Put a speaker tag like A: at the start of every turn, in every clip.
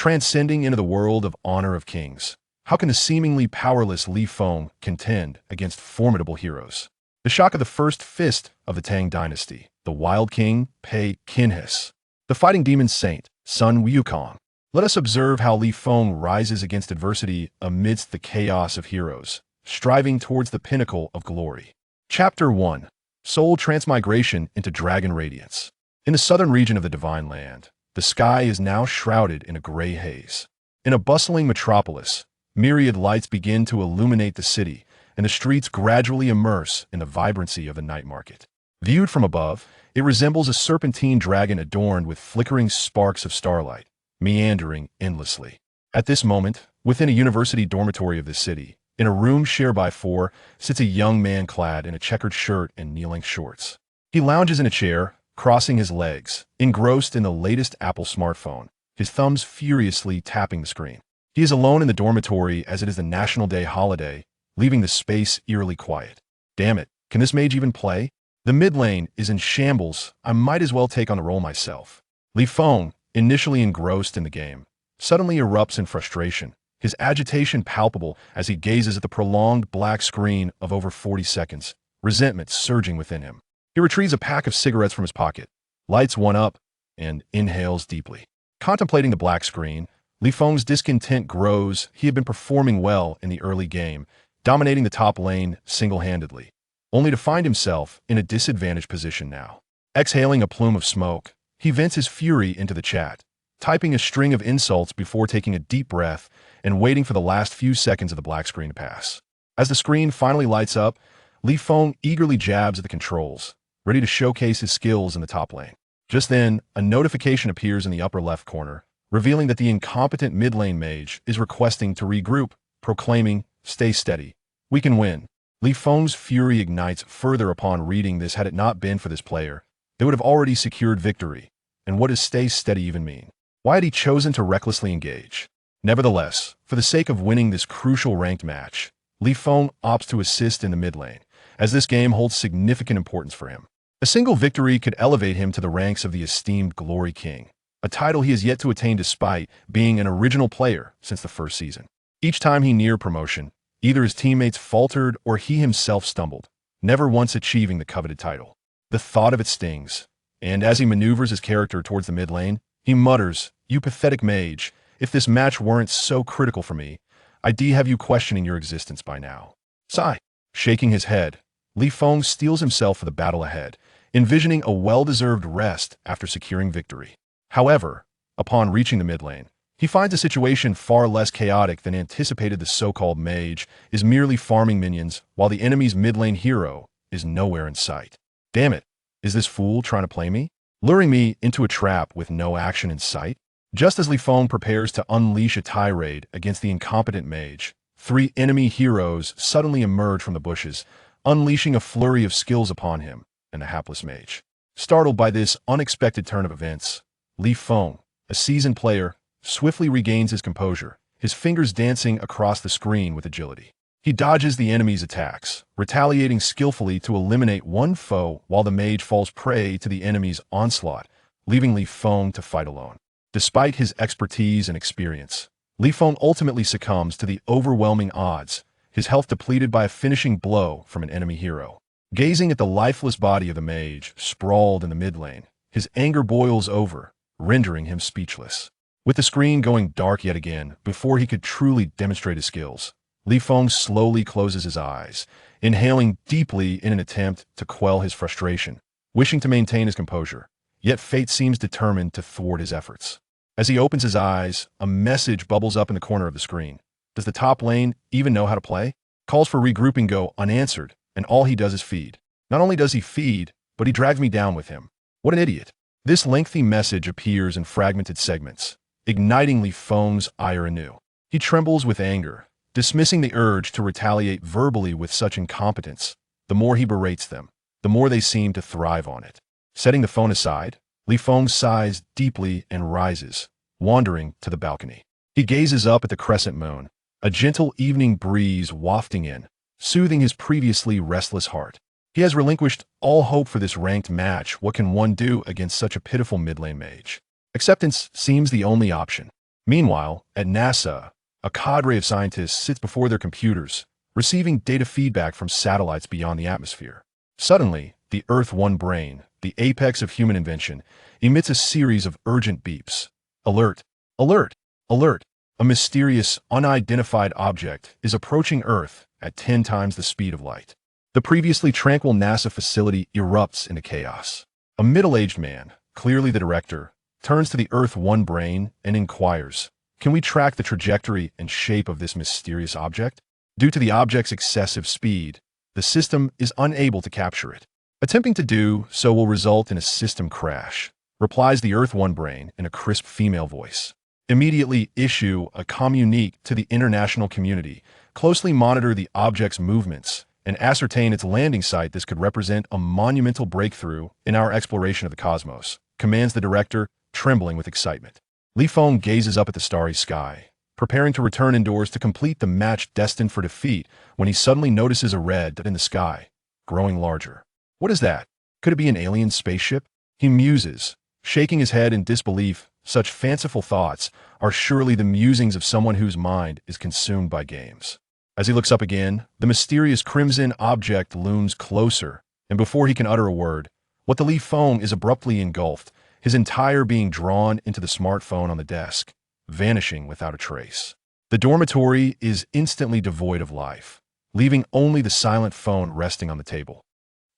A: Transcending into the world of honor of kings. How can the seemingly powerless Li Feng contend against formidable heroes? The shock of the first fist of the Tang Dynasty, the Wild King Pei Qinhus, the fighting demon saint, son Wukong. Let us observe how Li Feng rises against adversity amidst the chaos of heroes, striving towards the pinnacle of glory. Chapter 1. Soul Transmigration into Dragon Radiance. In the southern region of the Divine Land, the sky is now shrouded in a gray haze. In a bustling metropolis, myriad lights begin to illuminate the city, and the streets gradually immerse in the vibrancy of the night market. Viewed from above, it resembles a serpentine dragon adorned with flickering sparks of starlight, meandering endlessly. At this moment, within a university dormitory of the city, in a room shared by four, sits a young man clad in a checkered shirt and knee-length shorts. He lounges in a chair, crossing his legs, engrossed in the latest Apple smartphone, his thumbs furiously tapping the screen. He is alone in the dormitory as it is the National Day holiday, leaving the space eerily quiet. Damn it, can this mage even play? The mid lane is in shambles. I might as well take on the role myself. Li Feng, initially engrossed in the game, suddenly erupts in frustration, his agitation palpable as he gazes at the prolonged black screen of over 40 seconds, resentment surging within him. He retrieves a pack of cigarettes from his pocket, lights one up, and inhales deeply. Contemplating the black screen, Li Feng's discontent grows. He had been performing well in the early game, dominating the top lane single-handedly, only to find himself in a disadvantaged position now. Exhaling a plume of smoke, he vents his fury into the chat, typing a string of insults before taking a deep breath and waiting for the last few seconds of the black screen to pass. As the screen finally lights up, Li Feng eagerly jabs at the controls, ready to showcase his skills in the top lane. Just then, a notification appears in the upper left corner, revealing that the incompetent mid-lane mage is requesting to regroup, proclaiming, "Stay steady. We can win." Li Feng's fury ignites further upon reading this. Had it not been for this player, they would have already secured victory. And what does stay steady even mean? Why had he chosen to recklessly engage? Nevertheless, for the sake of winning this crucial ranked match, Li Feng opts to assist in the mid lane, as this game holds significant importance for him. A single victory could elevate him to the ranks of the esteemed Glory King, a title he has yet to attain despite being an original player since the first season. Each time he neared promotion, either his teammates faltered or he himself stumbled, never once achieving the coveted title. The thought of it stings, and as he maneuvers his character towards the mid lane, he mutters, "You pathetic mage, if this match weren't so critical for me, I'd have you questioning your existence by now." Sigh. Shaking his head, Li Feng steels himself for the battle ahead, envisioning a well-deserved rest after securing victory. However, upon reaching the mid lane, he finds a situation far less chaotic than anticipated. The so-called mage is merely farming minions, while the enemy's mid lane hero is nowhere in sight. Damn it, is this fool trying to play me? Luring me into a trap with no action in sight? Just as Li Feng prepares to unleash a tirade against the incompetent mage, three enemy heroes suddenly emerge from the bushes, unleashing a flurry of skills upon him and the hapless mage. Startled by this unexpected turn of events, Li Feng, a seasoned player, swiftly regains his composure, his fingers dancing across the screen with agility. He dodges the enemy's attacks, retaliating skillfully to eliminate one foe while the mage falls prey to the enemy's onslaught, leaving Li Feng to fight alone. Despite his expertise and experience, Li Feng ultimately succumbs to the overwhelming odds, his health depleted by a finishing blow from an enemy hero. Gazing at the lifeless body of the mage sprawled in the mid lane, his anger boils over, rendering him speechless. With the screen going dark yet again, before he could truly demonstrate his skills, Li Feng slowly closes his eyes, inhaling deeply in an attempt to quell his frustration, wishing to maintain his composure, yet fate seems determined to thwart his efforts. As he opens his eyes, a message bubbles up in the corner of the screen. Does the top lane even know how to play? Calls for regrouping go unanswered, and all he does is feed. Not only does he feed, but he drags me down with him. What an idiot. This lengthy message appears in fragmented segments, igniting Li Feng's ire anew. He trembles with anger, dismissing the urge to retaliate verbally with such incompetence. The more he berates them, the more they seem to thrive on it. Setting the phone aside, Li Feng sighs deeply and rises, wandering to the balcony. He gazes up at the crescent moon, a gentle evening breeze wafting in, soothing his previously restless heart. He has relinquished all hope for this ranked match. What can one do against such a pitiful mid-lane mage? Acceptance seems the only option. Meanwhile, at NASA, a cadre of scientists sits before their computers, receiving data feedback from satellites beyond the atmosphere. Suddenly, the Earth-1 brain, the apex of human invention, emits a series of urgent beeps. Alert! Alert! Alert! A mysterious, unidentified object is approaching Earth at 10 times the speed of light. The previously tranquil NASA facility erupts into chaos. A middle-aged man, clearly the director, turns to the Earth-1 brain and inquires, "Can we track the trajectory and shape of this mysterious object?" Due to the object's excessive speed, the system is unable to capture it. Attempting to do so will result in a system crash, replies the Earth-1 brain in a crisp female voice. Immediately issue a communique to the international community, closely monitor the object's movements, and ascertain its landing site. This could represent a monumental breakthrough in our exploration of the cosmos, commands the director, trembling with excitement. Li Feng gazes up at the starry sky, preparing to return indoors to complete the match destined for defeat, when he suddenly notices a red dot in the sky, growing larger. What is that? Could it be an alien spaceship? He muses, shaking his head in disbelief. Such fanciful thoughts are surely the musings of someone whose mind is consumed by games. As he looks up again, the mysterious crimson object looms closer, and before he can utter a word, what the Li Feng is abruptly engulfed, his entire being drawn into the smartphone on the desk, vanishing without a trace. The dormitory is instantly devoid of life, leaving only the silent phone resting on the table.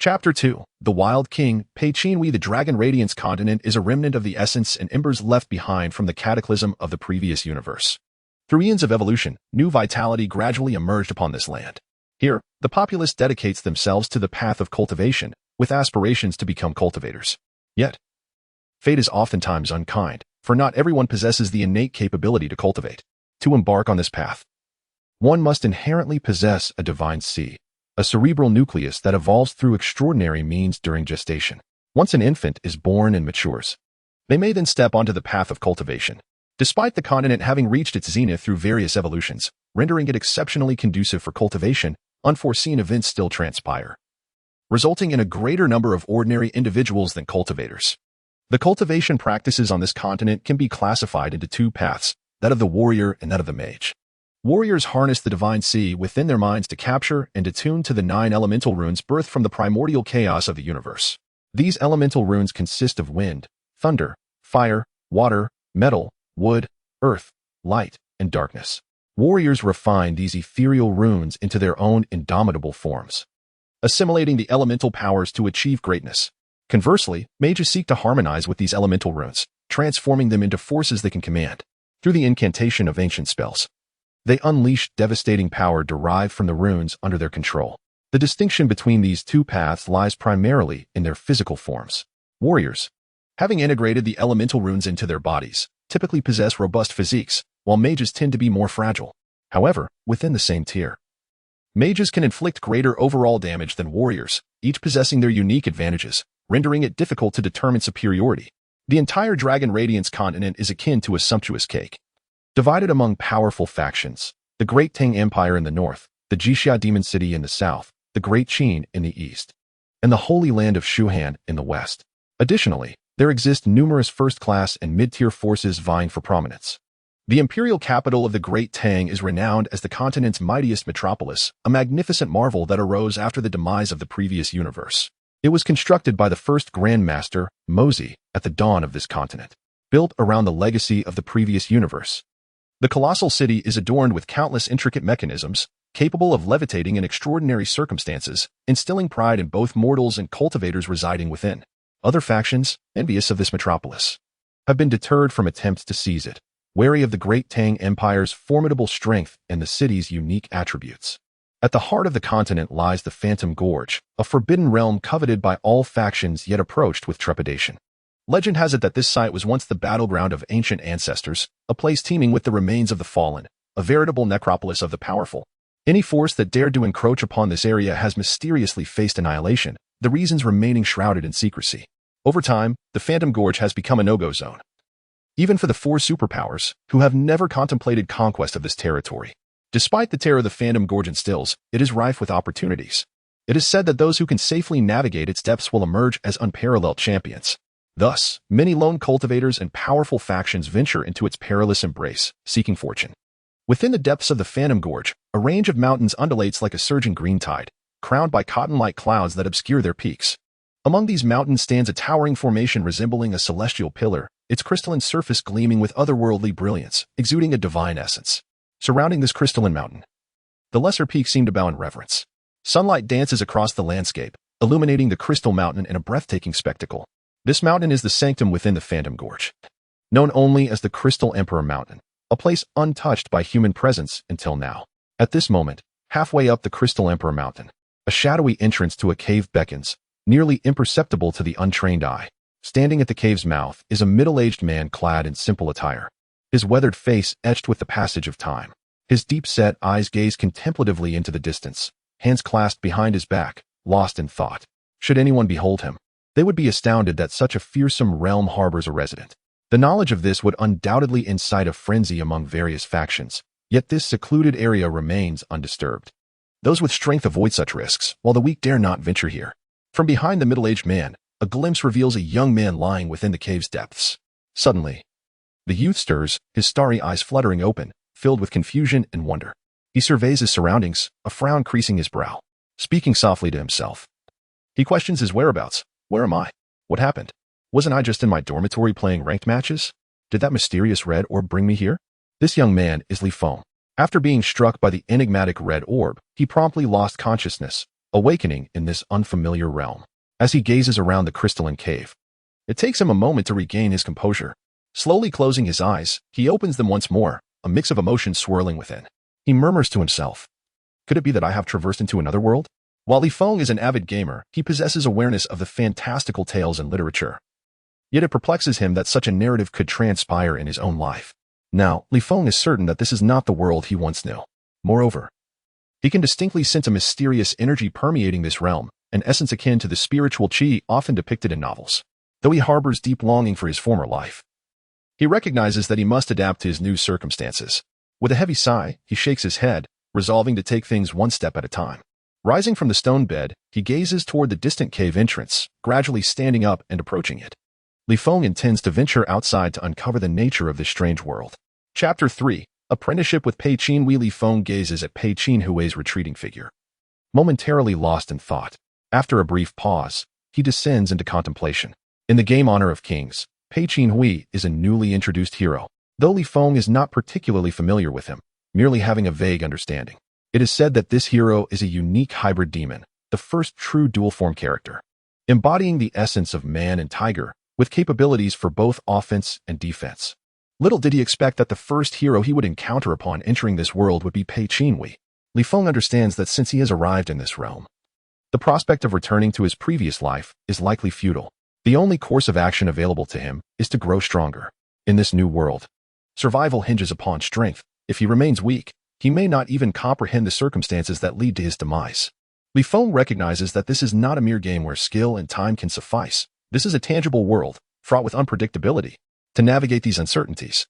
A: Chapter 2. The Wild King Pei Qinhus. The Dragon Radiance continent is a remnant of the essence and embers left behind from the cataclysm of the previous universe. Through eons of evolution, new vitality gradually emerged upon this land. Here, the populace dedicates themselves to the path of cultivation, with aspirations to become cultivators. Yet, fate is oftentimes unkind, for not everyone possesses the innate capability to cultivate. To embark on this path, one must inherently possess a divine seed, a cerebral nucleus that evolves through extraordinary means during gestation. Once an infant is born and matures, they may then step onto the path of cultivation. Despite the continent having reached its zenith through various evolutions, rendering it exceptionally conducive for cultivation, unforeseen events still transpire, resulting in a greater number of ordinary individuals than cultivators. The cultivation practices on this continent can be classified into two paths, that of the warrior and that of the mage. Warriors harness the divine sea within their minds to capture and attune to the 9 elemental runes birthed from the primordial chaos of the universe. These elemental runes consist of wind, thunder, fire, water, metal, wood, earth, light, and darkness. Warriors refine these ethereal runes into their own indomitable forms, assimilating the elemental powers to achieve greatness. Conversely, mages seek to harmonize with these elemental runes, transforming them into forces they can command. Through the incantation of ancient spells, they unleash devastating power derived from the runes under their control. The distinction between these two paths lies primarily in their physical forms. Warriors, having integrated the elemental runes into their bodies, typically possess robust physiques, while mages tend to be more fragile. However, within the same tier, mages can inflict greater overall damage than warriors, each possessing their unique advantages, rendering it difficult to determine superiority. The entire Dragon Radiance continent is akin to a sumptuous cake, divided among powerful factions: the Great Tang Empire in the north, the Jixia Demon City in the south, the Great Qin in the east, and the Holy Land of Shuhan in the west. Additionally, there exist numerous first-class and mid-tier forces vying for prominence. The imperial capital of the Great Tang is renowned as the continent's mightiest metropolis, a magnificent marvel that arose after the demise of the previous universe. It was constructed by the first Grand Master, Mozi, at the dawn of this continent, built around the legacy of the previous universe. The colossal city is adorned with countless intricate mechanisms, capable of levitating in extraordinary circumstances, instilling pride in both mortals and cultivators residing within. Other factions, envious of this metropolis, have been deterred from attempts to seize it, wary of the Great Tang Empire's formidable strength and the city's unique attributes. At the heart of the continent lies the Phantom Gorge, a forbidden realm coveted by all factions yet approached with trepidation. Legend has it that this site was once the battleground of ancient ancestors, a place teeming with the remains of the fallen, a veritable necropolis of the powerful. Any force that dared to encroach upon this area has mysteriously faced annihilation, the reasons remaining shrouded in secrecy. Over time, the Phantom Gorge has become a no-go zone, even for the 4 superpowers, who have never contemplated conquest of this territory. Despite the terror the Phantom Gorge instills, it is rife with opportunities. It is said that those who can safely navigate its depths will emerge as unparalleled champions. Thus, many lone cultivators and powerful factions venture into its perilous embrace, seeking fortune. Within the depths of the Phantom Gorge, a range of mountains undulates like a surging green tide, crowned by cotton-like clouds that obscure their peaks. Among these mountains stands a towering formation resembling a celestial pillar, its crystalline surface gleaming with otherworldly brilliance, exuding a divine essence. Surrounding this crystalline mountain, the lesser peaks seem to bow in reverence. Sunlight dances across the landscape, illuminating the crystal mountain in a breathtaking spectacle. This mountain is the sanctum within the Phantom Gorge, known only as the Crystal Emperor Mountain, a place untouched by human presence until now. At this moment, halfway up the Crystal Emperor Mountain, a shadowy entrance to a cave beckons, nearly imperceptible to the untrained eye. Standing at the cave's mouth is a middle-aged man clad in simple attire, his weathered face etched with the passage of time. His deep-set eyes gaze contemplatively into the distance, hands clasped behind his back, lost in thought. Should anyone behold him, they would be astounded that such a fearsome realm harbors a resident. The knowledge of this would undoubtedly incite a frenzy among various factions, yet this secluded area remains undisturbed. Those with strength avoid such risks, while the weak dare not venture here. From behind the middle-aged man, a glimpse reveals a young man lying within the cave's depths. Suddenly, the youth stirs, his starry eyes fluttering open, filled with confusion and wonder. He surveys his surroundings, a frown creasing his brow. Speaking softly to himself, he questions his whereabouts. Where am I? What happened? Wasn't I just in my dormitory playing ranked matches? Did that mysterious red orb bring me here? This young man is Li Feng. After being struck by the enigmatic red orb, he promptly lost consciousness, awakening in this unfamiliar realm. As he gazes around the crystalline cave, it takes him a moment to regain his composure. Slowly closing his eyes, he opens them once more, a mix of emotions swirling within. He murmurs to himself, could it be that I have traversed into another world? While Li Feng is an avid gamer, he possesses awareness of the fantastical tales and literature. Yet it perplexes him that such a narrative could transpire in his own life. Now, Li Feng is certain that this is not the world he once knew. Moreover, he can distinctly sense a mysterious energy permeating this realm, an essence akin to the spiritual qi often depicted in novels. Though he harbors deep longing for his former life, he recognizes that he must adapt to his new circumstances. With a heavy sigh, he shakes his head, resolving to take things one step at a time. Rising from the stone bed, he gazes toward the distant cave entrance, gradually standing up and approaching it. Li Feng intends to venture outside to uncover the nature of this strange world. Chapter 3. Apprenticeship with Pei Qinhus. Li Feng gazes at Pei Qinhus' retreating figure. Momentarily lost in thought, after a brief pause, he descends into contemplation. In the game Honor of Kings, Pei Qinhus is a newly introduced hero, though Li Feng is not particularly familiar with him, merely having a vague understanding. It is said that this hero is a unique hybrid demon, the first true dual-form character, embodying the essence of man and tiger, with capabilities for both offense and defense. Little did he expect that the first hero he would encounter upon entering this world would be Pei Qinhus. Li Feng understands that since he has arrived in this realm, the prospect of returning to his previous life is likely futile. The only course of action available to him is to grow stronger. In this new world, survival hinges upon strength. If he remains weak, he may not even comprehend the circumstances that lead to his demise. Li Feng recognizes that this is not a mere game where skill and time can suffice. This is a tangible world, fraught with unpredictability. To navigate these uncertainties,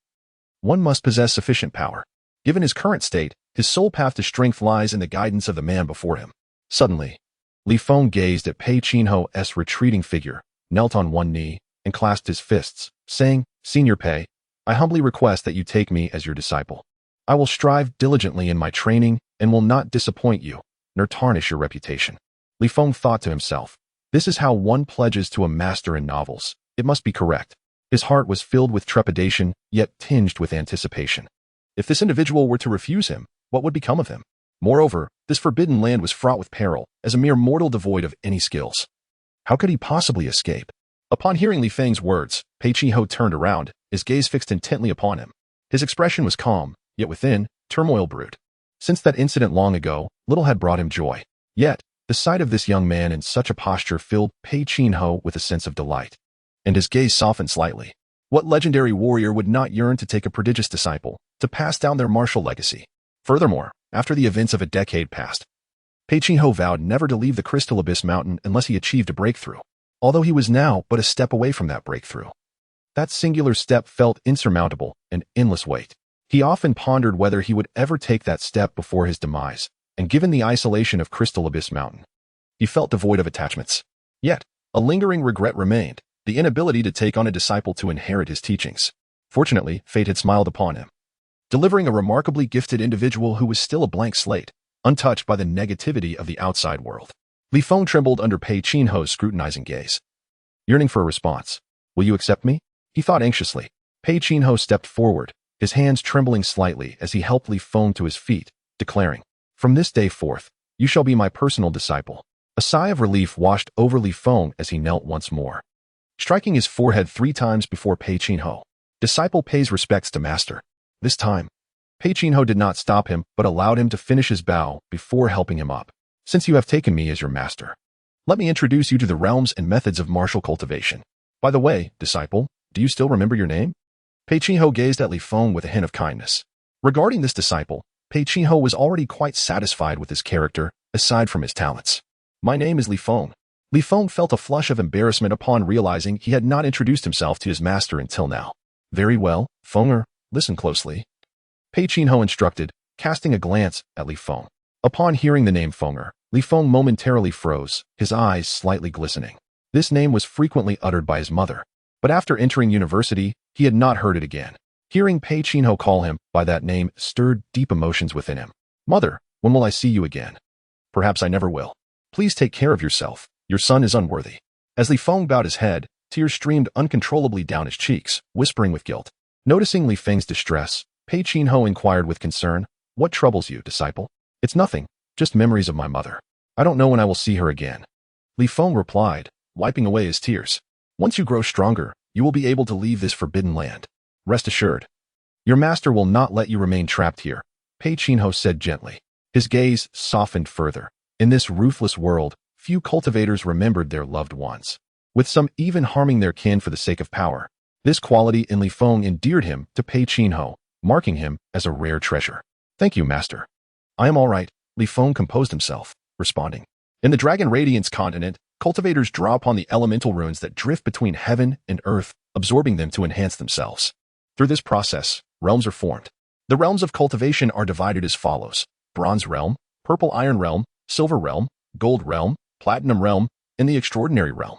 A: one must possess sufficient power. Given his current state, his sole path to strength lies in the guidance of the man before him. Suddenly, Li Feng gazed at Pei Qinhus' retreating figure, knelt on one knee, and clasped his fists, saying, Senior Pei, I humbly request that you take me as your disciple. I will strive diligently in my training and will not disappoint you, nor tarnish your reputation. Li Feng thought to himself, this is how one pledges to a master in novels. It must be correct. His heart was filled with trepidation, yet tinged with anticipation. If this individual were to refuse him, what would become of him? Moreover, this forbidden land was fraught with peril, as a mere mortal devoid of any skills. How could he possibly escape? Upon hearing Li Feng's words, Pei Qinhus turned around, his gaze fixed intently upon him. His expression was calm, yet within, turmoil brewed. Since that incident long ago, little had brought him joy. Yet, the sight of this young man in such a posture filled Pei Qinhus with a sense of delight, and his gaze softened slightly. What legendary warrior would not yearn to take a prodigious disciple, to pass down their martial legacy? Furthermore, after the events of a decade past, Pei Qinhus vowed never to leave the Crystal Abyss Mountain unless he achieved a breakthrough, although he was now but a step away from that breakthrough. That singular step felt insurmountable, an endless weight. He often pondered whether he would ever take that step before his demise, and given the isolation of Crystal Abyss Mountain, he felt devoid of attachments. Yet, a lingering regret remained, the inability to take on a disciple to inherit his teachings. Fortunately, fate had smiled upon him, delivering a remarkably gifted individual who was still a blank slate, untouched by the negativity of the outside world. Li Feng trembled under Pei Qinhus's scrutinizing gaze, yearning for a response. Will you accept me? He thought anxiously. Pei Qinhus stepped forward, his hands trembling slightly as he helped Li Feng to his feet, declaring, "From this day forth, you shall be my personal disciple." A sigh of relief washed over Li Feng as he knelt once more, striking his forehead 3 times before Pei Qinhus. Disciple pays respects to master. This time, Pei Qinhus did not stop him but allowed him to finish his bow before helping him up. Since you have taken me as your master, let me introduce you to the realms and methods of martial cultivation. By the way, disciple, do you still remember your name? Pei Qinhus gazed at Li Feng with a hint of kindness. Regarding this disciple, Pei Qinhus was already quite satisfied with his character, aside from his talents. My name is Li Feng. Li Feng felt a flush of embarrassment upon realizing he had not introduced himself to his master until now. Very well, Fenger, listen closely, Pei Qinhus instructed, casting a glance at Li Feng. Upon hearing the name Fenger, Li Feng momentarily froze, his eyes slightly glistening. This name was frequently uttered by his mother, but after entering university, he had not heard it again. Hearing Pei Qinhus call him by that name stirred deep emotions within him. Mother, when will I see you again? Perhaps I never will. Please take care of yourself. Your son is unworthy. As Li Feng bowed his head, tears streamed uncontrollably down his cheeks, whispering with guilt. Noticing Li Feng's distress, Pei Qinhus inquired with concern, "What troubles you, disciple?" "It's nothing, just memories of my mother. I don't know when I will see her again." Li Feng replied, wiping away his tears. "Once you grow stronger, you will be able to leave this forbidden land. Rest assured. Your master will not let you remain trapped here," Pei Qinhus said gently. His gaze softened further. In this ruthless world, few cultivators remembered their loved ones, with some even harming their kin for the sake of power. This quality in Li Feng endeared him to Pei Qinhus, marking him as a rare treasure. "Thank you, master. I am all right," Li Feng composed himself, responding. In the Dragon Radiance continent, cultivators draw upon the elemental runes that drift between heaven and earth, absorbing them to enhance themselves. Through this process, realms are formed. The realms of cultivation are divided as follows: Bronze Realm, Purple Iron Realm, Silver Realm, Gold Realm, Platinum Realm, and the Extraordinary Realm.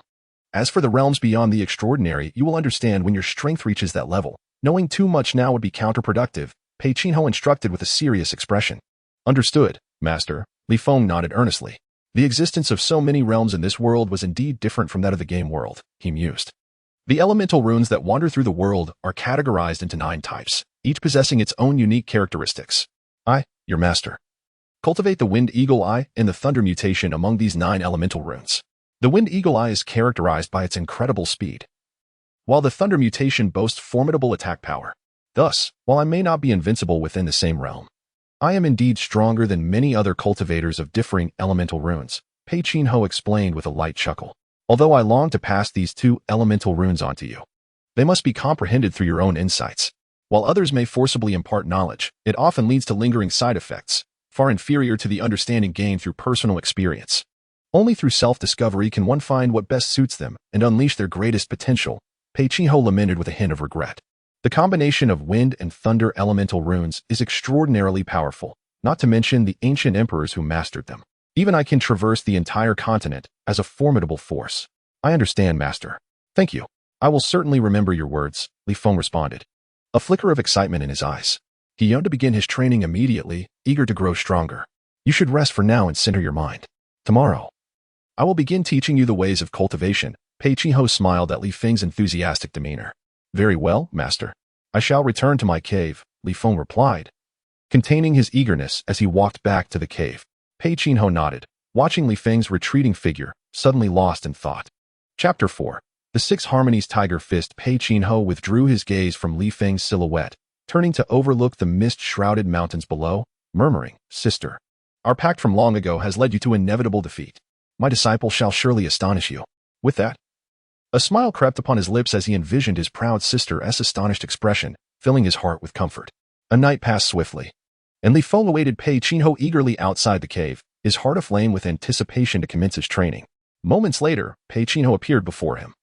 A: As for the realms beyond the extraordinary, you will understand when your strength reaches that level. Knowing too much now would be counterproductive, Pei Qinhus instructed with a serious expression. "Understood, master," Li Feng nodded earnestly. The existence of so many realms in this world was indeed different from that of the game world, he mused. The elemental runes that wander through the world are categorized into 9 types, each possessing its own unique characteristics. I, your master, cultivate the Wind Eagle Eye and the Thunder mutation among these 9 elemental runes. The Wind Eagle Eye is characterized by its incredible speed, while the Thunder mutation boasts formidable attack power. Thus, while I may not be invincible within the same realm, I am indeed stronger than many other cultivators of differing elemental runes, Pei Qinhus explained with a light chuckle. Although I long to pass these 2 elemental runes on to you, they must be comprehended through your own insights. While others may forcibly impart knowledge, it often leads to lingering side effects, far inferior to the understanding gained through personal experience. Only through self-discovery can one find what best suits them and unleash their greatest potential, Pei Qinhus lamented with a hint of regret. The combination of wind and thunder elemental runes is extraordinarily powerful, not to mention the ancient emperors who mastered them. Even I can traverse the entire continent as a formidable force. I understand, master. Thank you. I will certainly remember your words, Li Feng responded, a flicker of excitement in his eyes. He yearned to begin his training immediately, eager to grow stronger. You should rest for now and center your mind. Tomorrow, I will begin teaching you the ways of cultivation. Pei Qinhus smiled at Li Feng's enthusiastic demeanor. Very well, master. I shall return to my cave, Li Feng replied, containing his eagerness as he walked back to the cave. Pei Qinhus nodded, watching Li Feng's retreating figure, suddenly lost in thought. Chapter 4. The 6 Harmonies Tiger Fist. Pei Qinhus withdrew his gaze from Li Feng's silhouette, turning to overlook the mist-shrouded mountains below, murmuring, Sister, our pact from long ago has led you to inevitable defeat. My disciple shall surely astonish you. With that, a smile crept upon his lips as he envisioned his proud sister's astonished expression, filling his heart with comfort. A night passed swiftly, and Li Feng awaited Pei Qinhus eagerly outside the cave, his heart aflame with anticipation to commence his training. Moments later, Pei Qinhus appeared before him,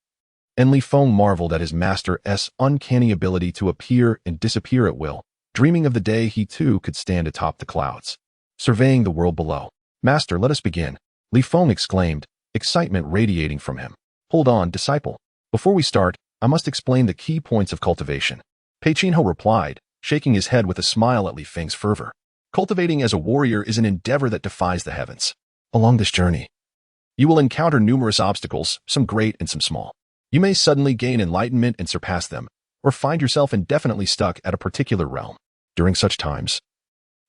A: and Li Feng marveled at his master's uncanny ability to appear and disappear at will, dreaming of the day he too could stand atop the clouds, surveying the world below. Master, let us begin, Li Feng exclaimed, excitement radiating from him. Hold on, disciple. Before we start, I must explain the key points of cultivation. Pei Qinhus replied, shaking his head with a smile at Li Feng's fervor. Cultivating as a warrior is an endeavor that defies the heavens. Along this journey, you will encounter numerous obstacles, some great and some small. You may suddenly gain enlightenment and surpass them, or find yourself indefinitely stuck at a particular realm. During such times,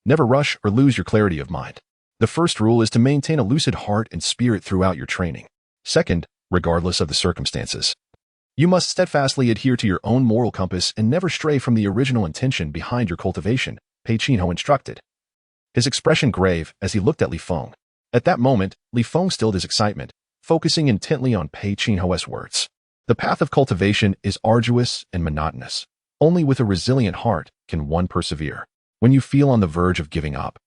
A: never rush or lose your clarity of mind. The first rule is to maintain a lucid heart and spirit throughout your training. Second, regardless of the circumstances, you must steadfastly adhere to your own moral compass and never stray from the original intention behind your cultivation, Pei Qinhus instructed. His expression grave as he looked at Li Feng. At that moment, Li Feng stilled his excitement, focusing intently on Pei Qinhus' words. The path of cultivation is arduous and monotonous. Only with a resilient heart can one persevere. When you feel on the verge of giving up,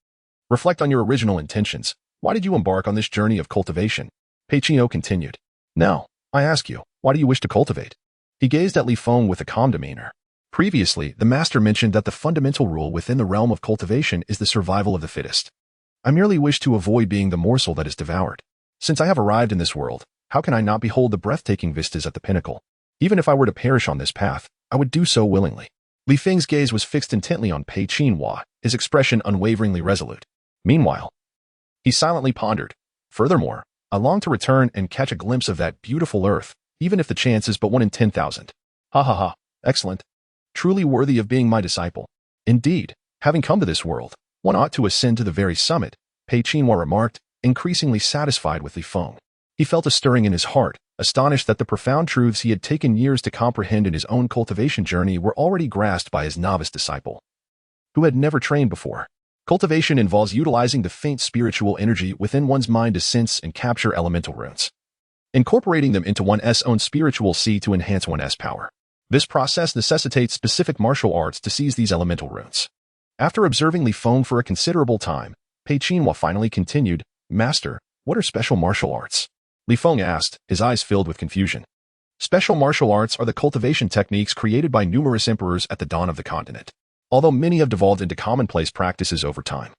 A: reflect on your original intentions. Why did you embark on this journey of cultivation? Pei Qinhus continued. Now, I ask you, why do you wish to cultivate? He gazed at Li Feng with a calm demeanor. Previously, the master mentioned that the fundamental rule within the realm of cultivation is the survival of the fittest. I merely wish to avoid being the morsel that is devoured. Since I have arrived in this world, how can I not behold the breathtaking vistas at the pinnacle? Even if I were to perish on this path, I would do so willingly. Li Feng's gaze was fixed intently on Pei Qinhus, his expression unwaveringly resolute. Meanwhile, he silently pondered. Furthermore, I long to return and catch a glimpse of that beautiful earth, even if the chance is but 1 in 10,000. Ha ha ha, excellent. Truly worthy of being my disciple. Indeed, having come to this world, one ought to ascend to the very summit, Pei Qinhus remarked, increasingly satisfied with Li Feng. He felt a stirring in his heart, astonished that the profound truths he had taken years to comprehend in his own cultivation journey were already grasped by his novice disciple, who had never trained before. Cultivation involves utilizing the faint spiritual energy within one's mind to sense and capture elemental runes, incorporating them into one's own spiritual sea to enhance one's power. This process necessitates specific martial arts to seize these elemental runes. After observing Li Feng for a considerable time, Pei Qinhus finally continued, Master, what are special martial arts? Li Feng asked, his eyes filled with confusion. Special martial arts are the cultivation techniques created by numerous emperors at the dawn of the continent. Although many have devolved into commonplace practices over time,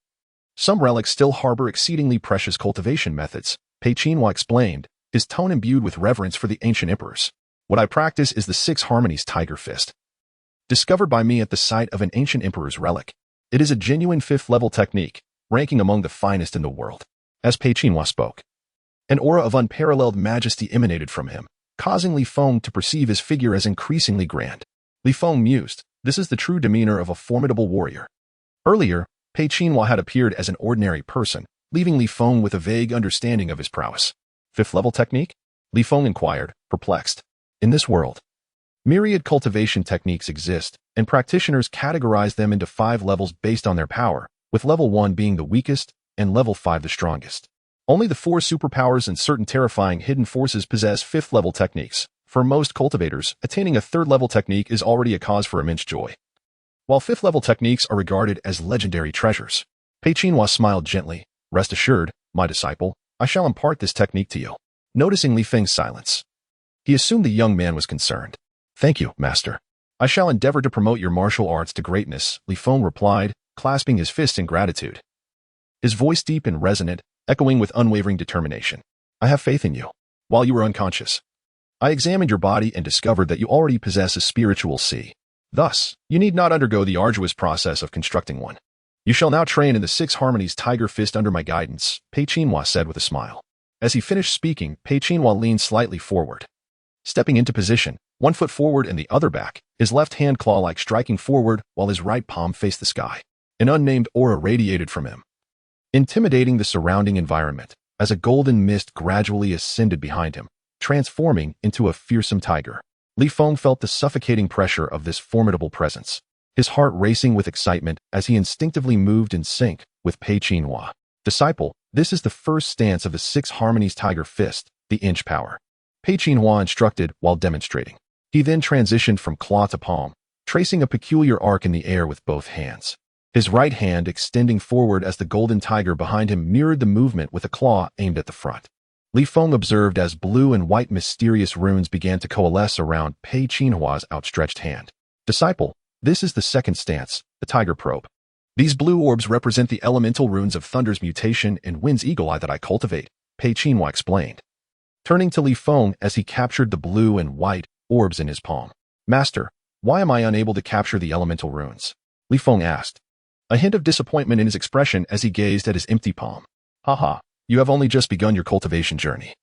A: some relics still harbor exceedingly precious cultivation methods, Pei Qinhus explained, his tone imbued with reverence for the ancient emperors. What I practice is the 6 Harmonies Tiger Fist, discovered by me at the site of an ancient emperor's relic. It is a genuine 5th-level technique, ranking among the finest in the world. As Pei Qinhus spoke, an aura of unparalleled majesty emanated from him, causing Li Feng to perceive his figure as increasingly grand. Li Feng mused, this is the true demeanor of a formidable warrior. Earlier, Pei Qinhus had appeared as an ordinary person, leaving Li Feng with a vague understanding of his prowess. 5th-level technique? Li Feng inquired, perplexed. In this world, myriad cultivation techniques exist, and practitioners categorize them into 5 levels based on their power, with level 1 being the weakest and level 5 the strongest. Only the 4 superpowers and certain terrifying hidden forces possess 5th-level techniques. For most cultivators, attaining a 3rd-level technique is already a cause for immense joy, while 5th-level techniques are regarded as legendary treasures. Pei Qinhus smiled gently. Rest assured, my disciple, I shall impart this technique to you. Noticing Li Feng's silence, he assumed the young man was concerned. Thank you, master. I shall endeavor to promote your martial arts to greatness, Li Feng replied, clasping his fists in gratitude. His voice deep and resonant, echoing with unwavering determination. I have faith in you. While you were unconscious, I examined your body and discovered that you already possess a spiritual sea. Thus, you need not undergo the arduous process of constructing one. You shall now train in the 6 Harmonies Tiger Fist under my guidance, Pei Qinhus said with a smile. As he finished speaking, Pei Qinhus leaned slightly forward, stepping into position, 1 foot forward and the other back, his left hand claw-like striking forward while his right palm faced the sky. An unnamed aura radiated from him, intimidating the surrounding environment, as a golden mist gradually ascended behind him, transforming into a fearsome tiger. Li Feng felt the suffocating pressure of this formidable presence, his heart racing with excitement as he instinctively moved in sync with Pei Qinhus. Disciple, this is the first stance of the 6 Harmonies Tiger Fist, the inch power, Pei Qinhus instructed while demonstrating. He then transitioned from claw to palm, tracing a peculiar arc in the air with both hands. His right hand extending forward as the golden tiger behind him mirrored the movement with a claw aimed at the front. Li Feng observed as blue and white mysterious runes began to coalesce around Pei Qinhus' outstretched hand. Disciple, this is the 2nd stance, the tiger probe. These blue orbs represent the elemental runes of Thunder's mutation and Wind's eagle eye that I cultivate, Pei Qinhus explained. turning to Li Feng as he captured the blue and white orbs in his palm. "Master, why am I unable to capture the elemental runes?" Li Feng asked, a hint of disappointment in his expression as he gazed at his empty palm. "Haha, you have only just begun your cultivation journey.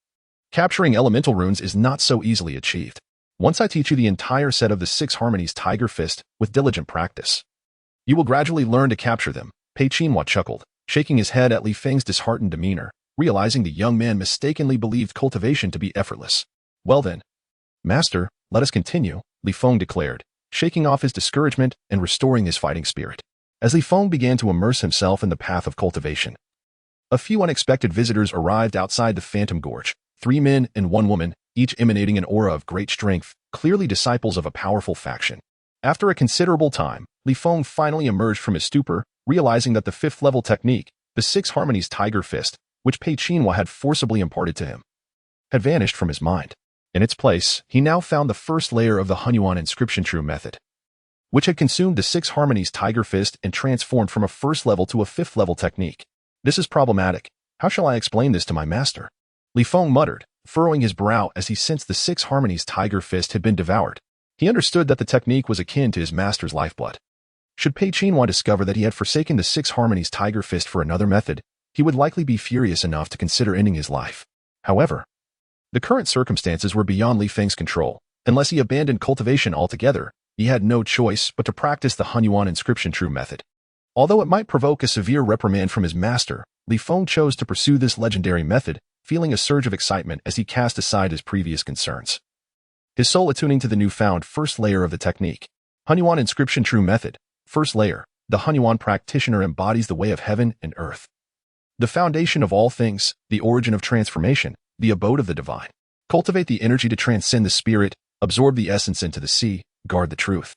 A: Capturing elemental runes is not so easily achieved. Once I teach you the entire set of the 6 harmonies Tiger Fist with diligent practice, you will gradually learn to capture them." Pei Qinhua chuckled, shaking his head at Li Feng's disheartened demeanor, realizing the young man mistakenly believed cultivation to be effortless. "Well then, Master, let us continue," Li Feng declared, shaking off his discouragement and restoring his fighting spirit. As Li Feng began to immerse himself in the path of cultivation, a few unexpected visitors arrived outside the Phantom Gorge. 3 men and 1 woman, each emanating an aura of great strength, clearly disciples of a powerful faction. After a considerable time, Li Feng finally emerged from his stupor, realizing that the 5th-level technique, the 6 harmonies Tiger Fist, which Pei Qinhua had forcibly imparted to him, had vanished from his mind. In its place, he now found the first layer of the Hunyuan inscription true method, which had consumed the 6 harmonies Tiger Fist and transformed from a 1st-level to a 5th-level technique. "This is problematic. How shall I explain this to my master?" Li Feng muttered, furrowing his brow as he sensed the 6 harmonies Tiger Fist had been devoured. He understood that the technique was akin to his master's lifeblood. Should Pei Qinhua discover that he had forsaken the 6 harmonies Tiger Fist for another method, he would likely be furious enough to consider ending his life. However, the current circumstances were beyond Li Feng's control. Unless he abandoned cultivation altogether, he had no choice but to practice the Hunyuan inscription true method. Although it might provoke a severe reprimand from his master, Li Feng chose to pursue this legendary method, feeling a surge of excitement as he cast aside his previous concerns, his soul attuning to the newfound first layer of the technique. Hunyuan inscription true method. First layer. The Hunyuan practitioner embodies the way of heaven and earth, the foundation of all things, the origin of transformation, the abode of the divine. Cultivate the energy to transcend the spirit, absorb the essence into the sea, guard the truth.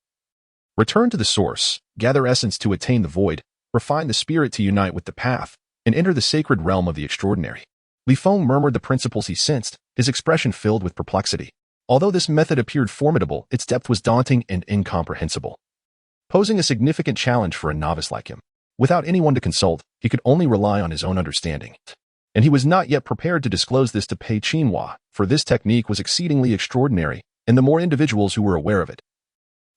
A: Return to the source, gather essence to attain the void, refine the spirit to unite with the path, and enter the sacred realm of the extraordinary. Li Feng murmured the principles he sensed, his expression filled with perplexity. Although this method appeared formidable, its depth was daunting and incomprehensible, posing a significant challenge for a novice like him. Without anyone to consult, he could only rely on his own understanding. And he was not yet prepared to disclose this to Pei Qinhua, for this technique was exceedingly extraordinary, and the more individuals who were aware of it,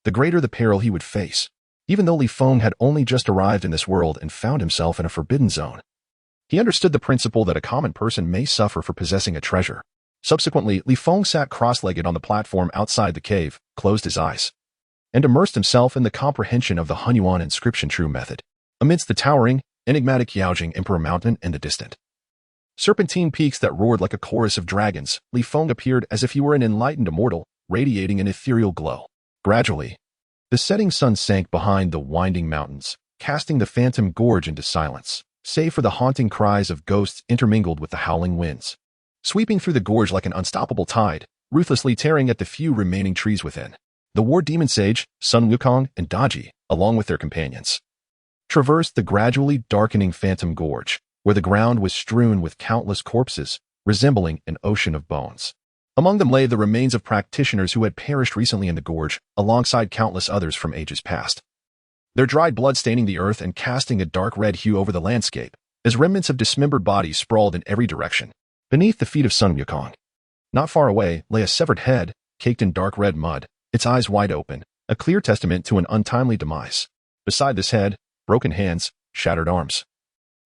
A: the greater the peril he would face. Even though Li Feng had only just arrived in this world and found himself in a forbidden zone, he understood the principle that a common person may suffer for possessing a treasure. Subsequently, Li Feng sat cross-legged on the platform outside the cave, closed his eyes, and immersed himself in the comprehension of the Hunyuan inscription true method. Amidst the towering, enigmatic Yaojing Emperor Mountain and the distant serpentine peaks that roared like a chorus of dragons, Li Feng appeared as if he were an enlightened immortal, radiating an ethereal glow. Gradually, the setting sun sank behind the winding mountains, casting the Phantom Gorge into silence, save for the haunting cries of ghosts intermingled with the howling winds, sweeping through the gorge like an unstoppable tide, ruthlessly tearing at the few remaining trees within. The war demon sage, Sun Wukong, and Daji, along with their companions, traversed the gradually darkening Phantom Gorge, where the ground was strewn with countless corpses, resembling an ocean of bones. Among them lay the remains of practitioners who had perished recently in the gorge, alongside countless others from ages past, their dried blood staining the earth and casting a dark red hue over the landscape, as remnants of dismembered bodies sprawled in every direction. Beneath the feet of Sun Wukong, not far away, lay a severed head, caked in dark red mud, its eyes wide open, a clear testament to an untimely demise. Beside this head, broken hands, shattered arms,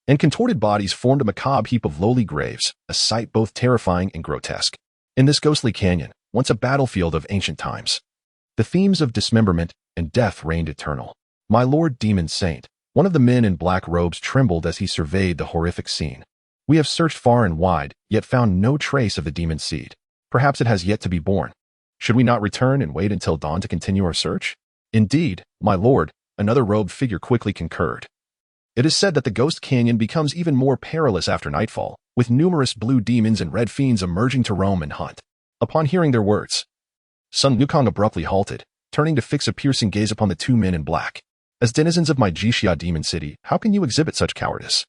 A: and contorted bodies formed a macabre heap of lowly graves, a sight both terrifying and grotesque. In this ghostly canyon, once a battlefield of ancient times, the themes of dismemberment and death reigned eternal. My lord Demon Saint, one of the men in black robes trembled as he surveyed the horrific scene. We have searched far and wide, yet found no trace of the demon seed. Perhaps it has yet to be born. Should we not return and wait until dawn to continue our search? Indeed, my lord, another robed figure quickly concurred. It is said that the Ghost Canyon becomes even more perilous after nightfall, with numerous blue demons and red fiends emerging to roam and hunt. Upon hearing their words, Sun Wukong abruptly halted, turning to fix a piercing gaze upon the 2 men in black. As denizens of my Jixia demon city, how can you exhibit such cowardice?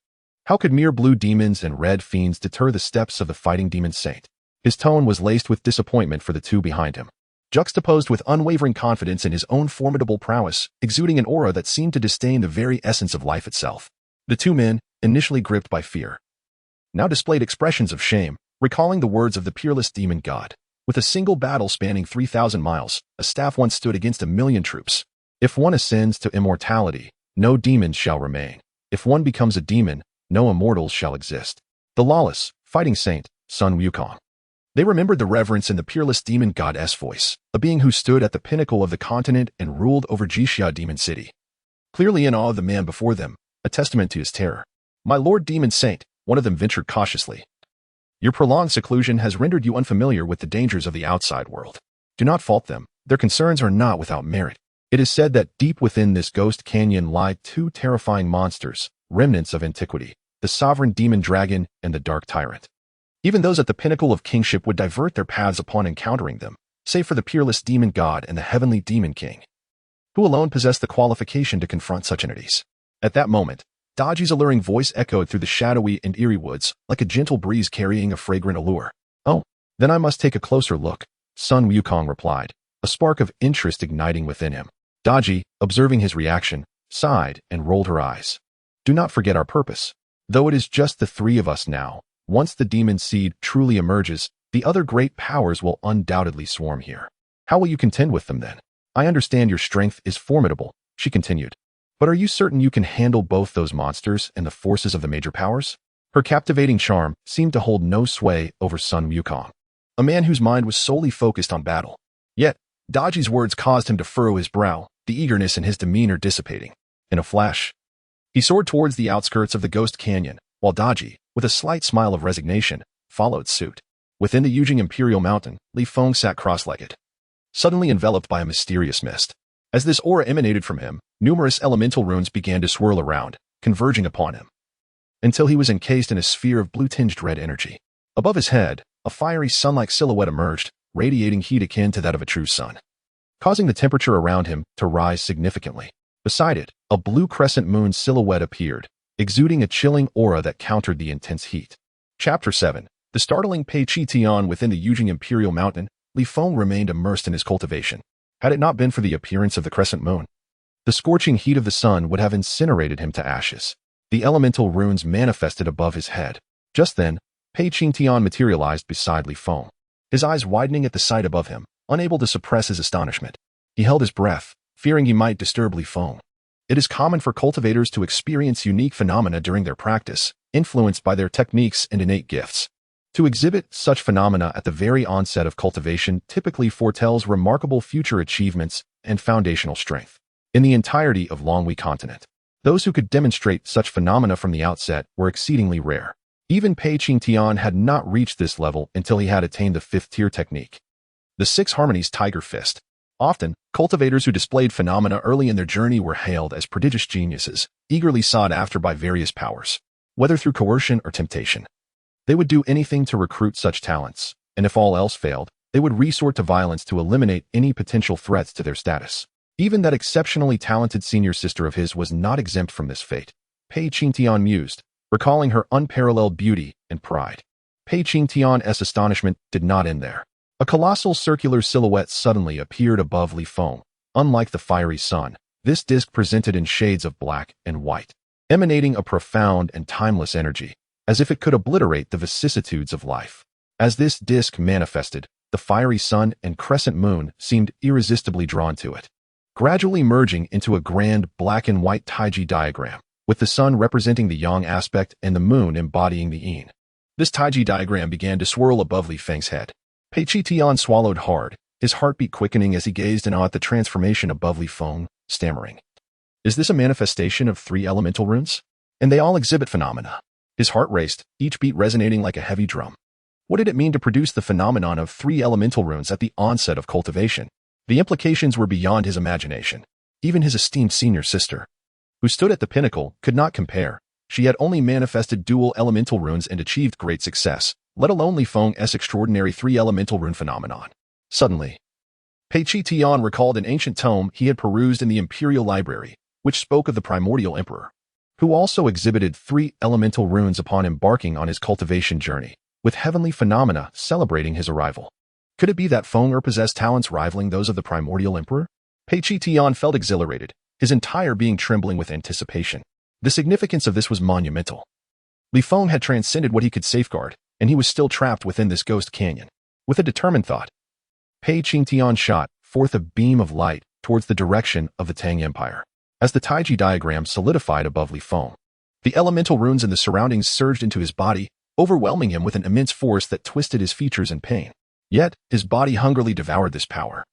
A: How could mere blue demons and red fiends deter the steps of the fighting demon saint? His tone was laced with disappointment for the 2 behind him, juxtaposed with unwavering confidence in his own formidable prowess, exuding an aura that seemed to disdain the very essence of life itself. The 2 men, initially gripped by fear, now displayed expressions of shame, recalling the words of the peerless demon god. With a single battle spanning 3,000 miles, a staff once stood against 1,000,000 troops. If one ascends to immortality, no demons shall remain. If one becomes a demon, no immortals shall exist. The lawless, fighting saint, Sun Wukong. They remembered the reverence in the peerless demon god's voice, a being who stood at the pinnacle of the continent and ruled over Jixia Demon City. Clearly in awe of the man before them, a testament to his terror. "My lord demon saint," one of them ventured cautiously. "Your prolonged seclusion has rendered you unfamiliar with the dangers of the outside world. Do not fault them. Their concerns are not without merit. It is said that deep within this ghost canyon lie two terrifying monsters, remnants of antiquity, the sovereign demon dragon and the dark tyrant. Even those at the pinnacle of kingship would divert their paths upon encountering them, save for the peerless demon god and the heavenly demon king, who alone possess the qualification to confront such entities." At that moment, Daji's alluring voice echoed through the shadowy and eerie woods, like a gentle breeze carrying a fragrant allure. "Oh, then I must take a closer look," Sun Wukong replied, a spark of interest igniting within him. Daji, observing his reaction, sighed and rolled her eyes. "Do not forget our purpose. Though it is just the three of us now, once the demon seed truly emerges, the other great powers will undoubtedly swarm here. How will you contend with them then? I understand your strength is formidable," she continued. "But are you certain you can handle both those monsters and the forces of the major powers?" Her captivating charm seemed to hold no sway over Sun Wukong, a man whose mind was solely focused on battle. Yet, Daji's words caused him to furrow his brow, the eagerness in his demeanor dissipating. In a flash, he soared towards the outskirts of the Ghost Canyon, while Daji, with a slight smile of resignation, followed suit. Within the Yujing Imperial Mountain, Li Feng sat cross-legged, suddenly enveloped by a mysterious mist. As this aura emanated from him, numerous elemental runes began to swirl around, converging upon him, until he was encased in a sphere of blue-tinged red energy. Above his head, a fiery sun-like silhouette emerged, radiating heat akin to that of a true sun, causing the temperature around him to rise significantly. Beside it, a blue crescent moon silhouette appeared, exuding a chilling aura that countered the intense heat. Chapter 7. The startling Pei Qinhus within the Yujing Imperial Mountain. Li Feng remained immersed in his cultivation. Had it not been for the appearance of the crescent moon, the scorching heat of the sun would have incinerated him to ashes. The elemental runes manifested above his head. Just then, Pei Qinhus materialized beside Li Feng, his eyes widening at the sight above him, unable to suppress his astonishment. He held his breath, fearing he might disturb Li Feng. It is common for cultivators to experience unique phenomena during their practice, influenced by their techniques and innate gifts. To exhibit such phenomena at the very onset of cultivation typically foretells remarkable future achievements and foundational strength. In the entirety of Longhui continent, those who could demonstrate such phenomena from the outset were exceedingly rare. Even Pei Qinhus had not reached this level until he had attained the 5th-tier technique, the 6 Harmonies Tiger Fist. Often, cultivators who displayed phenomena early in their journey were hailed as prodigious geniuses, eagerly sought after by various powers, whether through coercion or temptation. They would do anything to recruit such talents, and if all else failed, they would resort to violence to eliminate any potential threats to their status. Even that exceptionally talented senior sister of his was not exempt from this fate. Pei Qinhus mused, recalling her unparalleled beauty and pride. Pei Qinhus' astonishment did not end there. A colossal circular silhouette suddenly appeared above Li Feng. Unlike the fiery sun, this disk presented in shades of black and white, emanating a profound and timeless energy, as if it could obliterate the vicissitudes of life. As this disk manifested, the fiery sun and crescent moon seemed irresistibly drawn to it, gradually merging into a grand black and white Taiji diagram, with the sun representing the yang aspect and the moon embodying the yin. This Taiji diagram began to swirl above Li Feng's head. Pei Qinhus swallowed hard, his heartbeat quickening as he gazed in awe at the transformation above Li Feng, stammering. "Is this a manifestation of 3 elemental runes? And they all exhibit phenomena." His heart raced, each beat resonating like a heavy drum. What did it mean to produce the phenomenon of 3 elemental runes at the onset of cultivation? The implications were beyond his imagination. Even his esteemed senior sister, who stood at the pinnacle, could not compare. She had only manifested dual elemental runes and achieved great success, let alone Li Feng's extraordinary 3 elemental rune phenomenon. Suddenly, Pei Qinhus recalled an ancient tome he had perused in the Imperial Library, which spoke of the primordial emperor, who also exhibited 3 elemental runes upon embarking on his cultivation journey, with heavenly phenomena celebrating his arrival. Could it be that Feng possessed talents rivaling those of the primordial emperor? Pei Qinhus felt exhilarated, his entire being trembling with anticipation. The significance of this was monumental. Li Feng had transcended what he could safeguard, and he was still trapped within this ghost canyon. With a determined thought, Pei Qinhus shot forth a beam of light towards the direction of the Tang Empire. As the Taiji diagram solidified above Li Feng, the elemental runes in the surroundings surged into his body, overwhelming him with an immense force that twisted his features in pain. Yet, his body hungrily devoured this power,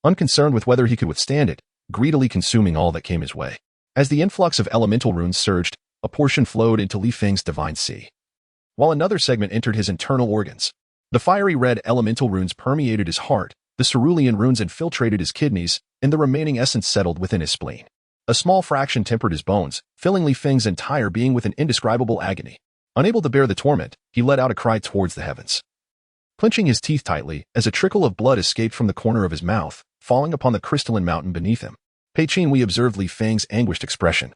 A: unconcerned with whether he could withstand it, greedily consuming all that came his way. As the influx of elemental runes surged, a portion flowed into Li Feng's divine sea, while another segment entered his internal organs. The fiery red elemental runes permeated his heart, the cerulean runes infiltrated his kidneys, and the remaining essence settled within his spleen. A small fraction tempered his bones, filling Li Feng's entire being with an indescribable agony. Unable to bear the torment, he let out a cry towards the heavens, clenching his teeth tightly as a trickle of blood escaped from the corner of his mouth, falling upon the crystalline mountain beneath him. Pei Qinhus observed Li Feng's anguished expression,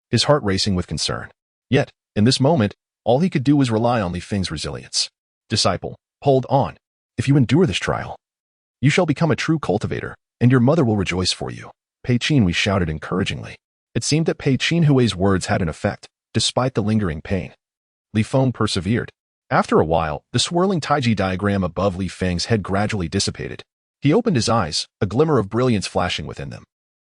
A: his heart racing with concern. Yet, in this moment, all he could do was rely on Li Feng's resilience. Disciple, hold on. If you endure this trial, you shall become a true cultivator, and your mother will rejoice for you. Pei Qinhus shouted encouragingly. It seemed that Pei Qinhus's words had an effect, despite the lingering pain. Li Feng persevered. After a while, the swirling Taiji diagram above Li Feng's head gradually dissipated. He opened his eyes, a glimmer of brilliance flashing within them.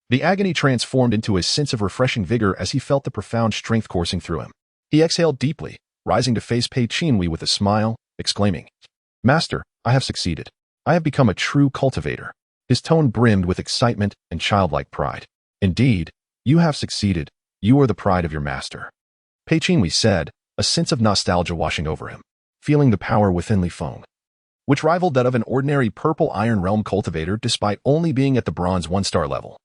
A: The agony transformed into a sense of refreshing vigor as he felt the profound strength coursing through him. He exhaled deeply, rising to face Pei Qinhus with a smile, exclaiming, "Master, I have succeeded. I have become a true cultivator." His tone brimmed with excitement and childlike pride. "Indeed, you have succeeded. You are the pride of your master," Pei Qinhus said, a sense of nostalgia washing over him, feeling the power within Li Feng, which rivaled that of an ordinary purple iron realm cultivator despite only being at the bronze 1-star level.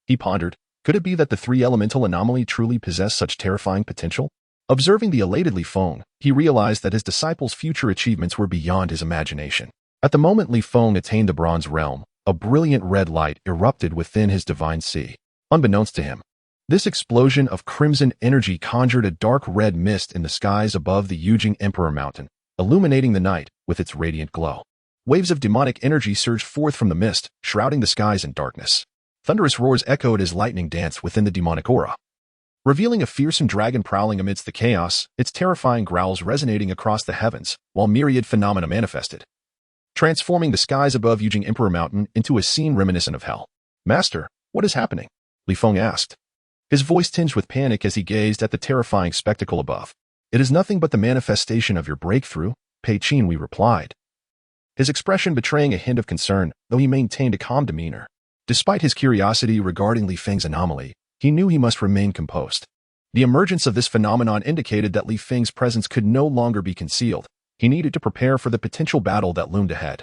A: He pondered, could it be that the three-elemental anomaly truly possessed such terrifying potential? Observing the elated Li Feng, he realized that his disciple's future achievements were beyond his imagination. At the moment Li Feng attained the bronze realm, a brilliant red light erupted within his divine sea. Unbeknownst to him, this explosion of crimson energy conjured a dark red mist in the skies above the Wukong Emperor Mountain, illuminating the night with its radiant glow. Waves of demonic energy surged forth from the mist, shrouding the skies in darkness. Thunderous roars echoed as lightning danced within the demonic aura, revealing a fearsome dragon prowling amidst the chaos, its terrifying growls resonating across the heavens, while myriad phenomena manifested, transforming the skies above Wukong Emperor Mountain into a scene reminiscent of hell. "Master, what is happening?" Li Feng asked, his voice tinged with panic as he gazed at the terrifying spectacle above. "It is nothing but the manifestation of your breakthrough," Pei Qinhus replied, his expression betraying a hint of concern, though he maintained a calm demeanor. Despite his curiosity regarding Li Feng's anomaly, he knew he must remain composed. The emergence of this phenomenon indicated that Li Feng's presence could no longer be concealed. He needed to prepare for the potential battle that loomed ahead.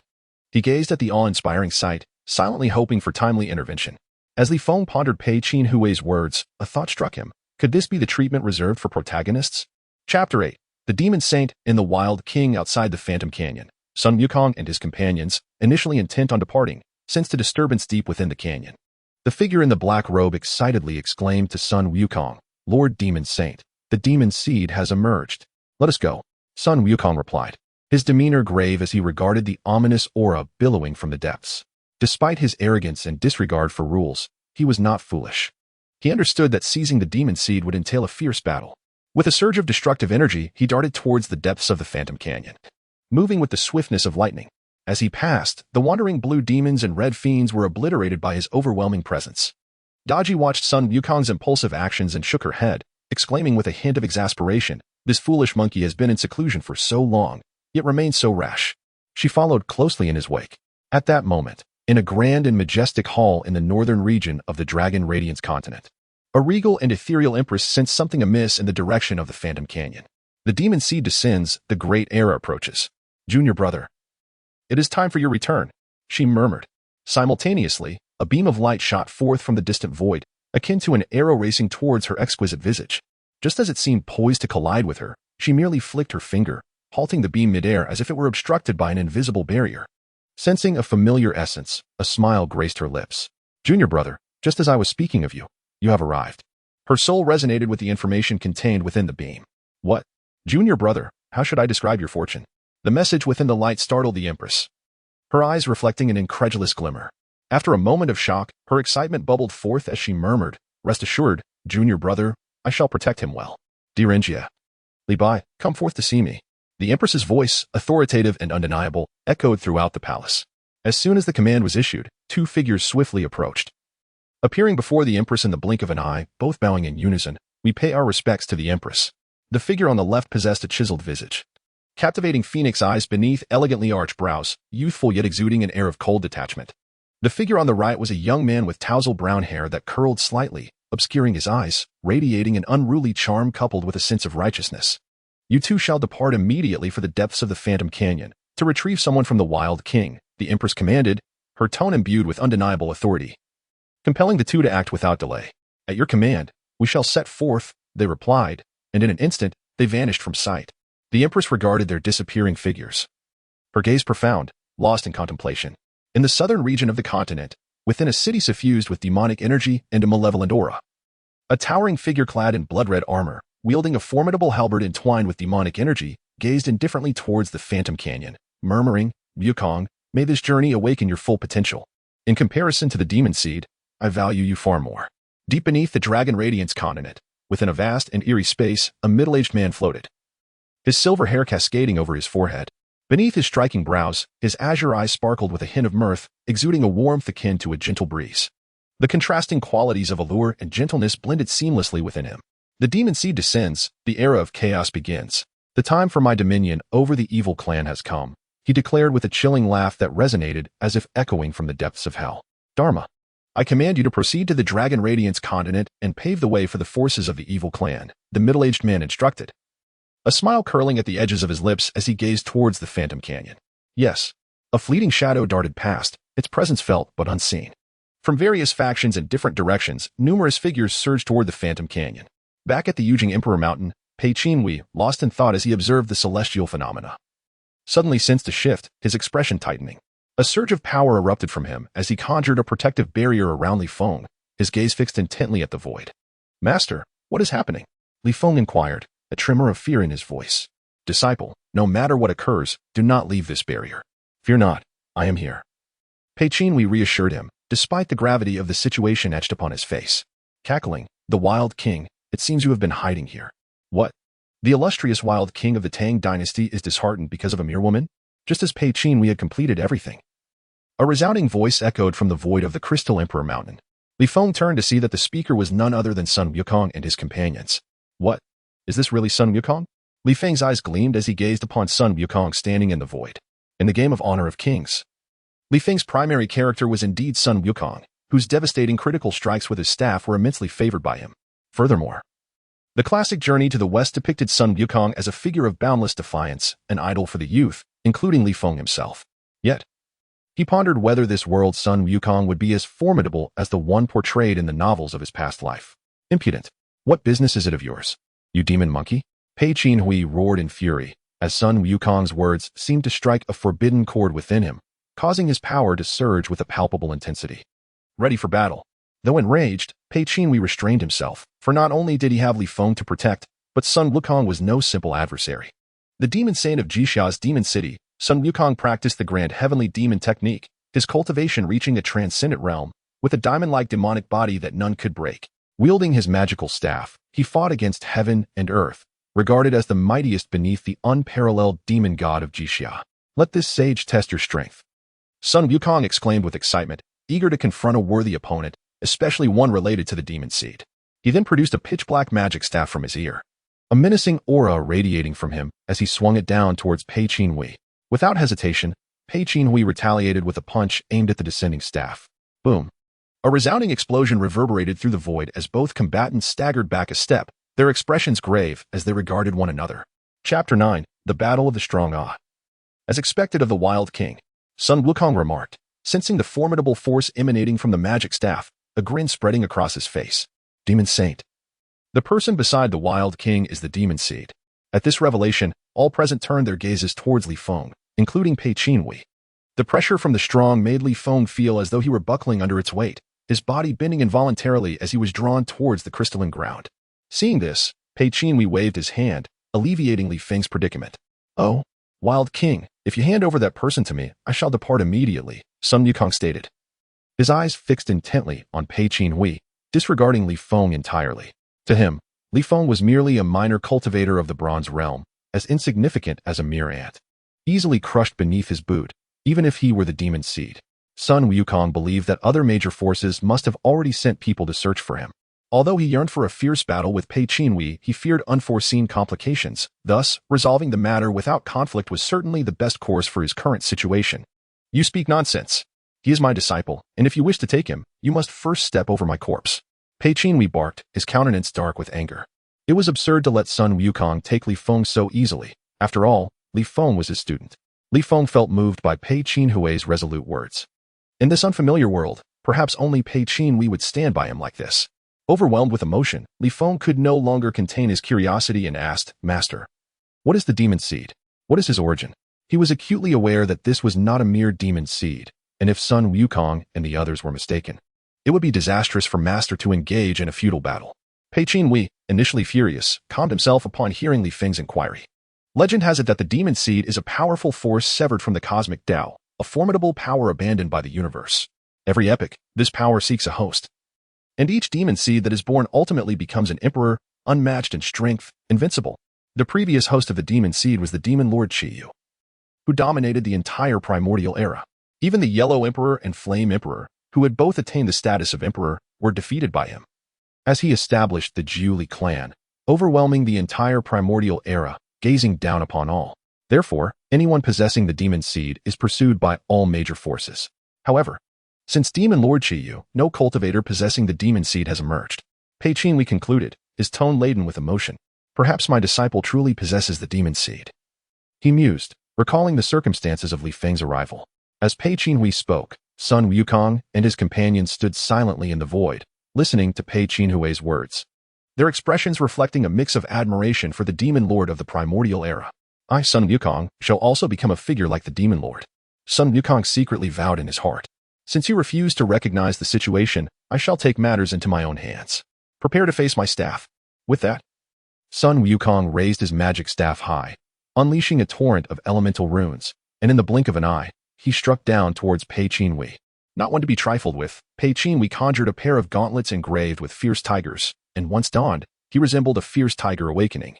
A: He gazed at the awe-inspiring sight, silently hoping for timely intervention. As Li Feng pondered Pei Qinhus's words, a thought struck him. Could this be the treatment reserved for protagonists? Chapter 8. The Demon Saint in the Wild King outside the Phantom Canyon. Sun Wukong and his companions, initially intent on departing, sensed a disturbance deep within the canyon. The figure in the black robe excitedly exclaimed to Sun Wukong, "Lord Demon Saint, the demon seed has emerged. Let us go." Sun Wukong replied, his demeanor grave as he regarded the ominous aura billowing from the depths. Despite his arrogance and disregard for rules, he was not foolish. He understood that seizing the demon seed would entail a fierce battle. With a surge of destructive energy, he darted towards the depths of the Phantom Canyon, moving with the swiftness of lightning. As he passed, the wandering blue demons and red fiends were obliterated by his overwhelming presence. Daji watched Sun Wukong's impulsive actions and shook her head, exclaiming with a hint of exasperation, "This foolish monkey has been in seclusion for so long, yet remains so rash." She followed closely in his wake. At that moment, in a grand and majestic hall in the northern region of the Dragon Radiance continent, a regal and ethereal empress sensed something amiss in the direction of the Phantom Canyon. The demon seed descends, the great era approaches. "Junior brother, it is time for your return," she murmured. Simultaneously, a beam of light shot forth from the distant void, akin to an arrow racing towards her exquisite visage. Just as it seemed poised to collide with her, she merely flicked her finger, halting the beam midair as if it were obstructed by an invisible barrier. Sensing a familiar essence, a smile graced her lips. "Junior brother, just as I was speaking of you, you have arrived." Her soul resonated with the information contained within the beam. "What? Junior brother, how should I describe your fortune?" The message within the light startled the Empress, her eyes reflecting an incredulous glimmer. After a moment of shock, her excitement bubbled forth as she murmured, "Rest assured, junior brother, I shall protect him well. Dear Engia, Li Bai, come forth to see me." The Empress's voice, authoritative and undeniable, echoed throughout the palace. As soon as the command was issued, two figures swiftly approached. Appearing before the Empress in the blink of an eye, both bowing in unison, we pay our respects to the Empress. The figure on the left possessed a chiseled visage, captivating phoenix eyes beneath elegantly arched brows, youthful yet exuding an air of cold detachment. The figure on the right was a young man with tousled brown hair that curled slightly, obscuring his eyes, radiating an unruly charm coupled with a sense of righteousness. You two shall depart immediately for the depths of the Phantom Canyon, to retrieve someone from the Wild King, the Empress commanded, her tone imbued with undeniable authority, compelling the two to act without delay. At your command, we shall set forth, they replied, and in an instant, they vanished from sight. The Empress regarded their disappearing figures, her gaze profound, lost in contemplation. In the southern region of the continent, within a city suffused with demonic energy and a malevolent aura, a towering figure clad in blood-red armor, wielding a formidable halberd entwined with demonic energy, gazed indifferently towards the Phantom Canyon, murmuring, "Wukong, may this journey awaken your full potential. In comparison to the demon seed, I value you far more." Deep beneath the Dragon Radiance continent, within a vast and eerie space, a middle-aged man floated, his silver hair cascading over his forehead. Beneath his striking brows, his azure eyes sparkled with a hint of mirth, exuding a warmth akin to a gentle breeze. The contrasting qualities of allure and gentleness blended seamlessly within him. The demon seed descends, the era of chaos begins. The time for my dominion over the evil clan has come, he declared with a chilling laugh that resonated as if echoing from the depths of hell. Dharma, I command you to proceed to the Dragon Radiance continent and pave the way for the forces of the evil clan, the middle-aged man instructed, a smile curling at the edges of his lips as he gazed towards the Phantom Canyon. Yes, a fleeting shadow darted past, its presence felt but unseen. From various factions and different directions, numerous figures surged toward the Phantom Canyon. Back at the Yujing Emperor Mountain, Pei Qinhus, lost in thought as he observed the celestial phenomena, suddenly sensed a shift, his expression tightening. A surge of power erupted from him as he conjured a protective barrier around Li Feng, his gaze fixed intently at the void. Master, what is happening? Li Feng inquired, a tremor of fear in his voice. Disciple, no matter what occurs, do not leave this barrier. Fear not, I am here. Pei Qinhus reassured him, despite the gravity of the situation etched upon his face. Cackling, the Wild King, it seems you have been hiding here. What? The illustrious Wild King of the Tang Dynasty is disheartened because of a mere woman? Just as Pei Qinhus had completed everything. A resounding voice echoed from the void of the Crystal Emperor Mountain. Li Feng turned to see that the speaker was none other than Sun Wukong and his companions. What? Is this really Sun Wukong? Li Feng's eyes gleamed as he gazed upon Sun Wukong standing in the void. In the game of Honor of Kings, Li Feng's primary character was indeed Sun Wukong, whose devastating critical strikes with his staff were immensely favored by him. Furthermore, the classic Journey to the West depicted Sun Wukong as a figure of boundless defiance, an idol for the youth, including Li Feng himself. Yet, he pondered whether this world's Sun Wukong would be as formidable as the one portrayed in the novels of his past life. Impudent! What business is it of yours, you demon monkey? Pei Qinhus roared in fury, as Sun Wukong's words seemed to strike a forbidden chord within him, causing his power to surge with a palpable intensity. Ready for battle. Though enraged, Pei Qinhus restrained himself, for not only did he have Li Feng to protect, but Sun Wukong was no simple adversary. The demon saint of Jixia's demon city, Sun Wukong practiced the grand heavenly demon technique, his cultivation reaching a transcendent realm, with a diamond-like demonic body that none could break. Wielding his magical staff, he fought against heaven and earth, regarded as the mightiest beneath the unparalleled demon god of Jixia. Let this sage test your strength. Sun Wukong exclaimed with excitement, eager to confront a worthy opponent, especially one related to the demon seed. He then produced a pitch-black magic staff from his ear, a menacing aura radiating from him as he swung it down towards Pei Qinhus. Without hesitation, Pei Qinhus retaliated with a punch aimed at the descending staff. Boom! A resounding explosion reverberated through the void as both combatants staggered back a step, their expressions grave as they regarded one another. Chapter 9, The Battle of the Strong Ah. As expected of the Wild King, Sun Wukong remarked, sensing the formidable force emanating from the magic staff, a grin spreading across his face. Demon Saint. The person beside the Wild King is the demon seed. At this revelation, all present turned their gazes towards Li Feng, including Pei Qinhus. The pressure from the strong made Li Feng feel as though he were buckling under its weight, his body bending involuntarily as he was drawn towards the crystalline ground. Seeing this, Pei Qinhus waved his hand, alleviating Li Feng's predicament. Oh, Wild King, if you hand over that person to me, I shall depart immediately, Sun Wukong stated, his eyes fixed intently on Pei Qinhus, disregarding Li Feng entirely. To him, Li Feng was merely a minor cultivator of the Bronze Realm, as insignificant as a mere ant, easily crushed beneath his boot, even if he were the demon seed. Sun Wukong believed that other major forces must have already sent people to search for him. Although he yearned for a fierce battle with Pei Qinhus, he feared unforeseen complications. Thus, resolving the matter without conflict was certainly the best course for his current situation. You speak nonsense. He is my disciple, and if you wish to take him, you must first step over my corpse. Pei Qinhus barked, his countenance dark with anger. It was absurd to let Sun Wukong take Li Feng so easily. After all, Li Feng was his student. Li Feng felt moved by Pei Qinhui's resolute words. In this unfamiliar world, perhaps only Pei Qinhus would stand by him like this. Overwhelmed with emotion, Li Feng could no longer contain his curiosity and asked, Master, what is the demon seed? What is his origin? He was acutely aware that this was not a mere demon seed, and if Sun Wukong and the others were mistaken, it would be disastrous for Master to engage in a futile battle. Pei Qinhus, initially furious, calmed himself upon hearing Li Feng's inquiry. Legend has it that the demon seed is a powerful force severed from the cosmic Tao, a formidable power abandoned by the universe. Every epoch, this power seeks a host. And each demon seed that is born ultimately becomes an emperor, unmatched in strength, invincible. The previous host of the demon seed was the demon lord Qinhus, who dominated the entire primordial era. Even the Yellow Emperor and Flame Emperor, who had both attained the status of emperor, were defeated by him. As he established the Li clan, overwhelming the entire primordial era, gazing down upon all. Therefore, anyone possessing the demon seed is pursued by all major forces. However, since Demon Lord Qinhus, no cultivator possessing the demon seed has emerged. Pei Qinhus concluded, his tone laden with emotion. Perhaps my disciple truly possesses the demon seed. He mused, recalling the circumstances of Li Feng's arrival. As Pei Qinhus spoke, Sun Wukong and his companions stood silently in the void, listening to Pei Qinhui's words. Their expressions reflecting a mix of admiration for the demon lord of the primordial era. I, Sun Wukong, shall also become a figure like the demon lord. Sun Wukong secretly vowed in his heart. Since you refuse to recognize the situation, I shall take matters into my own hands. Prepare to face my staff. With that, Sun Wukong raised his magic staff high, unleashing a torrent of elemental runes, and in the blink of an eye, he struck down towards Pei Qinhus. Not one to be trifled with, Pei Qinhus conjured a pair of gauntlets engraved with fierce tigers, and once dawned, he resembled a fierce tiger awakening,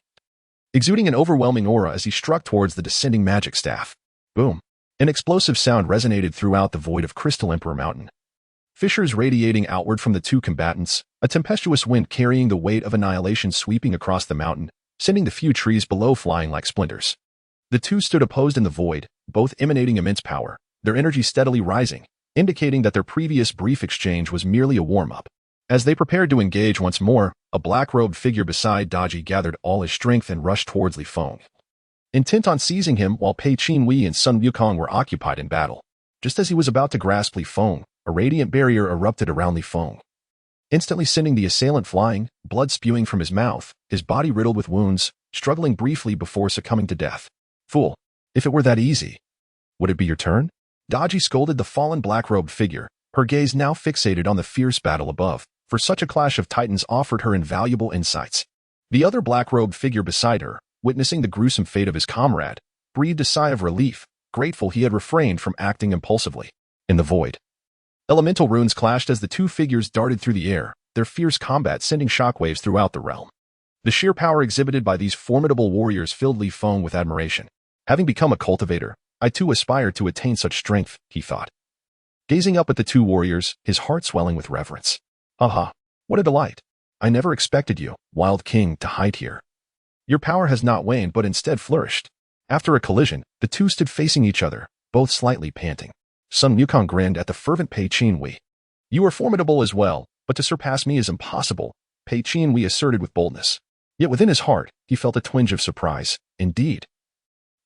A: exuding an overwhelming aura as he struck towards the descending magic staff. Boom! An explosive sound resonated throughout the void of Crystal Emperor Mountain. Fissures radiating outward from the two combatants, a tempestuous wind carrying the weight of annihilation sweeping across the mountain, sending the few trees below flying like splinters. The two stood opposed in the void, both emanating immense power, their energy steadily rising, indicating that their previous brief exchange was merely a warm-up. As they prepared to engage once more, a black-robed figure beside Daji gathered all his strength and rushed towards Li Feng, intent on seizing him while Pei Qinhus and Sun Wukong were occupied in battle. Just as he was about to grasp Li Feng, a radiant barrier erupted around Li Feng, instantly sending the assailant flying, blood spewing from his mouth, his body riddled with wounds, struggling briefly before succumbing to death. Fool! If it were that easy, would it be your turn? Daji scolded the fallen black-robed figure, her gaze now fixated on the fierce battle above, for such a clash of titans offered her invaluable insights. The other black-robed figure beside her, witnessing the gruesome fate of his comrade, breathed a sigh of relief, grateful he had refrained from acting impulsively. In the void, elemental runes clashed as the two figures darted through the air, their fierce combat sending shockwaves throughout the realm. The sheer power exhibited by these formidable warriors filled Li Feng with admiration. Having become a cultivator, I too aspire to attain such strength, he thought. Gazing up at the two warriors, his heart swelling with reverence. Aha! What a delight! I never expected you, Wild King, to hide here. Your power has not waned but instead flourished. After a collision, the two stood facing each other, both slightly panting. Sun Wukong grinned at the fervent Pei Qinhus. You are formidable as well, but to surpass me is impossible, Pei Qinhus asserted with boldness. Yet within his heart, he felt a twinge of surprise. Indeed,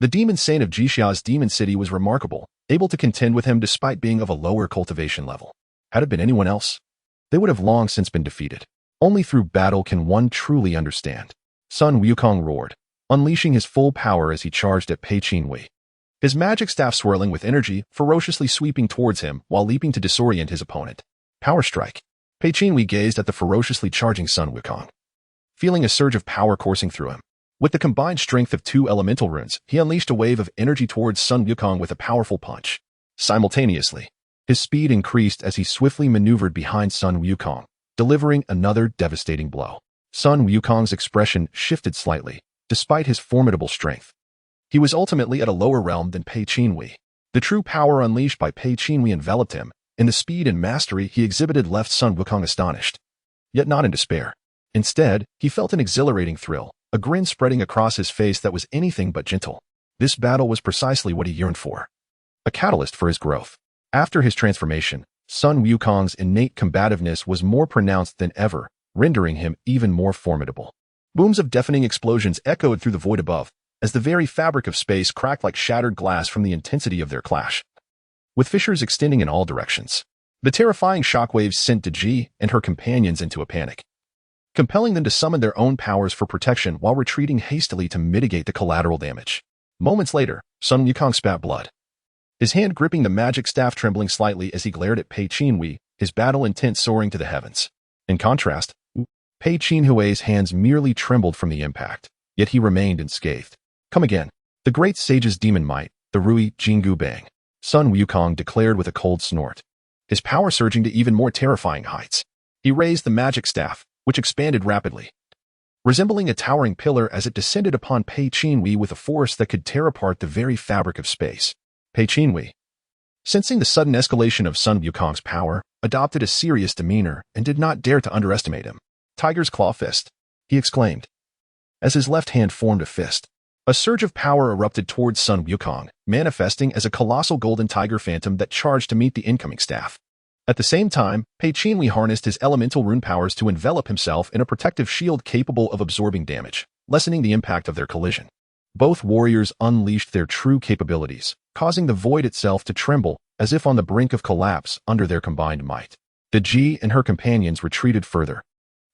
A: the demon saint of Jixia's demon city was remarkable, able to contend with him despite being of a lower cultivation level. Had it been anyone else, they would have long since been defeated. Only through battle can one truly understand. Sun Wukong roared, unleashing his full power as he charged at Pei Qinhus. His magic staff swirling with energy, ferociously sweeping towards him while leaping to disorient his opponent. Power strike. Pei Qinhus gazed at the ferociously charging Sun Wukong, feeling a surge of power coursing through him. With the combined strength of two elemental runes, he unleashed a wave of energy towards Sun Wukong with a powerful punch. Simultaneously, his speed increased as he swiftly maneuvered behind Sun Wukong, delivering another devastating blow. Sun Wukong's expression shifted slightly, despite his formidable strength. He was ultimately at a lower realm than Pei Qinhus. The true power unleashed by Pei Qinhus enveloped him, and the speed and mastery he exhibited left Sun Wukong astonished. Yet not in despair. Instead, he felt an exhilarating thrill, a grin spreading across his face that was anything but gentle. This battle was precisely what he yearned for. A catalyst for his growth. After his transformation, Sun Wukong's innate combativeness was more pronounced than ever, rendering him even more formidable. Booms of deafening explosions echoed through the void above, as the very fabric of space cracked like shattered glass from the intensity of their clash. With fissures extending in all directions, the terrifying shockwaves sent Ji and her companions into a panic, compelling them to summon their own powers for protection while retreating hastily to mitigate the collateral damage. Moments later, Sun Wukong spat blood, his hand gripping the magic staff trembling slightly as he glared at Pei Qinhus, his battle intent soaring to the heavens. In contrast, Pei Qinhus's hands merely trembled from the impact, yet he remained unscathed. Come again. The great sage's demon might, the Rui Jingu Bang, Sun Wukong declared with a cold snort, his power surging to even more terrifying heights. He raised the magic staff, which expanded rapidly, resembling a towering pillar as it descended upon Pei Qinhus with a force that could tear apart the very fabric of space. Pei Qinhus, sensing the sudden escalation of Sun Wukong's power, adopted a serious demeanor and did not dare to underestimate him. Tiger's claw fist, he exclaimed, as his left hand formed a fist. A surge of power erupted towards Sun Wukong, manifesting as a colossal golden tiger phantom that charged to meet the incoming staff. At the same time, Pei Qinhus harnessed his elemental rune powers to envelop himself in a protective shield capable of absorbing damage, lessening the impact of their collision. Both warriors unleashed their true capabilities, causing the void itself to tremble as if on the brink of collapse under their combined might. Ji and her companions retreated further,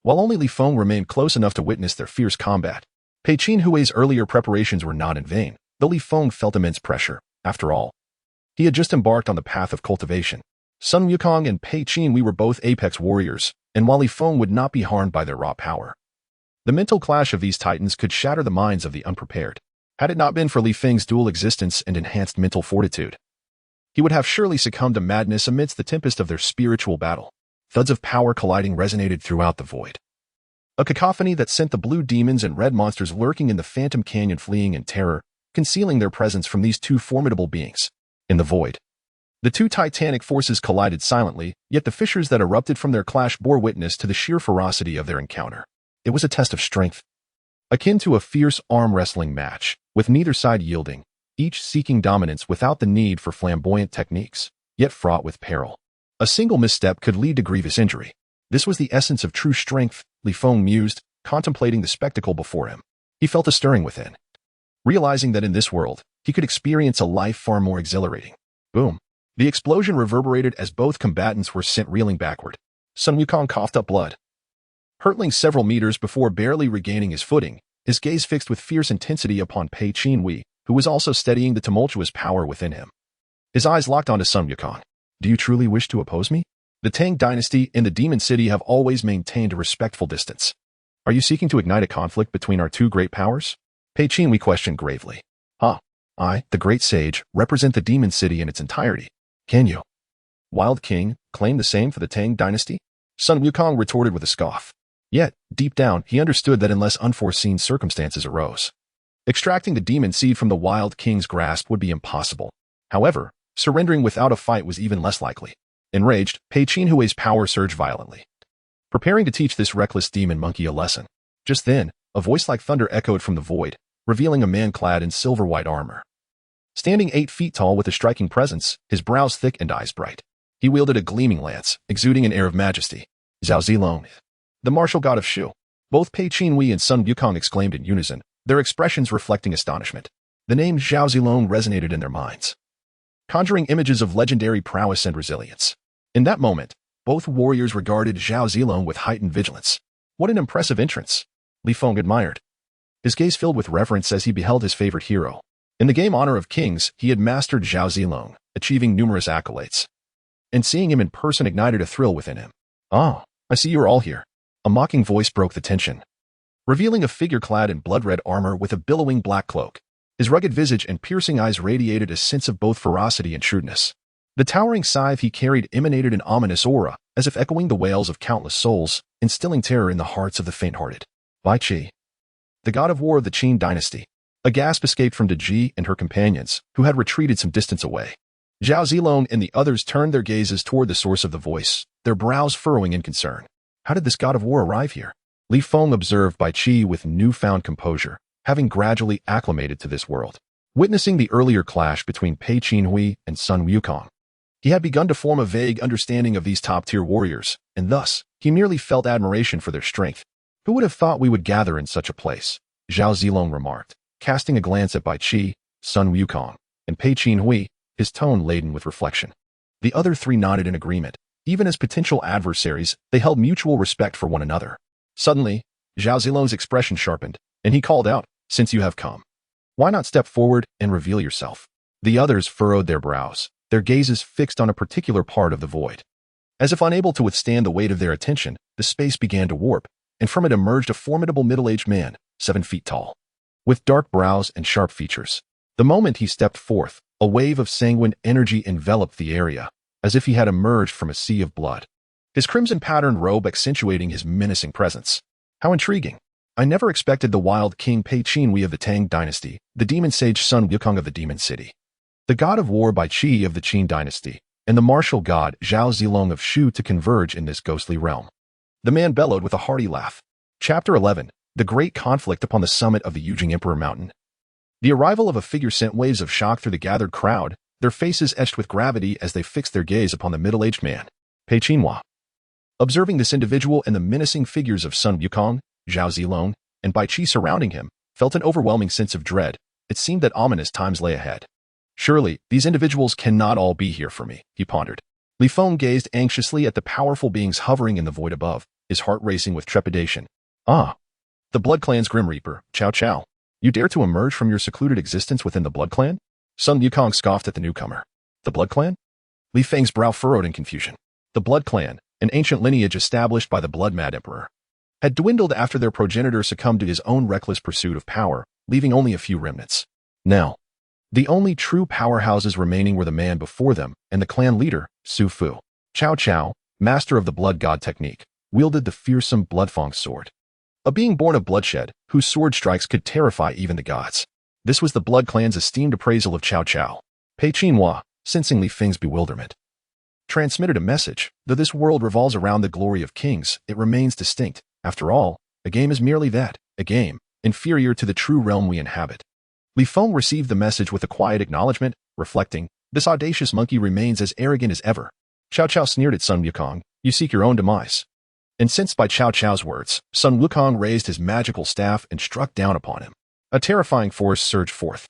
A: while only Li Feng remained close enough to witness their fierce combat. Pei Qinhus's earlier preparations were not in vain, though Li Feng felt immense pressure. After all, he had just embarked on the path of cultivation. Sun Wukong and Pei Qinhus were both apex warriors, and while Li Feng would not be harmed by their raw power, the mental clash of these titans could shatter the minds of the unprepared. Had it not been for Li Feng's dual existence and enhanced mental fortitude, he would have surely succumbed to madness amidst the tempest of their spiritual battle. Thuds of power colliding resonated throughout the void, a cacophony that sent the blue demons and red monsters lurking in the Phantom Canyon fleeing in terror, concealing their presence from these two formidable beings. In the void, the two titanic forces collided silently, yet the fissures that erupted from their clash bore witness to the sheer ferocity of their encounter. It was a test of strength, akin to a fierce arm wrestling match, with neither side yielding, each seeking dominance without the need for flamboyant techniques, yet fraught with peril. A single misstep could lead to grievous injury. This was the essence of true strength, Li Feng mused, contemplating the spectacle before him. He felt a stirring within, realizing that in this world, he could experience a life far more exhilarating. Boom. The explosion reverberated as both combatants were sent reeling backward. Sun Wukong coughed up blood, hurtling several meters before barely regaining his footing, his gaze fixed with fierce intensity upon Pei Qinhus, who was also steadying the tumultuous power within him. His eyes locked onto Sun Wukong. Do you truly wish to oppose me? The Tang Dynasty and the Demon City have always maintained a respectful distance. Are you seeking to ignite a conflict between our two great powers? Pei Qinhus questioned gravely. I, the great sage, represent the Demon City in its entirety. Can you, Wild King, claim the same for the Tang Dynasty? Sun Wukong retorted with a scoff. Yet, deep down, he understood that unless unforeseen circumstances arose, extracting the demon seed from the Wild King's grasp would be impossible. However, surrendering without a fight was even less likely. Enraged, Pei Qinhus's power surged violently, preparing to teach this reckless demon monkey a lesson. Just then, a voice like thunder echoed from the void, revealing a man clad in silver-white armor. Standing 8 feet tall with a striking presence, his brows thick and eyes bright, he wielded a gleaming lance, exuding an air of majesty. Zhao Zilong, the martial god of Shu. Both Pei Qinhus and Sun Wukong exclaimed in unison, their expressions reflecting astonishment. The name Zhao Zilong resonated in their minds, conjuring images of legendary prowess and resilience. In that moment, both warriors regarded Zhao Zilong with heightened vigilance. What an impressive entrance, Li Feng admired, his gaze filled with reverence as he beheld his favorite hero. In the game Honor of Kings, he had mastered Zhao Zilong, achieving numerous accolades, and seeing him in person ignited a thrill within him. I see you are all here. A mocking voice broke the tension, revealing a figure clad in blood-red armor with a billowing black cloak. His rugged visage and piercing eyes radiated a sense of both ferocity and shrewdness. The towering scythe he carried emanated an ominous aura, as if echoing the wails of countless souls, instilling terror in the hearts of the faint-hearted. Bai Qi, the god of war of the Qin Dynasty. A gasp escaped from Ji and her companions, who had retreated some distance away. Zhao Zilong and the others turned their gazes toward the source of the voice, their brows furrowing in concern. How did this god of war arrive here? Li Feng observed Bai Qi with newfound composure, having gradually acclimated to this world. Witnessing the earlier clash between Pei Qinhus and Sun Wukong, he had begun to form a vague understanding of these top-tier warriors, and thus, he merely felt admiration for their strength. Who would have thought we would gather in such a place? Zhao Zilong remarked, casting a glance at Bai Qi, Sun Wukong, and Pei Qinhus, his tone laden with reflection. The other three nodded in agreement. Even as potential adversaries, they held mutual respect for one another. Suddenly, Zhao Zilong's expression sharpened, and he called out, "Since you have come, why not step forward and reveal yourself?" The others furrowed their brows, their gazes fixed on a particular part of the void. As if unable to withstand the weight of their attention, the space began to warp, and from it emerged a formidable middle-aged man, 7 feet tall, with dark brows and sharp features. The moment he stepped forth, a wave of sanguine energy enveloped the area, as if he had emerged from a sea of blood. His crimson-patterned robe accentuating his menacing presence. How intriguing. I never expected the Wild King Pei Qinhus of the Tang Dynasty, the demon sage Sun Wukong of the Demon City, the god of war Bai Qi of the Qin Dynasty, and the martial god Zhao Zilong of Shu to converge in this ghostly realm. The man bellowed with a hearty laugh. Chapter 11. The Great Conflict upon the Summit of the Yujing Emperor Mountain. The arrival of a figure sent waves of shock through the gathered crowd, their faces etched with gravity as they fixed their gaze upon the middle-aged man, Pei Qinhus. Observing this individual and the menacing figures of Sun Wukong, Zhao Zilong, and Bai Qi surrounding him, felt an overwhelming sense of dread. It seemed that ominous times lay ahead. Surely, these individuals cannot all be here for me, he pondered. Li Feng gazed anxiously at the powerful beings hovering in the void above, his heart racing with trepidation. Ah! The Blood Clan's Grim Reaper, Cao Cao. You dare to emerge from your secluded existence within the Blood Clan? Sun Wukong scoffed at the newcomer. The Blood Clan? Li Feng's brow furrowed in confusion. The Blood Clan, an ancient lineage established by the blood-mad emperor, had dwindled after their progenitor succumbed to his own reckless pursuit of power, leaving only a few remnants. Now, the only true powerhouses remaining were the man before them and the clan leader, Su Fu. Cao Cao, master of the blood god technique, wielded the fearsome Bloodfang sword. A being born of bloodshed, whose sword strikes could terrify even the gods. This was the Blood Clan's esteemed appraisal of Cao Cao. Pei Qinhus, sensing Li Feng's bewilderment, transmitted a message. Though this world revolves around the glory of kings, it remains distinct. After all, a game is merely that, a game, inferior to the true realm we inhabit. Li Feng received the message with a quiet acknowledgement, reflecting, this audacious monkey remains as arrogant as ever. Cao Cao sneered at Sun Wukong, you seek your own demise. Incensed by Cao Cao's words, Sun Wukong raised his magical staff and struck down upon him. A terrifying force surged forth,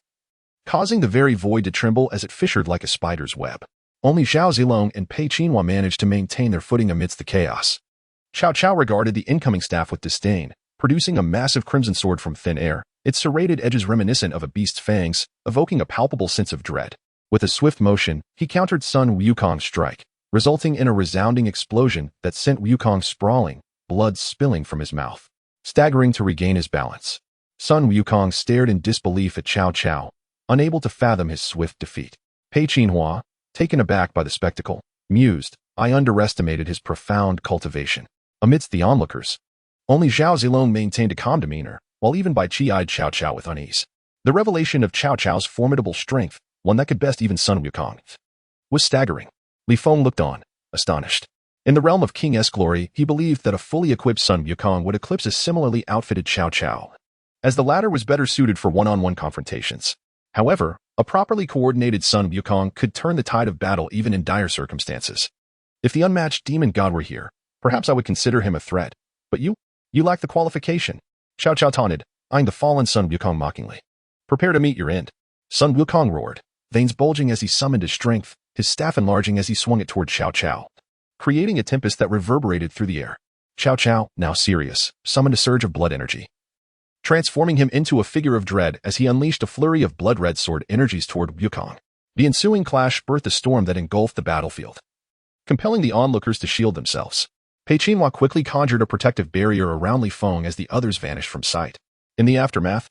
A: causing the very void to tremble as it fissured like a spider's web. Only Zhao Zilong and Pei Qinhus managed to maintain their footing amidst the chaos. Cao Cao regarded the incoming staff with disdain, producing a massive crimson sword from thin air, its serrated edges reminiscent of a beast's fangs, evoking a palpable sense of dread. With a swift motion, he countered Sun Wukong's strike, resulting in a resounding explosion that sent Wukong sprawling, blood spilling from his mouth. Staggering to regain his balance, Sun Wukong stared in disbelief at Cao Cao, unable to fathom his swift defeat. Pei Qinhus, taken aback by the spectacle, mused, I underestimated his profound cultivation. Amidst the onlookers, only Zhao Zilong maintained a calm demeanor, while even Bai Qi eyed Cao Cao with unease. The revelation of Cao Cao's formidable strength, one that could best even Sun Wukong, was staggering. Li Feng looked on, astonished. In the realm of King-esque glory, he believed that a fully equipped Sun Wukong would eclipse a similarly outfitted Cao Cao, as the latter was better suited for one-on-one confrontations. However, a properly coordinated Sun Wukong could turn the tide of battle even in dire circumstances. If the unmatched demon god were here, perhaps I would consider him a threat. But you lack the qualification. Cao Cao taunted, eyeing the fallen Sun Wukong mockingly. Prepare to meet your end. Sun Wukong roared, veins bulging as he summoned his strength, his staff enlarging as he swung it toward Cao Cao, creating a tempest that reverberated through the air. Cao Cao, now serious, summoned a surge of blood energy, transforming him into a figure of dread as he unleashed a flurry of blood-red sword energies toward Wukong. The ensuing clash birthed a storm that engulfed the battlefield, compelling the onlookers to shield themselves. Pei Qinhus quickly conjured a protective barrier around Li Feng as the others vanished from sight. In the aftermath,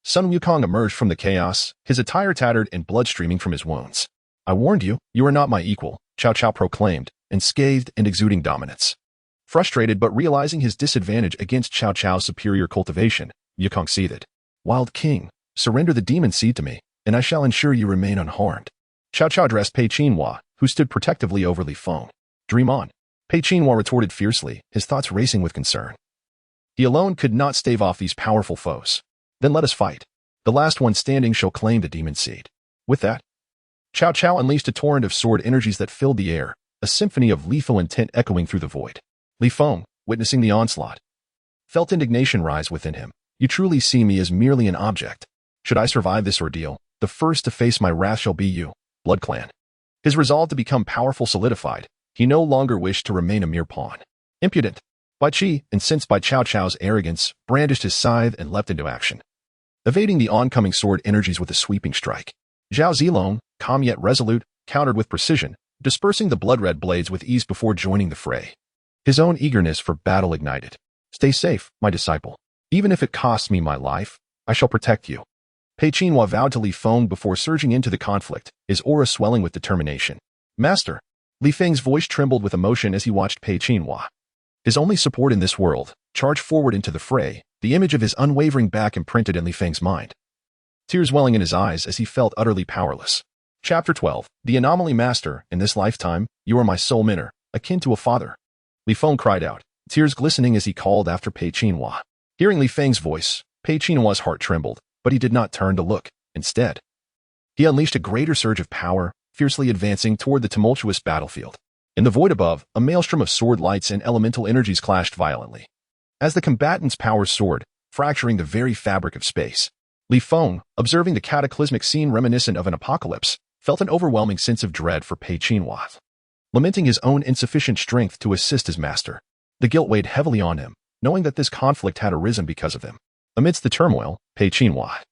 A: Sun Wukong emerged from the chaos, his attire tattered and blood streaming from his wounds. I warned you, you are not my equal, Cao Cao proclaimed, unscathed and exuding dominance. Frustrated but realizing his disadvantage against Cao Cao's superior cultivation, Wukong seethed. Wild King, surrender the demon seed to me, and I shall ensure you remain unharmed. Cao Cao addressed Pei Qinhus, who stood protectively over Li Feng. Dream on. Pei Qinhus retorted fiercely, his thoughts racing with concern. He alone could not stave off these powerful foes. Then let us fight. The last one standing shall claim the demon seed. With that, Cao Cao unleashed a torrent of sword energies that filled the air, a symphony of lethal intent echoing through the void. Li Feng, witnessing the onslaught, felt indignation rise within him. You truly see me as merely an object. Should I survive this ordeal, the first to face my wrath shall be you, Blood Clan. His resolve to become powerful solidified. He no longer wished to remain a mere pawn. Impudent. Bai Qi, incensed by Cao Cao's arrogance, brandished his scythe and leapt into action, evading the oncoming sword energies with a sweeping strike. Zhao Zilong, calm yet resolute, countered with precision, dispersing the blood-red blades with ease before joining the fray. His own eagerness for battle ignited. Stay safe, my disciple. Even if it costs me my life, I shall protect you. Pei Qinhus vowed to Li Feng before surging into the conflict, his aura swelling with determination. Master. Li Feng's voice trembled with emotion as he watched Pei Qinhus, his only support in this world, charge forward into the fray, the image of his unwavering back imprinted in Li Feng's mind. Tears welling in his eyes as he felt utterly powerless. Chapter 12. The Anomaly Master. In this lifetime, you are my sole mentor, akin to a father. Li Feng cried out, tears glistening as he called after Pei Qinhus. Hearing Li Feng's voice, Pei Qinhus' heart trembled, but he did not turn to look. Instead, he unleashed a greater surge of power, fiercely advancing toward the tumultuous battlefield. In the void above, a maelstrom of sword lights and elemental energies clashed violently. As the combatants' powers soared, fracturing the very fabric of space, Li Feng, observing the cataclysmic scene reminiscent of an apocalypse, felt an overwhelming sense of dread for Pei Qinhus. Lamenting his own insufficient strength to assist his master, the guilt weighed heavily on him, knowing that this conflict had arisen because of him. Amidst the turmoil, Pei Qinhus,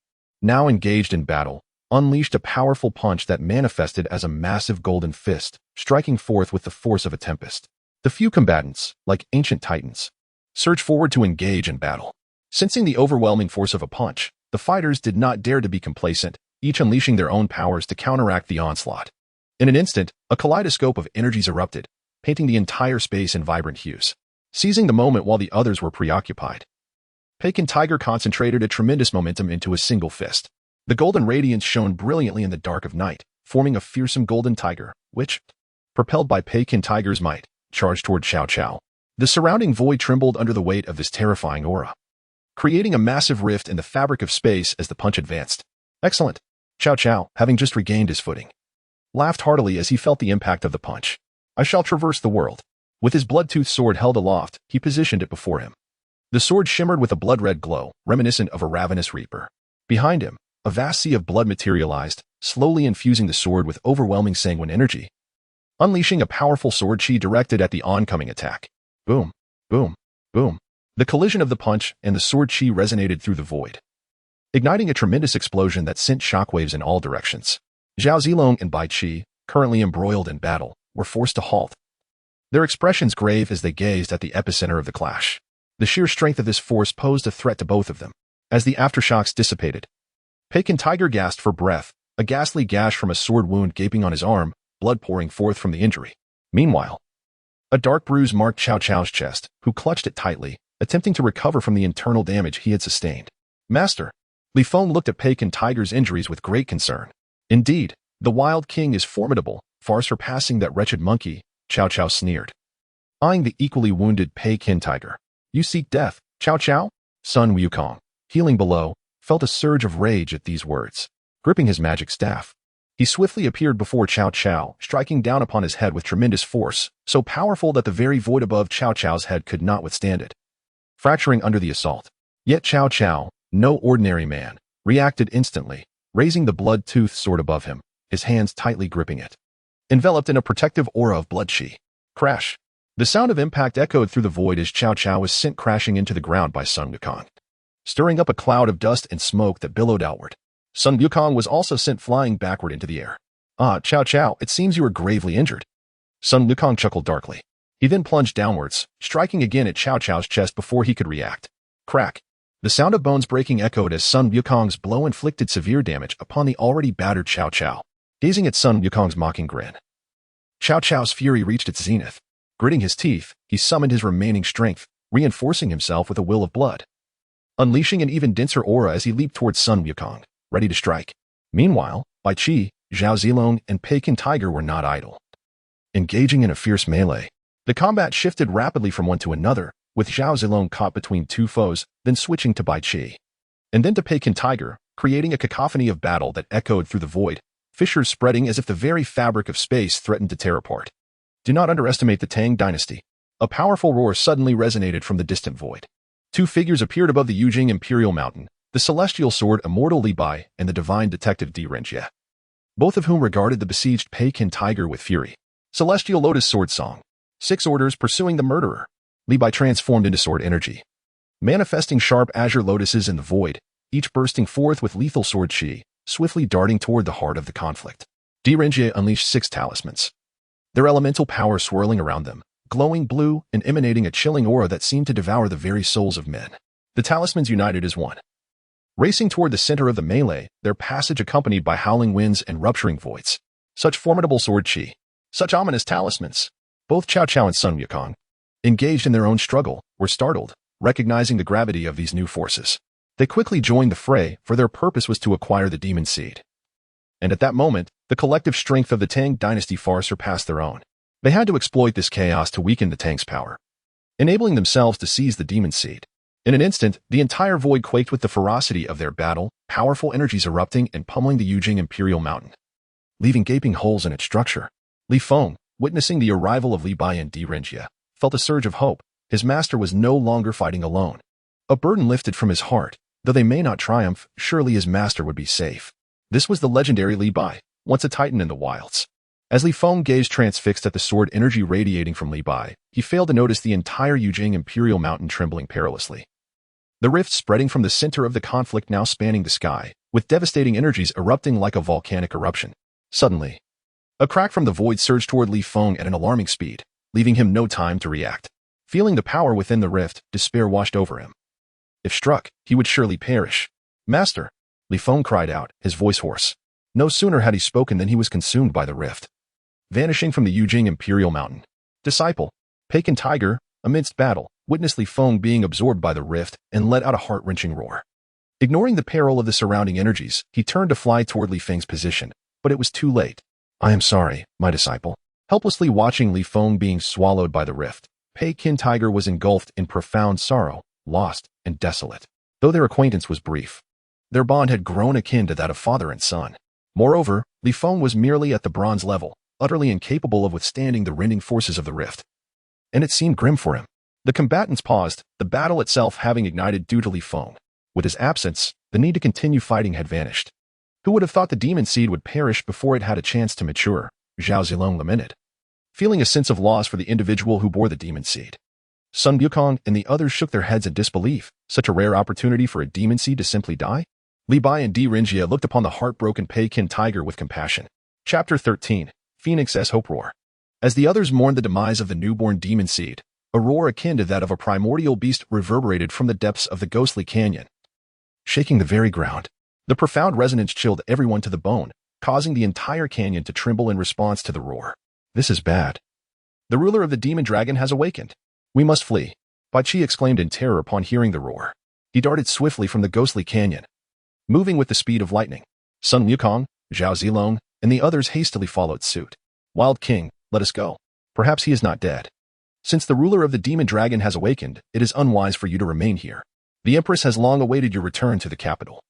A: now engaged in battle, unleashed a powerful punch that manifested as a massive golden fist, striking forth with the force of a tempest. The few combatants, like ancient titans, surged forward to engage in battle. Sensing the overwhelming force of a punch, the fighters did not dare to be complacent, each unleashing their own powers to counteract the onslaught. In an instant, a kaleidoscope of energies erupted, painting the entire space in vibrant hues. Seizing the moment while the others were preoccupied, Pei Qinhus concentrated a tremendous momentum into a single fist. The golden radiance shone brilliantly in the dark of night, forming a fearsome golden tiger, which, propelled by Pei Qinhus' might, charged toward Cao Cao. The surrounding void trembled under the weight of this terrifying aura, creating a massive rift in the fabric of space as the punch advanced. Excellent. Cao Cao, having just regained his footing, laughed heartily as he felt the impact of the punch. I shall traverse the world. With his blood-toothed sword held aloft, he positioned it before him. The sword shimmered with a blood-red glow, reminiscent of a ravenous reaper. Behind him, a vast sea of blood materialized, slowly infusing the sword with overwhelming sanguine energy, unleashing a powerful sword chi directed at the oncoming attack. Boom, boom, boom. The collision of the punch and the sword chi resonated through the void, igniting a tremendous explosion that sent shockwaves in all directions. Zhao Zilong and Bai Qi, currently embroiled in battle, were forced to halt, their expressions grave as they gazed at the epicenter of the clash. The sheer strength of this force posed a threat to both of them. As the aftershocks dissipated, Pei Qinhus gasped for breath, a ghastly gash from a sword wound gaping on his arm, blood pouring forth from the injury. Meanwhile, a dark bruise marked Cao Cao's chest, who clutched it tightly, attempting to recover from the internal damage he had sustained. Master. Li Feng looked at Pei Qinhus' injuries with great concern. Indeed, the Wild King is formidable, far surpassing that wretched monkey, Cao Cao sneered, eyeing the equally wounded Pei Qinhus. You seek death, Cao Cao? Son Wukong, healing below, felt a surge of rage at these words. Gripping his magic staff, he swiftly appeared before Cao Cao, striking down upon his head with tremendous force, so powerful that the very void above Cao Cao's head could not withstand it, fracturing under the assault. Yet Cao Cao, no ordinary man, reacted instantly, raising the blood-toothed sword above him, his hands tightly gripping it, enveloped in a protective aura of blood chi. Crash. The sound of impact echoed through the void as Cao Cao was sent crashing into the ground by Sun Wukong, stirring up a cloud of dust and smoke that billowed outward. Sun Wukong was also sent flying backward into the air. Ah, Cao Cao, it seems you are gravely injured. Sun Wukong chuckled darkly. He then plunged downwards, striking again at Cao Cao's chest before he could react. Crack. The sound of bones breaking echoed as Sun Wukong's blow inflicted severe damage upon the already battered Cao Cao. Gazing at Sun Wukong's mocking grin, Cao Cao's fury reached its zenith. Gritting his teeth, he summoned his remaining strength, reinforcing himself with a will of blood. unleashing an even denser aura as he leaped towards Sun Wukong, ready to strike. Meanwhile, Bai Qi, Zhao Zilong, and Pei Qinhus were not idle. Engaging in a fierce melee, the combat shifted rapidly from one to another, with Zhao Zilong caught between two foes, then switching to Bai Qi. And then to Pei Qinhus, creating a cacophony of battle that echoed through the void, fissures spreading as if the very fabric of space threatened to tear apart. Do not underestimate the Tang Dynasty. A powerful roar suddenly resonated from the distant void. Two figures appeared above the Yujing Imperial Mountain, the celestial sword immortal Li Bai and the divine detective Di Renjie, both of whom regarded the besieged Pei Qinhus with fury. Celestial Lotus Sword Song. 6 orders pursuing the murderer. Li Bai transformed into sword energy, manifesting sharp azure lotuses in the void, each bursting forth with lethal sword chi, swiftly darting toward the heart of the conflict. Di Renjie unleashed 6 talismans, their elemental power swirling around them, glowing blue and emanating a chilling aura that seemed to devour the very souls of men. The talismans united as one, racing toward the center of the melee, their passage accompanied by howling winds and rupturing voids. Such formidable sword chi, such ominous talismans. Both Cao Cao and Sun Wukong, engaged in their own struggle, were startled, recognizing the gravity of these new forces. They quickly joined the fray, for their purpose was to acquire the demon seed. And at that moment, the collective strength of the Tang Dynasty far surpassed their own. They had to exploit this chaos to weaken the Tang's power, enabling themselves to seize the demon seed. In an instant, the entire void quaked with the ferocity of their battle, powerful energies erupting and pummeling the Yujing Imperial Mountain, leaving gaping holes in its structure. Li Feng, witnessing the arrival of Li Bai and Di Renjie, felt a surge of hope. His master was no longer fighting alone. A burden lifted from his heart. Though they may not triumph, surely his master would be safe. This was the legendary Li Bai, once a titan in the wilds. As Li Feng gazed transfixed at the sword energy radiating from Li Bai, he failed to notice the entire Yujing Imperial Mountain trembling perilously. The rift spreading from the center of the conflict now spanning the sky, with devastating energies erupting like a volcanic eruption. Suddenly, a crack from the void surged toward Li Feng at an alarming speed, leaving him no time to react. Feeling the power within the rift, despair washed over him. If struck, he would surely perish. Master! Li Feng cried out, his voice hoarse. No sooner had he spoken than he was consumed by the rift, vanishing from the Yujing Imperial Mountain. Disciple, Pei Qinhus, amidst battle, witnessed Li Feng being absorbed by the rift and let out a heart-wrenching roar. Ignoring the peril of the surrounding energies, he turned to fly toward Li Feng's position, but it was too late. I am sorry, my disciple. Helplessly watching Li Feng being swallowed by the rift, Pei Qinhus was engulfed in profound sorrow, lost and desolate. Though their acquaintance was brief, their bond had grown akin to that of father and son. Moreover, Li Feng was merely at the bronze level, utterly incapable of withstanding the rending forces of the rift. And it seemed grim for him. The combatants paused, the battle itself having ignited due to Li Feng. With his absence, the need to continue fighting had vanished. Who would have thought the demon seed would perish before it had a chance to mature? Zhao Zilong lamented, feeling a sense of loss for the individual who bore the demon seed. Sun Wukong and the others shook their heads in disbelief. Such a rare opportunity for a demon seed to simply die? Li Bai and Di Renjie looked upon the heartbroken Pei Qinhus with compassion. Chapter 13. Phoenix's Hope Roar. As the others mourned the demise of the newborn demon seed, a roar akin to that of a primordial beast reverberated from the depths of the ghostly canyon, shaking the very ground. The profound resonance chilled everyone to the bone, causing the entire canyon to tremble in response to the roar. This is bad. The ruler of the demon dragon has awakened. We must flee. Bai Qi exclaimed in terror upon hearing the roar. He darted swiftly from the ghostly canyon, moving with the speed of lightning. Sun Wukong, Zhao Zilong, and the others hastily followed suit. Wild King, let us go. Perhaps he is not dead. Since the ruler of the demon dragon has awakened, it is unwise for you to remain here. The Empress has long awaited your return to the capital.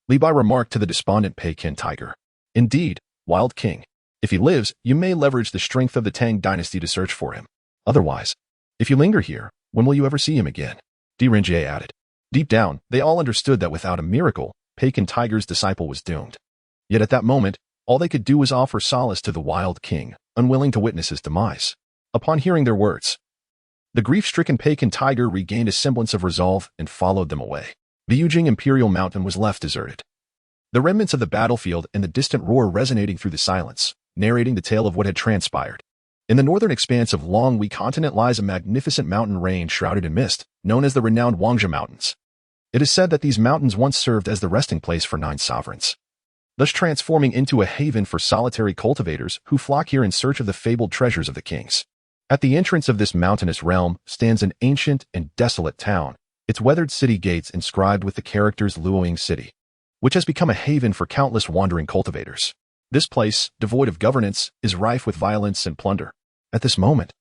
A: Li Bai remarked to the despondent Pei Qinhus. Indeed, Wild King. If he lives, you may leverage the strength of the Tang Dynasty to search for him. Otherwise, if you linger here, when will you ever see him again? Di Renjie added. Deep down, they all understood that without a miracle, Pei Qinhus' disciple was doomed. Yet at that moment, all they could do was offer solace to the Wild King, unwilling to witness his demise. Upon hearing their words, the grief-stricken Pei Qinhus regained a semblance of resolve and followed them away. The Yujing Imperial Mountain was left deserted, the remnants of the battlefield and the distant roar resonating through the silence, narrating the tale of what had transpired. In the northern expanse of Longhui continent lies a magnificent mountain range shrouded in mist, known as the renowned Wangzhe Mountains. It is said that these mountains once served as the resting place for 9 sovereigns, thus transforming into a haven for solitary cultivators who flock here in search of the fabled treasures of the kings. At the entrance of this mountainous realm stands an ancient and desolate town, its weathered city gates inscribed with the characters Luoying City, which has become a haven for countless wandering cultivators. This place, devoid of governance, is rife with violence and plunder. At this moment,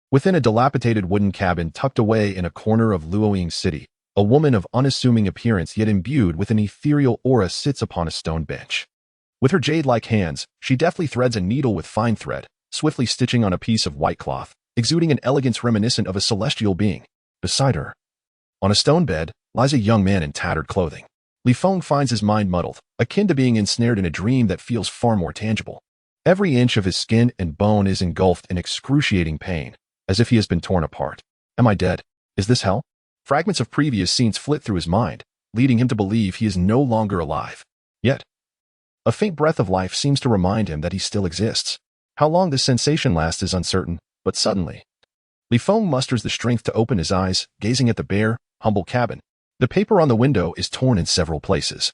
A: within a dilapidated wooden cabin tucked away in a corner of Luoying City, a woman of unassuming appearance yet imbued with an ethereal aura sits upon a stone bench. With her jade-like hands, she deftly threads a needle with fine thread, swiftly stitching on a piece of white cloth, exuding an elegance reminiscent of a celestial being. Beside her, on a stone bed, lies a young man in tattered clothing. Li Feng finds his mind muddled, akin to being ensnared in a dream that feels far more tangible. Every inch of his skin and bone is engulfed in excruciating pain, as if he has been torn apart. Am I dead? Is this hell? Fragments of previous scenes flit through his mind, leading him to believe he is no longer alive. Yet, a faint breath of life seems to remind him that he still exists. How long this sensation lasts is uncertain, but suddenly, Li Feng musters the strength to open his eyes, gazing at the bare, humble cabin. The paper on the window is torn in several places,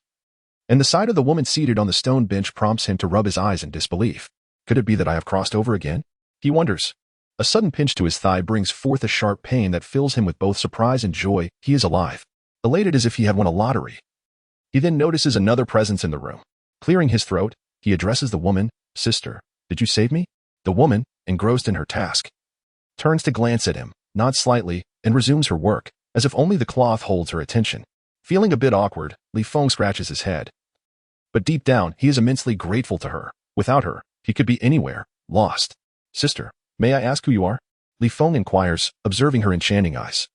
A: and the sight of the woman seated on the stone bench prompts him to rub his eyes in disbelief. Could it be that I have crossed over again? He wonders. A sudden pinch to his thigh brings forth a sharp pain that fills him with both surprise and joy. He is alive, elated as if he had won a lottery. He then notices another presence in the room. Clearing his throat, he addresses the woman. Sister, did you save me? The woman, engrossed in her task, turns to glance at him, nods slightly, and resumes her work, as if only the cloth holds her attention. Feeling a bit awkward, Li Feng scratches his head. But deep down, he is immensely grateful to her. Without her, he could be anywhere, lost. Sister, may I ask who you are? Li Feng inquires, observing her enchanting eyes.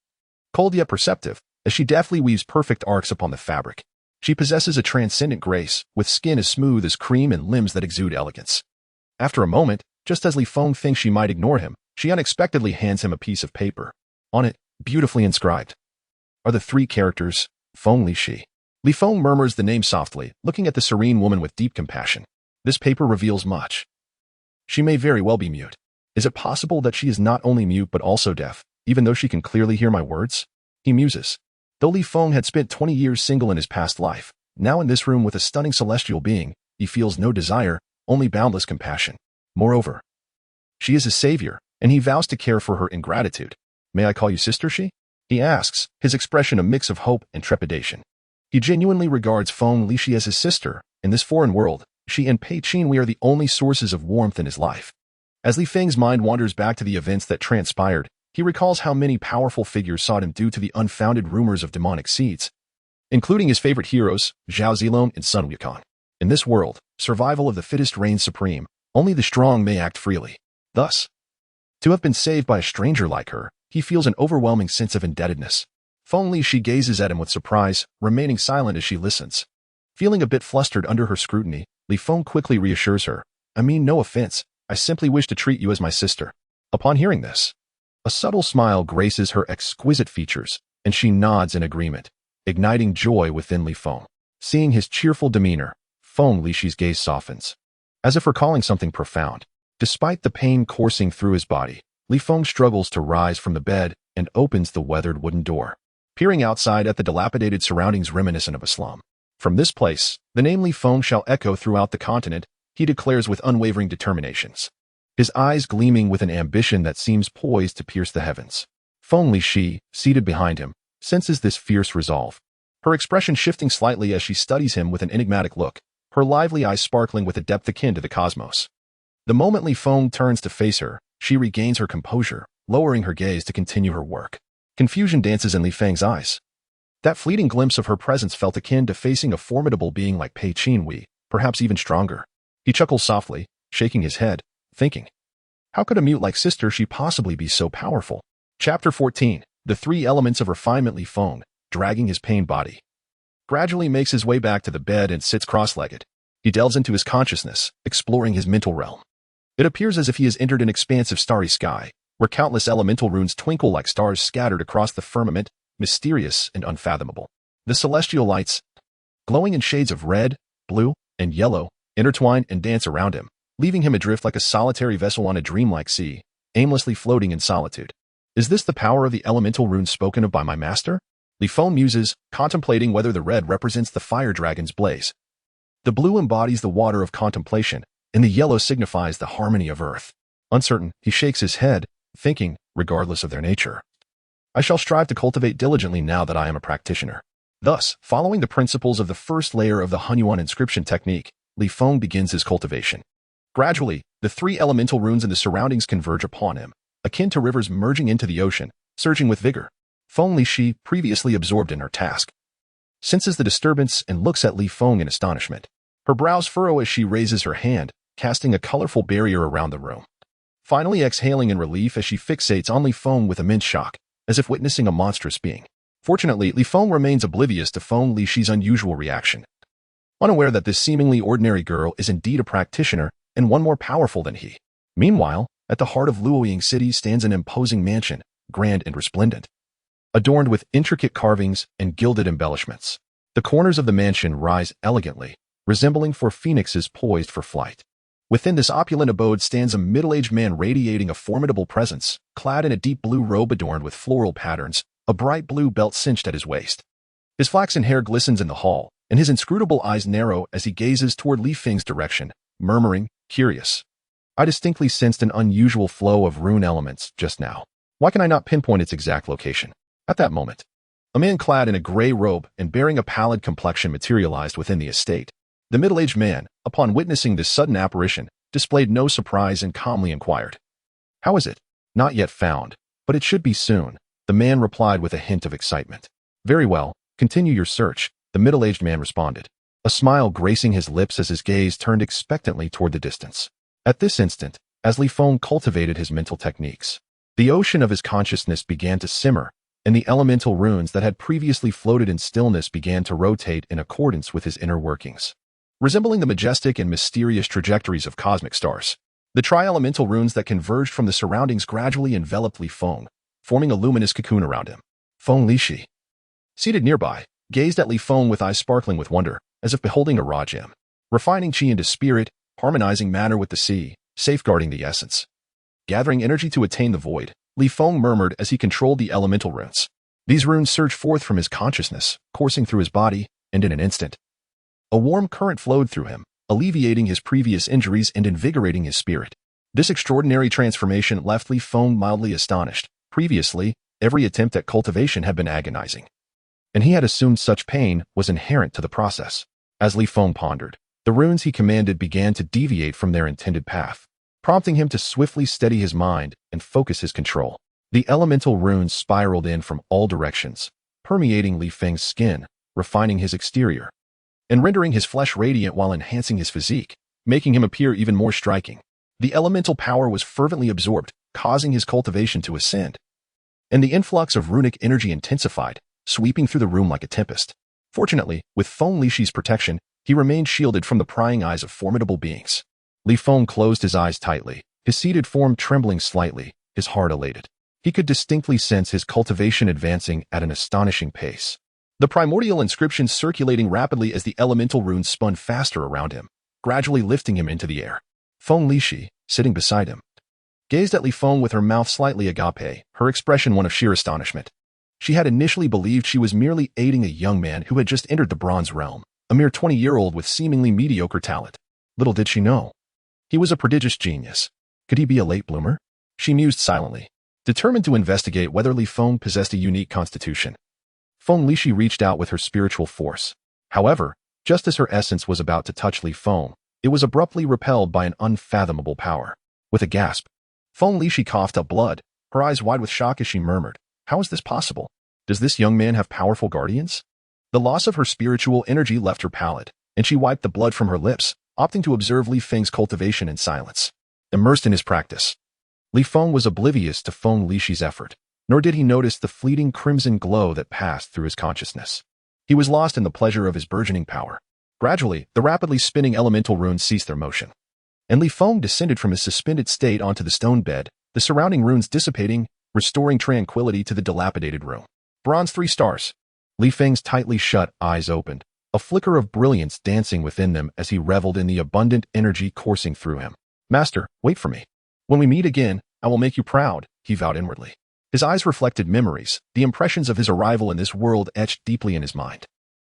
A: Cold yet perceptive, as she deftly weaves perfect arcs upon the fabric. She possesses a transcendent grace, with skin as smooth as cream and limbs that exude elegance. After a moment, just as Li Feng thinks she might ignore him, she unexpectedly hands him a piece of paper. On it, beautifully inscribed, are the three characters, Feng Li Shi. Li Feng murmurs the name softly, looking at the serene woman with deep compassion. This paper reveals much. She may very well be mute. Is it possible that she is not only mute but also deaf, even though she can clearly hear my words? He muses. Though Li Feng had spent 20 years single in his past life, now in this room with a stunning celestial being, he feels no desire, only boundless compassion. Moreover, she is his savior, and he vows to care for her in gratitude. May I call you sister, she? He asks, his expression a mix of hope and trepidation. He genuinely regards Feng Li Shi as his sister. In this foreign world, she and Pei Qinhus are the only sources of warmth in his life. As Li Feng's mind wanders back to the events that transpired, he recalls how many powerful figures sought him due to the unfounded rumors of demonic seeds, including his favorite heroes, Zhao Zilong and Sun Wukong. In this world, survival of the fittest reigns supreme. Only the strong may act freely. Thus, to have been saved by a stranger like her, he feels an overwhelming sense of indebtedness. Feng Li Shi gazes at him with surprise, remaining silent as she listens. Feeling a bit flustered under her scrutiny, Li Feng quickly reassures her. I mean no offense, I simply wish to treat you as my sister. Upon hearing this, a subtle smile graces her exquisite features, and she nods in agreement, igniting joy within Li Feng. Seeing his cheerful demeanor, Feng Li Shi's gaze softens, as if recalling something profound. Despite the pain coursing through his body, Li Feng struggles to rise from the bed and opens the weathered wooden door, peering outside at the dilapidated surroundings reminiscent of a slum. From this place, the name Li Feng shall echo throughout the continent, he declares with unwavering determinations, his eyes gleaming with an ambition that seems poised to pierce the heavens. Feng Li Shi, seated behind him, senses this fierce resolve, her expression shifting slightly as she studies him with an enigmatic look, her lively eyes sparkling with a depth akin to the cosmos. The moment Li Feng turns to face her, she regains her composure, lowering her gaze to continue her work. Confusion dances in Li Feng's eyes. That fleeting glimpse of her presence felt akin to facing a formidable being like Pei Qinhus, perhaps even stronger. He chuckles softly, shaking his head, thinking, how could a mute-like sister she possibly be so powerful? Chapter 14. The Three Elements of Refinement. Li Feng, dragging his pained body, gradually makes his way back to the bed and sits cross-legged. He delves into his consciousness, exploring his mental realm. It appears as if he has entered an expansive starry sky, where countless elemental runes twinkle like stars scattered across the firmament, mysterious and unfathomable. The celestial lights, glowing in shades of red, blue, and yellow, intertwine and dance around him, leaving him adrift like a solitary vessel on a dreamlike sea, aimlessly floating in solitude. Is this the power of the elemental runes spoken of by my master? Li Feng muses, contemplating whether the red represents the fire dragon's blaze, the blue embodies the water of contemplation, and the yellow signifies the harmony of earth. Uncertain, he shakes his head, thinking, regardless of their nature, I shall strive to cultivate diligently now that I am a practitioner. Thus, following the principles of the first layer of the Hunyuan inscription technique, Li Feng begins his cultivation. Gradually, the three elemental runes in the surroundings converge upon him, akin to rivers merging into the ocean, surging with vigor. Feng Lixi, previously absorbed in her task, senses the disturbance and looks at Li Feng in astonishment. Her brows furrow as she raises her hand, casting a colorful barrier around the room. Finally exhaling in relief as she fixates on Li Feng with immense shock, as if witnessing a monstrous being. Fortunately, Li Feng remains oblivious to Feng Lixi's unusual reaction, unaware that this seemingly ordinary girl is indeed a practitioner and one more powerful than he. Meanwhile, at the heart of Luoying City stands an imposing mansion, grand and resplendent, adorned with intricate carvings and gilded embellishments. The corners of the mansion rise elegantly, resembling four phoenixes poised for flight. Within this opulent abode stands a middle-aged man radiating a formidable presence, clad in a deep blue robe adorned with floral patterns, a bright blue belt cinched at his waist. His flaxen hair glistens in the hall, and his inscrutable eyes narrow as he gazes toward Li Feng's direction, murmuring, curious. I distinctly sensed an unusual flow of rune elements just now. Why can I not pinpoint its exact location? At that moment, a man clad in a gray robe and bearing a pallid complexion materialized within the estate. The middle-aged man, upon witnessing this sudden apparition, displayed no surprise and calmly inquired, "How is it?" "Not yet found, but it should be soon," the man replied with a hint of excitement. "Very well, continue your search," the middle-aged man responded, a smile gracing his lips as his gaze turned expectantly toward the distance. At this instant, as Li Feng cultivated his mental techniques, the ocean of his consciousness began to simmer, and the elemental runes that had previously floated in stillness began to rotate in accordance with his inner workings. Resembling the majestic and mysterious trajectories of cosmic stars, the tri-elemental runes that converged from the surroundings gradually enveloped Li Feng, forming a luminous cocoon around him. Feng Lixi, seated nearby, gazed at Li Feng with eyes sparkling with wonder, as if beholding a raw gem, refining qi into spirit, harmonizing matter with the sea, safeguarding the essence. Gathering energy to attain the void, Li Feng murmured as he controlled the elemental runes. These runes surged forth from his consciousness, coursing through his body, and in an instant, a warm current flowed through him, alleviating his previous injuries and invigorating his spirit. This extraordinary transformation left Li Feng mildly astonished. Previously, every attempt at cultivation had been agonizing, and he had assumed such pain was inherent to the process. As Li Feng pondered, the runes he commanded began to deviate from their intended path, prompting him to swiftly steady his mind and focus his control. The elemental runes spiraled in from all directions, permeating Li Feng's skin, refining his exterior, and rendering his flesh radiant while enhancing his physique, making him appear even more striking. The elemental power was fervently absorbed, causing his cultivation to ascend, and the influx of runic energy intensified, sweeping through the room like a tempest. Fortunately, with Feng Lixi's protection, he remained shielded from the prying eyes of formidable beings. Li Feng closed his eyes tightly, his seated form trembling slightly, his heart elated. He could distinctly sense his cultivation advancing at an astonishing pace, the primordial inscriptions circulating rapidly as the elemental runes spun faster around him, gradually lifting him into the air. Feng Lixi, sitting beside him, gazed at Li Feng with her mouth slightly agape, her expression one of sheer astonishment. She had initially believed she was merely aiding a young man who had just entered the bronze realm, a mere 20-year-old with seemingly mediocre talent. Little did she know, he was a prodigious genius. Could he be a late bloomer? She mused silently, determined to investigate whether Li Feng possessed a unique constitution. Feng Lixi reached out with her spiritual force. However, just as her essence was about to touch Li Feng, it was abruptly repelled by an unfathomable power. With a gasp, Feng Lixi coughed up blood, her eyes wide with shock as she murmured, "How is this possible? Does this young man have powerful guardians?" The loss of her spiritual energy left her pallid, and she wiped the blood from her lips, opting to observe Li Feng's cultivation in silence. Immersed in his practice, Li Feng was oblivious to Feng Lixi's effort, nor did he notice the fleeting crimson glow that passed through his consciousness. He was lost in the pleasure of his burgeoning power. Gradually, the rapidly spinning elemental runes ceased their motion, and Li Feng descended from his suspended state onto the stone bed, the surrounding runes dissipating, restoring tranquility to the dilapidated room. Bronze 3 stars. Li Feng's tightly shut eyes opened, a flicker of brilliance dancing within them as he reveled in the abundant energy coursing through him. "Master, wait for me. When we meet again, I will make you proud," he vowed inwardly. His eyes reflected memories, the impressions of his arrival in this world etched deeply in his mind.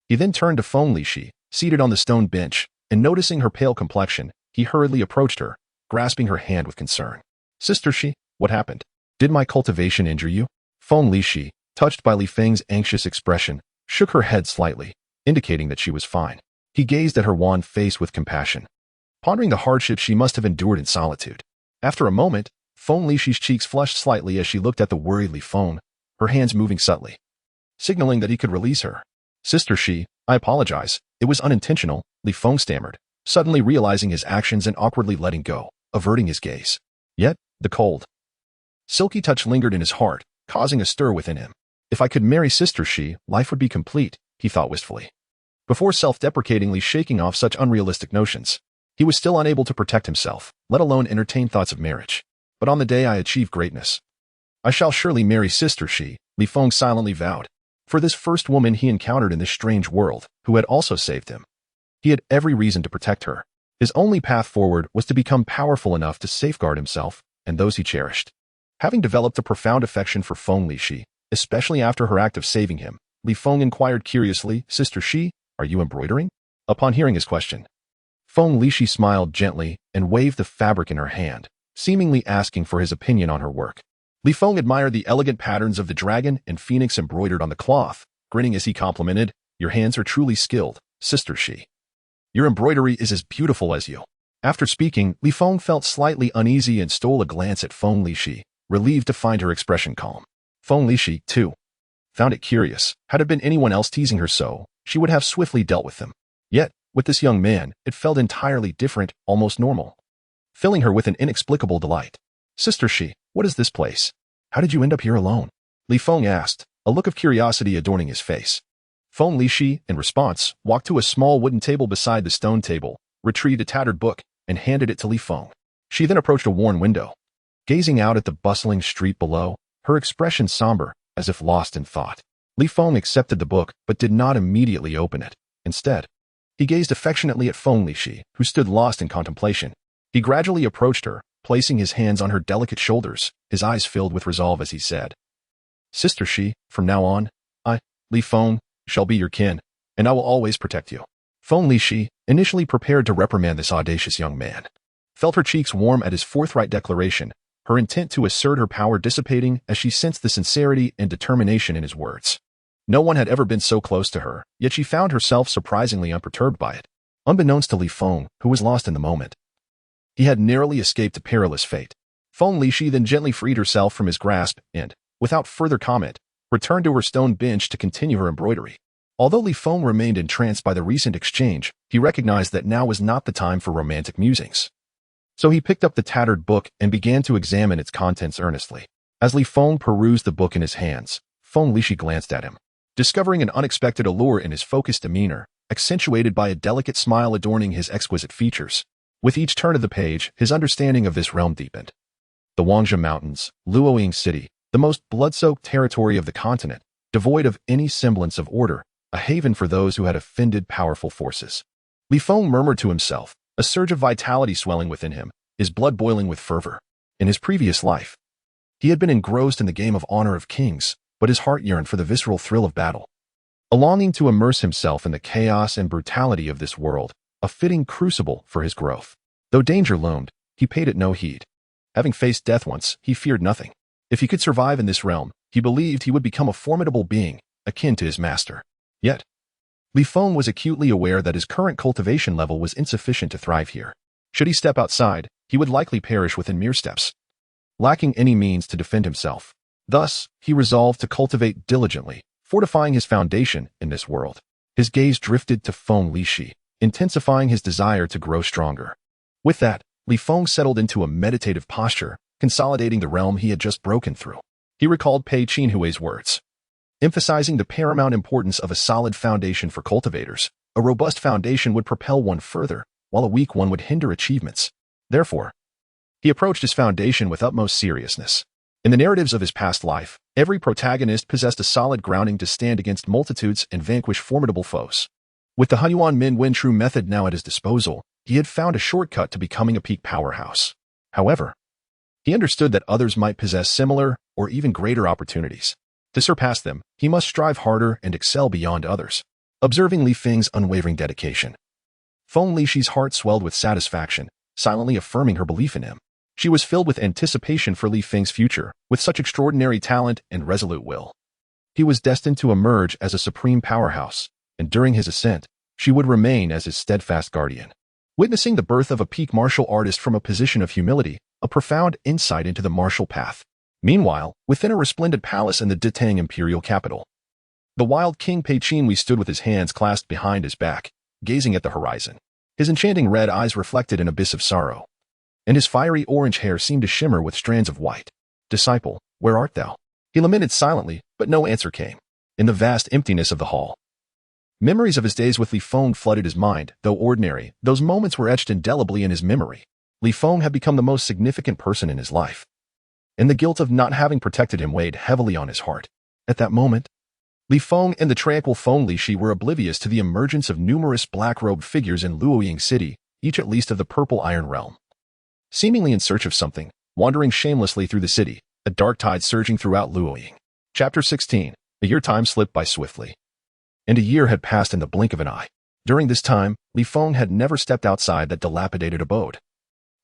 A: He then turned to Feng Lixi, seated on the stone bench, and noticing her pale complexion, he hurriedly approached her, grasping her hand with concern. "Sister Shi, what happened? Did my cultivation injure you?" Feng Lixi, touched by Li Feng's anxious expression, shook her head slightly, indicating that she was fine. He gazed at her wan face with compassion, pondering the hardships she must have endured in solitude. After a moment, Feng Lixi's cheeks flushed slightly as she looked at the worried Li Feng, her hands moving subtly, signaling that he could release her. Sister Shi, I apologize. It was unintentional, Li Feng stammered, suddenly realizing his actions and awkwardly letting go, averting his gaze. Yet, the cold, silky touch lingered in his heart, causing a stir within him. If I could marry Sister Shi, life would be complete, he thought wistfully. Before self-deprecatingly shaking off such unrealistic notions, he was still unable to protect himself, let alone entertain thoughts of marriage. But on the day I achieve greatness, I shall surely marry Sister Shi, Li Feng silently vowed. For this first woman he encountered in this strange world, who had also saved him, he had every reason to protect her. His only path forward was to become powerful enough to safeguard himself and those he cherished. Having developed a profound affection for Feng Lixi, especially after her act of saving him, Li Feng inquired curiously, Sister Shi, are you embroidering? Upon hearing his question, Feng Lixi smiled gently and waved the fabric in her hand, seemingly asking for his opinion on her work. Li Feng admired the elegant patterns of the dragon and phoenix embroidered on the cloth, grinning as he complimented, your hands are truly skilled, Sister Shi. Your embroidery is as beautiful as you. After speaking, Li Feng felt slightly uneasy and stole a glance at Feng Lixi, relieved to find her expression calm. Feng Lixi, too, found it curious. Had it been anyone else teasing her so, she would have swiftly dealt with him. Yet, with this young man, it felt entirely different, almost normal, filling her with an inexplicable delight. Sister Shi, what is this place? How did you end up here alone? Li Feng asked, a look of curiosity adorning his face. Feng Lixi, in response, walked to a small wooden table beside the stone table, retrieved a tattered book, and handed it to Li Feng. She then approached a worn window, gazing out at the bustling street below, her expression somber, as if lost in thought. Li Feng accepted the book, but did not immediately open it. Instead, he gazed affectionately at Feng Lixi, who stood lost in contemplation. He gradually approached her, placing his hands on her delicate shoulders, his eyes filled with resolve as he said, Sister Shi, from now on, I, Li Feng, shall be your kin, and I will always protect you. Feng Lixi, initially prepared to reprimand this audacious young man, felt her cheeks warm at his forthright declaration, her intent to assert her power dissipating as she sensed the sincerity and determination in his words. No one had ever been so close to her, yet she found herself surprisingly unperturbed by it. Unbeknownst to Li Feng, who was lost in the moment, he had narrowly escaped a perilous fate. Feng Lixi then gently freed herself from his grasp and, without further comment, returned to her stone bench to continue her embroidery. Although Li Feng remained entranced by the recent exchange, he recognized that now was not the time for romantic musings. So he picked up the tattered book and began to examine its contents earnestly. As Li Feng perused the book in his hands, Feng Lixi glanced at him, discovering an unexpected allure in his focused demeanor, accentuated by a delicate smile adorning his exquisite features. With each turn of the page, his understanding of this realm deepened. The Wangzhe Mountains, Luoying City, the most blood-soaked territory of the continent, devoid of any semblance of order, a haven for those who had offended powerful forces. Li Feng murmured to himself, a surge of vitality swelling within him, his blood boiling with fervor. In his previous life, he had been engrossed in the game of honor of kings, but his heart yearned for the visceral thrill of battle. A longing to immerse himself in the chaos and brutality of this world, a fitting crucible for his growth. Though danger loomed, he paid it no heed. Having faced death once, he feared nothing. If he could survive in this realm, he believed he would become a formidable being, akin to his master. Yet, Li Feng was acutely aware that his current cultivation level was insufficient to thrive here. Should he step outside, he would likely perish within mere steps, lacking any means to defend himself. Thus, he resolved to cultivate diligently, fortifying his foundation in this world. His gaze drifted to Feng Lixi, intensifying his desire to grow stronger. With that, Li Feng settled into a meditative posture, consolidating the realm he had just broken through. He recalled Pei Qinhu's words, emphasizing the paramount importance of a solid foundation for cultivators. A robust foundation would propel one further, while a weak one would hinder achievements. Therefore, he approached his foundation with utmost seriousness. In the narratives of his past life, every protagonist possessed a solid grounding to stand against multitudes and vanquish formidable foes. With the Hunyuan Min Wen True method now at his disposal, he had found a shortcut to becoming a peak powerhouse. However, he understood that others might possess similar or even greater opportunities. To surpass them, he must strive harder and excel beyond others. Observing Li Feng's unwavering dedication, Feng Lixi's heart swelled with satisfaction, silently affirming her belief in him. She was filled with anticipation for Li Feng's future, with such extraordinary talent and resolute will. He was destined to emerge as a supreme powerhouse, and during his ascent, she would remain as his steadfast guardian. Witnessing the birth of a peak martial artist from a position of humility, a profound insight into the martial path. Meanwhile, within a resplendent palace in the Tang imperial capital, the Wild King Pei Qinhus stood with his hands clasped behind his back, gazing at the horizon. His enchanting red eyes reflected an abyss of sorrow, and his fiery orange hair seemed to shimmer with strands of white. "Disciple, where art thou?" He lamented silently, but no answer came. In the vast emptiness of the hall, memories of his days with Li Feng flooded his mind. Though ordinary, those moments were etched indelibly in his memory. Li Feng had become the most significant person in his life, and the guilt of not having protected him weighed heavily on his heart. At that moment, Li Feng and the tranquil Feng Lishi were oblivious to the emergence of numerous black-robed figures in Luoying City, each at least of the Purple Iron Realm. Seemingly in search of something, wandering shamelessly through the city, a dark tide surging throughout Luoying. Chapter 16. A year. Time slipped by swiftly, and a year had passed in the blink of an eye. During this time, Li Feng had never stepped outside that dilapidated abode,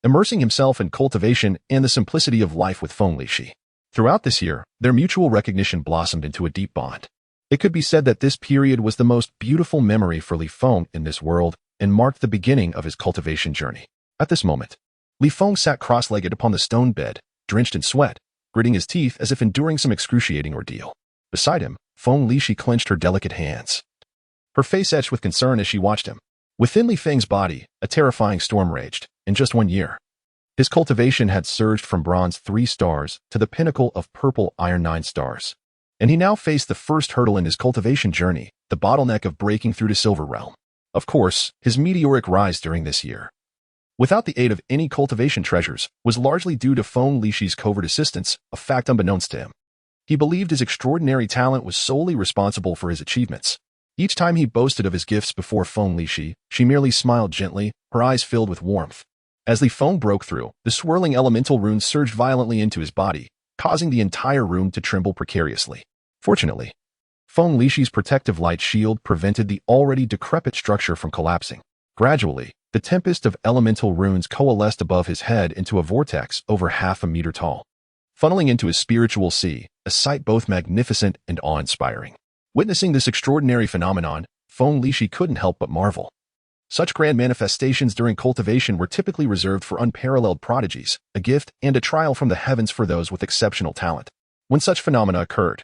A: immersing himself in cultivation and the simplicity of life with Feng Lishi. Throughout this year, their mutual recognition blossomed into a deep bond. It could be said that this period was the most beautiful memory for Li Feng in this world and marked the beginning of his cultivation journey. At this moment, Li Feng sat cross-legged upon the stone bed, drenched in sweat, gritting his teeth as if enduring some excruciating ordeal. Beside him, Feng Lishi clenched her delicate hands, her face etched with concern as she watched him. Within Li Feng's body, a terrifying storm raged. In just 1 year, his cultivation had surged from bronze 3 stars to the pinnacle of purple iron 9 stars. And he now faced the first hurdle in his cultivation journey, the bottleneck of breaking through to Silver Realm. Of course, his meteoric rise during this year, without the aid of any cultivation treasures, was largely due to Feng Lishi's covert assistance, a fact unbeknownst to him. He believed his extraordinary talent was solely responsible for his achievements. Each time he boasted of his gifts before Feng Lishi, she merely smiled gently, her eyes filled with warmth. As Li Feng broke through, the swirling elemental runes surged violently into his body, causing the entire room to tremble precariously. Fortunately, Feng Lishi's protective light shield prevented the already decrepit structure from collapsing. Gradually, the tempest of elemental runes coalesced above his head into a vortex over half a meter tall, funneling into his spiritual sea, a sight both magnificent and awe-inspiring. Witnessing this extraordinary phenomenon, Feng Lishi couldn't help but marvel. Such grand manifestations during cultivation were typically reserved for unparalleled prodigies, a gift and a trial from the heavens for those with exceptional talent. When such phenomena occurred,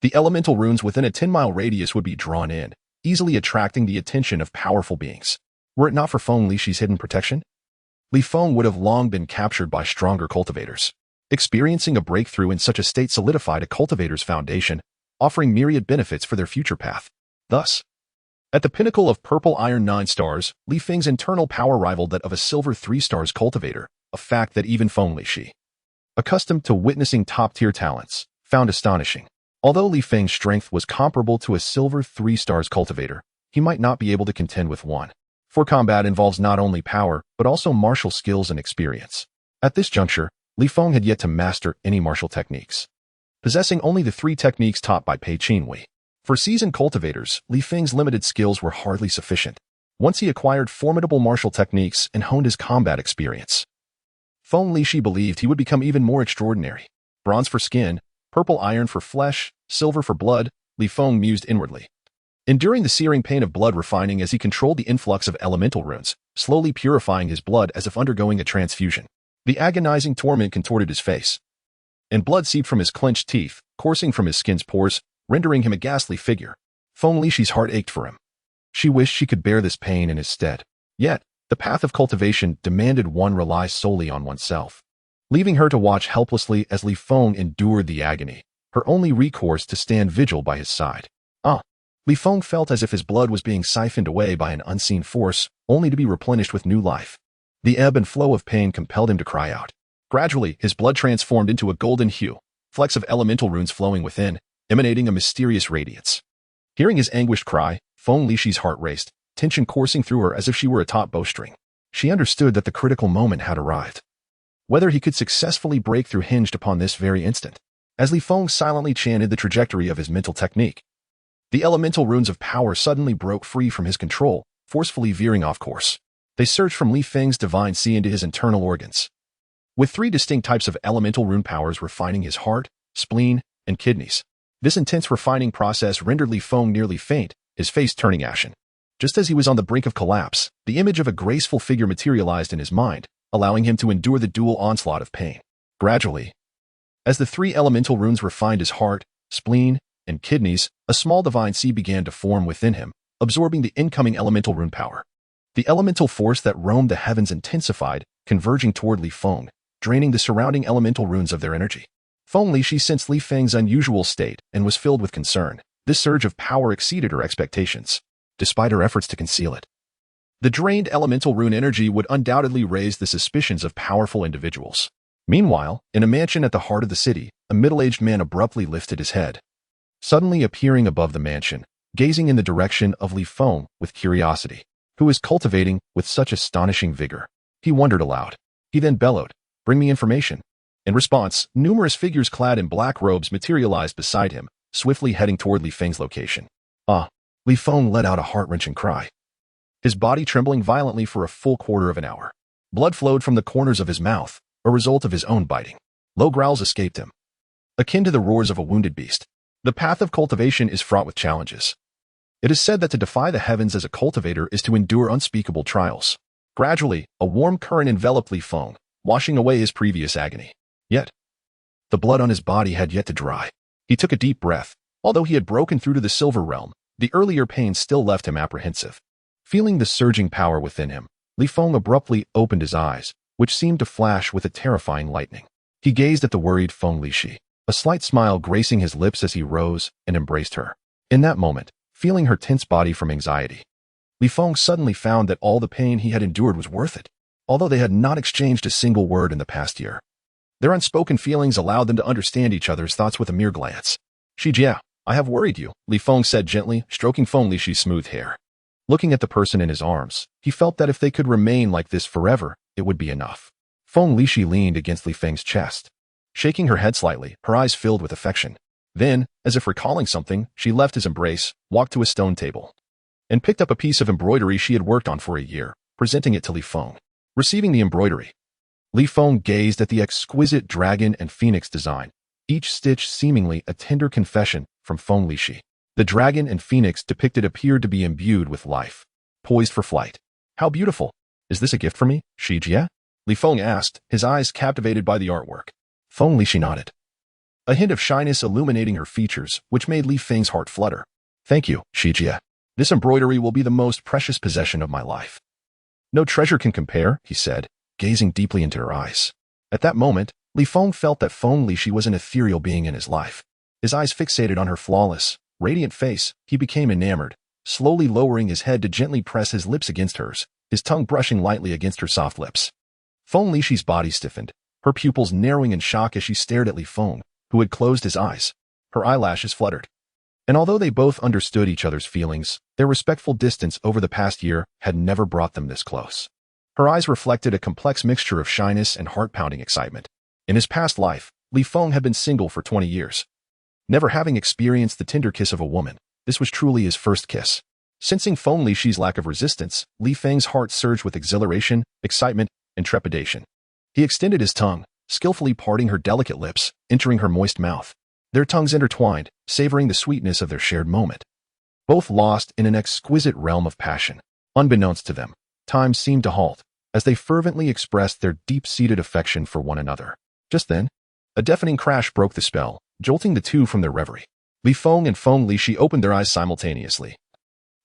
A: the elemental runes within a 10-mile radius would be drawn in, easily attracting the attention of powerful beings. Were it not for Feng Lishi's hidden protection, Li Feng would have long been captured by stronger cultivators. Experiencing a breakthrough in such a state solidified a cultivator's foundation, offering myriad benefits for their future path. Thus, at the pinnacle of purple iron 9 stars, Li Feng's internal power rivaled that of a silver 3 stars cultivator, a fact that even Feng Lishi, accustomed to witnessing top-tier talents, found astonishing. Although Li Feng's strength was comparable to a silver 3 stars cultivator, he might not be able to contend with one. For combat involves not only power, but also martial skills and experience. At this juncture, Li Feng had yet to master any martial techniques, possessing only the 3 techniques taught by Pei Qinhus. For seasoned cultivators, Li Feng's limited skills were hardly sufficient. Once he acquired formidable martial techniques and honed his combat experience, Feng Lishi believed he would become even more extraordinary. Bronze for skin, purple iron for flesh, silver for blood, Li Feng mused inwardly, enduring the searing pain of blood refining as he controlled the influx of elemental runes, slowly purifying his blood as if undergoing a transfusion. The agonizing torment contorted his face, and blood seeped from his clenched teeth, coursing from his skin's pores, rendering him a ghastly figure. Feng Lishi's heart ached for him. She wished she could bear this pain in his stead. Yet, the path of cultivation demanded one rely solely on oneself. Leaving her to watch helplessly as Li Feng endured the agony, her only recourse to stand vigil by his side. Li Feng felt as if his blood was being siphoned away by an unseen force, only to be replenished with new life. The ebb and flow of pain compelled him to cry out. Gradually, his blood transformed into a golden hue, flecks of elemental runes flowing within, emanating a mysterious radiance. Hearing his anguished cry, Feng Lishi's heart raced, tension coursing through her as if she were a taut bowstring. She understood that the critical moment had arrived. Whether he could successfully break through hinged upon this very instant. As Li Feng silently chanted the trajectory of his mental technique, the elemental runes of power suddenly broke free from his control, forcefully veering off course. They surged from Li Feng's divine sea into his internal organs. with 3 distinct types of elemental rune powers refining his heart, spleen, and kidneys. This intense refining process rendered Li Feng nearly faint, his face turning ashen. Just as he was on the brink of collapse, the image of a graceful figure materialized in his mind, allowing him to endure the dual onslaught of pain. Gradually, as the 3 elemental runes refined his heart, spleen, and kidneys, a small divine sea began to form within him, absorbing the incoming elemental rune power. The elemental force that roamed the heavens intensified, converging toward Li Feng, draining the surrounding elemental runes of their energy. Feng Lishi sensed Li Feng's unusual state and was filled with concern. This surge of power exceeded her expectations, despite her efforts to conceal it. The drained elemental rune energy would undoubtedly raise the suspicions of powerful individuals. Meanwhile, in a mansion at the heart of the city, a middle-aged man abruptly lifted his head, suddenly appearing above the mansion, gazing in the direction of Li Feng with curiosity. Who is cultivating with such astonishing vigor? He wondered aloud. He then bellowed, "Bring me information." In response, numerous figures clad in black robes materialized beside him, swiftly heading toward Li Feng's location. "Ah!" Li Feng let out a heart-wrenching cry, his body trembling violently for a full quarter of an hour. Blood flowed from the corners of his mouth, a result of his own biting. Low growls escaped him, akin to the roars of a wounded beast. The path of cultivation is fraught with challenges. It is said that to defy the heavens as a cultivator is to endure unspeakable trials. Gradually, a warm current enveloped Li Feng, washing away his previous agony. Yet, the blood on his body had yet to dry. He took a deep breath. Although he had broken through to the silver realm, the earlier pain still left him apprehensive. Feeling the surging power within him, Li Feng abruptly opened his eyes, which seemed to flash with a terrifying lightning. He gazed at the worried Feng Lishi, a slight smile gracing his lips as he rose and embraced her. In that moment, feeling her tense body from anxiety, Li Feng suddenly found that all the pain he had endured was worth it, although they had not exchanged a single word in the past year. Their unspoken feelings allowed them to understand each other's thoughts with a mere glance. "Shijie, I have worried you," Li Feng said gently, stroking Feng Lishi's smooth hair. Looking at the person in his arms, he felt that if they could remain like this forever, it would be enough. Feng Lishi leaned against Li Feng's chest, shaking her head slightly, her eyes filled with affection. Then, as if recalling something, she left his embrace, walked to a stone table, and picked up a piece of embroidery she had worked on for a year, presenting it to Li Feng. Receiving the embroidery, Li Feng gazed at the exquisite dragon and phoenix design, each stitch seemingly a tender confession from Feng Lishi. The dragon and phoenix depicted appeared to be imbued with life, poised for flight. "How beautiful! Is this a gift for me, Shijie?" Li Feng asked, his eyes captivated by the artwork. Feng Lishi nodded, a hint of shyness illuminating her features, which made Li Feng's heart flutter. "Thank you, Shijie. This embroidery will be the most precious possession of my life." "No treasure can compare," he said, gazing deeply into her eyes. At that moment, Li Feng felt that Feng Lishi was an ethereal being in his life. His eyes fixated on her flawless, radiant face, he became enamored, slowly lowering his head to gently press his lips against hers, his tongue brushing lightly against her soft lips. Feng Lishi's body stiffened, her pupils narrowing in shock as she stared at Li Feng, who had closed his eyes. Her eyelashes fluttered. And although they both understood each other's feelings, their respectful distance over the past year had never brought them this close. Her eyes reflected a complex mixture of shyness and heart-pounding excitement. In his past life, Li Feng had been single for 20 years. Never having experienced the tender kiss of a woman, this was truly his first kiss. Sensing Feng Lishi's lack of resistance, Li Feng's heart surged with exhilaration, excitement, and trepidation. He extended his tongue, skillfully parting her delicate lips, entering her moist mouth. Their tongues intertwined, savoring the sweetness of their shared moment. Both lost in an exquisite realm of passion. Unbeknownst to them, time seemed to halt, as they fervently expressed their deep-seated affection for one another. Just then, a deafening crash broke the spell, jolting the two from their reverie. Li Feng and Feng Lishi opened their eyes simultaneously,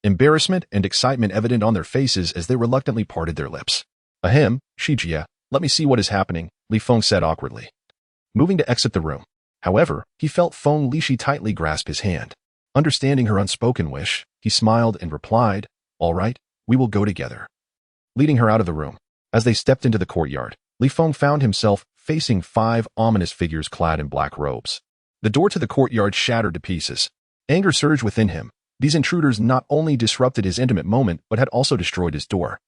A: embarrassment and excitement evident on their faces as they reluctantly parted their lips. "Ahem, Shijie, let me see what is happening," Li Feng said awkwardly, moving to exit the room. However, he felt Feng Lishi tightly grasp his hand. Understanding her unspoken wish, he smiled and replied, "All right, we will go together," leading her out of the room. As they stepped into the courtyard, Li Feng found himself facing 5 ominous figures clad in black robes. The door to the courtyard shattered to pieces. Anger surged within him. These intruders not only disrupted his intimate moment but had also destroyed his door.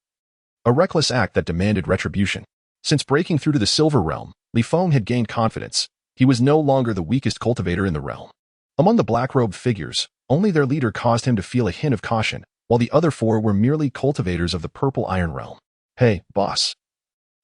A: A reckless act that demanded retribution. Since breaking through to the Silver Realm, Li Feng had gained confidence. He was no longer the weakest cultivator in the realm. Among the black-robed figures, only their leader caused him to feel a hint of caution, while the other 4 were merely cultivators of the Purple Iron Realm. "Hey, boss."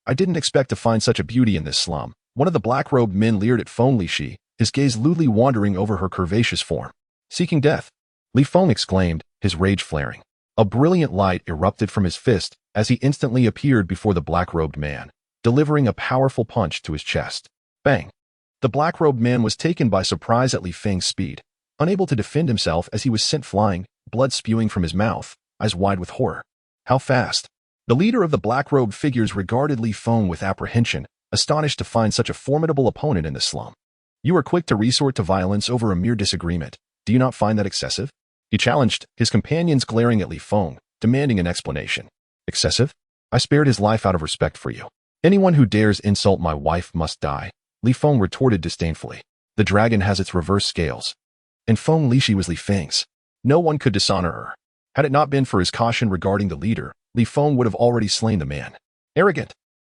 A: I didn't expect to find such a beauty in this slum. One of the black-robed men leered at Feng Lixi, his gaze lewdly wandering over her curvaceous form. Seeking death, Li Feng exclaimed, his rage flaring. A brilliant light erupted from his fist as he instantly appeared before the black-robed man, delivering a powerful punch to his chest. Bang! The black-robed man was taken by surprise at Li Feng's speed, unable to defend himself as he was sent flying, blood spewing from his mouth, eyes wide with horror. How fast! The leader of the black-robed figures regarded Li Feng with apprehension, astonished to find such a formidable opponent in the slum. You are quick to resort to violence over a mere disagreement. Do you not find that excessive? He challenged, his companions glaring at Li Feng, demanding an explanation. Excessive? I spared his life out of respect for you. Anyone who dares insult my wife must die, Li Feng retorted disdainfully. The dragon has its reverse scales. And Feng Lixi was Li Feng's. No one could dishonor her. Had it not been for his caution regarding the leader, Li Feng would have already slain the man. Arrogant!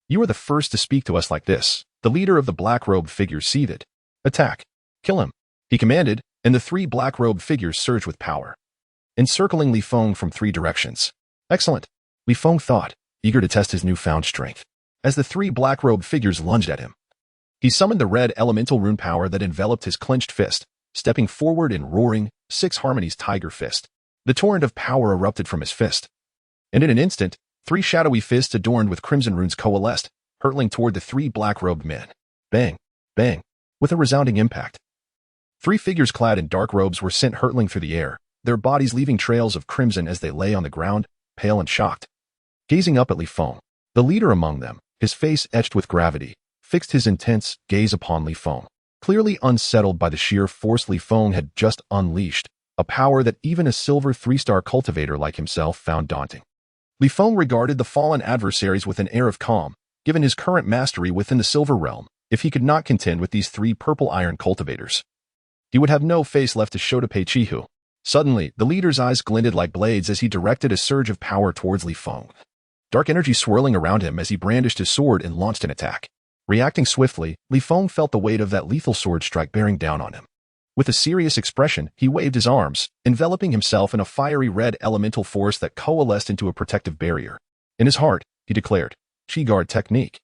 A: You are the first to speak to us like this. The leader of the black-robed figures seethed. Attack! Kill him! He commanded, and the three black-robed figures surged with power, encircling Li Feng from three directions. Excellent! Li Feng thought, eager to test his newfound strength. As the three black-robed figures lunged at him, he summoned the red elemental rune power that enveloped his clenched fist, stepping forward in roaring, Six Harmonies tiger fist. The torrent of power erupted from his fist, and in an instant, three shadowy fists adorned with crimson runes coalesced, hurtling toward the three black-robed men. Bang! Bang! With a resounding impact, three figures clad in dark robes were sent hurtling through the air, their bodies leaving trails of crimson as they lay on the ground, pale and shocked. Gazing up at Li Feng, the leader among them, his face etched with gravity, fixed his intense gaze upon Li Feng. Clearly unsettled by the sheer force Li Feng had just unleashed, a power that even a silver three-star cultivator like himself found daunting. Li Feng regarded the fallen adversaries with an air of calm, given his current mastery within the silver realm. If he could not contend with these three purple iron cultivators, he would have no face left to show to Pei Qinhus. Suddenly, the leader's eyes glinted like blades as he directed a surge of power towards Li Feng. Dark energy swirling around him as he brandished his sword and launched an attack. Reacting swiftly, Li Feng felt the weight of that lethal sword strike bearing down on him. With a serious expression, he waved his arms, enveloping himself in a fiery red elemental force that coalesced into a protective barrier. In his heart, he declared, Chi Guard technique.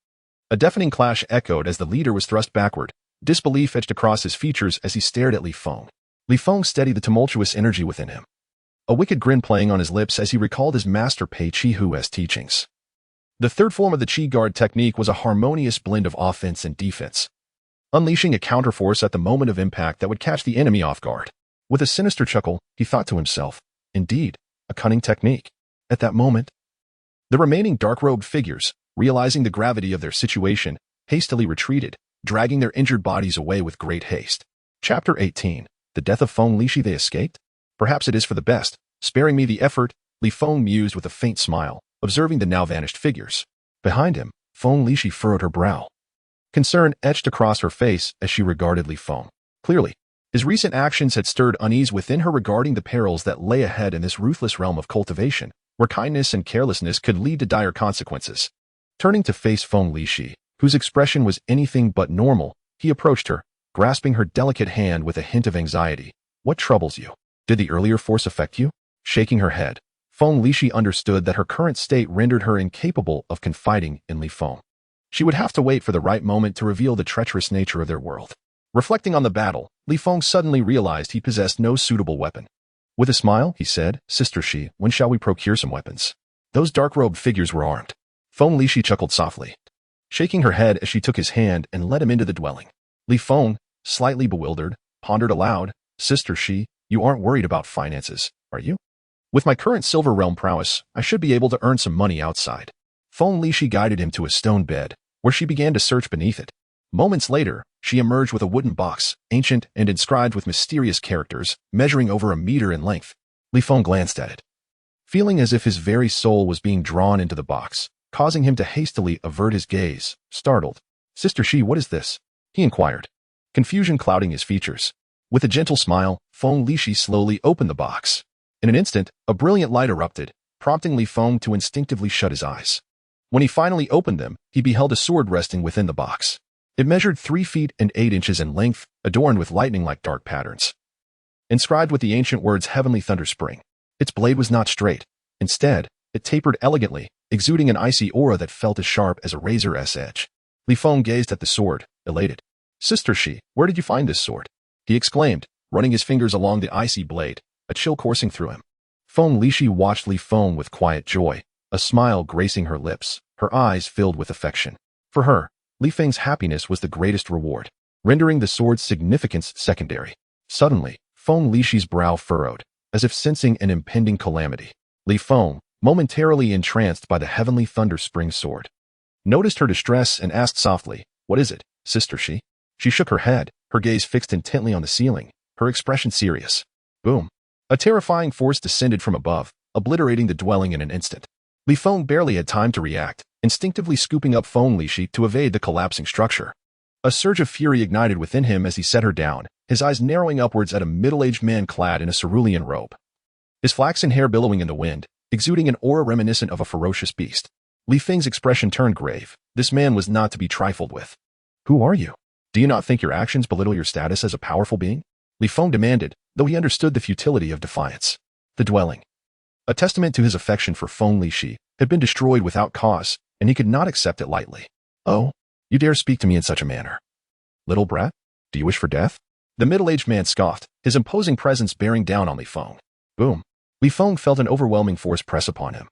A: A deafening clash echoed as the leader was thrust backward. Disbelief etched across his features as he stared at Li Feng. Li Feng steadied the tumultuous energy within him, a wicked grin playing on his lips as he recalled his master Pei Qinhus' teachings. The third form of the Chi Guard technique was a harmonious blend of offense and defense, unleashing a counterforce at the moment of impact that would catch the enemy off guard. With a sinister chuckle, he thought to himself, indeed, a cunning technique. At that moment, the remaining dark-robed figures, realizing the gravity of their situation, hastily retreated, dragging their injured bodies away with great haste. Chapter 18. The Death of Feng Lixi. They escaped? Perhaps it is for the best, sparing me the effort, Li Feng mused with a faint smile, observing the now-vanished figures. Behind him, Feng Lixi furrowed her brow. Concern etched across her face as she regarded Li Feng. Clearly, his recent actions had stirred unease within her regarding the perils that lay ahead in this ruthless realm of cultivation, where kindness and carelessness could lead to dire consequences. Turning to face Feng Lixi, whose expression was anything but normal, he approached her, grasping her delicate hand with a hint of anxiety. What troubles you? Did the earlier force affect you? Shaking her head, Feng Lixi understood that her current state rendered her incapable of confiding in Li Feng. She would have to wait for the right moment to reveal the treacherous nature of their world. Reflecting on the battle, Li Feng suddenly realized he possessed no suitable weapon. With a smile, he said, Sister Shi, when shall we procure some weapons? Those dark-robed figures were armed. Feng Lixi chuckled softly, shaking her head as she took his hand and led him into the dwelling. Li Feng, slightly bewildered, pondered aloud, Sister Shi, you aren't worried about finances, are you? With my current silver realm prowess, I should be able to earn some money outside. Feng Lixi guided him to a stone bed, where she began to search beneath it. Moments later, she emerged with a wooden box, ancient and inscribed with mysterious characters, measuring over 1 meter in length. Li Feng glanced at it, feeling as if his very soul was being drawn into the box, causing him to hastily avert his gaze, startled. Sister Shi, what is this? He inquired, confusion clouding his features. With a gentle smile, Feng Lixi slowly opened the box. In an instant, a brilliant light erupted, prompting Li Feng to instinctively shut his eyes. When he finally opened them, he beheld a sword resting within the box. It measured 3 feet and 8 inches in length, adorned with lightning-like dark patterns, inscribed with the ancient words Heavenly Thunder Spring. Its blade was not straight. Instead, it tapered elegantly, exuding an icy aura that felt as sharp as a razor's edge. Li Feng gazed at the sword, elated. "Sister Shi, where did you find this sword?" he exclaimed, running his fingers along the icy blade, a chill coursing through him. Feng Lishi watched Li Feng with quiet joy, a smile gracing her lips, her eyes filled with affection. For her, Li Feng's happiness was the greatest reward, rendering the sword's significance secondary. Suddenly, Feng Lishi's brow furrowed, as if sensing an impending calamity. Li Feng, momentarily entranced by the heavenly thunder spring sword, noticed her distress and asked softly, "What is it, Sister Shi?" She shook her head, her gaze fixed intently on the ceiling, her expression serious. Boom. A terrifying force descended from above, obliterating the dwelling in an instant. Li Feng barely had time to react, instinctively scooping up Feng Lishi to evade the collapsing structure. A surge of fury ignited within him as he set her down, his eyes narrowing upwards at a middle-aged man clad in a cerulean robe. His flaxen hair billowing in the wind, exuding an aura reminiscent of a ferocious beast. Li Feng's expression turned grave. This man was not to be trifled with. "Who are you? Do you not think your actions belittle your status as a powerful being?" Li Feng demanded, though he understood the futility of defiance. The dwelling, a testament to his affection for Feng Lishi, had been destroyed without cause, and he could not accept it lightly. "Oh, you dare speak to me in such a manner? Little brat, do you wish for death?" The middle-aged man scoffed, his imposing presence bearing down on Li Feng. Boom. Li Feng felt an overwhelming force press upon him,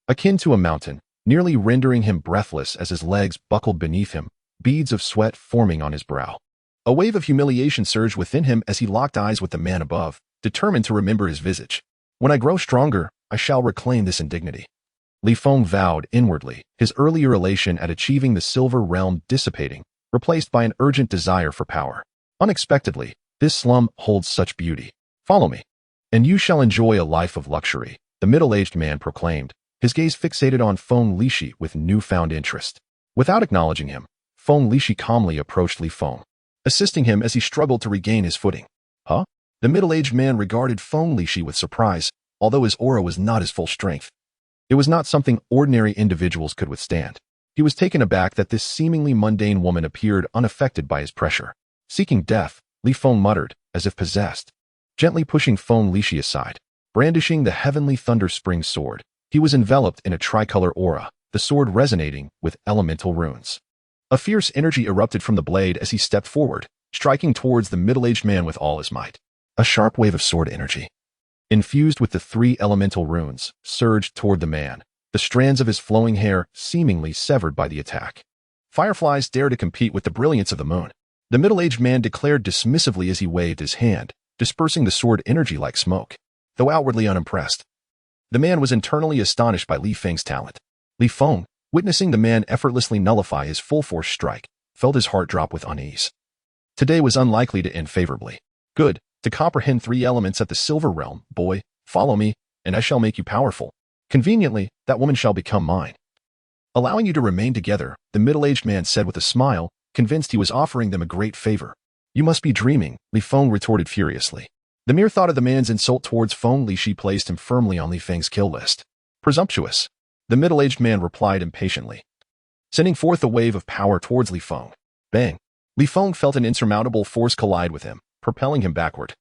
A: akin to a mountain, nearly rendering him breathless as his legs buckled beneath him, beads of sweat forming on his brow. A wave of humiliation surged within him as he locked eyes with the man above, determined to remember his visage. "When I grow stronger, I shall reclaim this indignity." Li Feng vowed inwardly, his earlier elation at achieving the silver realm dissipating, replaced by an urgent desire for power. Unexpectedly, this slum holds such beauty. "Follow me, and you shall enjoy a life of luxury," the middle-aged man proclaimed, his gaze fixated on Feng Lishi with newfound interest. Without acknowledging him, Feng Lishi calmly approached Li Feng, assisting him as he struggled to regain his footing. "Huh?" The middle-aged man regarded Feng Lishi with surprise, although his aura was not his full strength. It was not something ordinary individuals could withstand. He was taken aback that this seemingly mundane woman appeared unaffected by his pressure. Seeking death, Li Feng muttered, as if possessed, gently pushing Feng Lishi aside. Brandishing the heavenly thunder spring sword, he was enveloped in a tricolor aura, the sword resonating with elemental runes. A fierce energy erupted from the blade as he stepped forward, striking towards the middle-aged man with all his might. A sharp wave of sword energy, infused with the 3 elemental runes, surged toward the man, the strands of his flowing hair seemingly severed by the attack. Fireflies dare to compete with the brilliance of the moon. The middle-aged man declared dismissively as he waved his hand, dispersing the sword energy like smoke. Though outwardly unimpressed, the man was internally astonished by Li Feng's talent. Li Feng, witnessing the man effortlessly nullify his full-force strike, felt his heart drop with unease. Today was unlikely to end favorably. "Good, to comprehend 3 elements at the silver realm, boy, follow me, and I shall make you powerful. Conveniently, that woman shall become mine." "Allowing you to remain together," the middle-aged man said with a smile, convinced he was offering them a great favor. "You must be dreaming," Li Feng retorted furiously. The mere thought of the man's insult towards Feng Lishi placed him firmly on Li Feng's kill list. "Presumptuous," the middle-aged man replied impatiently, sending forth a wave of power towards Li Feng. Bang! Li Feng felt an insurmountable force collide with him, propelling him backward.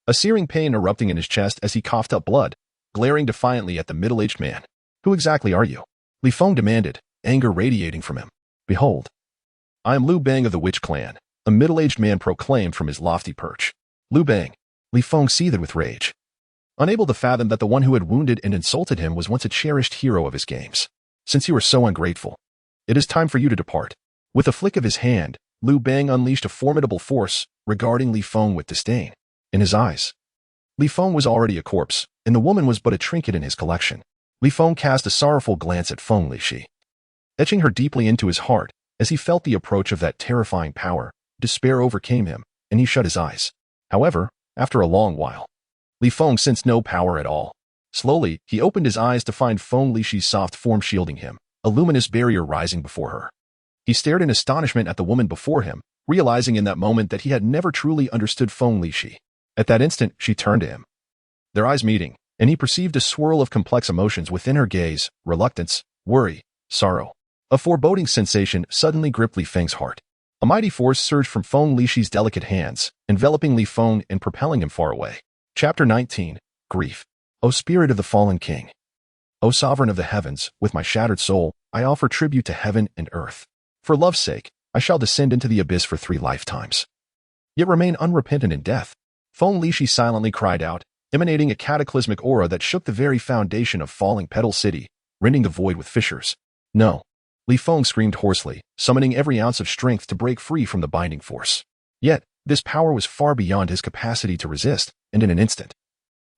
A: A searing pain erupting in his chest as he coughed up blood, glaring defiantly at the middle-aged man. "Who exactly are you?" Li Feng demanded, anger radiating from him. "Behold, I am Liu Bang of the Witch Clan," a middle-aged man proclaimed from his lofty perch. "Liu Bang." Li Feng seethed with rage, unable to fathom that the one who had wounded and insulted him was once a cherished hero of his games. "Since you are so ungrateful, it is time for you to depart." With a flick of his hand, Liu Bang unleashed a formidable force, regarding Li Feng with disdain. In his eyes, Li Feng was already a corpse, and the woman was but a trinket in his collection. Li Feng cast a sorrowful glance at Feng Lishi, etching her deeply into his heart. As he felt the approach of that terrifying power, despair overcame him, and he shut his eyes. However, after a long while, Li Feng sensed no power at all. Slowly, he opened his eyes to find Feng Lishi's soft form shielding him, a luminous barrier rising before her. He stared in astonishment at the woman before him, realizing in that moment that he had never truly understood Feng Lishi. At that instant, she turned to him, their eyes meeting, and he perceived a swirl of complex emotions within her gaze: reluctance, worry, sorrow. A foreboding sensation suddenly gripped Li Feng's heart. A mighty force surged from Feng Lishi's delicate hands, enveloping Li Feng and propelling him far away. Chapter 19. Grief. O spirit of the fallen king, O sovereign of the heavens, with my shattered soul, I offer tribute to heaven and earth. For love's sake, I shall descend into the abyss for 3 lifetimes. Yet remain unrepentant in death. Feng Lishi silently cried out, emanating a cataclysmic aura that shook the very foundation of falling Petal City, rending the void with fissures. No. Li Feng screamed hoarsely, summoning every ounce of strength to break free from the binding force. Yet, this power was far beyond his capacity to resist, and in an instant,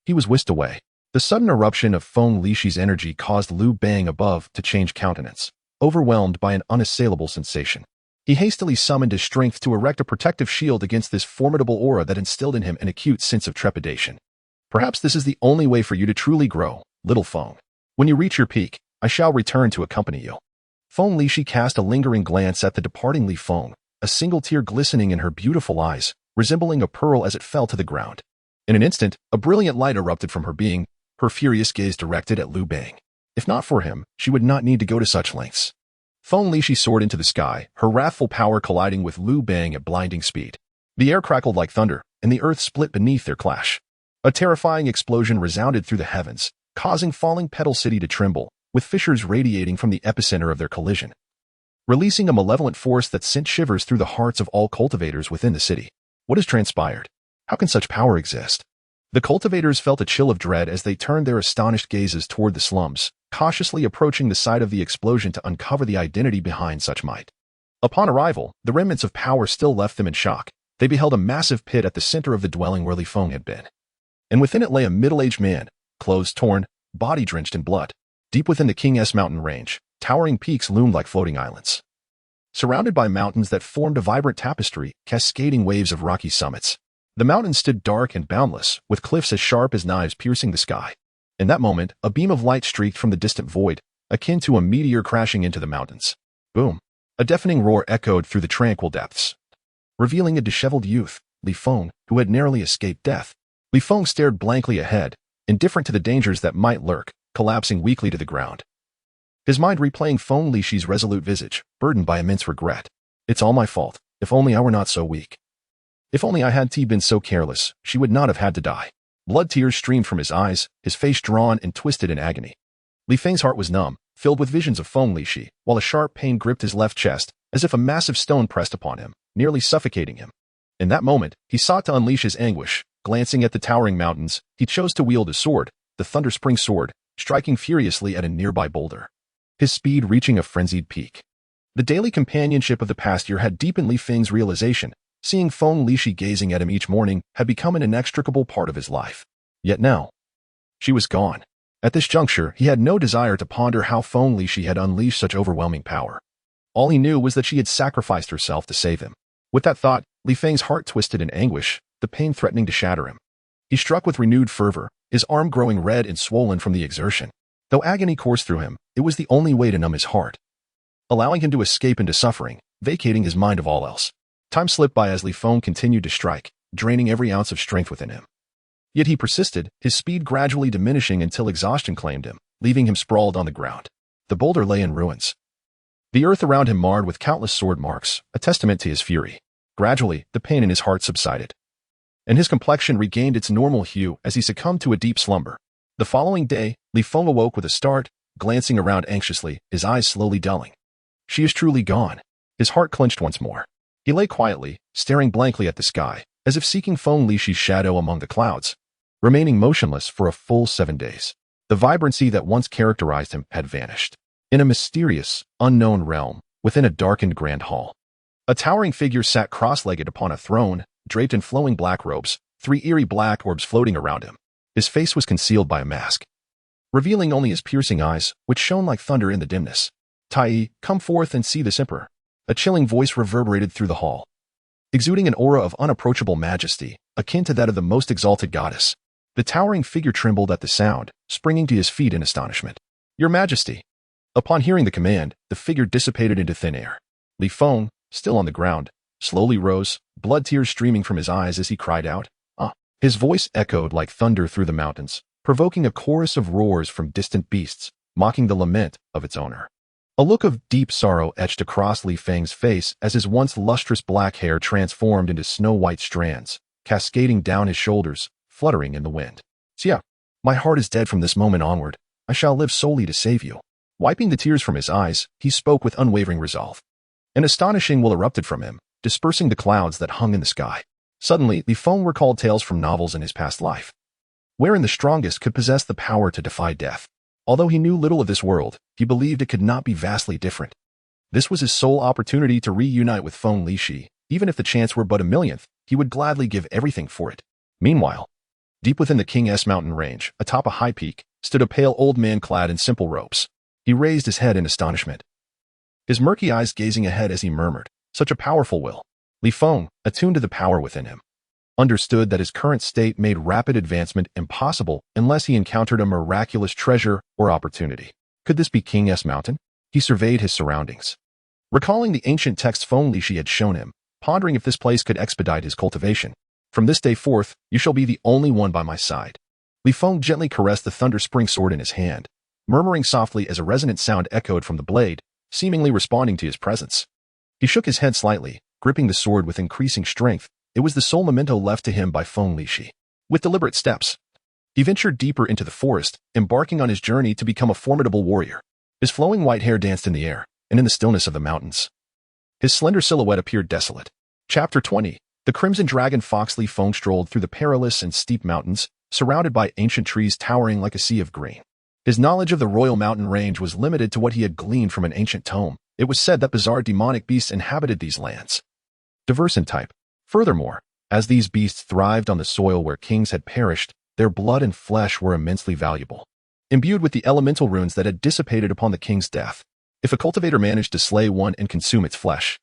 A: he was whisked away. The sudden eruption of Feng Lishi's energy caused Liu Bang above to change countenance, overwhelmed by an unassailable sensation. He hastily summoned his strength to erect a protective shield against this formidable aura that instilled in him an acute sense of trepidation. Perhaps this is the only way for you to truly grow, little Feng. When you reach your peak, I shall return to accompany you. Feng Lishi cast a lingering glance at the departing Li Feng, a single tear glistening in her beautiful eyes, resembling a pearl as it fell to the ground. In an instant, a brilliant light erupted from her being, her furious gaze directed at Liu Bang. If not for him, she would not need to go to such lengths. Feng Lishi soared into the sky, her wrathful power colliding with Liu Bang at blinding speed. The air crackled like thunder, and the earth split beneath their clash. A terrifying explosion resounded through the heavens, causing falling Petal City to tremble, with fissures radiating from the epicenter of their collision, releasing a malevolent force that sent shivers through the hearts of all cultivators within the city. What has transpired? How can such power exist? The cultivators felt a chill of dread as they turned their astonished gazes toward the slums, cautiously approaching the site of the explosion to uncover the identity behind such might. Upon arrival, the remnants of power still left them in shock. They beheld a massive pit at the center of the dwelling where Li Feng had been. And within it lay a middle-aged man, clothes torn, body drenched in blood. Deep within the King S mountain range, towering peaks loomed like floating islands. Surrounded by mountains that formed a vibrant tapestry, cascading waves of rocky summits. The mountains stood dark and boundless, with cliffs as sharp as knives piercing the sky. In that moment, a beam of light streaked from the distant void, akin to a meteor crashing into the mountains. Boom! A deafening roar echoed through the tranquil depths, revealing a disheveled youth, Li Feng, who had narrowly escaped death. Li Feng stared blankly ahead, indifferent to the dangers that might lurk, collapsing weakly to the ground. His mind replaying Feng Lishi's resolute visage, burdened by immense regret. It's all my fault. If only I were not so weak. If only I had been so careless, she would not have had to die. Blood tears streamed from his eyes, his face drawn and twisted in agony. Li Feng's heart was numb, filled with visions of Feng Lishi, while a sharp pain gripped his left chest, as if a massive stone pressed upon him, nearly suffocating him. In that moment, he sought to unleash his anguish. Glancing at the towering mountains, he chose to wield his sword, the Thunderspring sword, striking furiously at a nearby boulder. His speed reaching a frenzied peak. The daily companionship of the past year had deepened Li Feng's realization. Seeing Feng Lishi gazing at him each morning had become an inextricable part of his life. Yet now, she was gone. At this juncture, he had no desire to ponder how Feng Lishi had unleashed such overwhelming power. All he knew was that she had sacrificed herself to save him. With that thought, Li Feng's heart twisted in anguish, the pain threatening to shatter him. He struck with renewed fervor, his arm growing red and swollen from the exertion. Though agony coursed through him, it was the only way to numb his heart, allowing him to escape into suffering, vacating his mind of all else. Time slipped by as Li Feng continued to strike, draining every ounce of strength within him. Yet he persisted, his speed gradually diminishing until exhaustion claimed him, leaving him sprawled on the ground. The boulder lay in ruins, the earth around him marred with countless sword marks, a testament to his fury. Gradually, the pain in his heart subsided, and his complexion regained its normal hue as he succumbed to a deep slumber. The following day, Li Feng awoke with a start, glancing around anxiously, his eyes slowly dulling. She is truly gone. His heart clenched once more. He lay quietly, staring blankly at the sky, as if seeking Feng Lishi's shadow among the clouds, remaining motionless for a full 7 days. The vibrancy that once characterized him had vanished. In a mysterious, unknown realm, within a darkened grand hall, a towering figure sat cross-legged upon a throne, draped in flowing black robes, 3 eerie black orbs floating around him. His face was concealed by a mask, revealing only his piercing eyes, which shone like thunder in the dimness. Tai, come forth and see this emperor. A chilling voice reverberated through the hall, exuding an aura of unapproachable majesty, akin to that of the most exalted goddess. The towering figure trembled at the sound, springing to his feet in astonishment. Your Majesty! Upon hearing the command, the figure dissipated into thin air. Li Feng, still on the ground, slowly rose, blood tears streaming from his eyes as he cried out, "Ah!" His voice echoed like thunder through the mountains, provoking a chorus of roars from distant beasts, mocking the lament of its owner. A look of deep sorrow etched across Li Feng's face as his once lustrous black hair transformed into snow-white strands, cascading down his shoulders, fluttering in the wind. "Xia, my heart is dead from this moment onward. I shall live solely to save you." Wiping the tears from his eyes, he spoke with unwavering resolve. An astonishing will erupted from him, dispersing the clouds that hung in the sky. Suddenly, Li Feng recalled tales from novels in his past life, wherein the strongest could possess the power to defy death. Although he knew little of this world, he believed it could not be vastly different. This was his sole opportunity to reunite with Feng Lixi. Even if the chance were but a millionth, he would gladly give everything for it. Meanwhile, deep within the King's mountain range, atop a high peak, stood a pale old man clad in simple robes. He raised his head in astonishment, his murky eyes gazing ahead as he murmured, "Such a powerful will." Li Feng, attuned to the power within him, understood that his current state made rapid advancement impossible unless he encountered a miraculous treasure or opportunity. Could this be King's mountain? He surveyed his surroundings, recalling the ancient texts Feng Lixi had shown him, pondering if this place could expedite his cultivation. "From this day forth, you shall be the only one by my side." Li Feng gently caressed the thunder spring sword in his hand, murmuring softly as a resonant sound echoed from the blade, seemingly responding to his presence. He shook his head slightly, gripping the sword with increasing strength. It was the sole memento left to him by Feng Lixi. With deliberate steps, he ventured deeper into the forest, embarking on his journey to become a formidable warrior. His flowing white hair danced in the air, and in the stillness of the mountains, his slender silhouette appeared desolate. Chapter 20. The Crimson Dragon Fox. Li Feng strolled through the perilous and steep mountains, surrounded by ancient trees towering like a sea of green. His knowledge of the royal mountain range was limited to what he had gleaned from an ancient tome. It was said that bizarre demonic beasts inhabited these lands, diverse in type. Furthermore, as these beasts thrived on the soil where kings had perished, their blood and flesh were immensely valuable, imbued with the elemental runes that had dissipated upon the king's death. If a cultivator managed to slay one and consume its flesh,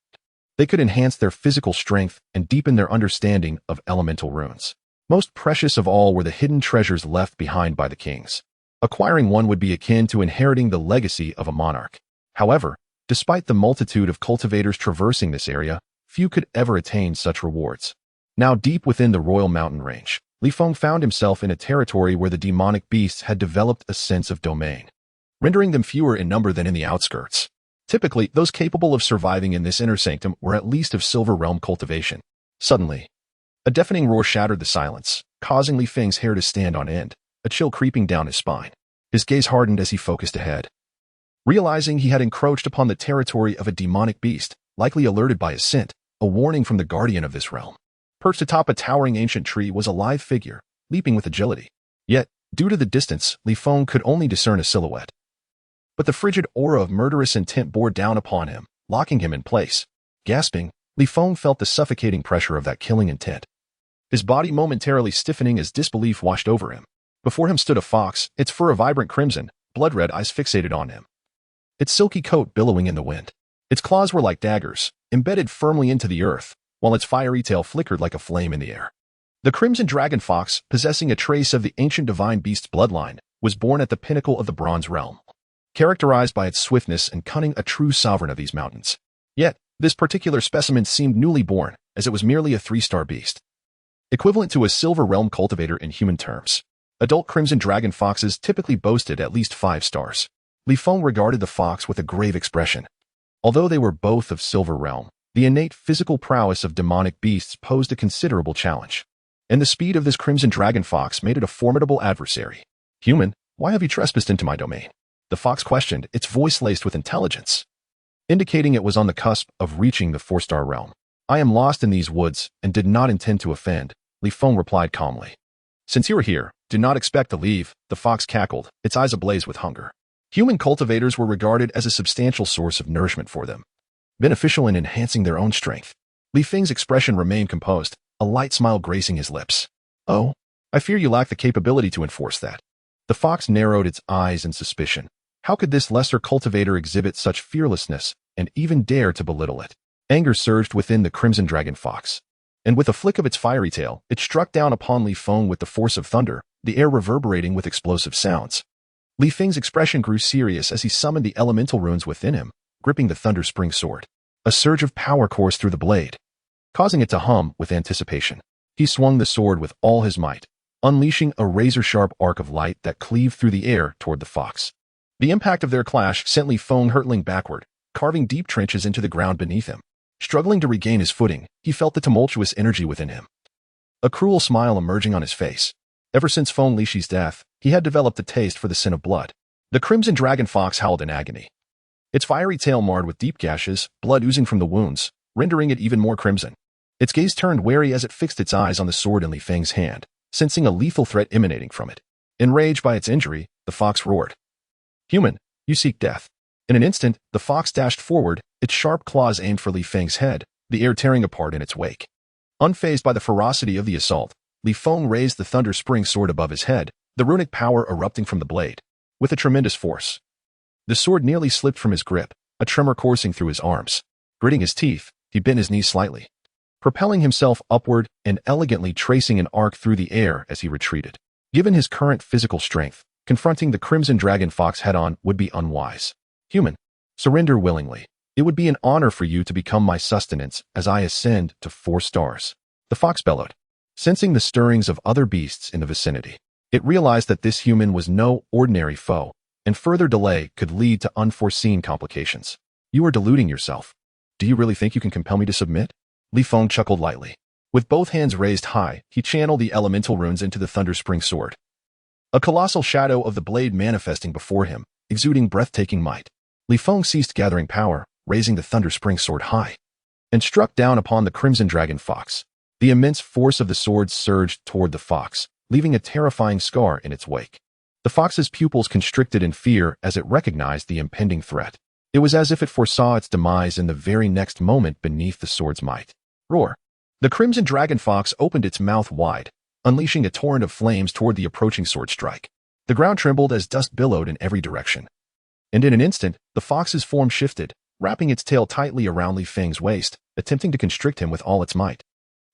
A: they could enhance their physical strength and deepen their understanding of elemental runes. Most precious of all were the hidden treasures left behind by the kings. Acquiring one would be akin to inheriting the legacy of a monarch. However, despite the multitude of cultivators traversing this area, few could ever attain such rewards. Now deep within the royal mountain range, Li Feng found himself in a territory where the demonic beasts had developed a sense of domain, rendering them fewer in number than in the outskirts. Typically, those capable of surviving in this inner sanctum were at least of Silver Realm cultivation. Suddenly, a deafening roar shattered the silence, causing Li Feng's hair to stand on end, a chill creeping down his spine. His gaze hardened as he focused ahead, realizing he had encroached upon the territory of a demonic beast, likely alerted by his scent, a warning from the guardian of this realm. Perched atop a towering ancient tree was a live figure, leaping with agility. Yet, due to the distance, Li Feng could only discern a silhouette. But the frigid aura of murderous intent bore down upon him, locking him in place. Gasping, Li Feng felt the suffocating pressure of that killing intent, his body momentarily stiffening as disbelief washed over him. Before him stood a fox, its fur a vibrant crimson, blood-red eyes fixated on him, its silky coat billowing in the wind. Its claws were like daggers, embedded firmly into the earth, while its fiery tail flickered like a flame in the air. The Crimson Dragon Fox, possessing a trace of the ancient divine beast's bloodline, was born at the pinnacle of the Bronze Realm, characterized by its swiftness and cunning, a true sovereign of these mountains. Yet, this particular specimen seemed newly born, as it was merely a 3-star beast, equivalent to a Silver Realm cultivator in human terms. Adult Crimson Dragon Foxes typically boasted at least 5 stars. Li Feng regarded the fox with a grave expression. Although they were both of Silver Realm, the innate physical prowess of demonic beasts posed a considerable challenge, and the speed of this Crimson Dragon Fox made it a formidable adversary. "Human, why have you trespassed into my domain?" the fox questioned, its voice laced with intelligence, indicating it was on the cusp of reaching the 4-star realm. "I am lost in these woods and did not intend to offend," Li Feng replied calmly. "Since you are here, do not expect to leave," the fox cackled, its eyes ablaze with hunger. Human cultivators were regarded as a substantial source of nourishment for them, beneficial in enhancing their own strength. Li Feng's expression remained composed, a light smile gracing his lips. "Oh, I fear you lack the capability to enforce that." The fox narrowed its eyes in suspicion. How could this lesser cultivator exhibit such fearlessness and even dare to belittle it? Anger surged within the Crimson Dragon Fox, and with a flick of its fiery tail, it struck down upon Li Feng with the force of thunder, the air reverberating with explosive sounds. Li Feng's expression grew serious as he summoned the elemental runes within him, gripping the thunder spring sword. A surge of power coursed through the blade, causing it to hum with anticipation. He swung the sword with all his might, unleashing a razor-sharp arc of light that cleaved through the air toward the fox. The impact of their clash sent Li Feng hurtling backward, carving deep trenches into the ground beneath him. Struggling to regain his footing, he felt the tumultuous energy within him, a cruel smile emerging on his face. Ever since Feng Lixi's death, he had developed a taste for the sin of blood. The crimson dragon fox howled in agony. Its fiery tail marred with deep gashes, blood oozing from the wounds, rendering it even more crimson. Its gaze turned wary as it fixed its eyes on the sword in Li Feng's hand, sensing a lethal threat emanating from it. Enraged by its injury, the fox roared. "Human, you seek death." In an instant, the fox dashed forward, its sharp claws aimed for Li Feng's head, the air tearing apart in its wake. Unfazed by the ferocity of the assault, Li Feng raised the thunder spring sword above his head, the runic power erupting from the blade. With a tremendous force, the sword nearly slipped from his grip, a tremor coursing through his arms. Gritting his teeth, he bent his knees slightly, propelling himself upward and elegantly tracing an arc through the air as he retreated. Given his current physical strength, confronting the crimson dragon fox head-on would be unwise. "Human, surrender willingly. It would be an honor for you to become my sustenance as I ascend to 4 stars. The fox bellowed, sensing the stirrings of other beasts in the vicinity. It realized that this human was no ordinary foe, and further delay could lead to unforeseen complications. "You are deluding yourself. Do you really think you can compel me to submit?" Li Feng chuckled lightly. With both hands raised high, he channeled the elemental runes into the thunder spring sword. A colossal shadow of the blade manifesting before him, exuding breathtaking might. Li Feng ceased gathering power, raising the thunder spring sword high, and struck down upon the crimson dragon fox. The immense force of the sword surged toward the fox, leaving a terrifying scar in its wake. The fox's pupils constricted in fear as it recognized the impending threat. It was as if it foresaw its demise in the very next moment beneath the sword's might. Roar! The crimson dragon fox opened its mouth wide, unleashing a torrent of flames toward the approaching sword strike. The ground trembled as dust billowed in every direction. And in an instant, the fox's form shifted, wrapping its tail tightly around Li Feng's waist, attempting to constrict him with all its might.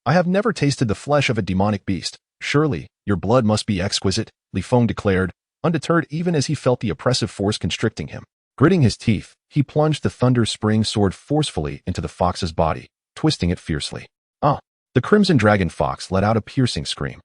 A: "I have never tasted the flesh of a demonic beast. Surely, your blood must be exquisite," Li Feng declared, undeterred even as he felt the oppressive force constricting him. Gritting his teeth, he plunged the thunder spring sword forcefully into the fox's body, twisting it fiercely. "Ah!" The crimson dragon fox let out a piercing scream,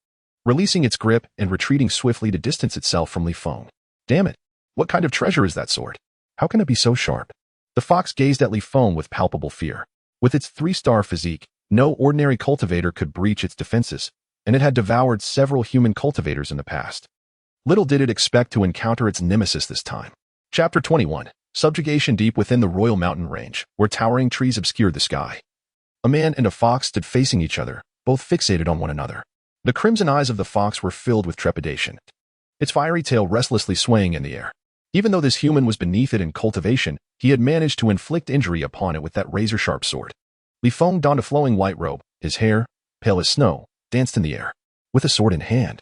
A: releasing its grip and retreating swiftly to distance itself from Li Feng. "Damn it! What kind of treasure is that sword? How can it be so sharp?" The fox gazed at Li Feng with palpable fear. With its 3-star physique, no ordinary cultivator could breach its defenses, and it had devoured several human cultivators in the past. Little did it expect to encounter its nemesis this time. Chapter 21. Subjugation. Deep within the royal mountain range, where towering trees obscured the sky, a man and a fox stood facing each other, both fixated on one another. The crimson eyes of the fox were filled with trepidation, its fiery tail restlessly swaying in the air. Even though this human was beneath it in cultivation, he had managed to inflict injury upon it with that razor-sharp sword. Li Feng donned a flowing white robe, his hair, pale as snow, danced in the air. With a sword in hand,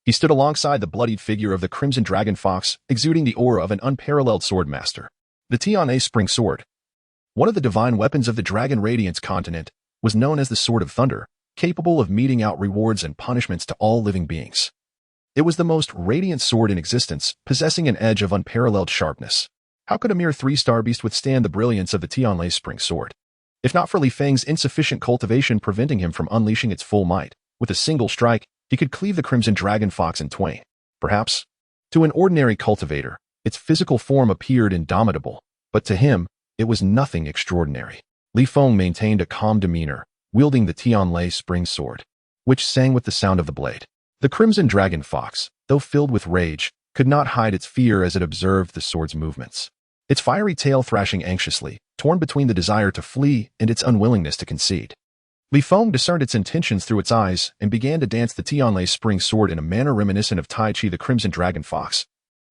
A: he stood alongside the bloodied figure of the crimson dragon fox, exuding the aura of an unparalleled sword master. The Tian'e spring sword, one of the divine weapons of the Dragon Radiance continent, was known as the Sword of Thunder, capable of meting out rewards and punishments to all living beings. It was the most radiant sword in existence, possessing an edge of unparalleled sharpness. How could a mere 3-star beast withstand the brilliance of the Tian'e spring sword? If not for Li Feng's insufficient cultivation preventing him from unleashing its full might, with a single strike, he could cleave the crimson dragon fox in twain. Perhaps, to an ordinary cultivator, its physical form appeared indomitable, but to him, it was nothing extraordinary. Li Feng maintained a calm demeanor, wielding the Tian'e spring sword, which sang with the sound of the blade. The crimson dragon fox, though filled with rage, could not hide its fear as it observed the sword's movements. Its fiery tail thrashing anxiously, torn between the desire to flee and its unwillingness to concede. Li Feng discerned its intentions through its eyes and began to dance the Tian'e spring sword in a manner reminiscent of Tai Chi. The crimson dragon fox,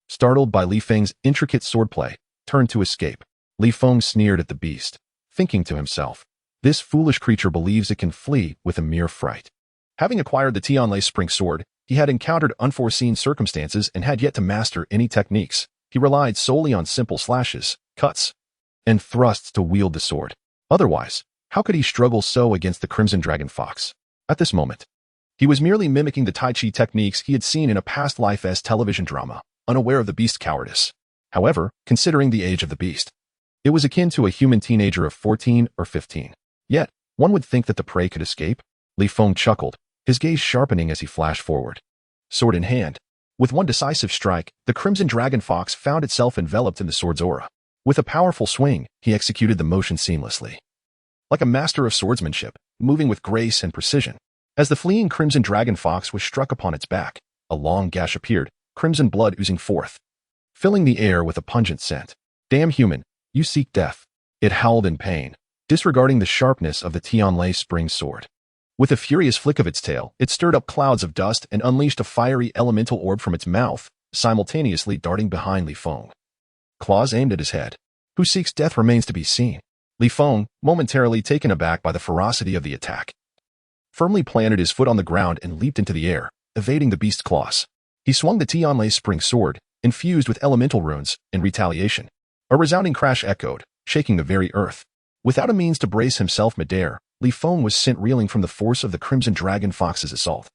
A: startled by Li Feng's intricate swordplay, turned to escape. Li Feng sneered at the beast, thinking to himself, "This foolish creature believes it can flee with a mere fright." Having acquired the Tian'e spring sword, he had encountered unforeseen circumstances and had yet to master any techniques. He relied solely on simple slashes, cuts, and thrusts to wield the sword. Otherwise, how could he struggle so against the crimson dragon fox? At this moment, he was merely mimicking the Tai Chi techniques he had seen in a past life as television drama, unaware of the beast's cowardice. However, considering the age of the beast, it was akin to a human teenager of 14 or 15. Yet, one would think that the prey could escape. Li Feng chuckled, his gaze sharpening as he flashed forward. Sword in hand, with one decisive strike, the crimson dragon fox found itself enveloped in the sword's aura. With a powerful swing, he executed the motion seamlessly, like a master of swordsmanship, moving with grace and precision. As the fleeing crimson dragon fox was struck upon its back, a long gash appeared, crimson blood oozing forth. filling the air with a pungent scent. Damn human, you seek death. It howled in pain, disregarding the sharpness of the Tianlai spring sword. With a furious flick of its tail, it stirred up clouds of dust and unleashed a fiery elemental orb from its mouth, simultaneously darting behind Li Feng. Claws aimed at his head. Who seeks death remains to be seen. Li Feng, momentarily taken aback by the ferocity of the attack, firmly planted his foot on the ground and leaped into the air, evading the beast's claws. He swung the Tianlai spring sword, infused with elemental runes, in retaliation. A resounding crash echoed, shaking the very earth. Without a means to brace himself midair, Li Feng was sent reeling from the force of the Crimson Dragon Fox's assault,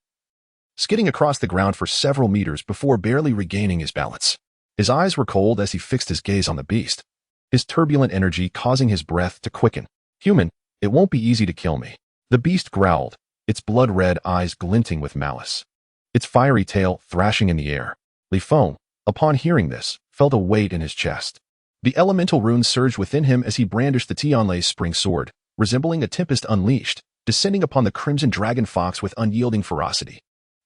A: skidding across the ground for several meters before barely regaining his balance. His eyes were cold as he fixed his gaze on the beast, his turbulent energy causing his breath to quicken. Human, it won't be easy to kill me. The beast growled, its blood-red eyes glinting with malice, its fiery tail thrashing in the air. Li Feng, upon hearing this, felt a weight in his chest. The elemental runes surged within him as he brandished the Tianlai spring sword, resembling a tempest unleashed, descending upon the Crimson Dragon Fox with unyielding ferocity.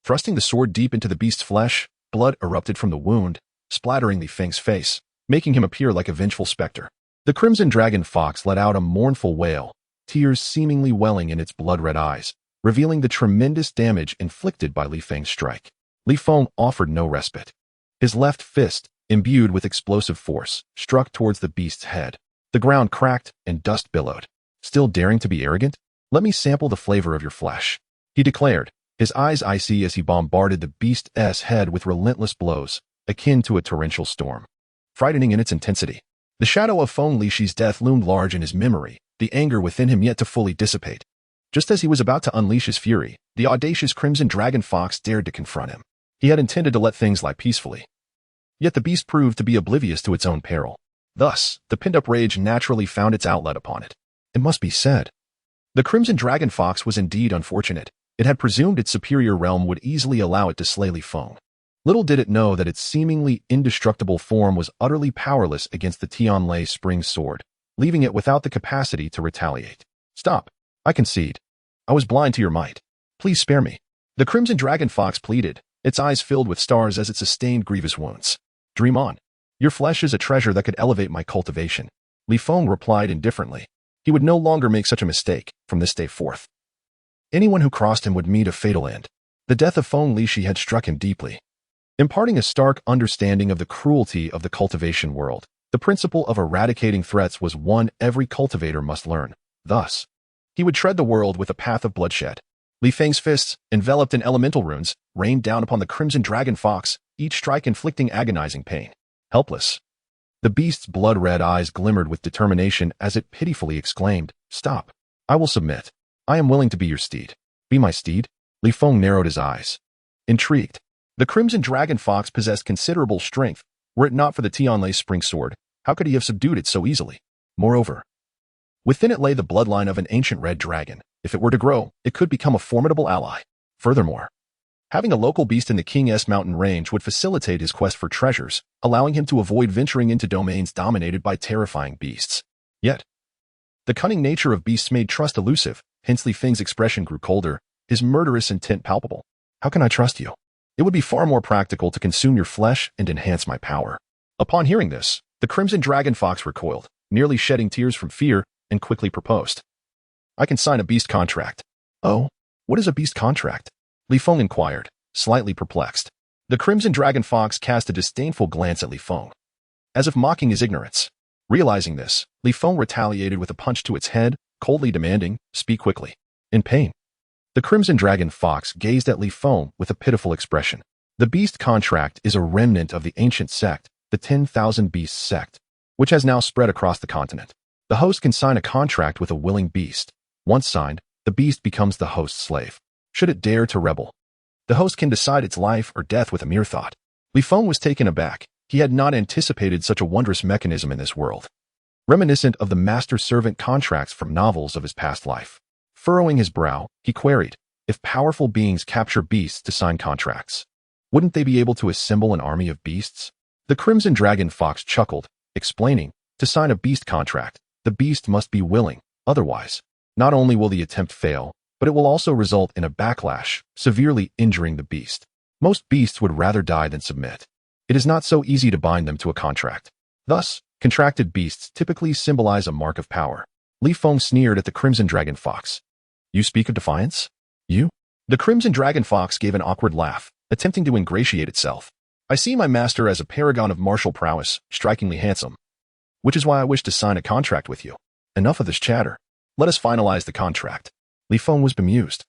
A: Thrusting the sword deep into the beast's flesh, blood erupted from the wound, splattering Li Feng's face, making him appear like a vengeful specter. The Crimson Dragon Fox let out a mournful wail, tears seemingly welling in its blood-red eyes, revealing the tremendous damage inflicted by Li Feng's strike. Li Feng offered no respite. His left fist, imbued with explosive force, struck towards the beast's head. The ground cracked and dust billowed. Still daring to be arrogant? Let me sample the flavor of your flesh, he declared, his eyes icy as he bombarded the beast's head with relentless blows, akin to a torrential storm. Frightening in its intensity, the shadow of Feng Lixi's death loomed large in his memory, the anger within him yet to fully dissipate. Just as he was about to unleash his fury, the audacious Crimson Dragon Fox dared to confront him. He had intended to let things lie peacefully, yet the beast proved to be oblivious to its own peril. Thus, the pent-up rage naturally found its outlet upon it. It must be said, the Crimson Dragon Fox was indeed unfortunate. It had presumed its superior realm would easily allow it to slay Li Feng. Little did it know that its seemingly indestructible form was utterly powerless against the Tianlai spring sword, leaving it without the capacity to retaliate. Stop. I concede. I was blind to your might. Please spare me. The Crimson Dragon Fox pleaded, its eyes filled with stars as it sustained grievous wounds. Dream on. Your flesh is a treasure that could elevate my cultivation. Li Feng replied indifferently. He would no longer make such a mistake from this day forth. Anyone who crossed him would meet a fatal end. The death of Feng Lixi had struck him deeply, imparting a stark understanding of the cruelty of the cultivation world. The principle of eradicating threats was one every cultivator must learn. Thus, he would tread the world with a path of bloodshed. Li Feng's fists, enveloped in elemental runes, rained down upon the Crimson Dragon Fox, each strike inflicting agonizing pain. Helpless, the beast's blood-red eyes glimmered with determination as it pitifully exclaimed, Stop. I will submit. I am willing to be your steed. Be my steed? Li Feng narrowed his eyes, intrigued. The Crimson Dragon Fox possessed considerable strength. Were it not for the Tianlai spring sword, how could he have subdued it so easily? Moreover, within it lay the bloodline of an ancient red dragon. If it were to grow, it could become a formidable ally. Furthermore, having a local beast in the King's mountain range would facilitate his quest for treasures, allowing him to avoid venturing into domains dominated by terrifying beasts. Yet, the cunning nature of beasts made trust elusive, hence Li Feng's expression grew colder, his murderous intent palpable. How can I trust you? It would be far more practical to consume your flesh and enhance my power. Upon hearing this, the Crimson Dragon Fox recoiled, nearly shedding tears from fear, and quickly proposed. I can sign a beast contract. Oh, what is a beast contract? Li Feng inquired, slightly perplexed. The Crimson Dragon Fox cast a disdainful glance at Li Feng, as if mocking his ignorance. Realizing this, Li Feng retaliated with a punch to its head, coldly demanding, Speak quickly. In pain, the Crimson Dragon Fox gazed at Li Feng with a pitiful expression. The beast contract is a remnant of the ancient sect, the 10,000 Beasts sect, which has now spread across the continent. The host can sign a contract with a willing beast. Once signed, the beast becomes the host's slave. Should it dare to rebel, the host can decide its life or death with a mere thought. Li Feng was taken aback. He had not anticipated such a wondrous mechanism in this world, reminiscent of the master-servant contracts from novels of his past life. Furrowing his brow, he queried, if powerful beings capture beasts to sign contracts, wouldn't they be able to assemble an army of beasts? The Crimson Dragon Fox chuckled, explaining, to sign a beast contract, the beast must be willing. Otherwise, not only will the attempt fail, but it will also result in a backlash, severely injuring the beast. Most beasts would rather die than submit. it is not so easy to bind them to a contract. Thus, contracted beasts typically symbolize a mark of power. Li Feng sneered at the Crimson Dragon Fox. You speak of defiance? You? The Crimson Dragon Fox gave an awkward laugh, attempting to ingratiate itself. I see my master as a paragon of martial prowess, strikingly handsome. Which is why I wish to sign a contract with you. Enough of this chatter. Let us finalize the contract. Li Feng was bemused,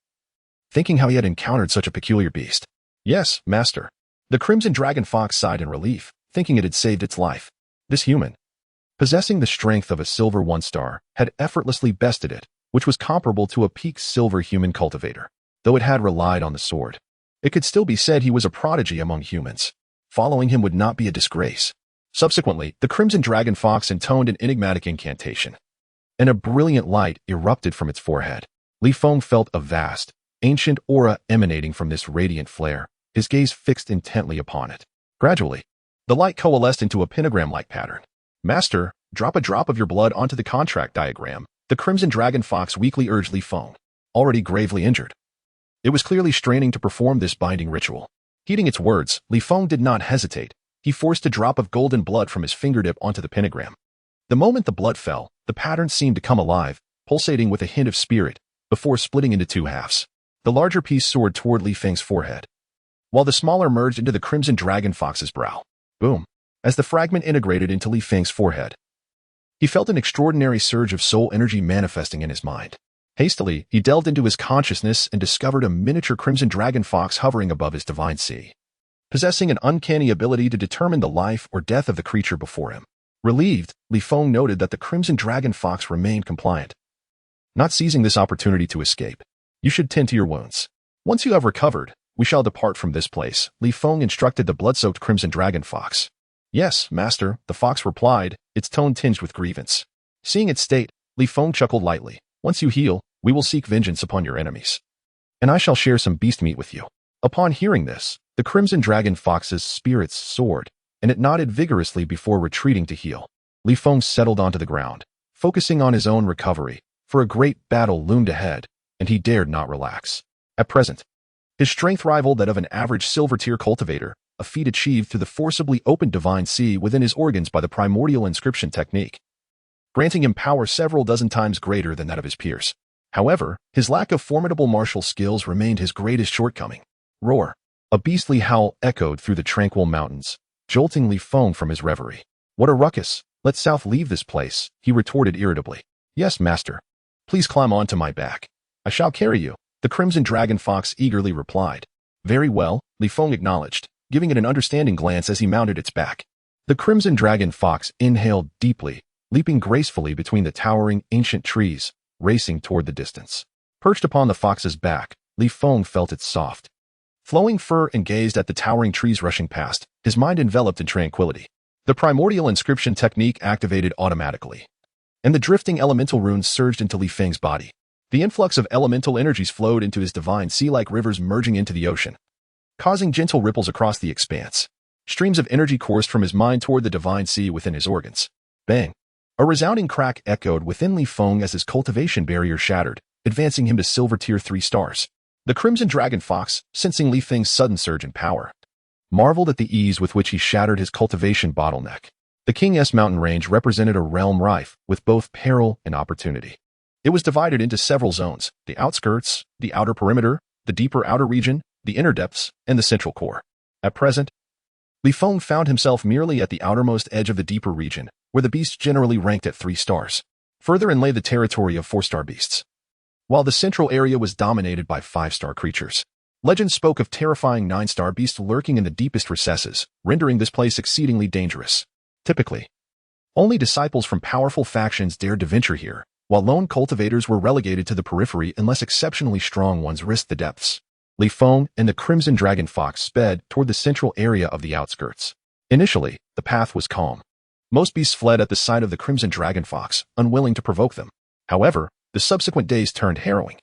A: thinking how he had encountered such a peculiar beast. Yes, master. The Crimson Dragon Fox sighed in relief, thinking it had saved its life. This human, possessing the strength of a silver 1-star, had effortlessly bested it, which was comparable to a peak silver human cultivator. Though it had relied on the sword, it could still be said he was a prodigy among humans. Following him would not be a disgrace. Subsequently, the Crimson Dragon Fox intoned an enigmatic incantation, and a brilliant light erupted from its forehead. Li Feng felt a vast, ancient aura emanating from this radiant flare, his gaze fixed intently upon it. Gradually, the light coalesced into a pentagram-like pattern. Master, drop a drop of your blood onto the contract diagram, the Crimson Dragon Fox weakly urged Li Feng, already gravely injured. It was clearly straining to perform this binding ritual. Heeding its words, Li Feng did not hesitate. He forced a drop of golden blood from his fingertip onto the pentagram. The moment the blood fell, the pattern seemed to come alive, pulsating with a hint of spirit, before splitting into two halves. The larger piece soared toward Li Feng's forehead, while the smaller merged into the Crimson Dragon Fox's brow. Boom! As the fragment integrated into Li Feng's forehead, he felt an extraordinary surge of soul energy manifesting in his mind. Hastily, he delved into his consciousness and discovered a miniature Crimson Dragon Fox hovering above his divine sea, possessing an uncanny ability to determine the life or death of the creature before him. Relieved, Li Feng noted that the Crimson Dragon Fox remained compliant, not seizing this opportunity to escape. You should tend to your wounds. Once you have recovered, we shall depart from this place, Li Feng instructed the blood-soaked Crimson Dragon Fox. Yes, master, the fox replied, its tone tinged with grievance. Seeing its state, Li Feng chuckled lightly. Once you heal, we will seek vengeance upon your enemies, and I shall share some beast meat with you. Upon hearing this, the Crimson Dragon Fox's spirits soared, and it nodded vigorously before retreating to heal. Li Feng settled onto the ground, focusing on his own recovery, for a great battle loomed ahead, and he dared not relax. At present, his strength rivaled that of an average silver-tier cultivator, a feat achieved through the forcibly opened divine sea within his organs by the primordial inscription technique, granting him power several dozen times greater than that of his peers. However, his lack of formidable martial skills remained his greatest shortcoming. Roar! A beastly howl echoed through the tranquil mountains, jolting Li Feng from his reverie. What a ruckus! Let South leave this place, he retorted irritably. Yes, master. Please climb onto my back. I shall carry you, the Crimson Dragon Fox eagerly replied. Very well, Li Feng acknowledged, giving it an understanding glance as he mounted its back. The Crimson Dragon Fox inhaled deeply, leaping gracefully between the towering ancient trees, racing toward the distance. Perched upon the fox's back, Li Feng felt its soft, flowing fur and gazed at the towering trees rushing past, his mind enveloped in tranquility. The primordial inscription technique activated automatically, and the drifting elemental runes surged into Li Feng's body. The influx of elemental energies flowed into his divine sea like rivers merging into the ocean, causing gentle ripples across the expanse. Streams of energy coursed from his mind toward the divine sea within his organs. Bang! A resounding crack echoed within Li Feng as his cultivation barrier shattered, advancing him to silver tier 3 stars. The Crimson Dragon Fox, sensing Li Feng's sudden surge in power, marveled at the ease with which he shattered his cultivation bottleneck. The King S Mountain Range represented a realm rife with both peril and opportunity. It was divided into several zones: the outskirts, the outer perimeter, the deeper outer region, the inner depths, and the central core. At present, Li Feng found himself merely at the outermost edge of the deeper region, where the beasts generally ranked at 3 stars. Further in lay the territory of 4-star beasts, while the central area was dominated by 5-star creatures. Legends spoke of terrifying 9-star beasts lurking in the deepest recesses, rendering this place exceedingly dangerous. Typically, only disciples from powerful factions dared to venture here, while lone cultivators were relegated to the periphery unless exceptionally strong ones risked the depths. Li Feng and the Crimson Dragon Fox sped toward the central area of the outskirts. Initially, the path was calm. Most beasts fled at the sight of the Crimson Dragon Fox, unwilling to provoke them. However, the subsequent days turned harrowing,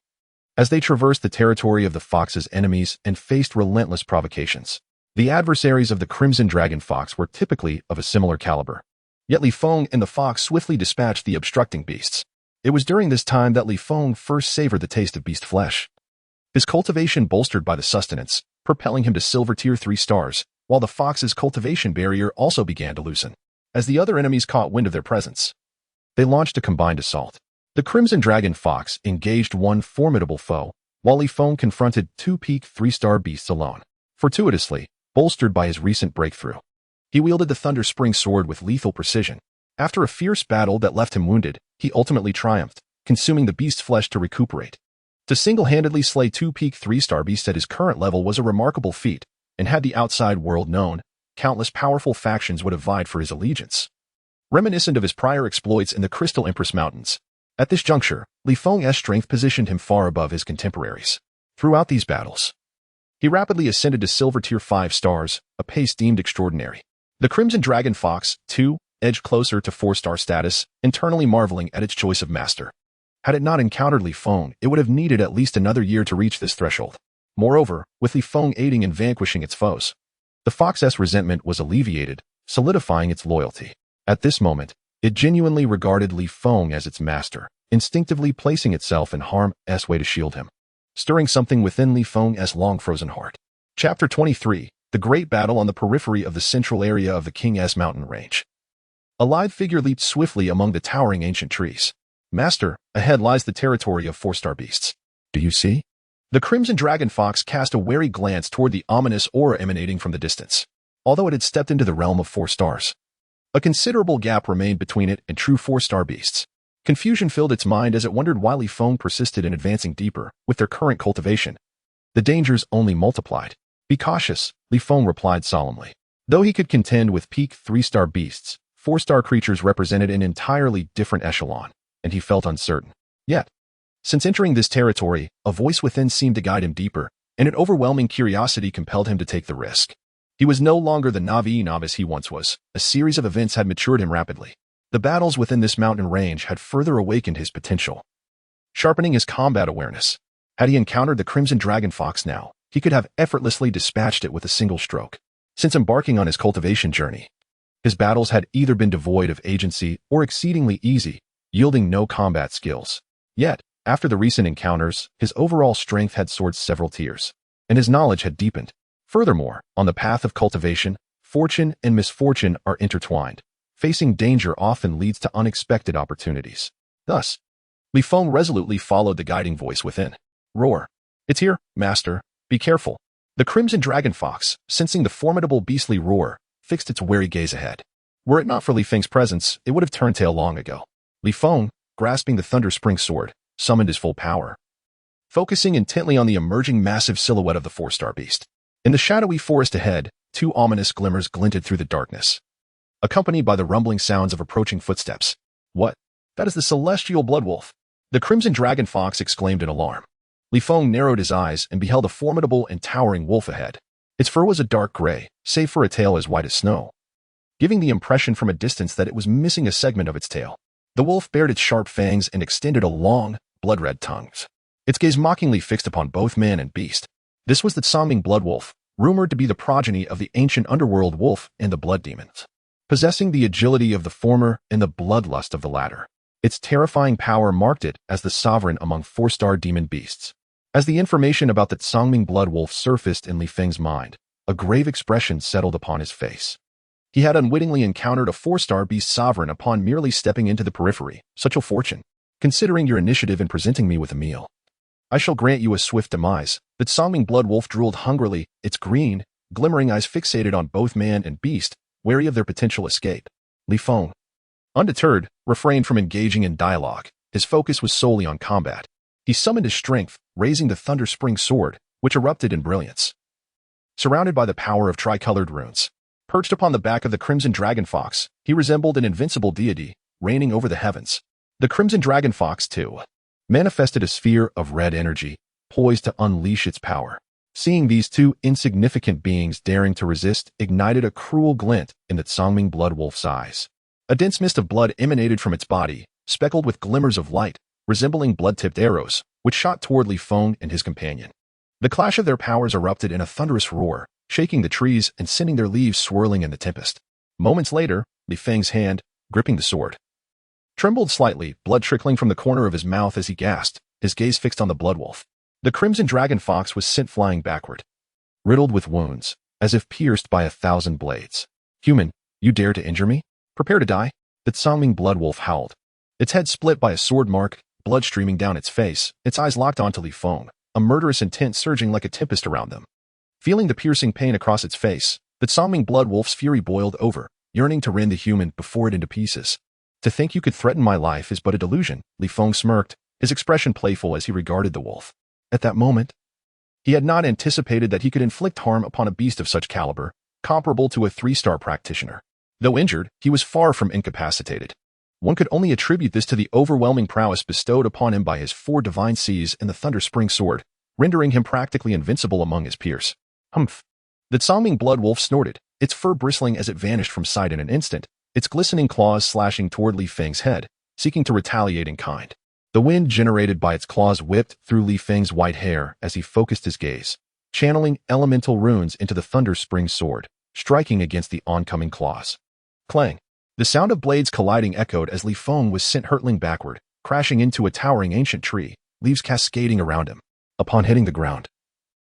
A: as they traversed the territory of the fox's enemies and faced relentless provocations. The adversaries of the Crimson Dragon Fox were typically of a similar caliber. Yet Li Feng and the fox swiftly dispatched the obstructing beasts. It was during this time that Li Feng first savored the taste of beast flesh. His cultivation bolstered by the sustenance, propelling him to silver tier 3 stars, while the fox's cultivation barrier also began to loosen. As the other enemies caught wind of their presence, they launched a combined assault. The Crimson Dragon Fox engaged one formidable foe, while Li Feng confronted two peak 3-star beasts alone. Fortuitously, bolstered by his recent breakthrough, he wielded the Thunder Spring Sword with lethal precision. After a fierce battle that left him wounded, he ultimately triumphed, consuming the beast's flesh to recuperate. To single-handedly slay two peak 3-star beasts at his current level was a remarkable feat, and had the outside world known, countless powerful factions would have vied for his allegiance. Reminiscent of his prior exploits in the Crystal Empress Mountains, at this juncture, Li Feng's strength positioned him far above his contemporaries. Throughout these battles, he rapidly ascended to Silver Tier 5 stars, a pace deemed extraordinary. The Crimson Dragon Fox, too, edged closer to 4-star status, internally marveling at its choice of master. Had it not encountered Li Feng, it would have needed at least another year to reach this threshold. Moreover, with Li Feng aiding in vanquishing its foes, the Fox's resentment was alleviated, solidifying its loyalty. At this moment, it genuinely regarded Li Feng as its master, instinctively placing itself in harm's way to shield him, stirring something within Li Feng's long-frozen heart. Chapter 23, The Great Battle on the Periphery of the Central Area of the King's Mountain Range. A lithe figure leaped swiftly among the towering ancient trees. Master, ahead lies the territory of 4-star beasts. Do you see? The Crimson Dragon Fox cast a wary glance toward the ominous aura emanating from the distance. Although it had stepped into the realm of 4 stars, a considerable gap remained between it and true 4-star beasts. Confusion filled its mind as it wondered why Li Feng persisted in advancing deeper with their current cultivation. The dangers only multiplied. Be cautious, Li Feng replied solemnly. Though he could contend with peak 3-star beasts, 4-star creatures represented an entirely different echelon, and he felt uncertain. Yet, since entering this territory, a voice within seemed to guide him deeper, and an overwhelming curiosity compelled him to take the risk. He was no longer the naive novice he once was. A series of events had matured him rapidly. The battles within this mountain range had further awakened his potential, sharpening his combat awareness. Had he encountered the Crimson Dragon Fox now, he could have effortlessly dispatched it with a single stroke. Since embarking on his cultivation journey, his battles had either been devoid of agency or exceedingly easy, yielding no combat skills. Yet, after the recent encounters, his overall strength had soared several tiers, and his knowledge had deepened. Furthermore, on the path of cultivation, fortune and misfortune are intertwined. Facing danger often leads to unexpected opportunities. Thus, Li Feng resolutely followed the guiding voice within. Roar. It's here, master. Be careful. The Crimson Dragon Fox, sensing the formidable beastly roar, fixed its wary gaze ahead. Were it not for Li Feng's presence, it would have turned tail long ago. Li Feng, grasping the Thunder Spring Sword, summoned his full power, focusing intently on the emerging massive silhouette of the 4-star beast. In the shadowy forest ahead, 2 ominous glimmers glinted through the darkness, accompanied by the rumbling sounds of approaching footsteps. What? That is the celestial bloodwolf. The Crimson Dragon Fox exclaimed in alarm. Li Feng narrowed his eyes and beheld a formidable and towering wolf ahead. Its fur was a dark gray, save for a tail as white as snow, giving the impression from a distance that it was missing a segment of its tail. The wolf bared its sharp fangs and extended a long, blood-red tongue, its gaze mockingly fixed upon both man and beast. This was the Transcending blood wolf, rumored to be the progeny of the ancient underworld wolf and the blood demons, possessing the agility of the former and the bloodlust of the latter. Its terrifying power marked it as the sovereign among 4-star demon beasts. As the information about the Transcending blood wolf surfaced in Li Feng's mind, a grave expression settled upon his face. He had unwittingly encountered a 4-star beast sovereign upon merely stepping into the periphery. Such a fortune. Considering your initiative in presenting me with a meal, I shall grant you a swift demise. The Transcending blood wolf drooled hungrily, its green, glimmering eyes fixated on both man and beast, wary of their potential escape. Li Feng, undeterred, refrained from engaging in dialogue. His focus was solely on combat. He summoned his strength, raising the Thunder Spring Sword, which erupted in brilliance. Surrounded by the power of tricolored runes, perched upon the back of the Crimson Dragon Fox, he resembled an invincible deity, reigning over the heavens. The Crimson Dragon Fox, too, manifested a sphere of red energy, poised to unleash its power. Seeing these 2 insignificant beings daring to resist ignited a cruel glint in the Transcending blood wolf's eyes. A dense mist of blood emanated from its body, speckled with glimmers of light, resembling blood-tipped arrows, which shot toward Li Feng and his companion. The clash of their powers erupted in a thunderous roar, shaking the trees and sending their leaves swirling in the tempest. Moments later, Li Feng's hand, gripping the sword, trembled slightly, blood trickling from the corner of his mouth as he gasped, his gaze fixed on the blood wolf. The Crimson Dragon Fox was sent flying backward, riddled with wounds, as if pierced by 1,000 blades. "Human, you dare to injure me? Prepare to die." The Tsangming blood wolf howled. Its head split by a sword mark, blood streaming down its face, its eyes locked onto Li Feng, a murderous intent surging like a tempest around them. Feeling the piercing pain across its face, the Tsangming blood wolf's fury boiled over, yearning to rend the human before it into pieces. "To think you could threaten my life is but a delusion," Li Feng smirked, his expression playful as he regarded the wolf. At that moment, he had not anticipated that he could inflict harm upon a beast of such caliber, comparable to a 3-star practitioner. Though injured, he was far from incapacitated. One could only attribute this to the overwhelming prowess bestowed upon him by his 4 divine seas and the Thunder Spring sword, rendering him practically invincible among his peers. "Humph." The Tsangming blood wolf snorted, its fur bristling as it vanished from sight in an instant, its glistening claws slashing toward Li Feng's head, seeking to retaliate in kind. The wind generated by its claws whipped through Li Feng's white hair as he focused his gaze, channeling elemental runes into the Thunder Spring sword, striking against the oncoming claws. Clang! The sound of blades colliding echoed as Li Feng was sent hurtling backward, crashing into a towering ancient tree, leaves cascading around him. Upon hitting the ground,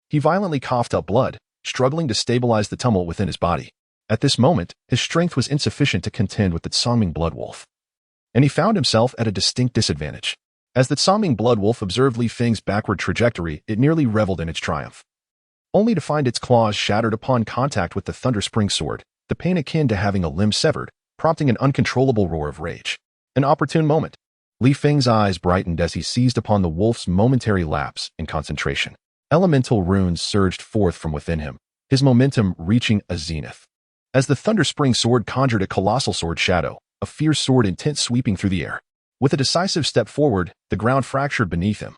A: he violently coughed up blood, struggling to stabilize the tumult within his body. At this moment, his strength was insufficient to contend with the Tsangming blood wolf, and he found himself at a distinct disadvantage. As the Tsangming blood wolf observed Li Feng's backward trajectory, it nearly reveled in its triumph, only to find its claws shattered upon contact with the Thunder Spring sword, the pain akin to having a limb severed, prompting an uncontrollable roar of rage. An opportune moment. Li Feng's eyes brightened as he seized upon the wolf's momentary lapse in concentration. Elemental runes surged forth from within him, his momentum reaching a zenith. As the Thunder Spring sword conjured a colossal sword shadow, a fierce sword intent sweeping through the air. With a decisive step forward, the ground fractured beneath him.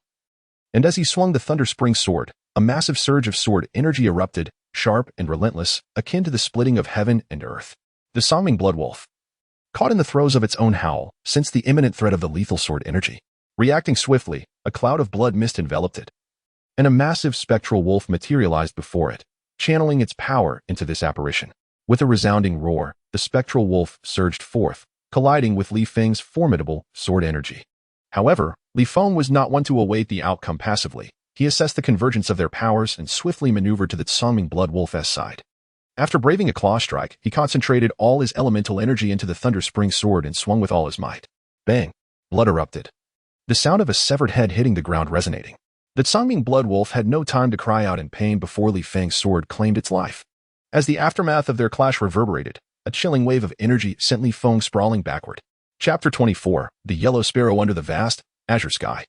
A: And as he swung the Thunder Spring sword, a massive surge of sword energy erupted, sharp and relentless, akin to the splitting of heaven and earth. The Tsangming blood wolf, caught in the throes of its own howl, sensed the imminent threat of the lethal sword energy. Reacting swiftly, a cloud of blood mist enveloped it, and a massive spectral wolf materialized before it, channeling its power into this apparition. With a resounding roar, the spectral wolf surged forth, colliding with Li Feng's formidable sword energy. However, Li Feng was not one to await the outcome passively. He assessed the convergence of their powers and swiftly maneuvered to the Tsangming blood wolf's side. After braving a claw strike, he concentrated all his elemental energy into the Thunder Spring sword and swung with all his might. Bang! Blood erupted, the sound of a severed head hitting the ground resonating. The Tsangming blood wolf had no time to cry out in pain before Li Feng's sword claimed its life. As the aftermath of their clash reverberated, a chilling wave of energy sent Li Feng sprawling backward. Chapter 24, The Yellow Sparrow Under the Vast, Azure Sky.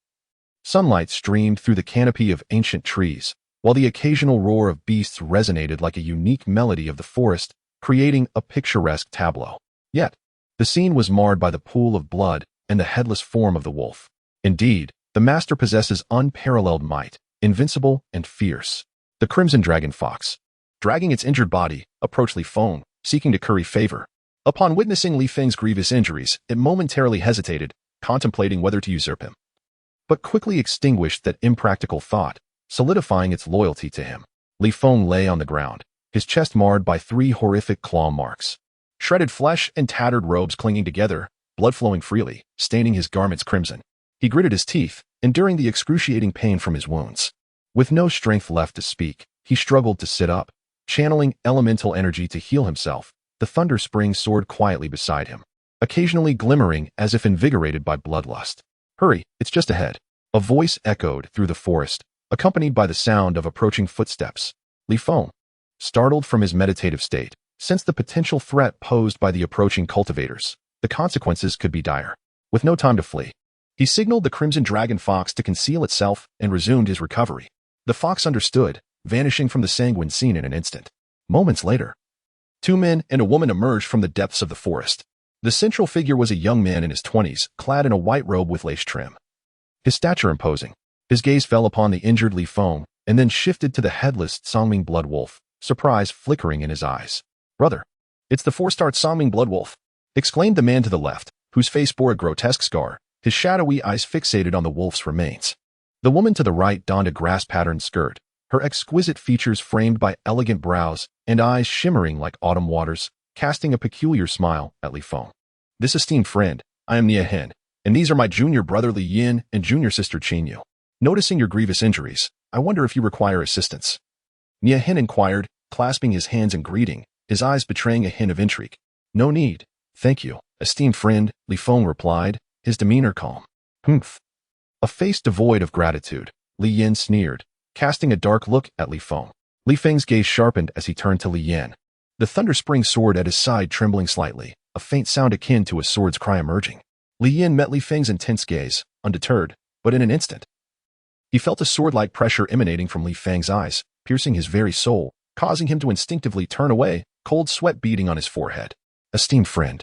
A: Sunlight streamed through the canopy of ancient trees, while the occasional roar of beasts resonated like a unique melody of the forest, creating a picturesque tableau. Yet, the scene was marred by the pool of blood and the headless form of the wolf. Indeed, the master possesses unparalleled might, invincible and fierce. The Crimson Dragon Fox, dragging its injured body, approached Li Feng, seeking to curry favor. Upon witnessing Li Feng's grievous injuries, it momentarily hesitated, contemplating whether to usurp him, but quickly extinguished that impractical thought, solidifying its loyalty to him. Li Feng lay on the ground, his chest marred by 3 horrific claw marks. Shredded flesh and tattered robes clinging together, blood flowing freely, staining his garments crimson. He gritted his teeth, enduring the excruciating pain from his wounds. With no strength left to speak, he struggled to sit up, channeling elemental energy to heal himself, the Thunder Spring sword quietly beside him, occasionally glimmering as if invigorated by bloodlust. "Hurry, it's just ahead." A voice echoed through the forest, accompanied by the sound of approaching footsteps. Li Feng, startled from his meditative state, sensed the potential threat posed by the approaching cultivators. The consequences could be dire. With no time to flee, he signaled the Crimson Dragon Fox to conceal itself and resumed his recovery. The fox understood, vanishing from the sanguine scene in an instant. Moments later, 2 men and a woman emerged from the depths of the forest. The central figure was a young man in his 20s, clad in a white robe with lace trim, his stature imposing. His gaze fell upon the injured Li Feng, and then shifted to the headless Tsangming blood wolf, surprise flickering in his eyes. "Brother, it's the 4-star Tsangming blood wolf," exclaimed the man to the left, whose face bore a grotesque scar, his shadowy eyes fixated on the wolf's remains. The woman to the right donned a grass-patterned skirt, her exquisite features framed by elegant brows and eyes shimmering like autumn waters, casting a peculiar smile at Li Feng. "This esteemed friend, I am Li Feng, and these are my junior brother Li Yin and junior sister Qinhus. Noticing your grievous injuries, I wonder if you require assistance." Li Feng inquired, clasping his hands in greeting, his eyes betraying a hint of intrigue. "No need, thank you, esteemed friend," Li Feng replied, his demeanor calm. "Humph." A face devoid of gratitude, Li Yan sneered, casting a dark look at Li Feng. Li Feng's gaze sharpened as he turned to Li Yan, the thunder spring sword at his side trembling slightly, a faint sound akin to a sword's cry emerging. Li Yan met Li Feng's intense gaze, undeterred, but in an instant. He felt a sword-like pressure emanating from Li Feng's eyes, piercing his very soul, causing him to instinctively turn away, cold sweat beading on his forehead. "Esteemed friend,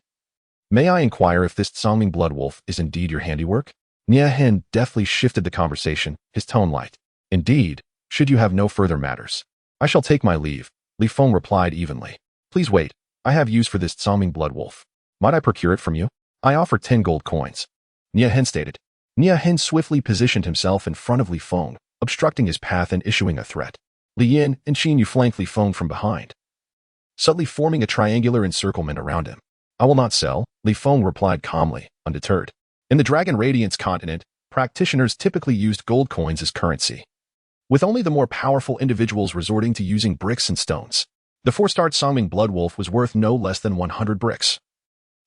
A: may I inquire if this Tsangming blood wolf is indeed your handiwork?" Nie Hen deftly shifted the conversation, his tone light. "Indeed, should you have no further matters, I shall take my leave," Li Feng replied evenly. "Please wait, I have use for this Tsangming blood wolf. Might I procure it from you? I offer 10 gold coins," Nie Hen stated. Nie Hen swiftly positioned himself in front of Li Feng, obstructing his path and issuing a threat. Li Yan and Qinhus flanked Li Feng from behind, subtly forming a triangular encirclement around him. "I will not sell," Li Feng replied calmly, undeterred. In the Dragon Radiance continent, practitioners typically used gold coins as currency, with only the more powerful individuals resorting to using bricks and stones. The 4-star Tsangming blood wolf was worth no less than 100 bricks,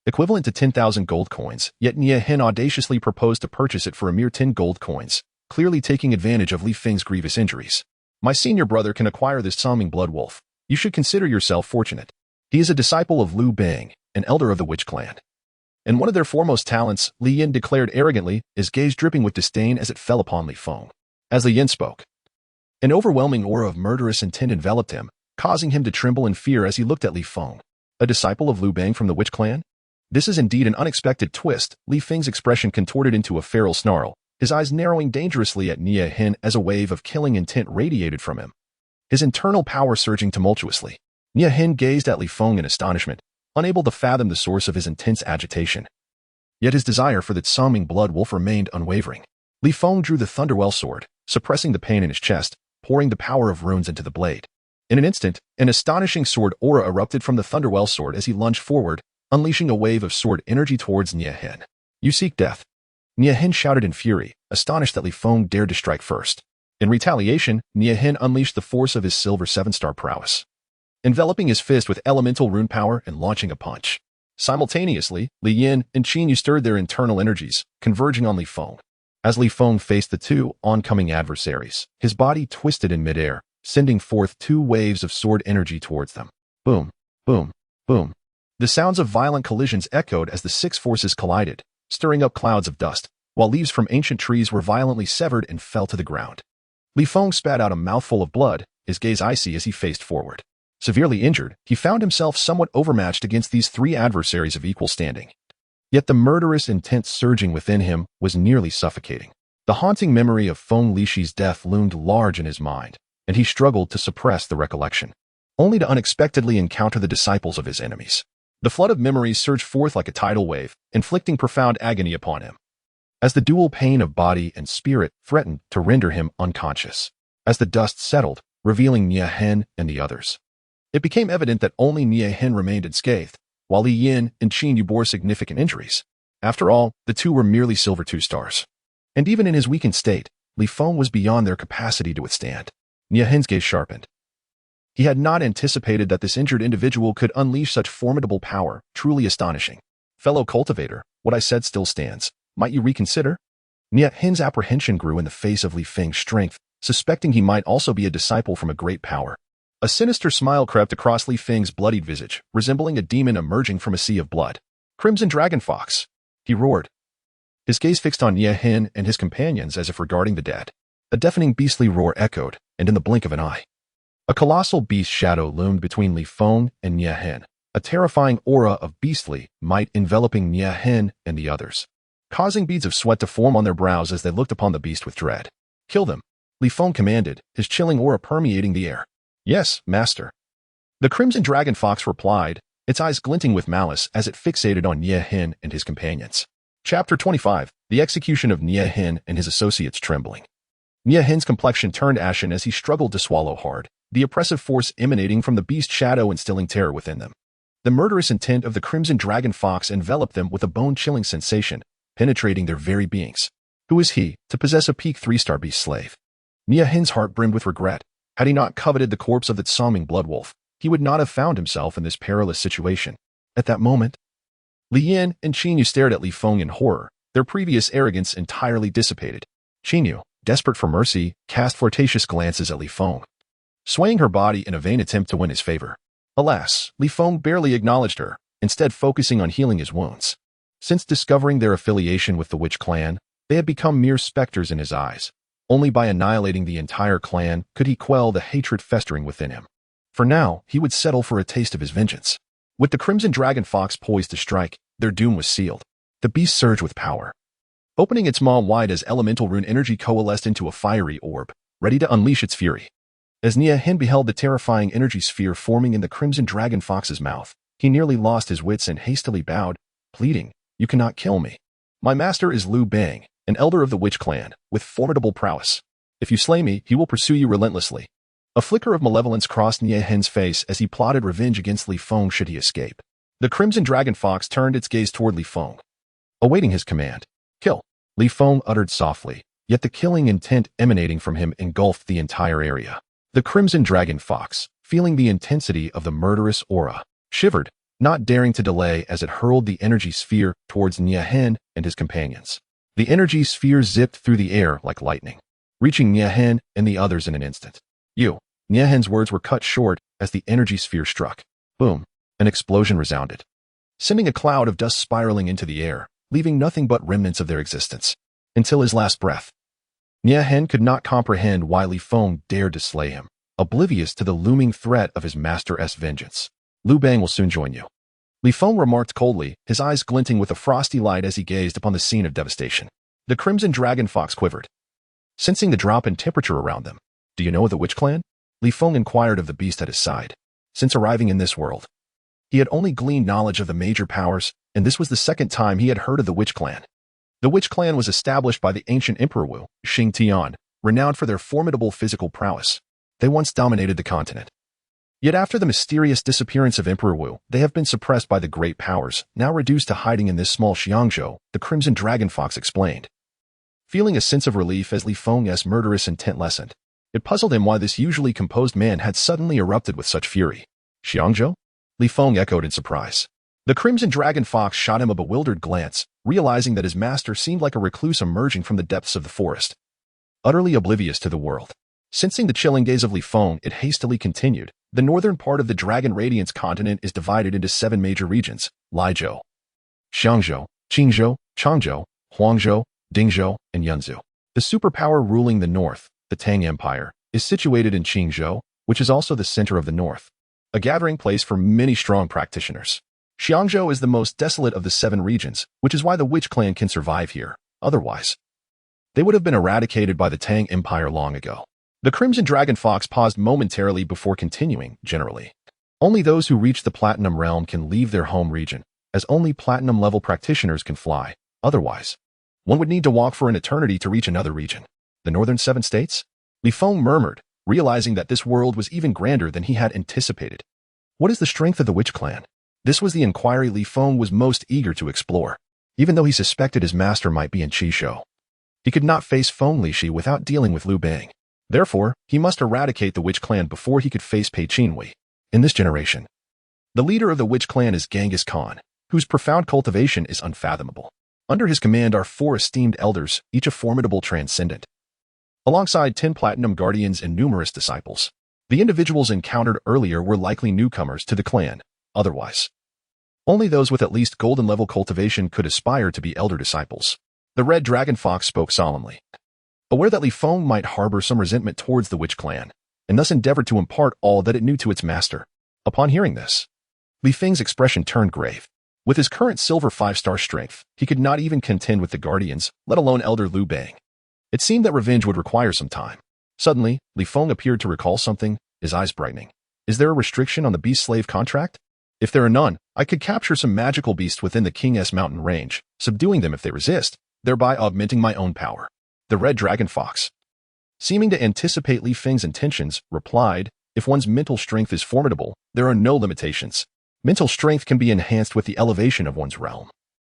A: equivalent to 10,000 gold coins, yet Nie Hen audaciously proposed to purchase it for a mere 10 gold coins, clearly taking advantage of Li Feng's grievous injuries. "My senior brother can acquire this Tsangming blood wolf. You should consider yourself fortunate. He is a disciple of Liu Bang, an elder of the Witch clan. And one of their foremost talents," Li Yan declared arrogantly, his gaze dripping with disdain as it fell upon Li Feng. As Li Yan spoke, an overwhelming aura of murderous intent enveloped him, causing him to tremble in fear as he looked at Li Feng. A disciple of Liu Bang from the Witch clan? This is indeed an unexpected twist. Li Feng's expression contorted into a feral snarl, his eyes narrowing dangerously at Nie Hen as a wave of killing intent radiated from him, his internal power surging tumultuously. Nie Hen gazed at Li Feng in astonishment, unable to fathom the source of his intense agitation. Yet his desire for the Tsangming blood wolf remained unwavering. Li Feng drew the Thunderwell sword, suppressing the pain in his chest, pouring the power of runes into the blade. In an instant, an astonishing sword aura erupted from the Thunderwell sword as he lunged forward, unleashing a wave of sword energy towards Nie Hen. "You seek death?" Nie Hen shouted in fury, astonished that Li Feng dared to strike first. In retaliation, Nie Hen unleashed the force of his silver 7-star prowess, enveloping his fist with elemental rune power and launching a punch. Simultaneously, Li Yan and Qinhus stirred their internal energies, converging on Li Feng. As Li Feng faced the two oncoming adversaries, his body twisted in midair, sending forth 2 waves of sword energy towards them. Boom, boom, boom. The sounds of violent collisions echoed as the 6 forces collided, stirring up clouds of dust, while leaves from ancient trees were violently severed and fell to the ground. Li Feng spat out a mouthful of blood, his gaze icy as he faced forward. Severely injured, he found himself somewhat overmatched against these 3 adversaries of equal standing. Yet the murderous intent surging within him was nearly suffocating. The haunting memory of Feng Lixi's death loomed large in his mind, and he struggled to suppress the recollection, only to unexpectedly encounter the disciples of his enemies. The flood of memories surged forth like a tidal wave, inflicting profound agony upon him, as the dual pain of body and spirit threatened to render him unconscious. As the dust settled, revealing Nie Hen and the others, it became evident that only Nie Hen remained unscathed, while Li Yan and Qinhus bore significant injuries. After all, the two were merely silver 2 stars. And even in his weakened state, Li Feng was beyond their capacity to withstand. Nie Hen's gaze sharpened. He had not anticipated that this injured individual could unleash such formidable power, truly astonishing. "Fellow cultivator, what I said still stands. Might you reconsider?" Nie Hen's apprehension grew in the face of Li Feng's strength, suspecting he might also be a disciple from a great power. A sinister smile crept across Li Feng's bloodied visage, resembling a demon emerging from a sea of blood. "Crimson Dragon Fox!" he roared, his gaze fixed on Nie Hen and his companions as if regarding the dead. A deafening beastly roar echoed, and in the blink of an eye, a colossal beast shadow loomed between Li Feng and Nie Hen, a terrifying aura of beastly might enveloping Nie Hen and the others, causing beads of sweat to form on their brows as they looked upon the beast with dread. "Kill them," Li Feng commanded, his chilling aura permeating the air. "Yes, master," the Crimson Dragon Fox replied, its eyes glinting with malice as it fixated on Nie Hen and his companions. Chapter 25, The Execution of Nie Hen and His Associates Trembling. Nie Hen's complexion turned ashen as he struggled to swallow hard, the oppressive force emanating from the beast shadow instilling terror within them. The murderous intent of the Crimson Dragon Fox enveloped them with a bone-chilling sensation, penetrating their very beings. Who is he, to possess a peak 3-star beast slave? Nie Hen's heart brimmed with regret, Had he not coveted the corpse of the Tsoming bloodwolf, he would not have found himself in this perilous situation. At that moment, Li Yin and Qinhus stared at Li Feng in horror, their previous arrogance entirely dissipated. Qinhus, desperate for mercy, cast flirtatious glances at Li Feng, swaying her body in a vain attempt to win his favor. Alas, Li Feng barely acknowledged her, instead focusing on healing his wounds. Since discovering their affiliation with the witch clan, they had become mere specters in his eyes. Only by annihilating the entire clan could he quell the hatred festering within him. For now, he would settle for a taste of his vengeance. With the Crimson Dragon Fox poised to strike, their doom was sealed. The beast surged with power, opening its maw wide as elemental rune energy coalesced into a fiery orb, ready to unleash its fury. As Ni Hen beheld the terrifying energy sphere forming in the Crimson Dragon Fox's mouth, he nearly lost his wits and hastily bowed, pleading, "You cannot kill me. My master is Liu Bang, an elder of the witch clan, with formidable prowess. If you slay me, he will pursue you relentlessly." A flicker of malevolence crossed Nie Hen's face as he plotted revenge against Li Feng should he escape. The Crimson Dragon Fox turned its gaze toward Li Feng, awaiting his command. "Kill," Li Feng uttered softly, yet the killing intent emanating from him engulfed the entire area. The Crimson Dragon Fox, feeling the intensity of the murderous aura, shivered, not daring to delay as it hurled the energy sphere towards Nie Hen and his companions. The energy sphere zipped through the air like lightning, reaching Nie Hen and the others in an instant. Nie Hen's words were cut short as the energy sphere struck. Boom! An explosion resounded, sending a cloud of dust spiraling into the air, leaving nothing but remnants of their existence. Until his last breath, Nie Hen could not comprehend why Li Feng dared to slay him, oblivious to the looming threat of his master's vengeance. "Liu Bang will soon join you," Li Feng remarked coldly, his eyes glinting with a frosty light as he gazed upon the scene of devastation. The Crimson Dragon Fox quivered, sensing the drop in temperature around them. "Do you know of the witch clan?" Li Feng inquired of the beast at his side. Since arriving in this world, he had only gleaned knowledge of the major powers, and this was the second time he had heard of the witch clan. The witch clan was established by the ancient Emperor Wu, Xing Tian, renowned for their formidable physical prowess. They once dominated the continent. Yet after the mysterious disappearance of Emperor Wu, they have been suppressed by the great powers, now reduced to hiding in this small xiangzhou, the Crimson Dragon Fox explained. Feeling a sense of relief as Li Feng's murderous intent lessened, it puzzled him why this usually composed man had suddenly erupted with such fury. "Xiangzhou?" Li Feng echoed in surprise. The Crimson Dragon Fox shot him a bewildered glance, realizing that his master seemed like a recluse emerging from the depths of the forest, utterly oblivious to the world. Sensing the chilling gaze of Li Feng, it hastily continued. "The northern part of the Dragon Radiance continent is divided into 7 major regions: Lizhou, Xiangzhou, Qinzhou, Changzhou, Huangzhou, Dingzhou, and Yunzhou. The superpower ruling the north, the Tang Empire, is situated in Qinzhou, which is also the center of the north, a gathering place for many strong practitioners. Xiangzhou is the most desolate of the 7 regions, which is why the witch clan can survive here. Otherwise, they would have been eradicated by the Tang Empire long ago." The Crimson Dragon Fox paused momentarily before continuing. "Generally, only those who reach the Platinum Realm can leave their home region, as only Platinum-level practitioners can fly. Otherwise, one would need to walk for an eternity to reach another region." "The northern 7 states?" Li Feng murmured, realizing that this world was even grander than he had anticipated. "What is the strength of the witch clan?" This was the inquiry Li Feng was most eager to explore. Even though he suspected his master might be in Qizhou, he could not face Feng Lixi without dealing with Liu Bang. Therefore, he must eradicate the witch clan before he could face Pei Qinhus. In this generation, the leader of the witch clan is Genghis Khan, whose profound cultivation is unfathomable. Under his command are 4 esteemed elders, each a formidable transcendent, alongside 10 platinum guardians and numerous disciples. The individuals encountered earlier were likely newcomers to the clan. Otherwise, only those with at least golden-level cultivation could aspire to be elder disciples. The Red Dragon Fox spoke solemnly, aware that Li Feng might harbor some resentment towards the witch clan, and thus endeavored to impart all that it knew to its master. Upon hearing this, Li Feng's expression turned grave. With his current silver 5-star strength, he could not even contend with the guardians, let alone Elder Liu Bang. It seemed that revenge would require some time. Suddenly, Li Feng appeared to recall something, his eyes brightening. "Is there a restriction on the beast-slave contract? If there are none, I could capture some magical beasts within the King's mountain range, subduing them if they resist, thereby augmenting my own power." The Red Dragon Fox, seeming to anticipate Li Feng's intentions, replied, "If one's mental strength is formidable, there are no limitations. Mental strength can be enhanced with the elevation of one's realm.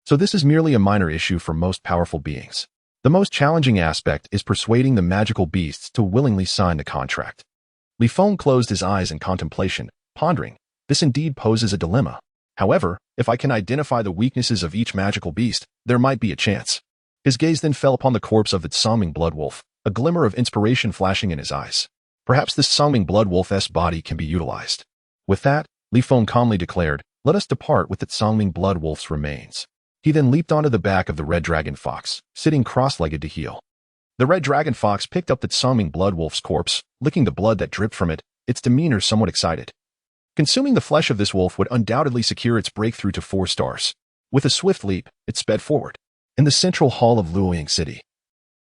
A: So this is merely a minor issue for most powerful beings. The most challenging aspect is persuading the magical beasts to willingly sign the contract." Li Feng closed his eyes in contemplation, pondering. This indeed poses a dilemma. However, if I can identify the weaknesses of each magical beast, there might be a chance. His gaze then fell upon the corpse of the Tsangming Bloodwolf, a glimmer of inspiration flashing in his eyes. Perhaps this Tsangming Bloodwolf's body can be utilized. With that, Li Feng calmly declared, "Let us depart with the Tsangming Bloodwolf's remains." He then leaped onto the back of the red dragon fox, sitting cross-legged to heal. The red dragon fox picked up the Tsangming Bloodwolf's corpse, licking the blood that dripped from it, its demeanor somewhat excited. Consuming the flesh of this wolf would undoubtedly secure its breakthrough to 4 stars. With a swift leap, it sped forward. In the central hall of Luoyang City,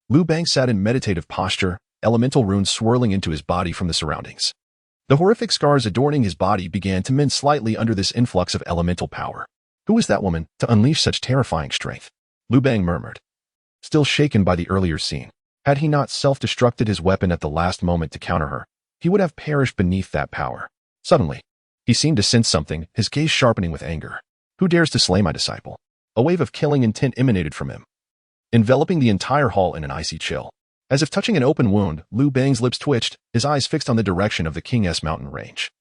A: Liu Bang sat in meditative posture, elemental runes swirling into his body from the surroundings. The horrific scars adorning his body began to mend slightly under this influx of elemental power. Who was that woman to unleash such terrifying strength? Liu Bang murmured, still shaken by the earlier scene. Had he not self-destructed his weapon at the last moment to counter her, he would have perished beneath that power. Suddenly, he seemed to sense something, his gaze sharpening with anger. Who dares to slay my disciple? A wave of killing intent emanated from him, enveloping the entire hall in an icy chill. As if touching an open wound, Liu Bang's lips twitched, his eyes fixed on the direction of the King's mountain range.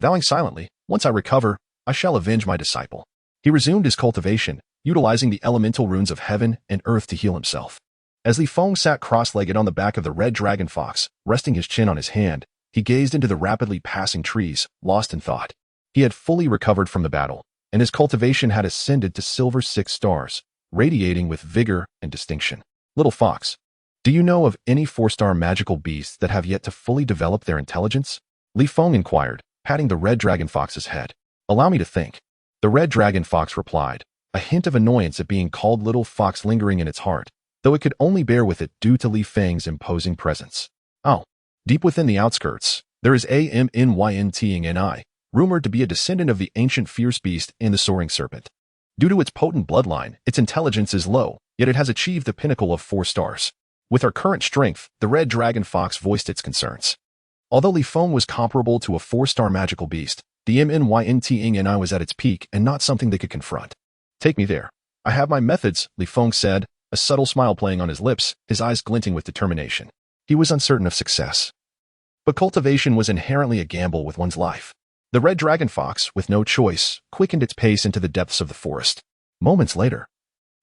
A: Vowing silently, "Once I recover, I shall avenge my disciple." He resumed his cultivation, utilizing the elemental runes of heaven and earth to heal himself. As Li Feng sat cross-legged on the back of the red dragon fox, resting his chin on his hand, he gazed into the rapidly passing trees, lost in thought. He had fully recovered from the battle, and his cultivation had ascended to silver 6 stars, radiating with vigor and distinction. "Little fox, do you know of any 4-star magical beasts that have yet to fully develop their intelligence?" Li Feng inquired, patting the red dragon fox's head. "Allow me to think." The red dragon fox replied, a hint of annoyance at being called little fox lingering in its heart, though it could only bear with it due to Li Feng's imposing presence. "Oh, deep within the outskirts, there is amidst, rumored to be a descendant of the ancient fierce beast and the soaring serpent. Due to its potent bloodline, its intelligence is low, yet it has achieved the pinnacle of 4 stars. With our current strength, the red dragon fox voiced its concerns. Although Li Feng was comparable to a 4-star magical beast, the amidst was at its peak and not something they could confront. "Take me there. I have my methods," Li Feng said, a subtle smile playing on his lips, his eyes glinting with determination. He was uncertain of success. But cultivation was inherently a gamble with one's life. The red dragon fox, with no choice, quickened its pace into the depths of the forest. Moments later,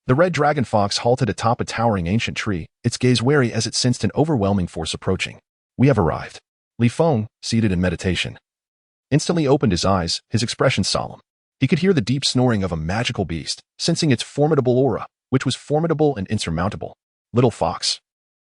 A: the red dragon fox halted atop a towering ancient tree, its gaze wary as it sensed an overwhelming force approaching. "We have arrived." Li Feng, seated in meditation, instantly opened his eyes, his expression solemn. He could hear the deep snoring of a magical beast, sensing its formidable aura, which was formidable and insurmountable. "Little fox,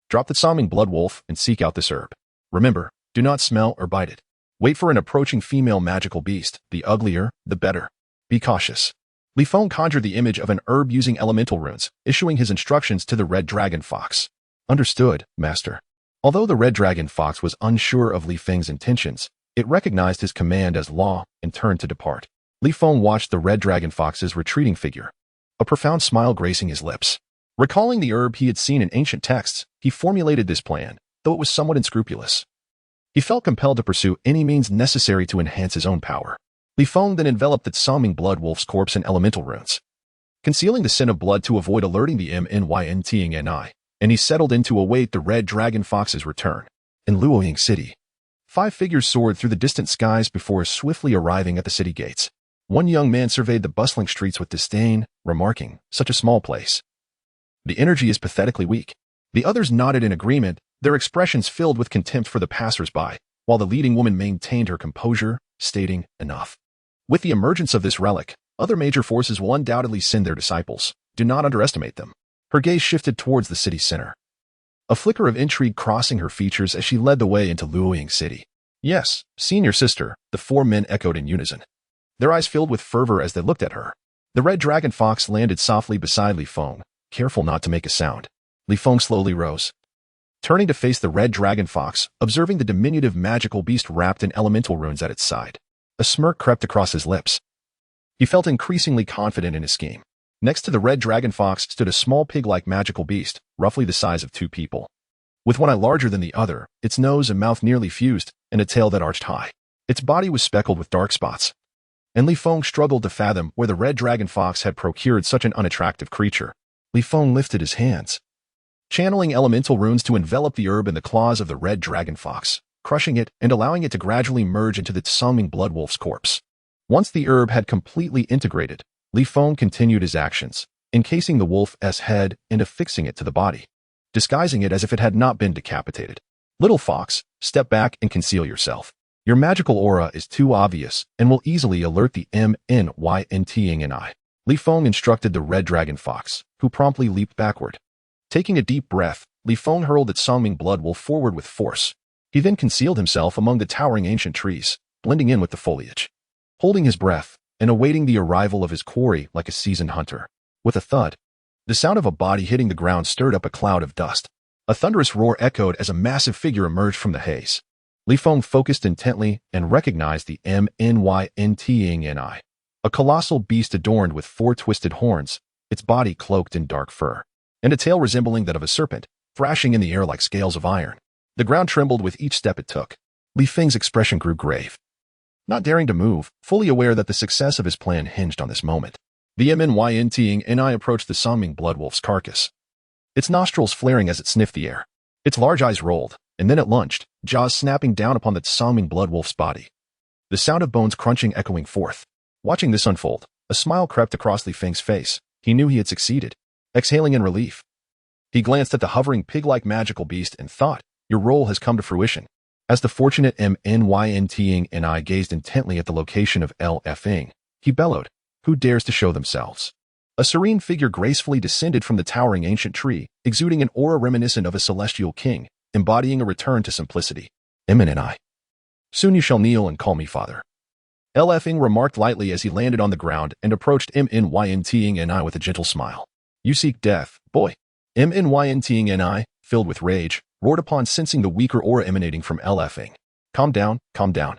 A: drop the Tsangming Bloodwolf and seek out this herb. Remember, do not smell or bite it. Wait for an approaching female magical beast, the uglier, the better. Be cautious." Li Feng conjured the image of an herb using elemental runes, issuing his instructions to the red dragon fox. "Understood, master." Although the red dragon fox was unsure of Li Feng's intentions, it recognized his command as law and turned to depart. Li Feng watched the red dragon fox's retreating figure, a profound smile gracing his lips. Recalling the herb he had seen in ancient texts, he formulated this plan, though it was somewhat unscrupulous. He felt compelled to pursue any means necessary to enhance his own power. Li Feng then enveloped the Tsangming Bloodwolf's corpse in elemental runes, concealing the scent of blood to avoid alerting the amidst, and he settled in to await the red dragon fox's return. In Luoyang City, 5 figures soared through the distant skies before swiftly arriving at the city gates. One young man surveyed the bustling streets with disdain, remarking, "Such a small place. The energy is pathetically weak." The others nodded in agreement, their expressions filled with contempt for the passers-by, while the leading woman maintained her composure, stating, "Enough. With the emergence of this relic, other major forces will undoubtedly send their disciples. Do not underestimate them." Her gaze shifted towards the city's center, a flicker of intrigue crossing her features as she led the way into Luoyang City. "Yes, senior sister," the 4 men echoed in unison. Their eyes filled with fervor as they looked at her. The red dragon fox landed softly beside Li Feng, careful not to make a sound. Li Feng slowly rose, turning to face the red dragon fox, observing the diminutive magical beast wrapped in elemental runes at its side. A smirk crept across his lips. He felt increasingly confident in his scheme. Next to the red dragon fox stood a small pig-like magical beast, roughly the size of 2 people. With one eye larger than the other, its nose and mouth nearly fused, and a tail that arched high. Its body was speckled with dark spots, and Li Feng struggled to fathom where the red dragon fox had procured such an unattractive creature. Li Feng lifted his hands, channeling elemental runes to envelop the herb in the claws of the red dragon fox, crushing it and allowing it to gradually merge into the Tsungming Bloodwolf's corpse. Once the herb had completely integrated, Li Feng continued his actions, encasing the wolf's head and affixing it to the body, disguising it as if it had not been decapitated. Little fox, step back and conceal yourself. Your magical aura is too obvious and will easily alert the MNYNTing. Li Feng instructed the red dragon fox, who promptly leaped backward. Taking a deep breath, Li Feng hurled the Tsungming Bloodwolf forward with force. He then concealed himself among the towering ancient trees, blending in with the foliage. Holding his breath and awaiting the arrival of his quarry like a seasoned hunter. With a thud, the sound of a body hitting the ground stirred up a cloud of dust. A thunderous roar echoed as a massive figure emerged from the haze. Li Feng focused intently and recognized the MNYNTing, a colossal beast adorned with 4 twisted horns, its body cloaked in dark fur, and a tail resembling that of a serpent, thrashing in the air like scales of iron. The ground trembled with each step it took. Li Feng's expression grew grave, not daring to move, fully aware that the success of his plan hinged on this moment. The MNYNTing approached the Tsungming Bloodwolf's carcass, its nostrils flaring as it sniffed the air. Its large eyes rolled, and then it lunged, jaws snapping down upon the Tsungming Bloodwolf's body. The sound of bones crunching echoing forth. Watching this unfold, a smile crept across Li Feng's face. He knew he had succeeded. Exhaling in relief, he glanced at the hovering pig-like magical beast and thought, your role has come to fruition. As the fortunate MNYNTing gazed intently at the location of Li Feng, he bellowed, who dares to show themselves? A serene figure gracefully descended from the towering ancient tree, exuding an aura reminiscent of a celestial king, embodying a return to simplicity. MNI. Soon you shall kneel and call me father. Li Feng remarked lightly as he landed on the ground and approached MNYNTing with a gentle smile. You seek death, boy. MNYNTing, filled with rage, roared upon sensing the weaker aura emanating from Li Feng. Calm down, calm down.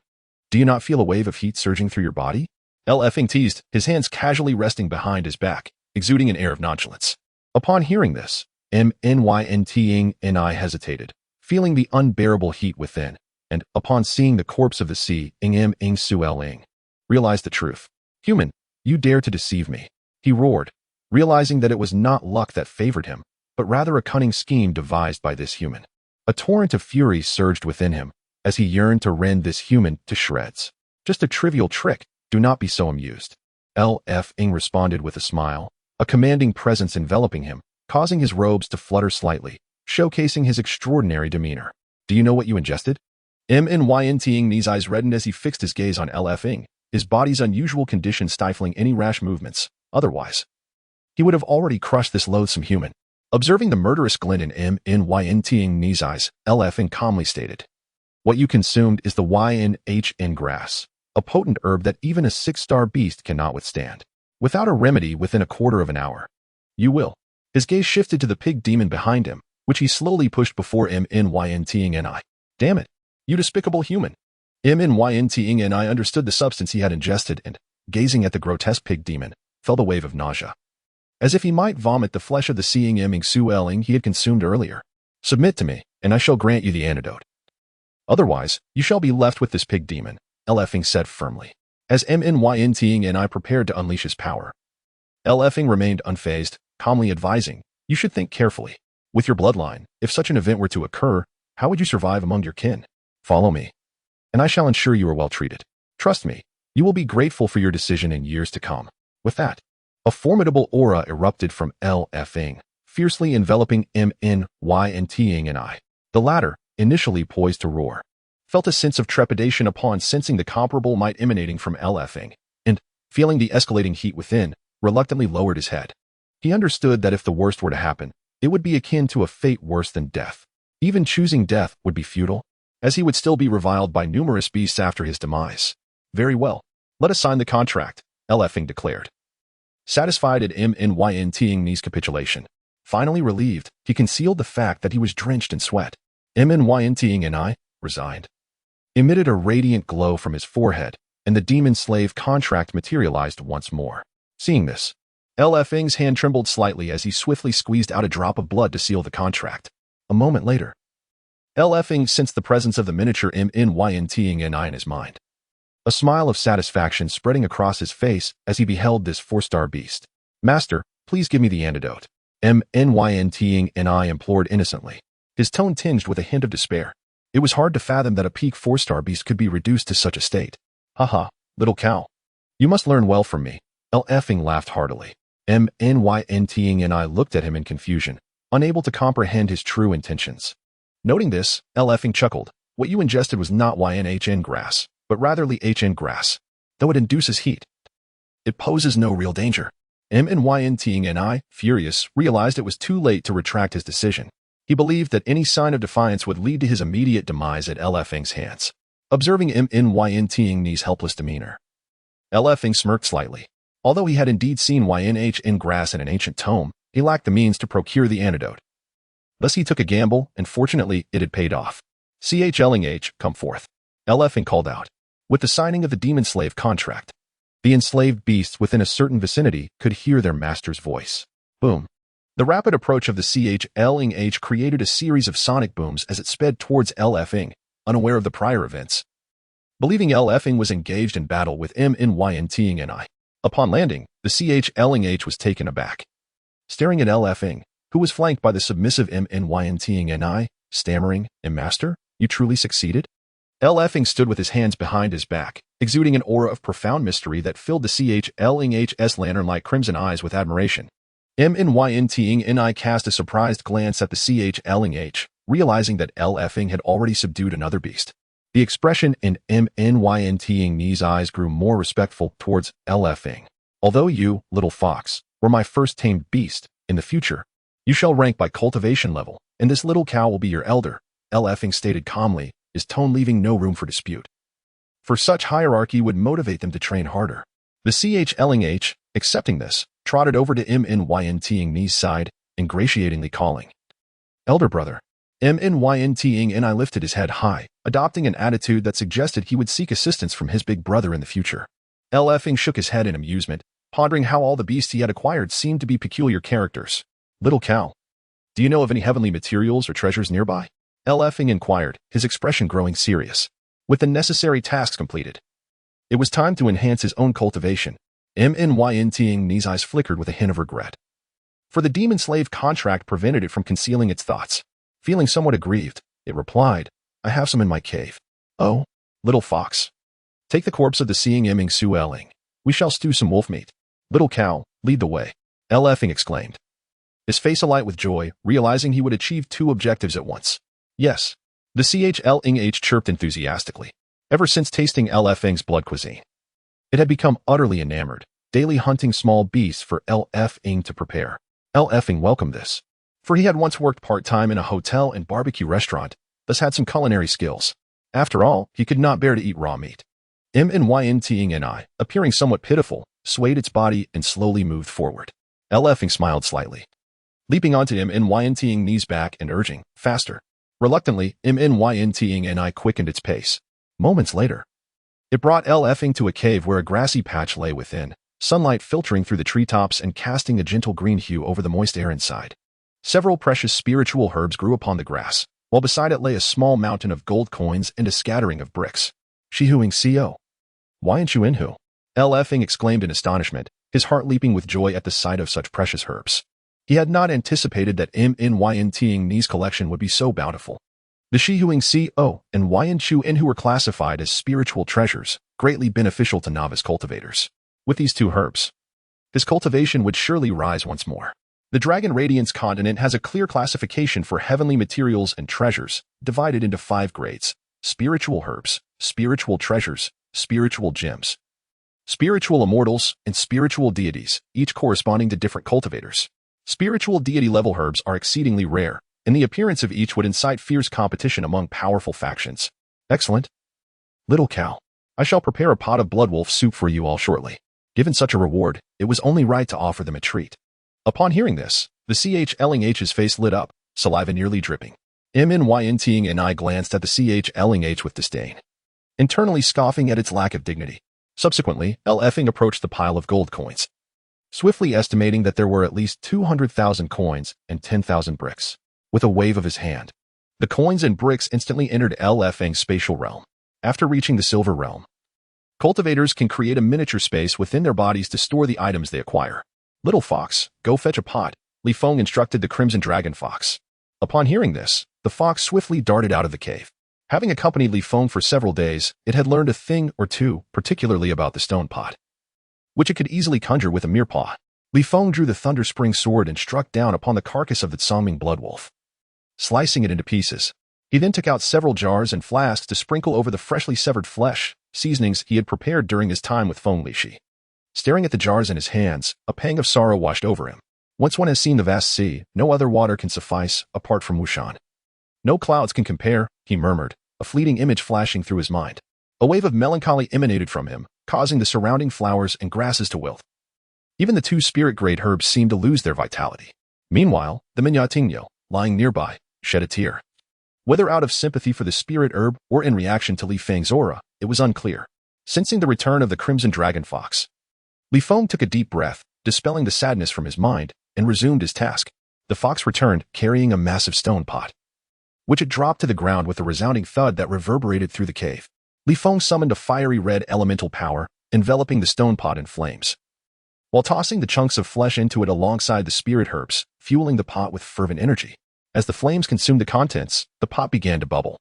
A: Do you not feel a wave of heat surging through your body? Li Feng teased, his hands casually resting behind his back, exuding an air of nonchalance. Upon hearing this, MNYNTing hesitated, feeling the unbearable heat within, and, upon seeing the corpse of the sea, Sueling, realized the truth. Human, you dare to deceive me, he roared, realizing that it was not luck that favored him, but rather a cunning scheme devised by this human. A torrent of fury surged within him, as he yearned to rend this human to shreds. Just a trivial trick, do not be so amused. Li Feng responded with a smile, a commanding presence enveloping him, causing his robes to flutter slightly, showcasing his extraordinary demeanor. Do you know what you ingested? MNYNTing's eyes reddened as he fixed his gaze on Li Feng, his body's unusual condition stifling any rash movements. Otherwise, he would have already crushed this loathsome human. Observing the murderous glint in MNYNTing's eyes, Li Feng calmly stated, what you consumed is the YNHN grass, a potent herb that even a 6-star beast cannot withstand. Without a remedy within a quarter of an hour, you will. His gaze shifted to the pig demon behind him, which he slowly pushed before MNYNTing. Damn it, you despicable human. MNYNTing understood the substance he had ingested and, gazing at the grotesque pig demon, felt a wave of nausea, as if he might vomit the flesh of the seeing Sueling he had consumed earlier. Submit to me, and I shall grant you the antidote. Otherwise, you shall be left with this pig demon, Li Feng said firmly, as MNYNTing prepared to unleash his power. Li Feng remained unfazed, calmly advising, you should think carefully. With your bloodline, if such an event were to occur, how would you survive among your kin? Follow me, and I shall ensure you are well treated. Trust me, you will be grateful for your decision in years to come. With that, a formidable aura erupted from Li Feng, fiercely enveloping MNYNTing. The latter, initially poised to roar, felt a sense of trepidation upon sensing the comparable might emanating from Li Feng, and, feeling the escalating heat within, reluctantly lowered his head. He understood that if the worst were to happen, it would be akin to a fate worse than death. Even choosing death would be futile, as he would still be reviled by numerous beasts after his demise. Very well, let us sign the contract, Li Feng declared. Satisfied at MNYNTing's capitulation, finally relieved, he concealed the fact that he was drenched in sweat. MNYNTing, resigned, emitted a radiant glow from his forehead, and the demon slave contract materialized once more. Seeing this, Li Feng's hand trembled slightly as he swiftly squeezed out a drop of blood to seal the contract. A moment later, Li Feng sensed the presence of the miniature MNYNTing in his mind. A smile of satisfaction spreading across his face as he beheld this 4-star beast. Master, please give me the antidote. MNYNTing implored innocently, his tone tinged with a hint of despair. It was hard to fathom that a peak 4-star beast could be reduced to such a state. Haha, little cow. You must learn well from me. L effing laughed heartily. MNYNTing and I looked at him in confusion, unable to comprehend his true intentions. Noting this, L effing chuckled. What you ingested was not YNHN grass, but rather Li HN grass. Though it induces heat, it poses no real danger. MNYNTing and I, furious, realized it was too late to retract his decision. He believed that any sign of defiance would lead to his immediate demise at L effing's hands. Observing MNYNTing's helpless demeanor, L effing smirked slightly. Although he had indeed seen YNHN grass in an ancient tome, he lacked the means to procure the antidote. Thus he took a gamble, and fortunately it had paid off. CHLH, come forth. L effing called out. With the signing of the demon slave contract, the enslaved beasts within a certain vicinity could hear their master's voice. Boom. The rapid approach of the CHLH created a series of sonic booms as it sped towards L effing, unaware of the prior events. Believing L effing was engaged in battle with MNYNTing and I. Upon landing, the CHLH was taken aback. Staring at L effing, who was flanked by the submissive MNYNTing and I, stammering, "Master, you truly succeeded?" L effing stood with his hands behind his back, exuding an aura of profound mystery that filled the CHLH's lantern-like crimson eyes with admiration. MNYNTing and I cast a surprised glance at the CHLH, realizing that L effing had already subdued another beast. The expression in MNYNTing's eyes grew more respectful towards L effing. Although you, little fox, were my first tamed beast, in the future, you shall rank by cultivation level, and this little cow will be your elder, L effing stated calmly, his tone leaving no room for dispute. For such hierarchy would motivate them to train harder. The CHLH, accepting this, trotted over to MNYNTing's side, ingratiatingly calling, "Elder brother." MNYNTing and I lifted his head high, adopting an attitude that suggested he would seek assistance from his big brother in the future. L effing shook his head in amusement, pondering how all the beasts he had acquired seemed to be peculiar characters. "Little cow, do you know of any heavenly materials or treasures nearby?" L effing inquired, his expression growing serious. With the necessary tasks completed, it was time to enhance his own cultivation. MNYNTing's eyes flickered with a hint of regret. For the demon slave contract prevented it from concealing its thoughts. Feeling somewhat aggrieved, it replied, "I have some in my cave." "Oh, little fox. Take the corpse of the seeing Ming Su Elling. We shall stew some wolf meat." "Little cow, lead the way," L effing exclaimed, his face alight with joy, realizing he would achieve two objectives at once. "Yes," the CHLH chirped enthusiastically. Ever since tasting L effing's blood cuisine, it had become utterly enamored, daily hunting small beasts for L effing to prepare. L effing welcomed this, for he had once worked part-time in a hotel and barbecue restaurant, thus had some culinary skills. After all, he could not bear to eat raw meat. MNYNTing and I, appearing somewhat pitiful, swayed its body and slowly moved forward. L effing smiled slightly, leaping onto MNYNTing's back and urging, "Faster." Reluctantly, MNYNTing and I quickened its pace. Moments later, it brought L effing to a cave where a grassy patch lay within, sunlight filtering through the treetops and casting a gentle green hue over the moist air inside. Several precious spiritual herbs grew upon the grass, while beside it lay a small mountain of gold coins and a scattering of bricks. "Shihuing Co. Ynchu, L effing exclaimed in astonishment, his heart leaping with joy at the sight of such precious herbs. He had not anticipated that MNYNTing's collection would be so bountiful. The Shihuing Co. and Ynchu were classified as spiritual treasures, greatly beneficial to novice cultivators. With these two herbs, his cultivation would surely rise once more. The Dragon Radiance continent has a clear classification for heavenly materials and treasures, divided into 5 grades: spiritual herbs, spiritual treasures, spiritual gems, spiritual immortals, and spiritual deities, each corresponding to different cultivators. Spiritual deity-level herbs are exceedingly rare, and the appearance of each would incite fierce competition among powerful factions. "Excellent. Little cow, I shall prepare a pot of blood wolf soup for you all shortly." Given such a reward, it was only right to offer them a treat. Upon hearing this, the CHLH's face lit up, saliva nearly dripping. MNYNTing and I glanced at the CHLH with disdain, internally scoffing at its lack of dignity. Subsequently, L effing approached the pile of gold coins, swiftly estimating that there were at least 200,000 coins and 10,000 bricks. With a wave of his hand, the coins and bricks instantly entered L effing's spatial realm. After reaching the silver realm, cultivators can create a miniature space within their bodies to store the items they acquire. "Little fox, go fetch a pot," Li Feng instructed the crimson dragon fox. Upon hearing this, the fox swiftly darted out of the cave. Having accompanied Li Feng for several days, it had learned a thing or two, particularly about the stone pot, which it could easily conjure with a mere paw. Li Feng drew the Thunder Spring sword and struck down upon the carcass of the Songming bloodwolf, slicing it into pieces. He then took out several jars and flasks to sprinkle over the freshly severed flesh, seasonings he had prepared during his time with Feng Lishi. Staring at the jars in his hands, a pang of sorrow washed over him. Once one has seen the vast sea, no other water can suffice, apart from Wushan. No clouds can compare, he murmured, a fleeting image flashing through his mind. A wave of melancholy emanated from him, causing the surrounding flowers and grasses to wilt. Even the two spirit-grade herbs seemed to lose their vitality. Meanwhile, the Minyatingyo, lying nearby, shed a tear. Whether out of sympathy for the spirit herb or in reaction to Li Feng's aura, it was unclear. Sensing the return of the crimson dragon fox, Li Feng took a deep breath, dispelling the sadness from his mind, and resumed his task. The fox returned, carrying a massive stone pot, which had dropped to the ground with a resounding thud that reverberated through the cave. Li Feng summoned a fiery red elemental power, enveloping the stone pot in flames, while tossing the chunks of flesh into it alongside the spirit herbs, fueling the pot with fervent energy. As the flames consumed the contents, the pot began to bubble,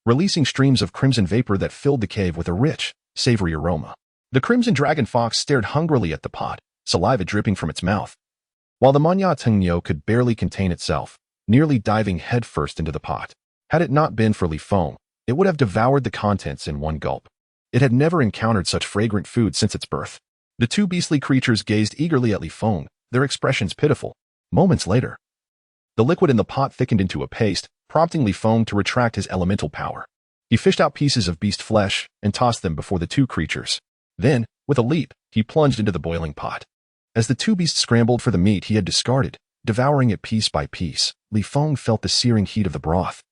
A: releasing streams of crimson vapor that filled the cave with a rich, savory aroma. The crimson dragon fox stared hungrily at the pot, saliva dripping from its mouth, while the Manya Tengyo could barely contain itself, nearly diving headfirst into the pot. Had it not been for Li Feng, it would have devoured the contents in one gulp. It had never encountered such fragrant food since its birth. The two beastly creatures gazed eagerly at Li Feng, their expressions pitiful. Moments later, the liquid in the pot thickened into a paste, prompting Li Feng to retract his elemental power. He fished out pieces of beast flesh and tossed them before the two creatures. Then, with a leap, he plunged into the boiling pot. As the two beasts scrambled for the meat he had discarded, devouring it piece by piece, Li Feng felt the searing heat of the broth.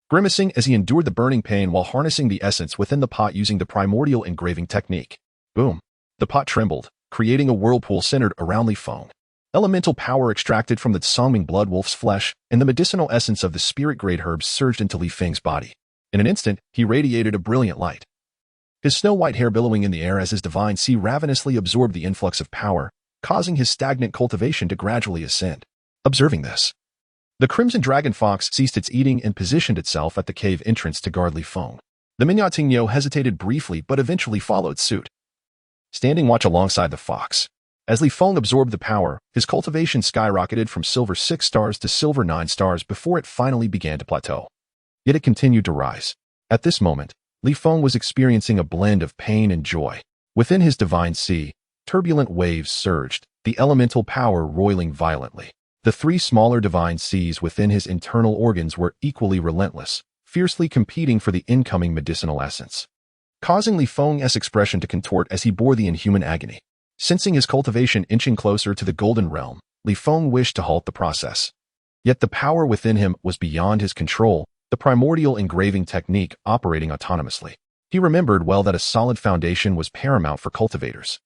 A: Grimacing as he endured the burning pain while harnessing the essence within the pot using the primordial engraving technique. Boom! The pot trembled, creating a whirlpool centered around Li Feng. Elemental power extracted from the Songming bloodwolf's flesh, and the medicinal essence of the spirit-grade herbs surged into Li Feng's body. In an instant, he radiated a brilliant light, his snow-white hair billowing in the air as his divine sea ravenously absorbed the influx of power, causing his stagnant cultivation to gradually ascend. Observing this, the crimson dragon fox ceased its eating and positioned itself at the cave entrance to guard Li Feng. The Minyatingyo hesitated briefly but eventually followed suit, standing watch alongside the fox. As Li Feng absorbed the power, his cultivation skyrocketed from silver 6 stars to silver 9 stars before it finally began to plateau. Yet it continued to rise. At this moment, Li Feng was experiencing a blend of pain and joy. Within his divine sea, turbulent waves surged, the elemental power roiling violently. The 3 smaller divine seas within his internal organs were equally relentless, fiercely competing for the incoming medicinal essence, causing Li Feng's expression to contort as he bore the inhuman agony. Sensing his cultivation inching closer to the golden realm, Li Feng wished to halt the process. Yet the power within him was beyond his control, the primordial engraving technique operating autonomously. He remembered well that a solid foundation was paramount for cultivators.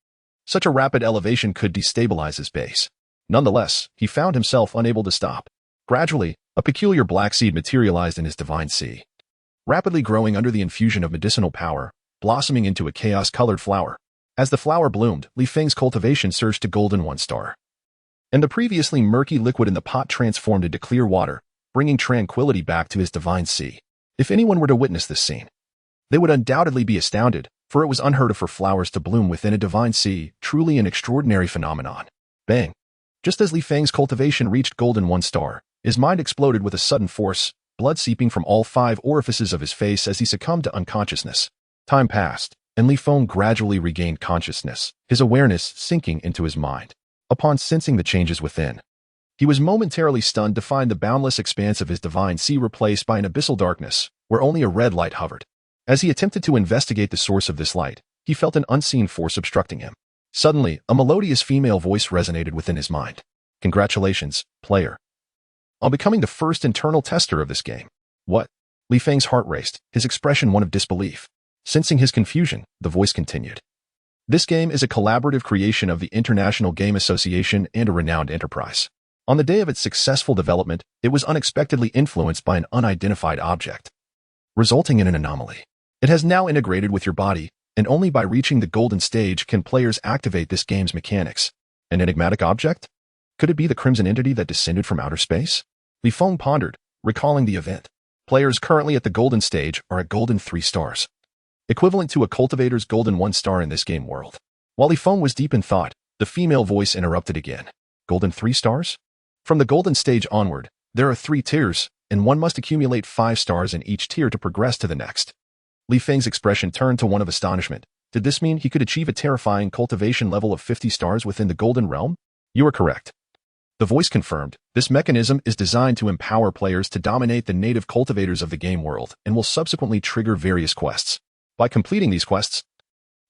A: Such a rapid elevation could destabilize his base. Nonetheless, he found himself unable to stop. Gradually, a peculiar black seed materialized in his divine sea, rapidly growing under the infusion of medicinal power, blossoming into a chaos-colored flower. As the flower bloomed, Li Feng's cultivation surged to golden 1 star, and the previously murky liquid in the pot transformed into clear water, bringing tranquility back to his divine sea. If anyone were to witness this scene, they would undoubtedly be astounded, for it was unheard of for flowers to bloom within a divine sea, truly an extraordinary phenomenon. Bang! Just as Li Feng's cultivation reached golden 1 star, his mind exploded with a sudden force, blood seeping from all 5 orifices of his face as he succumbed to unconsciousness. Time passed, and Li Feng gradually regained consciousness, his awareness sinking into his mind. Upon sensing the changes within, he was momentarily stunned to find the boundless expanse of his divine sea replaced by an abyssal darkness, where only a red light hovered. As he attempted to investigate the source of this light, he felt an unseen force obstructing him. Suddenly, a melodious female voice resonated within his mind. "Congratulations, player, on becoming the first internal tester of this game." "What?" Li Feng's heart raced, his expression one of disbelief. Sensing his confusion, the voice continued. "This game is a collaborative creation of the International Game Association and a renowned enterprise. On the day of its successful development, it was unexpectedly influenced by an unidentified object, resulting in an anomaly. It has now integrated with your body, and only by reaching the golden stage can players activate this game's mechanics." An enigmatic object? Could it be the crimson entity that descended from outer space? Li Feng pondered, recalling the event. Players currently at the golden stage are at golden 3 stars, equivalent to a cultivator's golden 1 star in this game world. While Li Feng was deep in thought, the female voice interrupted again. Golden 3 stars? From the golden stage onward, there are 3 tiers, and one must accumulate 5 stars in each tier to progress to the next. Li Feng's expression turned to one of astonishment. Did this mean he could achieve a terrifying cultivation level of 50 stars within the golden realm? You are correct. The voice confirmed, this mechanism is designed to empower players to dominate the native cultivators of the game world and will subsequently trigger various quests. By completing these quests,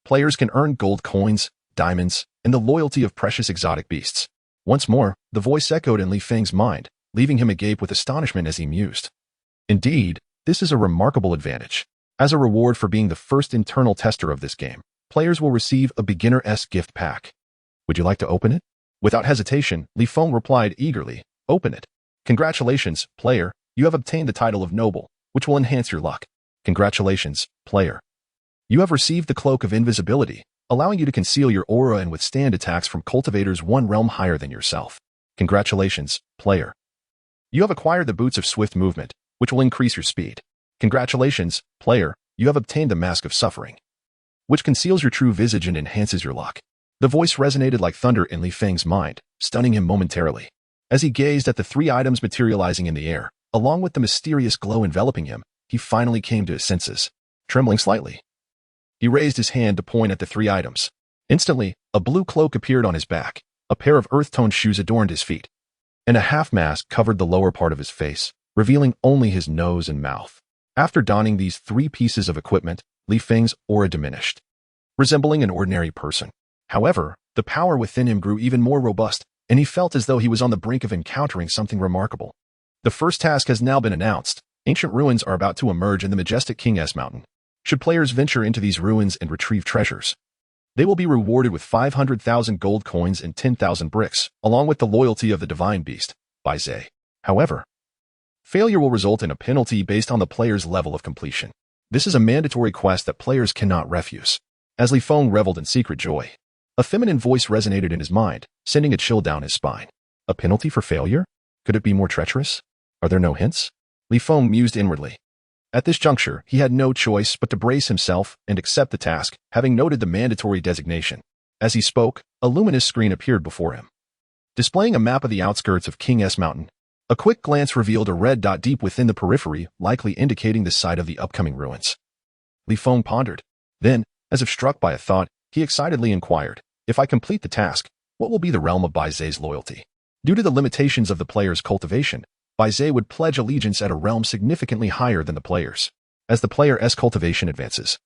A: players can earn gold coins, diamonds, and the loyalty of precious exotic beasts. Once more, the voice echoed in Li Feng's mind, leaving him agape with astonishment as he mused. Indeed, this is a remarkable advantage. As a reward for being the first internal tester of this game, players will receive a beginner-s gift pack. Would you like to open it? Without hesitation, Li Feng replied eagerly, open it. Congratulations, player, you have obtained the title of noble, which will enhance your luck. Congratulations, player. You have received the cloak of invisibility, allowing you to conceal your aura and withstand attacks from cultivators 1 realm higher than yourself. Congratulations, player. You have acquired the boots of swift movement, which will increase your speed. Congratulations, player, you have obtained the Mask of Suffering, which conceals your true visage and enhances your luck. The voice resonated like thunder in Li Feng's mind, stunning him momentarily. As he gazed at the 3 items materializing in the air, along with the mysterious glow enveloping him, he finally came to his senses. Trembling slightly, he raised his hand to point at the 3 items. Instantly, a blue cloak appeared on his back, a pair of earth-toned shoes adorned his feet, and a half-mask covered the lower part of his face, revealing only his nose and mouth. After donning these 3 pieces of equipment, Li Feng's aura diminished, resembling an ordinary person. However, the power within him grew even more robust, and he felt as though he was on the brink of encountering something remarkable. The first task has now been announced. Ancient ruins are about to emerge in the majestic King's Mountain. Should players venture into these ruins and retrieve treasures, they will be rewarded with 500,000 gold coins and 10,000 bricks, along with the loyalty of the divine beast, Bai Zhe. However, failure will result in a penalty based on the player's level of completion. This is a mandatory quest that players cannot refuse. As Li Feng reveled in secret joy, a feminine voice resonated in his mind, sending a chill down his spine. A penalty for failure? Could it be more treacherous? Are there no hints? Li Feng mused inwardly. At this juncture, he had no choice but to brace himself and accept the task, having noted the mandatory designation. As he spoke, a luminous screen appeared before him, displaying a map of the outskirts of King's Mountain. A quick glance revealed a red dot deep within the periphery, likely indicating the site of the upcoming ruins. Li Feng pondered. Then, as if struck by a thought, he excitedly inquired, if I complete the task, what will be the realm of Bai Zhe's loyalty? Due to the limitations of the player's cultivation, Bai Zhe would pledge allegiance at a realm significantly higher than the player's. As the player's cultivation advances,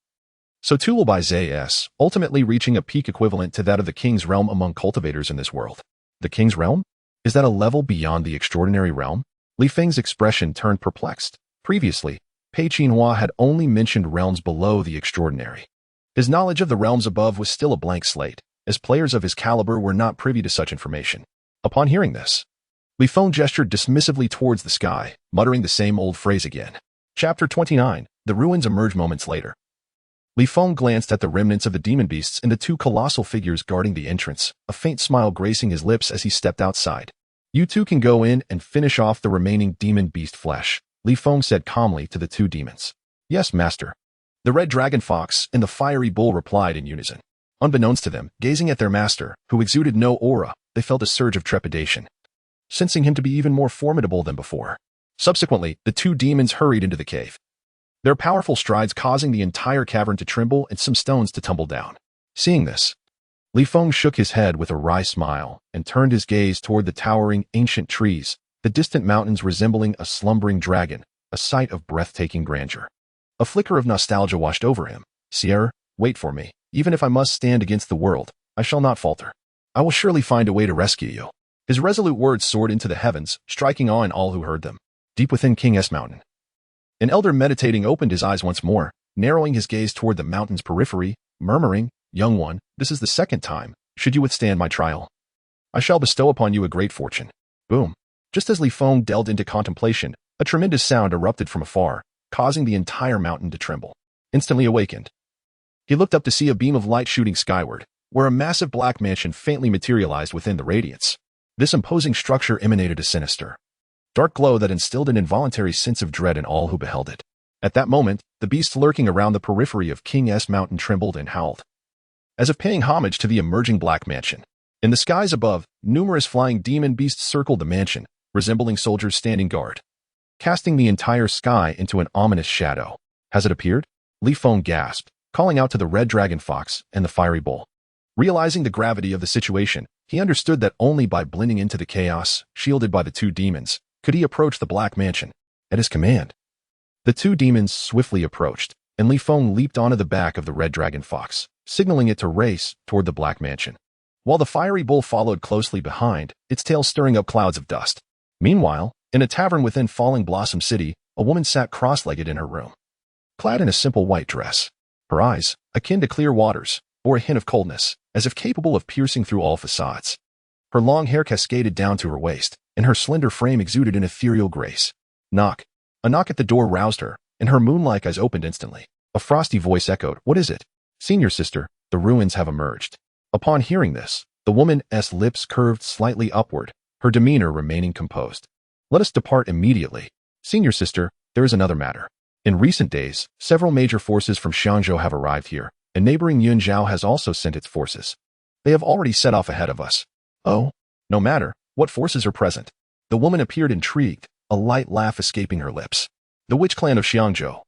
A: so too will Bai Zhe's, ultimately reaching a peak equivalent to that of the king's realm among cultivators in this world. The king's realm? Is that a level beyond the extraordinary realm? Li Feng's expression turned perplexed. Previously, Pei Qinhus had only mentioned realms below the extraordinary. His knowledge of the realms above was still a blank slate, as players of his caliber were not privy to such information. Upon hearing this, Li Feng gestured dismissively towards the sky, muttering the same old phrase again. Chapter 29. The ruins emerge moments later. Li Feng glanced at the remnants of the demon beasts and the 2 colossal figures guarding the entrance, a faint smile gracing his lips as he stepped outside. You 2 can go in and finish off the remaining demon beast flesh, Li Feng said calmly to the 2 demons. Yes, master. The red dragon fox and the fiery bull replied in unison. Unbeknownst to them, gazing at their master, who exuded no aura, they felt a surge of trepidation, sensing him to be even more formidable than before. Subsequently, the 2 demons hurried into the cave, their powerful strides causing the entire cavern to tremble and some stones to tumble down. Seeing this, Li Feng shook his head with a wry smile and turned his gaze toward the towering, ancient trees, the distant mountains resembling a slumbering dragon, a sight of breathtaking grandeur. A flicker of nostalgia washed over him. Sire, wait for me. Even if I must stand against the world, I shall not falter. I will surely find a way to rescue you. His resolute words soared into the heavens, striking awe in all who heard them. Deep within King's Mountain, an elder meditating opened his eyes once more, narrowing his gaze toward the mountain's periphery, murmuring, Young one, this is the 2nd time. Should you withstand my trial, I shall bestow upon you a great fortune. Boom. Just as Li Feng delved into contemplation, a tremendous sound erupted from afar, causing the entire mountain to tremble. Instantly awakened, he looked up to see a beam of light shooting skyward, where a massive black mansion faintly materialized within the radiance. This imposing structure emanated a sinister, dark glow that instilled an involuntary sense of dread in all who beheld it. At that moment, the beasts lurking around the periphery of King S Mountain trembled and howled, as if paying homage to the emerging Black Mansion. In the skies above, numerous flying demon beasts circled the mansion, resembling soldiers standing guard, casting the entire sky into an ominous shadow. Has it appeared? Li Feng gasped, calling out to the red dragon fox and the fiery bull. Realizing the gravity of the situation, he understood that only by blending into the chaos, shielded by the two demons, could he approach the Black Mansion. At his command, the two demons swiftly approached, and Li Feng leaped onto the back of the red dragon fox, signaling it to race toward the Black Mansion, while the fiery bull followed closely behind, its tail stirring up clouds of dust. Meanwhile, in a tavern within Falling Blossom City, a woman sat cross-legged in her room, clad in a simple white dress. Her eyes, akin to clear waters, bore a hint of coldness, as if capable of piercing through all facades. Her long hair cascaded down to her waist, and her slender frame exuded an ethereal grace. Knock. A knock at the door roused her, and her moon-like eyes opened instantly. A frosty voice echoed, "What is it?" "Senior sister, the ruins have emerged." Upon hearing this, the woman's lips curved slightly upward, her demeanor remaining composed. "Let us depart immediately. Senior sister, there is another matter. In recent days, several major forces from Xiangzhou have arrived here, and neighboring Yunzhou has also sent its forces. They have already set off ahead of us." "Oh, no matter. What forces are present?" The woman appeared intrigued, a light laugh escaping her lips. "The witch clan of Xiangzhou,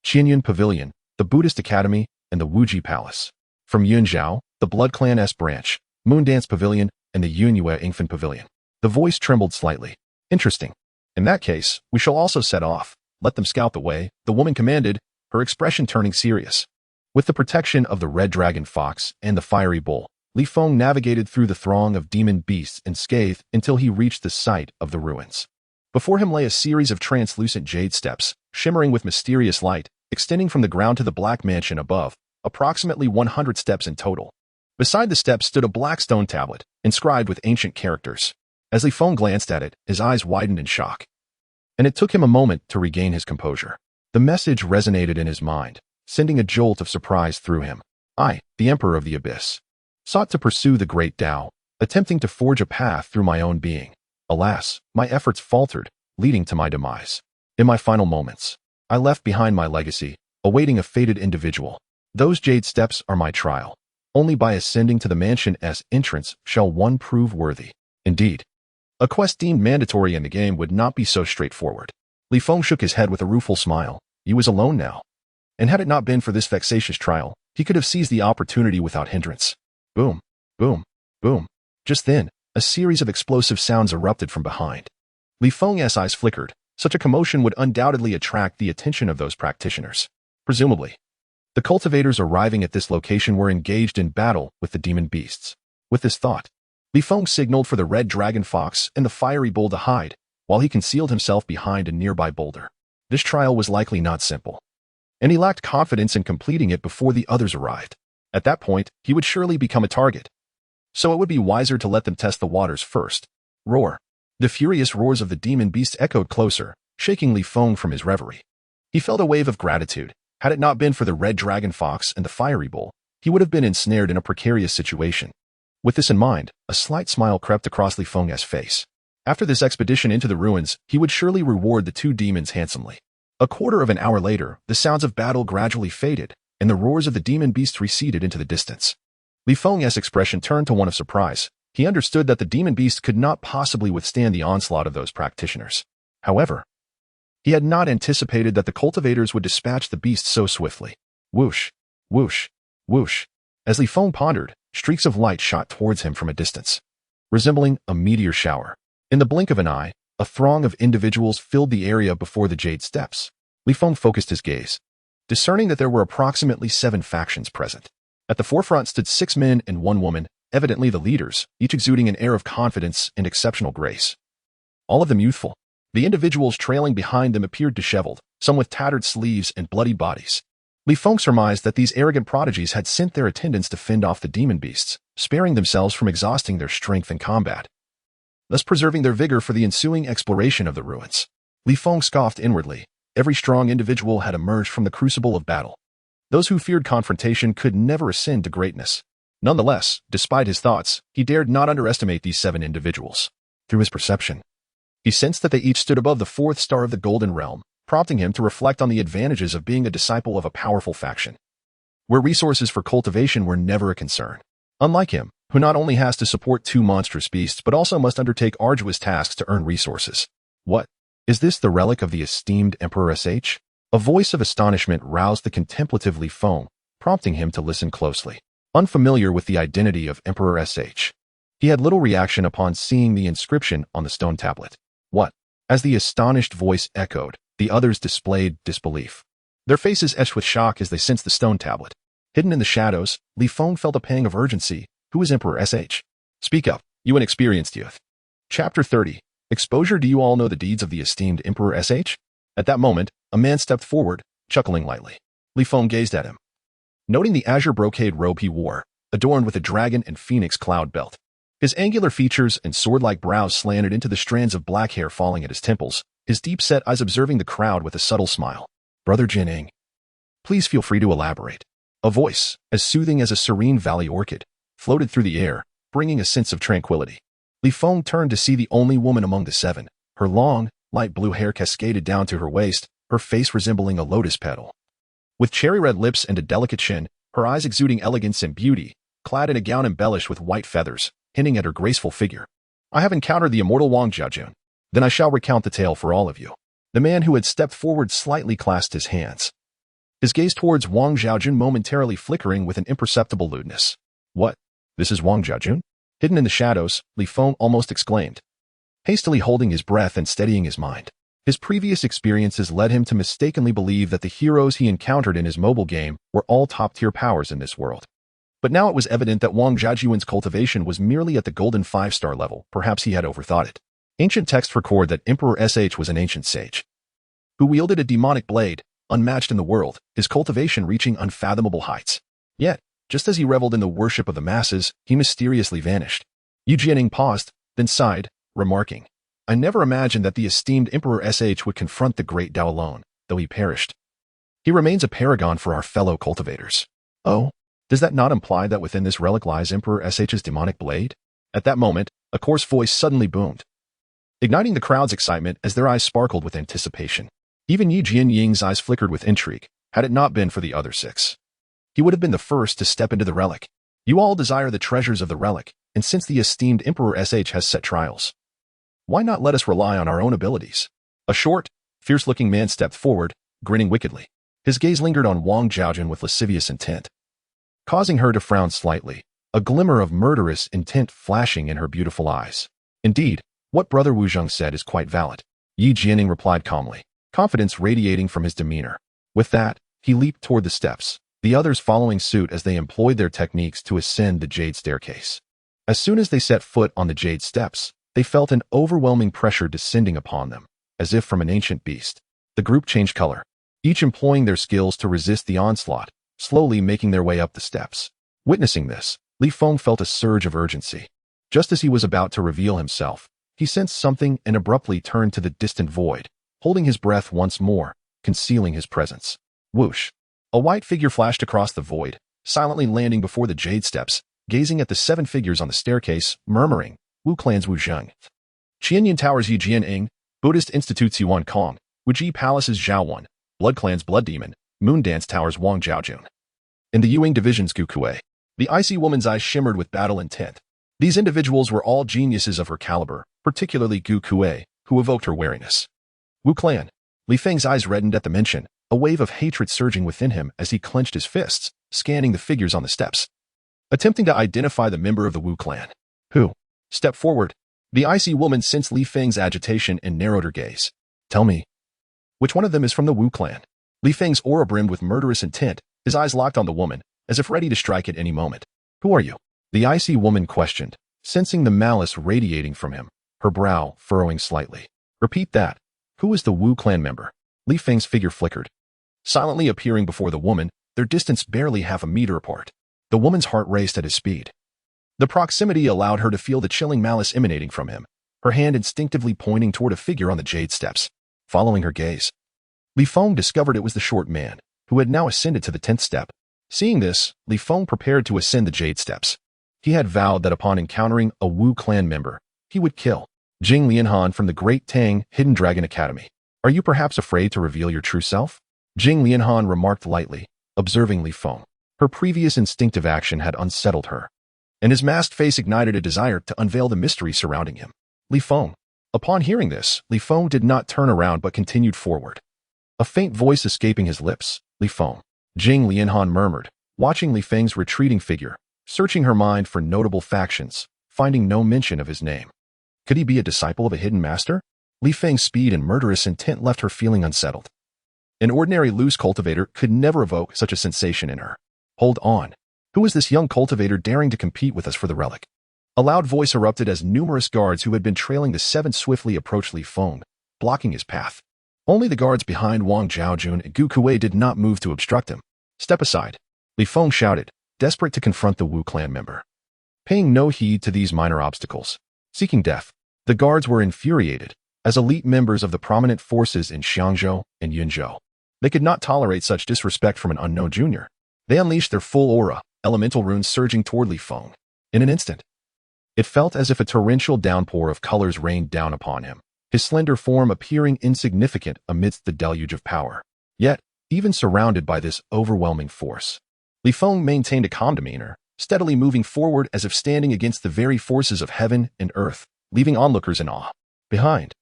A: Qinyun Pavilion, the Buddhist Academy, and the Wuji Palace. From Yunzhou, the Blood Clan S Branch, Moondance Pavilion, and the Yunyue Ingfen Pavilion." The voice trembled slightly. "Interesting. In that case, we shall also set off. Let them scout the way," the woman commanded, her expression turning serious. With the protection of the red dragon fox and the fiery bull, Li Feng navigated through the throng of demon beasts unscathed until he reached the site of the ruins. Before him lay a series of translucent jade steps, shimmering with mysterious light, extending from the ground to the Black Mansion above, approximately 100 steps in total. Beside the steps stood a black stone tablet, inscribed with ancient characters. As Li Feng glanced at it, his eyes widened in shock, and it took him a moment to regain his composure. The message resonated in his mind, sending a jolt of surprise through him. "I, the Emperor of the Abyss, sought to pursue the great Tao, attempting to forge a path through my own being. Alas, my efforts faltered, leading to my demise. In my final moments, I left behind my legacy, awaiting a fated individual. Those jade steps are my trial. Only by ascending to the mansion's entrance shall one prove worthy." Indeed, a quest deemed mandatory in the game would not be so straightforward. Li Feng shook his head with a rueful smile. He was alone now, and had it not been for this vexatious trial, he could have seized the opportunity without hindrance. Boom, boom, boom. Just then, a series of explosive sounds erupted from behind. Li Feng's eyes flickered. Such a commotion would undoubtedly attract the attention of those practitioners. Presumably, the cultivators arriving at this location were engaged in battle with the demon beasts. With this thought, Li Feng signaled for the red dragon fox and the fiery bull to hide, while he concealed himself behind a nearby boulder. This trial was likely not simple, and he lacked confidence in completing it before the others arrived. At that point, he would surely become a target. So it would be wiser to let them test the waters first. Roar. The furious roars of the demon beasts echoed closer, shaking Li Feng from his reverie. He felt a wave of gratitude. Had it not been for the red dragon fox and the fiery bull, he would have been ensnared in a precarious situation. With this in mind, a slight smile crept across Li Feng's face. After this expedition into the ruins, he would surely reward the two demons handsomely. A quarter of an hour later, the sounds of battle gradually faded, and the roars of the demon beasts receded into the distance. Li Feng's expression turned to one of surprise. He understood that the demon beast could not possibly withstand the onslaught of those practitioners. However, he had not anticipated that the cultivators would dispatch the beast so swiftly. Whoosh, whoosh, whoosh. As Li Feng pondered, streaks of light shot towards him from a distance, resembling a meteor shower. In the blink of an eye, a throng of individuals filled the area before the jade steps. Li Feng focused his gaze, discerning that there were approximately 7 factions present. At the forefront stood 6 men and 1 woman, evidently the leaders, each exuding an air of confidence and exceptional grace. All of them youthful. The individuals trailing behind them appeared disheveled, some with tattered sleeves and bloody bodies. Li Feng surmised that these arrogant prodigies had sent their attendants to fend off the demon beasts, sparing themselves from exhausting their strength in combat, thus preserving their vigor for the ensuing exploration of the ruins. Li Feng scoffed inwardly. Every strong individual had emerged from the crucible of battle. Those who feared confrontation could never ascend to greatness. Nonetheless, despite his thoughts, he dared not underestimate these 7 individuals. Through his perception, He sensed that they each stood above the fourth star of the Golden Realm, prompting him to reflect on the advantages of being a disciple of a powerful faction, where resources for cultivation were never a concern. Unlike him, who not only has to support two monstrous beasts but also must undertake arduous tasks to earn resources. What? Is this the relic of the esteemed Emperor SH? A voice of astonishment roused the contemplative Li Feng, prompting him to listen closely. Unfamiliar with the identity of Emperor SH, he had little reaction upon seeing the inscription on the stone tablet. What? As the astonished voice echoed, the others displayed disbelief. Their faces etched with shock as they sensed the stone tablet. Hidden in the shadows, Li Feng felt a pang of urgency. Who is Emperor SH? Speak up, you inexperienced youth. Chapter 30. Exposure. Do you all know the deeds of the esteemed Emperor SH? At that moment, a man stepped forward, chuckling lightly. Li Feng gazed at him, noting the azure brocade robe he wore, adorned with a dragon and phoenix cloud belt. His angular features and sword-like brows slanted into the strands of black hair falling at his temples, his deep-set eyes observing the crowd with a subtle smile. Brother Jinning, please feel free to elaborate. A voice, as soothing as a serene valley orchid, floated through the air, bringing a sense of tranquility. Li Feng turned to see the only woman among the seven. Her long, light blue hair cascaded down to her waist, her face resembling a lotus petal. With cherry-red lips and a delicate chin, her eyes exuding elegance and beauty, clad in a gown embellished with white feathers, hinting at her graceful figure. I have encountered the immortal Wang Jiajun. Then I shall recount the tale for all of you. The man who had stepped forward slightly clasped his hands, his gaze towards Wang Jiajun momentarily flickering with an imperceptible lewdness. What? This is Wang Jiajun? Hidden in the shadows, Li Feng almost exclaimed, hastily holding his breath and steadying his mind. His previous experiences led him to mistakenly believe that the heroes he encountered in his mobile game were all top-tier powers in this world. But now it was evident that Wang Jiajun's cultivation was merely at the golden 5-star level. Perhaps he had overthought it. Ancient texts record that Emperor SH was an ancient sage who wielded a demonic blade, unmatched in the world, his cultivation reaching unfathomable heights. Yet, just as he reveled in the worship of the masses, he mysteriously vanished. Yu Jianing paused, then sighed, remarking, I never imagined that the esteemed Emperor SH would confront the great Dao alone, though he perished. He remains a paragon for our fellow cultivators. Oh, does that not imply that within this relic lies Emperor SH's demonic blade? At that moment, a coarse voice suddenly boomed, igniting the crowd's excitement as their eyes sparkled with anticipation. Even Yi Jianying's eyes flickered with intrigue. Had it not been for the other six, he would have been the first to step into the relic. You all desire the treasures of the relic, and since the esteemed Emperor SH has set trials, why not let us rely on our own abilities? A short, fierce-looking man stepped forward, grinning wickedly. His gaze lingered on Wang Jiajun with lascivious intent, causing her to frown slightly, a glimmer of murderous intent flashing in her beautiful eyes. Indeed, what Brother Wuzheng said is quite valid, Yi Jianing replied calmly, confidence radiating from his demeanor. With that, he leaped toward the steps, the others following suit as they employed their techniques to ascend the jade staircase. As soon as they set foot on the jade steps, they felt an overwhelming pressure descending upon them, as if from an ancient beast. The group changed color, each employing their skills to resist the onslaught, slowly making their way up the steps. Witnessing this, Li Feng felt a surge of urgency. Just as he was about to reveal himself, he sensed something and abruptly turned to the distant void, holding his breath once more, concealing his presence. Whoosh! A white figure flashed across the void, silently landing before the jade steps, gazing at the 7 figures on the staircase, murmuring, Wu Clan's Wu Zheng, Qianyan Tower's Yi Jianing, Buddhist Institute's Yuan Kong, Wuji Palace's Zhao Wan, Blood Clan's Blood Demon, Moon Dance Tower's Wang Jiaojun. In the Yuing Division's Gu Kuei, the icy woman's eyes shimmered with battle intent. These individuals were all geniuses of her caliber, particularly Gu Kuei, who evoked her wariness. Wu Clan. Li Feng's eyes reddened at the mention, a wave of hatred surging within him as he clenched his fists, scanning the figures on the steps, attempting to identify the member of the Wu Clan. Who? Step forward. The icy woman sensed Li Feng's agitation and narrowed her gaze. Tell me, which one of them is from the Wu Clan? Li Feng's aura brimmed with murderous intent, his eyes locked on the woman, as if ready to strike at any moment. Who are you? The icy woman questioned, sensing the malice radiating from him, her brow furrowing slightly. Repeat that. Who is the Wu Clan member? Li Feng's figure flickered, silently appearing before the woman, their distance barely half a meter apart. The woman's heart raced at his speed. The proximity allowed her to feel the chilling malice emanating from him, her hand instinctively pointing toward a figure on the jade steps. Following her gaze, Li Feng discovered it was the short man, who had now ascended to the 10th step. Seeing this, Li Feng prepared to ascend the jade steps. He had vowed that upon encountering a Wu Clan member, he would kill. Jing Lianhan from the Great Tang Hidden Dragon Academy. Are you perhaps afraid to reveal your true self? Jing Lianhan remarked lightly, observing Li Feng. Her previous instinctive action had unsettled her, and his masked face ignited a desire to unveil the mystery surrounding him. Li Feng. Upon hearing this, Li Feng did not turn around but continued forward. A faint voice escaping his lips. Li Feng. Jing Lianhan murmured, watching Li Feng's retreating figure, searching her mind for notable factions, finding no mention of his name. Could he be a disciple of a hidden master? Li Feng's speed and murderous intent left her feeling unsettled. An ordinary loose cultivator could never evoke such a sensation in her. Hold on. Who is this young cultivator daring to compete with us for the relic? A loud voice erupted as numerous guards who had been trailing the seven swiftly approached Li Feng, blocking his path. Only the guards behind Wang Zhaojun and Gu Kuei did not move to obstruct him. Step aside, Li Feng shouted, desperate to confront the Wu clan member. Paying no heed to these minor obstacles, seeking death, the guards were infuriated, as elite members of the prominent forces in Xiangzhou and Yunzhou. They could not tolerate such disrespect from an unknown junior. They unleashed their full aura, elemental runes surging toward Li Feng. In an instant, it felt as if a torrential downpour of colors rained down upon him, his slender form appearing insignificant amidst the deluge of power. Yet, even surrounded by this overwhelming force, Li Feng maintained a calm demeanor, steadily moving forward as if standing against the very forces of heaven and earth, leaving onlookers in awe. Behind,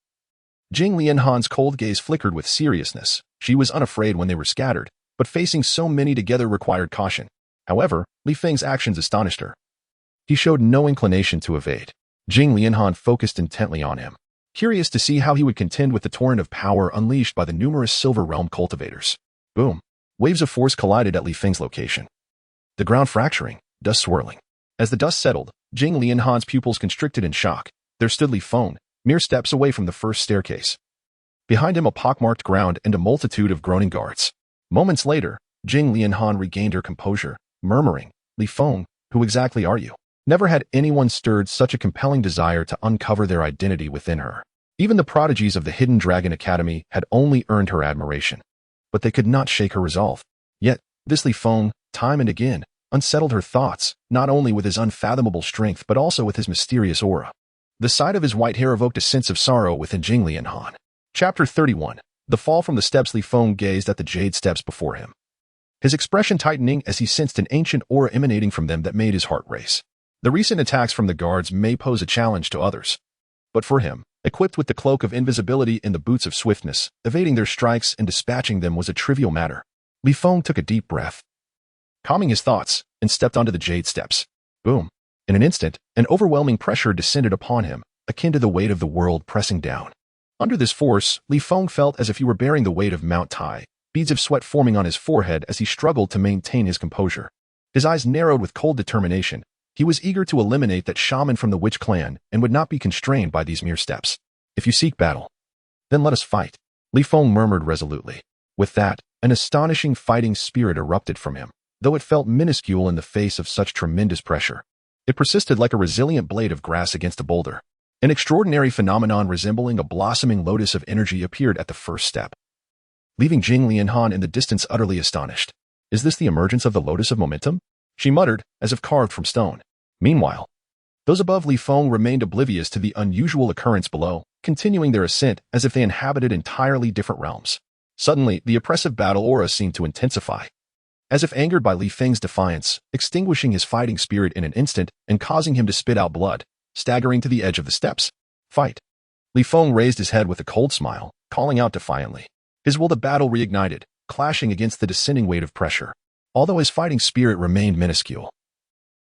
A: Jing Lianhan's cold gaze flickered with seriousness. She was unafraid when they were scattered, but facing so many together required caution. However, Li Feng's actions astonished her. He showed no inclination to evade. Jing Lianhan focused intently on him, curious to see how he would contend with the torrent of power unleashed by the numerous Silver Realm cultivators. Boom. Waves of force collided at Li Feng's location. The ground fracturing, dust swirling. As the dust settled, Jing Lianhan's pupils constricted in shock. There stood Li Feng, mere steps away from the first staircase. Behind him a pockmarked ground and a multitude of groaning guards. Moments later, Jing Lianhan regained her composure, murmuring, Li Feng, who exactly are you? Never had anyone stirred such a compelling desire to uncover their identity within her. Even the prodigies of the Hidden Dragon Academy had only earned her admiration. But they could not shake her resolve. Yet, this Li Feng, time and again, unsettled her thoughts, not only with his unfathomable strength but also with his mysterious aura. The sight of his white hair evoked a sense of sorrow within Jing Lianhan. Chapter 31. The Fall from the Steps. Li Feng gazed at the jade steps before him, his expression tightening as he sensed an ancient aura emanating from them that made his heart race. The recent attacks from the guards may pose a challenge to others, but for him, equipped with the cloak of invisibility and the boots of swiftness, evading their strikes and dispatching them was a trivial matter. Li Feng took a deep breath, calming his thoughts, and stepped onto the jade steps. Boom. In an instant, an overwhelming pressure descended upon him, akin to the weight of the world pressing down. Under this force, Li Feng felt as if he were bearing the weight of Mount Tai, beads of sweat forming on his forehead as he struggled to maintain his composure. His eyes narrowed with cold determination. He was eager to eliminate that shaman from the witch clan and would not be constrained by these mere steps. If you seek battle, then let us fight, Li Feng murmured resolutely. With that, an astonishing fighting spirit erupted from him, though it felt minuscule in the face of such tremendous pressure. It persisted like a resilient blade of grass against a boulder. An extraordinary phenomenon resembling a blossoming lotus of energy appeared at the first step, leaving Jing Lianhan in the distance utterly astonished. Is this the emergence of the lotus of momentum? She muttered, as if carved from stone. Meanwhile, those above Li Feng remained oblivious to the unusual occurrence below, continuing their ascent as if they inhabited entirely different realms. Suddenly, the oppressive battle aura seemed to intensify, as if angered by Li Feng's defiance, extinguishing his fighting spirit in an instant and causing him to spit out blood, staggering to the edge of the steps. Fight. Li Feng raised his head with a cold smile, calling out defiantly. His will to battle reignited, clashing against the descending weight of pressure. Although his fighting spirit remained minuscule,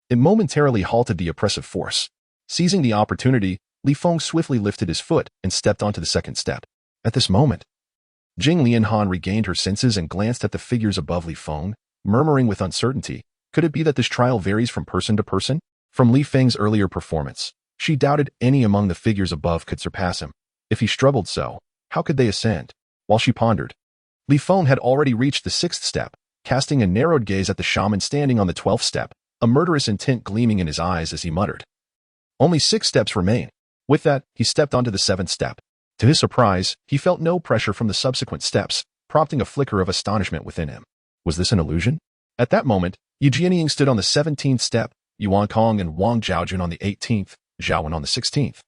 A: it momentarily halted the oppressive force. Seizing the opportunity, Li Feng swiftly lifted his foot and stepped onto the second step. At this moment, Jing Lianhan regained her senses and glanced at the figures above Li Feng, murmuring with uncertainty, could it be that this trial varies from person to person? From Li Feng's earlier performance, she doubted any among the figures above could surpass him. If he struggled so, how could they ascend? While she pondered, Li Feng had already reached the sixth step, casting a narrowed gaze at the shaman standing on the 12th step, a murderous intent gleaming in his eyes as he muttered. Only 6 steps remain. With that, he stepped onto the 7th step. To his surprise, he felt no pressure from the subsequent steps, prompting a flicker of astonishment within him. Was this an illusion? At that moment, Yu Jianying stood on the 17th step, Yuan Kong and Wang Zhaojun on the 18th, Zhao Wen on the 16th.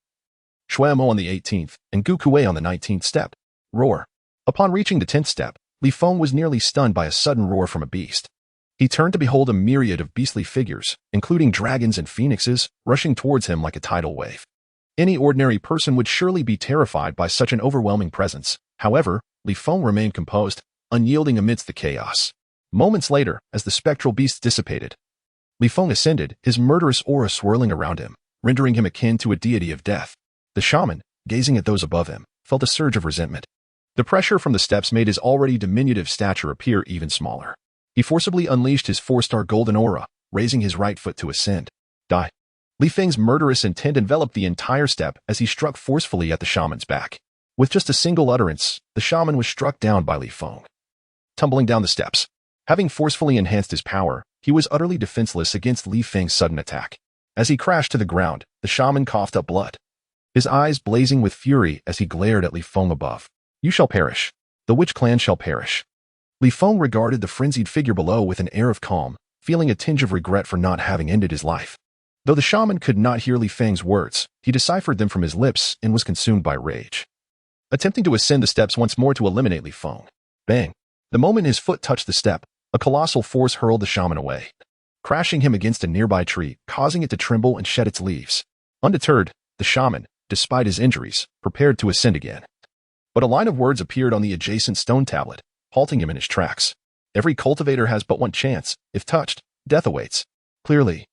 A: Shuemo on the 18th, and Gukue on the 19th step. Roar. Upon reaching the 10th step, Li Feng was nearly stunned by a sudden roar from a beast. He turned to behold a myriad of beastly figures, including dragons and phoenixes, rushing towards him like a tidal wave. Any ordinary person would surely be terrified by such an overwhelming presence. However, Li Feng remained composed, unyielding amidst the chaos. Moments later, as the spectral beasts dissipated, Li Feng ascended, his murderous aura swirling around him, rendering him akin to a deity of death. The shaman, gazing at those above him, felt a surge of resentment. The pressure from the steps made his already diminutive stature appear even smaller. He forcibly unleashed his 4-star golden aura, raising his right foot to ascend. Die. Li Feng's murderous intent enveloped the entire step as he struck forcefully at the shaman's back. With just a single utterance, the shaman was struck down by Li Feng. Tumbling down the steps, having forcefully enhanced his power, he was utterly defenseless against Li Feng's sudden attack. As he crashed to the ground, the shaman coughed up blood, his eyes blazing with fury as he glared at Li Feng above. You shall perish. The witch clan shall perish. Li Feng regarded the frenzied figure below with an air of calm, feeling a tinge of regret for not having ended his life. Though the shaman could not hear Li Feng's words, he deciphered them from his lips and was consumed by rage. Attempting to ascend the steps once more to eliminate Li Feng. Bang! The moment his foot touched the step, a colossal force hurled the shaman away, crashing him against a nearby tree, causing it to tremble and shed its leaves. Undeterred, the shaman, despite his injuries, prepared to ascend again. But a line of words appeared on the adjacent stone tablet, halting him in his tracks. Every cultivator has but one chance. If touched, death awaits. Clearly,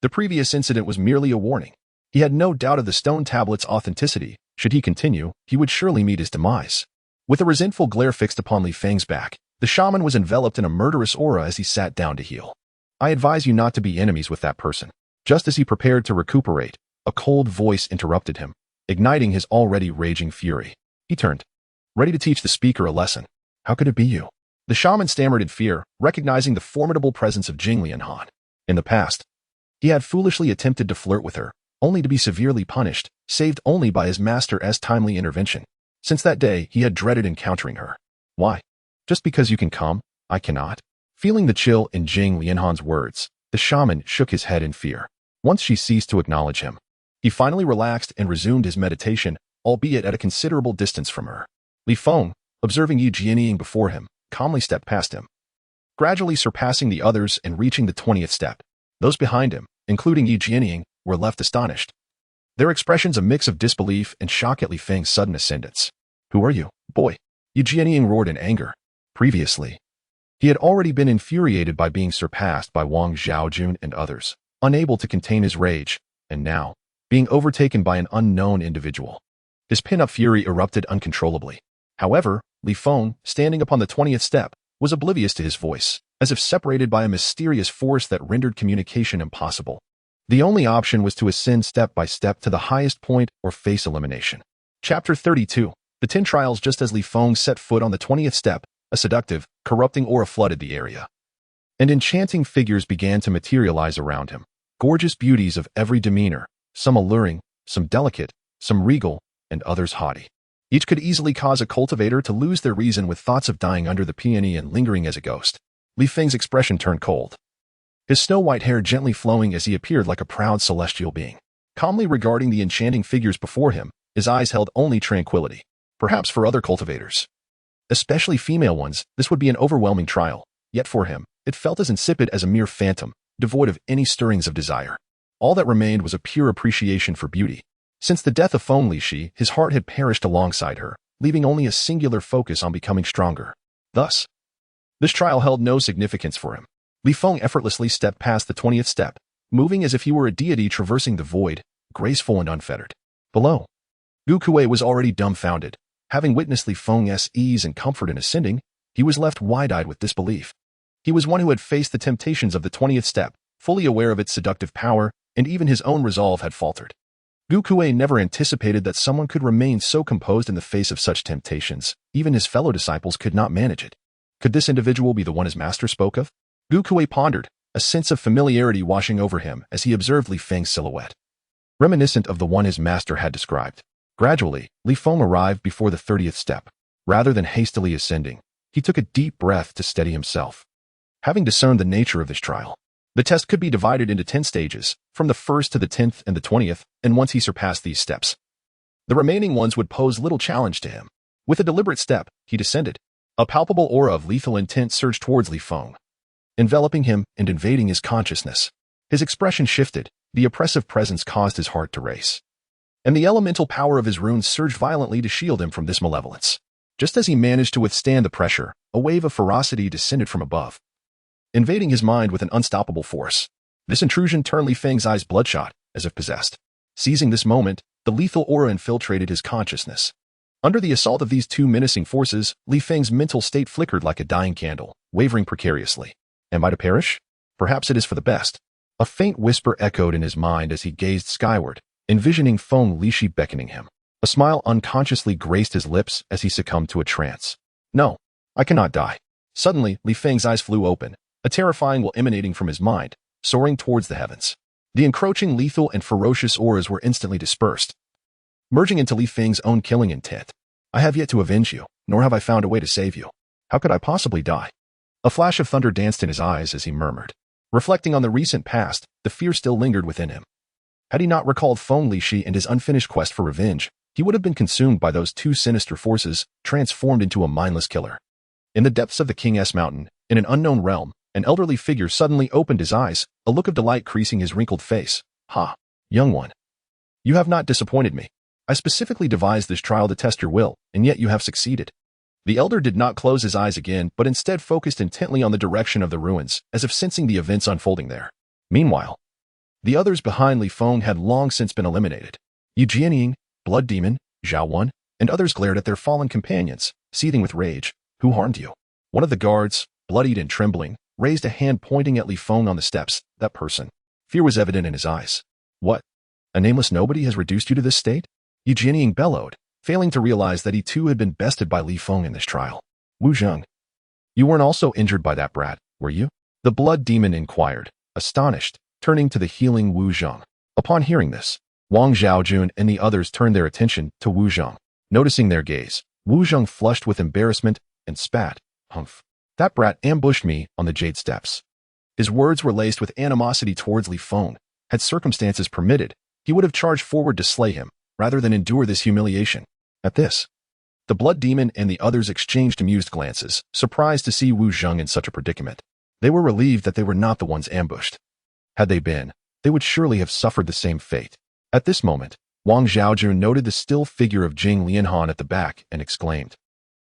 A: the previous incident was merely a warning. He had no doubt of the stone tablet's authenticity. Should he continue, he would surely meet his demise. With a resentful glare fixed upon Li Feng's back, the shaman was enveloped in a murderous aura as he sat down to heal. I advise you not to be enemies with that person. Just as he prepared to recuperate, a cold voice interrupted him, igniting his already raging fury. He turned, ready to teach the speaker a lesson. How could it be you? The shaman stammered in fear, recognizing the formidable presence of Jing Lianhan. In the past, he had foolishly attempted to flirt with her, only to be severely punished, saved only by his master's timely intervention. Since that day, he had dreaded encountering her. Why? Just because you can come, I cannot? Feeling the chill in Jing Lianhan's words, the shaman shook his head in fear. Once she ceased to acknowledge him, he finally relaxed and resumed his meditation, albeit at a considerable distance from her. Li Feng, observing Yi Jianying before him, calmly stepped past him, gradually surpassing the others and reaching the 20th step. Those behind him, including Yi Jianying, were left astonished, their expressions a mix of disbelief and shock at Li Feng's sudden ascendance. Who are you, boy? Yi Jianying roared in anger. Previously, he had already been infuriated by being surpassed by Wang Zhaojun and others, unable to contain his rage, and now, being overtaken by an unknown individual. His pent-up fury erupted uncontrollably. However, Li Feng, standing upon the 20th step, was oblivious to his voice, as if separated by a mysterious force that rendered communication impossible. The only option was to ascend step by step to the highest point or face elimination. Chapter 32. The 10 Trials. Just as Li Feng set foot on the 20th step, a seductive, corrupting aura flooded the area, and enchanting figures began to materialize around him. Gorgeous beauties of every demeanor, some alluring, some delicate, some regal, and others haughty. Each could easily cause a cultivator to lose their reason with thoughts of dying under the peony and lingering as a ghost. Li Feng's expression turned cold, his snow-white hair gently flowing as he appeared like a proud celestial being. Calmly regarding the enchanting figures before him, his eyes held only tranquility. Perhaps for other cultivators, especially female ones, this would be an overwhelming trial. Yet for him, it felt as insipid as a mere phantom, devoid of any stirrings of desire. All that remained was a pure appreciation for beauty. Since the death of Feng Lishi, his heart had perished alongside her, leaving only a singular focus on becoming stronger. Thus, this trial held no significance for him. Li Feng effortlessly stepped past the 20th step, moving as if he were a deity traversing the void, graceful and unfettered. Below, Gukue was already dumbfounded. Having witnessed Li Feng's ease and comfort in ascending, he was left wide-eyed with disbelief. He was one who had faced the temptations of the 20th step, fully aware of its seductive power, and even his own resolve had faltered. Gukue never anticipated that someone could remain so composed in the face of such temptations. Even his fellow disciples could not manage it. Could this individual be the one his master spoke of? Gukue pondered, a sense of familiarity washing over him as he observed Li Feng's silhouette, reminiscent of the one his master had described. Gradually, Li Feng arrived before the 30th step. Rather than hastily ascending, he took a deep breath to steady himself. Having discerned the nature of this trial, the test could be divided into 10 stages, from the 1st to the 10th and the 20th, and once he surpassed these steps, The remaining ones would pose little challenge to him. With a deliberate step, he descended. A palpable aura of lethal intent surged towards Li Feng, enveloping him and invading his consciousness. His expression shifted, the oppressive presence caused his heart to race. And the elemental power of his runes surged violently to shield him from this malevolence. Just as he managed to withstand the pressure, a wave of ferocity descended from above, invading his mind with an unstoppable force. This intrusion turned Li Feng's eyes bloodshot, as if possessed. Seizing this moment, the lethal aura infiltrated his consciousness. Under the assault of these two menacing forces, Li Feng's mental state flickered like a dying candle, wavering precariously. Am I to perish? Perhaps it is for the best. A faint whisper echoed in his mind as he gazed skyward, envisioning Feng Lishi beckoning him. A smile unconsciously graced his lips as he succumbed to a trance. No, I cannot die. Suddenly, Li Feng's eyes flew open, a terrifying will emanating from his mind, soaring towards the heavens. The encroaching lethal and ferocious auras were instantly dispersed, merging into Li Feng's own killing intent. I have yet to avenge you, nor have I found a way to save you. How could I possibly die? A flash of thunder danced in his eyes as he murmured. Reflecting on the recent past, the fear still lingered within him. Had he not recalled Feng Lishi and his unfinished quest for revenge, he would have been consumed by those two sinister forces, transformed into a mindless killer. In the depths of the King S Mountain, in an unknown realm, an elderly figure suddenly opened his eyes, a look of delight creasing his wrinkled face. Ha, young one. You have not disappointed me. I specifically devised this trial to test your will, and yet you have succeeded. The elder did not close his eyes again, but instead focused intently on the direction of the ruins, as if sensing the events unfolding there. Meanwhile, the others behind Li Feng had long since been eliminated. Yu Jianying, Blood Demon, Zhao Wan, and others glared at their fallen companions, seething with rage. Who harmed you? One of the guards, bloodied and trembling, raised a hand pointing at Li Feng on the steps. That person. Fear was evident in his eyes. What? A nameless nobody has reduced you to this state? Yu Jianying bellowed, failing to realize that he too had been bested by Li Feng in this trial. Wu Zheng. You weren't also injured by that brat, were you? The blood demon inquired, astonished, turning to the healing Wu Zheng. Upon hearing this, Wang Zhaojun and the others turned their attention to Wu Zheng. Noticing their gaze, Wu Zheng flushed with embarrassment and spat. Humph. That brat ambushed me on the jade steps. His words were laced with animosity towards Li Feng. Had circumstances permitted, he would have charged forward to slay him, rather than endure this humiliation. At this, the blood demon and the others exchanged amused glances, surprised to see Wu Zheng in such a predicament. They were relieved that they were not the ones ambushed. Had they been, they would surely have suffered the same fate. At this moment, Wang Zhaojun noted the still figure of Jing Lianhan at the back and exclaimed,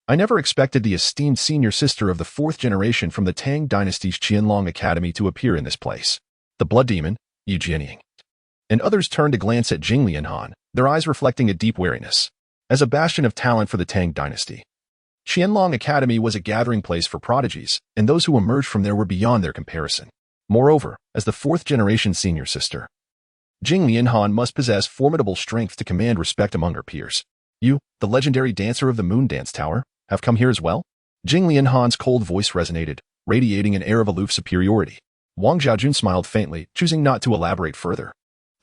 A: I never expected the esteemed senior sister of the fourth generation from the Tang Dynasty's Qianlong Academy to appear in this place. The blood demon, Yu Jianying, and others turned to glance at Jing Lianhan, their eyes reflecting a deep wariness. As a bastion of talent for the Tang Dynasty, Qianlong Academy was a gathering place for prodigies, and those who emerged from there were beyond their comparison. Moreover, as the fourth-generation senior sister, Jing Lianhan must possess formidable strength to command respect among her peers. You, the legendary dancer of the Moon Dance Tower, have come here as well? Jing Lianhan's cold voice resonated, radiating an air of aloof superiority. Wang Zhaojun smiled faintly, choosing not to elaborate further.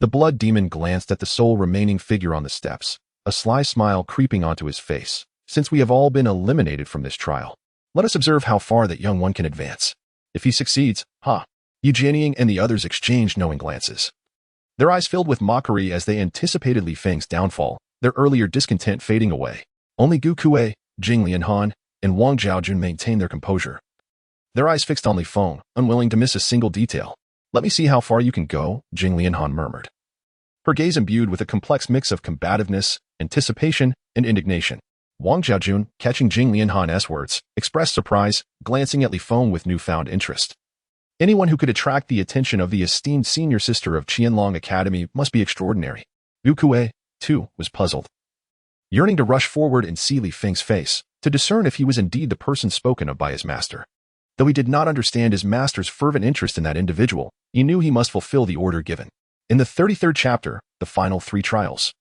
A: The blood demon glanced at the sole remaining figure on the steps, a sly smile creeping onto his face. Since we have all been eliminated from this trial, let us observe how far that young one can advance. If he succeeds, Yu Jianying and the others exchanged knowing glances. Their eyes filled with mockery as they anticipated Li Feng's downfall, their earlier discontent fading away. Only Gu Kuei, Jing Lianhan, and Wang Zhaojun maintained their composure. Their eyes fixed on Li Feng, unwilling to miss a single detail. Let me see how far you can go, Jing Lianhan murmured. Her gaze imbued with a complex mix of combativeness, anticipation, and indignation. Wang Zhaojun, catching Jing Lianhan's words, expressed surprise, glancing at Li Feng with newfound interest. Anyone who could attract the attention of the esteemed senior sister of Qianlong Academy must be extraordinary. Gu Kuei, too, was puzzled, yearning to rush forward and see Li Feng's face, to discern if he was indeed the person spoken of by his master. Though he did not understand his master's fervent interest in that individual, he knew he must fulfill the order given. In the 33rd chapter, the final 3 trials,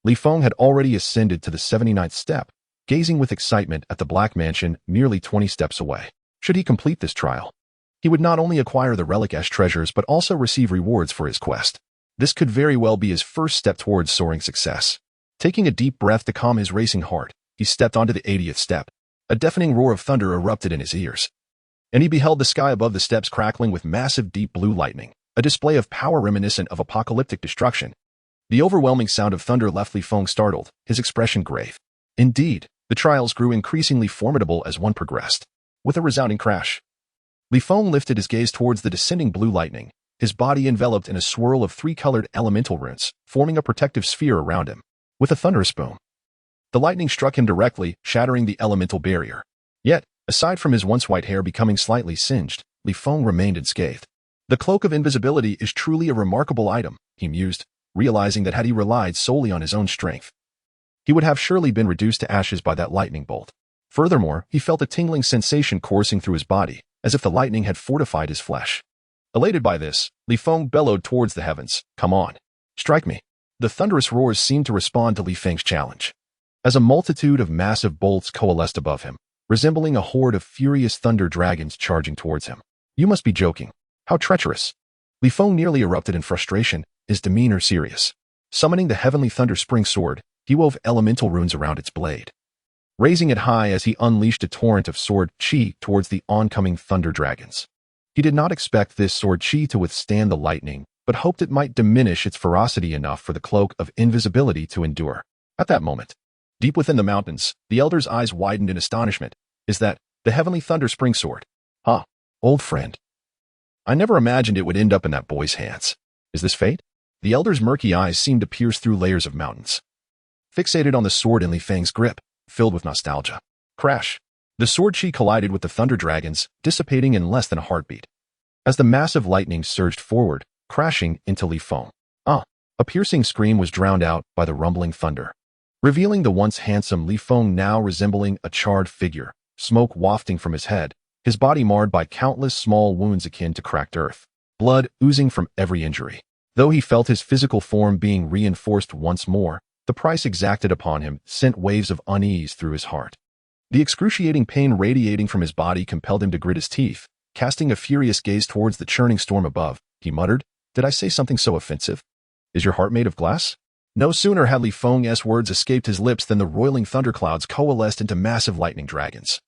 A: Li Feng had already ascended to the 79th step, gazing with excitement at the Black Mansion merely 20 steps away. Should he complete this trial, he would not only acquire the Relic Ash treasures but also receive rewards for his quest. This could very well be his first step towards soaring success. Taking a deep breath to calm his racing heart, he stepped onto the 80th step. A deafening roar of thunder erupted in his ears, and he beheld the sky above the steps crackling with massive deep blue lightning, a display of power reminiscent of apocalyptic destruction. The overwhelming sound of thunder left Li Feng startled, his expression grave. Indeed, the trials grew increasingly formidable as one progressed. With a resounding crash, Li Feng lifted his gaze towards the descending blue lightning, his body enveloped in a swirl of three-colored elemental runes, forming a protective sphere around him. With a thunderous boom, the lightning struck him directly, shattering the elemental barrier. Yet, aside from his once white hair becoming slightly singed, Li Feng remained unscathed. The cloak of invisibility is truly a remarkable item, he mused, realizing that had he relied solely on his own strength, he would have surely been reduced to ashes by that lightning bolt. Furthermore, he felt a tingling sensation coursing through his body, as if the lightning had fortified his flesh. Elated by this, Li Feng bellowed towards the heavens, "Come on, strike me." The thunderous roars seemed to respond to Li Feng's challenge. As a multitude of massive bolts coalesced above him, resembling a horde of furious thunder dragons charging towards him. "You must be joking. How treacherous." Li Feng nearly erupted in frustration, his demeanor serious. Summoning the heavenly thunder spring sword, he wove elemental runes around its blade, raising it high as he unleashed a torrent of sword chi towards the oncoming thunder dragons. He did not expect this sword chi to withstand the lightning, but hoped it might diminish its ferocity enough for the cloak of invisibility to endure. At that moment, deep within the mountains, the elder's eyes widened in astonishment. "Is that the heavenly thunder spring sword? Huh, old friend. I never imagined it would end up in that boy's hands. Is this fate?" The elder's murky eyes seemed to pierce through layers of mountains, fixated on the sword in Li Feng's grip, filled with nostalgia. Crash! The sword chi collided with the thunder dragons, dissipating in less than a heartbeat, as the massive lightning surged forward, crashing into Li Feng. A piercing scream was drowned out by the rumbling thunder, revealing the once handsome Li Feng now resembling a charred figure, smoke wafting from his head, his body marred by countless small wounds akin to cracked earth, blood oozing from every injury. Though he felt his physical form being reinforced once more, the price exacted upon him sent waves of unease through his heart. The excruciating pain radiating from his body compelled him to grit his teeth. Casting a furious gaze towards the churning storm above, he muttered, "Did I say something so offensive? Is your heart made of glass?" No sooner had Li Feng's words escaped his lips than the roiling thunderclouds coalesced into massive lightning dragons,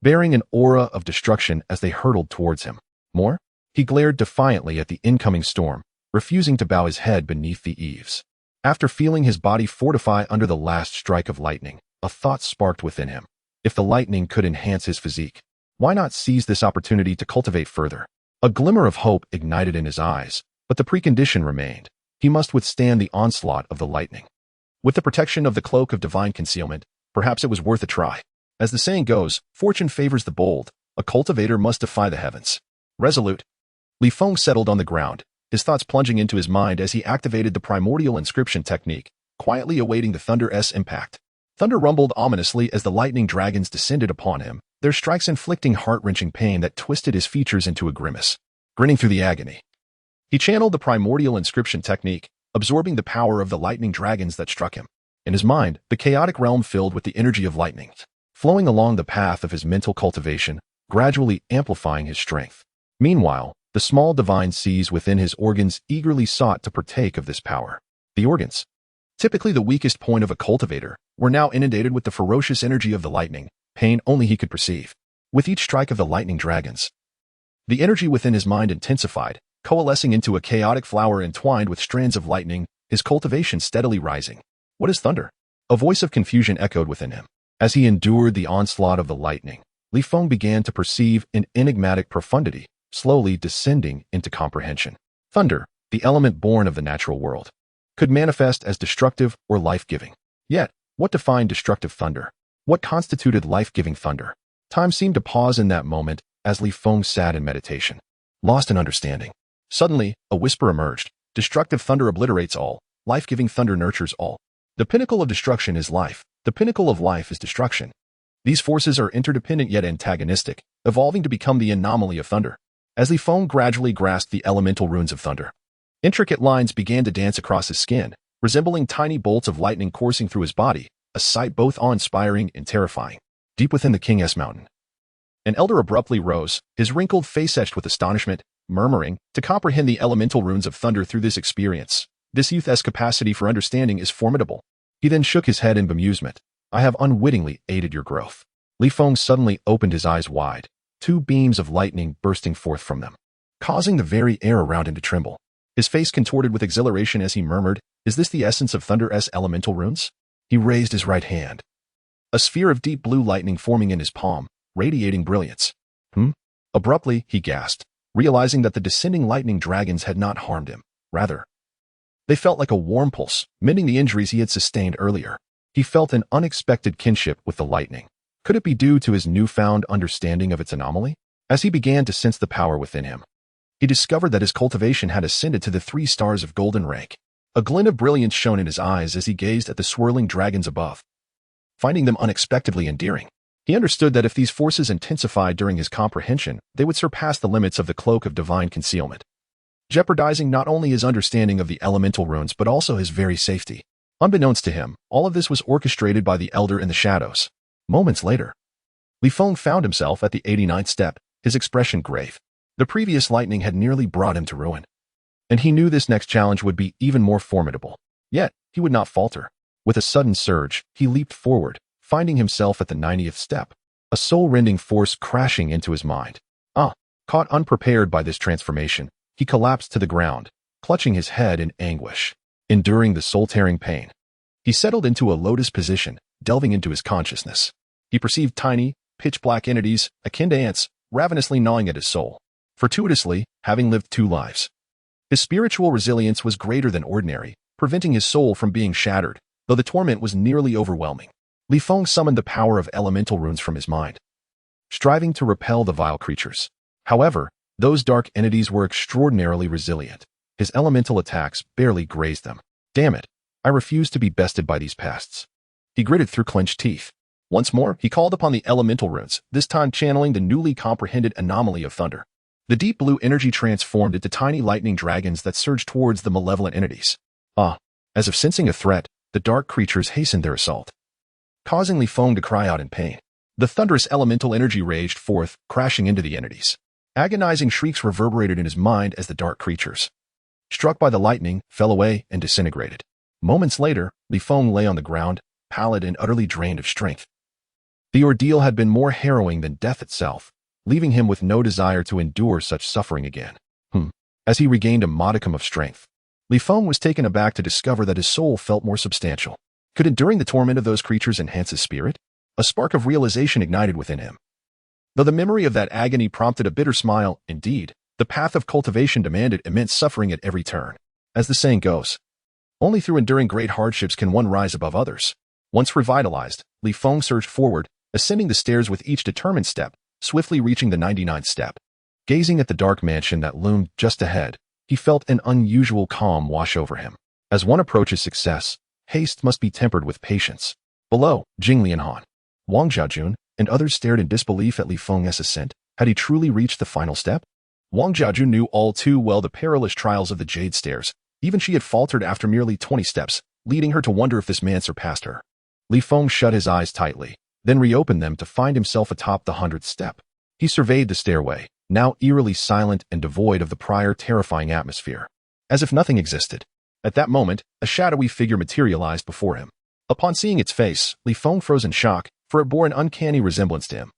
A: bearing an aura of destruction as they hurtled towards him. More? He glared defiantly at the incoming storm, refusing to bow his head beneath the eaves. After feeling his body fortify under the last strike of lightning, a thought sparked within him. If the lightning could enhance his physique, why not seize this opportunity to cultivate further? A glimmer of hope ignited in his eyes, but the precondition remained. He must withstand the onslaught of the lightning. With the protection of the cloak of divine concealment, perhaps it was worth a try. As the saying goes, fortune favors the bold. A cultivator must defy the heavens. Resolute, Li Feng settled on the ground, his thoughts plunging into his mind as he activated the primordial inscription technique, quietly awaiting the thunder's impact. Thunder rumbled ominously as the lightning dragons descended upon him, their strikes inflicting heart-wrenching pain that twisted his features into a grimace. Grinning through the agony, he channeled the primordial inscription technique, absorbing the power of the lightning dragons that struck him. In his mind, the chaotic realm filled with the energy of lightning, flowing along the path of his mental cultivation, gradually amplifying his strength. Meanwhile, the small divine seeds within his organs eagerly sought to partake of this power. The organs, typically the weakest point of a cultivator, were now inundated with the ferocious energy of the lightning, pain only he could perceive. With each strike of the lightning dragons, the energy within his mind intensified, coalescing into a chaotic flower entwined with strands of lightning, his cultivation steadily rising. What is thunder? A voice of confusion echoed within him. As he endured the onslaught of the lightning, Li Feng began to perceive an enigmatic profundity, slowly descending into comprehension. Thunder, the element born of the natural world, could manifest as destructive or life-giving. Yet, what defined destructive thunder? What constituted life-giving thunder? Time seemed to pause in that moment as Li Feng sat in meditation, lost in understanding. Suddenly, a whisper emerged. Destructive thunder obliterates all. Life-giving thunder nurtures all. The pinnacle of destruction is life. The pinnacle of life is destruction. These forces are interdependent yet antagonistic, evolving to become the anomaly of thunder. As Li Feng gradually grasped the elemental runes of thunder, intricate lines began to dance across his skin, resembling tiny bolts of lightning coursing through his body, a sight both awe-inspiring and terrifying. Deep within the King's mountain, an elder abruptly rose, his wrinkled face etched with astonishment, murmuring, "To comprehend the elemental runes of thunder through this experience, this youth's capacity for understanding is formidable." He then shook his head in bemusement. "I have unwittingly aided your growth." Li Feng suddenly opened his eyes wide, two beams of lightning bursting forth from them, causing the very air around him to tremble. His face contorted with exhilaration as he murmured, "Is this the essence of Thunder's elemental runes?" He raised his right hand. A sphere of deep blue lightning forming in his palm, radiating brilliance. Abruptly, he gasped, realizing that the descending lightning dragons had not harmed him. Rather, they felt like a warm pulse, mending the injuries he had sustained earlier. He felt an unexpected kinship with the lightning. Could it be due to his newfound understanding of its anomaly? As he began to sense the power within him, he discovered that his cultivation had ascended to the 3 stars of golden rank. A glint of brilliance shone in his eyes as he gazed at the swirling dragons above. Finding them unexpectedly endearing, he understood that if these forces intensified during his comprehension, they would surpass the limits of the cloak of divine concealment, jeopardizing not only his understanding of the elemental runes but also his very safety. Unbeknownst to him, all of this was orchestrated by the Elder in the shadows. Moments later, Li Feng found himself at the 89th step, his expression grave. The previous lightning had nearly brought him to ruin, and he knew this next challenge would be even more formidable. Yet, he would not falter. With a sudden surge, he leaped forward, finding himself at the 90th step, a soul-rending force crashing into his mind. Caught unprepared by this transformation, he collapsed to the ground, clutching his head in anguish, enduring the soul-tearing pain. He settled into a lotus position, delving into his consciousness. He perceived tiny, pitch-black entities, akin to ants, ravenously gnawing at his soul, fortuitously having lived 2 lives. His spiritual resilience was greater than ordinary, preventing his soul from being shattered, though the torment was nearly overwhelming. Li Feng summoned the power of elemental runes from his mind, striving to repel the vile creatures. However, those dark entities were extraordinarily resilient. His elemental attacks barely grazed them. Damn it, I refuse to be bested by these pests. He gritted through clenched teeth. Once more, he called upon the elemental runes, this time channeling the newly comprehended anomaly of thunder. The deep blue energy transformed into tiny lightning dragons that surged towards the malevolent entities. As if sensing a threat, the dark creatures hastened their assault, causing Li Feng to cry out in pain. The thunderous elemental energy raged forth, crashing into the entities. Agonizing shrieks reverberated in his mind as the dark creatures, struck by the lightning, fell away and disintegrated. Moments later, Li Feng lay on the ground, pallid and utterly drained of strength. The ordeal had been more harrowing than death itself, leaving him with no desire to endure such suffering again. As he regained a modicum of strength, Li Feng was taken aback to discover that his soul felt more substantial. Could enduring the torment of those creatures enhance his spirit? A spark of realization ignited within him. Though the memory of that agony prompted a bitter smile, indeed, the path of cultivation demanded immense suffering at every turn. As the saying goes, only through enduring great hardships can one rise above others. Once revitalized, Li Feng surged forward, ascending the stairs with each determined step, swiftly reaching the 99th step. Gazing at the dark mansion that loomed just ahead, he felt an unusual calm wash over him. As one approaches success, haste must be tempered with patience. Below, Jing Lianhan, Wang Jiajun, and others stared in disbelief at Li Feng's ascent. Had he truly reached the final step? Wang Jiajun knew all too well the perilous trials of the Jade Stairs. Even she had faltered after merely 20 steps, leading her to wonder if this man surpassed her. Li Feng shut his eyes tightly, then reopened them to find himself atop the 100th step. He surveyed the stairway, now eerily silent and devoid of the prior terrifying atmosphere, as if nothing existed. At that moment, a shadowy figure materialized before him. Upon seeing its face, Li Feng froze in shock, for it bore an uncanny resemblance to him,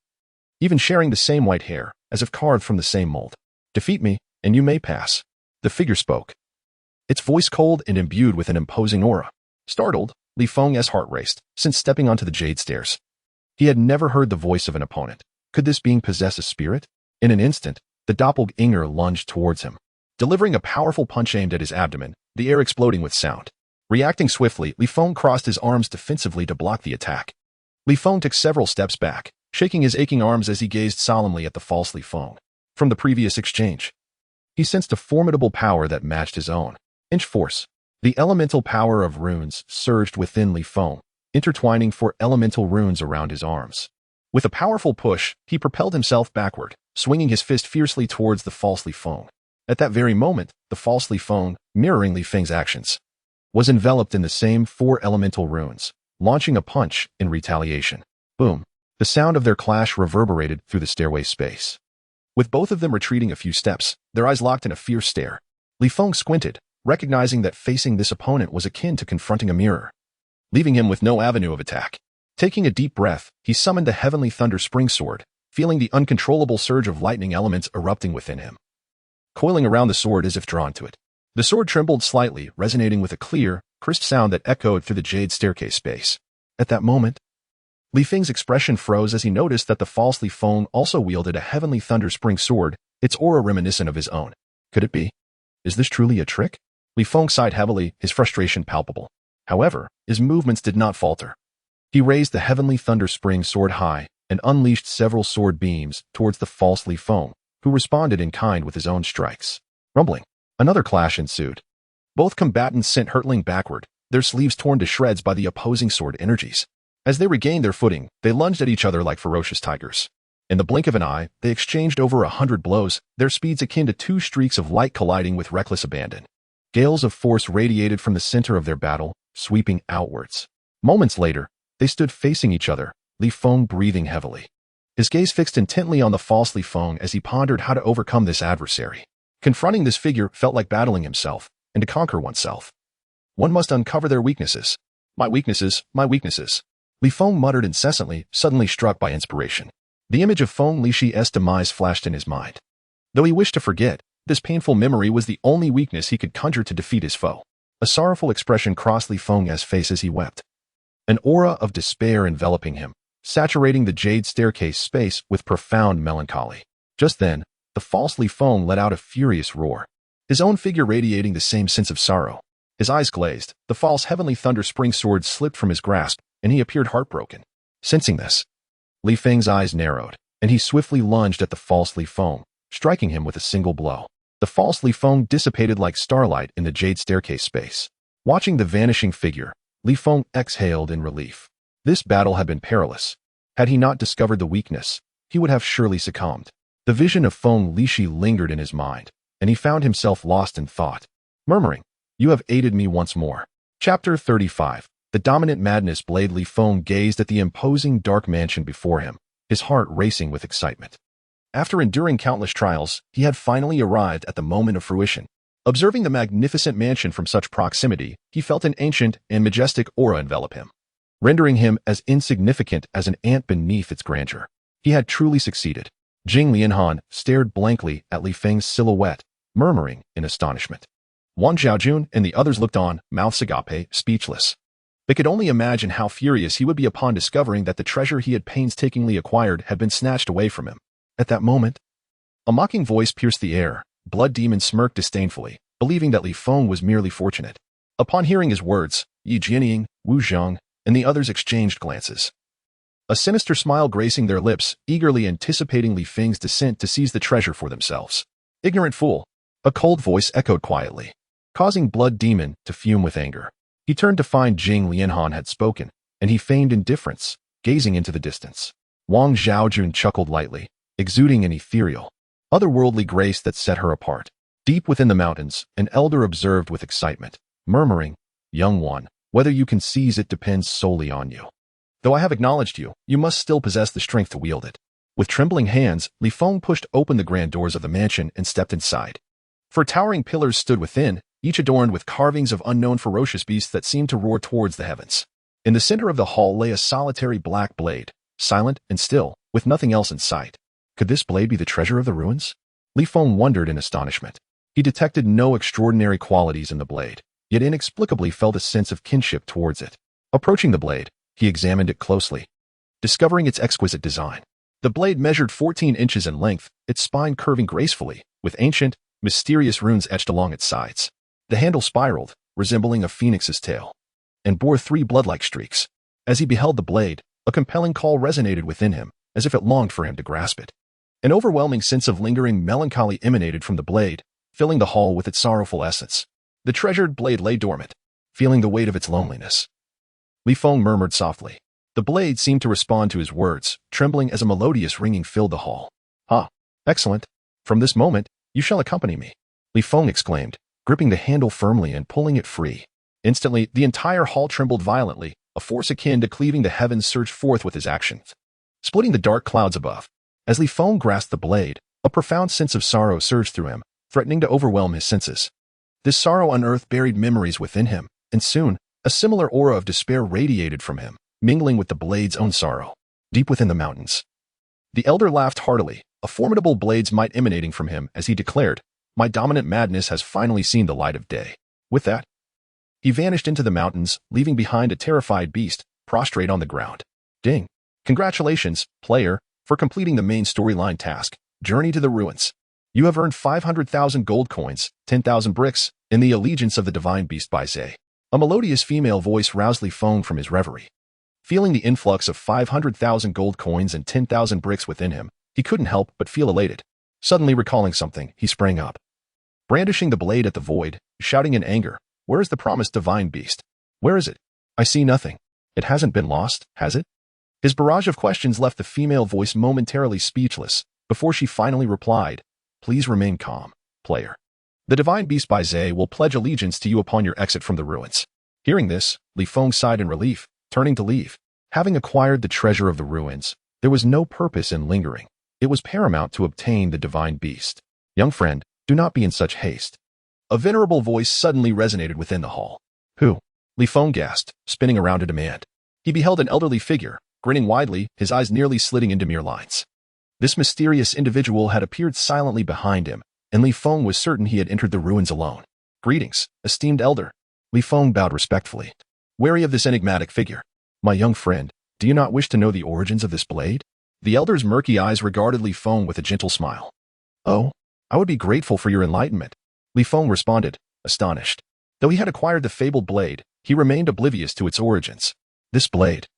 A: even sharing the same white hair, as if carved from the same mold. "Defeat me, and you may pass." The figure spoke, its voice cold and imbued with an imposing aura. Startled, Li Feng's heart raced, since stepping onto the Jade Stairs. He had never heard the voice of an opponent. Could this being possess a spirit? In an instant, the doppelganger lunged towards him, delivering a powerful punch aimed at his abdomen, the air exploding with sound. Reacting swiftly, Li Feng crossed his arms defensively to block the attack. Li Feng took several steps back, shaking his aching arms as he gazed solemnly at the false Li Feng. From the previous exchange, he sensed a formidable power that matched his own. Inch force. The elemental power of runes surged within Li Feng, intertwining 4 elemental runes around his arms. With a powerful push, he propelled himself backward, swinging his fist fiercely towards the false Li Feng. At that very moment, the false Li Feng, mirroring Li Feng's actions, was enveloped in the same 4 elemental runes, launching a punch in retaliation. Boom! The sound of their clash reverberated through the stairway space. With both of them retreating a few steps, their eyes locked in a fierce stare. Li Feng squinted, recognizing that facing this opponent was akin to confronting a mirror, leaving him with no avenue of attack. Taking a deep breath, he summoned the Heavenly Thunder Spring Sword, feeling the uncontrollable surge of lightning elements erupting within him, coiling around the sword as if drawn to it. The sword trembled slightly, resonating with a clear, crisp sound that echoed through the jade staircase space. At that moment, Li Feng's expression froze as he noticed that the false Li Feng also wielded a heavenly thunder spring sword, its aura reminiscent of his own. Could it be? Is this truly a trick? Li Feng sighed heavily, his frustration palpable. However, his movements did not falter. He raised the heavenly thunder spring sword high and unleashed several sword beams towards the false Li Feng, who responded in kind with his own strikes. Rumbling. Another clash ensued. Both combatants sent hurtling backward, their sleeves torn to shreds by the opposing sword energies. As they regained their footing, they lunged at each other like ferocious tigers. In the blink of an eye, they exchanged over 100 blows, their speeds akin to two streaks of light colliding with reckless abandon. Gales of force radiated from the center of their battle, sweeping outwards. Moments later, they stood facing each other, Li Feng breathing heavily. His gaze fixed intently on the false Li Feng as he pondered how to overcome this adversary. Confronting this figure felt like battling himself, and to conquer oneself. One must uncover their weaknesses. My weaknesses, my weaknesses. Li Feng muttered incessantly, suddenly struck by inspiration. The image of Feng Lixi's demise flashed in his mind. Though he wished to forget, this painful memory was the only weakness he could conjure to defeat his foe. A sorrowful expression crossed Li Feng's face as he wept. An aura of despair enveloping him, saturating the jade staircase space with profound melancholy. Just then, the false Li Feng let out a furious roar, his own figure radiating the same sense of sorrow. His eyes glazed, the false heavenly thunder spring sword slipped from his grasp, and he appeared heartbroken. Sensing this, Li Feng's eyes narrowed, and he swiftly lunged at the false Li Feng, striking him with a single blow. The false Li Feng dissipated like starlight in the jade staircase space. Watching the vanishing figure, Li Feng exhaled in relief. This battle had been perilous. Had he not discovered the weakness, he would have surely succumbed. The vision of Feng Lixi lingered in his mind, and he found himself lost in thought, murmuring, "You have aided me once more." Chapter 35. The dominant madness blade. Li Feng gazed at the imposing dark mansion before him, his heart racing with excitement. After enduring countless trials, he had finally arrived at the moment of fruition. Observing the magnificent mansion from such proximity, he felt an ancient and majestic aura envelop him, rendering him as insignificant as an ant beneath its grandeur. He had truly succeeded. Jing Lianhan stared blankly at Li Feng's silhouette, murmuring in astonishment. Wang Zhaojun and the others looked on, mouths agape, speechless. They could only imagine how furious he would be upon discovering that the treasure he had painstakingly acquired had been snatched away from him. At that moment, a mocking voice pierced the air. Blood Demon smirked disdainfully, believing that Li Feng was merely fortunate. Upon hearing his words, Yi Jianying, Wu Zhang, and the others exchanged glances. A sinister smile gracing their lips, eagerly anticipating Li Feng's descent to seize the treasure for themselves. "Ignorant fool," a cold voice echoed quietly, causing Blood Demon to fume with anger. He turned to find Jing Lianhan had spoken, and he feigned indifference, gazing into the distance. Wang Zhaojun chuckled lightly, exuding an ethereal, otherworldly grace that set her apart. Deep within the mountains, an elder observed with excitement, murmuring, "Young one, whether you can seize it depends solely on you. Though I have acknowledged you, you must still possess the strength to wield it." With trembling hands, Li Feng pushed open the grand doors of the mansion and stepped inside. For towering pillars stood within, each adorned with carvings of unknown ferocious beasts that seemed to roar towards the heavens. In the center of the hall lay a solitary black blade, silent and still, with nothing else in sight. Could this blade be the treasure of the ruins? Li Feng wondered in astonishment. He detected no extraordinary qualities in the blade, yet inexplicably felt a sense of kinship towards it. Approaching the blade, he examined it closely, discovering its exquisite design. The blade measured 14 inches in length, its spine curving gracefully, with ancient, mysterious runes etched along its sides. The handle spiraled, resembling a phoenix's tail, and bore 3 blood-like streaks. As he beheld the blade, a compelling call resonated within him, as if it longed for him to grasp it. An overwhelming sense of lingering melancholy emanated from the blade, filling the hall with its sorrowful essence. The treasured blade lay dormant, feeling the weight of its loneliness. Li Feng murmured softly. The blade seemed to respond to his words, trembling as a melodious ringing filled the hall. "Ah, excellent. From this moment, you shall accompany me," Li Feng exclaimed, gripping the handle firmly and pulling it free. Instantly, the entire hall trembled violently, a force akin to cleaving the heavens surged forth with his actions, splitting the dark clouds above. As Li Feng grasped the blade, a profound sense of sorrow surged through him, threatening to overwhelm his senses. This sorrow unearthed buried memories within him, and soon, a similar aura of despair radiated from him, mingling with the blade's own sorrow. Deep within the mountains, the elder laughed heartily, a formidable blade's might emanating from him as he declared, My dominant madness has finally seen the light of day. With that, he vanished into the mountains, leaving behind a terrified beast, prostrate on the ground. Ding. Congratulations, player, for completing the main storyline task, Journey to the Ruins. You have earned 500,000 gold coins, 10,000 bricks, in the allegiance of the divine beast by Zhe. A melodious female voice roused Li Feng from his reverie. Feeling the influx of 500,000 gold coins and 10,000 bricks within him, he couldn't help but feel elated. Suddenly recalling something, he sprang up, brandishing the blade at the void, shouting in anger, "Where is the promised divine beast? Where is it? I see nothing. It hasn't been lost, has it?" His barrage of questions left the female voice momentarily speechless, before she finally replied, "Please remain calm, player. The divine beast by Zhe will pledge allegiance to you upon your exit from the ruins." Hearing this, Li Feng sighed in relief, turning to leave. Having acquired the treasure of the ruins, there was no purpose in lingering. It was paramount to obtain the divine beast. "Young friend, do not be in such haste." A venerable voice suddenly resonated within the hall. "Who?" Li Feng gasped, spinning around to demand. He beheld an elderly figure, grinning widely, his eyes nearly slitting into mere lines. This mysterious individual had appeared silently behind him, and Li Feng was certain he had entered the ruins alone. "Greetings, esteemed elder." Li Feng bowed respectfully, wary of this enigmatic figure. "My young friend, do you not wish to know the origins of this blade?" The elder's murky eyes regarded Li Feng with a gentle smile. "Oh, I would be grateful for your enlightenment." Li Feng responded, astonished. Though he had acquired the fabled blade, he remained oblivious to its origins. This blade,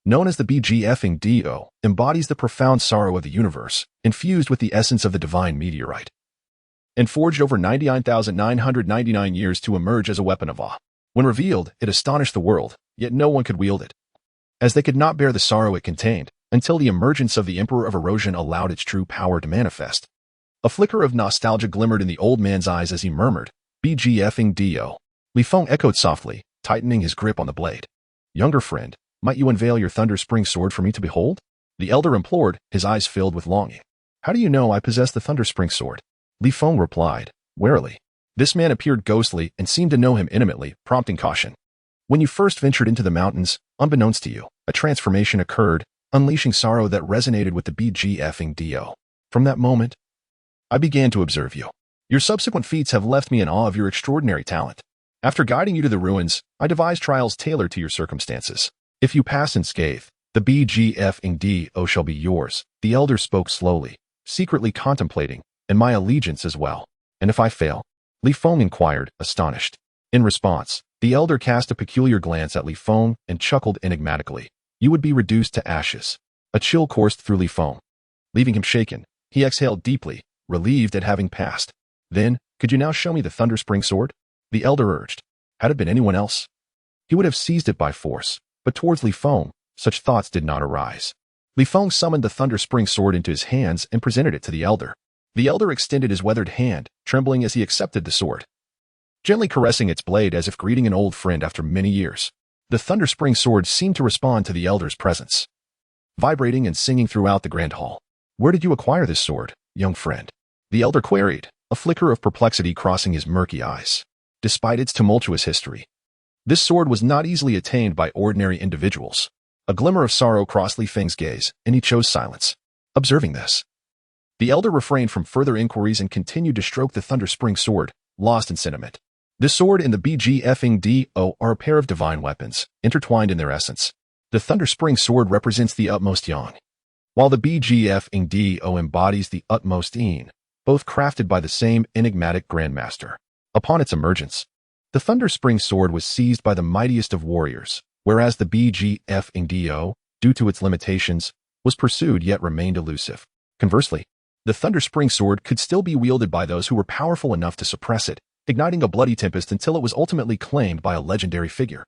A: known as the BGFing-Do, embodies the profound sorrow of the universe, infused with the essence of the divine meteorite, and forged over 99,999 years to emerge as a weapon of awe. When revealed, it astonished the world, yet no one could wield it, as they could not bear the sorrow it contained, until the emergence of the Emperor of Erosion allowed its true power to manifest. A flicker of nostalgia glimmered in the old man's eyes as he murmured, "BGFing-Do." Li Feng echoed softly, tightening his grip on the blade. "Younger friend, might you unveil your Thunder Spring sword for me to behold?" The elder implored, his eyes filled with longing. "How do you know I possess the Thunder Spring sword?" Li Feng replied, warily. This man appeared ghostly and seemed to know him intimately, prompting caution. "When you first ventured into the mountains, unbeknownst to you, a transformation occurred, unleashing sorrow that resonated with the BGFing-Do. From that moment, I began to observe you. Your subsequent feats have left me in awe of your extraordinary talent. After guiding you to the ruins, I devised trials tailored to your circumstances. If you pass unscathed, the BGFing-Do shall be yours." The elder spoke slowly, secretly contemplating, "and my allegiance as well." "And if I fail?" Li Feng inquired, astonished. In response, the elder cast a peculiar glance at Li Feng and chuckled enigmatically. "You would be reduced to ashes." A chill coursed through Li Feng. Leaving him shaken, he exhaled deeply, relieved at having passed. "Then, could you now show me the Thunder Spring sword?" the elder urged. Had it been anyone else, he would have seized it by force, but towards Li Feng, such thoughts did not arise. Li Feng summoned the Thunder Spring sword into his hands and presented it to the elder. The elder extended his weathered hand, trembling as he accepted the sword, gently caressing its blade as if greeting an old friend after many years. The Thunder Spring sword seemed to respond to the elder's presence, vibrating and singing throughout the grand hall. "Where did you acquire this sword, young friend?" the elder queried, a flicker of perplexity crossing his murky eyes. Despite its tumultuous history, this sword was not easily attained by ordinary individuals. A glimmer of sorrow crossed Li Feng's gaze, and he chose silence. Observing this, the elder refrained from further inquiries and continued to stroke the Thunder Spring sword, lost in sentiment. The sword and the BGFing-Do are a pair of divine weapons, intertwined in their essence. The Thunder Spring sword represents the utmost yang, while the BGFing-Do embodies the utmost yin, both crafted by the same enigmatic grandmaster. Upon its emergence, the Thunder Spring sword was seized by the mightiest of warriors, whereas the BGFing-Do, due to its limitations, was pursued yet remained elusive. Conversely, the Thunder Spring sword could still be wielded by those who were powerful enough to suppress it, igniting a bloody tempest until it was ultimately claimed by a legendary figure.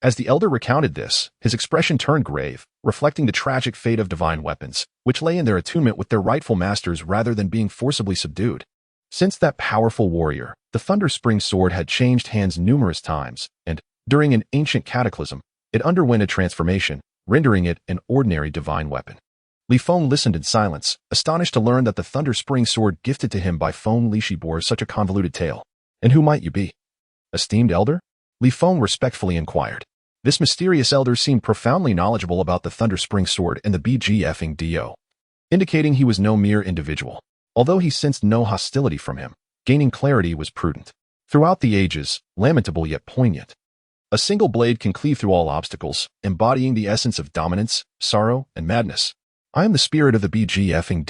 A: As the elder recounted this, his expression turned grave, reflecting the tragic fate of divine weapons, which lay in their attunement with their rightful masters rather than being forcibly subdued. Since that powerful warrior, the Thunder Spring sword had changed hands numerous times, and, during an ancient cataclysm, it underwent a transformation, rendering it an ordinary divine weapon. Li Feng listened in silence, astonished to learn that the Thunder Spring sword gifted to him by Feng Lishi bore such a convoluted tale. "And who might you be, esteemed elder?" Li Feng respectfully inquired. This mysterious elder seemed profoundly knowledgeable about the Thunder Spring sword and the BGFing-Do, indicating he was no mere individual. Although he sensed no hostility from him, Gaining clarity was prudent. Throughout the ages, lamentable yet poignant. A single blade can cleave through all obstacles, embodying the essence of dominance, sorrow, and madness. I am the spirit of the BGFing.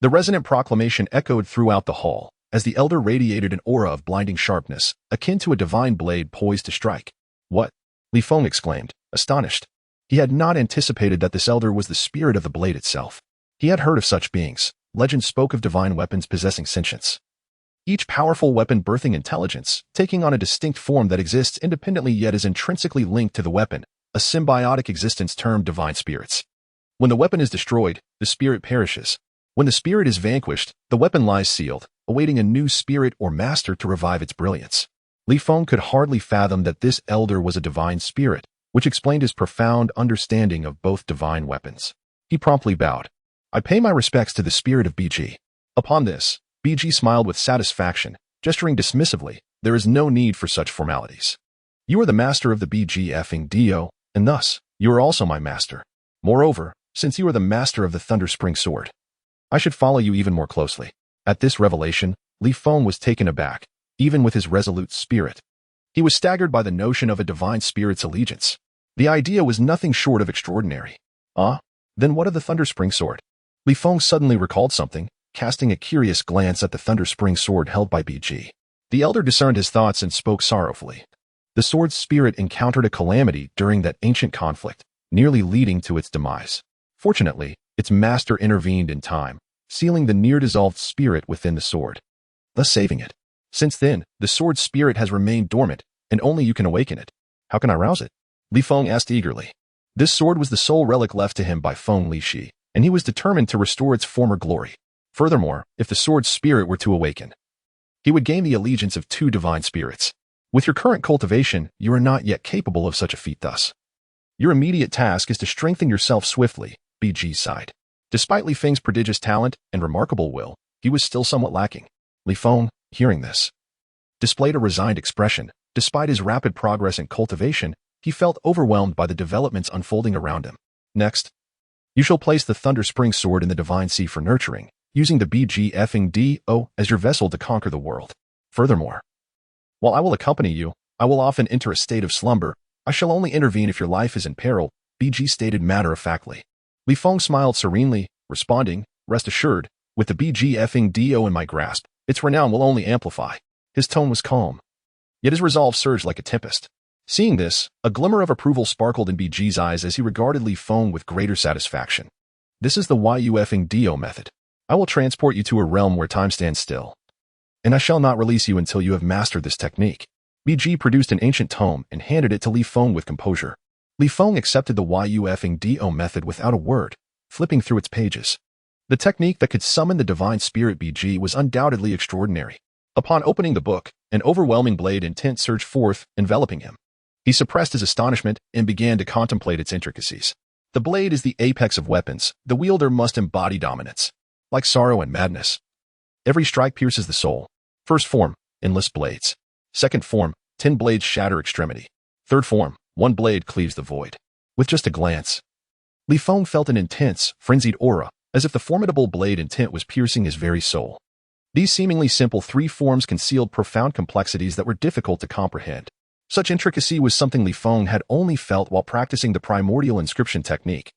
A: The resonant proclamation echoed throughout the hall, as the elder radiated an aura of blinding sharpness, akin to a divine blade poised to strike. What? Li Feng exclaimed, astonished. He had not anticipated that this elder was the spirit of the blade itself. He had heard of such beings. Legend spoke of divine weapons possessing sentience. Each powerful weapon birthing intelligence, taking on a distinct form that exists independently yet is intrinsically linked to the weapon, a symbiotic existence termed divine spirits. When the weapon is destroyed, the spirit perishes. When the spirit is vanquished, the weapon lies sealed, awaiting a new spirit or master to revive its brilliance. Li Feng could hardly fathom that this elder was a divine spirit, which explained his profound understanding of both divine weapons. He promptly bowed. I pay my respects to the spirit of BG. Upon this, BG smiled with satisfaction, gesturing dismissively. There is no need for such formalities. You are the master of the BGFing, and thus, you are also my master. Moreover, since you are the master of the Thunder Spring Sword, I should follow you even more closely. At this revelation, Li Feng was taken aback, even with his resolute spirit. He was staggered by the notion of a divine spirit's allegiance. The idea was nothing short of extraordinary. Then what of the Thunder Spring Sword? Li Feng suddenly recalled something, casting a curious glance at the Thunder Spring Sword held by BG. The elder discerned his thoughts and spoke sorrowfully. The sword's spirit encountered a calamity during that ancient conflict, nearly leading to its demise. Fortunately, its master intervened in time, sealing the near-dissolved spirit within the sword, thus saving it. Since then, the sword's spirit has remained dormant, and only you can awaken it. How can I rouse it? Li Feng asked eagerly. This sword was the sole relic left to him by Feng Lishi, and he was determined to restore its former glory. Furthermore, if the sword's spirit were to awaken, he would gain the allegiance of two divine spirits. With your current cultivation, you are not yet capable of such a feat thus. Your immediate task is to strengthen yourself swiftly, BG sighed. Despite Li Feng's prodigious talent and remarkable will, he was still somewhat lacking. Li Feng, hearing this, displayed a resigned expression. Despite his rapid progress in cultivation, he felt overwhelmed by the developments unfolding around him. Next, you shall place the Thunder Spring Sword in the Divine Sea for nurturing, using the BGFing as your vessel to conquer the world. Furthermore, while I will accompany you, I will often enter a state of slumber. I shall only intervene if your life is in peril, BG stated matter-of-factly. Li Feng smiled serenely, responding, rest assured, with the BGFing in my grasp, its renown will only amplify. His tone was calm, yet his resolve surged like a tempest. Seeing this, a glimmer of approval sparkled in BG's eyes as he regarded Li Feng with greater satisfaction. This is the YUFing method. I will transport you to a realm where time stands still, and I shall not release you until you have mastered this technique. BG produced an ancient tome and handed it to Li Feng with composure. Li Feng accepted the YUFing method without a word, flipping through its pages. The technique that could summon the divine spirit BG was undoubtedly extraordinary. Upon opening the book, an overwhelming blade intent surged forth, enveloping him. He suppressed his astonishment and began to contemplate its intricacies. The blade is the apex of weapons. The wielder must embody dominance. Like sorrow and madness, every strike pierces the soul. First form, endless blades. Second form, 10 blades shatter extremity. Third form, 1 blade cleaves the void. With just a glance, Li Feng felt an intense, frenzied aura, as if the formidable blade intent was piercing his very soul. These seemingly simple 3 forms concealed profound complexities that were difficult to comprehend. Such intricacy was something Li Feng had only felt while practicing the primordial inscription technique.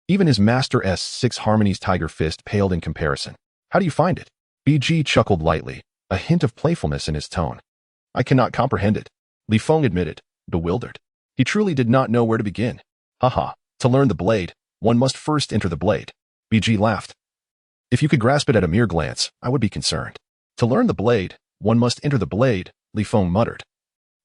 A: Even his Master S 6 Harmony's Tiger Fist paled in comparison. How do you find it? BG chuckled lightly, a hint of playfulness in his tone. I cannot comprehend it, Li Feng admitted, bewildered. He truly did not know where to begin. Haha, to learn the blade, one must first enter the blade. BG laughed. If you could grasp it at a mere glance, I would be concerned. To learn the blade, one must enter the blade, Li Feng muttered.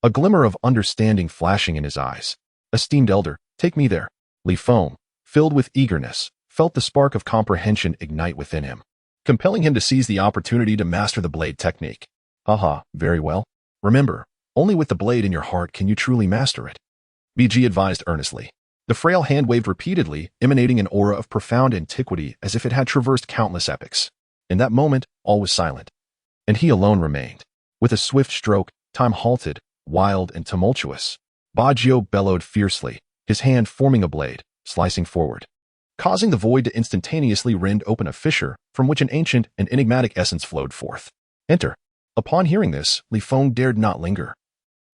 A: A glimmer of understanding flashing in his eyes. Esteemed elder, take me there. Li Feng, filled with eagerness, felt the spark of comprehension ignite within him, compelling him to seize the opportunity to master the blade technique. Haha, very well. Remember, only with the blade in your heart can you truly master it. BG advised earnestly. The frail hand waved repeatedly, emanating an aura of profound antiquity as if it had traversed countless epochs. In that moment, all was silent, and he alone remained. With a swift stroke, time halted, wild and tumultuous. Baggio bellowed fiercely, his hand forming a blade, slicing forward, causing the void to instantaneously rend open a fissure from which an ancient and enigmatic essence flowed forth. Enter. Upon hearing this, Li Feng dared not linger,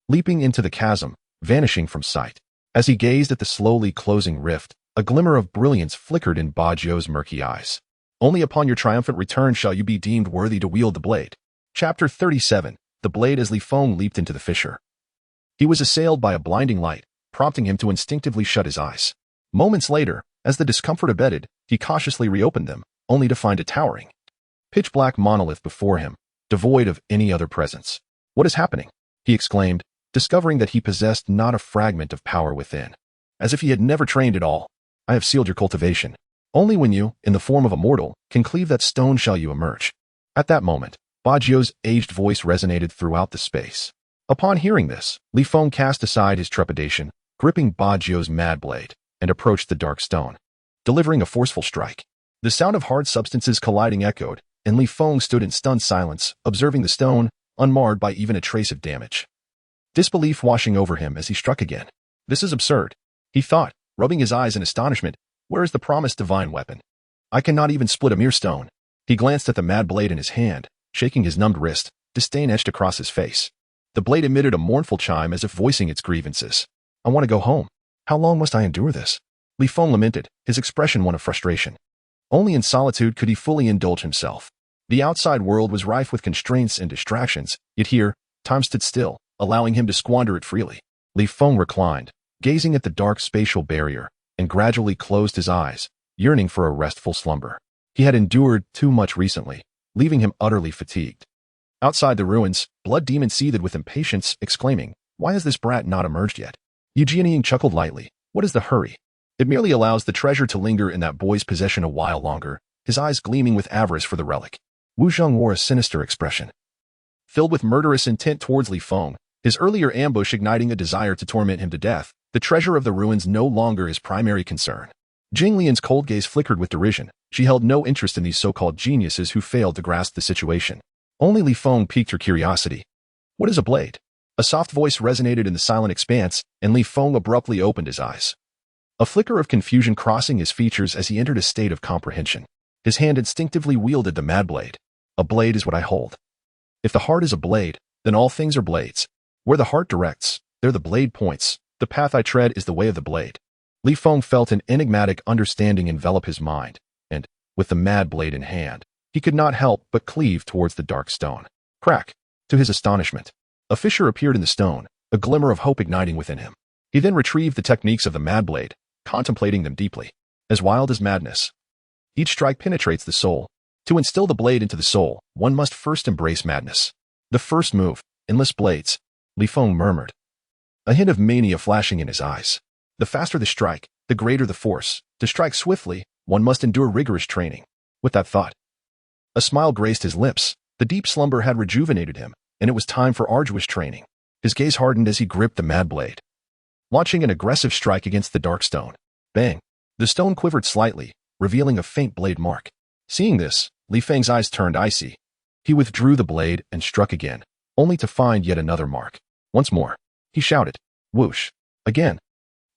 A: leaping into the chasm, vanishing from sight. As he gazed at the slowly closing rift, a glimmer of brilliance flickered in Ba Jiu's murky eyes. Only upon your triumphant return shall you be deemed worthy to wield the blade. Chapter 37. The blade. As Li Feng leaped into the fissure, he was assailed by a blinding light, prompting him to instinctively shut his eyes. Moments later, as the discomfort abated, he cautiously reopened them, only to find a towering, pitch-black monolith before him, devoid of any other presence. "What is happening?" he exclaimed, discovering that he possessed not a fragment of power within. As if he had never trained at all. "I have sealed your cultivation. Only when you, in the form of a mortal, can cleave that stone shall you emerge." At that moment, Ba Jiu's aged voice resonated throughout the space. Upon hearing this, Li Feng cast aside his trepidation, gripping Ba Jiu's mad blade, and approached the dark stone, delivering a forceful strike. The sound of hard substances colliding echoed, and Li Feng stood in stunned silence, observing the stone, unmarred by even a trace of damage. Disbelief washing over him as he struck again. "This is absurd," he thought, rubbing his eyes in astonishment. "Where is the promised divine weapon? I cannot even split a mere stone." He glanced at the mad blade in his hand, shaking his numbed wrist, disdain etched across his face. The blade emitted a mournful chime as if voicing its grievances. "I want to go home. How long must I endure this?" Li Feng lamented, his expression one of frustration. Only in solitude could he fully indulge himself. The outside world was rife with constraints and distractions, yet here, time stood still, allowing him to squander it freely. Li Feng reclined, gazing at the dark spatial barrier, and gradually closed his eyes, yearning for a restful slumber. He had endured too much recently, leaving him utterly fatigued. Outside the ruins, Blood Demon seethed with impatience, exclaiming, "Why has this brat not emerged yet?" Eugenie chuckled lightly. "What is the hurry? It merely allows the treasure to linger in that boy's possession a while longer," his eyes gleaming with avarice for the relic. Wu Zheng wore a sinister expression, filled with murderous intent towards Li Feng, his earlier ambush igniting a desire to torment him to death. The treasure of the ruins no longer his primary concern. Jing Lian's cold gaze flickered with derision. She held no interest in these so-called geniuses who failed to grasp the situation. Only Li Feng piqued her curiosity. "What is a blade?" A soft voice resonated in the silent expanse, and Li Feng abruptly opened his eyes, a flicker of confusion crossing his features as he entered a state of comprehension. His hand instinctively wielded the mad blade. "A blade is what I hold. If the heart is a blade, then all things are blades. Where the heart directs, there the blade points. The path I tread is the way of the blade." Li Feng felt an enigmatic understanding envelop his mind, and, with the mad blade in hand, he could not help but cleave towards the dark stone. Crack! To his astonishment, a fissure appeared in the stone, a glimmer of hope igniting within him. He then retrieved the techniques of the mad blade, contemplating them deeply. As wild as madness, each strike penetrates the soul. To instill the blade into the soul, one must first embrace madness. The first move, endless blades, Li Feng murmured, a hint of mania flashing in his eyes. The faster the strike, the greater the force. To strike swiftly, one must endure rigorous training. With that thought, a smile graced his lips. The deep slumber had rejuvenated him, and it was time for arduous training. His gaze hardened as he gripped the mad blade, launching an aggressive strike against the dark stone. Bang! The stone quivered slightly, revealing a faint blade mark. Seeing this, Li Feng's eyes turned icy. He withdrew the blade and struck again, only to find yet another mark. Once more, he shouted, "Whoosh!" Again.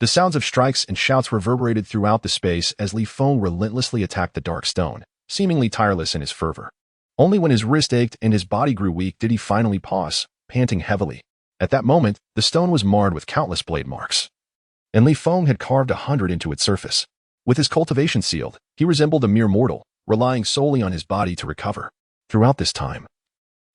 A: The sounds of strikes and shouts reverberated throughout the space as Li Feng relentlessly attacked the dark stone, seemingly tireless in his fervor. Only when his wrist ached and his body grew weak did he finally pause, panting heavily. At that moment, the stone was marred with countless blade marks, and Li Feng had carved 100 into its surface. With his cultivation sealed, he resembled a mere mortal, relying solely on his body to recover. Throughout this time,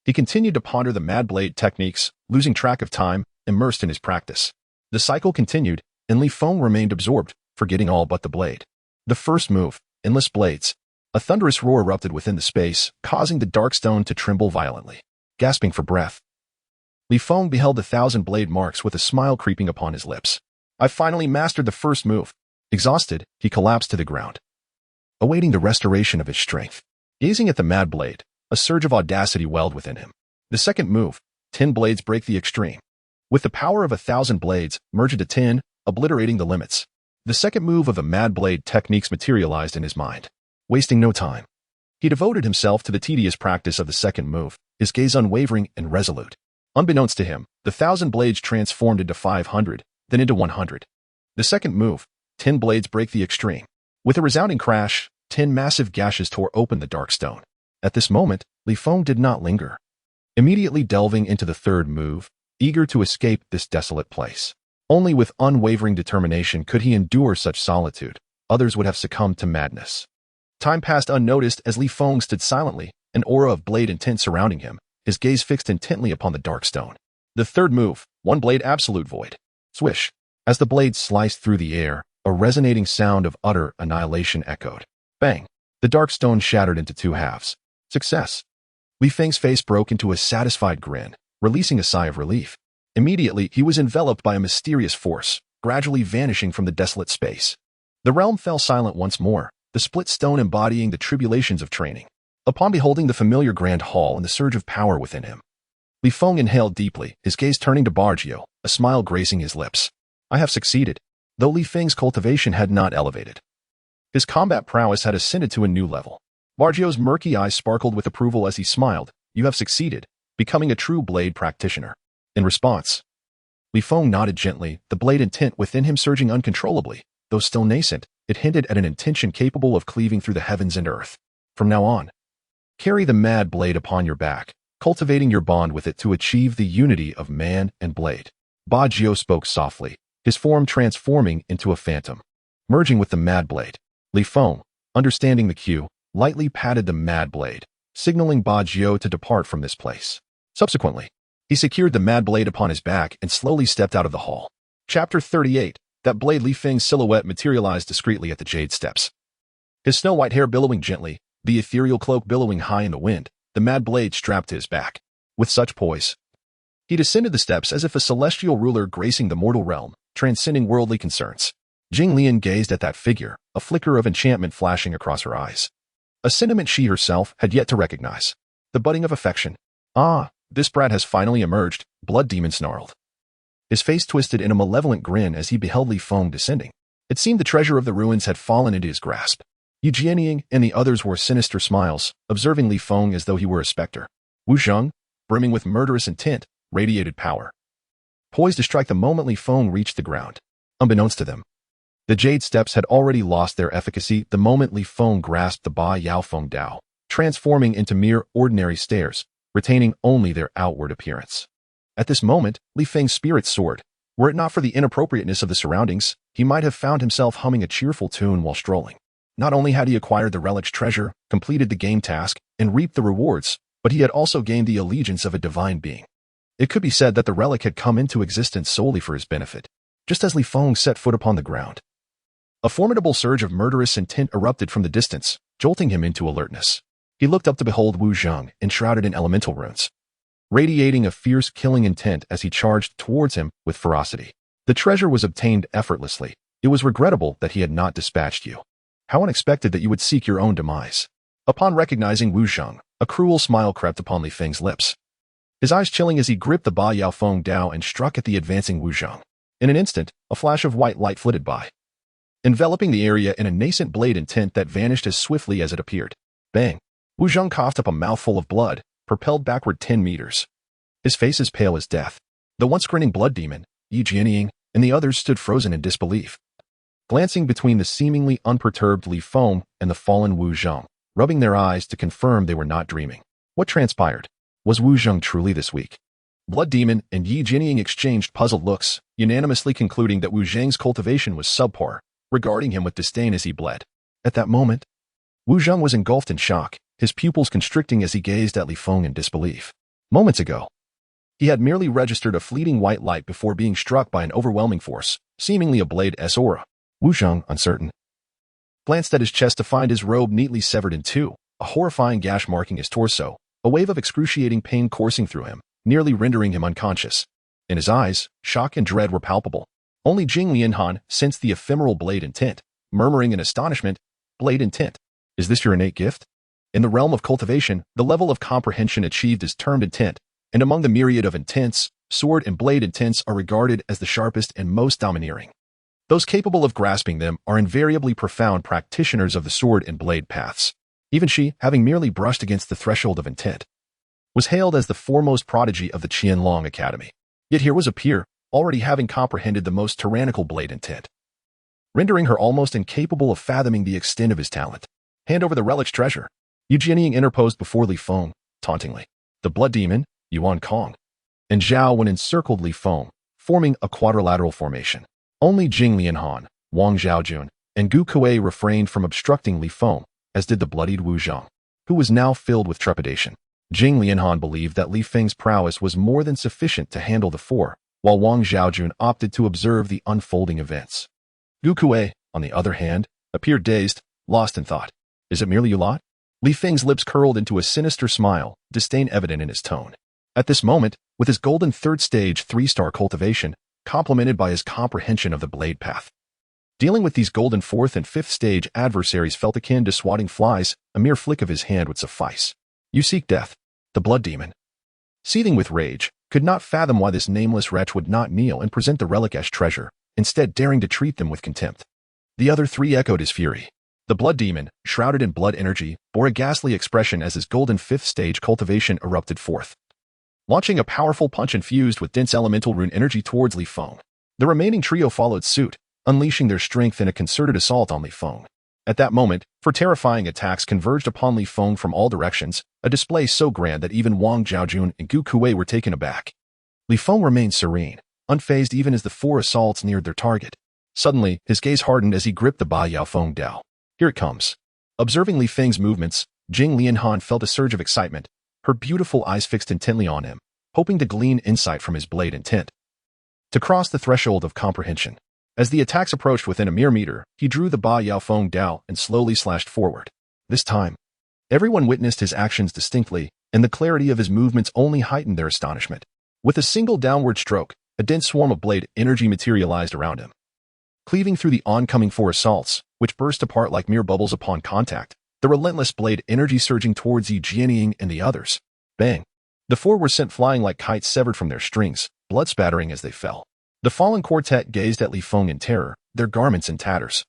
A: he continued to ponder the mad blade techniques, losing track of time, immersed in his practice. The cycle continued, and Li Feng remained absorbed, forgetting all but the blade. The first move, endless blades. A thunderous roar erupted within the space, causing the dark stone to tremble violently. Gasping for breath, Li Feng beheld 1,000 blade marks with a smile creeping upon his lips. "I finally mastered the first move." Exhausted, he collapsed to the ground, awaiting the restoration of his strength. Gazing at the mad blade, a surge of audacity welled within him. The second move, 10 blades break the extreme. With the power of 1,000 blades, merge into 10, obliterating the limits. The second move of the mad blade techniques materialized in his mind. Wasting no time, he devoted himself to the tedious practice of the second move, his gaze unwavering and resolute. Unbeknownst to him, the 1,000 blades transformed into 500, then into 100. The second move, 10 blades break the extreme. With a resounding crash, 10 massive gashes tore open the dark stone. At this moment, Li Feng did not linger. immediately delving into the third move, eager to escape this desolate place. Only with unwavering determination could he endure such solitude. Others would have succumbed to madness. Time passed unnoticed as Li Feng stood silently, an aura of blade intent surrounding him, his gaze fixed intently upon the dark stone. The third move, one blade absolute void. Swish. As the blade sliced through the air, a resonating sound of utter annihilation echoed. Bang. The dark stone shattered into two halves. Success. Li Feng's face broke into a satisfied grin, releasing a sigh of relief. Immediately, he was enveloped by a mysterious force, gradually vanishing from the desolate space. The realm fell silent once more, the split stone embodying the tribulations of training. Upon beholding the familiar grand hall and the surge of power within him, Li Feng inhaled deeply, his gaze turning to Bajio, a smile gracing his lips. I have succeeded, though Li Feng's cultivation had not elevated. His combat prowess had ascended to a new level. Bajio's murky eyes sparkled with approval as he smiled. You have succeeded, becoming a true blade practitioner. In response, Li Feng nodded gently, the blade intent within him surging uncontrollably. Though still nascent, it hinted at an intention capable of cleaving through the heavens and earth. From now on, carry the mad blade upon your back, cultivating your bond with it to achieve the unity of man and blade. Bajio spoke softly, his form transforming into a phantom, merging with the mad blade. Li Feng, understanding the cue, lightly patted the mad blade, signaling Bajio to depart from this place. Subsequently, he secured the mad blade upon his back and slowly stepped out of the hall. Chapter 38. That blade Li Feng's silhouette materialized discreetly at the jade steps. His snow-white hair billowing gently, the ethereal cloak billowing high in the wind, the mad blade strapped to his back. With such poise, he descended the steps as if a celestial ruler gracing the mortal realm, transcending worldly concerns. Jing Lian gazed at that figure, a flicker of enchantment flashing across her eyes. A sentiment she herself had yet to recognize. The budding of affection. Ah, this brat has finally emerged, Blood Demon snarled. His face twisted in a malevolent grin as he beheld Li Feng descending. It seemed the treasure of the ruins had fallen into his grasp. Yu Jianying and the others wore sinister smiles, observing Li Feng as though he were a specter. Wu Zheng, brimming with murderous intent, radiated power, poised to strike the moment Li Feng reached the ground. Unbeknownst to them, the jade steps had already lost their efficacy the moment Li Feng grasped the Ba Yao Feng Dao, transforming into mere ordinary stairs, retaining only their outward appearance. At this moment, Li Feng's spirit soared. Were it not for the inappropriateness of the surroundings, he might have found himself humming a cheerful tune while strolling. Not only had he acquired the relic's treasure, completed the game task, and reaped the rewards, but he had also gained the allegiance of a divine being. It could be said that the relic had come into existence solely for his benefit. Just as Li Feng set foot upon the ground, a formidable surge of murderous intent erupted from the distance, jolting him into alertness. He looked up to behold Wu Zheng, enshrouded in elemental runes, radiating a fierce killing intent as he charged towards him with ferocity. The treasure was obtained effortlessly. It was regrettable that he had not dispatched you. How unexpected that you would seek your own demise. Upon recognizing Wu Zheng, a cruel smile crept upon Li Feng's lips, his eyes chilling as he gripped the Ba Yao Feng Dao and struck at the advancing Wu Zheng. In an instant, a flash of white light flitted by, enveloping the area in a nascent blade intent that vanished as swiftly as it appeared. Bang! Wu Zheng coughed up a mouthful of blood, propelled backward 10 meters. His face as pale as death. The once grinning blood demon, Yi Jianying, and the others stood frozen in disbelief, glancing between the seemingly unperturbed Li Feng and the fallen Wu Zheng, rubbing their eyes to confirm they were not dreaming. What transpired? Was Wu Zheng truly this weak? Blood Demon and Yi Jianying exchanged puzzled looks, unanimously concluding that Wu Zheng's cultivation was subpar, regarding him with disdain as he bled. At that moment, Wu Zheng was engulfed in shock, his pupils constricting as he gazed at Li Feng in disbelief. Moments ago, he had merely registered a fleeting white light before being struck by an overwhelming force, seemingly a blade-s aura. Wu Zheng, uncertain, glanced at his chest to find his robe neatly severed in two, a horrifying gash marking his torso, a wave of excruciating pain coursing through him, nearly rendering him unconscious. In his eyes, shock and dread were palpable. Only Jing Lianhan sensed the ephemeral blade intent, murmuring in astonishment, "Blade intent? Is this your innate gift?" In the realm of cultivation, the level of comprehension achieved is termed intent, and among the myriad of intents, sword and blade intents are regarded as the sharpest and most domineering. Those capable of grasping them are invariably profound practitioners of the sword and blade paths. Even she, having merely brushed against the threshold of intent, was hailed as the foremost prodigy of the Qianlong Academy. Yet here was a peer, already having comprehended the most tyrannical blade intent, rendering her almost incapable of fathoming the extent of his talent. Hand over the relic's treasure. Yu Jianying interposed before Li Feng, tauntingly. The blood demon, Wukong, and Zhao Wen encircled Li Feng, forming a quadrilateral formation. Only Jing Lianhan, Wang Zhaojun, and Gu Kuei refrained from obstructing Li Feng, as did the bloodied Wu Zhang, who was now filled with trepidation. Jing Lianhan believed that Li Feng's prowess was more than sufficient to handle the four, while Wang Zhaojun opted to observe the unfolding events. Gu Kuei, on the other hand, appeared dazed, lost in thought. Is it merely you lot? Li Feng's lips curled into a sinister smile, disdain evident in his tone. At this moment, with his golden third-stage 3-star cultivation, complemented by his comprehension of the blade path, dealing with these golden 4th and 5th stage adversaries felt akin to swatting flies. A mere flick of his hand would suffice. You seek death. The blood demon, seething with rage, could not fathom why this nameless wretch would not kneel and present the relic as treasure, instead daring to treat them with contempt. The other three echoed his fury. The blood demon, shrouded in blood energy, bore a ghastly expression as his golden 5th stage cultivation erupted forth, launching a powerful punch infused with dense elemental rune energy towards Li Feng. The remaining trio followed suit, unleashing their strength in a concerted assault on Li Feng. At that moment, four terrifying attacks converged upon Li Feng from all directions, a display so grand that even Wang Zhaojun and Gu Kuei were taken aback. Li Feng remained serene, unfazed even as the four assaults neared their target. Suddenly, his gaze hardened as he gripped the Ba Yao Feng Dao. Here it comes. Observing Li Feng's movements, Jing Lianhan felt a surge of excitement, her beautiful eyes fixed intently on him, hoping to glean insight from his blade intent. To cross the threshold of comprehension. As the attacks approached within a mere meter, he drew the Ba Yao Feng Dao and slowly slashed forward. This time, everyone witnessed his actions distinctly, and the clarity of his movements only heightened their astonishment. With a single downward stroke, a dense swarm of blade energy materialized around him, cleaving through the oncoming four assaults, which burst apart like mere bubbles upon contact, the relentless blade energy surging towards Yi Jianying and the others. Bang! The four were sent flying like kites severed from their strings, blood spattering as they fell. The fallen quartet gazed at Li Feng in terror, their garments in tatters,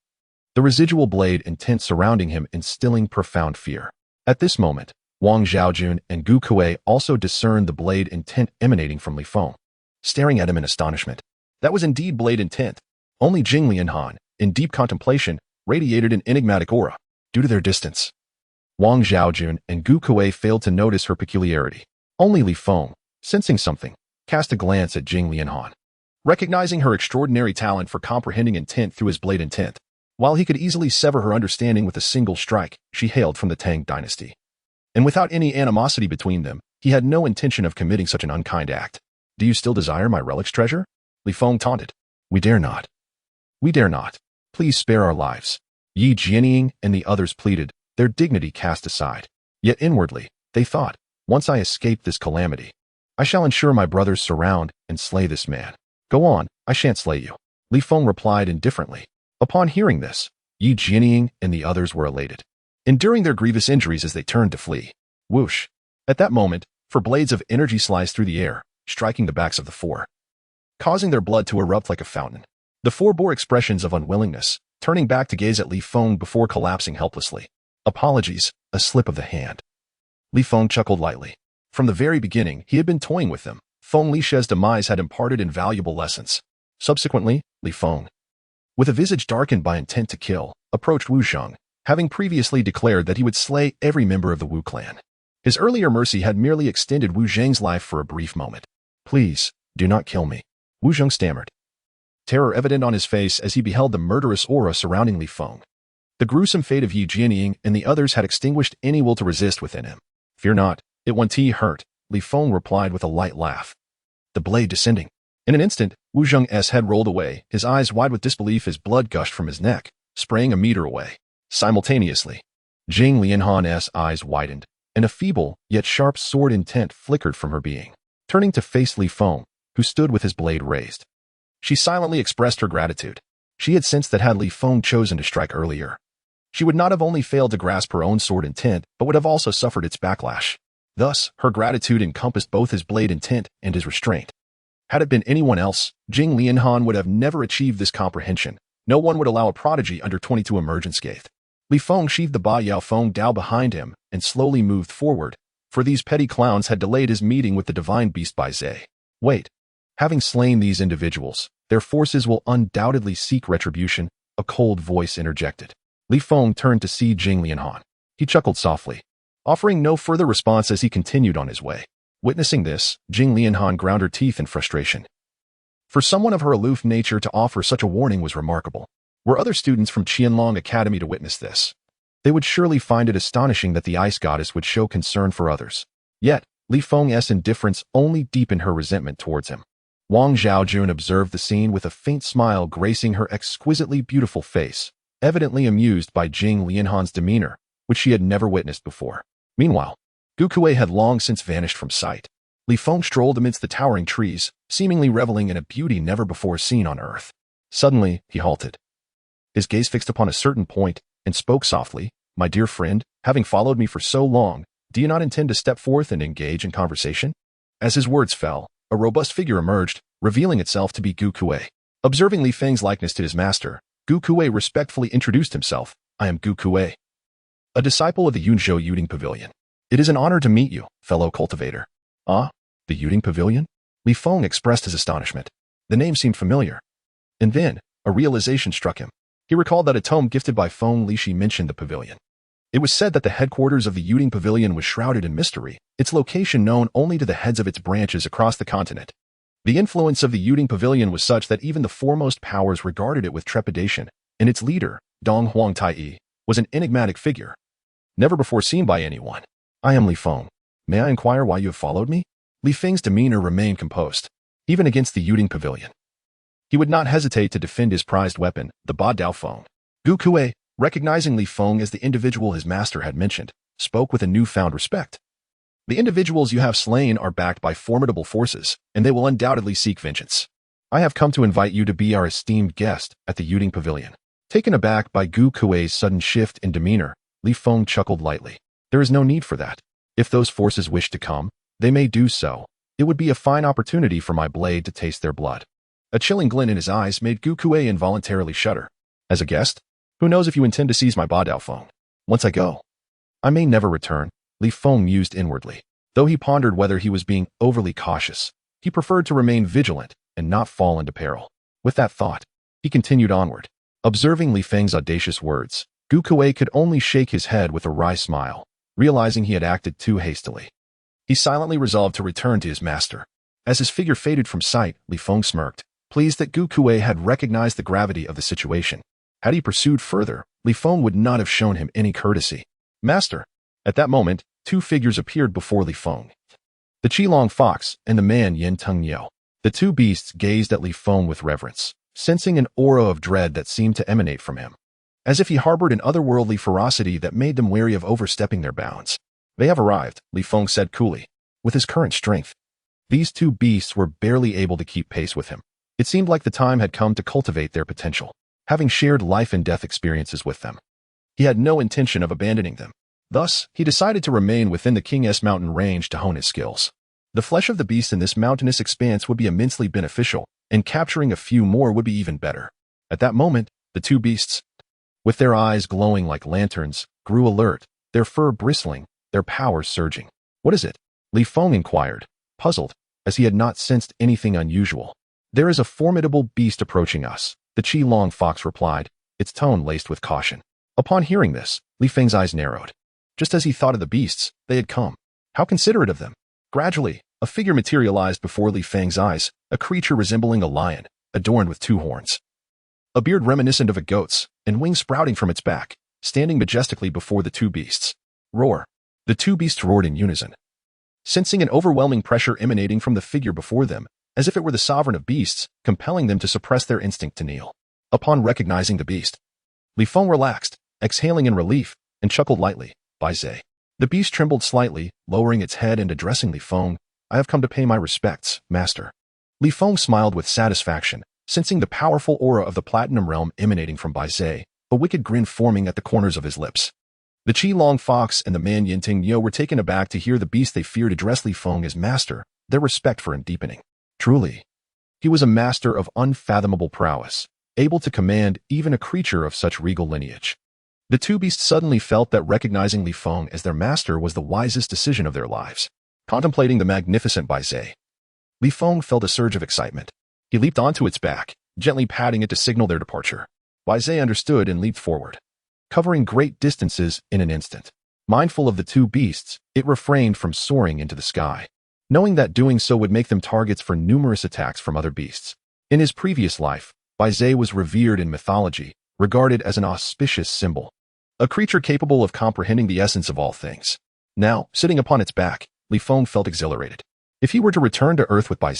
A: the residual blade intent surrounding him instilling profound fear. At this moment, Wang Zhaojun and Gu Kuei also discerned the blade intent emanating from Li Feng, staring at him in astonishment. That was indeed blade intent. Only Jing Lianhan, in deep contemplation, radiated an enigmatic aura, due to their distance. Wang Zhaojun and Gu Kuei failed to notice her peculiarity. Only Li Feng, sensing something, cast a glance at Jing Lianhan, recognizing her extraordinary talent for comprehending intent through his blade intent. While he could easily sever her understanding with a single strike, she hailed from the Tang Dynasty. And without any animosity between them, he had no intention of committing such an unkind act. Do you still desire my relic's treasure? Li Feng taunted. We dare not. We dare not. Please spare our lives. Yi Jianying and the others pleaded, their dignity cast aside. Yet inwardly, they thought, once I escape this calamity, I shall ensure my brothers surround and slay this man. Go on, I shan't slay you. Li Feng replied indifferently. Upon hearing this, Yi Jianying and the others were elated, enduring their grievous injuries as they turned to flee. Whoosh! At that moment, four blades of energy sliced through the air, striking the backs of the four, causing their blood to erupt like a fountain. The four bore expressions of unwillingness, turning back to gaze at Li Feng before collapsing helplessly. Apologies, a slip of the hand. Li Feng chuckled lightly. From the very beginning, he had been toying with them. Feng Lishe's demise had imparted invaluable lessons. Subsequently, Li Feng, with a visage darkened by intent to kill, approached Wu Zhang, having previously declared that he would slay every member of the Wu clan. His earlier mercy had merely extended Wu Zhang's life for a brief moment. Please, do not kill me, Wu Zhang stammered, terror evident on his face as he beheld the murderous aura surrounding Li Feng. The gruesome fate of Yi Jianying and the others had extinguished any will to resist within him. Fear not, it won't hurt, Li Feng replied with a light laugh. The blade descending. In an instant, Wu Zhang's head rolled away, his eyes wide with disbelief as blood gushed from his neck, spraying a meter away. Simultaneously, Jing Lianhan's eyes widened, and a feeble, yet sharp sword intent flickered from her being. Turning to face Li Feng, who stood with his blade raised, she silently expressed her gratitude. She had sensed that had Li Feng chosen to strike earlier, she would not have only failed to grasp her own sword intent, but would have also suffered its backlash. Thus, her gratitude encompassed both his blade intent and his restraint. Had it been anyone else, Jing Lianhan would have never achieved this comprehension. No one would allow a prodigy under 22 emerge unscathed. Li Feng sheathed the Ba Yao Feng Dao behind him and slowly moved forward, for these petty clowns had delayed his meeting with the divine beast by Zhe. Wait. Having slain these individuals, their forces will undoubtedly seek retribution, a cold voice interjected. Li Feng turned to see Jing Lianhan. He chuckled softly, offering no further response as he continued on his way. Witnessing this, Jing Lianhan ground her teeth in frustration. For someone of her aloof nature to offer such a warning was remarkable. Were other students from Qianlong Academy to witness this, they would surely find it astonishing that the ice goddess would show concern for others. Yet, Li Feng's indifference only deepened her resentment towards him. Wang Zhaojun observed the scene with a faint smile gracing her exquisitely beautiful face, evidently amused by Jing Lianhan's demeanor, which she had never witnessed before. Meanwhile, Gu Kuei had long since vanished from sight. Li Feng strolled amidst the towering trees, seemingly reveling in a beauty never before seen on earth. Suddenly, he halted. His gaze fixed upon a certain point, and spoke softly, "My dear friend, having followed me for so long, do you not intend to step forth and engage in conversation?" As his words fell, a robust figure emerged, revealing itself to be Gu Kuei. Observing Li Feng's likeness to his master, Gu Kuei respectfully introduced himself. "I am Gu Kuei, a disciple of the Yunzhou Yuding Pavilion. It is an honor to meet you, fellow cultivator." "Ah, the Yuding Pavilion?" Li Feng expressed his astonishment. The name seemed familiar. And then, a realization struck him. He recalled that a tome gifted by Feng Lishi mentioned the pavilion. It was said that the headquarters of the Yuding Pavilion was shrouded in mystery, its location known only to the heads of its branches across the continent. The influence of the Yuding Pavilion was such that even the foremost powers regarded it with trepidation, and its leader, Dong Huangtai, was an enigmatic figure, never before seen by anyone. "I am Li Feng. May I inquire why you have followed me?" Li Feng's demeanor remained composed, even against the Yuding Pavilion. He would not hesitate to defend his prized weapon, the Ba Dao Feng. Gu Kuei, recognizing Li Feng as the individual his master had mentioned, spoke with a newfound respect. "The individuals you have slain are backed by formidable forces, and they will undoubtedly seek vengeance. I have come to invite you to be our esteemed guest at the Yuding Pavilion." Taken aback by Gu Kuei's sudden shift in demeanor, Li Feng chuckled lightly. "There is no need for that. If those forces wish to come, they may do so. It would be a fine opportunity for my blade to taste their blood." A chilling glint in his eyes made Gu Kuei involuntarily shudder. "As a guest? Who knows if you intend to seize my Ba Dao Feng? Once I go, I may never return," Li Feng mused inwardly. Though he pondered whether he was being overly cautious, he preferred to remain vigilant and not fall into peril. With that thought, he continued onward. Observing Li Feng's audacious words, Gu Kuei could only shake his head with a wry smile, realizing he had acted too hastily. He silently resolved to return to his master. As his figure faded from sight, Li Feng smirked, pleased that Gu Kuei had recognized the gravity of the situation. Had he pursued further, Li Feng would not have shown him any courtesy. "Master!" At that moment, two figures appeared before Li Feng. The Qilong fox and the man Yin Teng Yeo. The two beasts gazed at Li Feng with reverence, sensing an aura of dread that seemed to emanate from him, as if he harbored an otherworldly ferocity that made them wary of overstepping their bounds. "They have arrived," Li Feng said coolly. With his current strength, these two beasts were barely able to keep pace with him. It seemed like the time had come to cultivate their potential. Having shared life and death experiences with them, he had no intention of abandoning them. Thus, he decided to remain within the King's mountain range to hone his skills. The flesh of the beast in this mountainous expanse would be immensely beneficial, and capturing a few more would be even better. At that moment, the two beasts, with their eyes glowing like lanterns, grew alert, their fur bristling, their powers surging. "What is it?" Li Feng inquired, puzzled, as he had not sensed anything unusual. "There is a formidable beast approaching us," the Qilong fox replied, its tone laced with caution. Upon hearing this, Li Feng's eyes narrowed. Just as he thought of the beasts, they had come. How considerate of them. Gradually, a figure materialized before Li Feng's eyes, a creature resembling a lion, adorned with two horns, a beard reminiscent of a goat's, and wings sprouting from its back, standing majestically before the two beasts. Roar. The two beasts roared in unison, sensing an overwhelming pressure emanating from the figure before them, as if it were the sovereign of beasts, compelling them to suppress their instinct to kneel. Upon recognizing the beast, Li Feng relaxed, exhaling in relief, and chuckled lightly. "Bai Zhe." The beast trembled slightly, lowering its head and addressing Li Feng. "I have come to pay my respects, master." Li Feng smiled with satisfaction, sensing the powerful aura of the Platinum Realm emanating from Bai Zhe, a wicked grin forming at the corners of his lips. The Qilong fox and the man Yin Ting Yo were taken aback to hear the beast they feared address Li Feng as master, their respect for him deepening. Truly, he was a master of unfathomable prowess, able to command even a creature of such regal lineage. The two beasts suddenly felt that recognizing Li Feng as their master was the wisest decision of their lives. Contemplating the magnificent Bai Zhe, Li Feng felt a surge of excitement. He leaped onto its back, gently patting it to signal their departure. Bai Zhe understood and leaped forward, covering great distances in an instant. Mindful of the two beasts, it refrained from soaring into the sky. knowing that doing so would make them targets for numerous attacks from other beasts. In his previous life, Bai was revered in mythology, regarded as an auspicious symbol, a creature capable of comprehending the essence of all things. Now, sitting upon its back, Li Feng felt exhilarated. If he were to return to Earth with Bai,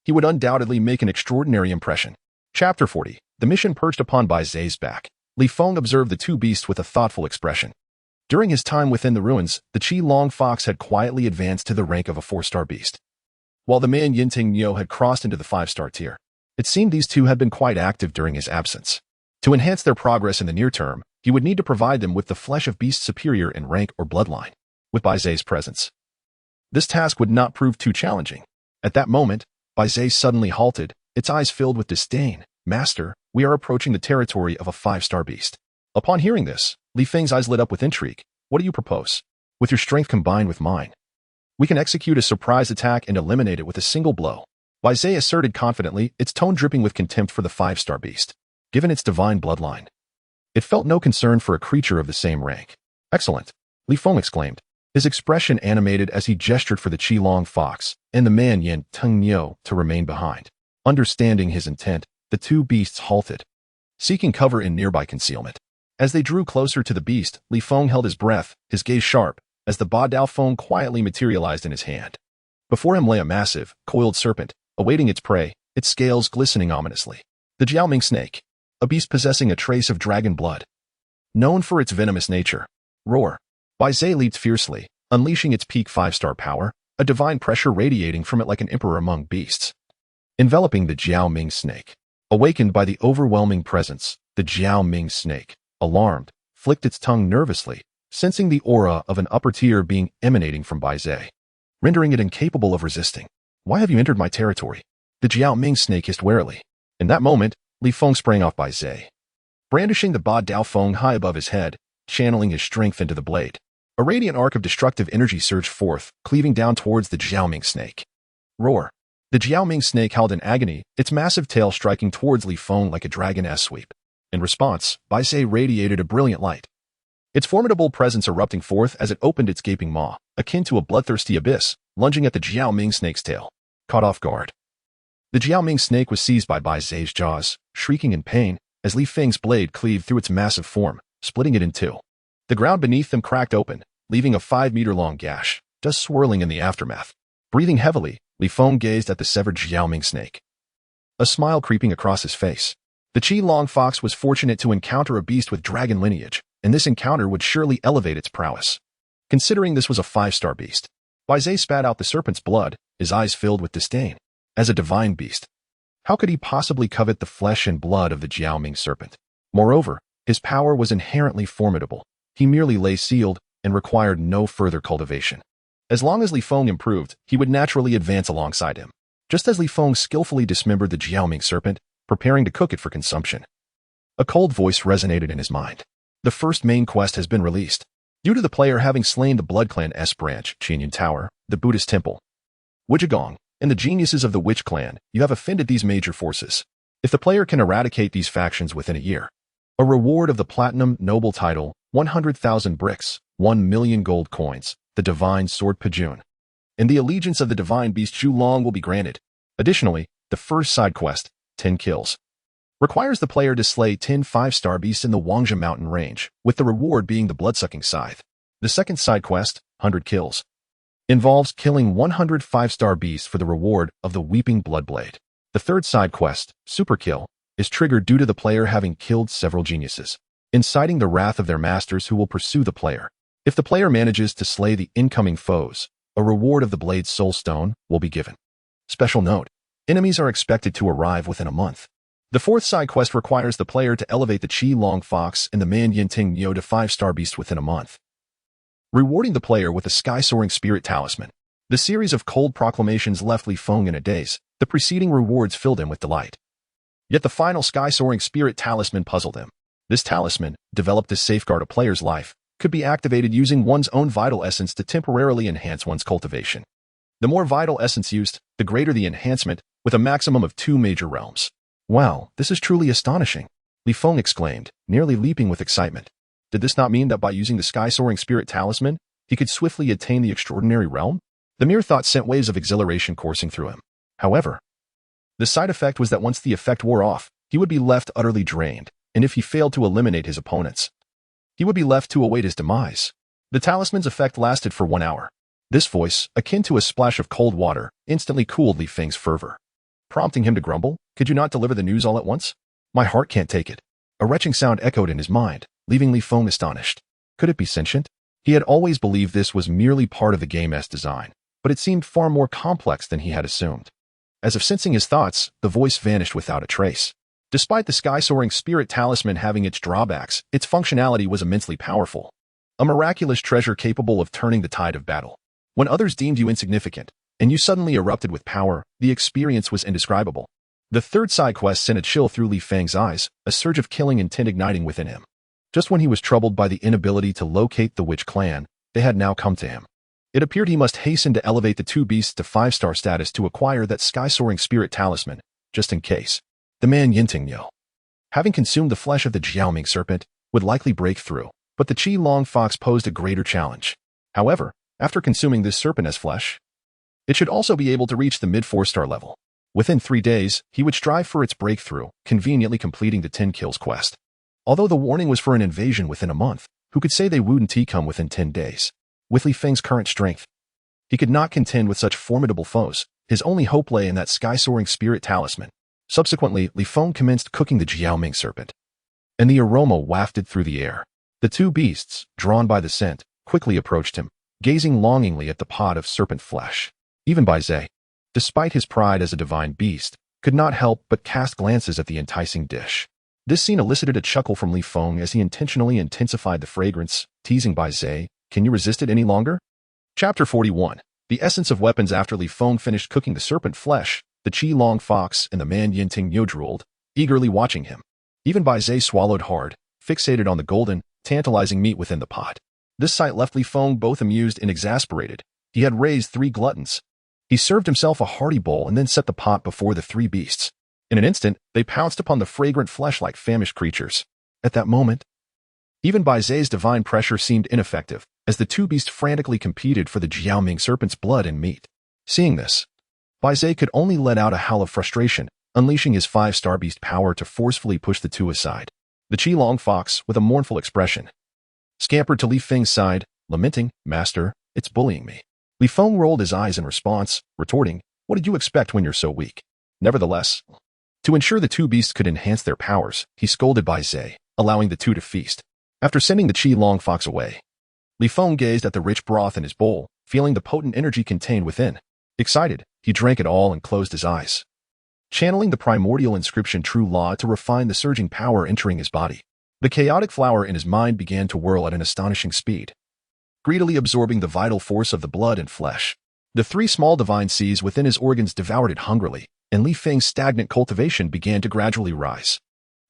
A: he would undoubtedly make an extraordinary impression. Chapter 40. The mission perched upon Bai's back. Li Feng observed the two beasts with a thoughtful expression. During his time within the ruins, the Qi Long Fox had quietly advanced to the rank of a 4-star beast, while the man Yinting Niu had crossed into the 5-star tier. It seemed these two had been quite active during his absence. To enhance their progress in the near term, he would need to provide them with the flesh of beasts superior in rank or bloodline. With Bai's presence, this task would not prove too challenging. At that moment, Bai suddenly halted, its eyes filled with disdain. Master, we are approaching the territory of a 5-star beast. Upon hearing this, Li Feng's eyes lit up with intrigue. What do you propose? With your strength combined with mine, we can execute a surprise attack and eliminate it with a single blow. Bai asserted confidently, its tone dripping with contempt for the 5-star beast. Given its divine bloodline, it felt no concern for a creature of the same rank. Excellent, Li Feng exclaimed, his expression animated as he gestured for the Qi Long Fox and the man Yinting Niu to remain behind. Understanding his intent, the two beasts halted, seeking cover in nearby concealment. As they drew closer to the beast, Li Feng held his breath, his gaze sharp, as the Ba Dao Feng quietly materialized in his hand. Before him lay a massive, coiled serpent, awaiting its prey, its scales glistening ominously. The Jiaoming snake, a beast possessing a trace of dragon blood, known for its venomous nature. Roar. Bai leaped fiercely, unleashing its peak 5-star power, a divine pressure radiating from it like an emperor among beasts. Enveloping the Jiaoming snake. Awakened by the overwhelming presence, the Jiaoming snake, alarmed, flicked its tongue nervously, sensing the aura of an upper tier being emanating from Bai, rendering it incapable of resisting. Why have you entered my territory? The Jiaoming snake hissed warily. In that moment, Li Feng sprang off Bai, brandishing the Ba Dao Feng high above his head, channeling his strength into the blade. A radiant arc of destructive energy surged forth, cleaving down towards the Jiaoming snake. Roar. The Jiaoming snake howled in agony, its massive tail striking towards Li Feng like a dragon-esque sweep. In response, Bai radiated a brilliant light, its formidable presence erupting forth as it opened its gaping maw, akin to a bloodthirsty abyss, lunging at the Jiaoming snake's tail. Caught off guard, the Jiaoming snake was seized by Bai's jaws, shrieking in pain, as Li Feng's blade cleaved through its massive form, splitting it in two. The ground beneath them cracked open, leaving a 5-meter-long gash, dust swirling in the aftermath. Breathing heavily, Li Feng gazed at the severed Jiaoming snake, a smile creeping across his face. The Qi Long Fox was fortunate to encounter a beast with dragon lineage, and this encounter would surely elevate its prowess. Considering this was a 5-star beast, Bai spat out the serpent's blood, his eyes filled with disdain. As a divine beast, how could he possibly covet the flesh and blood of the Jiaoming serpent? Moreover, his power was inherently formidable. He merely lay sealed and required no further cultivation. As long as Li Feng improved, he would naturally advance alongside him. Just as Li Feng skillfully dismembered the Jiaoming serpent, preparing to cook it for consumption, a cold voice resonated in his mind. The first main quest has been released. Due to the player having slain the Blood Clan S branch, Qinyan Tower, the Buddhist temple, Wukong, and the geniuses of the Witch Clan, you have offended these major forces. If the player can eradicate these factions within a year, a reward of the Platinum Noble title, 100,000 bricks, 1 million gold coins, the Divine Sword Pajun, and the allegiance of the Divine Beast Zhu Long will be granted. Additionally, the first side quest, 10 kills, requires the player to slay 10 5-star beasts in the Wangzhe mountain range, with the reward being the blood-sucking scythe. The second side quest, 100 kills, involves killing 100 5-star beasts for the reward of the Weeping Bloodblade. The third side quest, Super Kill, is triggered due to the player having killed several geniuses, inciting the wrath of their masters who will pursue the player. If the player manages to slay the incoming foes, a reward of the Blade's Soul Stone will be given. Special note: enemies are expected to arrive within a month. The fourth side quest requires the player to elevate the Qi Long Fox and the Man Yinting Niu to 5-star beast within a month, rewarding the player with a Sky-Soaring Spirit Talisman. The series of cold proclamations left Li Feng in a daze. The preceding rewards filled him with delight. Yet the final Sky-Soaring Spirit Talisman puzzled him. This talisman, developed to safeguard a player's life, could be activated using one's own vital essence to temporarily enhance one's cultivation. The more vital essence used, the greater the enhancement, with a maximum of 2 major realms. Wow, this is truly astonishing, Li Feng exclaimed, nearly leaping with excitement. Did this not mean that by using the Sky-Soaring Spirit Talisman, he could swiftly attain the extraordinary realm? The mere thought sent waves of exhilaration coursing through him. However, the side effect was that once the effect wore off, he would be left utterly drained, and if he failed to eliminate his opponents, he would be left to await his demise. The talisman's effect lasted for 1 hour. This voice, akin to a splash of cold water, instantly cooled Li Feng's fervor, prompting him to grumble, "Could you not deliver the news all at once? My heart can't take it." A retching sound echoed in his mind, leaving Li Feng astonished. Could it be sentient? He had always believed this was merely part of the game's design, but it seemed far more complex than he had assumed. As if sensing his thoughts, the voice vanished without a trace. Despite the sky-soaring spirit talisman having its drawbacks, its functionality was immensely powerful. A miraculous treasure capable of turning the tide of battle. When others deemed you insignificant, and you suddenly erupted with power, the experience was indescribable. The third side quest sent a chill through Li Feng's eyes, a surge of killing intent igniting within him. Just when he was troubled by the inability to locate the witch clan, they had now come to him. It appeared he must hasten to elevate the two beasts to 5-star status to acquire that sky-soaring spirit talisman, just in case. The man Yintingyou, having consumed the flesh of the Jiaoming serpent, would likely break through, but the Qi Long Fox posed a greater challenge. However, after consuming this serpent as flesh, it should also be able to reach the mid-4-star level. Within 3 days, he would strive for its breakthrough, conveniently completing the 10 kills quest. Although the warning was for an invasion within a month, who could say they wouldn't come within 10 days? With Li Feng's current strength, he could not contend with such formidable foes. His only hope lay in that sky-soaring spirit talisman. Subsequently, Li Feng commenced cooking the Jiaoming serpent, and the aroma wafted through the air. The two beasts, drawn by the scent, quickly approached him, gazing longingly at the pot of serpent flesh. Even Bai Zhe, despite his pride as a divine beast, could not help but cast glances at the enticing dish. This scene elicited a chuckle from Li Feng as he intentionally intensified the fragrance, teasing Bai Zhe, "Can you resist it any longer?" Chapter 41. The essence of weapons. After Li Feng finished cooking the serpent flesh, the Qi Long Fox and the man Yintingyou drooled, eagerly watching him. Even Bai Zhe swallowed hard, fixated on the golden, tantalizing meat within the pot. This sight left Li Feng both amused and exasperated. He had raised 3 gluttons. He served himself a hearty bowl and then set the pot before the 3 beasts. In an instant, they pounced upon the fragrant flesh like famished creatures. At that moment, even Bai Zhe's divine pressure seemed ineffective, as the 2 beasts frantically competed for the Jiaoming serpent's blood and meat. Seeing this, Bai Zhe could only let out a howl of frustration, unleashing his 5-star beast power to forcefully push the 2 aside. The Qi Long Fox, with a mournful expression, scampered to Li Feng's side, lamenting, "Master, it's bullying me." Li Feng rolled his eyes in response, retorting, "What did you expect when you're so weak?" Nevertheless, to ensure the 2 beasts could enhance their powers, he scolded Bai Zhe, allowing the 2 to feast. After sending the Qi Long Fox away, Li Feng gazed at the rich broth in his bowl, feeling the potent energy contained within. Excited, he drank it all and closed his eyes, channeling the primordial inscription True Law to refine the surging power entering his body. The chaotic flower in his mind began to whirl at an astonishing speed, greedily absorbing the vital force of the blood and flesh. The 3 small divine seeds within his organs devoured it hungrily, and Li Feng's stagnant cultivation began to gradually rise.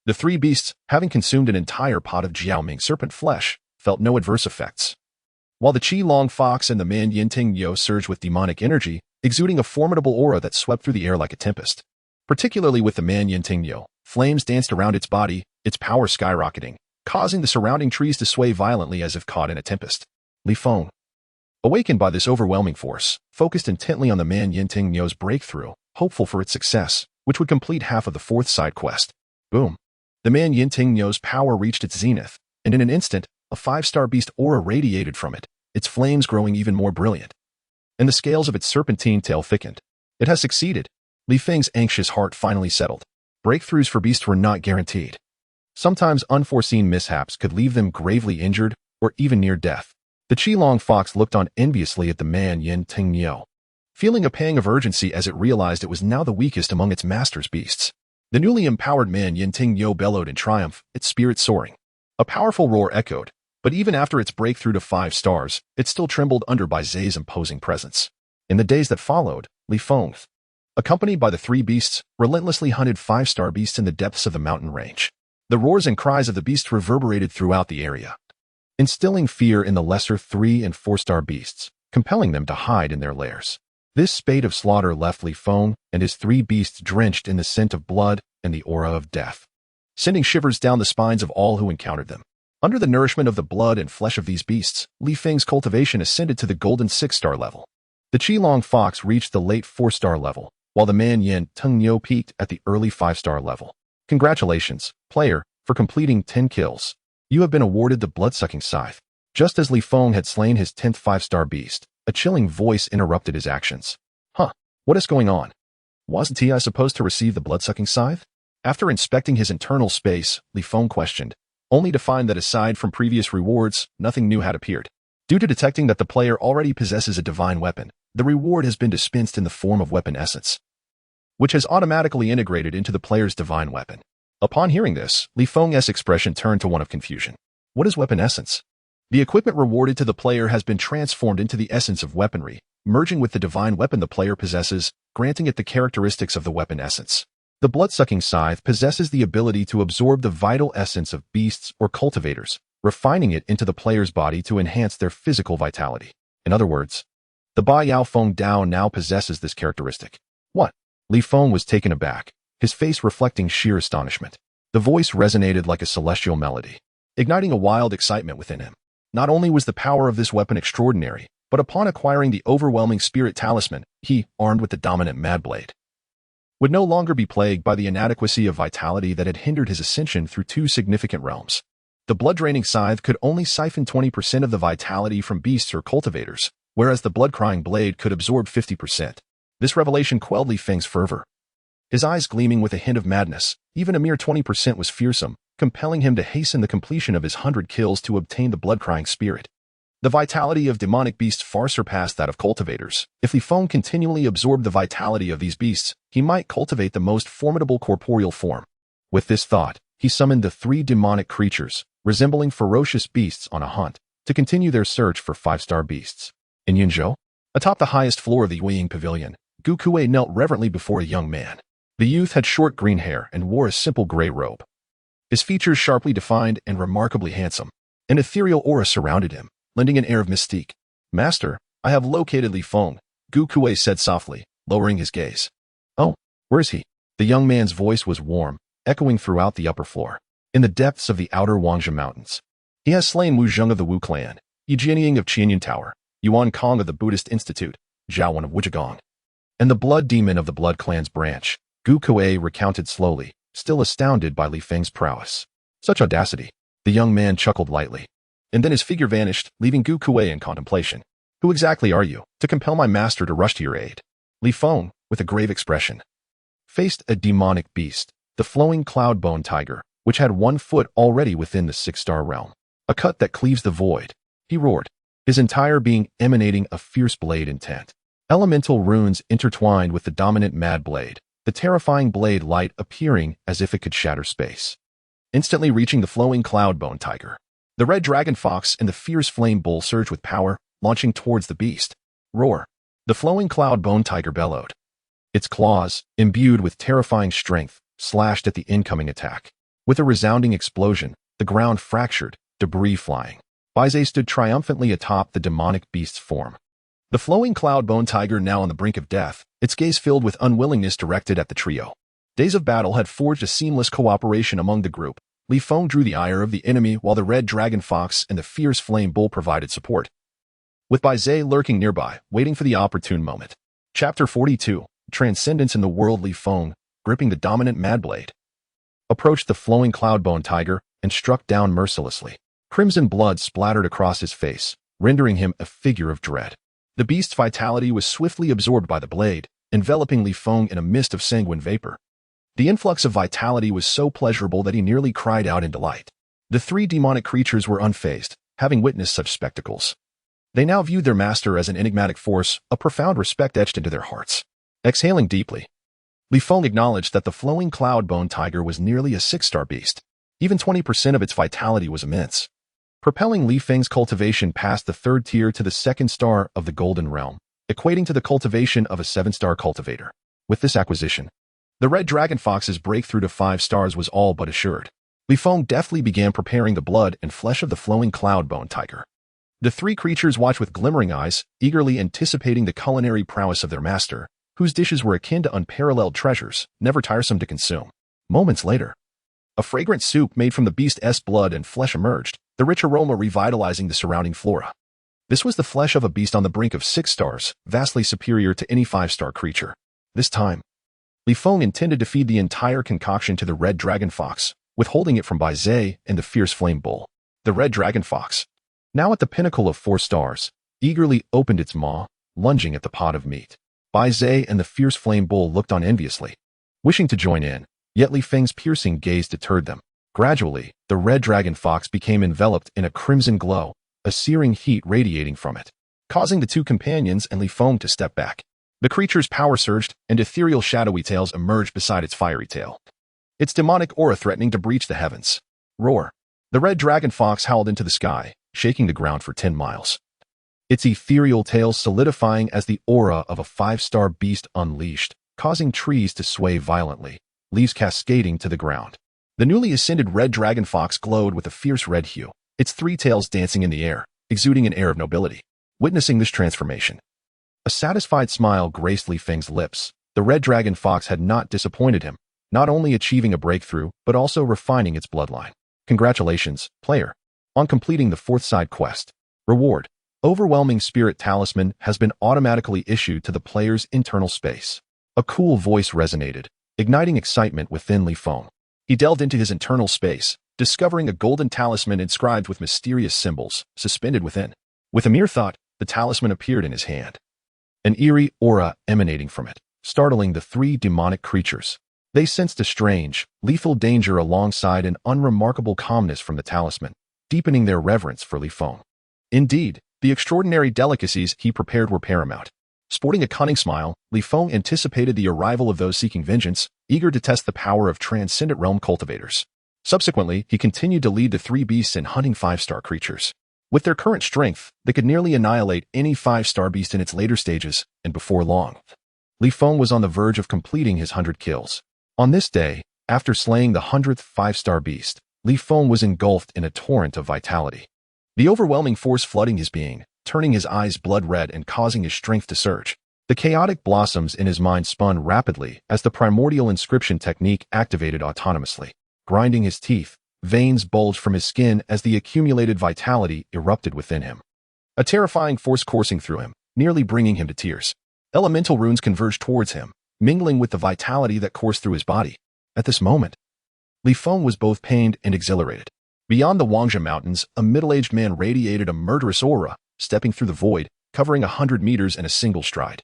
A: The 3 beasts, having consumed an entire pot of Jiaoming serpent flesh, felt no adverse effects, while the Qi Long Fox and the man Yintingyou surged with demonic energy, exuding a formidable aura that swept through the air like a tempest. Particularly with the man Yintingyou, flames danced around its body, its power skyrocketing, causing the surrounding trees to sway violently as if caught in a tempest. Li Feng, awakened by this overwhelming force, focused intently on the man Yintingyou's breakthrough, hopeful for its success, which would complete half of the 4th side quest. Boom! The man Yintingyou's power reached its zenith, and in an instant, a 5-star beast aura radiated from it, its flames growing even more brilliant. And the scales of its serpentine tail thickened. It has succeeded. Li Feng's anxious heart finally settled. Breakthroughs for beasts were not guaranteed. Sometimes unforeseen mishaps could leave them gravely injured or even near death. The Qi Long Fox looked on enviously at the man Yintingyou, feeling a pang of urgency as it realized it was now the weakest among its master's beasts. The newly empowered man Yintingyou bellowed in triumph, its spirit soaring. A powerful roar echoed, but even after its breakthrough to 5 stars, it still trembled under Bai Zhe's imposing presence. In the days that followed, Li Feng, accompanied by the 3 beasts, relentlessly hunted 5-star beasts in the depths of the mountain range. The roars and cries of the beasts reverberated throughout the area, instilling fear in the lesser 3- and 4-star beasts, compelling them to hide in their lairs. This spate of slaughter left Li Feng and his 3 beasts drenched in the scent of blood and the aura of death, sending shivers down the spines of all who encountered them. Under the nourishment of the blood and flesh of these beasts, Li Feng's cultivation ascended to the golden 6-star level. The Qilong Fox reached the late 4-star level, while the Man Yin Tung Nyo peaked at the early 5-star level. Congratulations, player, for completing 10 kills. You have been awarded the blood-sucking scythe. Just as Li Feng had slain his 10th 5-star beast, a chilling voice interrupted his actions. Huh, what is going on? Wasn't I supposed to receive the blood-sucking scythe? After inspecting his internal space, Li Feng questioned, only to find that aside from previous rewards, nothing new had appeared. Due to detecting that the player already possesses a divine weapon, the reward has been dispensed in the form of weapon essence, which has automatically integrated into the player's divine weapon. Upon hearing this, Li Feng's expression turned to one of confusion. What is weapon essence? The equipment rewarded to the player has been transformed into the essence of weaponry, merging with the divine weapon the player possesses, granting it the characteristics of the weapon essence. The blood-sucking scythe possesses the ability to absorb the vital essence of beasts or cultivators, refining it into the player's body to enhance their physical vitality. In other words, the Bai Yao Feng Dao now possesses this characteristic. What? Li Feng was taken aback, his face reflecting sheer astonishment. The voice resonated like a celestial melody, igniting a wild excitement within him. Not only was the power of this weapon extraordinary, but upon acquiring the overwhelming spirit talisman, he, armed with the dominant mad blade, would no longer be plagued by the inadequacy of vitality that had hindered his ascension through 2 significant realms. The blood-draining scythe could only siphon 20% of the vitality from beasts or cultivators, whereas the blood-crying blade could absorb 50%. This revelation quelled Li Feng's fervor. His eyes gleaming with a hint of madness, even a mere 20% was fearsome, compelling him to hasten the completion of his 100 kills to obtain the blood-crying spirit. The vitality of demonic beasts far surpassed that of cultivators. If Li Feng continually absorbed the vitality of these beasts, he might cultivate the most formidable corporeal form. With this thought, he summoned the 3 demonic creatures, resembling ferocious beasts on a hunt, to continue their search for 5-star beasts. In Yunzhou, atop the highest floor of the Yuying Pavilion, Gu Kuei knelt reverently before a young man. The youth had short green hair and wore a simple gray robe. His features sharply defined and remarkably handsome. An ethereal aura surrounded him, lending an air of mystique. Master, I have located Li Feng, Gu Kuei said softly, lowering his gaze. Oh, where is he? The young man's voice was warm, echoing throughout the upper floor. In the depths of the outer Wangzhe Mountains. He has slain Wu Zheng of the Wu clan, Yi Jianying of Qianyun Tower, Yuan Kong of the Buddhist Institute, Zhao Wen of Wuzhigong, and the blood demon of the Blood Clan's branch. Gu Kuei recounted slowly, still astounded by Li Feng's prowess. Such audacity. The young man chuckled lightly. And then his figure vanished, leaving Gu Kuei in contemplation. Who exactly are you, to compel my master to rush to your aid? Li Feng, with a grave expression, faced a demonic beast, the flowing cloud-bone tiger, which had 1 foot already within the 6-star realm. A cut that cleaves the void. He roared, his entire being emanating a fierce blade intent. Elemental runes intertwined with the dominant mad blade, the terrifying blade light appearing as if it could shatter space. Instantly reaching the flowing cloud-bone tiger. The red dragon fox and the fierce flame bull surged with power, launching towards the beast. Roar. The flowing cloud-bone tiger bellowed. Its claws, imbued with terrifying strength, slashed at the incoming attack. With a resounding explosion, the ground fractured, debris flying. Baize stood triumphantly atop the demonic beast's form. The flowing cloud-bone tiger now on the brink of death, its gaze filled with unwillingness directed at the trio. Days of battle had forged a seamless cooperation among the group. Li Feng drew the ire of the enemy while the red dragon fox and the fierce flame bull provided support, with Baize lurking nearby, waiting for the opportune moment. Chapter 42, Transcendence in the World. Li Feng, gripping the dominant mad blade, approached the flowing cloud-bone tiger and struck down mercilessly. Crimson blood splattered across his face, rendering him a figure of dread. The beast's vitality was swiftly absorbed by the blade, enveloping Li Feng in a mist of sanguine vapor. The influx of vitality was so pleasurable that he nearly cried out in delight. The 3 demonic creatures were unfazed, having witnessed such spectacles. They now viewed their master as an enigmatic force, a profound respect etched into their hearts. Exhaling deeply, Li Feng acknowledged that the flowing cloud-bone tiger was nearly a 6-star beast. Even 20% of its vitality was immense, propelling Li Feng's cultivation past the 3rd tier to the 2nd star of the Golden Realm, equating to the cultivation of a 7-star cultivator. With this acquisition, the red dragon fox's breakthrough to 5 stars was all but assured. Li Feng deftly began preparing the blood and flesh of the flowing cloud-bone tiger. The 3 creatures watched with glimmering eyes, eagerly anticipating the culinary prowess of their master, whose dishes were akin to unparalleled treasures, never tiresome to consume. Moments later, a fragrant soup made from the beast's blood and flesh emerged, the rich aroma revitalizing the surrounding flora. This was the flesh of a beast on the brink of 6 stars, vastly superior to any 5-star creature. This time, Li Feng intended to feed the entire concoction to the red dragon fox, withholding it from Bai Zhe and the fierce flame bull. The red dragon fox, now at the pinnacle of 4 stars, eagerly opened its maw, lunging at the pot of meat. Bai Zhe and the fierce flame bull looked on enviously, wishing to join in, yet Li Feng's piercing gaze deterred them. Gradually, the red dragon fox became enveloped in a crimson glow, a searing heat radiating from it, causing the two companions and Li Feng to step back. The creature's power surged, and ethereal shadowy tails emerged beside its fiery tail, its demonic aura threatening to breach the heavens. Roar! The red dragon fox howled into the sky, shaking the ground for 10 miles. Its ethereal tail solidifying as the aura of a 5-star beast unleashed, causing trees to sway violently, leaves cascading to the ground. The newly ascended red dragon fox glowed with a fierce red hue, its 3 tails dancing in the air, exuding an air of nobility. Witnessing this transformation, a satisfied smile graced Li Feng's lips. The red dragon fox had not disappointed him, not only achieving a breakthrough, but also refining its bloodline. Congratulations, player, on completing the 4th side quest. Reward: Overwhelming Spirit Talisman has been automatically issued to the player's internal space. A cool voice resonated, igniting excitement within Li Feng. He delved into his internal space, discovering a golden talisman inscribed with mysterious symbols, suspended within. With a mere thought, the talisman appeared in his hand, an eerie aura emanating from it, startling the 3 demonic creatures. They sensed a strange, lethal danger alongside an unremarkable calmness from the talisman, deepening their reverence for Li Feng. Indeed, the extraordinary delicacies he prepared were paramount. Sporting a cunning smile, Li Feng anticipated the arrival of those seeking vengeance, eager to test the power of Transcendent Realm cultivators. Subsequently, he continued to lead the 3 beasts in hunting 5-star creatures. With their current strength, they could nearly annihilate any 5-star beast in its later stages, and before long, Li Feng was on the verge of completing his 100 kills. On this day, after slaying the 100th 5-star beast, Li Feng was engulfed in a torrent of vitality. The overwhelming force flooding his being, turning his eyes blood red and causing his strength to surge. The chaotic blossoms in his mind spun rapidly as the primordial inscription technique activated autonomously. Grinding his teeth, veins bulged from his skin as the accumulated vitality erupted within him. A terrifying force coursing through him, nearly bringing him to tears. Elemental runes converged towards him, mingling with the vitality that coursed through his body. At this moment, Li Feng was both pained and exhilarated. Beyond the Wangzhe Mountains, a middle-aged man radiated a murderous aura, stepping through the void, covering 100 meters in a single stride.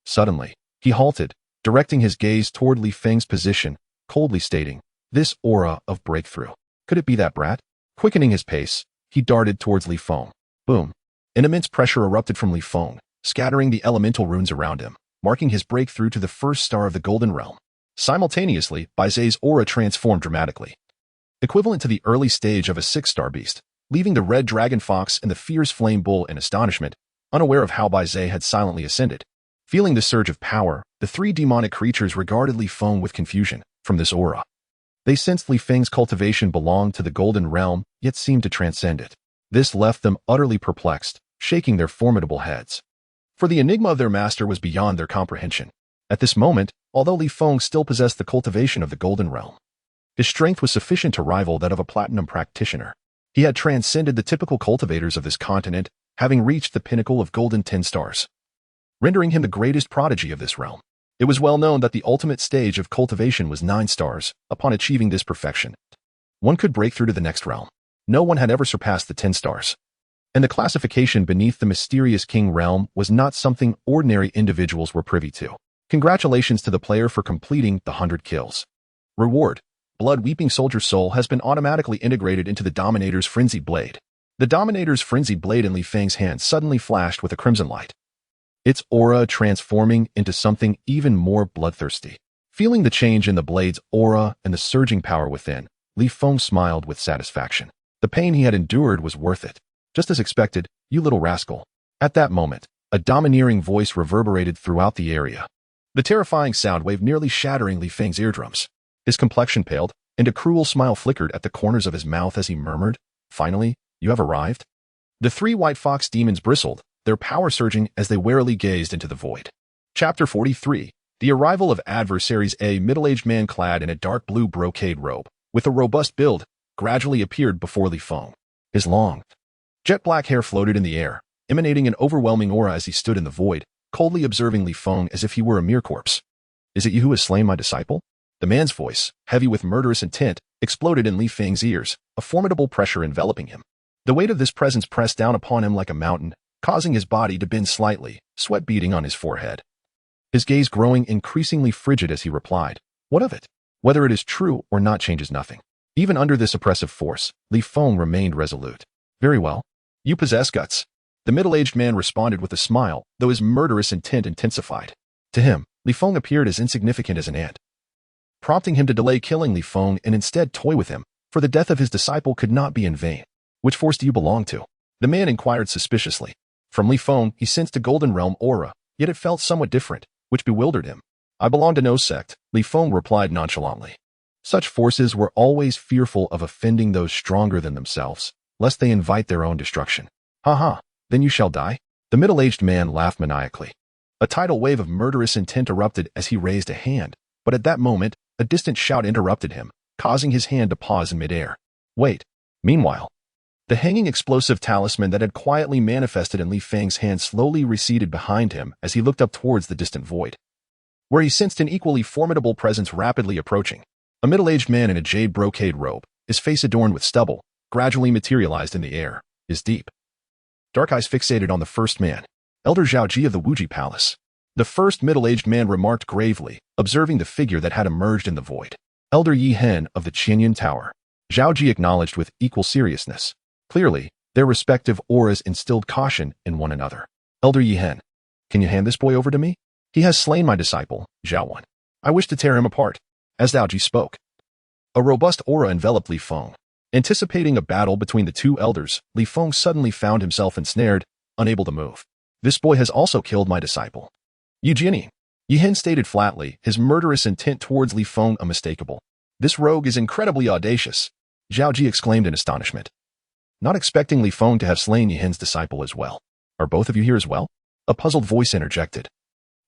A: Suddenly, he halted, directing his gaze toward Li Feng's position, coldly stating, "This aura of breakthrough. Could it be that brat?" Quickening his pace, he darted towards Li Feng. Boom! An immense pressure erupted from Li Feng, scattering the elemental runes around him, marking his breakthrough to the 1st star of the Golden Realm. Simultaneously, Bai Zhe's aura transformed dramatically, equivalent to the early stage of a 6-star beast, leaving the red dragon fox and the fierce flame bull in astonishment, unaware of how Bai Zhe had silently ascended. Feeling the surge of power, the 3 demonic creatures regarded Li Feng with confusion. From this aura, they sensed Li Feng's cultivation belonged to the Golden Realm, yet seemed to transcend it. This left them utterly perplexed, shaking their formidable heads. For the enigma of their master was beyond their comprehension. At this moment, although Li Feng still possessed the cultivation of the Golden Realm, his strength was sufficient to rival that of a platinum practitioner. He had transcended the typical cultivators of this continent, having reached the pinnacle of golden 10 stars, rendering him the greatest prodigy of this realm. It was well known that the ultimate stage of cultivation was 9 stars. Upon achieving this perfection, one could break through to the next realm. No one had ever surpassed the 10 stars. And the classification beneath the mysterious King realm was not something ordinary individuals were privy to. Congratulations to the player for completing the 100 kills. Reward: Blood-Weeping Soldier Soul has been automatically integrated into the Dominator's Frenzied Blade. The Dominator's Frenzied Blade in Li Feng's hand suddenly flashed with a crimson light, its aura transforming into something even more bloodthirsty. Feeling the change in the blade's aura and the surging power within, Li Feng smiled with satisfaction. The pain he had endured was worth it. Just as expected, you little rascal. At that moment, a domineering voice reverberated throughout the area, the terrifying sound wave nearly shattering Li Feng's eardrums. His complexion paled, and a cruel smile flickered at the corners of his mouth as he murmured, "Finally, you have arrived?" The 3 white fox demons bristled, their power surging as they warily gazed into the void. Chapter 43. The arrival of adversaries. A middle-aged man clad in a dark blue brocade robe, with a robust build, gradually appeared before Li Feng. His long, jet black hair floated in the air, emanating an overwhelming aura as he stood in the void, coldly observing Li Feng as if he were a mere corpse. "Is it you who has slain my disciple?" The man's voice, heavy with murderous intent, exploded in Li Feng's ears, a formidable pressure enveloping him. The weight of this presence pressed down upon him like a mountain, causing his body to bend slightly, sweat beading on his forehead. His gaze growing increasingly frigid as he replied, "What of it? Whether it is true or not changes nothing." Even under this oppressive force, Li Feng remained resolute. "Very well. You possess guts." The middle-aged man responded with a smile, though his murderous intent intensified. To him, Li Feng appeared as insignificant as an ant, prompting him to delay killing Li Feng and instead toy with him, for the death of his disciple could not be in vain. "Which force do you belong to?" the man inquired suspiciously. From Li Feng, he sensed a golden realm aura, yet it felt somewhat different, which bewildered him. "I belong to no sect," Li Feng replied nonchalantly. Such forces were always fearful of offending those stronger than themselves, lest they invite their own destruction. "Ha ha, then you shall die?" The middle-aged man laughed maniacally. A tidal wave of murderous intent erupted as he raised a hand, but at that moment, a distant shout interrupted him, causing his hand to pause in midair. "Wait." Meanwhile, the hanging explosive talisman that had quietly manifested in Li Feng's hand slowly receded behind him as he looked up towards the distant void, where he sensed an equally formidable presence rapidly approaching. A middle-aged man in a jade brocade robe, his face adorned with stubble, gradually materialized in the air, his deep, dark eyes fixated on the first man, Elder Zhaoji of the Wuji Palace. The first middle-aged man remarked gravely, observing the figure that had emerged in the void. "Elder Yi Hen of the Qinyuan Tower." Zhaoji acknowledged with equal seriousness. Clearly, their respective auras instilled caution in one another. "Elder Yi Hen, can you hand this boy over to me? He has slain my disciple, Zhao Wan. I wish to tear him apart." As Zhaoji spoke, a robust aura enveloped Li Feng. Anticipating a battle between the two elders, Li Feng suddenly found himself ensnared, unable to move. "This boy has also killed my disciple." "Eugenie," Yi Hen stated flatly, his murderous intent towards Li Feng unmistakable. "This rogue is incredibly audacious," Zhaoji exclaimed in astonishment, not expecting Li Feng to have slain Yi Hen's disciple as well. "Are both of you here as well?" a puzzled voice interjected,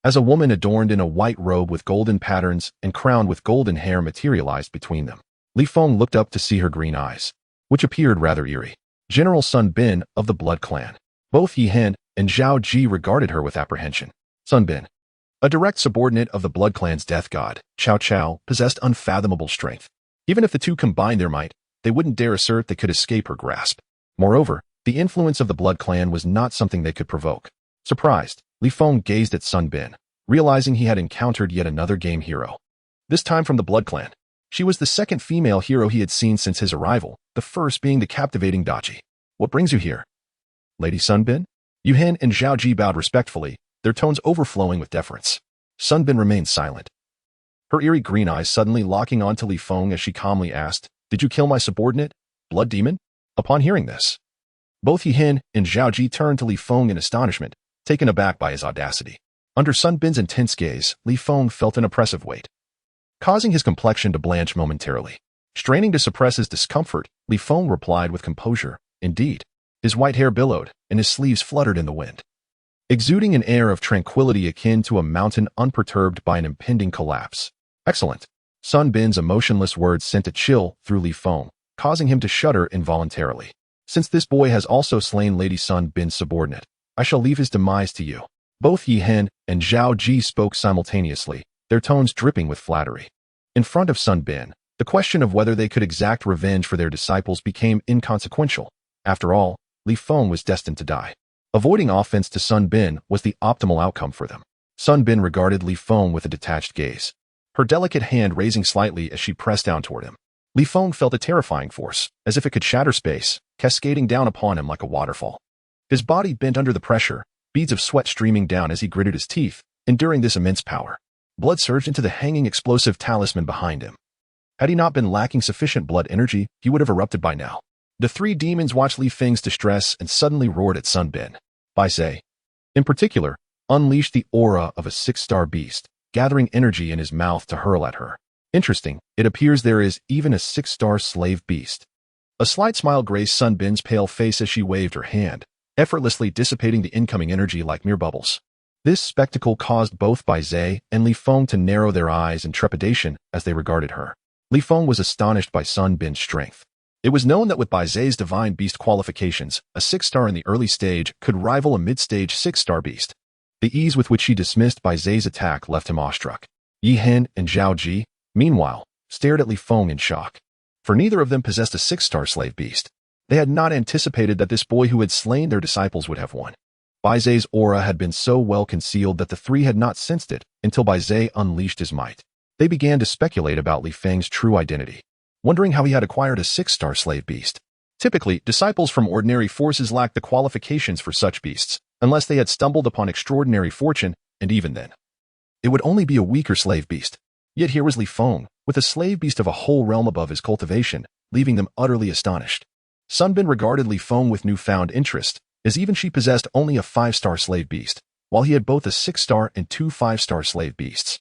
A: as a woman adorned in a white robe with golden patterns and crowned with golden hair materialized between them. Li Feng looked up to see her green eyes, which appeared rather eerie. "General Sun Bin of the Blood Clan." Both Yi Hen and Zhao Ji regarded her with apprehension. Sun Bin, a direct subordinate of the Blood Clan's death god, Cao Cao, possessed unfathomable strength. Even if the two combined their might, they wouldn't dare assert they could escape her grasp. Moreover, the influence of the Blood Clan was not something they could provoke. Surprised, Li Feng gazed at Sun Bin, realizing he had encountered yet another game hero. This time from the Blood Clan. She was the second female hero he had seen since his arrival, the first being the captivating Dachi. "What brings you here?" "Lady Sun Bin?" Yu Hen and Zhao Ji bowed respectfully, their tones overflowing with deference. Sun Bin remained silent, her eerie green eyes suddenly locking onto Li Feng as she calmly asked, "Did you kill my subordinate, Blood Demon?" Upon hearing this, both Yi Hen and Zhao Ji turned to Li Feng in astonishment, taken aback by his audacity. Under Sun Bin's intense gaze, Li Feng felt an oppressive weight, causing his complexion to blanch momentarily. Straining to suppress his discomfort, Li Feng replied with composure, "Indeed." His white hair billowed, and his sleeves fluttered in the wind, exuding an air of tranquility akin to a mountain unperturbed by an impending collapse. "Excellent." Sun Bin's emotionless words sent a chill through Li Feng, causing him to shudder involuntarily. "Since this boy has also slain Lady Sun Bin's subordinate, I shall leave his demise to you." Both Yi Hen and Zhao Ji spoke simultaneously, their tones dripping with flattery. In front of Sun Bin, the question of whether they could exact revenge for their disciples became inconsequential. After all, Li Feng was destined to die. Avoiding offense to Sun Bin was the optimal outcome for them. Sun Bin regarded Li Feng with a detached gaze, her delicate hand raising slightly as she pressed down toward him. Li Feng felt a terrifying force, as if it could shatter space, cascading down upon him like a waterfall. His body bent under the pressure, beads of sweat streaming down as he gritted his teeth, enduring this immense power. Blood surged into the hanging explosive talisman behind him. Had he not been lacking sufficient blood energy, he would have erupted by now. The three demons watched Li Feng's distress and suddenly roared at Sun Bin. Bai Sei, in particular, unleashed the aura of a six-star beast, gathering energy in his mouth to hurl at her. Interesting, it appears there is even a six-star slave beast. A slight smile graced Sun Bin's pale face as she waved her hand, effortlessly dissipating the incoming energy like mere bubbles. This spectacle caused both Bai Sei and Li Feng to narrow their eyes in trepidation as they regarded her. Li Feng was astonished by Sun Bin's strength. It was known that with Bai Zai's divine beast qualifications, a 6-star in the early stage could rival a mid-stage 6-star beast. The ease with which she dismissed Bai Zai's attack left him awestruck. Yi Hen and Zhao Ji, meanwhile, stared at Li Feng in shock. For neither of them possessed a 6-star slave beast. They had not anticipated that this boy who had slain their disciples would have won. Bai Zai's aura had been so well concealed that the three had not sensed it until Bai Zai unleashed his might. They began to speculate about Li Feng's true identity, wondering how he had acquired a 6-star slave beast. Typically, disciples from ordinary forces lacked the qualifications for such beasts, unless they had stumbled upon extraordinary fortune, and even then, it would only be a weaker slave beast. Yet here was Li Feng, with a slave beast of a whole realm above his cultivation, leaving them utterly astonished. Sun Bin regarded Li Feng with newfound interest, as even she possessed only a 5-star slave beast, while he had both a 6-star and 2 5-star slave beasts.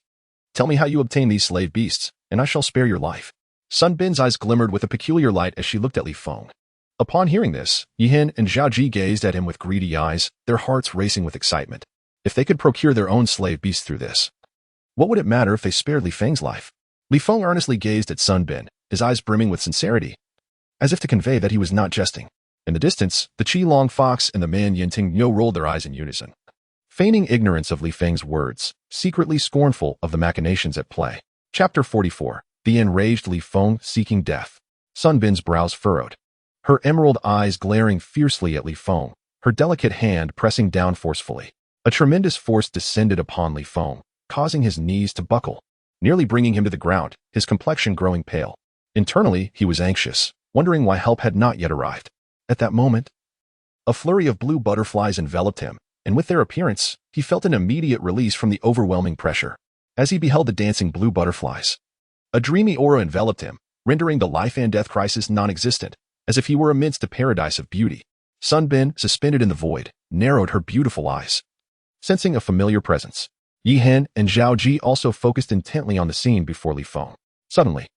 A: Tell me how you obtain these slave beasts, and I shall spare your life. Sun Bin's eyes glimmered with a peculiar light as she looked at Li Feng. Upon hearing this, Yi Hen and Zhao Ji gazed at him with greedy eyes, their hearts racing with excitement. If they could procure their own slave beasts through this, what would it matter if they spared Li Feng's life? Li Feng earnestly gazed at Sun Bin, his eyes brimming with sincerity, as if to convey that he was not jesting. In the distance, the Qi Long Fox and the man Yinting Yo rolled their eyes in unison, feigning ignorance of Li Feng's words, secretly scornful of the machinations at play. Chapter 44. The enraged Li Feng seeking death. Sun Bin's brows furrowed, her emerald eyes glaring fiercely at Li Feng, her delicate hand pressing down forcefully. A tremendous force descended upon Li Feng, causing his knees to buckle, nearly bringing him to the ground, his complexion growing pale. Internally, he was anxious, wondering why help had not yet arrived. At that moment, a flurry of blue butterflies enveloped him, and with their appearance, he felt an immediate release from the overwhelming pressure. As he beheld the dancing blue butterflies, a dreamy aura enveloped him, rendering the life and death crisis non-existent, as if he were amidst a paradise of beauty. Sun Bin, suspended in the void, narrowed her beautiful eyes, sensing a familiar presence. Yi Hen and Zhao Ji also focused intently on the scene before Li Feng. Suddenly,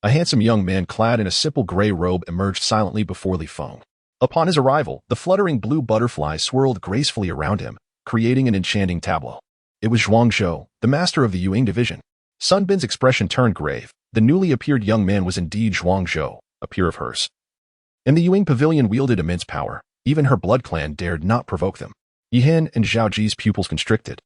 A: a handsome young man clad in a simple gray robe emerged silently before Li Feng. Upon his arrival, the fluttering blue butterflies swirled gracefully around him, creating an enchanting tableau. It was Zhuang Zhou, the master of the Yuing division. Sun Bin's expression turned grave. The newly appeared young man was indeed Zhuang Zhou, a peer of hers. And the Yuing pavilion wielded immense power. Even her blood clan dared not provoke them. Yi Hen and Zhao Ji's pupils constricted.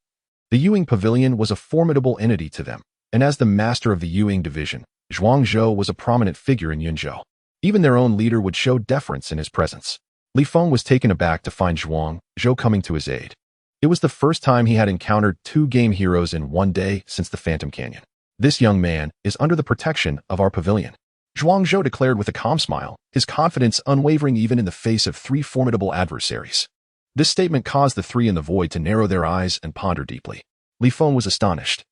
A: The Yuing pavilion was a formidable entity to them, and as the master of the Yuing division, Zhuang Zhou was a prominent figure in Yunzhou. Even their own leader would show deference in his presence. Li Feng was taken aback to find Zhuang Zhou coming to his aid. It was the first time he had encountered 2 game heroes in one day since the Phantom Canyon. This young man is under the protection of our pavilion, Zhuang Zhou declared with a calm smile, his confidence unwavering even in the face of 3 formidable adversaries. This statement caused the 3 in the void to narrow their eyes and ponder deeply. Li Feng was astonished.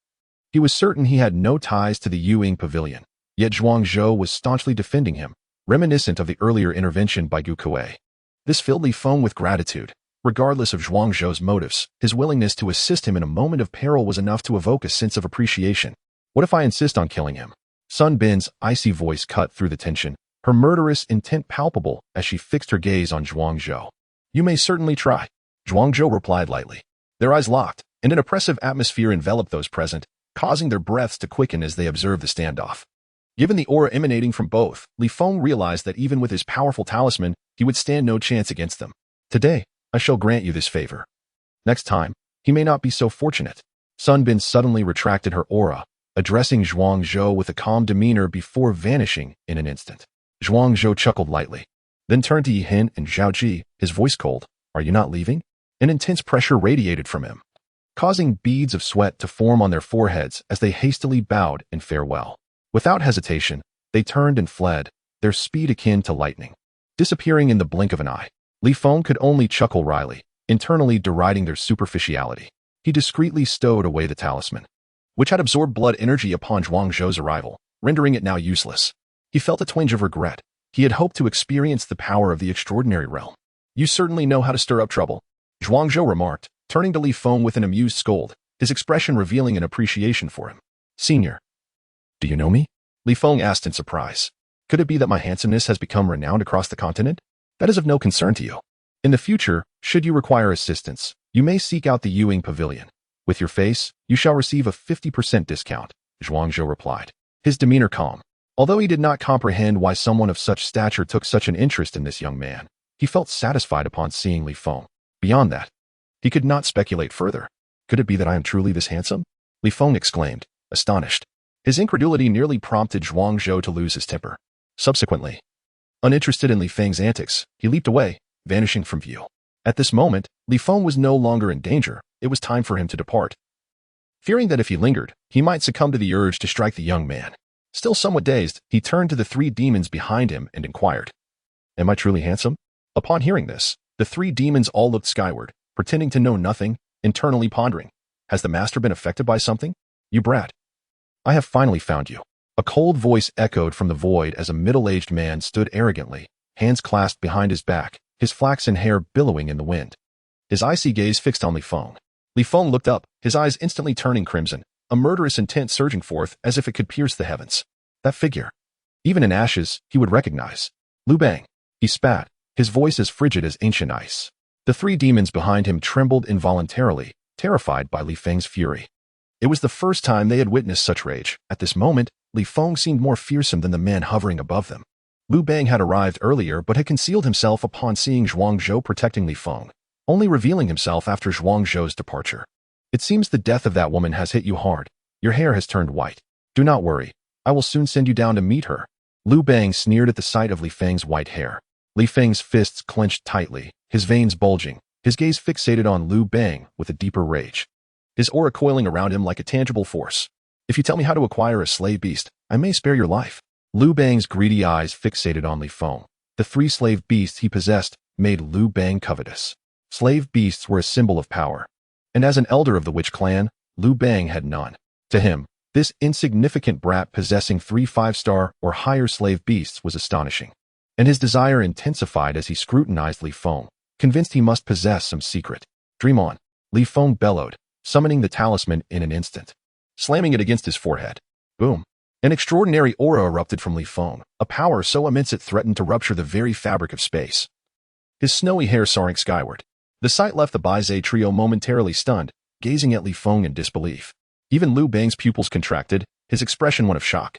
A: He was certain he had no ties to the Yuing pavilion, yet Zhuang Zhou was staunchly defending him, reminiscent of the earlier intervention by Gu Kuei. This filled Li Feng with gratitude. Regardless of Zhuang Zhou's motives, his willingness to assist him in a moment of peril was enough to evoke a sense of appreciation. What if I insist on killing him? Sun Bin's icy voice cut through the tension, her murderous intent palpable as she fixed her gaze on Zhuang Zhou. You may certainly try, Zhuang Zhou replied lightly. Their eyes locked, and an oppressive atmosphere enveloped those present, causing their breaths to quicken as they observed the standoff. Given the aura emanating from both, Li Feng realized that even with his powerful talisman, he would stand no chance against them. Today, I shall grant you this favor. Next time, he may not be so fortunate. Sun Bin suddenly retracted her aura, addressing Zhuang Zhou with a calm demeanor before vanishing in an instant. Zhuang Zhou chuckled lightly, then turned to Yi Hen and Zhao Ji, his voice cold. Are you not leaving? An intense pressure radiated from him, causing beads of sweat to form on their foreheads as they hastily bowed in farewell. Without hesitation, they turned and fled, their speed akin to lightning, disappearing in the blink of an eye. Li Feng could only chuckle wryly, internally deriding their superficiality. He discreetly stowed away the talisman, which had absorbed blood energy upon Zhuang Zhou's arrival, rendering it now useless. He felt a twinge of regret. He had hoped to experience the power of the extraordinary realm. You certainly know how to stir up trouble, Zhuang Zhou remarked, turning to Li Feng with an amused scold, his expression revealing an appreciation for him. Senior, do you know me? Li Feng asked in surprise. Could it be that my handsomeness has become renowned across the continent? That is of no concern to you. In the future, should you require assistance, you may seek out the Yuing Pavilion. With your face, you shall receive a 50% discount, Zhuang Zhou replied, his demeanor calm. Although he did not comprehend why someone of such stature took such an interest in this young man, he felt satisfied upon seeing Li Feng. Beyond that, he could not speculate further. Could it be that I am truly this handsome? Li Feng exclaimed, astonished. His incredulity nearly prompted Zhuangzhou to lose his temper. Subsequently, uninterested in Li Feng's antics, he leaped away, vanishing from view. At this moment, Li Feng was no longer in danger. It was time for him to depart. Fearing that if he lingered, he might succumb to the urge to strike the young man. Still somewhat dazed, he turned to the three demons behind him and inquired, "Am I truly handsome?" Upon hearing this, the three demons all looked skyward, pretending to know nothing, internally pondering. Has the master been affected by something? You brat. I have finally found you. A cold voice echoed from the void as a middle-aged man stood arrogantly, hands clasped behind his back, his flaxen hair billowing in the wind. His icy gaze fixed on Li Feng. Li Feng looked up, his eyes instantly turning crimson, a murderous intent surging forth as if it could pierce the heavens. That figure. Even in ashes, he would recognize. Lu Bang. He spat, his voice as frigid as ancient ice. The three demons behind him trembled involuntarily, terrified by Li Feng's fury. It was the first time they had witnessed such rage. At this moment, Li Feng seemed more fearsome than the man hovering above them. Lu Bang had arrived earlier but had concealed himself upon seeing Zhuangzhou protecting Li Feng, only revealing himself after Zhuangzhou's departure. It seems the death of that woman has hit you hard. Your hair has turned white. Do not worry. I will soon send you down to meet her. Lu Bang sneered at the sight of Li Feng's white hair. Li Feng's fists clenched tightly, his veins bulging, his gaze fixated on Lu Bang with a deeper rage. His aura coiling around him like a tangible force. If you tell me how to acquire a slave beast, I may spare your life. Lu Bang's greedy eyes fixated on Li Feng. The three slave beasts he possessed made Lu Bang covetous. Slave beasts were a symbol of power. And as an elder of the witch clan, Lu Bang had none. To him, this insignificant brat possessing 3 5-star or higher slave beasts was astonishing. And his desire intensified as he scrutinized Li Feng, convinced he must possess some secret. Dream on. Li Feng bellowed, summoning the talisman in an instant. Slamming it against his forehead. Boom. An extraordinary aura erupted from Li Feng, a power so immense it threatened to rupture the very fabric of space. His snowy hair soaring skyward. The sight left the Baizhe trio momentarily stunned, gazing at Li Feng in disbelief. Even Lu Bang's pupils contracted, his expression one of shock.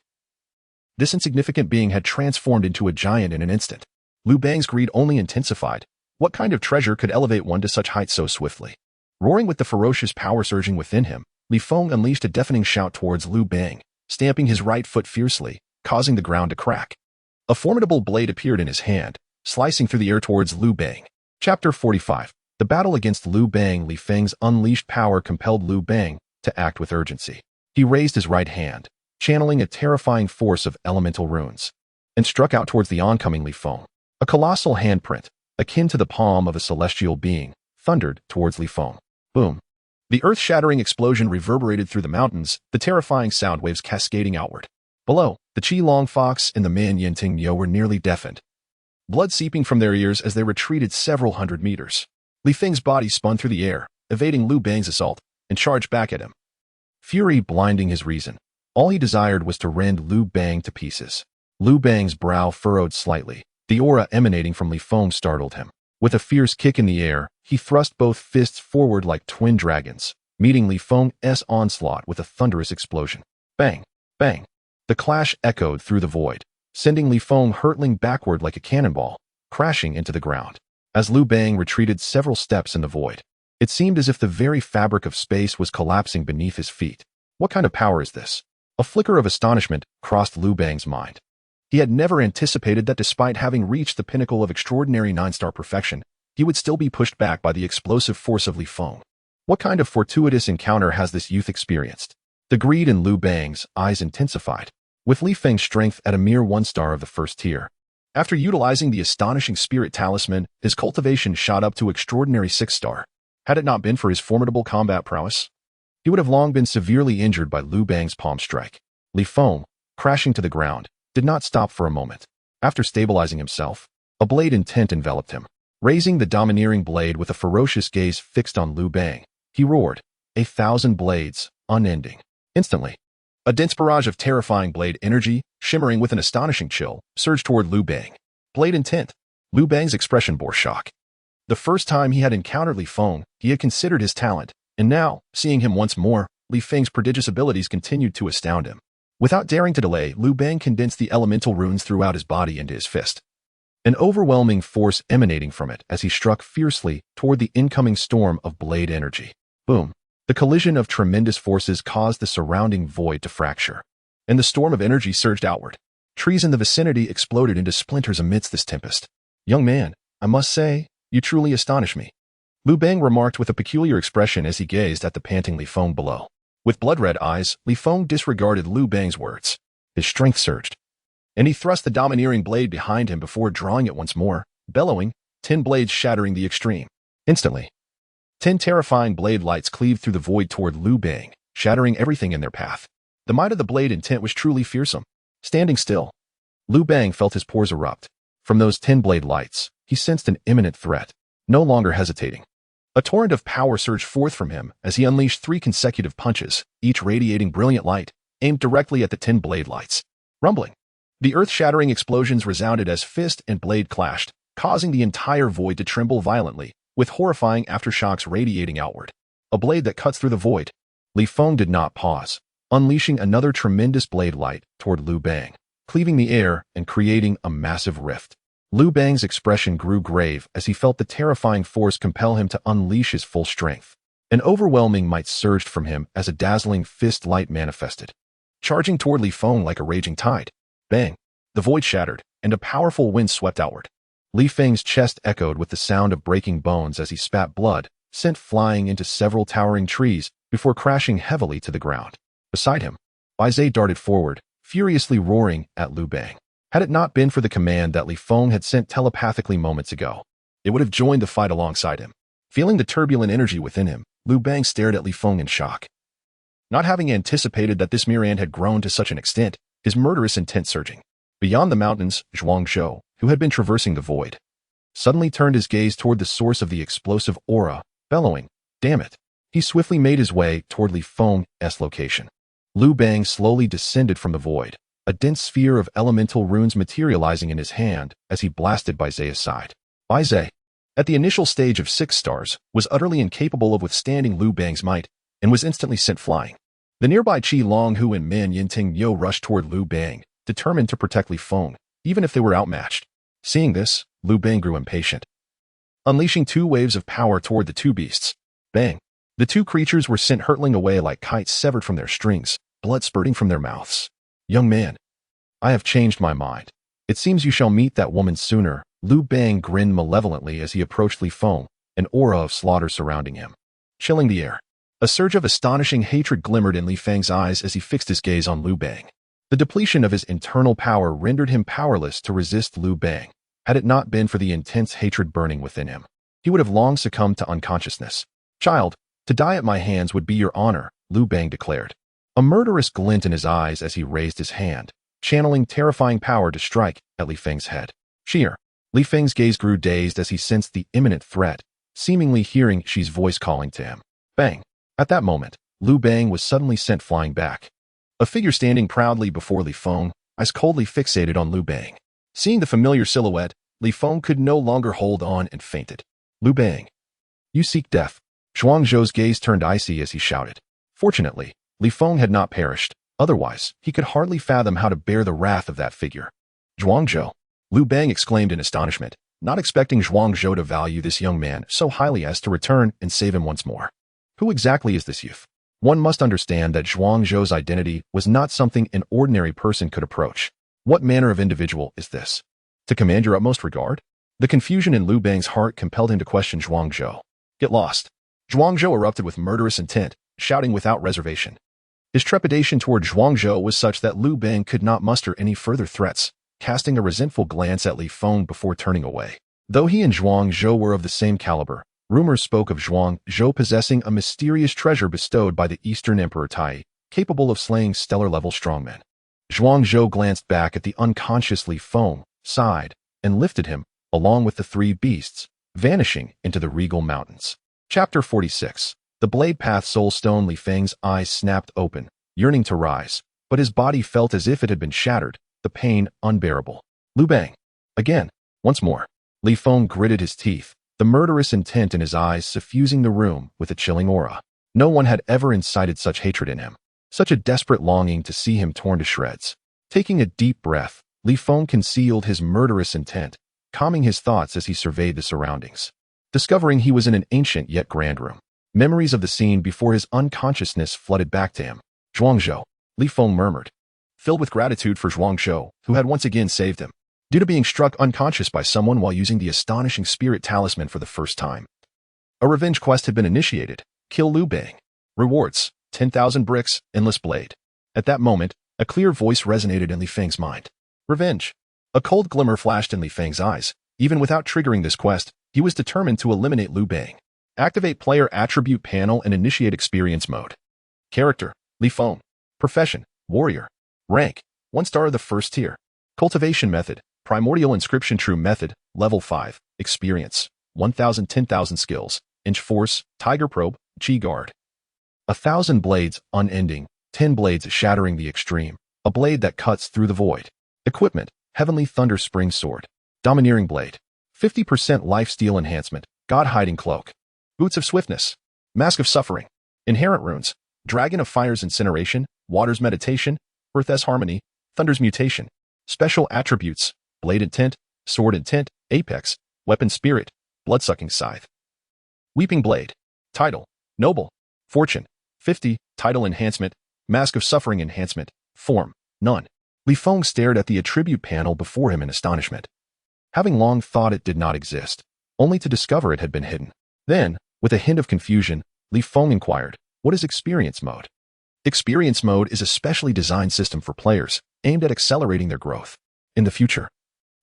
A: This insignificant being had transformed into a giant in an instant. Lu Bang's greed only intensified. What kind of treasure could elevate one to such heights so swiftly? Roaring with the ferocious power surging within him, Li Feng unleashed a deafening shout towards Lu Bang, stamping his right foot fiercely, causing the ground to crack. A formidable blade appeared in his hand, slicing through the air towards Lu Bang. Chapter 45. The battle against Lu Bang. Li Feng's unleashed power compelled Lu Bang to act with urgency. He raised his right hand, channeling a terrifying force of elemental runes, and struck out towards the oncoming Li Feng. A colossal handprint, akin to the palm of a celestial being, thundered towards Li Feng. Boom. The earth-shattering explosion reverberated through the mountains, the terrifying sound waves cascading outward. Below, the Qi Long Fox and the Man Yinting Yo were nearly deafened, blood seeping from their ears as they retreated several hundred meters. Li Feng's body spun through the air, evading Lu Bang's assault, and charged back at him. Fury blinding his reason. All he desired was to rend Lu Bang to pieces. Lu Bang's brow furrowed slightly. The aura emanating from Li Feng startled him. With a fierce kick in the air, he thrust both fists forward like twin dragons, meeting Li Feng's onslaught with a thunderous explosion. Bang! Bang! The clash echoed through the void, sending Li Feng hurtling backward like a cannonball, crashing into the ground. As Lu Bang retreated several steps in the void, it seemed as if the very fabric of space was collapsing beneath his feet. What kind of power is this? A flicker of astonishment crossed Lu Bang's mind. He had never anticipated that despite having reached the pinnacle of extraordinary 9-star perfection, he would still be pushed back by the explosive force of Li Feng. What kind of fortuitous encounter has this youth experienced? The greed in Lu Bang's eyes intensified, with Li Feng's strength at a mere 1-star of the first tier. After utilizing the astonishing spirit talisman, his cultivation shot up to extraordinary 6-star. Had it not been for his formidable combat prowess, he would have long been severely injured by Lu Bang's palm strike. Li Feng, crashing to the ground, did not stop for a moment. After stabilizing himself, a blade intent enveloped him. Raising the domineering blade with a ferocious gaze fixed on Lu Bang, he roared, 1,000 blades, unending. Instantly, a dense barrage of terrifying blade energy, shimmering with an astonishing chill, surged toward Lu Bang. Blade intent. Lu Bang's expression bore shock. The first time he had encountered Li Feng, he had considered his talent, and now, seeing him once more, Li Feng's prodigious abilities continued to astound him. Without daring to delay, Lu Bang condensed the elemental runes throughout his body into his fist. An overwhelming force emanating from it as he struck fiercely toward the incoming storm of blade energy. Boom! The collision of tremendous forces caused the surrounding void to fracture, and the storm of energy surged outward. Trees in the vicinity exploded into splinters amidst this tempest. "Young man, I must say, you truly astonish me," Lu Bang remarked with a peculiar expression as he gazed at the panting Li Feng below. With blood-red eyes, Li Feng disregarded Lu Bang's words. His strength surged, and he thrust the domineering blade behind him before drawing it once more, bellowing, 10 blades shattering the extreme. Instantly, 10 terrifying blade lights cleaved through the void toward Lu Bang, shattering everything in their path. The might of the blade intent was truly fearsome. Standing still, Lu Bang felt his pores erupt. From those 10 blade lights, he sensed an imminent threat. No longer hesitating, a torrent of power surged forth from him as he unleashed 3 consecutive punches, each radiating brilliant light, aimed directly at the 10 blade lights. Rumbling, the earth-shattering explosions resounded as fist and blade clashed, causing the entire void to tremble violently, with horrifying aftershocks radiating outward. A blade that cuts through the void. Li Feng did not pause, unleashing another tremendous blade light toward Lu Bang, cleaving the air and creating a massive rift. Lu Bang's expression grew grave as he felt the terrifying force compel him to unleash his full strength. An overwhelming might surged from him as a dazzling fist light manifested, charging toward Li Feng like a raging tide. Bang! The void shattered, and a powerful wind swept outward. Li Feng's chest echoed with the sound of breaking bones as he spat blood, sent flying into several towering trees before crashing heavily to the ground. Beside him, Bai Zhe darted forward, furiously roaring at Lu Bang. Had it not been for the command that Li Feng had sent telepathically moments ago, it would have joined the fight alongside him. Feeling the turbulent energy within him, Lu Bang stared at Li Feng in shock. Not having anticipated that this Mirand had grown to such an extent, his murderous intent surging. Beyond the mountains, Zhuangzhou, who had been traversing the void, suddenly turned his gaze toward the source of the explosive aura, bellowing, "Damn it!" He swiftly made his way toward Li Feng's location. Lu Bang slowly descended from the void, a dense sphere of elemental runes materializing in his hand as he blasted Bai Zhe aside. Bai Zhe, at the initial stage of 6 stars, was utterly incapable of withstanding Lu Bang's might and was instantly sent flying. The nearby Qi Longhu and Min Yinting Yo rushed toward Lu Bang, determined to protect Li Feng, even if they were outmatched. Seeing this, Lu Bang grew impatient, unleashing 2 waves of power toward the 2 beasts. Bang! The 2 creatures were sent hurtling away like kites severed from their strings, blood spurting from their mouths. "Young man, I have changed my mind. It seems you shall meet that woman sooner." Lu Bang grinned malevolently as he approached Li Feng, an aura of slaughter surrounding him, chilling the air. A surge of astonishing hatred glimmered in Li Feng's eyes as he fixed his gaze on Lu Bang. The depletion of his internal power rendered him powerless to resist Lu Bang. Had it not been for the intense hatred burning within him, he would have long succumbed to unconsciousness. "Child, to die at my hands would be your honor," Lu Bang declared, a murderous glint in his eyes as he raised his hand, channeling terrifying power to strike at Li Feng's head. Sheer. Li Feng's gaze grew dazed as he sensed the imminent threat, seemingly hearing Xi's voice calling to him. Bang! At that moment, Lu Bang was suddenly sent flying back. A figure standing proudly before Li Feng, eyes coldly fixated on Lu Bang. Seeing the familiar silhouette, Li Feng could no longer hold on and fainted. "Lu Bang, you seek death." Zhuangzhou's gaze turned icy as he shouted. Fortunately, Li Feng had not perished. Otherwise, he could hardly fathom how to bear the wrath of that figure. "Zhuangzhou," Lu Bang exclaimed in astonishment, not expecting Zhuangzhou to value this young man so highly as to return and save him once more. Who exactly is this youth? One must understand that Zhuangzhou's identity was not something an ordinary person could approach. What manner of individual is this? To command your utmost regard? The confusion in Lu Bang's heart compelled him to question Zhuangzhou. "Get lost." Zhuangzhou erupted with murderous intent, shouting without reservation. His trepidation toward Zhuangzhou was such that Lu Bang could not muster any further threats, casting a resentful glance at Li Feng before turning away. Though he and Zhuangzhou were of the same caliber, rumors spoke of Zhuangzhou possessing a mysterious treasure bestowed by the Eastern Emperor Tai, capable of slaying stellar-level strongmen. Zhuangzhou glanced back at the unconscious Li Feng, sighed, and lifted him, along with the 3 beasts, vanishing into the regal mountains. Chapter 46. The Blade Path Soul Stone. Li Feng's eyes snapped open, yearning to rise, but his body felt as if it had been shattered, the pain unbearable. "Lu Bang." Again, once more. Li Feng gritted his teeth, the murderous intent in his eyes suffusing the room with a chilling aura. No one had ever incited such hatred in him. Such a desperate longing to see him torn to shreds. Taking a deep breath, Li Feng concealed his murderous intent, calming his thoughts as he surveyed the surroundings. Discovering he was in an ancient yet grand room, memories of the scene before his unconsciousness flooded back to him. Zhuangzhou, Li Feng murmured, filled with gratitude for Zhuangzhou, who had once again saved him, due to being struck unconscious by someone while using the astonishing spirit talisman for the first time. A revenge quest had been initiated. Kill Liu Bang. Rewards, 10,000 bricks, endless blade. At that moment, a clear voice resonated in Li Feng's mind. Revenge. A cold glimmer flashed in Li Feng's eyes. Even without triggering this quest, he was determined to eliminate Liu Bang. Activate player attribute panel and initiate experience mode. Character, Li Feng. Profession, warrior. Rank, 1 star of the first tier. Cultivation method, primordial inscription true method, level 5. Experience, 1,000 10,000 skills. Inch force, tiger probe, chi guard. 1,000 blades, unending. 10 blades shattering the extreme. A blade that cuts through the void. Equipment, heavenly thunder spring sword. Domineering blade. 50% lifesteal enhancement, god hiding cloak. Boots of swiftness. Mask of suffering. Inherent runes. Dragon of fire's incineration, water's meditation, earth's harmony, thunder's mutation. Special attributes, blade intent, sword intent, apex, weapon spirit, bloodsucking scythe. Weeping blade. Title, noble. Fortune, 50, title enhancement, mask of suffering enhancement, form, none. Li Feng stared at the attribute panel before him in astonishment. Having long thought it did not exist, only to discover it had been hidden. Then, with a hint of confusion, Li Feng inquired, what is experience mode? Experience mode is a specially designed system for players, aimed at accelerating their growth. In the future,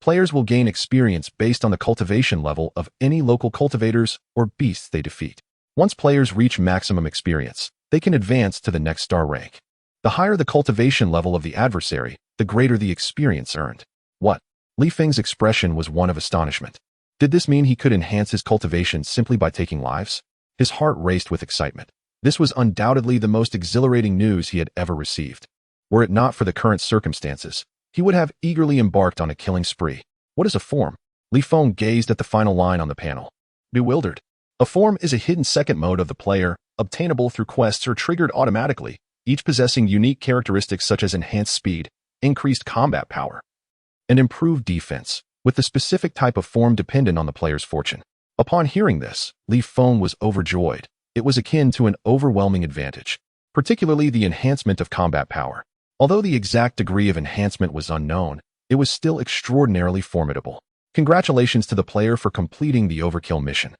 A: players will gain experience based on the cultivation level of any local cultivators or beasts they defeat. Once players reach maximum experience, they can advance to the next star rank. The higher the cultivation level of the adversary, the greater the experience earned. What? Li Feng's expression was one of astonishment. Did this mean he could enhance his cultivation simply by taking lives? His heart raced with excitement. This was undoubtedly the most exhilarating news he had ever received. Were it not for the current circumstances, he would have eagerly embarked on a killing spree. What is a form? Li Feng gazed at the final line on the panel. Bewildered. A form is a hidden second mode of the player, obtainable through quests or triggered automatically, each possessing unique characteristics such as enhanced speed, increased combat power, and improved defense, with the specific type of form dependent on the player's fortune. Upon hearing this, Li Feng was overjoyed. It was akin to an overwhelming advantage, particularly the enhancement of combat power. Although the exact degree of enhancement was unknown, it was still extraordinarily formidable. Congratulations to the player for completing the overkill mission.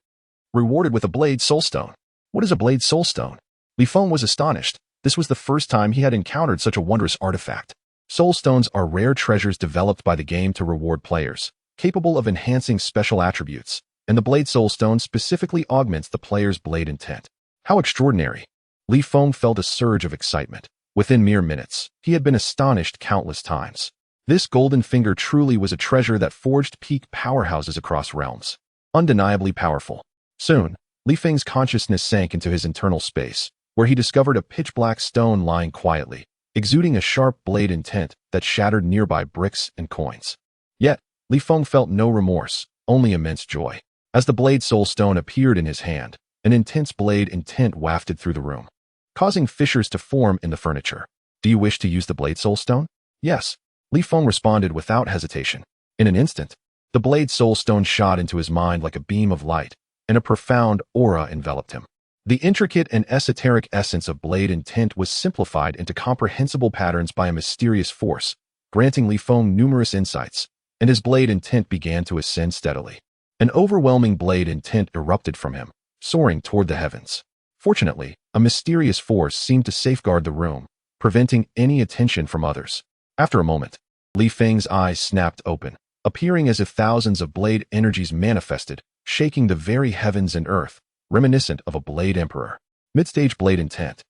A: Rewarded with a Blade Soulstone. What is a Blade Soulstone? Li Feng was astonished. This was the first time he had encountered such a wondrous artifact. Soulstones are rare treasures developed by the game to reward players, capable of enhancing special attributes, and the Blade Soulstone specifically augments the player's blade intent. How extraordinary! Li Feng felt a surge of excitement. Within mere minutes, he had been astonished countless times. This golden finger truly was a treasure that forged peak powerhouses across realms. Undeniably powerful. Soon, Li Feng's consciousness sank into his internal space, where he discovered a pitch-black stone lying quietly, exuding a sharp blade intent that shattered nearby bricks and coins. Yet, Li Feng felt no remorse, only immense joy. As the Blade Soulstone appeared in his hand, an intense blade intent wafted through the room, causing fissures to form in the furniture. Do you wish to use the Blade Soulstone? Yes. Li Feng responded without hesitation. In an instant, the Blade Soulstone shot into his mind like a beam of light, and a profound aura enveloped him. The intricate and esoteric essence of blade intent was simplified into comprehensible patterns by a mysterious force, granting Li Feng numerous insights, and his blade intent began to ascend steadily. An overwhelming blade intent erupted from him, soaring toward the heavens. Fortunately, a mysterious force seemed to safeguard the room, preventing any attention from others. After a moment, Li Feng's eyes snapped open, appearing as if thousands of blade energies manifested, shaking the very heavens and earth, reminiscent of a blade emperor. Mid-stage blade intent.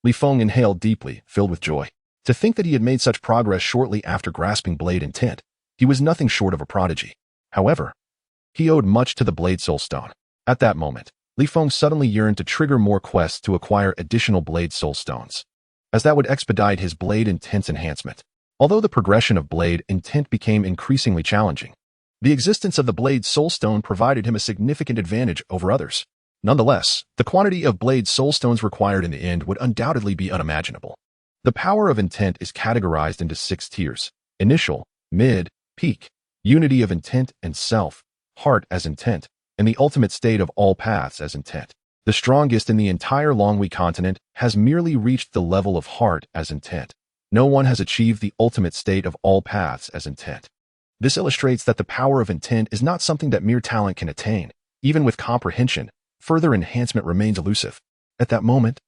A: Li Feng inhaled deeply, filled with joy. To think that he had made such progress shortly after grasping blade intent, he was nothing short of a prodigy. However, he owed much to the Blade Soulstone. At that moment, Li Feng suddenly yearned to trigger more quests to acquire additional Blade Soulstones, as that would expedite his blade intent's enhancement. Although the progression of blade intent became increasingly challenging, the existence of the Blade Soulstone provided him a significant advantage over others. Nonetheless, the quantity of Blade Soulstones required in the end would undoubtedly be unimaginable. The power of intent is categorized into 6 tiers: initial, mid, peak, unity of intent and self, heart as intent, and the ultimate state of all paths as intent. The strongest in the entire Longhui continent has merely reached the level of heart as intent. No one has achieved the ultimate state of all paths as intent. This illustrates that the power of intent is not something that mere talent can attain. Even with comprehension, further enhancement remains elusive. At that moment,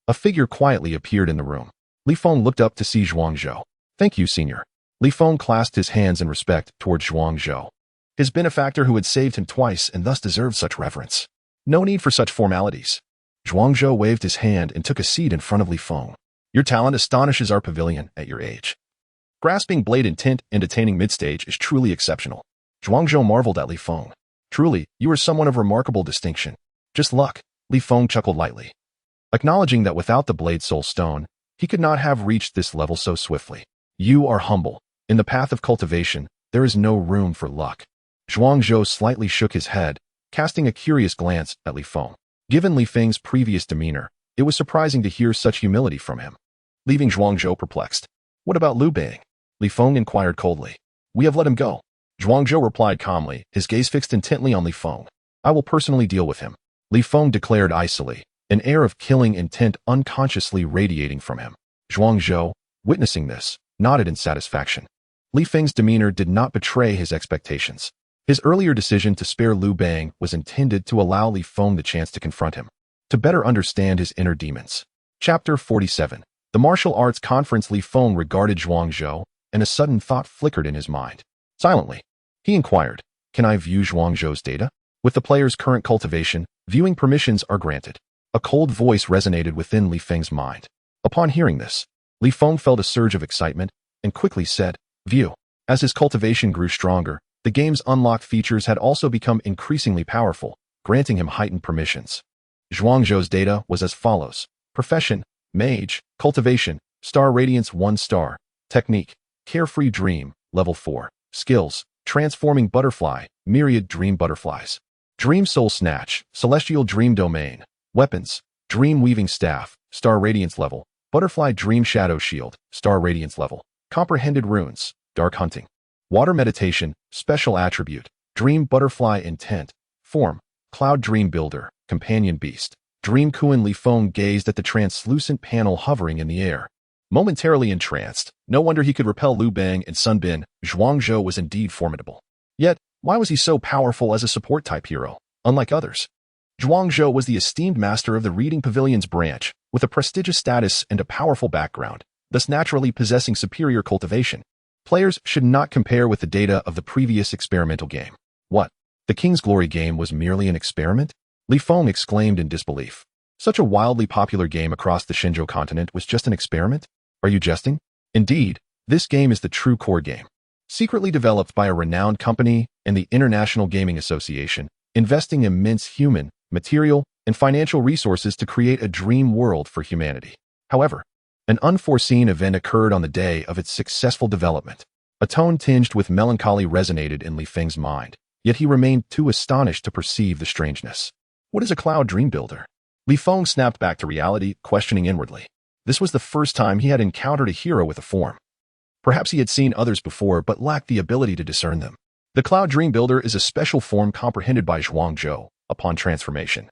A: a figure quietly appeared in the room. Li Feng looked up to see Zhuangzhou. "Thank you, senior." Li Feng clasped his hands in respect towards Zhuangzhou, his benefactor who had saved him twice and thus deserved such reverence. No need for such formalities. Zhuangzhou waved his hand and took a seat in front of Li Feng. "Your talent astonishes our pavilion at your age. Grasping blade intent and attaining mid-stage is truly exceptional." Zhuangzhou marveled at Li Feng. "Truly, you are someone of remarkable distinction. Just luck." Li Feng chuckled lightly, acknowledging that without the blade soul stone, he could not have reached this level so swiftly. "You are humble. In the path of cultivation, there is no room for luck." Zhuangzhou slightly shook his head, casting a curious glance at Li Feng. Given Li Feng's previous demeanor, it was surprising to hear such humility from him, leaving Zhuangzhou perplexed. "What about Liu Bang?" Li Feng inquired coldly. "We have let him go." Zhuangzhou replied calmly, his gaze fixed intently on Li Feng. "I will personally deal with him," Li Feng declared icily, an air of killing intent unconsciously radiating from him. Zhuangzhou, witnessing this, nodded in satisfaction. Li Feng's demeanor did not betray his expectations. His earlier decision to spare Liu Bang was intended to allow Li Feng the chance to confront him, to better understand his inner demons. Chapter 47. The Martial Arts Conference. Li Feng regarded Zhuangzhou, and a sudden thought flickered in his mind. Silently, he inquired, "Can I view Zhuangzhou's data? With the player's current cultivation, viewing permissions are granted." A cold voice resonated within Li Feng's mind. Upon hearing this, Li Feng felt a surge of excitement and quickly said, "View." As his cultivation grew stronger, the game's unlocked features had also become increasingly powerful, granting him heightened permissions. Zhuangzhou's data was as follows: Profession, Mage, Cultivation, Star Radiance 1 star, Technique, Carefree Dream, Level 4, Skills, Transforming Butterfly, Myriad Dream Butterflies, Dream Soul Snatch, Celestial Dream Domain, Weapons, Dream Weaving Staff, Star Radiance Level, Butterfly Dream Shadow Shield, Star Radiance Level, Comprehended Runes, Dark Hunting, Water Meditation, Special Attribute, Dream Butterfly Intent, Form, Cloud Dream Builder, Companion Beast, Dream Kuan. Li Feng gazed at the translucent panel hovering in the air. Momentarily entranced, no wonder he could repel Liu Bang and Sun Bin. Zhuangzhou was indeed formidable. Yet, why was he so powerful as a support-type hero, unlike others? Zhuangzhou was the esteemed master of the Reading Pavilion's branch, with a prestigious status and a powerful background, thus naturally possessing superior cultivation. Players should not compare with the data of the previous experimental game. What? The King's Glory game was merely an experiment? Li Feng exclaimed in disbelief. Such a wildly popular game across the Shenzhou continent was just an experiment? Are you jesting? Indeed, this game is the true core game. Secretly developed by a renowned company and the International Gaming Association, investing immense human, material, and financial resources to create a dream world for humanity. However, an unforeseen event occurred on the day of its successful development. A tone tinged with melancholy resonated in Li Feng's mind, yet he remained too astonished to perceive the strangeness. What is a cloud dream builder? Li Feng snapped back to reality, questioning inwardly. This was the first time he had encountered a hero with a form. Perhaps he had seen others before but lacked the ability to discern them. The Cloud Dream Builder is a special form comprehended by Zhuangzhou upon transformation.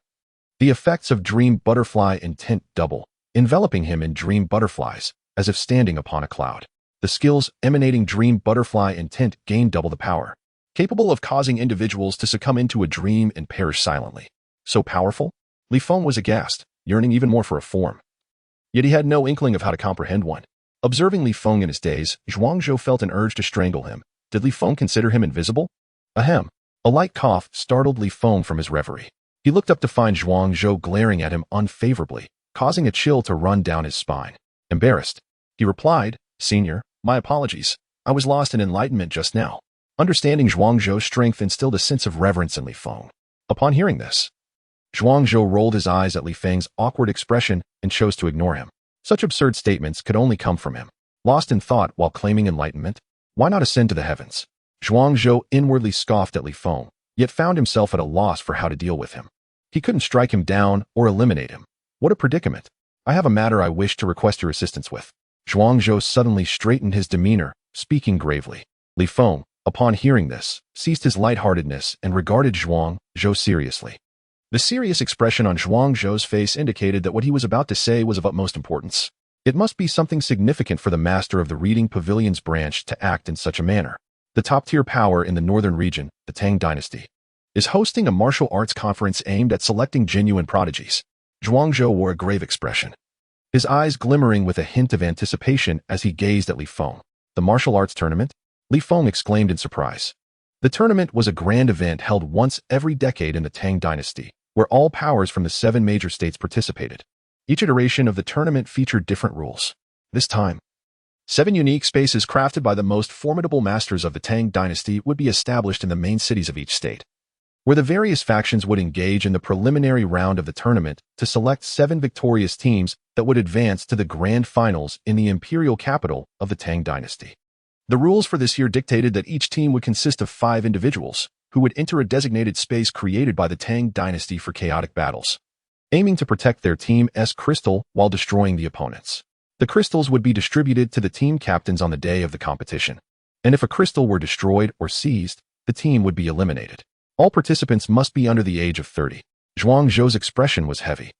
A: The effects of Dream Butterfly Intent double, enveloping him in dream butterflies, as if standing upon a cloud. The skills emanating Dream Butterfly Intent gain double the power, capable of causing individuals to succumb into a dream and perish silently. So powerful? Li Feng was aghast, yearning even more for a form. Yet he had no inkling of how to comprehend one. Observing Li Feng in his daze, Zhuangzhou felt an urge to strangle him. Did Li Feng consider him invisible? Ahem. A light cough startled Li Feng from his reverie. He looked up to find Zhuangzhou glaring at him unfavorably, causing a chill to run down his spine. Embarrassed, he replied, "Senior, my apologies. I was lost in enlightenment just now." Understanding Zhuangzhou's strength instilled a sense of reverence in Li Feng. Upon hearing this, Zhuangzhou rolled his eyes at Li Feng's awkward expression and chose to ignore him. Such absurd statements could only come from him. Lost in thought while claiming enlightenment? Why not ascend to the heavens? Zhuangzhou inwardly scoffed at Li Feng, yet found himself at a loss for how to deal with him. He couldn't strike him down or eliminate him. What a predicament. "I have a matter I wish to request your assistance with." Zhuangzhou suddenly straightened his demeanor, speaking gravely. Li Feng, upon hearing this, ceased his lightheartedness and regarded Zhuangzhou seriously. The serious expression on Zhuangzhou's face indicated that what he was about to say was of utmost importance. It must be something significant for the master of the Reading Pavilion's branch to act in such a manner. The top-tier power in the northern region, the Tang Dynasty, is hosting a martial arts conference aimed at selecting genuine prodigies. Zhuangzhou wore a grave expression, his eyes glimmering with a hint of anticipation as he gazed at Li Feng. The martial arts tournament? Li Feng exclaimed in surprise. The tournament was a grand event held once every decade in the Tang Dynasty, where all powers from the 7 major states participated. Each iteration of the tournament featured different rules. This time, 7 unique spaces crafted by the most formidable masters of the Tang Dynasty would be established in the main cities of each state, where the various factions would engage in the preliminary round of the tournament to select 7 victorious teams that would advance to the grand finals in the imperial capital of the Tang Dynasty. The rules for this year dictated that each team would consist of 5 individuals, who would enter a designated space created by the Tang Dynasty for chaotic battles, aiming to protect their team's crystal while destroying the opponents. The crystals would be distributed to the team captains on the day of the competition, and if a crystal were destroyed or seized, the team would be eliminated. All participants must be under the age of 30. Zhuangzhou's expression was heavy.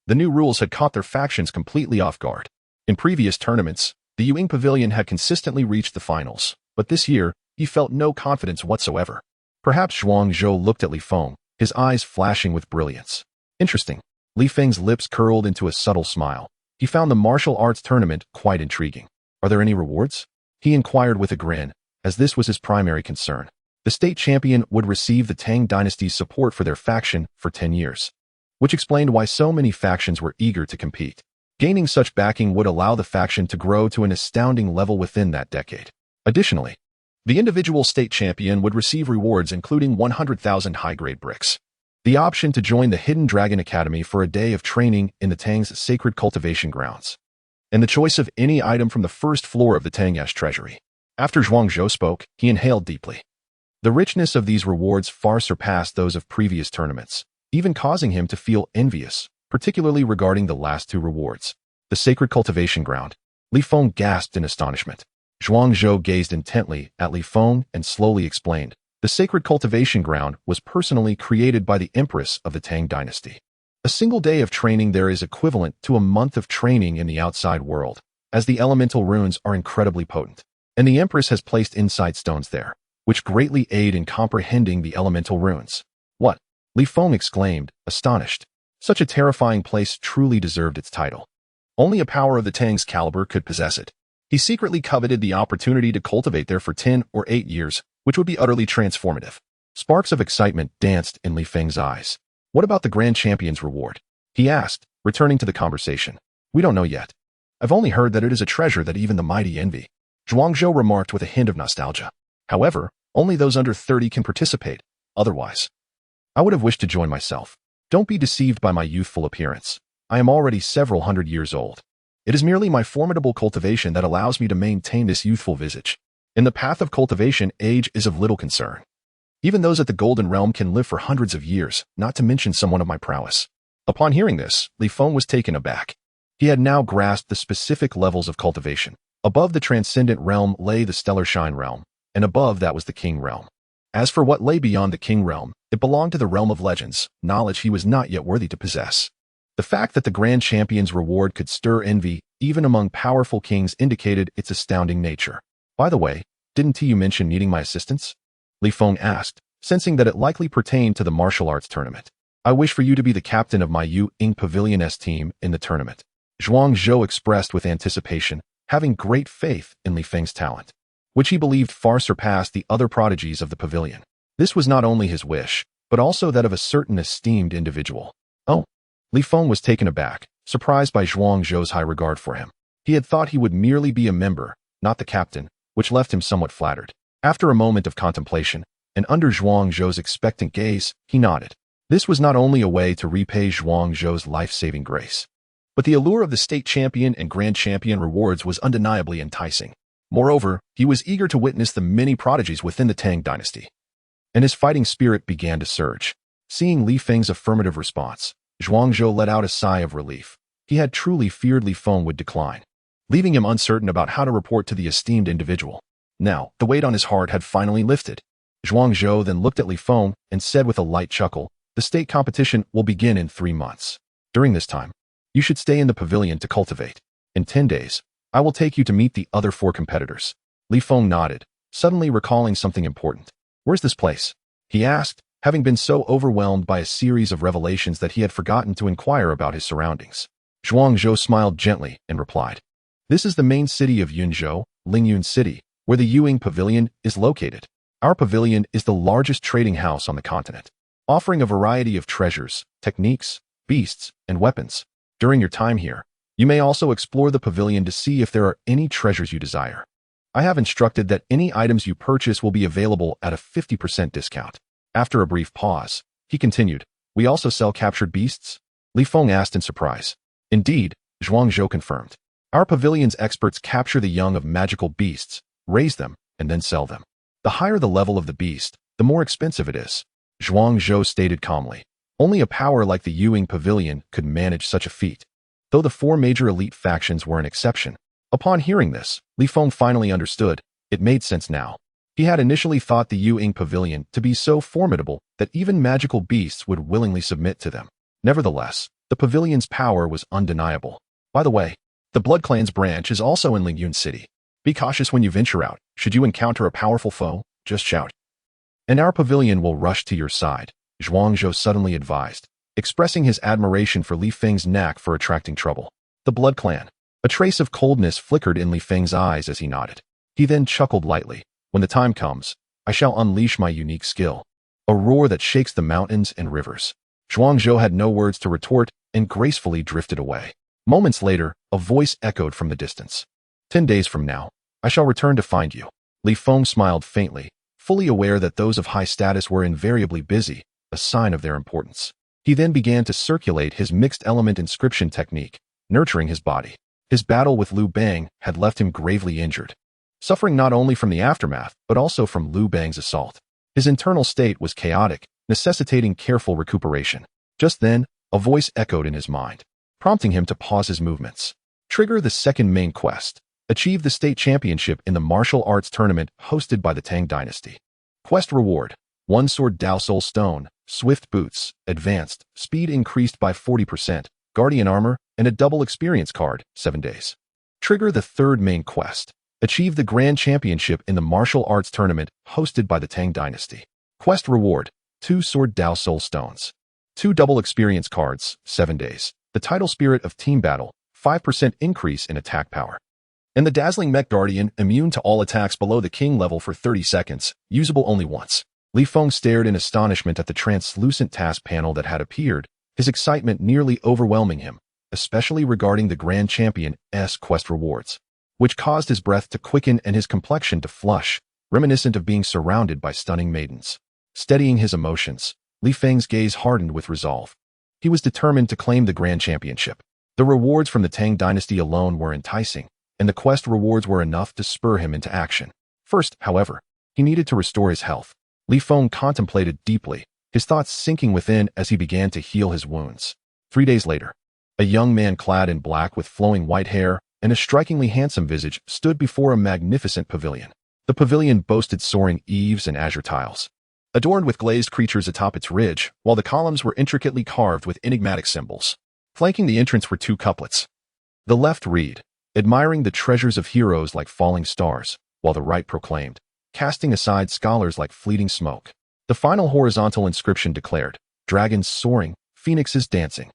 A: The new rules had caught their factions completely off guard. In previous tournaments, the Yuying Pavilion had consistently reached the finals, but this year, he felt no confidence whatsoever. Perhaps Zhuangzhou looked at Li Feng, his eyes flashing with brilliance. Interesting. Li Feng's lips curled into a subtle smile. He found the martial arts tournament quite intriguing. Are there any rewards? He inquired with a grin, as this was his primary concern. The state champion would receive the Tang Dynasty's support for their faction for 10 years, which explained why so many factions were eager to compete. Gaining such backing would allow the faction to grow to an astounding level within that decade. Additionally, the individual state champion would receive rewards including 100,000 high-grade bricks, the option to join the Hidden Dragon Academy for a day of training in the Tang's sacred cultivation grounds, and the choice of any item from the first floor of the Tang's treasury. After Zhuangzhou spoke, he inhaled deeply. The richness of these rewards far surpassed those of previous tournaments, even causing him to feel envious, particularly regarding the last 2 rewards. The sacred cultivation ground. Li Feng gasped in astonishment. Zhuangzhou gazed intently at Li Feng and slowly explained. The sacred cultivation ground was personally created by the Empress of the Tang Dynasty. A single day of training there is equivalent to a month of training in the outside world, as the elemental runes are incredibly potent, and the Empress has placed insight stones there, which greatly aid in comprehending the elemental runes. What? Li Feng exclaimed, astonished. Such a terrifying place truly deserved its title. Only a power of the Tang's caliber could possess it. He secretly coveted the opportunity to cultivate there for 10 or 8 years, which would be utterly transformative. Sparks of excitement danced in Li Feng's eyes. What about the Grand Champion's reward? He asked, returning to the conversation. We don't know yet. I've only heard that it is a treasure that even the mighty envy. Zhuangzhou remarked with a hint of nostalgia. However, only those under 30 can participate. Otherwise, I would have wished to join myself. Don't be deceived by my youthful appearance. I am already several hundred years old. It is merely my formidable cultivation that allows me to maintain this youthful visage. In the path of cultivation, age is of little concern. Even those at the Golden Realm can live for hundreds of years, not to mention someone of my prowess. Upon hearing this, Li Feng was taken aback. He had now grasped the specific levels of cultivation. Above the Transcendent Realm lay the Stellar Shine Realm, and above that was the King Realm. As for what lay beyond the King Realm, it belonged to the realm of legends, knowledge he was not yet worthy to possess. The fact that the Grand Champion's reward could stir envy, even among powerful kings, indicated its astounding nature. By the way, didn't you mention needing my assistance? Li Feng asked, sensing that it likely pertained to the martial arts tournament. I wish for you to be the captain of my Yuying Pavilion's team in the tournament. Zhuangzhou expressed with anticipation, having great faith in Li Feng's talent, which he believed far surpassed the other prodigies of the pavilion. This was not only his wish, but also that of a certain esteemed individual. Oh, Li Feng was taken aback, surprised by Zhuangzhou's high regard for him. He had thought he would merely be a member, not the captain, which left him somewhat flattered. After a moment of contemplation, and under Zhuangzhou's expectant gaze, he nodded. This was not only a way to repay Zhuangzhou's life-saving grace, but the allure of the state champion and grand champion rewards was undeniably enticing. Moreover, he was eager to witness the many prodigies within the Tang Dynasty, and his fighting spirit began to surge. Seeing Li Feng's affirmative response, Zhuangzhou let out a sigh of relief. He had truly feared Li Feng would decline. leaving him uncertain about how to report to the esteemed individual. Now, the weight on his heart had finally lifted. Zhuang Zhou then looked at Li Feng and said with a light chuckle, "The state competition will begin in 3 months. During this time, you should stay in the pavilion to cultivate. In 10 days, I will take you to meet the other 4 competitors." Li Feng nodded, suddenly recalling something important. "Where's this place?" he asked, having been so overwhelmed by a series of revelations that he had forgotten to inquire about his surroundings. Zhuang Zhou smiled gently and replied, "This is the main city of Yunzhou, Lingyun City, where the Yuing Pavilion is located. Our pavilion is the largest trading house on the continent, offering a variety of treasures, techniques, beasts, and weapons. During your time here, you may also explore the pavilion to see if there are any treasures you desire. I have instructed that any items you purchase will be available at a 50% discount." After a brief pause, he continued, "We also sell captured beasts?" Li Feng asked in surprise. "Indeed," Zhuang Zhou confirmed. "Our pavilion's experts capture the young of magical beasts, raise them, and then sell them. The higher the level of the beast, the more expensive it is." Zhuang Zhou stated calmly. Only a power like the Yuing Pavilion could manage such a feat, though the 4 major elite factions were an exception. Upon hearing this, Li Feng finally understood. It made sense now. He had initially thought the Yuing Pavilion to be so formidable that even magical beasts would willingly submit to them. Nevertheless, the pavilion's power was undeniable. By the way, the Blood Clan's branch is also in Lingyun City. Be cautious when you venture out. Should you encounter a powerful foe, just shout, and our pavilion will rush to your side," Zhuang Zhou suddenly advised, expressing his admiration for Li Feng's knack for attracting trouble. The Blood Clan. A trace of coldness flickered in Li Feng's eyes as he nodded. He then chuckled lightly. "When the time comes, I shall unleash my unique skill. A roar that shakes the mountains and rivers." Zhuang Zhou had no words to retort and gracefully drifted away. Moments later, a voice echoed from the distance. 10 days from now, I shall return to find you." Li Feng smiled faintly, fully aware that those of high status were invariably busy, a sign of their importance. He then began to circulate his mixed element inscription technique, nurturing his body. His battle with Liu Bang had left him gravely injured, suffering not only from the aftermath, but also from Liu Bang's assault. His internal state was chaotic, necessitating careful recuperation. Just then, a voice echoed in his mind, prompting him to pause his movements. Trigger the second main quest. Achieve the state championship in the martial arts tournament hosted by the Tang Dynasty. Quest reward: 1 sword Dao Soul Stone, swift boots, advanced, speed increased by 40%, guardian armor, and a double experience card, 7 days. Trigger the third main quest. Achieve the grand championship in the martial arts tournament hosted by the Tang Dynasty. Quest reward: 2 sword Dao Soul Stones, 2 double experience cards, 7 days. The title spirit of team battle, 5% increase in attack power. And the dazzling Mech Guardian, immune to all attacks below the king level for 30 seconds, usable only once. Li Feng stared in astonishment at the translucent task panel that had appeared, his excitement nearly overwhelming him, especially regarding the Grand Champion's quest rewards, which caused his breath to quicken and his complexion to flush, reminiscent of being surrounded by stunning maidens. Steadying his emotions, Li Feng's gaze hardened with resolve. He was determined to claim the Grand Championship. The rewards from the Tang Dynasty alone were enticing, and the quest rewards were enough to spur him into action. First, however, he needed to restore his health. Li Feng contemplated deeply, his thoughts sinking within as he began to heal his wounds. 3 days later, a young man clad in black with flowing white hair and a strikingly handsome visage stood before a magnificent pavilion. The pavilion boasted soaring eaves and azure tiles, adorned with glazed creatures atop its ridge, while the columns were intricately carved with enigmatic symbols. Flanking the entrance were 2 couplets. The left read, "Admiring the treasures of heroes like falling stars," while the right proclaimed, "Casting aside scholars like fleeting smoke." The final horizontal inscription declared, "Dragons soaring, phoenixes dancing."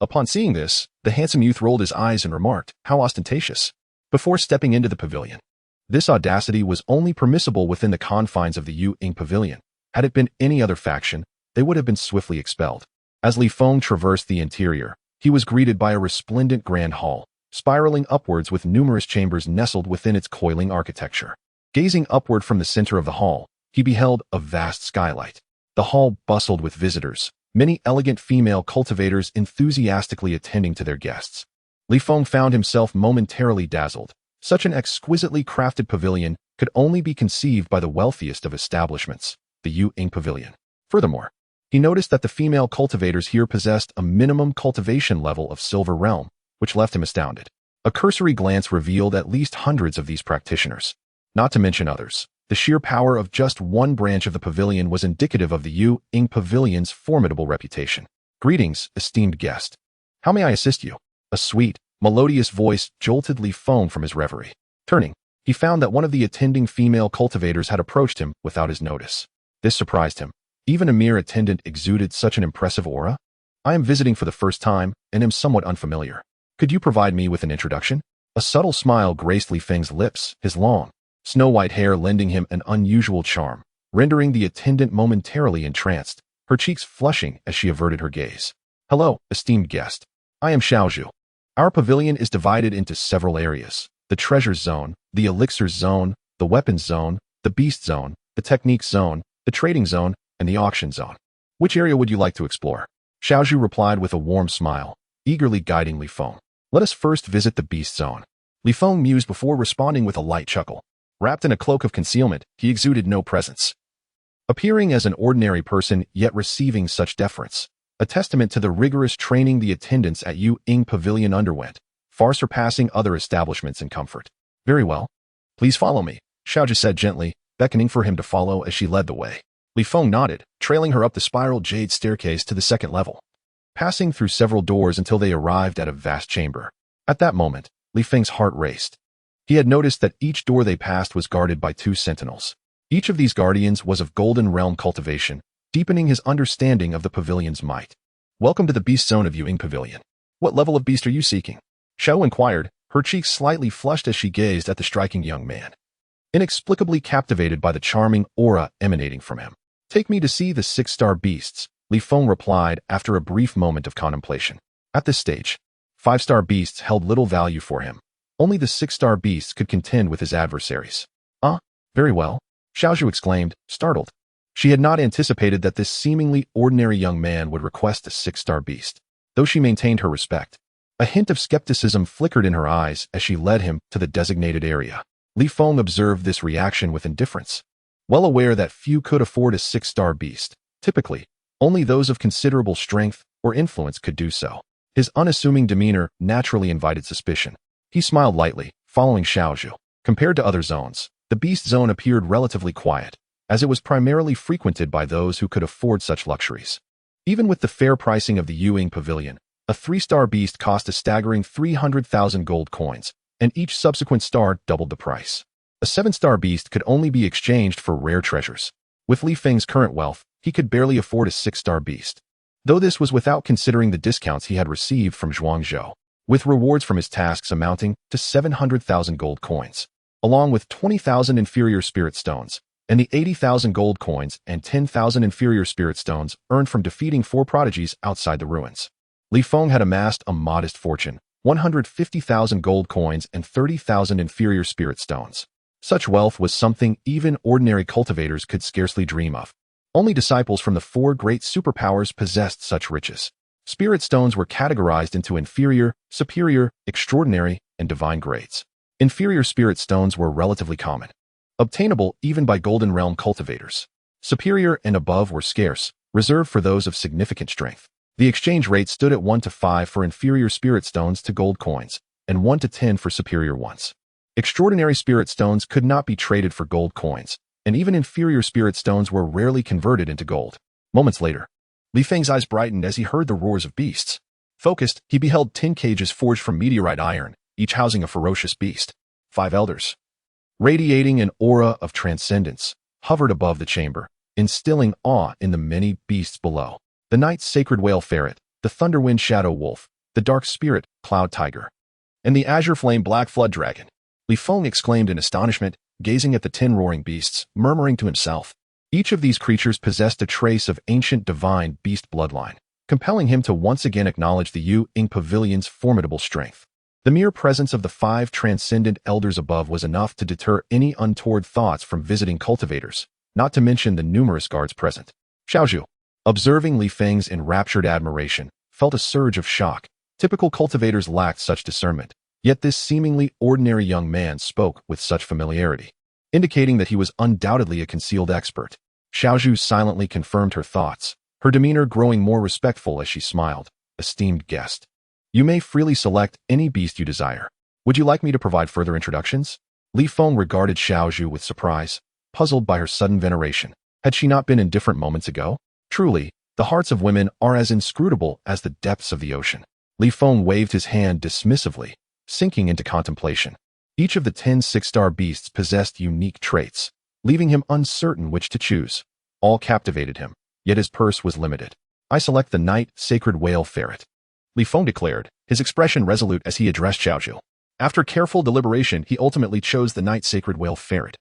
A: Upon seeing this, the handsome youth rolled his eyes and remarked, "How ostentatious," before stepping into the pavilion. This audacity was only permissible within the confines of the Yuing Pavilion. Had it been any other faction, they would have been swiftly expelled. As Li Feng traversed the interior, he was greeted by a resplendent grand hall, spiraling upwards with numerous chambers nestled within its coiling architecture. Gazing upward from the center of the hall, he beheld a vast skylight. The hall bustled with visitors, many elegant female cultivators enthusiastically attending to their guests. Li Feng found himself momentarily dazzled. Such an exquisitely crafted pavilion could only be conceived by the wealthiest of establishments, the Yuing Pavilion. Furthermore, he noticed that the female cultivators here possessed a minimum cultivation level of Silver Realm, which left him astounded. A cursory glance revealed at least hundreds of these practitioners, not to mention others. The sheer power of just one branch of the pavilion was indicative of the Ying Pavilion's formidable reputation. "Greetings, esteemed guest. How may I assist you?" A sweet, melodious voice jolted Li Feng from his reverie. Turning, he found that one of the attending female cultivators had approached him without his notice. This surprised him. Even a mere attendant exuded such an impressive aura? "I am visiting for the first time and am somewhat unfamiliar. Could you provide me with an introduction?" A subtle smile graced Li Feng's lips, his long, snow-white hair lending him an unusual charm, rendering the attendant momentarily entranced, her cheeks flushing as she averted her gaze. "Hello, esteemed guest. I am Xiaozhu. Our pavilion is divided into several areas: the treasures zone, the elixirs zone, the weapons zone, the beast zone, the techniques zone, the trading zone, and the auction zone. Which area would you like to explore?" Xiaozhu replied with a warm smile, eagerly guiding Li Feng. "Let us first visit the beast zone." Li Feng mused before responding with a light chuckle. Wrapped in a cloak of concealment, he exuded no presence, appearing as an ordinary person yet receiving such deference, a testament to the rigorous training the attendants at Ying Pavilion underwent, far surpassing other establishments in comfort. "Very well. Please follow me," Xiaozhu said gently, beckoning for him to follow as she led the way. Li Feng nodded, trailing her up the spiral jade staircase to the second level, passing through several doors until they arrived at a vast chamber. At that moment, Li Feng's heart raced. He had noticed that each door they passed was guarded by 2 sentinels. Each of these guardians was of Golden Realm cultivation, deepening his understanding of the pavilion's might. "Welcome to the beast zone of Ying Pavilion. What level of beast are you seeking?" Xiao inquired, her cheeks slightly flushed as she gazed at the striking young man, inexplicably captivated by the charming aura emanating from him. "Take me to see the 6-star beasts," Li Feng replied after a brief moment of contemplation. At this stage, 5-star beasts held little value for him. Only the 6-star beasts could contend with his adversaries. "Ah, very well," Xiaozhu exclaimed, startled. She had not anticipated that this seemingly ordinary young man would request a 6-star beast. Though she maintained her respect, a hint of skepticism flickered in her eyes as she led him to the designated area. Li Feng observed this reaction with indifference. Well aware that few could afford a 6-star beast, typically, only those of considerable strength or influence could do so. His unassuming demeanor naturally invited suspicion. He smiled lightly, following Xiaozhu. Compared to other zones, the beast zone appeared relatively quiet, as it was primarily frequented by those who could afford such luxuries. Even with the fair pricing of the Ying Pavilion, a 3-star beast cost a staggering 300,000 gold coins, and each subsequent star doubled the price. A 7-star beast could only be exchanged for rare treasures. With Li Feng's current wealth, he could barely afford a 6-star beast, though this was without considering the discounts he had received from Zhuangzhou, with rewards from his tasks amounting to 700,000 gold coins, along with 20,000 inferior spirit stones, and the 80,000 gold coins and 10,000 inferior spirit stones earned from defeating 4 prodigies outside the ruins. Li Feng had amassed a modest fortune, 150,000 gold coins and 30,000 inferior spirit stones. Such wealth was something even ordinary cultivators could scarcely dream of. Only disciples from the 4 great superpowers possessed such riches. Spirit stones were categorized into inferior, superior, extraordinary, and divine grades. Inferior spirit stones were relatively common, obtainable even by Golden Realm cultivators. Superior and above were scarce, reserved for those of significant strength. The exchange rate stood at 1 to 5 for inferior spirit stones to gold coins, and 1 to 10 for superior ones. Extraordinary spirit stones could not be traded for gold coins, and even inferior spirit stones were rarely converted into gold. Moments later, Li Feng's eyes brightened as he heard the roars of beasts. Focused, he beheld 10 cages forged from meteorite iron, each housing a ferocious beast. 5 elders, radiating an aura of transcendence, hovered above the chamber, instilling awe in the many beasts below. The night's sacred whale ferret, the thunderwind shadow wolf, the dark spirit cloud tiger, and the azure flame black flood dragon. Li Feng exclaimed in astonishment, gazing at the 10 roaring beasts, murmuring to himself. Each of these creatures possessed a trace of ancient divine beast bloodline, compelling him to once again acknowledge the Ying Pavilion's formidable strength. The mere presence of the 5 transcendent elders above was enough to deter any untoward thoughts from visiting cultivators, not to mention the numerous guards present. Xiaozhu, observing Li Feng's enraptured admiration, felt a surge of shock. Typical cultivators lacked such discernment, yet this seemingly ordinary young man spoke with such familiarity, indicating that he was undoubtedly a concealed expert. Xiaozhu silently confirmed her thoughts, her demeanor growing more respectful as she smiled. "Esteemed guest, you may freely select any beast you desire. Would you like me to provide further introductions? Li Feng regarded Xiaozhu with surprise, puzzled by her sudden veneration. Had she not been indifferent moments ago? Truly, the hearts of women are as inscrutable as the depths of the ocean. Li Feng waved his hand dismissively, sinking into contemplation. Each of the 10 six-star beasts possessed unique traits, leaving him uncertain which to choose. All captivated him, yet his purse was limited. I select the night sacred whale ferret, Li Feng declared, his expression resolute as he addressed Xiaozhu. After careful deliberation, he ultimately chose the night sacred whale ferret,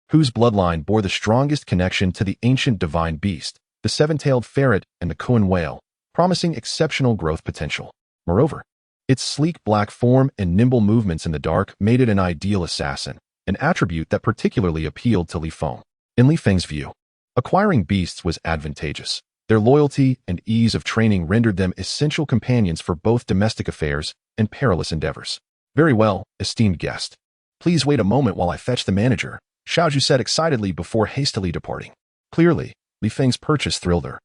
A: whose bloodline bore the strongest connection to the ancient divine beast, the seven-tailed ferret and the Kuan whale, promising exceptional growth potential. Moreover, its sleek black form and nimble movements in the dark made it an ideal assassin, an attribute that particularly appealed to Li Feng. In Li Feng's view, acquiring beasts was advantageous. Their loyalty and ease of training rendered them essential companions for both domestic affairs and perilous endeavors. Very well, esteemed guest. Please wait a moment while I fetch the manager, Xiaozhu said excitedly before hastily departing. Clearly, Li Feng's purchase thrilled her.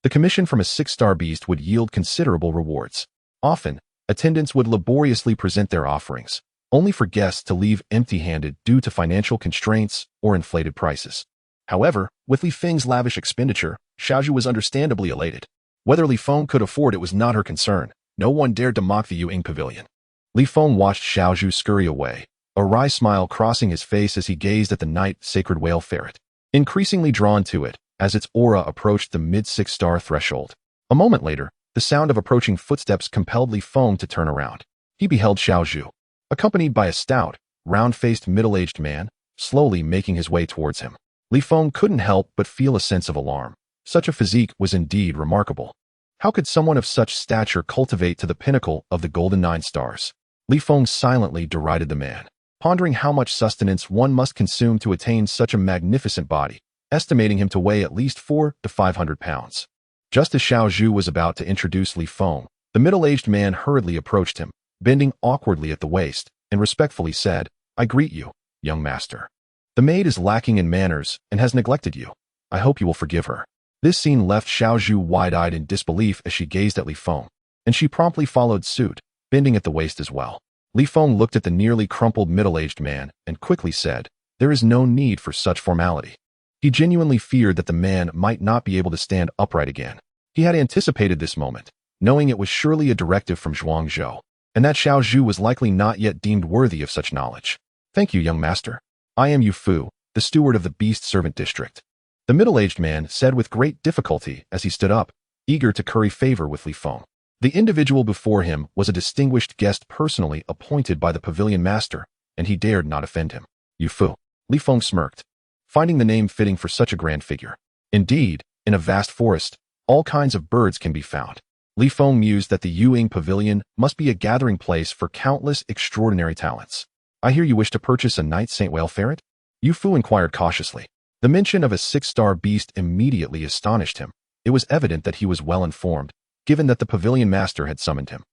A: The commission from a six-star beast would yield considerable rewards. Often, attendants would laboriously present their offerings, only for guests to leave empty-handed due to financial constraints or inflated prices. However, with Li Feng's lavish expenditure, Xiaozhu was understandably elated. Whether Li Feng could afford it was not her concern. No one dared to mock the Yuying pavilion. Li Feng watched Xiaozhu scurry away, a wry smile crossing his face as he gazed at the night sacred whale ferret, increasingly drawn to it as its aura approached the mid-six-star threshold. A moment later, the sound of approaching footsteps compelled Li Feng to turn around. He beheld Xiaozhu, accompanied by a stout, round-faced middle-aged man, slowly making his way towards him. Li Feng couldn't help but feel a sense of alarm. Such a physique was indeed remarkable. How could someone of such stature cultivate to the pinnacle of the golden 9 stars? Li Feng silently derided the man, pondering how much sustenance one must consume to attain such a magnificent body, estimating him to weigh at least 400 to 500 pounds. Just as Xiaozhu was about to introduce Li Feng, the middle-aged man hurriedly approached him, bending awkwardly at the waist, and respectfully said, "I greet you, young master. The maid is lacking in manners and has neglected you. I hope you will forgive her." This scene left Xiaozhu wide-eyed in disbelief as she gazed at Li Feng, and she promptly followed suit, bending at the waist as well. Li Feng looked at the nearly crumpled middle-aged man and quickly said, "There is no need for such formality." He genuinely feared that the man might not be able to stand upright again. He had anticipated this moment, knowing it was surely a directive from Zhuangzhou, and that Xiaozhu was likely not yet deemed worthy of such knowledge. "Thank you, young master. I am Yu Fu, the steward of the Beast Servant District," the middle-aged man said with great difficulty as he stood up, eager to curry favor with Li Feng. The individual before him was a distinguished guest personally appointed by the pavilion master, and he dared not offend him. "Yu Fu," Li Feng smirked, finding the name fitting for such a grand figure. Indeed, in a vast forest, all kinds of birds can be found. Li Feng mused that the Yuying pavilion must be a gathering place for countless extraordinary talents. "I hear you wish to purchase a night Saint Whale ferret?" Yu Fu inquired cautiously. The mention of a six-star beast immediately astonished him. It was evident that he was well informed, given that the pavilion master had summoned him.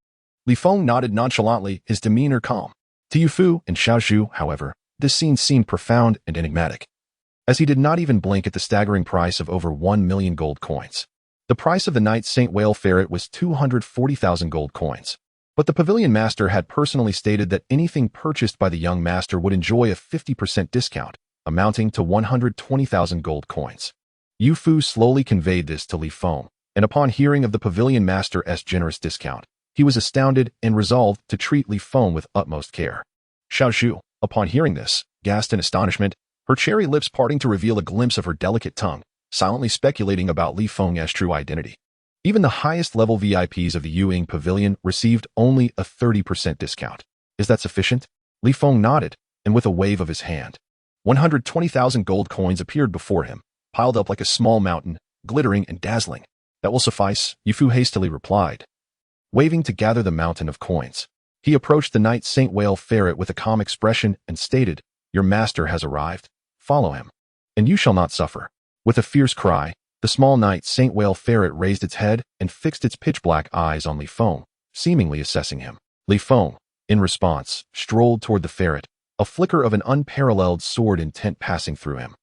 A: Li Feng nodded nonchalantly, his demeanor calm. To Yu Fu and Xiaozhu, however, this scene seemed profound and enigmatic, as he did not even blink at the staggering price of over 1 million gold coins. The price of the night Saint Whale ferret was 240,000 gold coins, but the pavilion master had personally stated that anything purchased by the young master would enjoy a 50% discount, amounting to 120,000 gold coins. Yu Fu slowly conveyed this to Li Feng, and upon hearing of the pavilion master's generous discount, he was astounded and resolved to treat Li Feng with utmost care. Xiaozhu, upon hearing this, gasped in astonishment, her cherry lips parting to reveal a glimpse of her delicate tongue, silently speculating about Li Feng's true identity. Even the highest-level VIPs of the Yuying pavilion received only a 30% discount. "Is that sufficient?" Li Feng nodded, and with a wave of his hand, 120,000 gold coins appeared before him, piled up like a small mountain, glittering and dazzling. "That will suffice," Yu Fu hastily replied, waving to gather the mountain of coins. He approached the night Saint Whale ferret with a calm expression and stated, "Your master has arrived. Follow him, and you shall not suffer." With a fierce cry, the small night Saint Whale ferret raised its head and fixed its pitch-black eyes on Li Feng, seemingly assessing him. Li Feng, in response, strolled toward the ferret, a flicker of an unparalleled sword intent passing through him,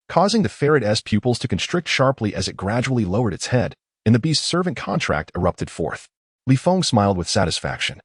A: causing the ferret's pupils to constrict sharply as it gradually lowered its head, and the beast's servant contract erupted forth. Li Feng smiled with satisfaction.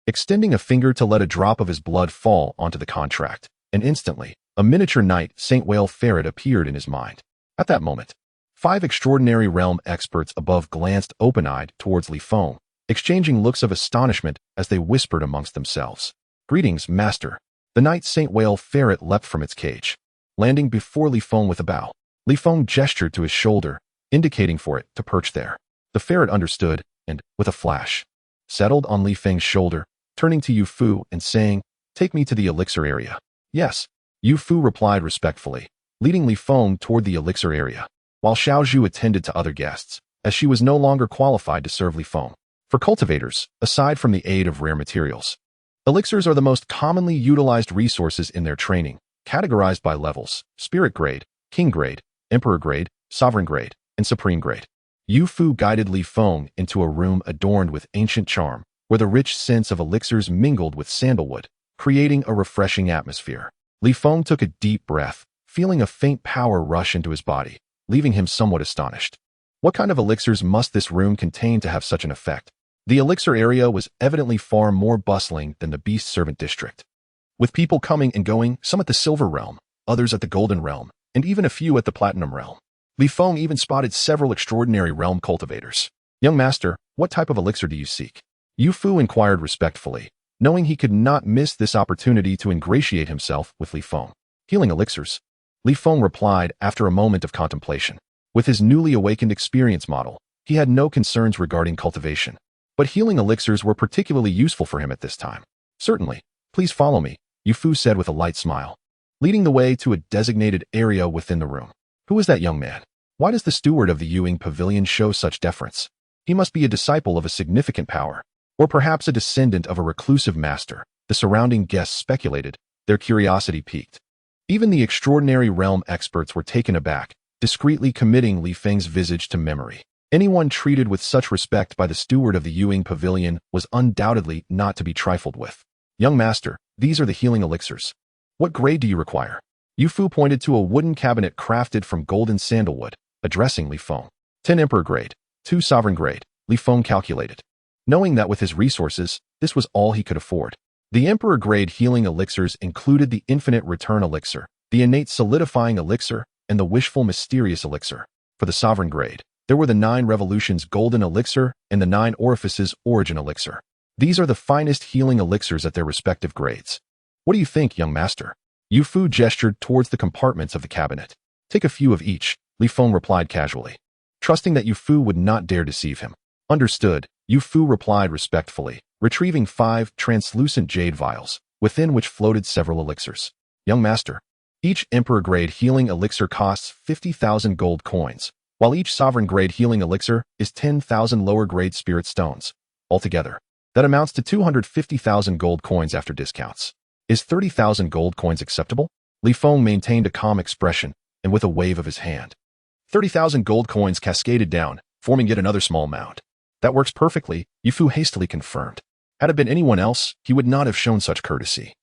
A: extending a finger to let a drop of his blood fall onto the contract, and instantly, a miniature knight Saint Whale ferret appeared in his mind. At that moment, 5 extraordinary realm experts above glanced open-eyed towards Li Feng, exchanging looks of astonishment as they whispered amongst themselves. "Greetings, master." The knight Saint Whale ferret leapt from its cage, landing before Li Feng with a bow. Li Feng gestured to his shoulder, indicating for it to perch there. The ferret understood, and, with a flash, settled on Li Feng's shoulder, turning to Yu Fu and saying, "Take me to the elixir area." "Yes," Yu Fu replied respectfully, leading Li Feng toward the elixir area, while Xiao Zhu attended to other guests, as she was no longer qualified to serve Li Feng. For cultivators, aside from the aid of rare materials, elixirs are the most commonly utilized resources in their training, categorized by levels: spirit grade, king grade, emperor grade, sovereign grade, and supreme grade. Yu Fu guided Li Feng into a room adorned with ancient charm, where the rich scents of elixirs mingled with sandalwood, creating a refreshing atmosphere. Li Feng took a deep breath, feeling a faint power rush into his body, leaving him somewhat astonished. What kind of elixirs must this room contain to have such an effect? The elixir area was evidently far more bustling than the Beast Servant District, with people coming and going, some at the Silver Realm, others at the Golden Realm, and even a few at the Platinum Realm. Li Feng even spotted several extraordinary realm cultivators. "Young master, what type of elixir do you seek?" Yu Fu inquired respectfully, knowing he could not miss this opportunity to ingratiate himself with Li Feng. "Healing elixirs," Li Feng replied after a moment of contemplation. With his newly awakened experience model, he had no concerns regarding cultivation, but healing elixirs were particularly useful for him at this time. "Certainly, please follow me," Yu Fu said with a light smile, leading the way to a designated area within the room. "Who is that young man? Why does the steward of the Yuing Pavilion show such deference? He must be a disciple of a significant power, or perhaps a descendant of a reclusive master," the surrounding guests speculated, their curiosity piqued. Even the extraordinary realm experts were taken aback, discreetly committing Li Feng's visage to memory. Anyone treated with such respect by the steward of the Yuing Pavilion was undoubtedly not to be trifled with. "Young master, these are the healing elixirs. What grade do you require?" Yu Fu pointed to a wooden cabinet crafted from golden sandalwood, addressing Li Feng. 10 emperor grade, 2 sovereign grade, Li Feng calculated, knowing that with his resources, this was all he could afford. The emperor grade healing elixirs included the infinite return elixir, the innate solidifying elixir, and the wishful mysterious elixir. For the sovereign grade, there were the 9 revolutions golden elixir and the 9 orifices origin elixir. These are the finest healing elixirs at their respective grades. "What do you think, young master?" Yu Fu gestured towards the compartments of the cabinet. "Take a few of each," Li Feng replied casually, trusting that Yu Fu would not dare deceive him. "Understood," Yu Fu replied respectfully, retrieving 5 translucent jade vials, within which floated several elixirs. "Young master, each emperor-grade healing elixir costs 50,000 gold coins, while each sovereign-grade healing elixir is 10,000 lower-grade spirit stones. Altogether, that amounts to 250,000 gold coins after discounts. Is 30,000 gold coins acceptable?" Li Feng maintained a calm expression, and with a wave of his hand, 30,000 gold coins cascaded down, forming yet another small mound. "That works perfectly," Yu Fu hastily confirmed. Had it been anyone else, he would not have shown such courtesy.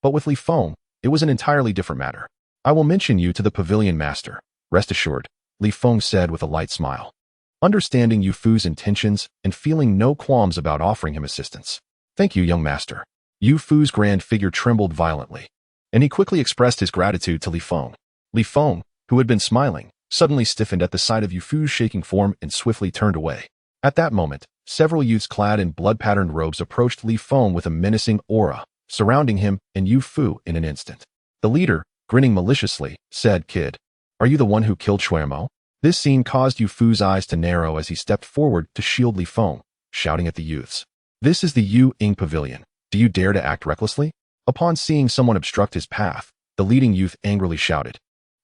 A: But with Li Feng, it was an entirely different matter. "I will mention you to the pavilion master, rest assured," Li Feng said with a light smile, understanding Yu Fu's intentions and feeling no qualms about offering him assistance. "Thank you, young master." Yu Fu's grand figure trembled violently, and he quickly expressed his gratitude to Li Feng. Li Feng, who had been smiling, suddenly stiffened at the sight of Yu Fu's shaking form and swiftly turned away. At that moment, several youths clad in blood-patterned robes approached Li Feng with a menacing aura, surrounding him and Yu Fu in an instant. The leader, grinning maliciously, said, "Kid, are you the one who killed Shuemo?" This scene caused Yu Fu's eyes to narrow as he stepped forward to shield Li Feng, shouting at the youths. "This is the Yuing Pavilion. Do you dare to act recklessly?" Upon seeing someone obstruct his path, the leading youth angrily shouted,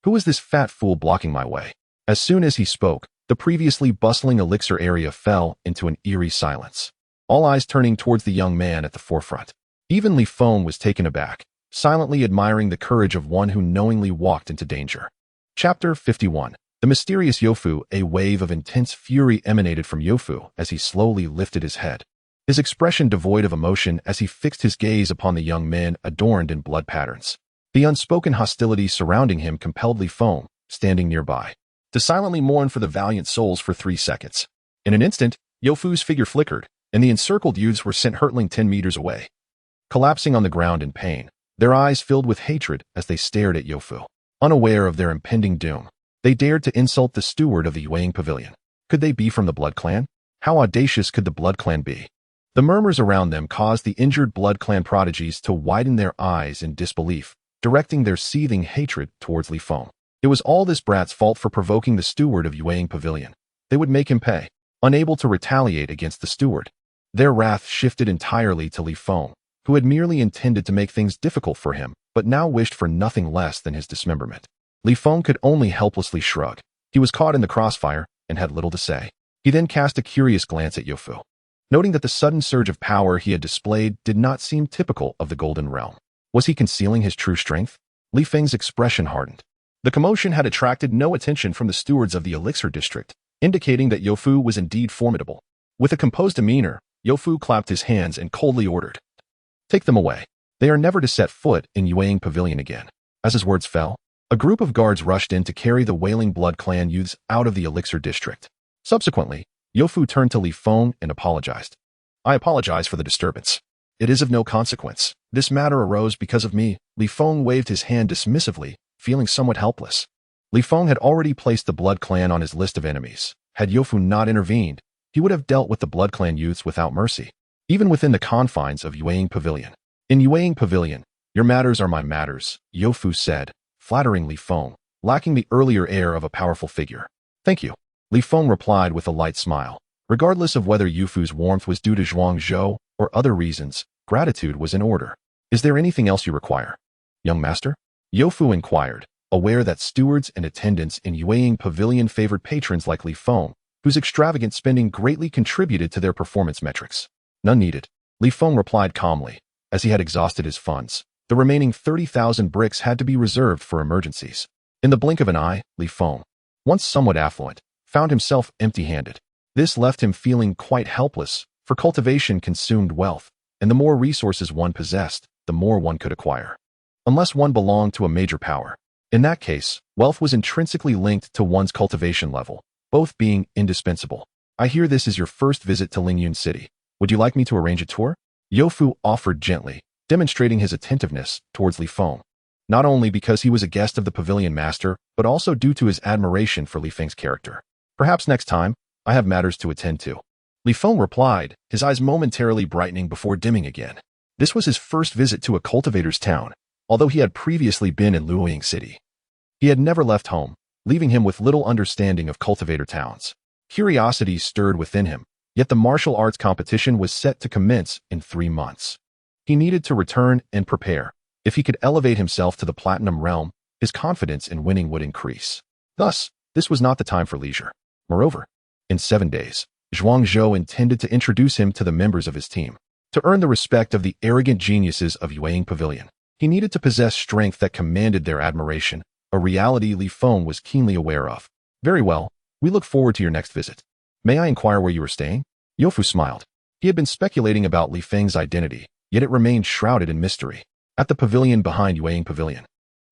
A: "Who is this fat fool blocking my way?" As soon as he spoke, the previously bustling elixir area fell into an eerie silence, all eyes turning towards the young man at the forefront. Even Li Feng was taken aback, silently admiring the courage of one who knowingly walked into danger. Chapter 51. The mysterious Yofu. A wave of intense fury emanated from Yofu as he slowly lifted his head, his expression devoid of emotion as he fixed his gaze upon the young man adorned in blood patterns. The unspoken hostility surrounding him compelled Li Feng, standing nearby, to silently mourn for the valiant souls for 3 seconds. In an instant, Yofu's figure flickered, and the encircled youths were sent hurtling 10 meters away, collapsing on the ground in pain, their eyes filled with hatred as they stared at Youfu. Unaware of their impending doom, they dared to insult the steward of the Yueying Pavilion. Could they be from the Blood Clan? How audacious could the Blood Clan be? The murmurs around them caused the injured Blood Clan prodigies to widen their eyes in disbelief, directing their seething hatred towards Li Feng. It was all this brat's fault for provoking the steward of Yueying Pavilion. They would make him pay. Unable to retaliate against the steward, their wrath shifted entirely to Li Feng, who had merely intended to make things difficult for him, but now wished for nothing less than his dismemberment. Li Feng could only helplessly shrug. He was caught in the crossfire and had little to say. He then cast a curious glance at Youfu, noting that the sudden surge of power he had displayed did not seem typical of the Golden Realm. Was he concealing his true strength? Li Feng's expression hardened. The commotion had attracted no attention from the stewards of the Elixir District, indicating that Youfu was indeed formidable. With a composed demeanor, Youfu clapped his hands and coldly ordered, "Take them away. They are never to set foot in Yueying Pavilion again." As his words fell, a group of guards rushed in to carry the Wailing Blood Clan youths out of the Elixir District. Subsequently, Youfu turned to Li Feng and apologized. "I apologize for the disturbance. It is of no consequence. This matter arose because of me." Li Feng waved his hand dismissively, feeling somewhat helpless. Li Feng had already placed the Blood Clan on his list of enemies. Had Youfu not intervened, he would have dealt with the Blood Clan youths without mercy, even within the confines of Yueying Pavilion. "In Yueying Pavilion, your matters are my matters," Youfu said, flattering Li Feng, lacking the earlier air of a powerful figure. "Thank you," Li Feng replied with a light smile. Regardless of whether Youfu's warmth was due to Zhuangzhou or other reasons, gratitude was in order. "Is there anything else you require, young master?" Youfu inquired, aware that stewards and attendants in Yueying Pavilion favored patrons like Li Feng, whose extravagant spending greatly contributed to their performance metrics. "None needed," Li Feng replied calmly, as he had exhausted his funds. The remaining 30,000 bricks had to be reserved for emergencies. In the blink of an eye, Li Feng, once somewhat affluent, found himself empty-handed. This left him feeling quite helpless, for cultivation consumed wealth, and the more resources one possessed, the more one could acquire. Unless one belonged to a major power. In that case, wealth was intrinsically linked to one's cultivation level, both being indispensable. "I hear this is your first visit to Lingyun City. Would you like me to arrange a tour?" Youfu offered gently, demonstrating his attentiveness towards Li Feng, not only because he was a guest of the Pavilion Master, but also due to his admiration for Li Feng's character. "Perhaps next time. I have matters to attend to," Li Feng replied, his eyes momentarily brightening before dimming again. This was his first visit to a cultivator's town, although he had previously been in Luoying City. He had never left home, leaving him with little understanding of cultivator towns. Curiosity stirred within him, yet the martial arts competition was set to commence in 3 months. He needed to return and prepare. If he could elevate himself to the Platinum Realm, his confidence in winning would increase. Thus, this was not the time for leisure. Moreover, in 7 days, Zhuangzhou intended to introduce him to the members of his team. To earn the respect of the arrogant geniuses of Yueying Pavilion, he needed to possess strength that commanded their admiration, a reality Li Feng was keenly aware of. "Very well, we look forward to your next visit. May I inquire where you are staying?" Youfu smiled. He had been speculating about Li Feng's identity, yet it remained shrouded in mystery. "At the pavilion behind Yueying Pavilion,"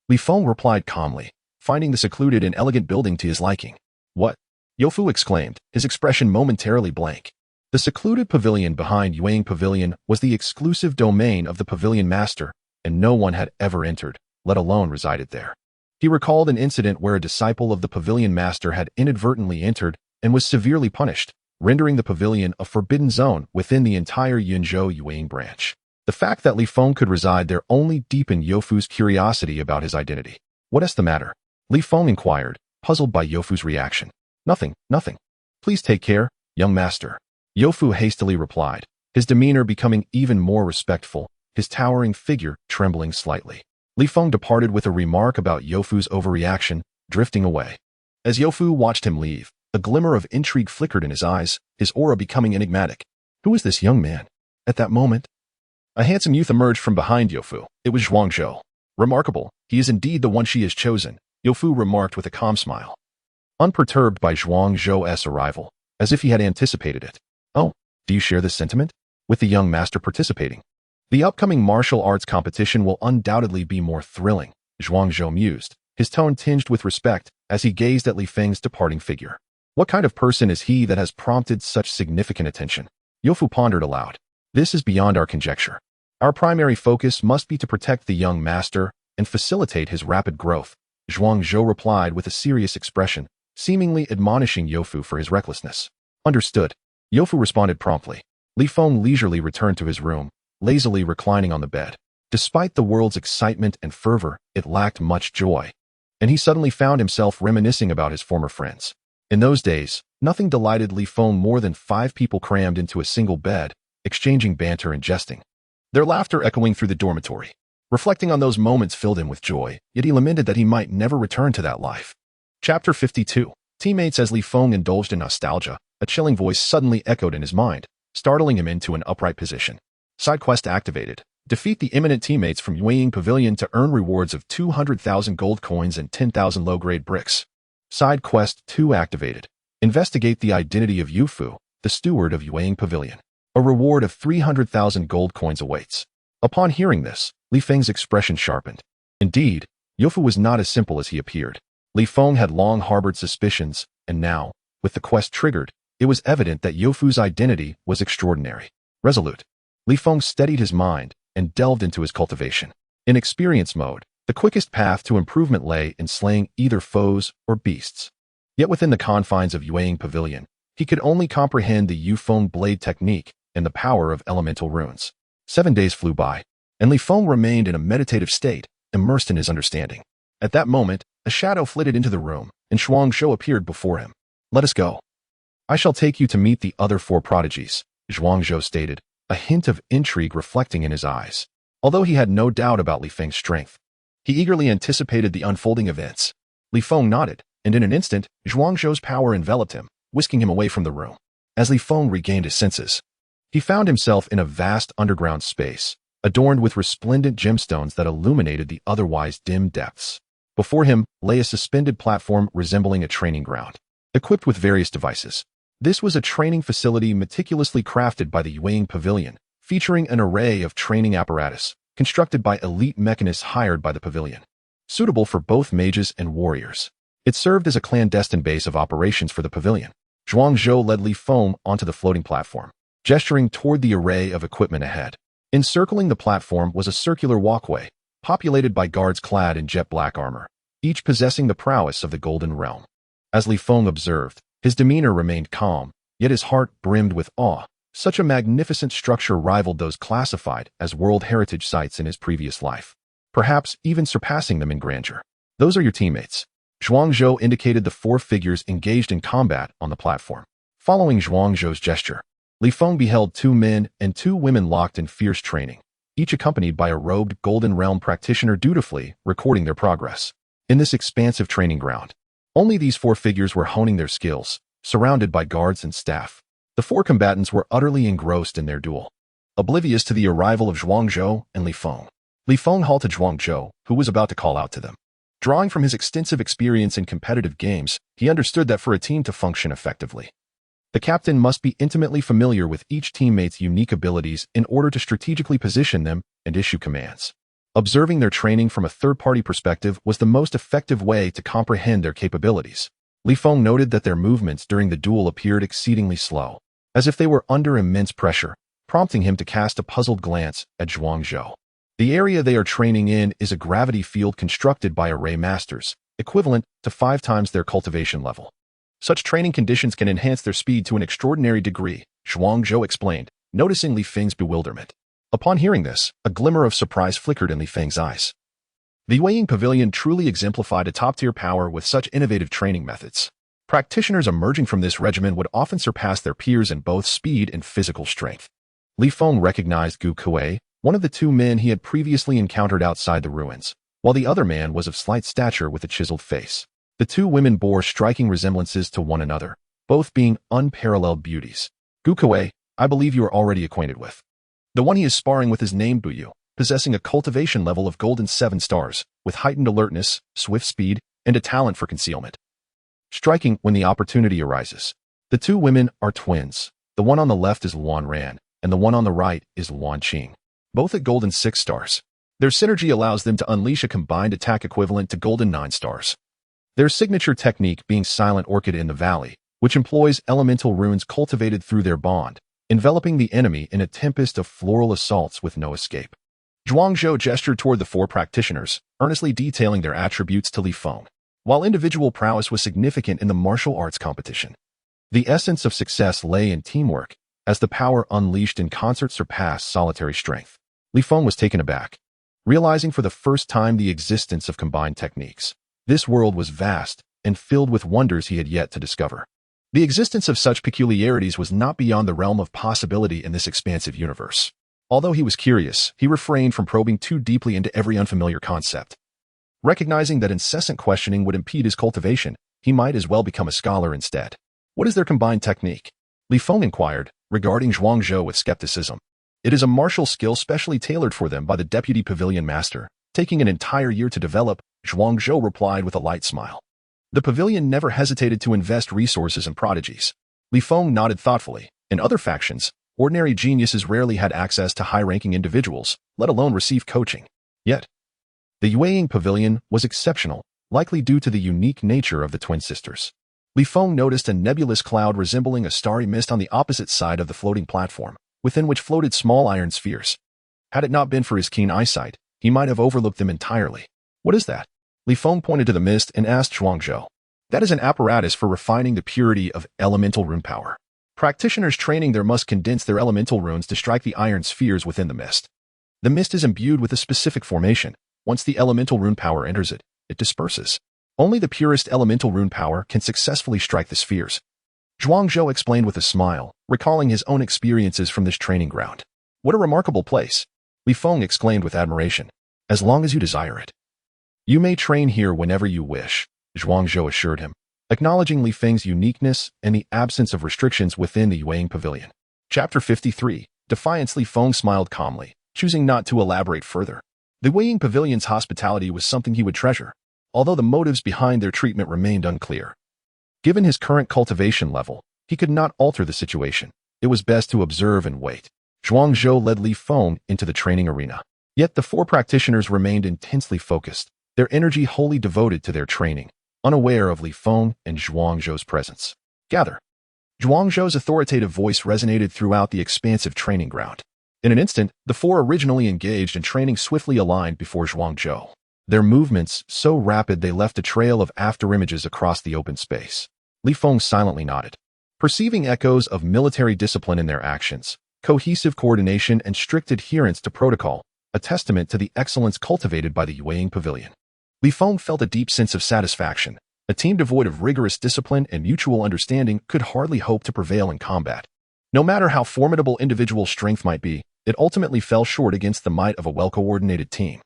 A: Li Feng replied calmly, finding the secluded and elegant building to his liking. "What?" Youfu exclaimed, his expression momentarily blank. The secluded pavilion behind Yueying Pavilion was the exclusive domain of the Pavilion Master, and no one had ever entered, let alone resided there. He recalled an incident where a disciple of the Pavilion Master had inadvertently entered and was severely punished, rendering the pavilion a forbidden zone within the entire Yunzhou Yueying branch. The fact that Li Feng could reside there only deepened Youfu's curiosity about his identity. "What is the matter?" Li Feng inquired, puzzled by Youfu's reaction. Nothing. Please take care, young master," Youfu hastily replied, his demeanor becoming even more respectful, his towering figure trembling slightly. Li Feng departed with a remark about Youfu's overreaction, drifting away. As Youfu watched him leave, a glimmer of intrigue flickered in his eyes, his aura becoming enigmatic. Who is this young man? At that moment, a handsome youth emerged from behind Youfu. It was Zhuangzhou. "Remarkable, he is indeed the one she has chosen," Youfu remarked with a calm smile, unperturbed by Zhuangzhou's arrival, as if he had anticipated it. "Oh, do you share this sentiment?" With the young master participating, the upcoming martial arts competition will undoubtedly be more thrilling, Zhuangzhou mused, his tone tinged with respect as he gazed at Li Feng's departing figure. What kind of person is he that has prompted such significant attention? Yofu pondered aloud. This is beyond our conjecture. Our primary focus must be to protect the young master and facilitate his rapid growth. Zhuangzhou replied with a serious expression, seemingly admonishing Yofu for his recklessness. Understood. Yofu responded promptly. Li Feng leisurely returned to his room, lazily reclining on the bed. Despite the world's excitement and fervor, it lacked much joy. And he suddenly found himself reminiscing about his former friends. In those days, nothing delighted Li Feng more than 5 people crammed into a single bed, exchanging banter and jesting. Their laughter echoing through the dormitory. Reflecting on those moments filled him with joy, yet he lamented that he might never return to that life. Chapter 52. Teammates. As Li Feng indulged in nostalgia, a chilling voice suddenly echoed in his mind, startling him into an upright position. Side quest activated. Defeat the imminent teammates from Wukong Pavilion to earn rewards of 200,000 gold coins and 10,000 low-grade bricks. Side quest 2 activated. Investigate the identity of Yufu, the steward of Wukong Pavilion. A reward of 300,000 gold coins awaits. Upon hearing this, Li Feng's expression sharpened. Indeed, Yufu was not as simple as he appeared. Li Feng had long harbored suspicions, and now, with the quest triggered, it was evident that Yufu's identity was extraordinary. Resolute, Li Feng steadied his mind and delved into his cultivation. In experience mode, the quickest path to improvement lay in slaying either foes or beasts. Yet within the confines of Wukong Pavilion, he could only comprehend the Yufeng blade technique and the power of elemental runes. 7 days flew by, and Li Feng remained in a meditative state, immersed in his understanding. At that moment, a shadow flitted into the room, and Zhuangzhou appeared before him. Let us go. I shall take you to meet the other 4 prodigies, Zhuangzhou stated, a hint of intrigue reflecting in his eyes. Although he had no doubt about Li Feng's strength, he eagerly anticipated the unfolding events. Li Feng nodded, and in an instant, Zhuangzhou's power enveloped him, whisking him away from the room. As Li Feng regained his senses, he found himself in a vast underground space, adorned with resplendent gemstones that illuminated the otherwise dim depths. Before him lay a suspended platform resembling a training ground, equipped with various devices. This was a training facility meticulously crafted by the Wukong Pavilion, featuring an array of training apparatus, constructed by elite mechanists hired by the pavilion. Suitable for both mages and warriors, it served as a clandestine base of operations for the pavilion. Zhuangzhou led Li Feng onto the floating platform, gesturing toward the array of equipment ahead. Encircling the platform was a circular walkway, populated by guards clad in jet black armor, each possessing the prowess of the Golden Realm. As Li Feng observed, his demeanor remained calm, yet his heart brimmed with awe. Such a magnificent structure rivaled those classified as World Heritage Sites in his previous life, perhaps even surpassing them in grandeur. Those are your teammates. Zhuangzhou indicated the 4 figures engaged in combat on the platform. Following Zhuangzhou's gesture, Li Feng beheld 2 men and 2 women locked in fierce training, each accompanied by a robed Golden Realm practitioner dutifully recording their progress. In this expansive training ground, only these 4 figures were honing their skills, surrounded by guards and staff. The 4 combatants were utterly engrossed in their duel, oblivious to the arrival of Zhuangzhou and Li Feng. Li Feng halted Zhuangzhou, who was about to call out to them. Drawing from his extensive experience in competitive games, he understood that for a team to function effectively, the captain must be intimately familiar with each teammate's unique abilities in order to strategically position them and issue commands. Observing their training from a third-party perspective was the most effective way to comprehend their capabilities. Li Feng noted that their movements during the duel appeared exceedingly slow, as if they were under immense pressure, prompting him to cast a puzzled glance at Zhuangzhou. The area they are training in is a gravity field constructed by array masters, equivalent to 5 times their cultivation level. Such training conditions can enhance their speed to an extraordinary degree, Zhuangzhou explained, noticing Li Feng's bewilderment. Upon hearing this, a glimmer of surprise flickered in Li Feng's eyes. The Wukong Pavilion truly exemplified a top-tier power with such innovative training methods. Practitioners emerging from this regimen would often surpass their peers in both speed and physical strength. Li Feng recognized Gu Kuei, one of the 2 men he had previously encountered outside the ruins, while the other man was of slight stature with a chiseled face. The 2 women bore striking resemblances to one another, both being unparalleled beauties. Gu Kuei, I believe you are already acquainted with. The one he is sparring with is named Buyu, possessing a cultivation level of golden 7 stars, with heightened alertness, swift speed, and a talent for concealment. Striking when the opportunity arises. The 2 women are twins. The one on the left is Luan Ran, and the one on the right is Luan Qing, both at golden 6 stars. Their synergy allows them to unleash a combined attack equivalent to golden 9 stars. Their signature technique being Silent Orchid in the Valley, which employs elemental runes cultivated through their bond, enveloping the enemy in a tempest of floral assaults with no escape. Zhuangzhou gestured toward the four practitioners, earnestly detailing their attributes to Li Feng. While individual prowess was significant in the martial arts competition, the essence of success lay in teamwork, as the power unleashed in concert surpassed solitary strength. Li Feng was taken aback, realizing for the first time the existence of combined techniques. This world was vast and filled with wonders he had yet to discover. The existence of such peculiarities was not beyond the realm of possibility in this expansive universe. Although he was curious, he refrained from probing too deeply into every unfamiliar concept. Recognizing that incessant questioning would impede his cultivation, he might as well become a scholar instead. What is their combined technique? Li Feng inquired, regarding Zhuangzhou with skepticism. It is a martial skill specially tailored for them by the deputy pavilion master, taking an entire year to develop, Zhuangzhou replied with a light smile. The pavilion never hesitated to invest resources in prodigies. Li Feng nodded thoughtfully. In other factions, ordinary geniuses rarely had access to high-ranking individuals, let alone receive coaching. Yet, the Yueying Pavilion was exceptional, likely due to the unique nature of the twin sisters. Li Feng noticed a nebulous cloud resembling a starry mist on the opposite side of the floating platform, within which floated small iron spheres. Had it not been for his keen eyesight, he might have overlooked them entirely. What is that? Li Feng pointed to the mist and asked Zhuangzhou. That is an apparatus for refining the purity of elemental rune power. Practitioners training there must condense their elemental runes to strike the iron spheres within the mist. The mist is imbued with a specific formation. Once the elemental rune power enters it, it disperses. Only the purest elemental rune power can successfully strike the spheres. Zhuangzhou explained with a smile, recalling his own experiences from this training ground. What a remarkable place! Li Feng exclaimed with admiration. As long as you desire it. You may train here whenever you wish, Zhuangzhou assured him, acknowledging Li Feng's uniqueness and the absence of restrictions within the Yueying Pavilion. Chapter 53. Defiance. Li Feng smiled calmly, choosing not to elaborate further. The Yueying Pavilion's hospitality was something he would treasure, although the motives behind their treatment remained unclear. Given his current cultivation level, he could not alter the situation. It was best to observe and wait. Zhuangzhou led Li Feng into the training arena. Yet the four practitioners remained intensely focused, their energy wholly devoted to their training, unaware of Li Feng and Zhuangzhou's presence. Gather. Zhuangzhou's authoritative voice resonated throughout the expansive training ground. In an instant, the four originally engaged in training swiftly aligned before Zhuangzhou. Their movements, so rapid they left a trail of afterimages across the open space. Li Feng silently nodded, perceiving echoes of military discipline in their actions, cohesive coordination and strict adherence to protocol, a testament to the excellence cultivated by the Yueying Pavilion. Li Feng felt a deep sense of satisfaction. A team devoid of rigorous discipline and mutual understanding could hardly hope to prevail in combat. No matter how formidable individual strength might be, it ultimately fell short against the might of a well-coordinated team.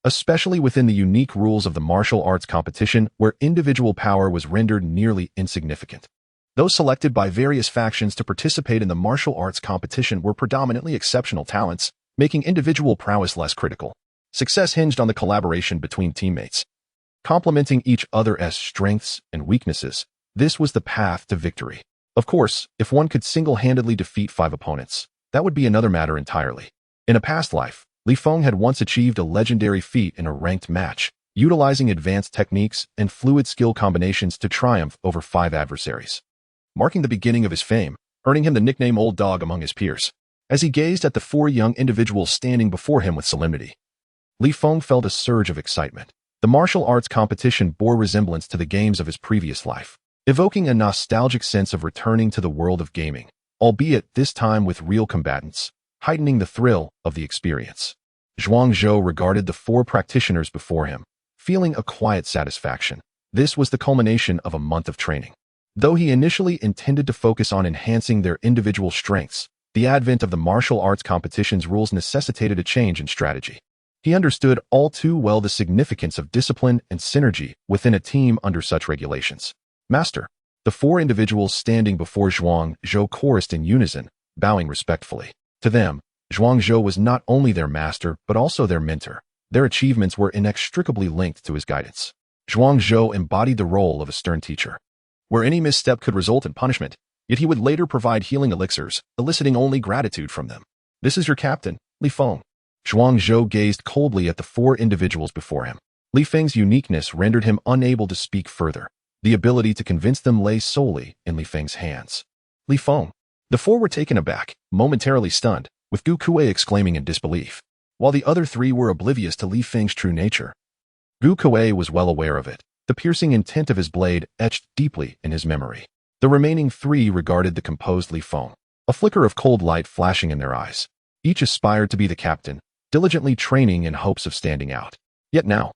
A: Especially within the unique rules of the martial arts competition where individual power was rendered nearly insignificant. Those selected by various factions to participate in the martial arts competition were predominantly exceptional talents, making individual prowess less critical. Success hinged on the collaboration between teammates. Complementing each other's strengths and weaknesses, this was the path to victory. Of course, if one could single-handedly defeat 5 opponents, that would be another matter entirely. In a past life, Li Feng had once achieved a legendary feat in a ranked match, utilizing advanced techniques and fluid skill combinations to triumph over 5 adversaries, marking the beginning of his fame, earning him the nickname Old Dog among his peers. As he gazed at the 4 young individuals standing before him with solemnity, Li Feng felt a surge of excitement. The martial arts competition bore resemblance to the games of his previous life, evoking a nostalgic sense of returning to the world of gaming, albeit this time with real combatants, heightening the thrill of the experience. Zhuangzhou regarded the 4 practitioners before him, feeling a quiet satisfaction. This was the culmination of a month of training. Though he initially intended to focus on enhancing their individual strengths, the advent of the martial arts competition's rules necessitated a change in strategy. He understood all too well the significance of discipline and synergy within a team under such regulations. Master. The 4 individuals standing before Zhuangzhou chorused in unison, bowing respectfully. To them, Zhuangzhou was not only their master but also their mentor. Their achievements were inextricably linked to his guidance. Zhuangzhou embodied the role of a stern teacher, where any misstep could result in punishment, yet he would later provide healing elixirs, eliciting only gratitude from them. This is your captain, Li Feng. Zhuangzhou gazed coldly at the 4 individuals before him. Li Feng's uniqueness rendered him unable to speak further. The ability to convince them lay solely in Li Feng's hands. Li Feng. The four were taken aback, momentarily stunned, with Gu Kuei exclaiming in disbelief, while the other three were oblivious to Li Feng's true nature. Gu Kuei was well aware of it, the piercing intent of his blade etched deeply in his memory. The remaining three regarded the composed Li Feng, a flicker of cold light flashing in their eyes. Each aspired to be the captain, diligently training in hopes of standing out. Yet now,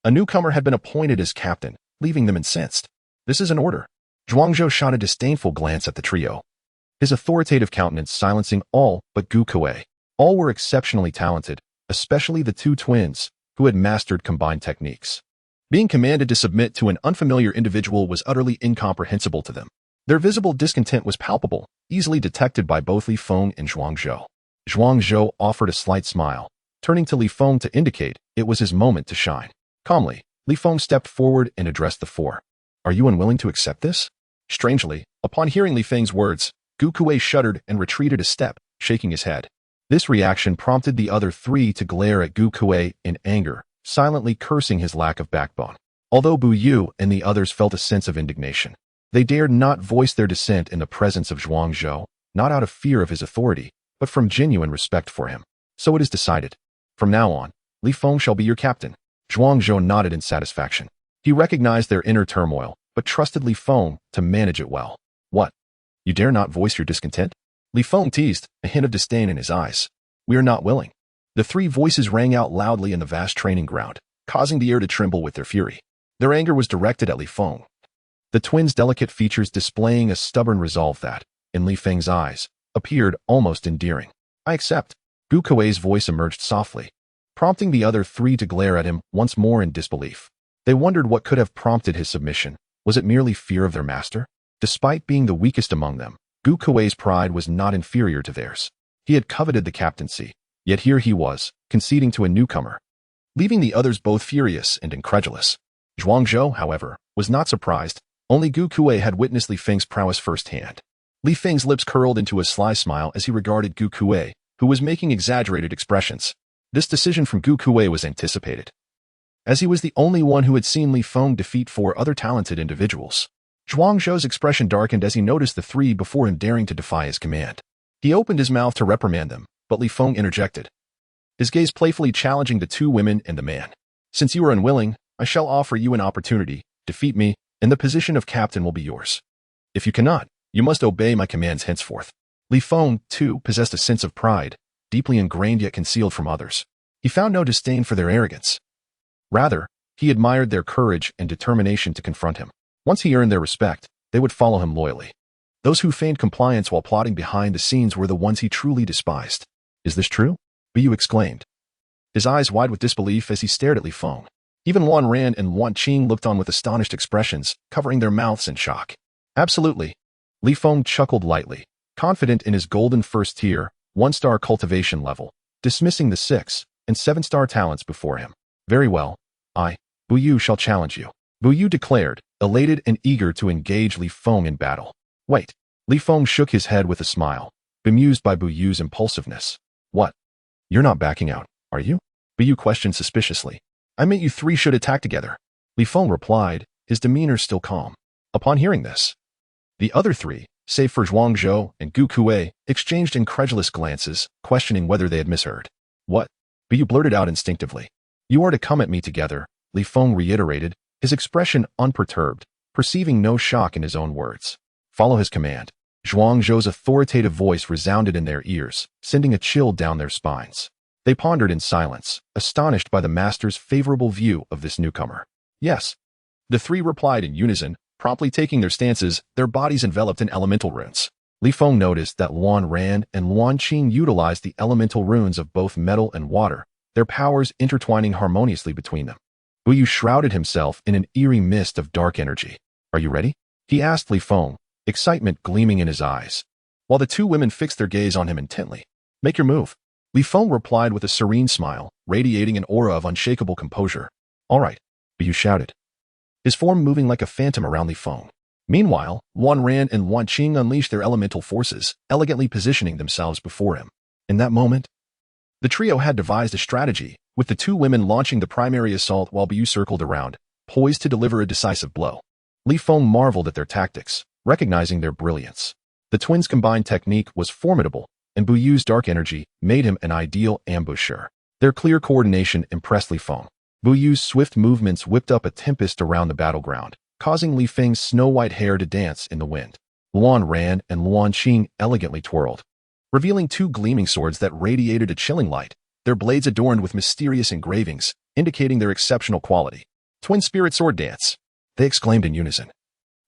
A: a newcomer had been appointed as captain, leaving them incensed. This is an order. Zhuangzhou shot a disdainful glance at the trio, his authoritative countenance silencing all but Gu Kuei. All were exceptionally talented, especially the two twins, who had mastered combined techniques. Being commanded to submit to an unfamiliar individual was utterly incomprehensible to them. Their visible discontent was palpable, easily detected by both Li Feng and Zhuangzhou. Zhuangzhou offered a slight smile, turning to Li Feng to indicate it was his moment to shine. Calmly, Li Feng stepped forward and addressed the four. Are you unwilling to accept this? Strangely, upon hearing Li Feng's words, Gu Kuei shuddered and retreated a step, shaking his head. This reaction prompted the other three to glare at Gu Kuei in anger, silently cursing his lack of backbone. Although Bu Yu and the others felt a sense of indignation, they dared not voice their dissent in the presence of Zhuangzhou, not out of fear of his authority, but from genuine respect for him. So it is decided. From now on, Li Feng shall be your captain. Zhuangzhou nodded in satisfaction. He recognized their inner turmoil, but trusted Li Feng to manage it well. What? You dare not voice your discontent? Li Feng teased, a hint of disdain in his eyes. We are not willing. The three voices rang out loudly in the vast training ground, causing the air to tremble with their fury. Their anger was directed at Li Feng, the twins' delicate features displaying a stubborn resolve that, in Li Feng's eyes, appeared almost endearing. I accept. Gu Kuei's voice emerged softly, prompting the other three to glare at him once more in disbelief. They wondered what could have prompted his submission. Was it merely fear of their master? Despite being the weakest among them, Gu Kuei's pride was not inferior to theirs. He had coveted the captaincy, yet here he was, conceding to a newcomer, leaving the others both furious and incredulous. Zhuangzhou, however, was not surprised. Only Gu Kuei had witnessed Li Feng's prowess firsthand. Li Feng's lips curled into a sly smile as he regarded Gu Kuei, who was making exaggerated expressions. This decision from Gu Kuei was anticipated, as he was the only one who had seen Li Feng defeat four other talented individuals. Zhuangzhou's expression darkened as he noticed the three before him daring to defy his command. He opened his mouth to reprimand them, but Li Feng interjected, his gaze playfully challenging the two women and the man. Since you are unwilling, I shall offer you an opportunity. Defeat me, and the position of captain will be yours. If you cannot, you must obey my commands henceforth. Li Feng, too, possessed a sense of pride, deeply ingrained yet concealed from others. He found no disdain for their arrogance. Rather, he admired their courage and determination to confront him. Once he earned their respect, they would follow him loyally. Those who feigned compliance while plotting behind the scenes were the ones he truly despised. Is this true? Bu exclaimed, his eyes wide with disbelief as he stared at Li Feng. Even Wan Ran and Wan Qing looked on with astonished expressions, covering their mouths in shock. Absolutely. Li Feng chuckled lightly, confident in his golden first tier, 1-star cultivation level, dismissing the 6 and 7-star talents before him. Very well. Bu Yu shall challenge you. Bu Yu declared, elated and eager to engage Li Feng in battle. Wait. Li Feng shook his head with a smile, bemused by Bu Yu's impulsiveness. What? You're not backing out, are you? Bu Yu questioned suspiciously. I meant you three should attack together. Li Feng replied, his demeanor still calm. Upon hearing this, the other three, save for Zhuangzhou and Gu Kuei, exchanged incredulous glances, questioning whether they had misheard. What? Bu Yu blurted out instinctively. You are to come at me together, Li Feng reiterated, his expression unperturbed, perceiving no shock in his own words. Follow his command. Zhuangzhou's authoritative voice resounded in their ears, sending a chill down their spines. They pondered in silence, astonished by the master's favorable view of this newcomer. Yes. The three replied in unison, promptly taking their stances, their bodies enveloped in elemental runes. Li Feng noticed that Luan Ran and Luan Qing utilized the elemental runes of both metal and water, their powers intertwining harmoniously between them. Bu Yu shrouded himself in an eerie mist of dark energy. Are you ready? He asked Li Feng, excitement gleaming in his eyes, while the two women fixed their gaze on him intently. Make your move. Li Feng replied with a serene smile, radiating an aura of unshakable composure. All right, Bu Yu shouted, his form moving like a phantom around Li Feng. Meanwhile, Wan Ran and Wan Qing unleashed their elemental forces, elegantly positioning themselves before him. In that moment, the trio had devised a strategy, with the two women launching the primary assault while Bu Yu circled around, poised to deliver a decisive blow. Li Feng marveled at their tactics, recognizing their brilliance. The twins' combined technique was formidable, and Bu Yu's dark energy made him an ideal ambusher. Their clear coordination impressed Li Feng. Bu Yu's swift movements whipped up a tempest around the battleground, causing Li Feng's snow-white hair to dance in the wind. Luan ran and Luan Qing elegantly twirled, revealing two gleaming swords that radiated a chilling light, their blades adorned with mysterious engravings, indicating their exceptional quality. Twin spirit sword dance, they exclaimed in unison,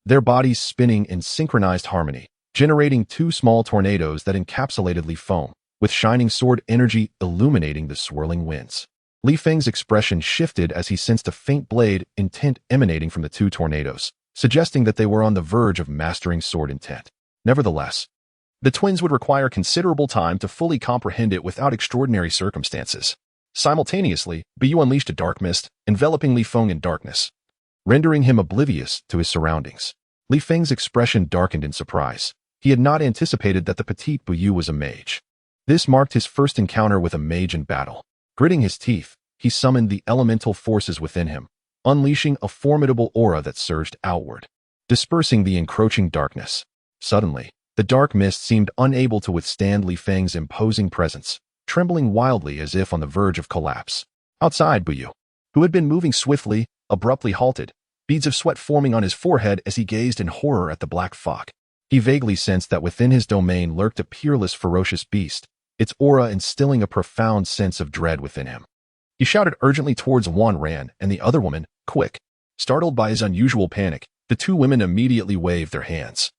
A: their bodies spinning in synchronized harmony, generating two small tornadoes that encapsulated Li Feng, with shining sword energy illuminating the swirling winds. Li Feng's expression shifted as he sensed a faint blade intent emanating from the two tornadoes, suggesting that they were on the verge of mastering sword intent. Nevertheless, the twins would require considerable time to fully comprehend it without extraordinary circumstances. Simultaneously, Bu Yu unleashed a dark mist, enveloping Li Feng in darkness, rendering him oblivious to his surroundings. Li Feng's expression darkened in surprise. He had not anticipated that the petite Bu Yu was a mage. This marked his first encounter with a mage in battle. Gritting his teeth, he summoned the elemental forces within him, unleashing a formidable aura that surged outward, dispersing the encroaching darkness. Suddenly, the dark mist seemed unable to withstand Li Feng's imposing presence, trembling wildly as if on the verge of collapse. Outside, Bu Yu, who had been moving swiftly, abruptly halted, beads of sweat forming on his forehead as he gazed in horror at the black fog. He vaguely sensed that within his domain lurked a peerless, ferocious beast, its aura instilling a profound sense of dread within him. He shouted urgently towards Wan Ran and the other woman, quick. Startled by his unusual panic, the two women immediately waved their hands,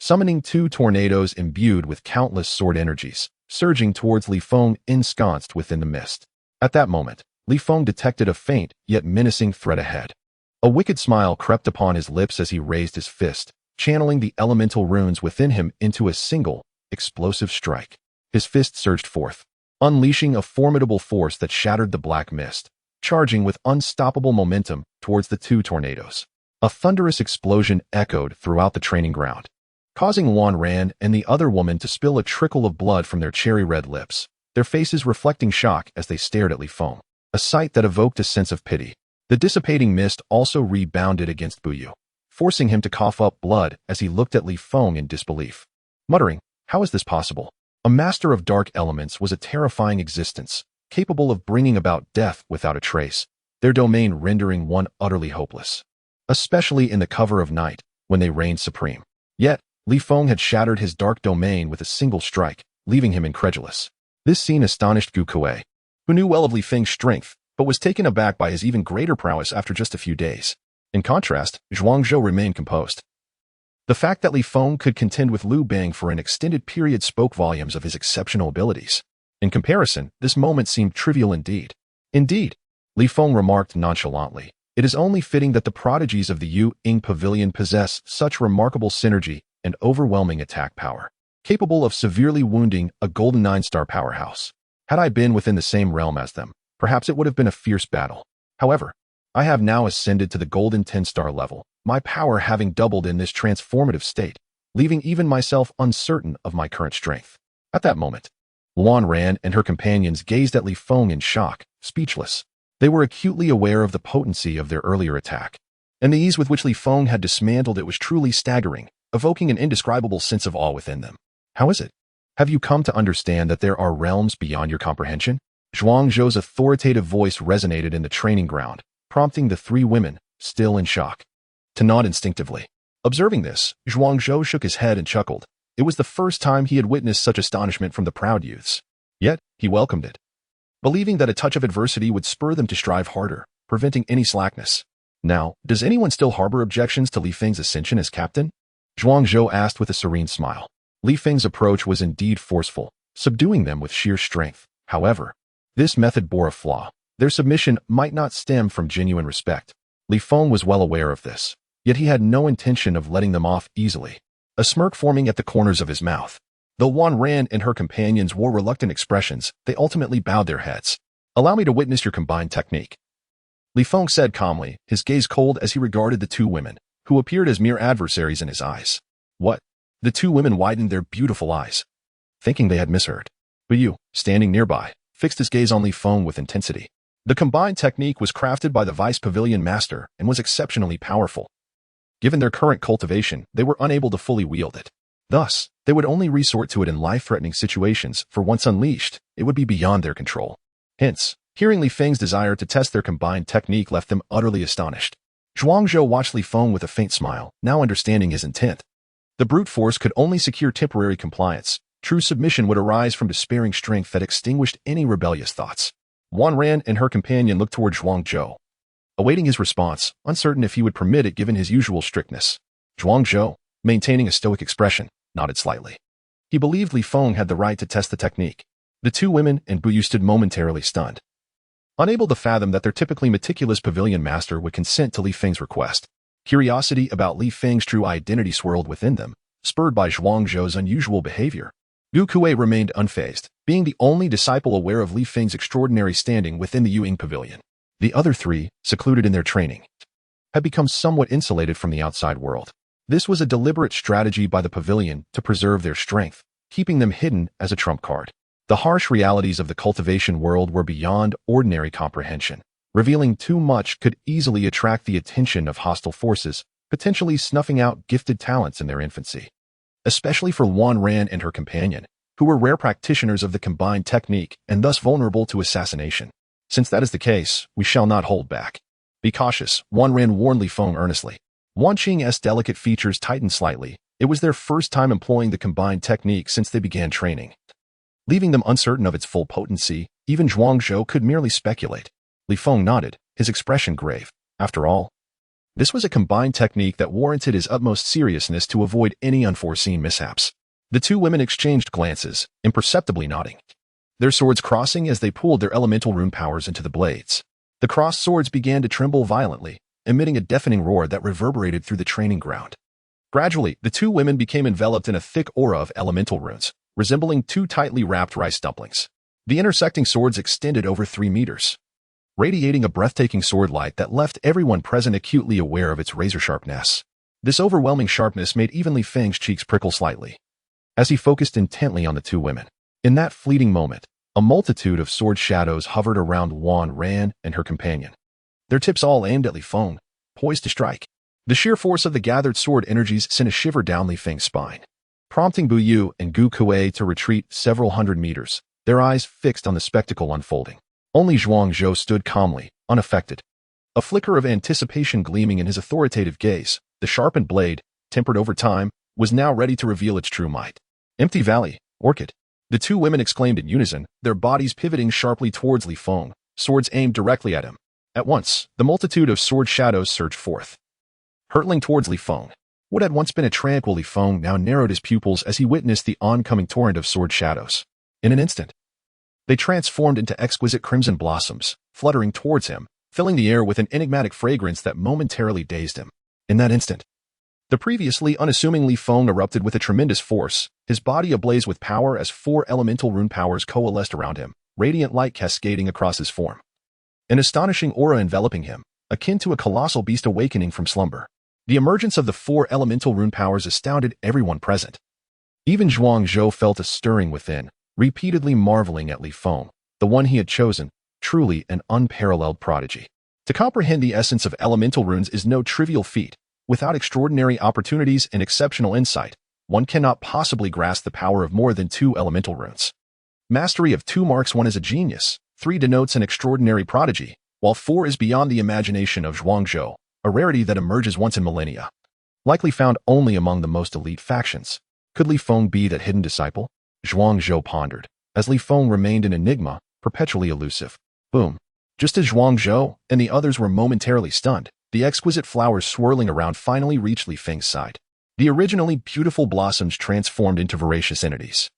A: summoning two tornadoes imbued with countless sword energies, surging towards Li Feng ensconced within the mist. At that moment, Li Feng detected a faint yet menacing threat ahead. A wicked smile crept upon his lips as he raised his fist, channeling the elemental runes within him into a single, explosive strike. His fist surged forth, unleashing a formidable force that shattered the black mist, charging with unstoppable momentum towards the two tornadoes. A thunderous explosion echoed throughout the training ground, causing Wan Ran and the other woman to spill a trickle of blood from their cherry-red lips, their faces reflecting shock as they stared at Li Feng, a sight that evoked a sense of pity. The dissipating mist also rebounded against Bu Yu, forcing him to cough up blood as he looked at Li Feng in disbelief. Muttering, "How is this possible? A master of dark elements was a terrifying existence, capable of bringing about death without a trace, their domain rendering one utterly hopeless, especially in the cover of night, when they reigned supreme." Yet, Li Feng had shattered his dark domain with a single strike, leaving him incredulous. This scene astonished Gu Kuei, who knew well of Li Feng's strength, but was taken aback by his even greater prowess after just a few days. In contrast, Zhuangzhou remained composed. The fact that Li Feng could contend with Liu Bang for an extended period spoke volumes of his exceptional abilities. In comparison, this moment seemed trivial indeed. Indeed, Li Feng remarked nonchalantly, it is only fitting that the prodigies of the Yu Ying Pavilion possess such remarkable synergy and overwhelming attack power, capable of severely wounding a golden 9-star powerhouse. Had I been within the same realm as them, perhaps it would have been a fierce battle. However, I have now ascended to the golden 10-star level, my power having doubled in this transformative state, leaving even myself uncertain of my current strength. At that moment, Luan Ran and her companions gazed at Li Feng in shock, speechless. They were acutely aware of the potency of their earlier attack, and the ease with which Li Feng had dismantled it was truly staggering, evoking an indescribable sense of awe within them. How is it? Have you come to understand that there are realms beyond your comprehension? Zhuangzhou's authoritative voice resonated in the training ground, prompting the three women, still in shock, to nod instinctively. Observing this, Zhuangzhou shook his head and chuckled. It was the first time he had witnessed such astonishment from the proud youths. Yet, he welcomed it, believing that a touch of adversity would spur them to strive harder, preventing any slackness. Now, does anyone still harbor objections to Li Feng's ascension as captain? Zhuangzhou asked with a serene smile. Li Feng's approach was indeed forceful, subduing them with sheer strength. However, this method bore a flaw. Their submission might not stem from genuine respect. Li Feng was well aware of this, yet he had no intention of letting them off easily, a smirk forming at the corners of his mouth. Though Wan Ran and her companions wore reluctant expressions, they ultimately bowed their heads. "Allow me to witness your combined technique," Li Feng said calmly, his gaze cold as he regarded the two women, who appeared as mere adversaries in his eyes. What? The two women widened their beautiful eyes, thinking they had misheard. Bu Yu, standing nearby, fixed his gaze on Li Feng with intensity. The combined technique was crafted by the Vice Pavilion Master and was exceptionally powerful. Given their current cultivation, they were unable to fully wield it. Thus, they would only resort to it in life-threatening situations, for once unleashed, it would be beyond their control. Hence, hearing Li Feng's desire to test their combined technique left them utterly astonished. Zhuangzhou watched Li Feng with a faint smile, now understanding his intent. The brute force could only secure temporary compliance. True submission would arise from despairing strength that extinguished any rebellious thoughts. Wan Ran and her companion looked toward Zhuangzhou, awaiting his response, uncertain if he would permit it given his usual strictness. Zhuangzhou, maintaining a stoic expression, nodded slightly. He believed Li Feng had the right to test the technique. The two women and Bu Yu stood momentarily stunned, unable to fathom that their typically meticulous pavilion master would consent to Li Feng's request. Curiosity about Li Feng's true identity swirled within them, spurred by Zhuangzhou's unusual behavior. Gu Kuei remained unfazed, being the only disciple aware of Li Feng's extraordinary standing within the Yuying Pavilion. The other three, secluded in their training, had become somewhat insulated from the outside world. This was a deliberate strategy by the pavilion to preserve their strength, keeping them hidden as a trump card. The harsh realities of the cultivation world were beyond ordinary comprehension. Revealing too much could easily attract the attention of hostile forces, potentially snuffing out gifted talents in their infancy. Especially for Wan Ran and her companion, who were rare practitioners of the combined technique and thus vulnerable to assassination. Since that is the case, we shall not hold back. Be cautious, Wan Ran warned Li Feng earnestly. Wan Qing's delicate features tightened slightly. It was their first time employing the combined technique since they began training. Leaving them uncertain of its full potency, even Zhuangzhou could merely speculate. Li Feng nodded, his expression grave. After all, this was a combined technique that warranted his utmost seriousness to avoid any unforeseen mishaps. The two women exchanged glances, imperceptibly nodding, their swords crossing as they pulled their elemental rune powers into the blades. The crossed swords began to tremble violently, emitting a deafening roar that reverberated through the training ground. Gradually, the two women became enveloped in a thick aura of elemental runes, resembling two tightly wrapped rice dumplings. The intersecting swords extended over 3 meters, radiating a breathtaking sword light that left everyone present acutely aware of its razor sharpness. This overwhelming sharpness made even Li Feng's cheeks prickle slightly, as he focused intently on the two women. In that fleeting moment, a multitude of sword shadows hovered around Wan Ran and her companion, their tips all aimed at Li Feng, poised to strike. The sheer force of the gathered sword energies sent a shiver down Li Feng's spine, prompting Bu Yu and Gu Kuei to retreat several hundred meters, their eyes fixed on the spectacle unfolding. Only Zhuangzhou stood calmly, unaffected, a flicker of anticipation gleaming in his authoritative gaze. The sharpened blade, tempered over time, was now ready to reveal its true might. Empty Valley, Orchid. The two women exclaimed in unison, their bodies pivoting sharply towards Li Feng, swords aimed directly at him. At once, the multitude of sword shadows surged forth, hurtling towards Li Feng. What had once been a tranquil Li Feng now narrowed his pupils as he witnessed the oncoming torrent of sword shadows. In an instant, they transformed into exquisite crimson blossoms, fluttering towards him, filling the air with an enigmatic fragrance that momentarily dazed him. In that instant, the previously unassuming Li Feng erupted with a tremendous force, his body ablaze with power as 4 elemental rune powers coalesced around him, radiant light cascading across his form. An astonishing aura enveloping him, akin to a colossal beast awakening from slumber. The emergence of the 4 elemental rune powers astounded everyone present. Even Zhuangzhou felt a stirring within, repeatedly marveling at Li Feng, the one he had chosen, truly an unparalleled prodigy. To comprehend the essence of elemental runes is no trivial feat. Without extraordinary opportunities and exceptional insight, one cannot possibly grasp the power of more than 2 elemental runes. Mastery of 2 marks one as a genius, 3 denotes an extraordinary prodigy, while 4 is beyond the imagination of Zhuangzhou, a rarity that emerges once in millennia, likely found only among the most elite factions. Could Li Feng be that hidden disciple? Zhuangzhou pondered, as Li Feng remained an enigma, perpetually elusive. Boom. Just as Zhuangzhou and the others were momentarily stunned, the exquisite flowers swirling around finally reached Li Feng's side. The originally beautiful blossoms transformed into voracious entities,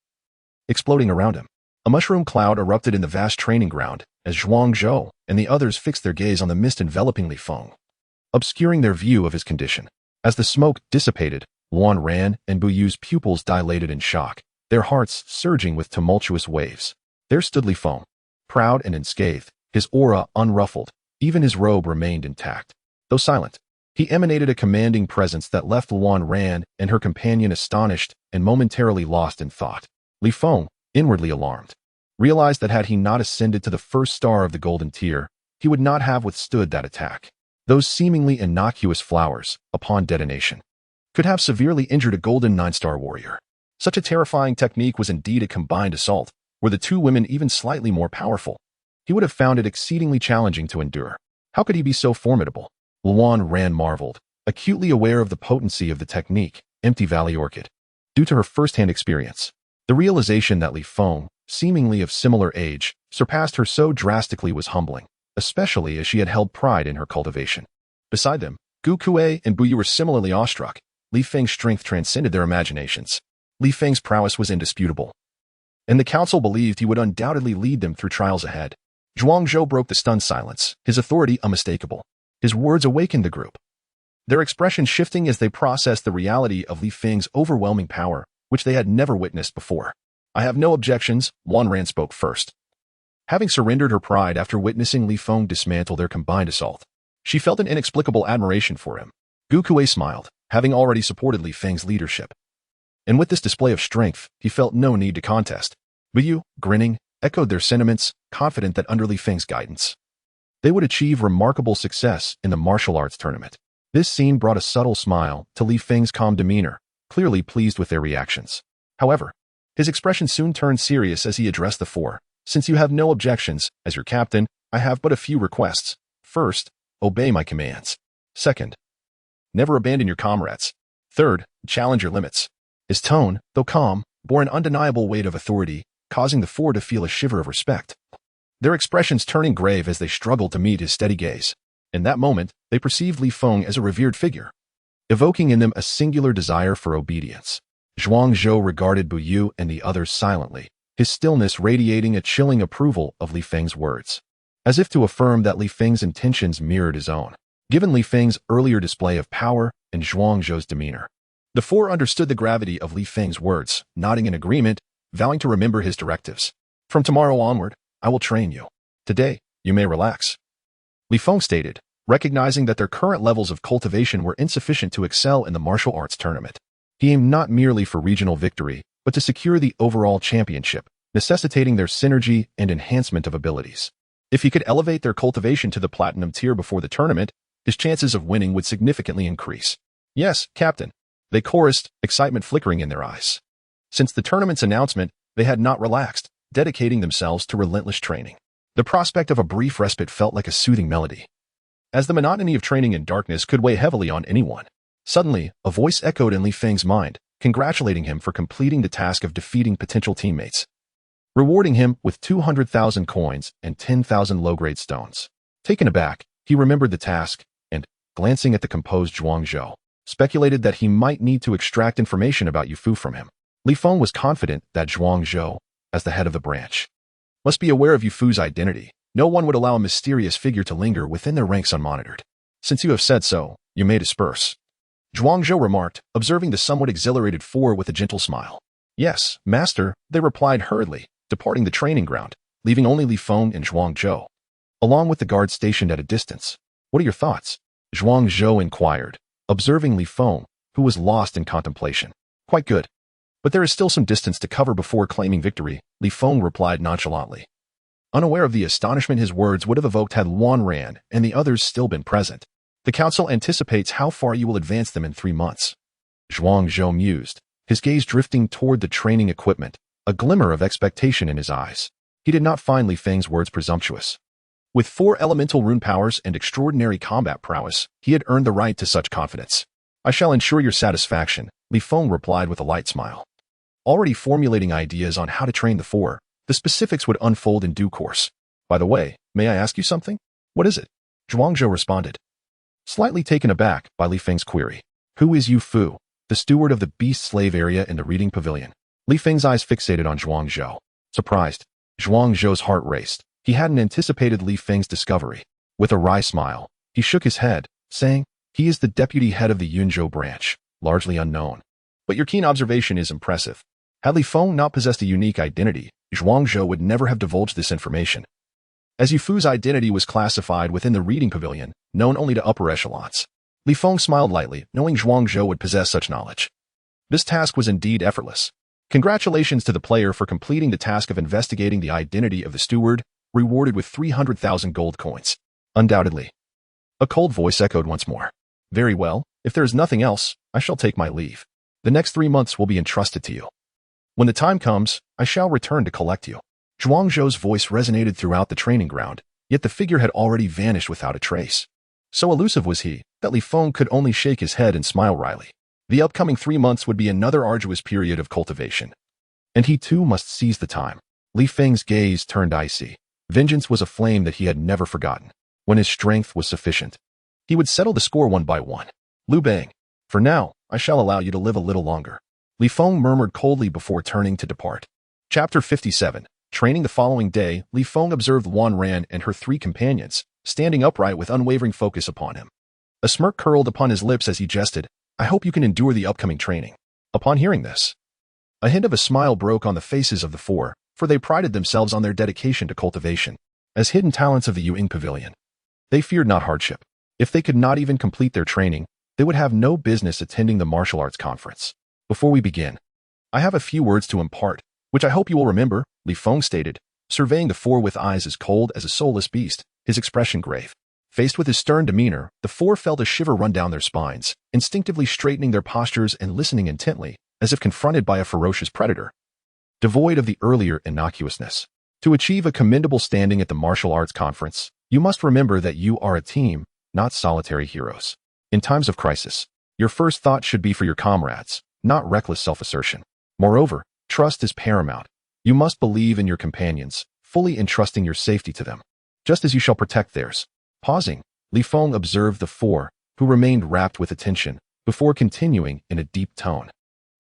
A: exploding around him. A mushroom cloud erupted in the vast training ground as Zhuangzhou and the others fixed their gaze on the mist enveloping Li Feng, obscuring their view of his condition. As the smoke dissipated, Wan Ran and Bu Yu's pupils dilated in shock, their hearts surging with tumultuous waves. There stood Li Feng, proud and unscathed, his aura unruffled. Even his robe remained intact. Though silent, he emanated a commanding presence that left Wan Ran and her companion astonished and momentarily lost in thought. Li Feng, inwardly alarmed, realized that had he not ascended to the first star of the golden tier, he would not have withstood that attack. Those seemingly innocuous flowers, upon detonation, could have severely injured a golden 9-star warrior. Such a terrifying technique was indeed a combined assault, were the two women even slightly more powerful. He would have found it exceedingly challenging to endure. How could he be so formidable? Luan Ran marveled, acutely aware of the potency of the technique, Empty Valley Orchid. Due to her first-hand experience, the realization that Li Feng, seemingly of similar age, surpassed her so drastically was humbling, especially as she had held pride in her cultivation. Beside them, Gu Kuei and Bu Yu were similarly awestruck. Li Feng's strength transcended their imaginations. Li Feng's prowess was indisputable, and the council believed he would undoubtedly lead them through trials ahead. Zhuang Zhou broke the stunned silence, his authority unmistakable. His words awakened the group, their expression shifting as they processed the reality of Li Feng's overwhelming power, which they had never witnessed before. I have no objections, Wan Ran spoke first. Having surrendered her pride after witnessing Li Feng dismantle their combined assault, she felt an inexplicable admiration for him. Gu Kuei smiled, having already supported Li Feng's leadership. And with this display of strength, he felt no need to contest. Bu Yu, grinning, echoed their sentiments, confident that under Li Feng's guidance, they would achieve remarkable success in the martial arts tournament. This scene brought a subtle smile to Li Feng's calm demeanor, clearly pleased with their reactions. However, his expression soon turned serious as he addressed the four. Since you have no objections, as your captain, I have but a few requests. First, obey my commands. Second, never abandon your comrades. Third, challenge your limits. His tone, though calm, bore an undeniable weight of authority, causing the four to feel a shiver of respect. Their expressions turning grave as they struggled to meet his steady gaze. In that moment, they perceived Li Feng as a revered figure, evoking in them a singular desire for obedience. Zhuang Zhou regarded Bu Yu and the others silently, his stillness radiating a chilling approval of Li Feng's words, as if to affirm that Li Feng's intentions mirrored his own. Given Li Feng's earlier display of power and Zhuang Zhou's demeanor, the four understood the gravity of Li Feng's words, nodding in agreement, vowing to remember his directives. From tomorrow onward, I will train you. Today, you may relax. Li Feng stated, recognizing that their current levels of cultivation were insufficient to excel in the martial arts tournament. He aimed not merely for regional victory, but to secure the overall championship, necessitating their synergy and enhancement of abilities. If he could elevate their cultivation to the platinum tier before the tournament, his chances of winning would significantly increase. Yes, Captain, they chorused, excitement flickering in their eyes. Since the tournament's announcement, they had not relaxed, dedicating themselves to relentless training. The prospect of a brief respite felt like a soothing melody, as the monotony of training in darkness could weigh heavily on anyone. Suddenly, a voice echoed in Li Feng's mind, congratulating him for completing the task of defeating potential teammates, rewarding him with 200,000 coins and 10,000 low-grade stones. Taken aback, he remembered the task and, glancing at the composed Zhuang Zhou, speculated that he might need to extract information about Yu Fu from him. Li Feng was confident that Zhuang Zhou, as the head of the branch, must be aware of Yu Fu's identity. No one would allow a mysterious figure to linger within their ranks unmonitored. Since you have said so, you may disperse, Zhuang Zhou remarked, observing the somewhat exhilarated four with a gentle smile. Yes, master, they replied hurriedly, departing the training ground, leaving only Li Feng and Zhuang Zhou, along with the guards stationed at a distance. What are your thoughts? Zhuang Zhou inquired, observing Li Feng, who was lost in contemplation. Quite good. But there is still some distance to cover before claiming victory, Li Feng replied nonchalantly, unaware of the astonishment his words would have evoked had Luan Ran and the others still been present. The council anticipates how far you will advance them in 3 months. Zhuang Zhou mused, his gaze drifting toward the training equipment, a glimmer of expectation in his eyes. He did not find Li Feng's words presumptuous. With 4 elemental rune powers and extraordinary combat prowess, he had earned the right to such confidence. I shall ensure your satisfaction, Li Feng replied with a light smile. Already formulating ideas on how to train the four, the specifics would unfold in due course. By the way, may I ask you something? What is it? Zhuang Zhou responded, slightly taken aback by Li Feng's query. Who is Yu Fu, the steward of the beast slave area in the reading pavilion? Li Feng's eyes fixated on Zhuang Zhou. Surprised, Zhuang Zhou's heart raced. He hadn't anticipated Li Feng's discovery. With a wry smile, he shook his head, saying, he is the deputy head of the Yunzhou branch, largely unknown. But your keen observation is impressive. Had Li Feng not possessed a unique identity, Zhuang Zhou would never have divulged this information. As Yu Fu's identity was classified within the reading pavilion, known only to upper echelons, Li Feng smiled lightly, knowing Zhuang Zhou would possess such knowledge. This task was indeed effortless. Congratulations to the player for completing the task of investigating the identity of the steward, rewarded with 300,000 gold coins. Undoubtedly. A cold voice echoed once more. Very well, if there is nothing else, I shall take my leave. The next 3 months will be entrusted to you. When the time comes, I shall return to collect you." Zhuangzhou's voice resonated throughout the training ground, yet the figure had already vanished without a trace. So elusive was he, that Li Feng could only shake his head and smile wryly. The upcoming 3 months would be another arduous period of cultivation. And he too must seize the time. Li Feng's gaze turned icy. Vengeance was a flame that he had never forgotten. When his strength was sufficient, he would settle the score one by one. "Liu Bang, for now, I shall allow you to live a little longer." Li Feng murmured coldly before turning to depart. Chapter 57. Training. The following day, Li Feng observed Wan Ran and her 3 companions, standing upright with unwavering focus upon him. A smirk curled upon his lips as he jested, "I hope you can endure the upcoming training." Upon hearing this, a hint of a smile broke on the faces of the 4, for they prided themselves on their dedication to cultivation. As hidden talents of the Ying Pavilion, they feared not hardship. If they could not even complete their training, they would have no business attending the martial arts conference. "Before we begin, I have a few words to impart, which I hope you will remember," Li Feng stated, surveying the 4 with eyes as cold as a soulless beast, his expression grave. Faced with his stern demeanor, the 4 felt a shiver run down their spines, instinctively straightening their postures and listening intently, as if confronted by a ferocious predator. Devoid of the earlier innocuousness. To achieve a commendable standing at the martial arts conference, you must remember that you are a team, not solitary heroes. In times of crisis, your first thought should be for your comrades, not reckless self-assertion. Moreover, trust is paramount. You must believe in your companions, fully entrusting your safety to them, just as you shall protect theirs. Pausing, Li Feng observed the 4, who remained rapt with attention, before continuing in a deep tone.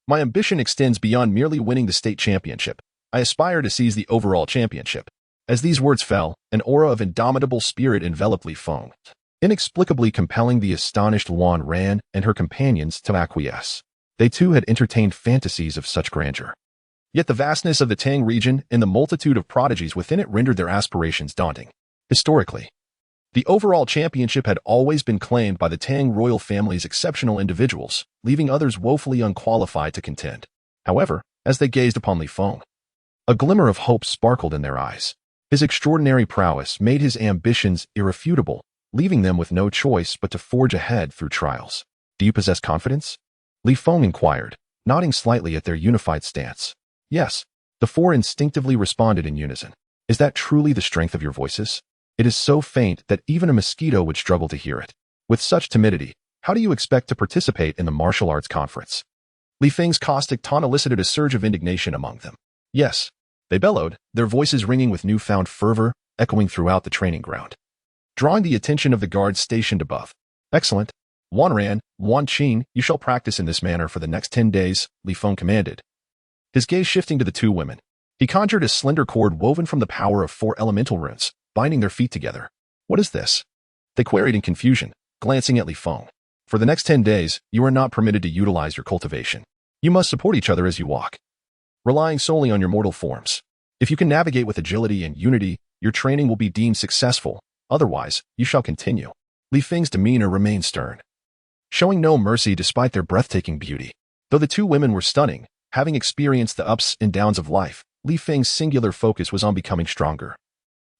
A: "My ambition extends beyond merely winning the state championship. I aspire to seize the overall championship." As these words fell, an aura of indomitable spirit enveloped Li Feng, inexplicably compelling the astonished Wan Ran and her companions to acquiesce. They too had entertained fantasies of such grandeur. Yet the vastness of the Tang region and the multitude of prodigies within it rendered their aspirations daunting. Historically, the overall championship had always been claimed by the Tang royal family's exceptional individuals, leaving others woefully unqualified to contend. However, as they gazed upon Li Feng, a glimmer of hope sparkled in their eyes. His extraordinary prowess made his ambitions irrefutable, leaving them with no choice but to forge ahead through trials. "Do you possess confidence?" Li Feng inquired, nodding slightly at their unified stance. "Yes." The 4 instinctively responded in unison. "Is that truly the strength of your voices? It is so faint that even a mosquito would struggle to hear it. With such timidity, how do you expect to participate in the martial arts conference?" Li Feng's caustic tone elicited a surge of indignation among them. "Yes," they bellowed, their voices ringing with newfound fervor, echoing throughout the training ground. Drawing the attention of the guards stationed above. "Excellent. Wan Ran, Wan Qin, you shall practice in this manner for the next 10 days, Li Feng commanded. His gaze shifting to the 2 women, he conjured a slender cord woven from the power of 4 elemental runes, binding their feet together. "What is this?" they queried in confusion, glancing at Li Feng. "For the next 10 days, you are not permitted to utilize your cultivation. You must support each other as you walk, relying solely on your mortal forms. If you can navigate with agility and unity, your training will be deemed successful. Otherwise, you shall continue." Li Feng's demeanor remained stern, showing no mercy despite their breathtaking beauty. Though the 2 women were stunning, having experienced the ups and downs of life, Li Feng's singular focus was on becoming stronger.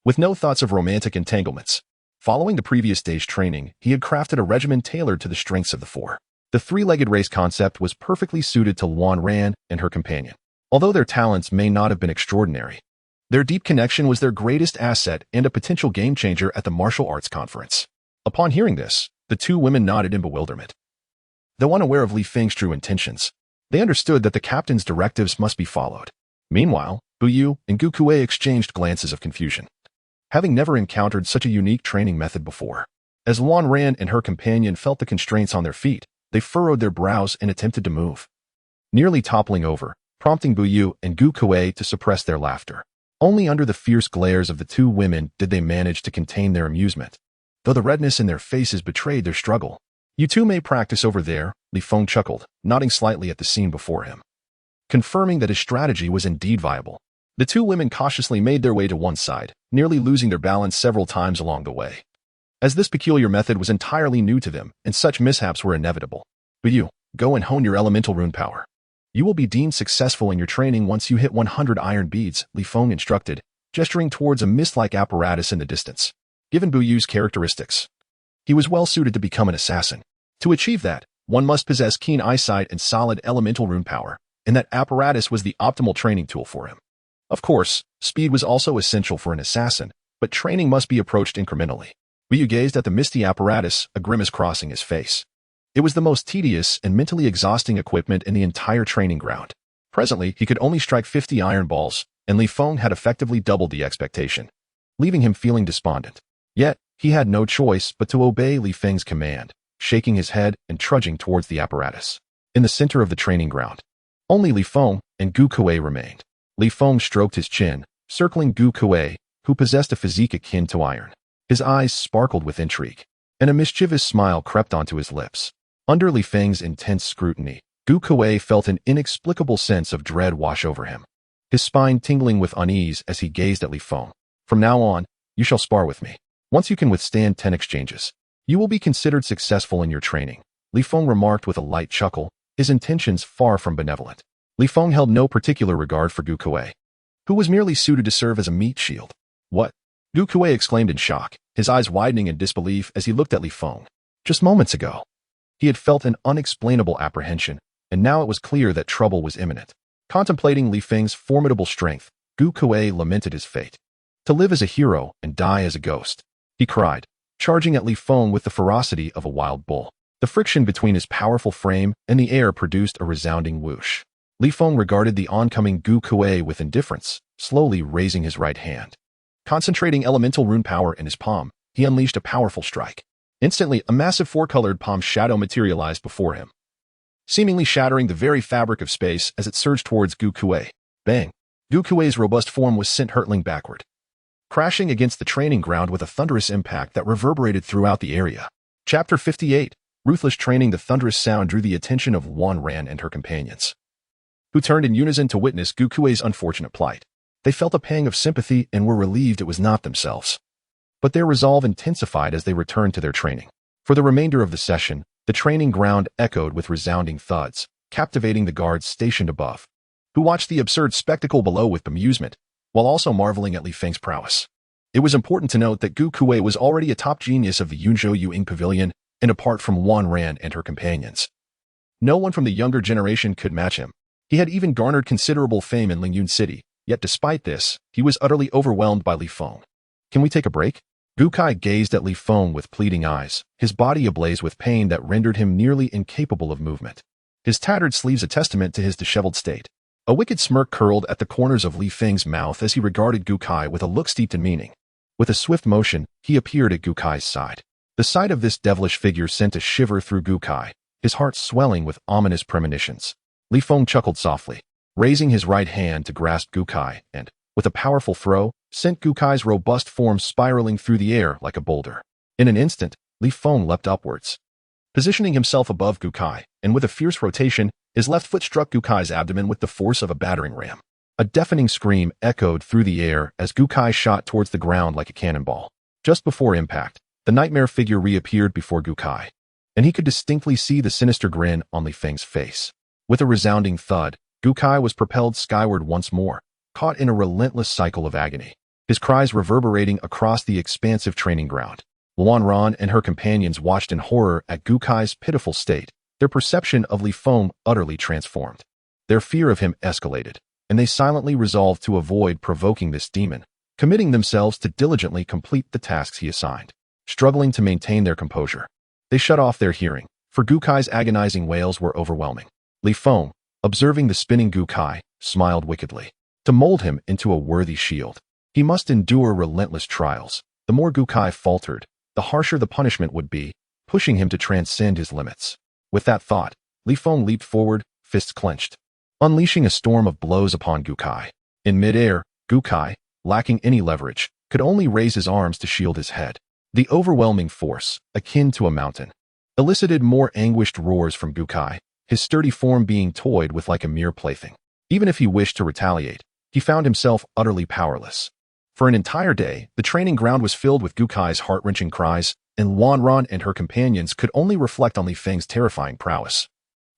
A: With no thoughts of romantic entanglements, following the previous day's training, he had crafted a regimen tailored to the strengths of the 4. The 3-legged race concept was perfectly suited to Wan Ran and her companion. Although their talents may not have been extraordinary, their deep connection was their greatest asset and a potential game-changer at the martial arts conference. Upon hearing this, the 2 women nodded in bewilderment. Though unaware of Li Feng's true intentions, they understood that the captain's directives must be followed. Meanwhile, Bu Yu and Gu Kuei exchanged glances of confusion, having never encountered such a unique training method before. As Wan Ran and her companion felt the constraints on their feet, they furrowed their brows and attempted to move, nearly toppling over, prompting Bu Yu and Gu Kuei to suppress their laughter. Only under the fierce glares of the 2 women did they manage to contain their amusement, though the redness in their faces betrayed their struggle. "You 2 may practice over there," Li Feng chuckled, nodding slightly at the scene before him, confirming that his strategy was indeed viable. The 2 women cautiously made their way to one side, nearly losing their balance several times along the way. As this peculiar method was entirely new to them, and such mishaps were inevitable. "But you, go and hone your elemental rune power. You will be deemed successful in your training once you hit 100 iron beads," Li Feng instructed, gesturing towards a mist-like apparatus in the distance. Given Bu Yu's characteristics, he was well suited to become an assassin. To achieve that, One must possess keen eyesight and solid elemental rune power, and that apparatus was the optimal training tool for him. Of course, speed was also essential for an assassin, but training must be approached incrementally. Ryu gazed at the misty apparatus, a grimace crossing his face. It was the most tedious and mentally exhausting equipment in the entire training ground. Presently, he could only strike 50 iron balls, and Li Feng had effectively doubled the expectation, leaving him feeling despondent. Yet, he had no choice but to obey Li Feng's command, shaking his head and trudging towards the apparatus. In the center of the training ground, only Li Feng and Gu Kuei remained. Li Feng stroked his chin, circling Gu Kuei, who possessed a physique akin to iron. His eyes sparkled with intrigue, and a mischievous smile crept onto his lips. Under Li Feng's intense scrutiny, Gu Kuei felt an inexplicable sense of dread wash over him, his spine tingling with unease as he gazed at Li Feng. From now on, you shall spar with me. Once you can withstand 10 exchanges, you will be considered successful in your training, Li Feng remarked with a light chuckle, his intentions far from benevolent. Li Feng held no particular regard for Gu Kuei, who was merely suited to serve as a meat shield. What? Gu Kuei exclaimed in shock, his eyes widening in disbelief as he looked at Li Feng. Just moments ago, he had felt an unexplainable apprehension, and now it was clear that trouble was imminent. Contemplating Li Feng's formidable strength, Gu Kuei lamented his fate. To live as a hero and die as a ghost, he cried, charging at Li Feng with the ferocity of a wild bull. The friction between his powerful frame and the air produced a resounding whoosh. Li Feng regarded the oncoming Gu Kuei with indifference, slowly raising his right hand. Concentrating elemental rune power in his palm, he unleashed a powerful strike. Instantly, a massive four-colored palm shadow materialized before him, seemingly shattering the very fabric of space as it surged towards Gu Kuei. Bang! Gu Kuei's robust form was sent hurtling backward, crashing against the training ground with a thunderous impact that reverberated throughout the area. Chapter 58. Ruthless Training. The thunderous sound drew the attention of Wan Ran and her companions, who turned in unison to witness Gu Kuei's unfortunate plight. They felt a pang of sympathy and were relieved it was not themselves. But their resolve intensified as they returned to their training. For the remainder of the session, the training ground echoed with resounding thuds, captivating the guards stationed above, who watched the absurd spectacle below with bemusement, while also marveling at Li Feng's prowess. It was important to note that Gu Kuei was already a top genius of the Yunzhou Yuing Pavilion, and apart from Wan Ran and her companions, no one from the younger generation could match him. He had even garnered considerable fame in Lingyun City, yet despite this, he was utterly overwhelmed by Li Feng. Can we take a break? Gu Kai gazed at Li Feng with pleading eyes, his body ablaze with pain that rendered him nearly incapable of movement. His tattered sleeves a testament to his disheveled state. A wicked smirk curled at the corners of Li Feng's mouth as he regarded Gu Kai with a look steeped in meaning. With a swift motion, he appeared at Gu Kai's side. The sight of this devilish figure sent a shiver through Gu Kai, his heart swelling with ominous premonitions. Li Feng chuckled softly, raising his right hand to grasp Gu Kai, and, with a powerful throw, sent Gu Kai's robust form spiraling through the air like a boulder. In an instant, Li Feng leapt upwards, positioning himself above Gu Kai, and with a fierce rotation, his left foot struck Gu Kai's abdomen with the force of a battering ram. A deafening scream echoed through the air as Gu Kai shot towards the ground like a cannonball. Just before impact, the nightmare figure reappeared before Gu Kai, and he could distinctly see the sinister grin on Li Feng's face. With a resounding thud, Gu Kai was propelled skyward once more, caught in a relentless cycle of agony, his cries reverberating across the expansive training ground. Wan Ran and her companions watched in horror at Gu Kai's pitiful state, their perception of Li Feng utterly transformed. Their fear of him escalated, and they silently resolved to avoid provoking this demon, committing themselves to diligently complete the tasks he assigned. Struggling to maintain their composure, they shut off their hearing, for Gu Kai's agonizing wails were overwhelming. Li Feng, observing the spinning Gu Kai, smiled wickedly. To mold him into a worthy shield, he must endure relentless trials. The more Gu Kai faltered, the harsher the punishment would be, pushing him to transcend his limits. With that thought, Li Feng leaped forward, fists clenched, unleashing a storm of blows upon Gu Kai. In midair, Gu Kai, lacking any leverage, could only raise his arms to shield his head. The overwhelming force, akin to a mountain, elicited more anguished roars from Gu Kai, his sturdy form being toyed with like a mere plaything. Even if he wished to retaliate, he found himself utterly powerless. For an entire day, the training ground was filled with Gu Kai's heart-wrenching cries, and Wan Ran and her companions could only reflect on Li Feng's terrifying prowess,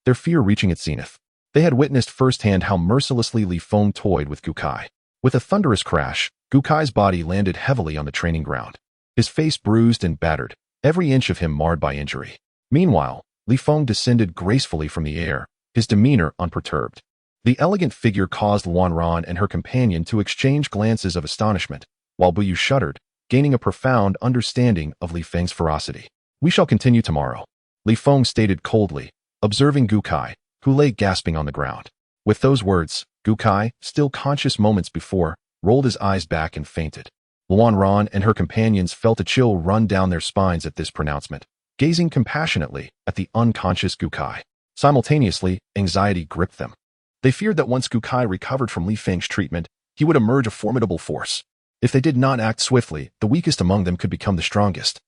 A: their fear reaching its zenith. They had witnessed firsthand how mercilessly Li Feng toyed with Gu Kai. With a thunderous crash, Gu Kai's body landed heavily on the training ground, his face bruised and battered, every inch of him marred by injury. Meanwhile, Li Feng descended gracefully from the air, his demeanor unperturbed. The elegant figure caused Wanran and her companion to exchange glances of astonishment, while Buyu shuddered, gaining a profound understanding of Li Feng's ferocity. "We shall continue tomorrow," Li Feng stated coldly, observing Gukai, who lay gasping on the ground. With those words, Gukai, still conscious moments before, rolled his eyes back and fainted. Wanran and her companions felt a chill run down their spines at this pronouncement, gazing compassionately at the unconscious Gukai. Simultaneously, anxiety gripped them. They feared that once Gukai recovered from Li Feng's treatment, he would emerge a formidable force. If they did not act swiftly, the weakest among them could become the strongest.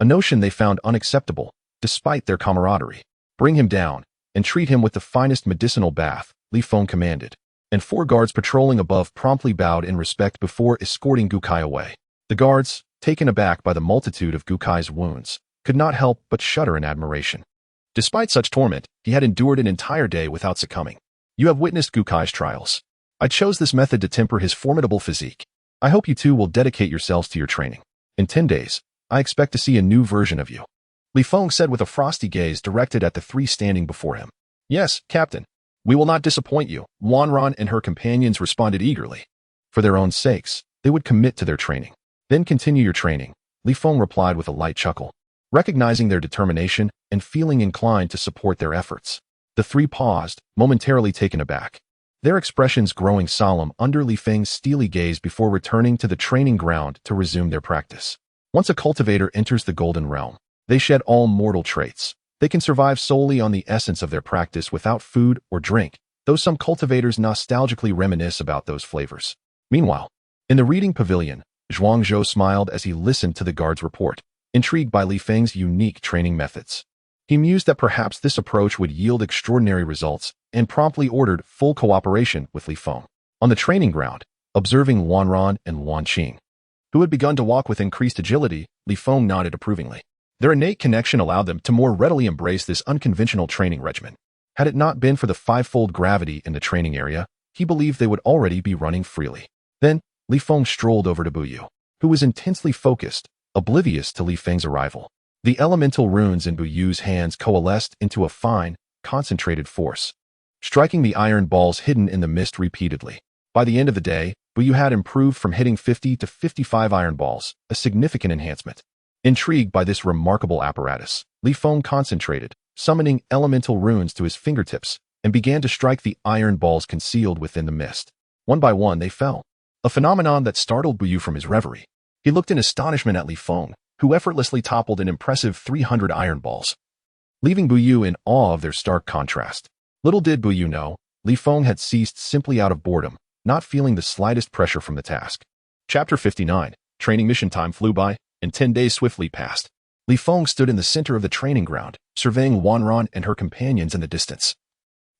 A: A notion they found unacceptable, despite their camaraderie. "Bring him down, and treat him with the finest medicinal bath," Li Feng commanded, and 4 guards patrolling above promptly bowed in respect before escorting Gukai away. The guards, taken aback by the multitude of Gukai's wounds, could not help but shudder in admiration. Despite such torment, he had endured an entire day without succumbing. "You have witnessed Gukai's trials. I chose this method to temper his formidable physique. I hope you two will dedicate yourselves to your training. In 10 days, I expect to see a new version of you," Li Feng said with a frosty gaze directed at the 3 standing before him. "Yes, Captain. We will not disappoint you," Wanran and her companions responded eagerly. For their own sakes, they would commit to their training. "Then continue your training," Li Feng replied with a light chuckle, recognizing their determination and feeling inclined to support their efforts. The 3 paused, momentarily taken aback, their expressions growing solemn under Li Feng's steely gaze before returning to the training ground to resume their practice. Once a cultivator enters the Golden Realm, they shed all mortal traits. They can survive solely on the essence of their practice without food or drink, though some cultivators nostalgically reminisce about those flavors. Meanwhile, in the reading pavilion, Zhuangzhou smiled as he listened to the guard's report, intrigued by Li Feng's unique training methods. He mused that perhaps this approach would yield extraordinary results and promptly ordered full cooperation with Li Feng. On the training ground, observing Wanran and Wanqing, who had begun to walk with increased agility, Li Feng nodded approvingly. Their innate connection allowed them to more readily embrace this unconventional training regimen. Had it not been for the 5-fold gravity in the training area, he believed they would already be running freely. Then, Li Feng strolled over to Buyu, who was intensely focused, oblivious to Li Feng's arrival. The elemental runes in Buyu's hands coalesced into a fine, concentrated force, striking the iron balls hidden in the mist repeatedly. By the end of the day, Buyu had improved from hitting 50 to 55 iron balls, a significant enhancement. Intrigued by this remarkable apparatus, Li Feng concentrated, summoning elemental runes to his fingertips, and began to strike the iron balls concealed within the mist. One by one they fell, a phenomenon that startled Buyu from his reverie. He looked in astonishment at Li Feng, who effortlessly toppled an impressive 300 iron balls, leaving Buyu in awe of their stark contrast. Little did Buyu know, Li Feng had ceased simply out of boredom, not feeling the slightest pressure from the task. Chapter 59. Training mission time flew by, and 10 days swiftly passed. Li Feng stood in the center of the training ground, surveying Wanran and her companions in the distance.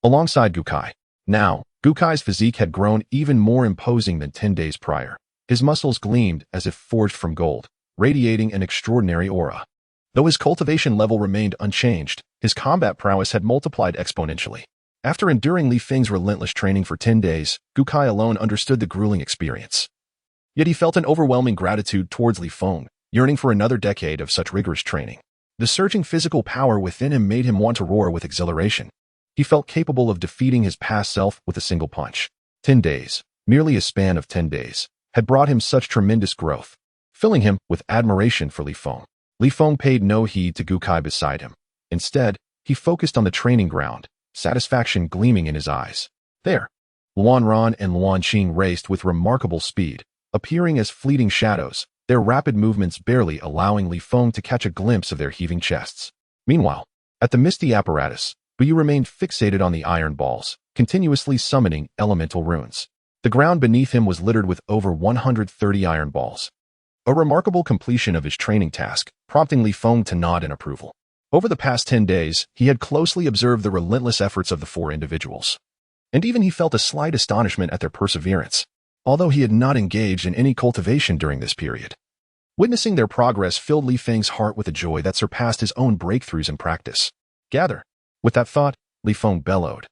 A: Alongside Gukai. Now, Gukai's physique had grown even more imposing than 10 days prior. His muscles gleamed as if forged from gold, radiating an extraordinary aura. Though his cultivation level remained unchanged, his combat prowess had multiplied exponentially. After enduring Li Feng's relentless training for 10 days, Gukai alone understood the grueling experience. Yet he felt an overwhelming gratitude towards Li Feng, yearning for another decade of such rigorous training. The surging physical power within him made him want to roar with exhilaration. He felt capable of defeating his past self with a single punch. 10 days, merely a span of 10 days, had brought him such tremendous growth, filling him with admiration for Li Feng. Li Feng paid no heed to Gukai beside him. Instead, he focused on the training ground, satisfaction gleaming in his eyes. There, Wanran and Wanqing raced with remarkable speed, appearing as fleeting shadows, their rapid movements barely allowing Li Feng to catch a glimpse of their heaving chests. Meanwhile, at the misty apparatus, Buyu remained fixated on the iron balls, continuously summoning elemental runes. The ground beneath him was littered with over 130 iron balls. A remarkable completion of his training task, prompting Li Feng to nod in approval. Over the past 10 days, he had closely observed the relentless efforts of the 4 individuals. And even he felt a slight astonishment at their perseverance, although he had not engaged in any cultivation during this period. Witnessing their progress filled Li Feng's heart with a joy that surpassed his own breakthroughs in practice. "Gather." With that thought, Li Feng bellowed,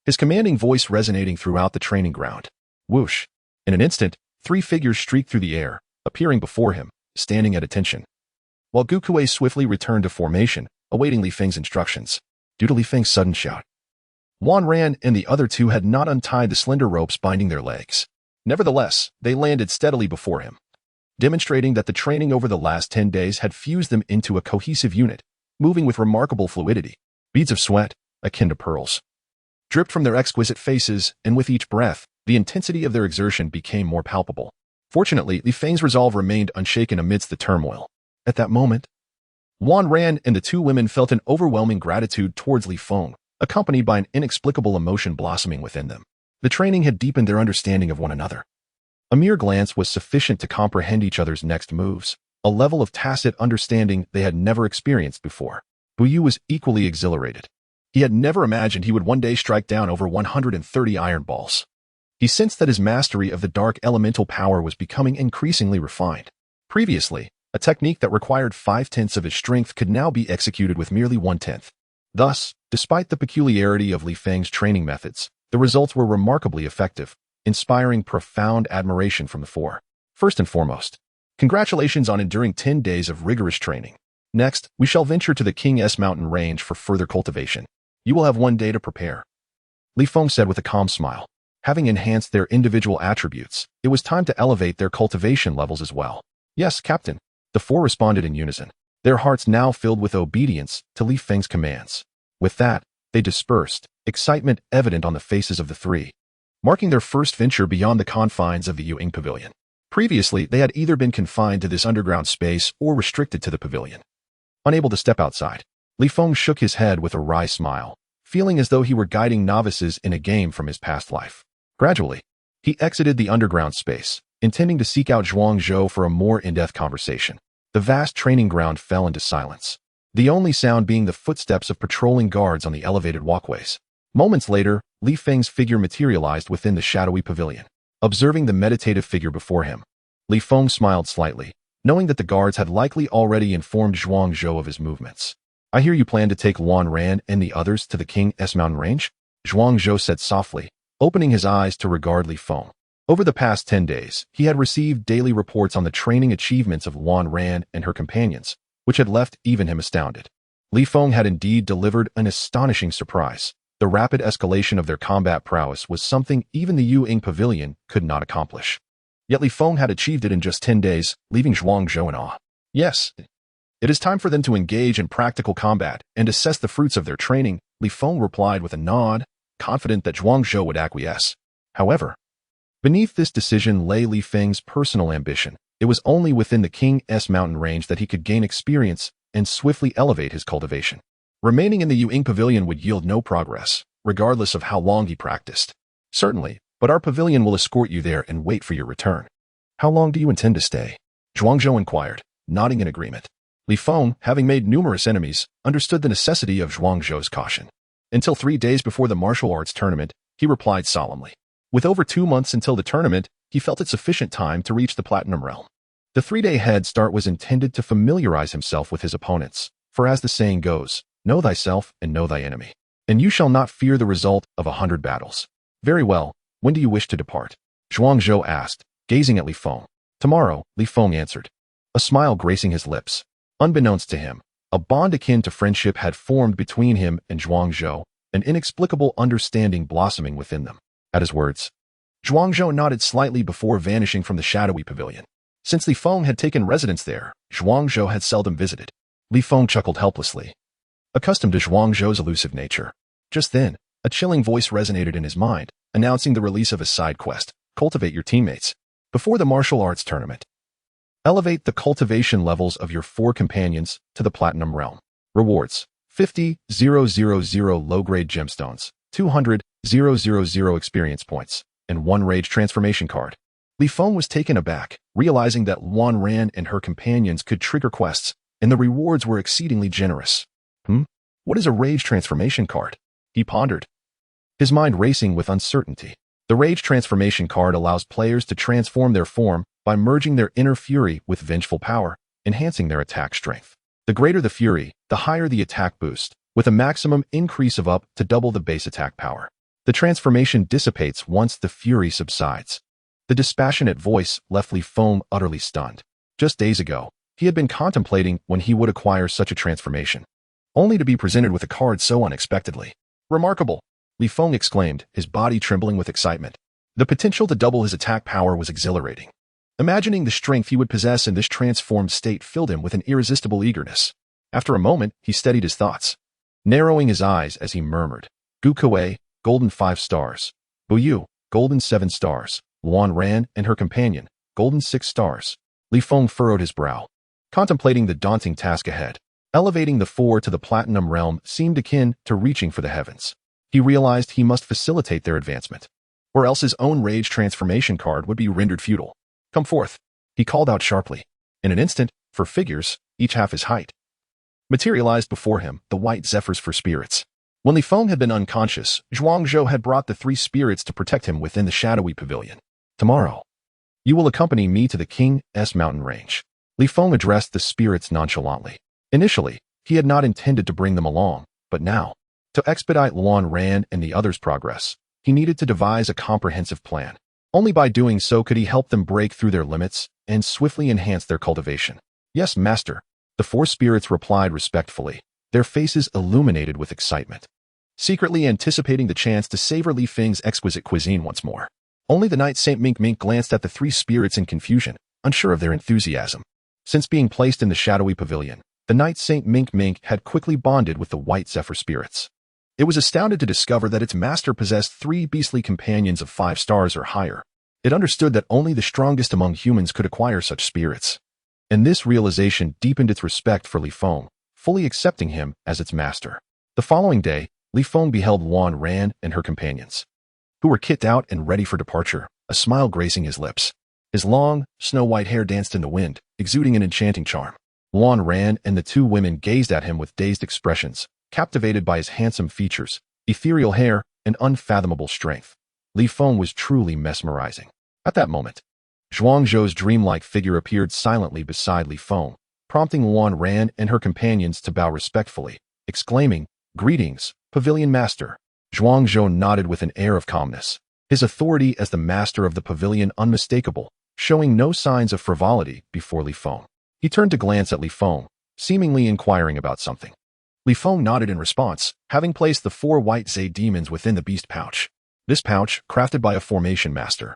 A: his commanding voice resonating throughout the training ground. Whoosh! In an instant, 3 figures streaked through the air, appearing before him, standing at attention. While Gukuei swiftly returned to formation, awaiting Li Feng's instructions. Due to Li Feng's sudden shout, Wan Ran and the other two had not untied the slender ropes binding their legs. Nevertheless, they landed steadily before him, demonstrating that the training over the last 10 days had fused them into a cohesive unit, moving with remarkable fluidity. Beads of sweat, akin to pearls, dripped from their exquisite faces, and with each breath, the intensity of their exertion became more palpable. Fortunately, Li Feng's resolve remained unshaken amidst the turmoil. At that moment, Wan Ran and the two women felt an overwhelming gratitude towards Li Feng, accompanied by an inexplicable emotion blossoming within them. The training had deepened their understanding of one another. A mere glance was sufficient to comprehend each other's next moves, a level of tacit understanding they had never experienced before. Bu Yu was equally exhilarated. He had never imagined he would one day strike down over 130 iron balls. He sensed that his mastery of the dark elemental power was becoming increasingly refined. Previously, a technique that required 5/10 of his strength could now be executed with merely 1/10. Thus, despite the peculiarity of Li Feng's training methods, the results were remarkably effective, inspiring profound admiration from the four. First and foremost, congratulations on enduring 10 days of rigorous training. Next, we shall venture to the King's Mountain range for further cultivation. You will have 1 day to prepare, Li Feng said with a calm smile. Having enhanced their individual attributes, it was time to elevate their cultivation levels as well. Yes, Captain, the four responded in unison, their hearts now filled with obedience to Li Feng's commands. With that, they dispersed, excitement evident on the faces of the three, marking their first venture beyond the confines of the Yuying Pavilion. Previously, they had either been confined to this underground space or restricted to the pavilion. Unable to step outside, Li Feng shook his head with a wry smile, feeling as though he were guiding novices in a game from his past life. Gradually, he exited the underground space, intending to seek out Zhuang Zhou for a more in-depth conversation. The vast training ground fell into silence, the only sound being the footsteps of patrolling guards on the elevated walkways. Moments later, Li Feng's figure materialized within the shadowy pavilion. Observing the meditative figure before him, Li Feng smiled slightly, knowing that the guards had likely already informed Zhuang Zhou of his movements. I hear you plan to take Wan Ran and the others to the King's Mountain range? Zhuang Zhou said softly, opening his eyes to regard Li Feng. Over the past 10 days, he had received daily reports on the training achievements of Wan Ran and her companions, which had left even him astounded. Li Feng had indeed delivered an astonishing surprise. The rapid escalation of their combat prowess was something even the Yuying Pavilion could not accomplish. Yet Li Feng had achieved it in just 10 days, leaving Zhuang Zhou in awe. Yes, it is time for them to engage in practical combat and assess the fruits of their training, Li Feng replied with a nod, confident that Zhuang Zhou would acquiesce. However, beneath this decision lay Li Feng's personal ambition. It was only within the King's Mountain range that he could gain experience and swiftly elevate his cultivation. Remaining in the Yuying Pavilion would yield no progress, regardless of how long he practiced. Certainly, but our pavilion will escort you there and wait for your return. How long do you intend to stay? Zhuang Zhou inquired, nodding in agreement. Li Feng, having made numerous enemies, understood the necessity of Zhuang Zhou's caution. Until 3 days before the martial arts tournament, he replied solemnly. With over 2 months until the tournament, he felt it sufficient time to reach the Platinum Realm. The 3-day head start was intended to familiarize himself with his opponents, for as the saying goes, know thyself and know thy enemy, and you shall not fear the result of 100 battles. Very well, when do you wish to depart? Zhuang Zhou asked, gazing at Li Feng. Tomorrow, Li Feng answered, a smile gracing his lips. Unbeknownst to him, a bond akin to friendship had formed between him and Zhuang Zhou, an inexplicable understanding blossoming within them. At his words, Zhuang Zhou nodded slightly before vanishing from the shadowy pavilion. Since Li Feng had taken residence there, Zhuang Zhou had seldom visited. Li Feng chuckled helplessly, accustomed to Zhuang Zhou's elusive nature. Just then, a chilling voice resonated in his mind, announcing the release of a side quest, cultivate your teammates. Before the martial arts tournament, elevate the cultivation levels of your 4 companions to the Platinum Realm. Rewards: 50,000 low-grade gemstones, 200,000 experience points, and 1 rage transformation card. Li Feng was taken aback, realizing that Wan Ran and her companions could trigger quests, and the rewards were exceedingly generous. What is a rage transformation card? He pondered, his mind racing with uncertainty. The rage transformation card allows players to transform their form by merging their inner fury with vengeful power, enhancing their attack strength. The greater the fury, the higher the attack boost, with a maximum increase of up to double the base attack power. The transformation dissipates once the fury subsides. The dispassionate voice left Li Feng utterly stunned. Just days ago, he had been contemplating when he would acquire such a transformation. only to be presented with a card so unexpectedly. Remarkable! Li Feng exclaimed, his body trembling with excitement. The potential to double his attack power was exhilarating. Imagining the strength he would possess in this transformed state filled him with an irresistible eagerness. After a moment, he steadied his thoughts, narrowing his eyes as he murmured, Gu Kuei, golden 5 stars. Bu Yu, golden 7 stars. Luan Ran and her companion, golden 6 stars. Li Feng furrowed his brow, contemplating the daunting task ahead. Elevating the 4 to the platinum realm seemed akin to reaching for the heavens. He realized he must facilitate their advancement, or else his own rage transformation card would be rendered futile. Come forth, he called out sharply. In an instant, 4 figures, each half his height, materialized before him, the white zephyrs for spirits. When Li Feng had been unconscious, Zhuangzhou had brought the 3 spirits to protect him within the shadowy pavilion. Tomorrow, you will accompany me to the King's mountain range. Li Feng addressed the spirits nonchalantly. Initially, he had not intended to bring them along, but now, to expedite Luan Ran and the others' progress, he needed to devise a comprehensive plan. Only by doing so could he help them break through their limits and swiftly enhance their cultivation. Yes, master, the 4 spirits replied respectfully, their faces illuminated with excitement, secretly anticipating the chance to savor Li Feng's exquisite cuisine once more. Only the Knight Saint Mink glanced at the 3 spirits in confusion, unsure of their enthusiasm. Since being placed in the shadowy pavilion, the Knight Saint Mink had quickly bonded with the White Zephyr spirits. It was astounded to discover that its master possessed 3 beastly companions of 5 stars or higher. It understood that only the strongest among humans could acquire such spirits. And this realization deepened its respect for Li Feng, fully accepting him as its master. The following day, Li Feng beheld Luan Ran and her companions, who were kitted out and ready for departure, a smile gracing his lips. His long, snow-white hair danced in the wind, exuding an enchanting charm. Luan Ran and the 2 women gazed at him with dazed expressions, captivated by his handsome features, ethereal hair, and unfathomable strength. Li Feng was truly mesmerizing. At that moment, Zhuangzhou's dreamlike figure appeared silently beside Li Feng, prompting Luan Ran and her companions to bow respectfully, exclaiming, Greetings, Pavilion Master. Zhuangzhou nodded with an air of calmness, his authority as the master of the pavilion unmistakable, showing no signs of frivolity before Li Feng. He turned to glance at Li Feng, seemingly inquiring about something. Li Feng nodded in response, having placed the 4 white Zay demons within the beast pouch. This pouch, crafted by a formation master,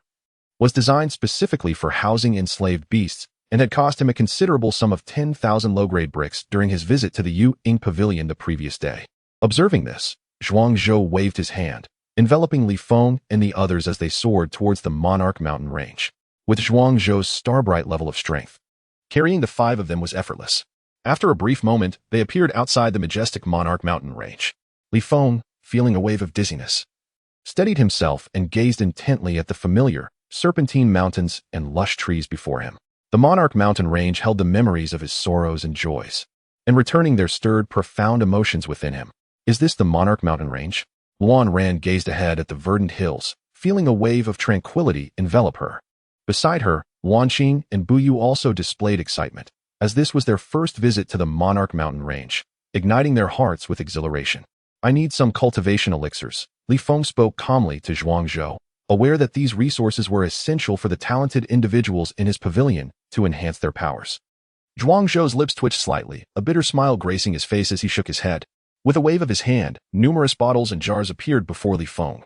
A: was designed specifically for housing enslaved beasts and had cost him a considerable sum of 10,000 low-grade bricks during his visit to the Yu-Ing Pavilion the previous day. Observing this, Zhuangzhou waved his hand, enveloping Li Feng and the others as they soared towards the Monarch Mountain Range. With Zhuangzhou's star-bright level of strength, carrying the 5 of them was effortless. After a brief moment, they appeared outside the majestic Monarch Mountain Range. Li Feng, feeling a wave of dizziness, steadied himself and gazed intently at the familiar, serpentine mountains and lush trees before him. The Monarch Mountain Range held the memories of his sorrows and joys, and returning there stirred profound emotions within him. Is this the Monarch Mountain Range? Luan Ran gazed ahead at the verdant hills, feeling a wave of tranquility envelop her. Beside her, Wanqing and Bu Yu also displayed excitement, as this was their first visit to the Monarch Mountain Range, igniting their hearts with exhilaration. I need some cultivation elixirs, Li Feng spoke calmly to Zhuangzhou, aware that these resources were essential for the talented individuals in his pavilion to enhance their powers. Zhuangzhou's lips twitched slightly, a bitter smile gracing his face as he shook his head. With a wave of his hand, numerous bottles and jars appeared before Li Feng,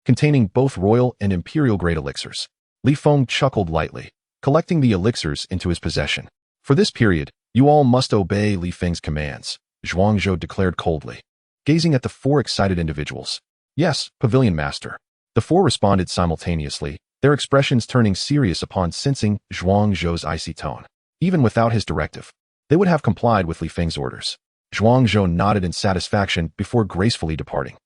A: containing both royal and imperial-grade elixirs. Li Feng chuckled lightly, collecting the elixirs into his possession. For this period, you all must obey Li Feng's commands, Zhuangzhou declared coldly, gazing at the 4 excited individuals. Yes, Pavilion Master. The 4 responded simultaneously, their expressions turning serious upon sensing Zhuangzhou's icy tone. Even without his directive, they would have complied with Li Feng's orders. Zhuangzhou nodded in satisfaction before gracefully departing.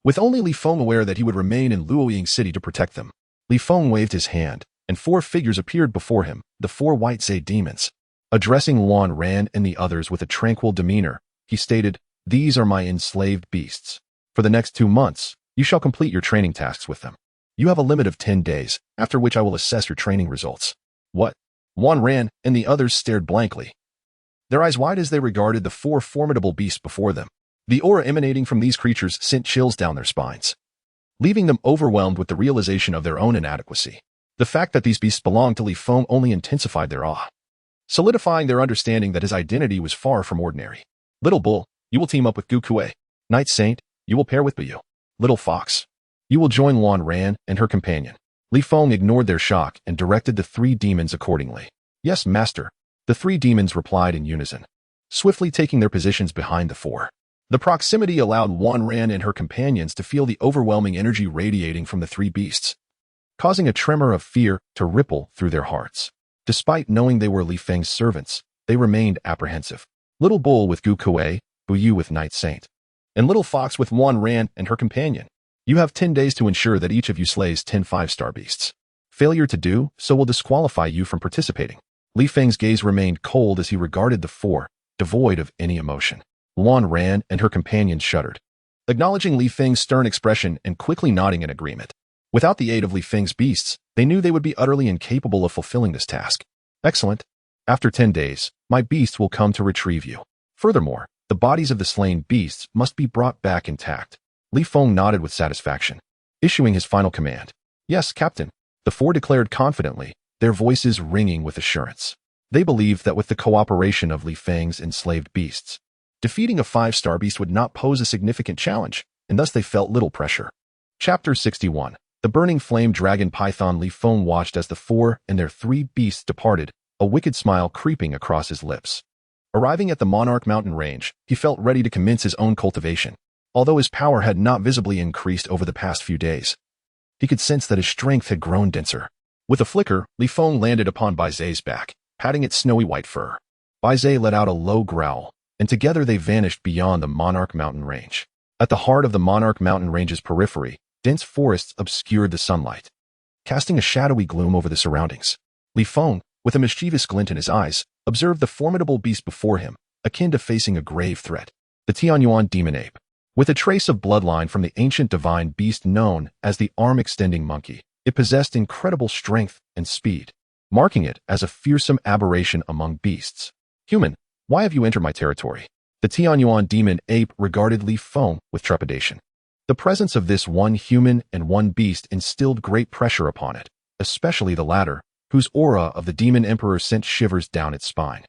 A: With only Li Feng aware that he would remain in Luoying City to protect them, Li Feng waved his hand, and 4 figures appeared before him, the 4 white Zay demons. Addressing Luan Ran and the others with a tranquil demeanor, he stated, These are my enslaved beasts. For the next 2 months, you shall complete your training tasks with them. You have a limit of 10 days, after which I will assess your training results. What? Luan Ran and the others stared blankly, their eyes wide as they regarded the 4 formidable beasts before them. The aura emanating from these creatures sent chills down their spines, leaving them overwhelmed with the realization of their own inadequacy. The fact that these beasts belonged to Li Feng only intensified their awe, solidifying their understanding that his identity was far from ordinary. Little bull, You will team up with Gu Kuei. Night Saint, you will pair with Buyu. Little Fox, you will join Luan Ran and her companion. Li Feng ignored their shock and directed the three demons accordingly. Yes, master. The three demons replied in unison, swiftly taking their positions behind the four. The proximity allowed Luan Ran and her companions to feel the overwhelming energy radiating from the three beasts, causing a tremor of fear to ripple through their hearts. Despite knowing they were Li Feng's servants, they remained apprehensive. Little Bull with Gu Kuei, Buyu with Night Saint, and Little Fox with Luan Ran and her companion. You have 10 days to ensure that each of you slays 10 5-star beasts. Failure to do so will disqualify you from participating. Li Feng's gaze remained cold as he regarded the four, devoid of any emotion. Luan Ran and her companions shuddered, acknowledging Li Feng's stern expression and quickly nodding in agreement. Without the aid of Li Feng's beasts, they knew they would be utterly incapable of fulfilling this task. Excellent. After 10 days, my beasts will come to retrieve you. Furthermore, the bodies of the slain beasts must be brought back intact. Li Feng nodded with satisfaction, issuing his final command. Yes, Captain. The four declared confidently, their voices ringing with assurance. They believed that with the cooperation of Li Feng's enslaved beasts, defeating a 5-star beast would not pose a significant challenge, and thus they felt little pressure. Chapter 61. The burning flame dragon python. Li Feng watched as the four and their three beasts departed, a wicked smile creeping across his lips. Arriving at the Monarch Mountain range, he felt ready to commence his own cultivation. Although his power had not visibly increased over the past few days, he could sense that his strength had grown denser. With a flicker, Li Feng landed upon Bai Zai's back, patting its snowy white fur. Bai Zai let out a low growl, and together they vanished beyond the Monarch Mountain range. At the heart of the Monarch Mountain range's periphery, dense forests obscured the sunlight, casting a shadowy gloom over the surroundings. Li Feng, with a mischievous glint in his eyes, observed the formidable beast before him, akin to facing a grave threat. The Tianyuan demon ape, with a trace of bloodline from the ancient divine beast known as the arm-extending monkey, it possessed incredible strength and speed, marking it as a fearsome aberration among beasts. Human, why have you entered my territory? The Tianyuan demon ape regarded Li Feng with trepidation. The presence of this one human and one beast instilled great pressure upon it, especially the latter, whose aura of the demon emperor sent shivers down its spine.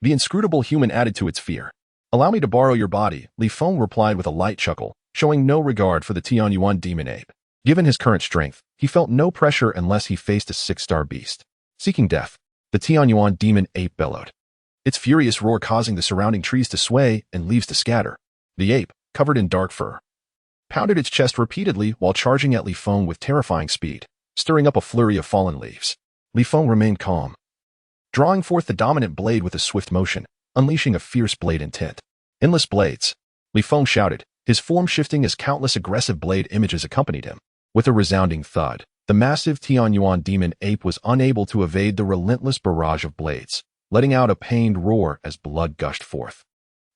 A: The inscrutable human added to its fear. Allow me to borrow your body, Li Feng replied with a light chuckle, showing no regard for the Tianyuan demon ape. Given his current strength, he felt no pressure unless he faced a 6-star beast. Seeking death, the Tianyuan demon ape bellowed, its furious roar causing the surrounding trees to sway and leaves to scatter. The ape, covered in dark fur, pounded its chest repeatedly while charging at Li Feng with terrifying speed, stirring up a flurry of fallen leaves. Li Feng remained calm, drawing forth the dominant blade with a swift motion, unleashing a fierce blade intent. Endless blades, Li Feng shouted, his form shifting as countless aggressive blade images accompanied him. With a resounding thud, the massive Tianyuan demon ape was unable to evade the relentless barrage of blades, letting out a pained roar as blood gushed forth,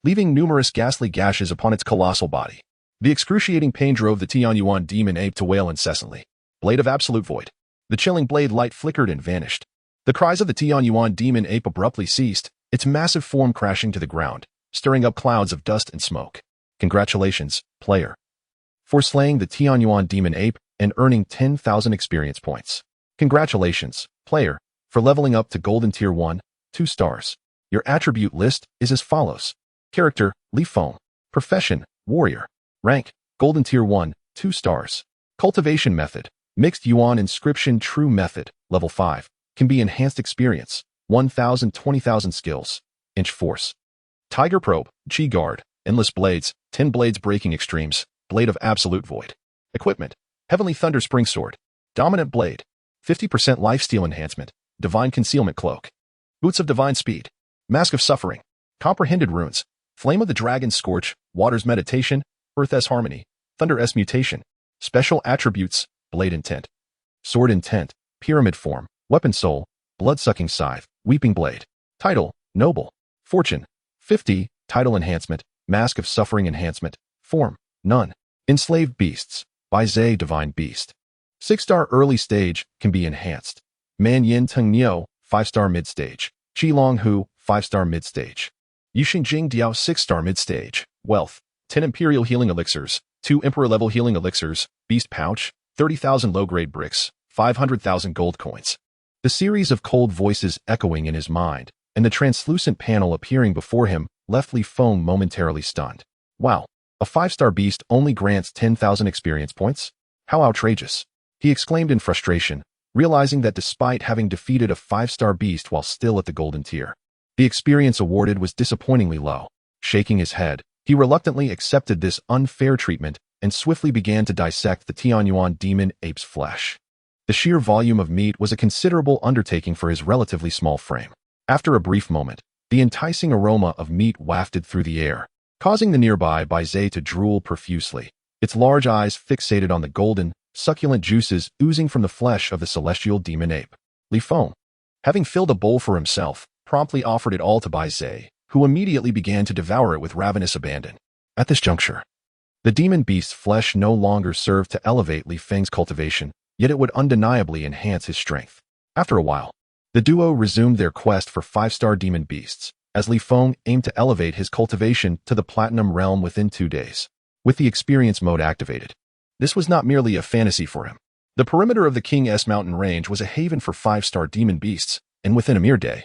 A: leaving numerous ghastly gashes upon its colossal body. The excruciating pain drove the Tianyuan demon ape to wail incessantly. Blade of absolute void. The chilling blade light flickered and vanished. The cries of the Tianyuan demon ape abruptly ceased, its massive form crashing to the ground, stirring up clouds of dust and smoke. Congratulations, player, for slaying the Tianyuan demon ape and earning 10,000 experience points. Congratulations, player, for leveling up to Golden Tier 1, 2 stars. Your attribute list is as follows. Character, Li Feng. Profession, warrior. Rank, Golden Tier 1, 2 stars. Cultivation method, Mixed Yuan Inscription True Method, Level 5. Can be enhanced experience, 1,000 20,000 skills. Inch Force. Tiger Probe, Chi Guard. Endless Blades, 10 blades breaking extremes. Blade of Absolute Void. Equipment, Heavenly Thunder Spring Sword. Dominant Blade. 50% Lifesteal Enhancement. Divine Concealment Cloak. Boots of Divine Speed. Mask of Suffering. Comprehended Runes. Flame of the Dragon Scorch. Water's Meditation. Earth S Harmony. Thunder S Mutation. Special Attributes. Blade Intent. Sword Intent. Pyramid Form. Weapon Soul. Blood-Sucking Scythe. Weeping Blade. Title, Noble. Fortune, 50. Title Enhancement. Mask of Suffering Enhancement. Form, None. Enslaved Beasts. Bai Zai Divine Beast. 6-star Early Stage can be enhanced. Man Yin Teng Niu, 5-star Mid Stage. Qi Long Hu, 5-star Mid Stage. Yixing Jing Diao, 6-star Mid Stage. Wealth, 10 Imperial Healing Elixirs, 2 Emperor Level Healing Elixirs, Beast Pouch, 30,000 low-grade bricks, 500,000 gold coins. The series of cold voices echoing in his mind, and the translucent panel appearing before him left Li Feng momentarily stunned. Wow, a 5-star beast only grants 10,000 experience points? How outrageous! He exclaimed in frustration, realizing that despite having defeated a 5-star beast while still at the golden tier, the experience awarded was disappointingly low. Shaking his head, he reluctantly accepted this unfair treatment and swiftly began to dissect the Tianyuan demon ape's flesh. The sheer volume of meat was a considerable undertaking for his relatively small frame. After a brief moment, the enticing aroma of meat wafted through the air, causing the nearby Bai Zhe to drool profusely, its large eyes fixated on the golden, succulent juices oozing from the flesh of the celestial demon ape. Li Feng, having filled a bowl for himself, promptly offered it all to Bai Zhe, who immediately began to devour it with ravenous abandon. At this juncture, the demon beast's flesh no longer served to elevate Li Feng's cultivation, yet it would undeniably enhance his strength. After a while, the duo resumed their quest for 5-star demon beasts, as Li Feng aimed to elevate his cultivation to the platinum realm within 2 days. With the experience mode activated, this was not merely a fantasy for him. The perimeter of the King's Mountain range was a haven for 5-star demon beasts, and within a mere day,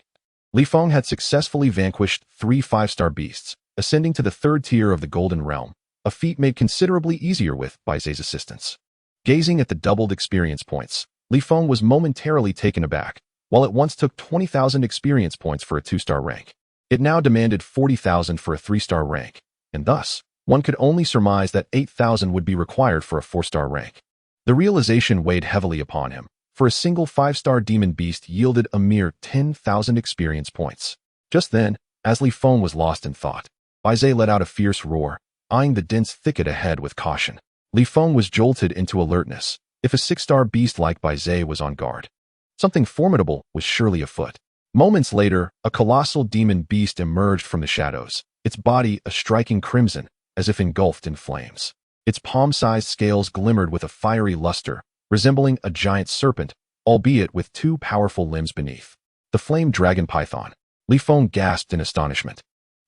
A: Li Feng had successfully vanquished 3 5-star beasts, ascending to the 3rd tier of the Golden Realm, a feat made considerably easier with Bai Zhe's assistance. Gazing at the doubled experience points, Li Feng was momentarily taken aback. While it once took 20,000 experience points for a 2-star rank, it now demanded 40,000 for a 3-star rank, and thus, one could only surmise that 8,000 would be required for a 4-star rank. The realization weighed heavily upon him, for a single 5-star demon beast yielded a mere 10,000 experience points. Just then, as Li Feng was lost in thought, Bai Zhe let out a fierce roar, eyeing the dense thicket ahead with caution. Li Feng was jolted into alertness. If a 6-star beast like Bai Zhe was on guard, something formidable was surely afoot. Moments later, a colossal demon beast emerged from the shadows, its body a striking crimson, as if engulfed in flames. Its palm-sized scales glimmered with a fiery luster, resembling a giant serpent, albeit with 2 powerful limbs beneath. The flame dragon python. Li Feng gasped in astonishment,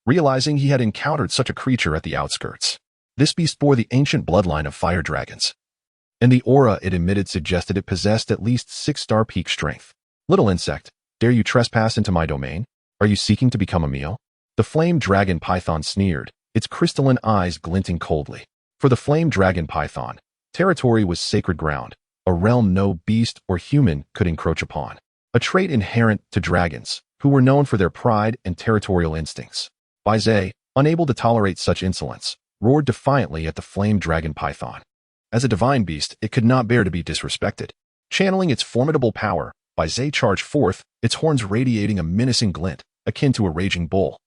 A: realizing he had encountered such a creature at the outskirts. This beast bore the ancient bloodline of fire dragons, and the aura it emitted suggested it possessed at least 6-star peak strength. Little insect, dare you trespass into my domain? Are you seeking to become a meal? The flame dragon python sneered, its crystalline eyes glinting coldly. For the flame dragon python, territory was sacred ground, a realm no beast or human could encroach upon, a trait inherent to dragons, who were known for their pride and territorial instincts. Bai Zhe, unable to tolerate such insolence, roared defiantly at the flame dragon python. As a divine beast, it could not bear to be disrespected. Channeling its formidable power, Bai Zhe charged forth, its horns radiating a menacing glint, akin to a raging bull,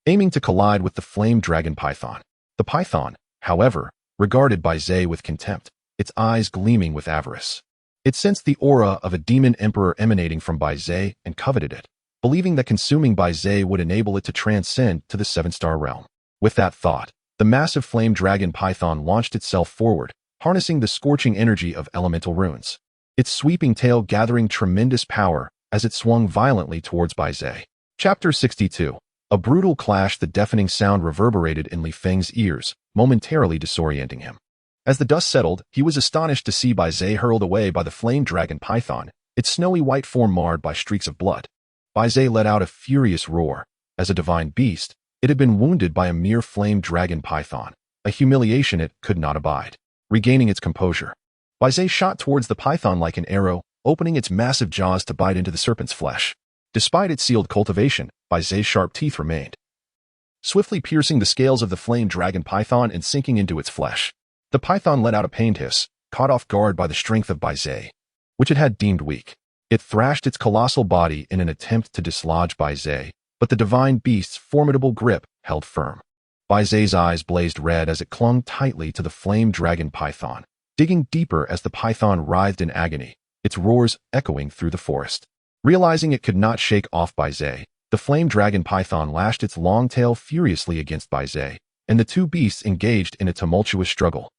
A: aiming to collide with the flame dragon python. The python, however, regarded Bai Zhe with contempt, its eyes gleaming with avarice. It sensed the aura of a demon emperor emanating from Bai Zhe and coveted it, believing that consuming Bai Zhe would enable it to transcend to the 7-star realm. With that thought, the massive flame dragon python launched itself forward, harnessing the scorching energy of elemental runes, its sweeping tail gathering tremendous power as it swung violently towards Bai Zhe. Chapter 62. A brutal clash. The deafening sound reverberated in Li Feng's ears, momentarily disorienting him. As the dust settled, he was astonished to see Bai Zhe hurled away by the flame dragon python, its snowy white form marred by streaks of blood. Bai Zhe let out a furious roar. As a divine beast, it had been wounded by a mere flame dragon python, a humiliation it could not abide. Regaining its composure, Bai Zhe shot towards the python like an arrow, opening its massive jaws to bite into the serpent's flesh. Despite its sealed cultivation, Bai Zhe's sharp teeth remained, swiftly piercing the scales of the flame dragon python and sinking into its flesh. The python let out a pained hiss, caught off guard by the strength of Bai Zhe, which it had deemed weak. It thrashed its colossal body in an attempt to dislodge Bai Zhe, but the divine beast's formidable grip held firm. Bai Zhe's eyes blazed red as it clung tightly to the flame dragon python, digging deeper as the python writhed in agony, its roars echoing through the forest. Realizing it could not shake off Bai Zhe, the flame dragon python lashed its long tail furiously against Bai Zhe, and the 2 beasts engaged in a tumultuous struggle,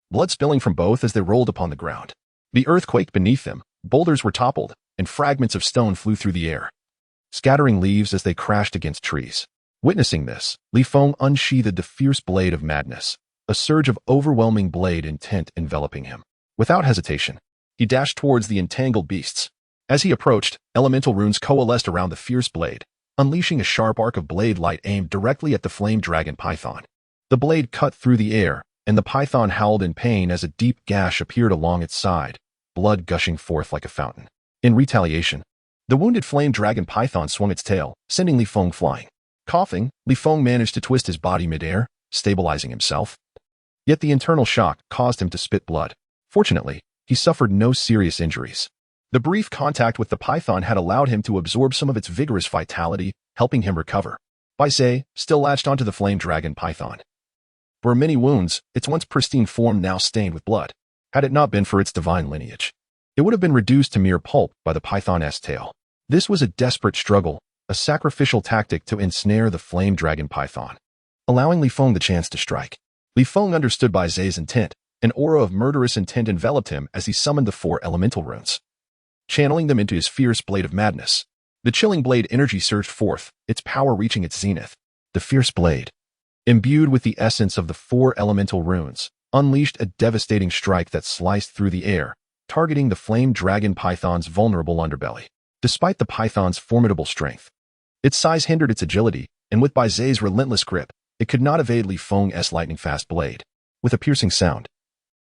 A: blood spilling from both as they rolled upon the ground. The earth quaked beneath them, boulders were toppled, and fragments of stone flew through the air, scattering leaves as they crashed against trees. Witnessing this, Li Feng unsheathed the fierce blade of madness, a surge of overwhelming blade intent enveloping him. Without hesitation, he dashed towards the entangled beasts. As he approached, elemental runes coalesced around the fierce blade, unleashing a sharp arc of blade light aimed directly at the flame dragon python. The blade cut through the air, and the python howled in pain as a deep gash appeared along its side, blood gushing forth like a fountain. In retaliation, the wounded flame dragon python swung its tail, sending Li Feng flying. Coughing, Li Feng managed to twist his body midair, stabilizing himself. Yet the internal shock caused him to spit blood. Fortunately, he suffered no serious injuries. The brief contact with the python had allowed him to absorb some of its vigorous vitality, helping him recover. Bai Zhe still latched onto the flame dragon python. For many wounds, its once pristine form now stained with blood. Had it not been for its divine lineage, it would have been reduced to mere pulp by the python's tail. This was a desperate struggle, a sacrificial tactic to ensnare the flame dragon python, allowing Li Feng the chance to strike. Li Feng understood Bai Zhe's intent. An aura of murderous intent enveloped him as he summoned the 4 elemental runes, channeling them into his fierce blade of madness. The chilling blade energy surged forth, its power reaching its zenith. The fierce blade, imbued with the essence of the 4 elemental runes, unleashed a devastating strike that sliced through the air, targeting the flame dragon python's vulnerable underbelly. Despite the python's formidable strength, its size hindered its agility, and with Bai Zhe's relentless grip, it could not evade Li Feng's lightning-fast blade. With a piercing sound,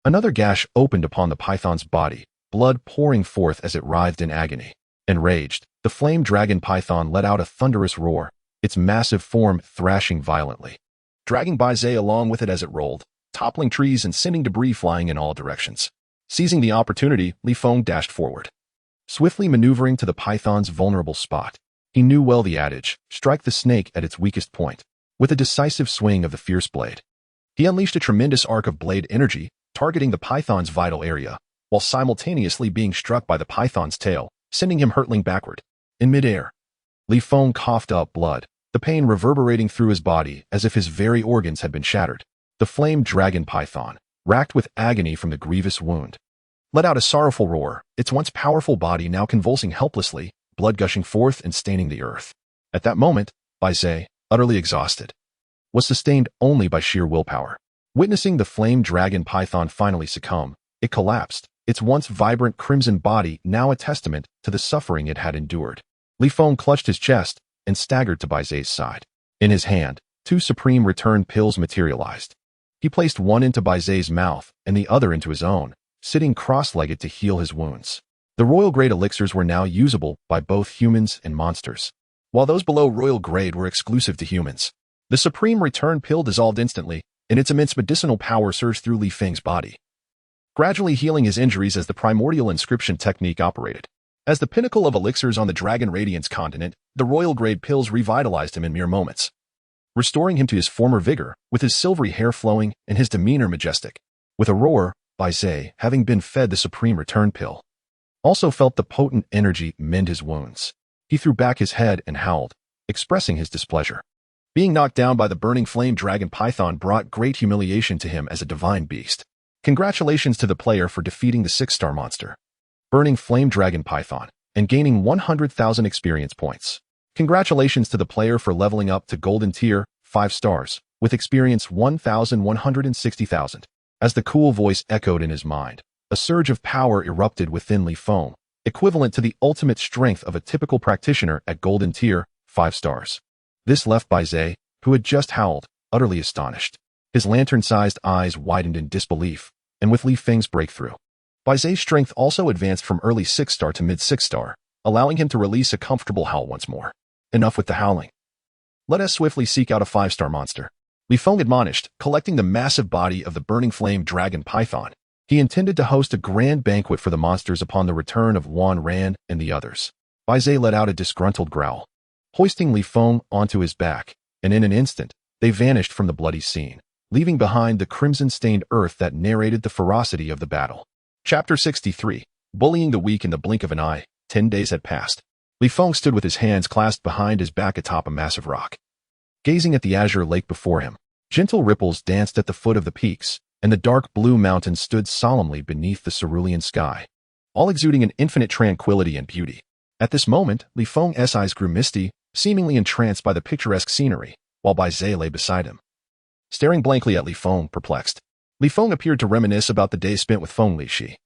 A: another gash opened upon the python's body, blood pouring forth as it writhed in agony. Enraged, the flame dragon python let out a thunderous roar, its massive form thrashing violently, dragging Bai Zhe along with it as it rolled, toppling trees and sending debris flying in all directions. Seizing the opportunity, Li Feng dashed forward, swiftly maneuvering to the python's vulnerable spot. He knew well the adage, strike the snake at its weakest point. With a decisive swing of the fierce blade, he unleashed a tremendous arc of blade energy, targeting the python's vital area, while simultaneously being struck by the python's tail, sending him hurtling backward. In midair, Li Feng coughed up blood, the pain reverberating through his body as if his very organs had been shattered. The flame dragon python, racked with agony from the grievous wound, let out a sorrowful roar, its once powerful body now convulsing helplessly, blood gushing forth and staining the earth. At that moment, Bai Zhe, utterly exhausted, was sustained only by sheer willpower. Witnessing the flame dragon python finally succumb, it collapsed, its once vibrant crimson body now a testament to the suffering it had endured. Li Feng clutched his chest and staggered to Bai Zhe's side. In his hand, 2 supreme return pills materialized. He placed one into Bai Zhe's mouth and the other into his own, sitting cross-legged to heal his wounds. The royal grade elixirs were now usable by both humans and monsters, while those below royal grade were exclusive to humans. The supreme return pill dissolved instantly, and its immense medicinal power surged through Li Feng's body, gradually healing his injuries as the primordial inscription technique operated. As the pinnacle of elixirs on the Dragon Radiance continent, the royal grade pills revitalized him in mere moments, restoring him to his former vigor, with his silvery hair flowing and his demeanor majestic. With a roar, Bai Zhe, having been fed the supreme return pill, also felt the potent energy mend his wounds. He threw back his head and howled, expressing his displeasure. Being knocked down by the burning flame dragon python brought great humiliation to him as a divine beast. Congratulations to the player for defeating the 6-star monster, burning flame dragon python, and gaining 100,000 experience points. Congratulations to the player for leveling up to golden tier, 5 stars, with experience 1,160,000. As the cool voice echoed in his mind, a surge of power erupted within Li Feng, equivalent to the ultimate strength of a typical practitioner at golden tier, 5 stars. This left Bai Zhe, who had just howled, utterly astonished. His lantern-sized eyes widened in disbelief, and with Li Feng's breakthrough, Bai Zhe's strength also advanced from early 6-star to mid-6-star, allowing him to release a comfortable howl once more. Enough with the howling. Let us swiftly seek out a 5-star monster. Li Feng admonished, collecting the massive body of the burning flame dragon python. He intended to host a grand banquet for the monsters upon the return of Wan Ran and the others. Bai Zhe let out a disgruntled growl, hoisting Li Feng onto his back, and in an instant, they vanished from the bloody scene, leaving behind the crimson-stained earth that narrated the ferocity of the battle. Chapter 63. Bullying the weak in the blink of an eye. 10 days had passed. Li Feng stood with his hands clasped behind his back atop a massive rock, gazing at the azure lake before him. Gentle ripples danced at the foot of the peaks, and the dark blue mountains stood solemnly beneath the cerulean sky, all exuding an infinite tranquility and beauty. At this moment, Li Feng's eyes grew misty, seemingly entranced by the picturesque scenery, while Bai Zhe lay beside him, staring blankly at Li Feng, perplexed. Li Feng appeared to reminisce about the day spent with Feng Li Shi,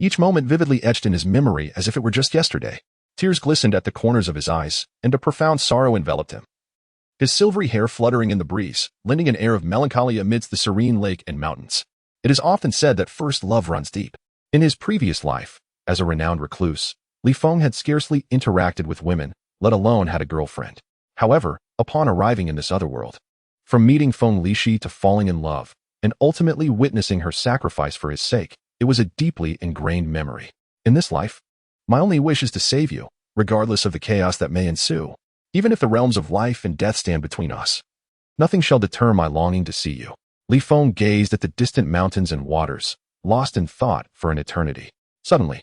A: each moment vividly etched in his memory as if it were just yesterday. Tears glistened at the corners of his eyes, and a profound sorrow enveloped him. His silvery hair fluttering in the breeze, lending an air of melancholy amidst the serene lake and mountains. It is often said that first love runs deep. In his previous life, as a renowned recluse, Li Feng had scarcely interacted with women, let alone had a girlfriend. However, upon arriving in this other world, from meeting Feng Lixi to falling in love, and ultimately witnessing her sacrifice for his sake, it was a deeply ingrained memory. In this life, my only wish is to save you, regardless of the chaos that may ensue. Even if the realms of life and death stand between us, nothing shall deter my longing to see you. Li Feng gazed at the distant mountains and waters, lost in thought for an eternity. Suddenly,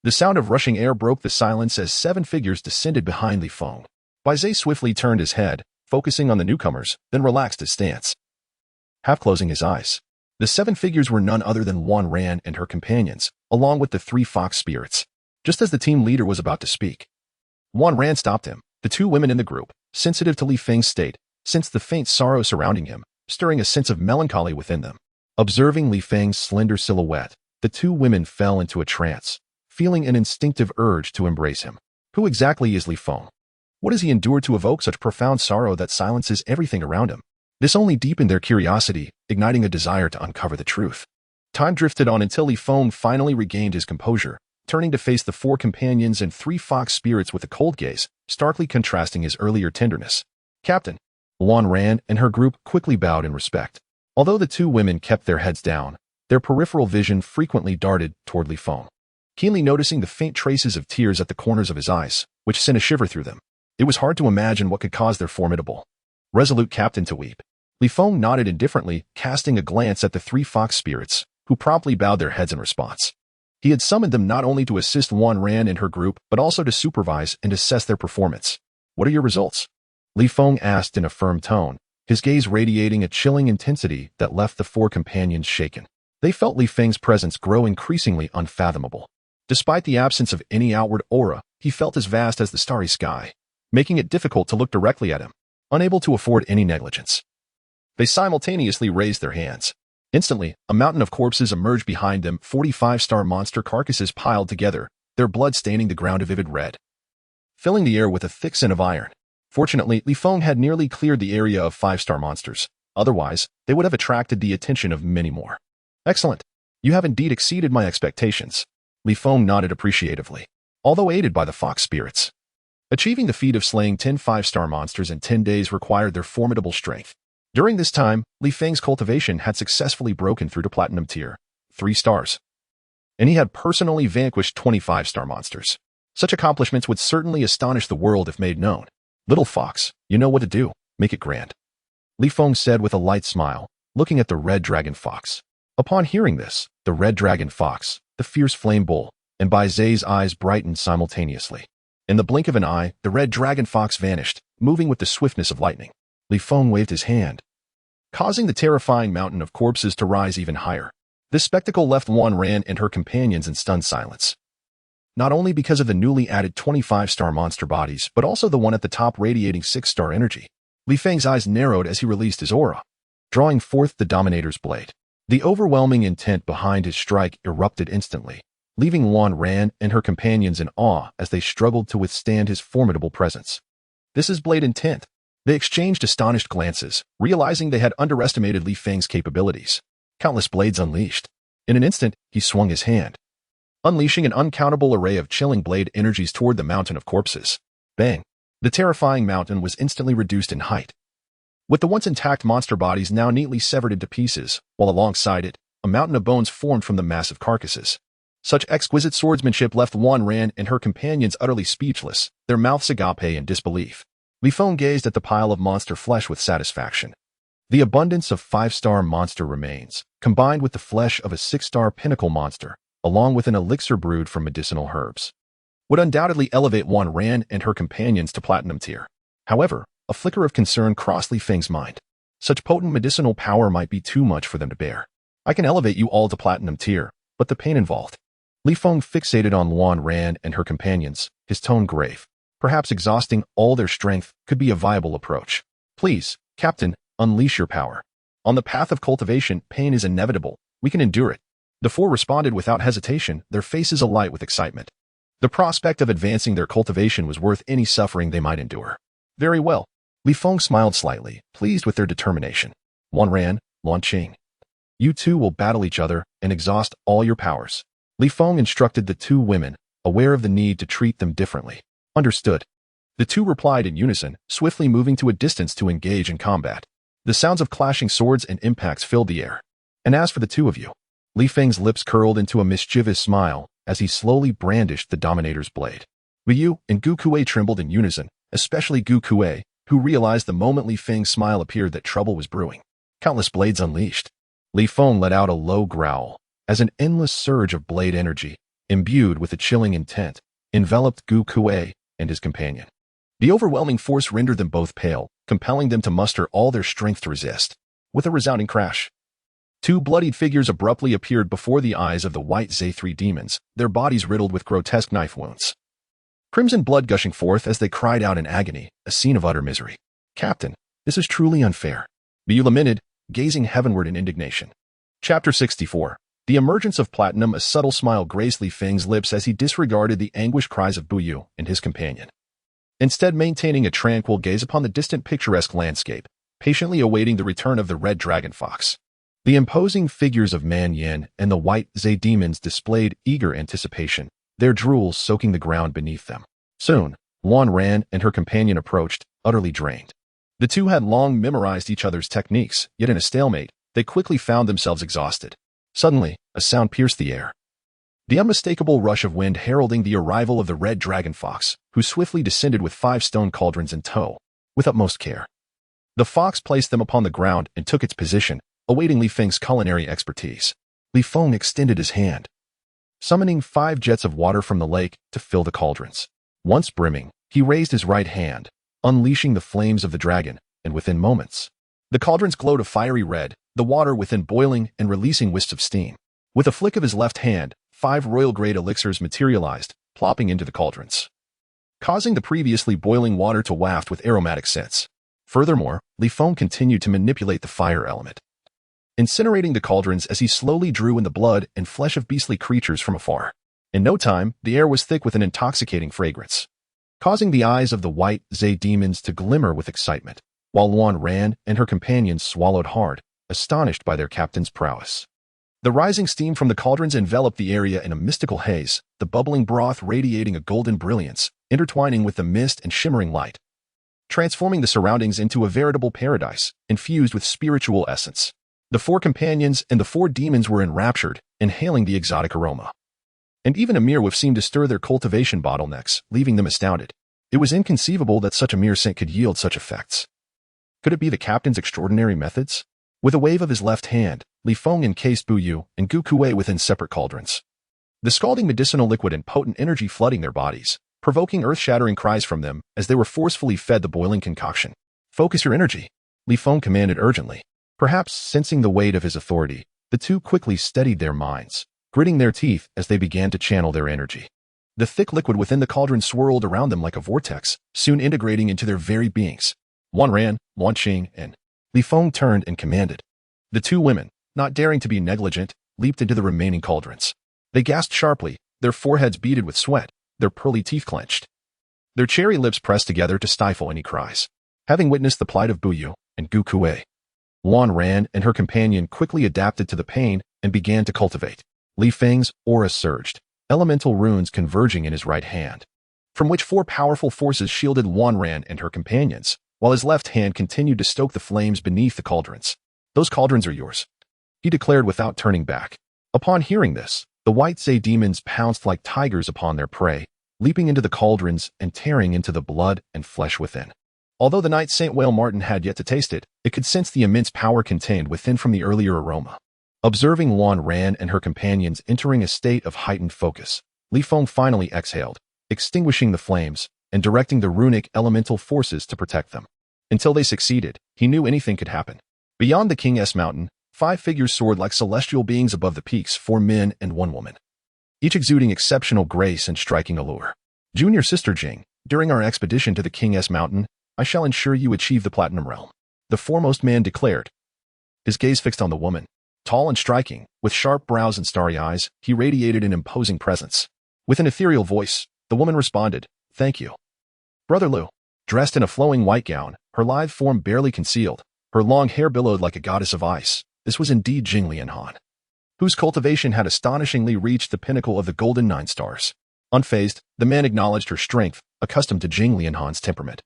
A: the sound of rushing air broke the silence as 7 figures descended behind Li Feng. Bai Zhe swiftly turned his head, focusing on the newcomers, then relaxed his stance. Half closing his eyes, the 7 figures were none other than Wan Ran and her companions, along with the 3 fox spirits. Just as the team leader was about to speak, Wan Ran stopped him. The 2 women in the group, sensitive to Li Feng's state, sensed the faint sorrow surrounding him, stirring a sense of melancholy within them. Observing Li Feng's slender silhouette, the 2 women fell into a trance, feeling an instinctive urge to embrace him. Who exactly is Li Feng? What has he endured to evoke such profound sorrow that silences everything around him? This only deepened their curiosity, igniting a desire to uncover the truth. Time drifted on until Li Feng finally regained his composure, turning to face the 4 companions and 3 fox spirits with a cold gaze, starkly contrasting his earlier tenderness. Captain. Wan Ran and her group quickly bowed in respect. Although the 2 women kept their heads down, their peripheral vision frequently darted toward Li Feng, keenly noticing the faint traces of tears at the corners of his eyes, which sent a shiver through them. It was hard to imagine what could cause their formidable, resolute captain to weep. Li Feng nodded indifferently, casting a glance at the 3 fox spirits, who promptly bowed their heads in response. He had summoned them not only to assist Wan Ran and her group, but also to supervise and assess their performance. What are your results? Li Feng asked in a firm tone, his gaze radiating a chilling intensity that left the 4 companions shaken. They felt Li Feng's presence grow increasingly unfathomable. Despite the absence of any outward aura, he felt as vast as the starry sky, making it difficult to look directly at him, unable to afford any negligence. They simultaneously raised their hands. Instantly, a mountain of corpses emerged behind them, 45-star monster carcasses piled together, their blood staining the ground a vivid red, filling the air with a thick scent of iron. Fortunately, Li Feng had nearly cleared the area of 5-star monsters. Otherwise, they would have attracted the attention of many more. Excellent. You have indeed exceeded my expectations. Li Feng nodded appreciatively, although aided by the fox spirits. Achieving the feat of slaying 10 5-star monsters in 10 days required their formidable strength. During this time, Li Feng's cultivation had successfully broken through to platinum tier, 3 stars. And he had personally vanquished 25-star monsters. Such accomplishments would certainly astonish the world if made known. Little fox, you know what to do, make it grand. Li Feng said with a light smile, looking at the red dragon fox. Upon hearing this, the red dragon fox, the fierce flame bull, and Bai Zhe's eyes brightened simultaneously. In the blink of an eye, the red dragon fox vanished, moving with the swiftness of lightning. Li Feng waved his hand, causing the terrifying mountain of corpses to rise even higher. This spectacle left Wan Ran and her companions in stunned silence. Not only because of the newly added 25-star monster bodies, but also the one at the top radiating 6-star energy. Li Feng's eyes narrowed as he released his aura, drawing forth the Dominator's blade. The overwhelming intent behind his strike erupted instantly, leaving Wan Ran and her companions in awe as they struggled to withstand his formidable presence. This is blade intent. They exchanged astonished glances, realizing they had underestimated Li Feng's capabilities. Countless blades unleashed. In an instant, he swung his hand, unleashing an uncountable array of chilling blade energies toward the mountain of corpses. Bang! The terrifying mountain was instantly reduced in height, with the once intact monster bodies now neatly severed into pieces, while alongside it, a mountain of bones formed from the massive carcasses. Such exquisite swordsmanship left Wan Ran and her companions utterly speechless, their mouths agape in disbelief. Li Feng gazed at the pile of monster flesh with satisfaction. The abundance of 5-star monster remains, combined with the flesh of a 6-star Pinnacle monster, along with an elixir brewed from medicinal herbs, would undoubtedly elevate Wan Ran and her companions to platinum tier. However, a flicker of concern crossed Li Feng's mind. Such potent medicinal power might be too much for them to bear. I can elevate you all to platinum tier, but the pain involved. Li Feng fixated on Wan Ran and her companions, his tone grave. Perhaps exhausting all their strength could be a viable approach. Please, Captain, unleash your power. On the path of cultivation, pain is inevitable. We can endure it. The 4 responded without hesitation, their faces alight with excitement. The prospect of advancing their cultivation was worth any suffering they might endure. Very well. Li Feng smiled slightly, pleased with their determination. Wan Ran, Lan Qing. You two will battle each other and exhaust all your powers. Li Feng instructed the two women, aware of the need to treat them differently. Understood. The two replied in unison, swiftly moving to a distance to engage in combat. The sounds of clashing swords and impacts filled the air. And as for the two of you, Li Feng's lips curled into a mischievous smile as he slowly brandished the Dominator's blade. Liu and Gu Kuei trembled in unison, especially Gu Kuei, who realized the moment Li Feng's smile appeared that trouble was brewing. Countless blades unleashed. Li Feng let out a low growl as an endless surge of blade energy, imbued with a chilling intent, enveloped Gu Kuei and his companion. The overwhelming force rendered them both pale, compelling them to muster all their strength to resist. With a resounding crash, two bloodied figures abruptly appeared before the eyes of the white Z3 demons, their bodies riddled with grotesque knife wounds. Crimson blood gushing forth as they cried out in agony, a scene of utter misery. Captain, this is truly unfair. Liu lamented, gazing heavenward in indignation. Chapter 64. The emergence of Platinum. A subtle smile graced Li Feng's lips as he disregarded the anguished cries of Buyu and his companion. Instead, maintaining a tranquil gaze upon the distant picturesque landscape, patiently awaiting the return of the red dragon fox. The imposing figures of Man Yin and the white Zhe demons displayed eager anticipation, their drools soaking the ground beneath them. Soon, Wan Ran and her companion approached, utterly drained. The two had long memorized each other's techniques, yet in a stalemate, they quickly found themselves exhausted. Suddenly, a sound pierced the air. The unmistakable rush of wind heralding the arrival of the red dragon fox, who swiftly descended with 5 stone cauldrons in tow, with utmost care. The fox placed them upon the ground and took its position, awaiting Li Feng's culinary expertise. Li Feng extended his hand, summoning 5 jets of water from the lake to fill the cauldrons. Once brimming, he raised his right hand, unleashing the flames of the dragon, and within moments, the cauldrons glowed a fiery red, the water within boiling and releasing wisps of steam. With a flick of his left hand, 5 royal-grade elixirs materialized, plopping into the cauldrons, causing the previously boiling water to waft with aromatic scents. Furthermore, Li Feng continued to manipulate the fire element, incinerating the cauldrons as he slowly drew in the blood and flesh of beastly creatures from afar. In no time, the air was thick with an intoxicating fragrance, causing the eyes of the white Zhe demons to glimmer with excitement, while Luan Ran and her companions swallowed hard, astonished by their captain's prowess. The rising steam from the cauldrons enveloped the area in a mystical haze, the bubbling broth radiating a golden brilliance, intertwining with the mist and shimmering light, transforming the surroundings into a veritable paradise, infused with spiritual essence. The 4 companions and the 4 demons were enraptured, inhaling the exotic aroma. And even a mere whiff seemed to stir their cultivation bottlenecks, leaving them astounded. It was inconceivable that such a mere scent could yield such effects. Could it be the captain's extraordinary methods? With a wave of his left hand, Li Feng encased Buyu and Gu Kuei within separate cauldrons, the scalding medicinal liquid and potent energy flooding their bodies, provoking earth-shattering cries from them as they were forcefully fed the boiling concoction. Focus your energy, Li Feng commanded urgently. Perhaps sensing the weight of his authority, the two quickly steadied their minds, gritting their teeth as they began to channel their energy. The thick liquid within the cauldron swirled around them like a vortex, soon integrating into their very beings. Wan Ran, Lan Qing, and Li Feng turned and commanded. The 2 women, not daring to be negligent, leaped into the remaining cauldrons. They gasped sharply, their foreheads beaded with sweat, their pearly teeth clenched, their cherry lips pressed together to stifle any cries. Having witnessed the plight of Buyu and Gu Kuei, Wan Ran and her companion quickly adapted to the pain and began to cultivate. Li Feng's aura surged, elemental runes converging in his right hand, from which 4 powerful forces shielded Wan Ran and her companions, while his left hand continued to stoke the flames beneath the cauldrons. Those cauldrons are yours, he declared without turning back. Upon hearing this, the white Zhe demons pounced like tigers upon their prey, leaping into the cauldrons and tearing into the blood and flesh within. Although the Knight Saint Whale Martin had yet to taste it, it could sense the immense power contained within from the earlier aroma. Observing Luan Ran and her companions entering a state of heightened focus, Li Feng finally exhaled, extinguishing the flames and directing the runic elemental forces to protect them. Until they succeeded, he knew anything could happen. Beyond the King's Mountain, 5 figures soared like celestial beings above the peaks, 4 men and 1 woman, each exuding exceptional grace and striking allure. Junior Sister Jing, during our expedition to the King's Mountain, I shall ensure you achieve the Platinum Realm, the foremost man declared, his gaze fixed on the woman. Tall and striking, with sharp brows and starry eyes, he radiated an imposing presence. With an ethereal voice, The woman responded, "Thank you, Brother Lu." Dressed in a flowing white gown, her lithe form barely concealed, her long hair billowed like a goddess of ice. This was indeed Jing Lianhan, whose cultivation had astonishingly reached the pinnacle of the golden 9 stars. Unfazed, the man acknowledged her strength, accustomed to Jing Lianhan's temperament,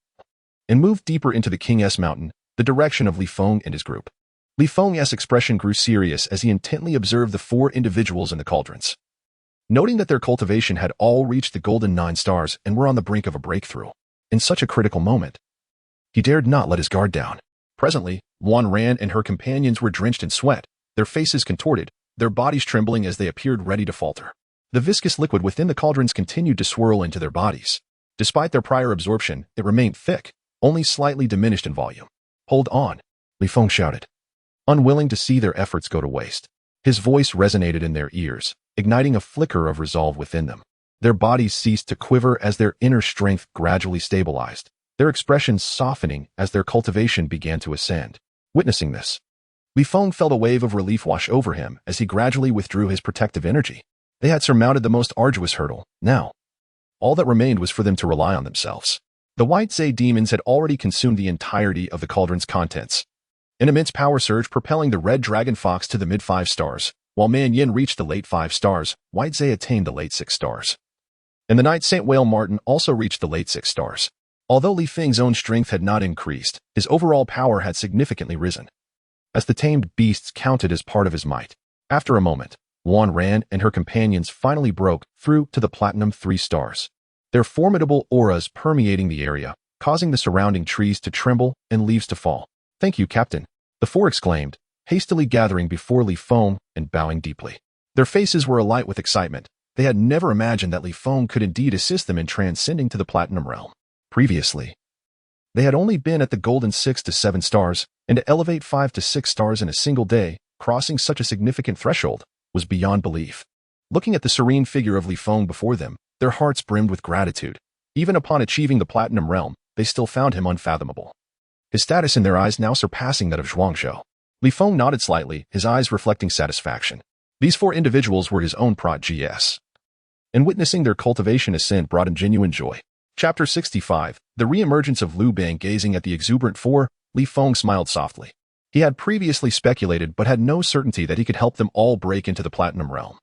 A: and moved deeper into the King's Mountain, the direction of Li Feng and his group. Li Feng's expression grew serious as he intently observed the 4 individuals in the cauldrons. Noting that their cultivation had all reached the golden 9 stars and were on the brink of a breakthrough, in such a critical moment, he dared not let his guard down. Presently, Luan Ran and her companions were drenched in sweat, their faces contorted, their bodies trembling as they appeared ready to falter. The viscous liquid within the cauldrons continued to swirl into their bodies. Despite their prior absorption, it remained thick, only slightly diminished in volume. "Hold on," Li Feng shouted, unwilling to see their efforts go to waste. His voice resonated in their ears, igniting a flicker of resolve within them. Their bodies ceased to quiver as their inner strength gradually stabilized, their expressions softening as their cultivation began to ascend. Witnessing this, Li Feng felt a wave of relief wash over him as he gradually withdrew his protective energy. They had surmounted the most arduous hurdle. Now, all that remained was for them to rely on themselves. The White Zay demons had already consumed the entirety of the cauldron's contents, an immense power surge propelling the Red Dragon Fox to the mid-5 stars. While Man Yin reached the late 5 stars, White Zay attained the late 6 stars. And the Knight St. Whale Martin also reached the late 6 stars. Although Li Feng's own strength had not increased, his overall power had significantly risen, as the tamed beasts counted as part of his might. After a moment, Luan Ran and her companions finally broke through to the platinum 3 stars, their formidable auras permeating the area, causing the surrounding trees to tremble and leaves to fall. "Thank you, Captain," the 4 exclaimed, hastily gathering before Li Feng and bowing deeply. Their faces were alight with excitement. They had never imagined that Li Feng could indeed assist them in transcending to the platinum realm. Previously, they had only been at the golden 6 to 7 stars, and to elevate 5 to 6 stars in a single day, crossing such a significant threshold, was beyond belief. Looking at the serene figure of Li Feng before them, their hearts brimmed with gratitude. Even upon achieving the platinum realm, they still found him unfathomable, his status in their eyes now surpassing that of Zhuangzhou. Li Feng nodded slightly, his eyes reflecting satisfaction. These 4 individuals were his own protégés, and witnessing their cultivation ascend brought him genuine joy. Chapter 65, The Re-emergence of Liu Bang. Gazing at the exuberant 4, Li Feng smiled softly. He had previously speculated but had no certainty that he could help them all break into the platinum realm,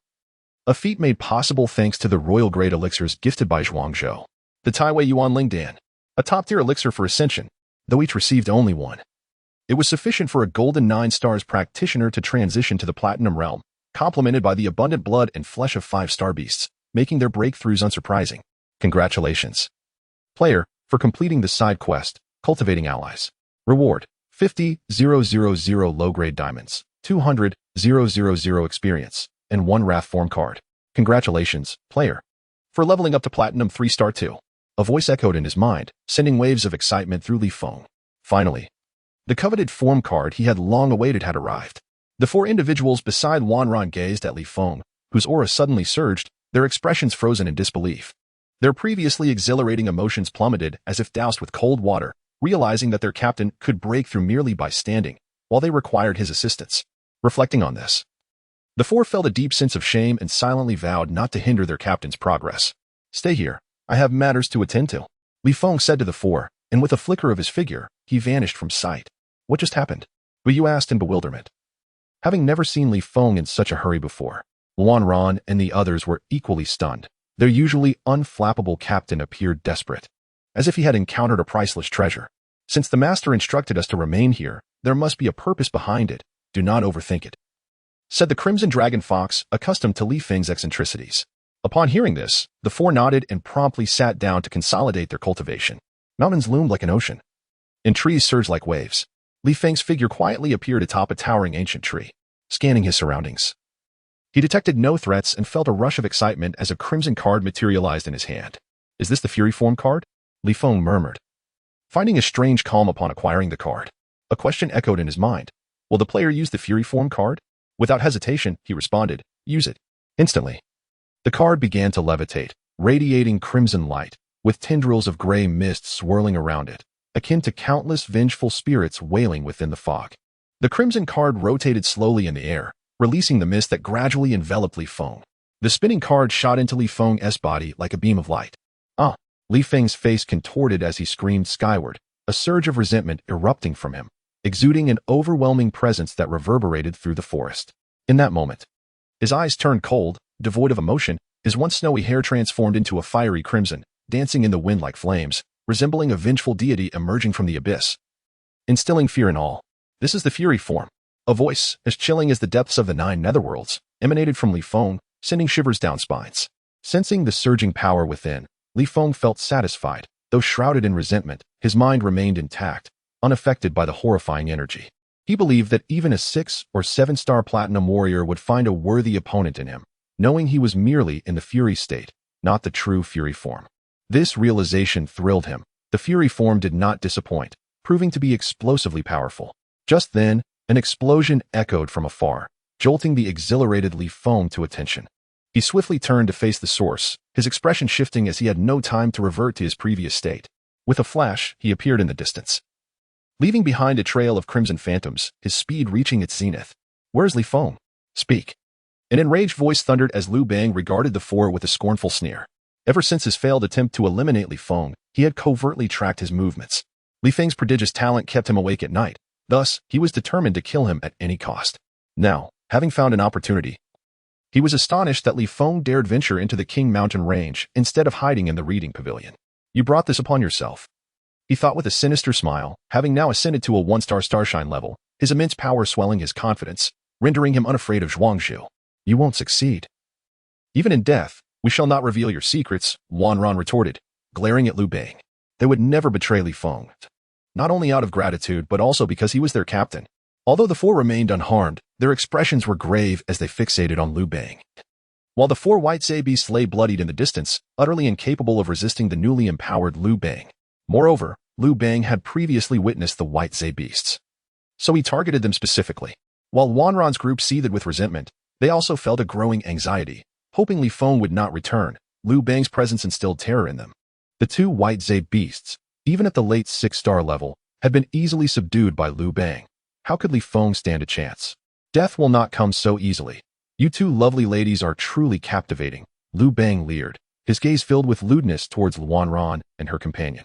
A: a feat made possible thanks to the royal-grade elixirs gifted by Zhuangzhou. The Taiwei Yuan Lingdan, a top-tier elixir for ascension, though each received only 1. It was sufficient for a golden 9 stars practitioner to transition to the platinum realm, complemented by the abundant blood and flesh of 5-star beasts, making their breakthroughs unsurprising. Congratulations, player, for completing the side quest, Cultivating Allies. Reward: 50,000 low-grade diamonds, 200,000 experience, and 1 Wrath form card. Congratulations, player, for leveling up to Platinum 3 Star 2. A voice echoed in his mind, sending waves of excitement through Li Feng. Finally, the coveted form card he had long awaited had arrived. The 4 individuals beside Wanran gazed at Li Feng, whose aura suddenly surged, their expressions frozen in disbelief. Their previously exhilarating emotions plummeted as if doused with cold water, realizing that their captain could break through merely by standing, while they required his assistance. Reflecting on this, the 4 felt a deep sense of shame and silently vowed not to hinder their captain's progress. "Stay here. I have matters to attend to," Li Feng said to the 4, and with a flicker of his figure, he vanished from sight. "What just happened?" Yu asked in bewilderment. Having never seen Li Feng in such a hurry before, Luan Ran and the others were equally stunned. Their usually unflappable captain appeared desperate, as if he had encountered a priceless treasure. "Since the master instructed us to remain here, there must be a purpose behind it. Do not overthink it," said the Crimson Dragon Fox, accustomed to Li Feng's eccentricities. Upon hearing this, the 4 nodded and promptly sat down to consolidate their cultivation. Mountains loomed like an ocean, and trees surged like waves. Li Feng's figure quietly appeared atop a towering ancient tree, scanning his surroundings. He detected no threats and felt a rush of excitement as a crimson card materialized in his hand. "Is this the Fury Form card?" Li Feng murmured, finding a strange calm upon acquiring the card. A question echoed in his mind. Will the player use the Fury Form card? Without hesitation, he responded, "Use it." Instantly, the card began to levitate, radiating crimson light, with tendrils of gray mist swirling around it, akin to countless vengeful spirits wailing within the fog. The crimson card rotated slowly in the air, releasing the mist that gradually enveloped Li Feng. The spinning card shot into Li Feng's body like a beam of light, Li Feng's face contorted as he screamed skyward, a surge of resentment erupting from him, exuding an overwhelming presence that reverberated through the forest. In that moment, his eyes turned cold, devoid of emotion, his once snowy hair transformed into a fiery crimson, dancing in the wind like flames, resembling a vengeful deity emerging from the abyss, instilling fear in all. This is the Fury form. A voice, as chilling as the depths of the 9 netherworlds, emanated from Li Feng, sending shivers down spines. Sensing the surging power within, Li Feng felt satisfied. Though shrouded in resentment, his mind remained intact, unaffected by the horrifying energy. He believed that even a 6- or 7-star platinum warrior would find a worthy opponent in him, knowing he was merely in the Fury state, not the true Fury form. This realization thrilled him. The Fury form did not disappoint, proving to be explosively powerful. Just then, an explosion echoed from afar, jolting the exhilarated Li Feng to attention. He swiftly turned to face the source, his expression shifting as he had no time to revert to his previous state. With a flash, he appeared in the distance, leaving behind a trail of crimson phantoms, his speed reaching its zenith. "Where's Li Feng? Speak." An enraged voice thundered as Liu Bang regarded the four with a scornful sneer. Ever since his failed attempt to eliminate Li Feng, he had covertly tracked his movements. Li Feng's prodigious talent kept him awake at night. Thus, he was determined to kill him at any cost. Now, having found an opportunity, he was astonished that Li Feng dared venture into the King Mountain range instead of hiding in the reading pavilion. "You brought this upon yourself," he thought with a sinister smile, having now ascended to a 1-star starshine level, his immense power swelling his confidence, rendering him unafraid of Zhuangzhou. "You won't succeed. Even in death, we shall not reveal your secrets," Wanran retorted, glaring at Liu Bang. They would never betray Li Feng, not only out of gratitude but also because he was their captain. Although the four remained unharmed, their expressions were grave as they fixated on Liu Bang. While the 4 white Zhe beasts lay bloodied in the distance, utterly incapable of resisting the newly empowered Liu Bang. Moreover, Liu Bang had previously witnessed the white Zhe beasts, so he targeted them specifically. While Wanran's group seethed with resentment, they also felt a growing anxiety. Hoping Li Feng would not return, Liu Bang's presence instilled terror in them. The 2 white Zhe beasts, even at the late 6-star level, had been easily subdued by Liu Bang. How could Li Feng stand a chance? "Death will not come so easily. You 2 lovely ladies are truly captivating," Liu Bang leered, his gaze filled with lewdness towards Wanran and her companion.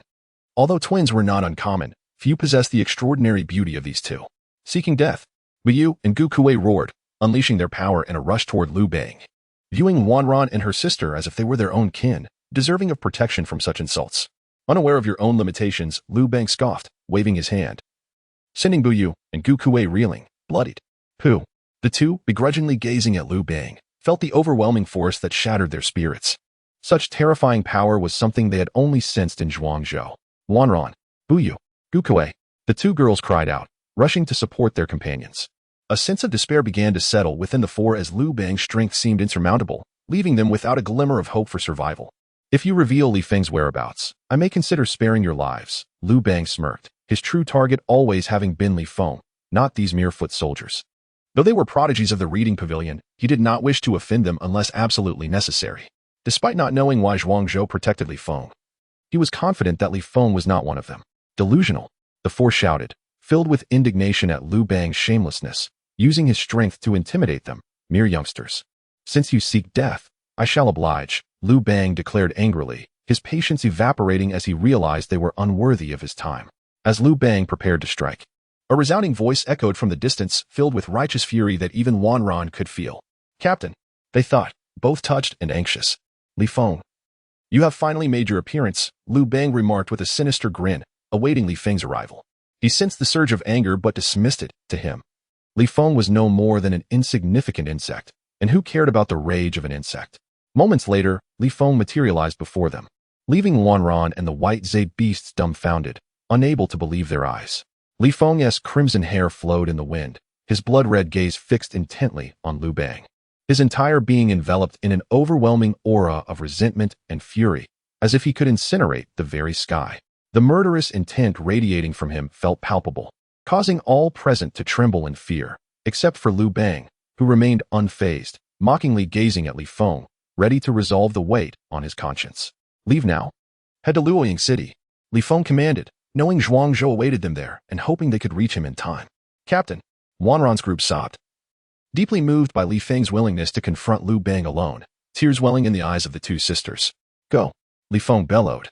A: Although twins were not uncommon, few possessed the extraordinary beauty of these 2. Seeking death, Yu and Gu Kuei roared, unleashing their power in a rush toward Liu Bang. Viewing Wanran and her sister as if they were their own kin, deserving of protection from such insults. Unaware of your own limitations, Liu Bang scoffed, waving his hand, sending Bu Yu and Gu Kuei reeling, bloodied. Pooh. The 2, begrudgingly gazing at Liu Bang, felt the overwhelming force that shattered their spirits. Such terrifying power was something they had only sensed in Zhuangzhou. "Wanran, Bu Yu, Gu Kuei," the 2 girls cried out, rushing to support their companions. A sense of despair began to settle within the 4 as Liu Bang's strength seemed insurmountable, leaving them without a glimmer of hope for survival. "If you reveal Li Feng's whereabouts, I may consider sparing your lives," Liu Bang smirked, his true target always having been Li Feng, not these mere foot soldiers. Though they were prodigies of the reading pavilion, he did not wish to offend them unless absolutely necessary. Despite not knowing why Zhuangzhou protected Li Feng, he was confident that Li Feng was not one of them. "Delusional," the 4 shouted, filled with indignation at Liu Bang's shamelessness, using his strength to intimidate them, mere youngsters. "Since you seek death, I shall oblige," Liu Bang declared angrily, his patience evaporating as he realized they were unworthy of his time. As Liu Bang prepared to strike, a resounding voice echoed from the distance, filled with righteous fury that even Wanran could feel. "Captain," they thought, both touched and anxious. "Li Feng, you have finally made your appearance," Liu Bang remarked with a sinister grin, awaiting Li Feng's arrival. He sensed the surge of anger but dismissed it. To him, Li Feng was no more than an insignificant insect, and who cared about the rage of an insect? Moments later, Li Feng materialized before them, leaving Wanran and the white Zhe beasts dumbfounded, unable to believe their eyes. Li Feng's crimson hair flowed in the wind, his blood-red gaze fixed intently on Liu Bang. His entire being enveloped in an overwhelming aura of resentment and fury, as if he could incinerate the very sky. The murderous intent radiating from him felt palpable, causing all present to tremble in fear, except for Liu Bang, who remained unfazed, mockingly gazing at Li Feng, ready to resolve the weight on his conscience. "Leave now. Head to Luoying City," Li Feng commanded, knowing Zhuangzhou awaited them there and hoping they could reach him in time. "Captain," Wanran's group sobbed, deeply moved by Li Feng's willingness to confront Liu Bang alone, tears welling in the eyes of the 2 sisters. "Go," Li Feng bellowed,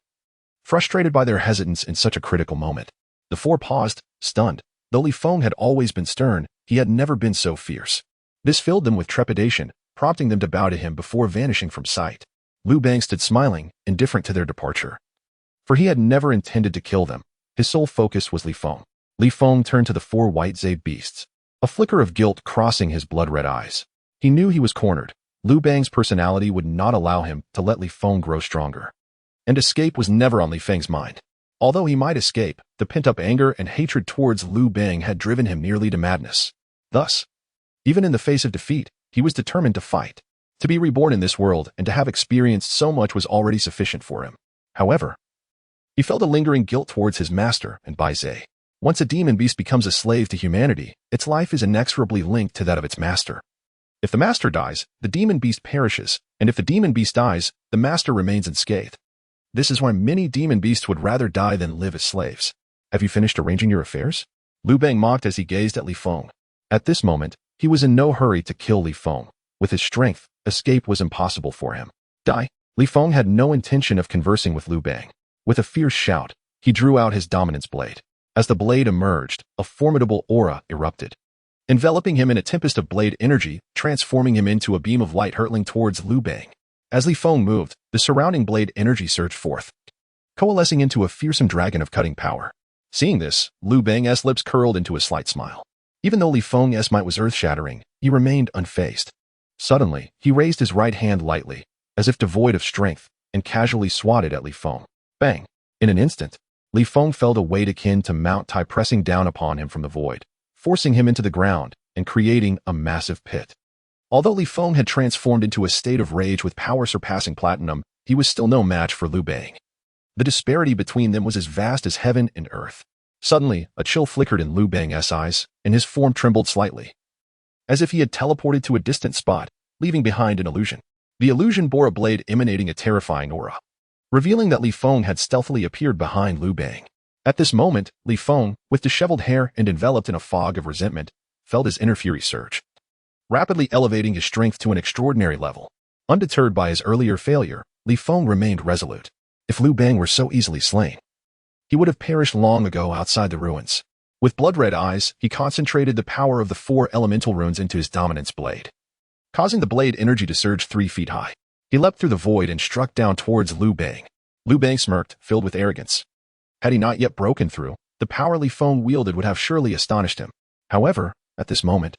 A: frustrated by their hesitance in such a critical moment. The four paused, stunned. Though Li Feng had always been stern, he had never been so fierce. This filled them with trepidation, prompting them to bow to him before vanishing from sight. Liu Bang stood smiling, indifferent to their departure. For he had never intended to kill them. His sole focus was Li Feng. Li Feng turned to the four white-zade beasts, a flicker of guilt crossing his blood-red eyes. He knew he was cornered. Liu Bang's personality would not allow him to let Li Feng grow stronger. And escape was never on Li Feng's mind. Although he might escape, the pent-up anger and hatred towards Liu Bang had driven him nearly to madness. Thus, even in the face of defeat, he was determined to fight. To be reborn in this world and to have experienced so much was already sufficient for him. However, he felt a lingering guilt towards his master and Bai Zhe. Once a demon beast becomes a slave to humanity, its life is inexorably linked to that of its master. If the master dies, the demon beast perishes, and if the demon beast dies, the master remains unscathed. This is why many demon beasts would rather die than live as slaves. Have you finished arranging your affairs? Liu Bang mocked as he gazed at Li Feng. At this moment, he was in no hurry to kill Li Feng. With his strength, escape was impossible for him. Die. Li Feng had no intention of conversing with Liu Bang. With a fierce shout, he drew out his dominance blade. As the blade emerged, a formidable aura erupted, enveloping him in a tempest of blade energy, transforming him into a beam of light hurtling towards Liu Bang. As Li Feng moved, the surrounding blade energy surged forth, coalescing into a fearsome dragon of cutting power. Seeing this, Liu Bang's lips curled into a slight smile. Even though Li Feng's might was earth-shattering, he remained unfazed. Suddenly, he raised his right hand lightly, as if devoid of strength, and casually swatted at Li Feng. Bang! In an instant, Li Feng felt a weight akin to Mount Tai pressing down upon him from the void, forcing him into the ground and creating a massive pit. Although Li Feng had transformed into a state of rage with power surpassing platinum, he was still no match for Liu Bang. The disparity between them was as vast as heaven and earth. Suddenly, a chill flickered in Liu Bang's eyes, and his form trembled slightly, as if he had teleported to a distant spot, leaving behind an illusion. The illusion bore a blade emanating a terrifying aura, revealing that Li Feng had stealthily appeared behind Liu Bang. At this moment, Li Feng, with disheveled hair and enveloped in a fog of resentment, felt his inner fury surge, rapidly elevating his strength to an extraordinary level. Undeterred by his earlier failure, Li Feng remained resolute. If Liu Bang were so easily slain, he would have perished long ago outside the ruins. With blood-red eyes, he concentrated the power of the four elemental runes into his dominance blade, causing the blade energy to surge 3 feet high. He leapt through the void and struck down towards Liu Bang. Liu Bang smirked, filled with arrogance. Had he not yet broken through, the power Li Feng wielded would have surely astonished him. However, at this moment,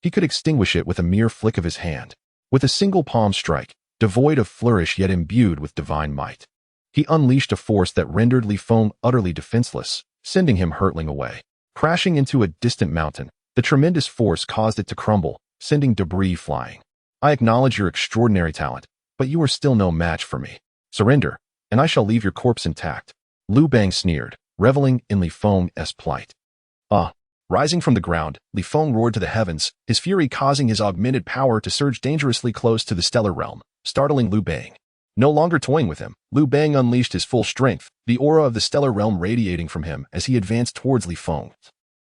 A: he could extinguish it with a mere flick of his hand. With a single palm strike, devoid of flourish yet imbued with divine might, he unleashed a force that rendered Li Feng utterly defenseless, sending him hurtling away. Crashing into a distant mountain, the tremendous force caused it to crumble, sending debris flying. I acknowledge your extraordinary talent, but you are still no match for me. Surrender, and I shall leave your corpse intact. Liu Bang sneered, reveling in Li Feng's plight. Rising from the ground, Li Feng roared to the heavens, his fury causing his augmented power to surge dangerously close to the stellar realm, startling Liu Bang. No longer toying with him, Liu Bang unleashed his full strength, the aura of the stellar realm radiating from him as he advanced towards Li Feng,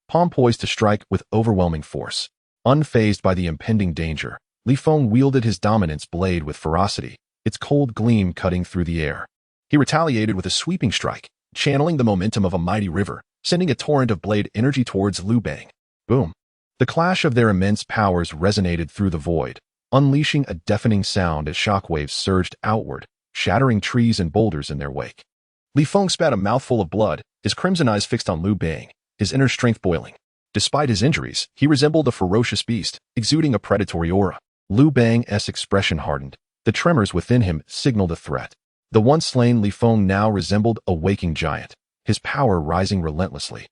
A: palm poised to strike with overwhelming force. Unfazed by the impending danger, Li Feng wielded his dominance blade with ferocity, its cold gleam cutting through the air. He retaliated with a sweeping strike, channeling the momentum of a mighty river, sending a torrent of blade energy towards Liu Bang. Boom! The clash of their immense powers resonated through the void, unleashing a deafening sound as shockwaves surged outward, shattering trees and boulders in their wake. Li Feng spat a mouthful of blood, his crimson eyes fixed on Liu Bang, his inner strength boiling. Despite his injuries, he resembled a ferocious beast, exuding a predatory aura. Liu Bang's expression hardened. The tremors within him signaled a threat. The once slain Li Feng now resembled a waking giant, his power rising relentlessly,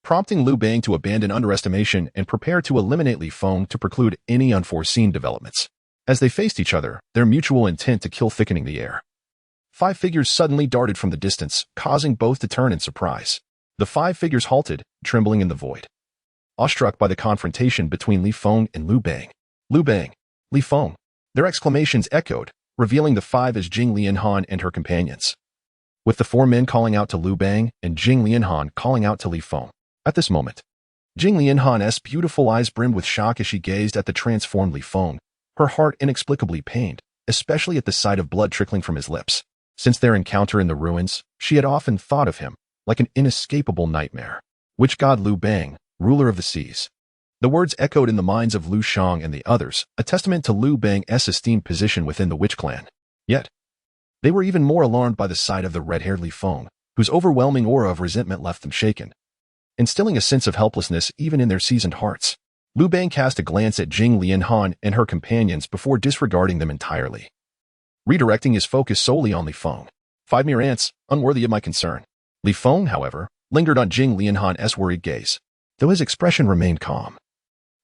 A: prompting Liu Bang to abandon underestimation and prepare to eliminate Li Feng to preclude any unforeseen developments. As they faced each other, their mutual intent to kill thickening the air. 5 figures suddenly darted from the distance, causing both to turn in surprise. The 5 figures halted, trembling in the void, awestruck by the confrontation between Li Feng and Liu Bang. Liu Bang, Li Feng. Their exclamations echoed, revealing the 5 as Jing Lianhan and her companions, with the 4 men calling out to Liu Bang and Jing Lianhan calling out to Li Feng. At this moment, Jing Lianhan's beautiful eyes brimmed with shock as she gazed at the transformed Li Feng, her heart inexplicably pained, especially at the sight of blood trickling from his lips. Since their encounter in the ruins, she had often thought of him like an inescapable nightmare. Witch god Liu Bang, ruler of the seas. The words echoed in the minds of Lu Shang and the others, a testament to Liu Bang's esteemed position within the witch clan. Yet, they were even more alarmed by the sight of the red-haired Li Feng, whose overwhelming aura of resentment left them shaken, instilling a sense of helplessness even in their seasoned hearts. Liu Bang cast a glance at Jing Lianhan and her companions before disregarding them entirely, redirecting his focus solely on Li Feng. 5 mere ants, unworthy of my concern. Li Feng, however, lingered on Jing Lianhan's worried gaze, though his expression remained calm.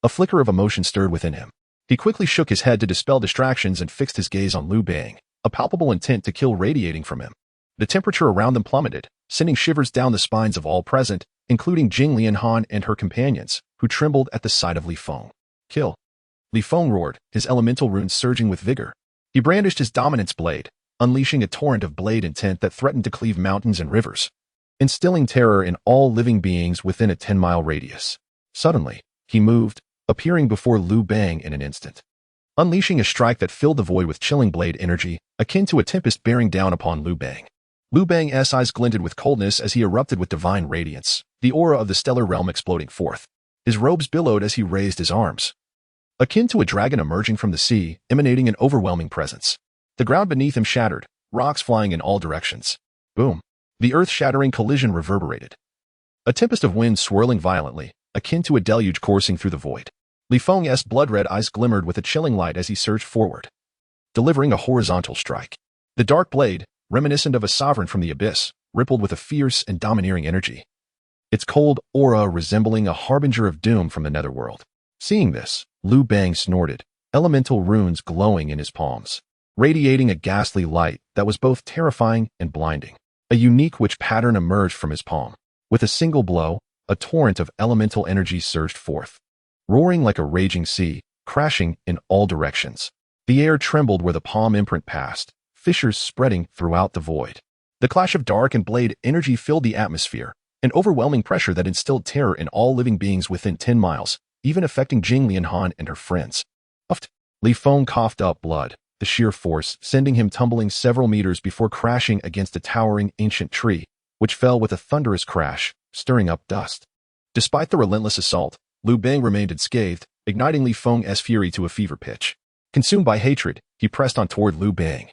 A: A flicker of emotion stirred within him. He quickly shook his head to dispel distractions and fixed his gaze on Liu Bang, a palpable intent to kill radiating from him. The temperature around them plummeted, sending shivers down the spines of all present, including Jing Lianhan and her companions, who trembled at the sight of Li Feng. Kill. Li Feng roared, his elemental runes surging with vigor. He brandished his dominance blade, unleashing a torrent of blade intent that threatened to cleave mountains and rivers, instilling terror in all living beings within a 10-mile radius. Suddenly, he moved, appearing before Liu Bang in an instant, unleashing a strike that filled the void with chilling blade energy, akin to a tempest bearing down upon Liu Bang. Liu Bang's eyes glinted with coldness as he erupted with divine radiance, the aura of the stellar realm exploding forth. His robes billowed as he raised his arms, akin to a dragon emerging from the sea, emanating an overwhelming presence. The ground beneath him shattered, rocks flying in all directions. Boom. The earth-shattering collision reverberated, a tempest of wind swirling violently, akin to a deluge coursing through the void. Li Feng's blood-red eyes glimmered with a chilling light as he surged forward, delivering a horizontal strike. The dark blade, reminiscent of a sovereign from the abyss, rippled with a fierce and domineering energy, its cold aura resembling a harbinger of doom from the netherworld. Seeing this, Liu Bang snorted, elemental runes glowing in his palms, radiating a ghastly light that was both terrifying and blinding. A unique witch pattern emerged from his palm. With a single blow, a torrent of elemental energy surged forth, roaring like a raging sea, crashing in all directions. The air trembled where the palm imprint passed, fissures spreading throughout the void. The clash of dark and blade energy filled the atmosphere, an overwhelming pressure that instilled terror in all living beings within 10 miles, even affecting Jing Lianhan and her friends. Uft! Li Feng coughed up blood, the sheer force sending him tumbling several meters before crashing against a towering ancient tree, which fell with a thunderous crash, stirring up dust. Despite the relentless assault, Liu Bang remained unscathed, igniting Li Feng's fury to a fever pitch. Consumed by hatred, he pressed on toward Liu Bang,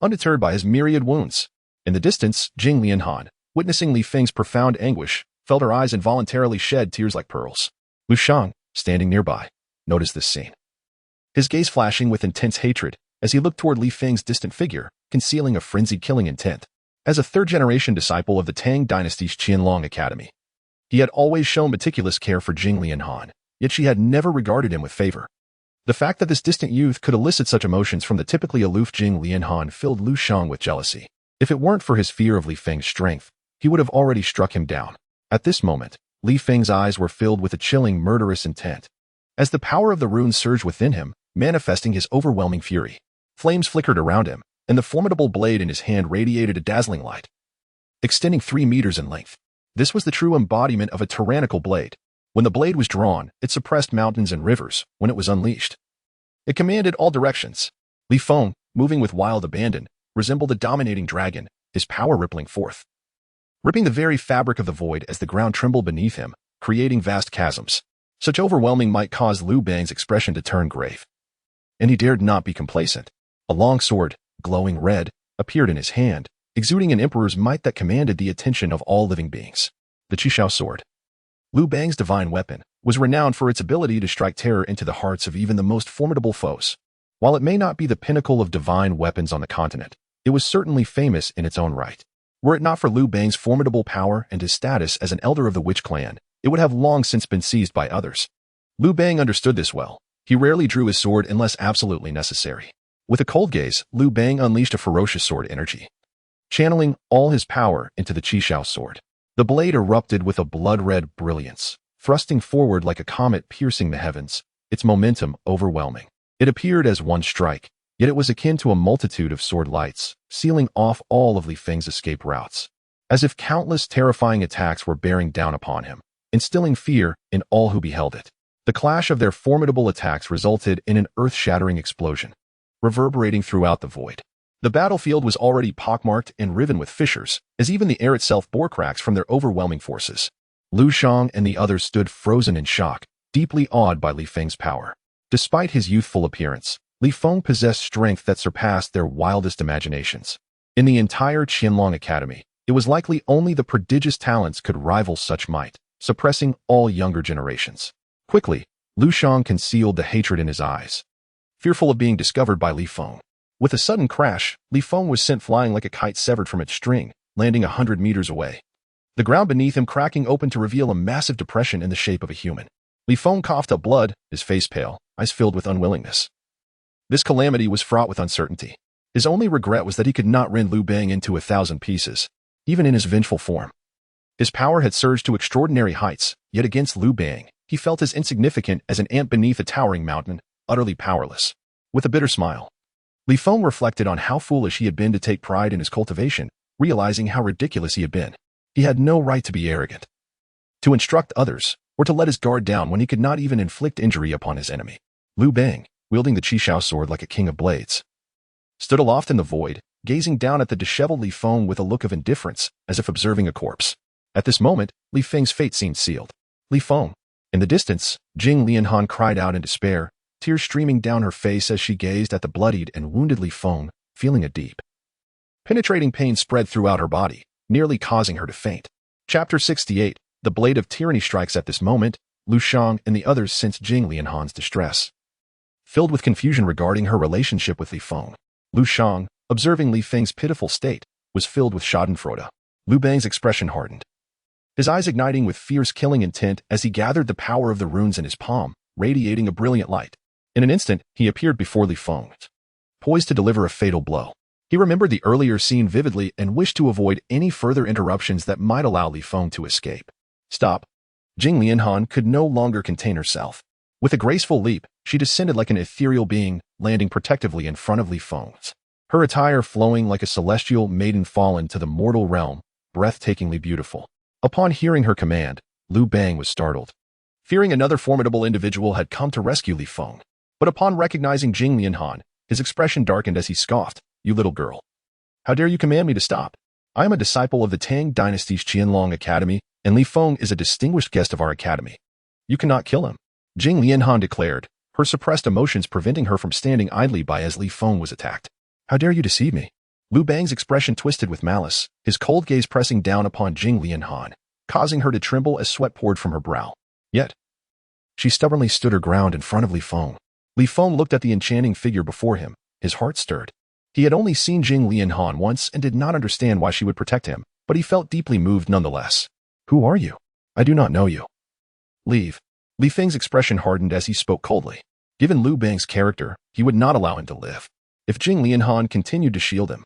A: undeterred by his myriad wounds. In the distance, Jing Lianhan, witnessing Li Feng's profound anguish, felt her eyes involuntarily shed tears like pearls. Lu Shang, standing nearby, noticed this scene, his gaze flashing with intense hatred as he looked toward Li Feng's distant figure, concealing a frenzied killing intent. As a third-generation disciple of the Tang Dynasty's Qianlong Academy, he had always shown meticulous care for Jing Lianhan, yet she had never regarded him with favor. The fact that this distant youth could elicit such emotions from the typically aloof Jing Lianhan filled Lu Shang with jealousy. If it weren't for his fear of Li Feng's strength, he would have already struck him down. At this moment, Li Feng's eyes were filled with a chilling, murderous intent, as the power of the runes surged within him, manifesting his overwhelming fury. Flames flickered around him, and the formidable blade in his hand radiated a dazzling light, extending 3 meters in length. This was the true embodiment of a tyrannical blade. When the blade was drawn, it suppressed mountains and rivers. When it was unleashed, it commanded all directions. Li Feng, moving with wild abandon, resembled a dominating dragon, his power rippling forth, ripping the very fabric of the void as the ground trembled beneath him, creating vast chasms. Such overwhelming might caused Liu Bang's expression to turn grave, and he dared not be complacent. A long sword, glowing red, appeared in his hand, exuding an emperor's might that commanded the attention of all living beings. The Qishao sword, Liu Bang's divine weapon, was renowned for its ability to strike terror into the hearts of even the most formidable foes. While it may not be the pinnacle of divine weapons on the continent, it was certainly famous in its own right. Were it not for Liu Bang's formidable power and his status as an elder of the witch clan, it would have long since been seized by others. Liu Bang understood this well. He rarely drew his sword unless absolutely necessary. With a cold gaze, Liu Bang unleashed a ferocious sword energy, channeling all his power into the Qishao sword. The blade erupted with a blood-red brilliance, thrusting forward like a comet piercing the heavens, its momentum overwhelming. It appeared as one strike, yet it was akin to a multitude of sword lights, sealing off all of Li Feng's escape routes, as if countless terrifying attacks were bearing down upon him, instilling fear in all who beheld it. The clash of their formidable attacks resulted in an earth-shattering explosion, reverberating throughout the void. The battlefield was already pockmarked and riven with fissures, as even the air itself bore cracks from their overwhelming forces. Lu Shang and the others stood frozen in shock, deeply awed by Li Feng's power. Despite his youthful appearance, Li Feng possessed strength that surpassed their wildest imaginations. In the entire Qianlong Academy, it was likely only the prodigious talents could rival such might, suppressing all younger generations. Quickly, Lu Shang concealed the hatred in his eyes, fearful of being discovered by Li Feng. With a sudden crash, Li Feng was sent flying like a kite severed from its string, landing 100 meters away. The ground beneath him cracking open to reveal a massive depression in the shape of a human. Li Feng coughed up blood, his face pale, eyes filled with unwillingness. This calamity was fraught with uncertainty. His only regret was that he could not rend Liu Bang into 1,000 pieces, even in his vengeful form. His power had surged to extraordinary heights, yet against Liu Bang, he felt as insignificant as an ant beneath a towering mountain, utterly powerless. With a bitter smile, Li Feng reflected on how foolish he had been to take pride in his cultivation, realizing how ridiculous he had been. He had no right to be arrogant, to instruct others, or to let his guard down when he could not even inflict injury upon his enemy. Liu Bang, wielding the Qishao sword like a king of blades, stood aloft in the void, gazing down at the disheveled Li Feng with a look of indifference, as if observing a corpse. At this moment, Li Feng's fate seemed sealed. Li Feng. In the distance, Jing Lianhan cried out in despair, tears streaming down her face as she gazed at the bloodied and wounded Li Feng, feeling a deep, penetrating pain spread throughout her body, nearly causing her to faint. Chapter 68. The blade of tyranny strikes. At this moment, Lu Shang and the others sensed Jing Lianhan's distress. Filled with confusion regarding her relationship with Li Feng, Lu Shang, observing Li Feng's pitiful state, was filled with schadenfreude. Liu Bang's expression hardened, his eyes igniting with fierce killing intent as he gathered the power of the runes in his palm, radiating a brilliant light. In an instant, he appeared before Li Feng, poised to deliver a fatal blow. He remembered the earlier scene vividly and wished to avoid any further interruptions that might allow Li Feng to escape. Stop. Jing Lianhan could no longer contain herself. With a graceful leap, she descended like an ethereal being, landing protectively in front of Li Feng. Her attire flowing like a celestial maiden fallen to the mortal realm, breathtakingly beautiful. Upon hearing her command, Liu Bang was startled, fearing another formidable individual had come to rescue Li Feng. But upon recognizing Jing Lianhan, his expression darkened as he scoffed, "You little girl. How dare you command me to stop? I am a disciple of the Tang Dynasty's Qianlong Academy, and Li Feng is a distinguished guest of our academy. You cannot kill him," Jing Lianhan declared, her suppressed emotions preventing her from standing idly by as Li Feng was attacked. "How dare you deceive me?" Liu Bang's expression twisted with malice, his cold gaze pressing down upon Jing Lianhan, causing her to tremble as sweat poured from her brow. Yet, she stubbornly stood her ground in front of Li Feng. Li Feng looked at the enchanting figure before him, his heart stirred. He had only seen Jing Lianhan once and did not understand why she would protect him, but he felt deeply moved nonetheless. "Who are you? I do not know you." "Leave." Li Feng's expression hardened as he spoke coldly. Given Liu Bang's character, he would not allow him to live. If Jing Lianhan continued to shield him,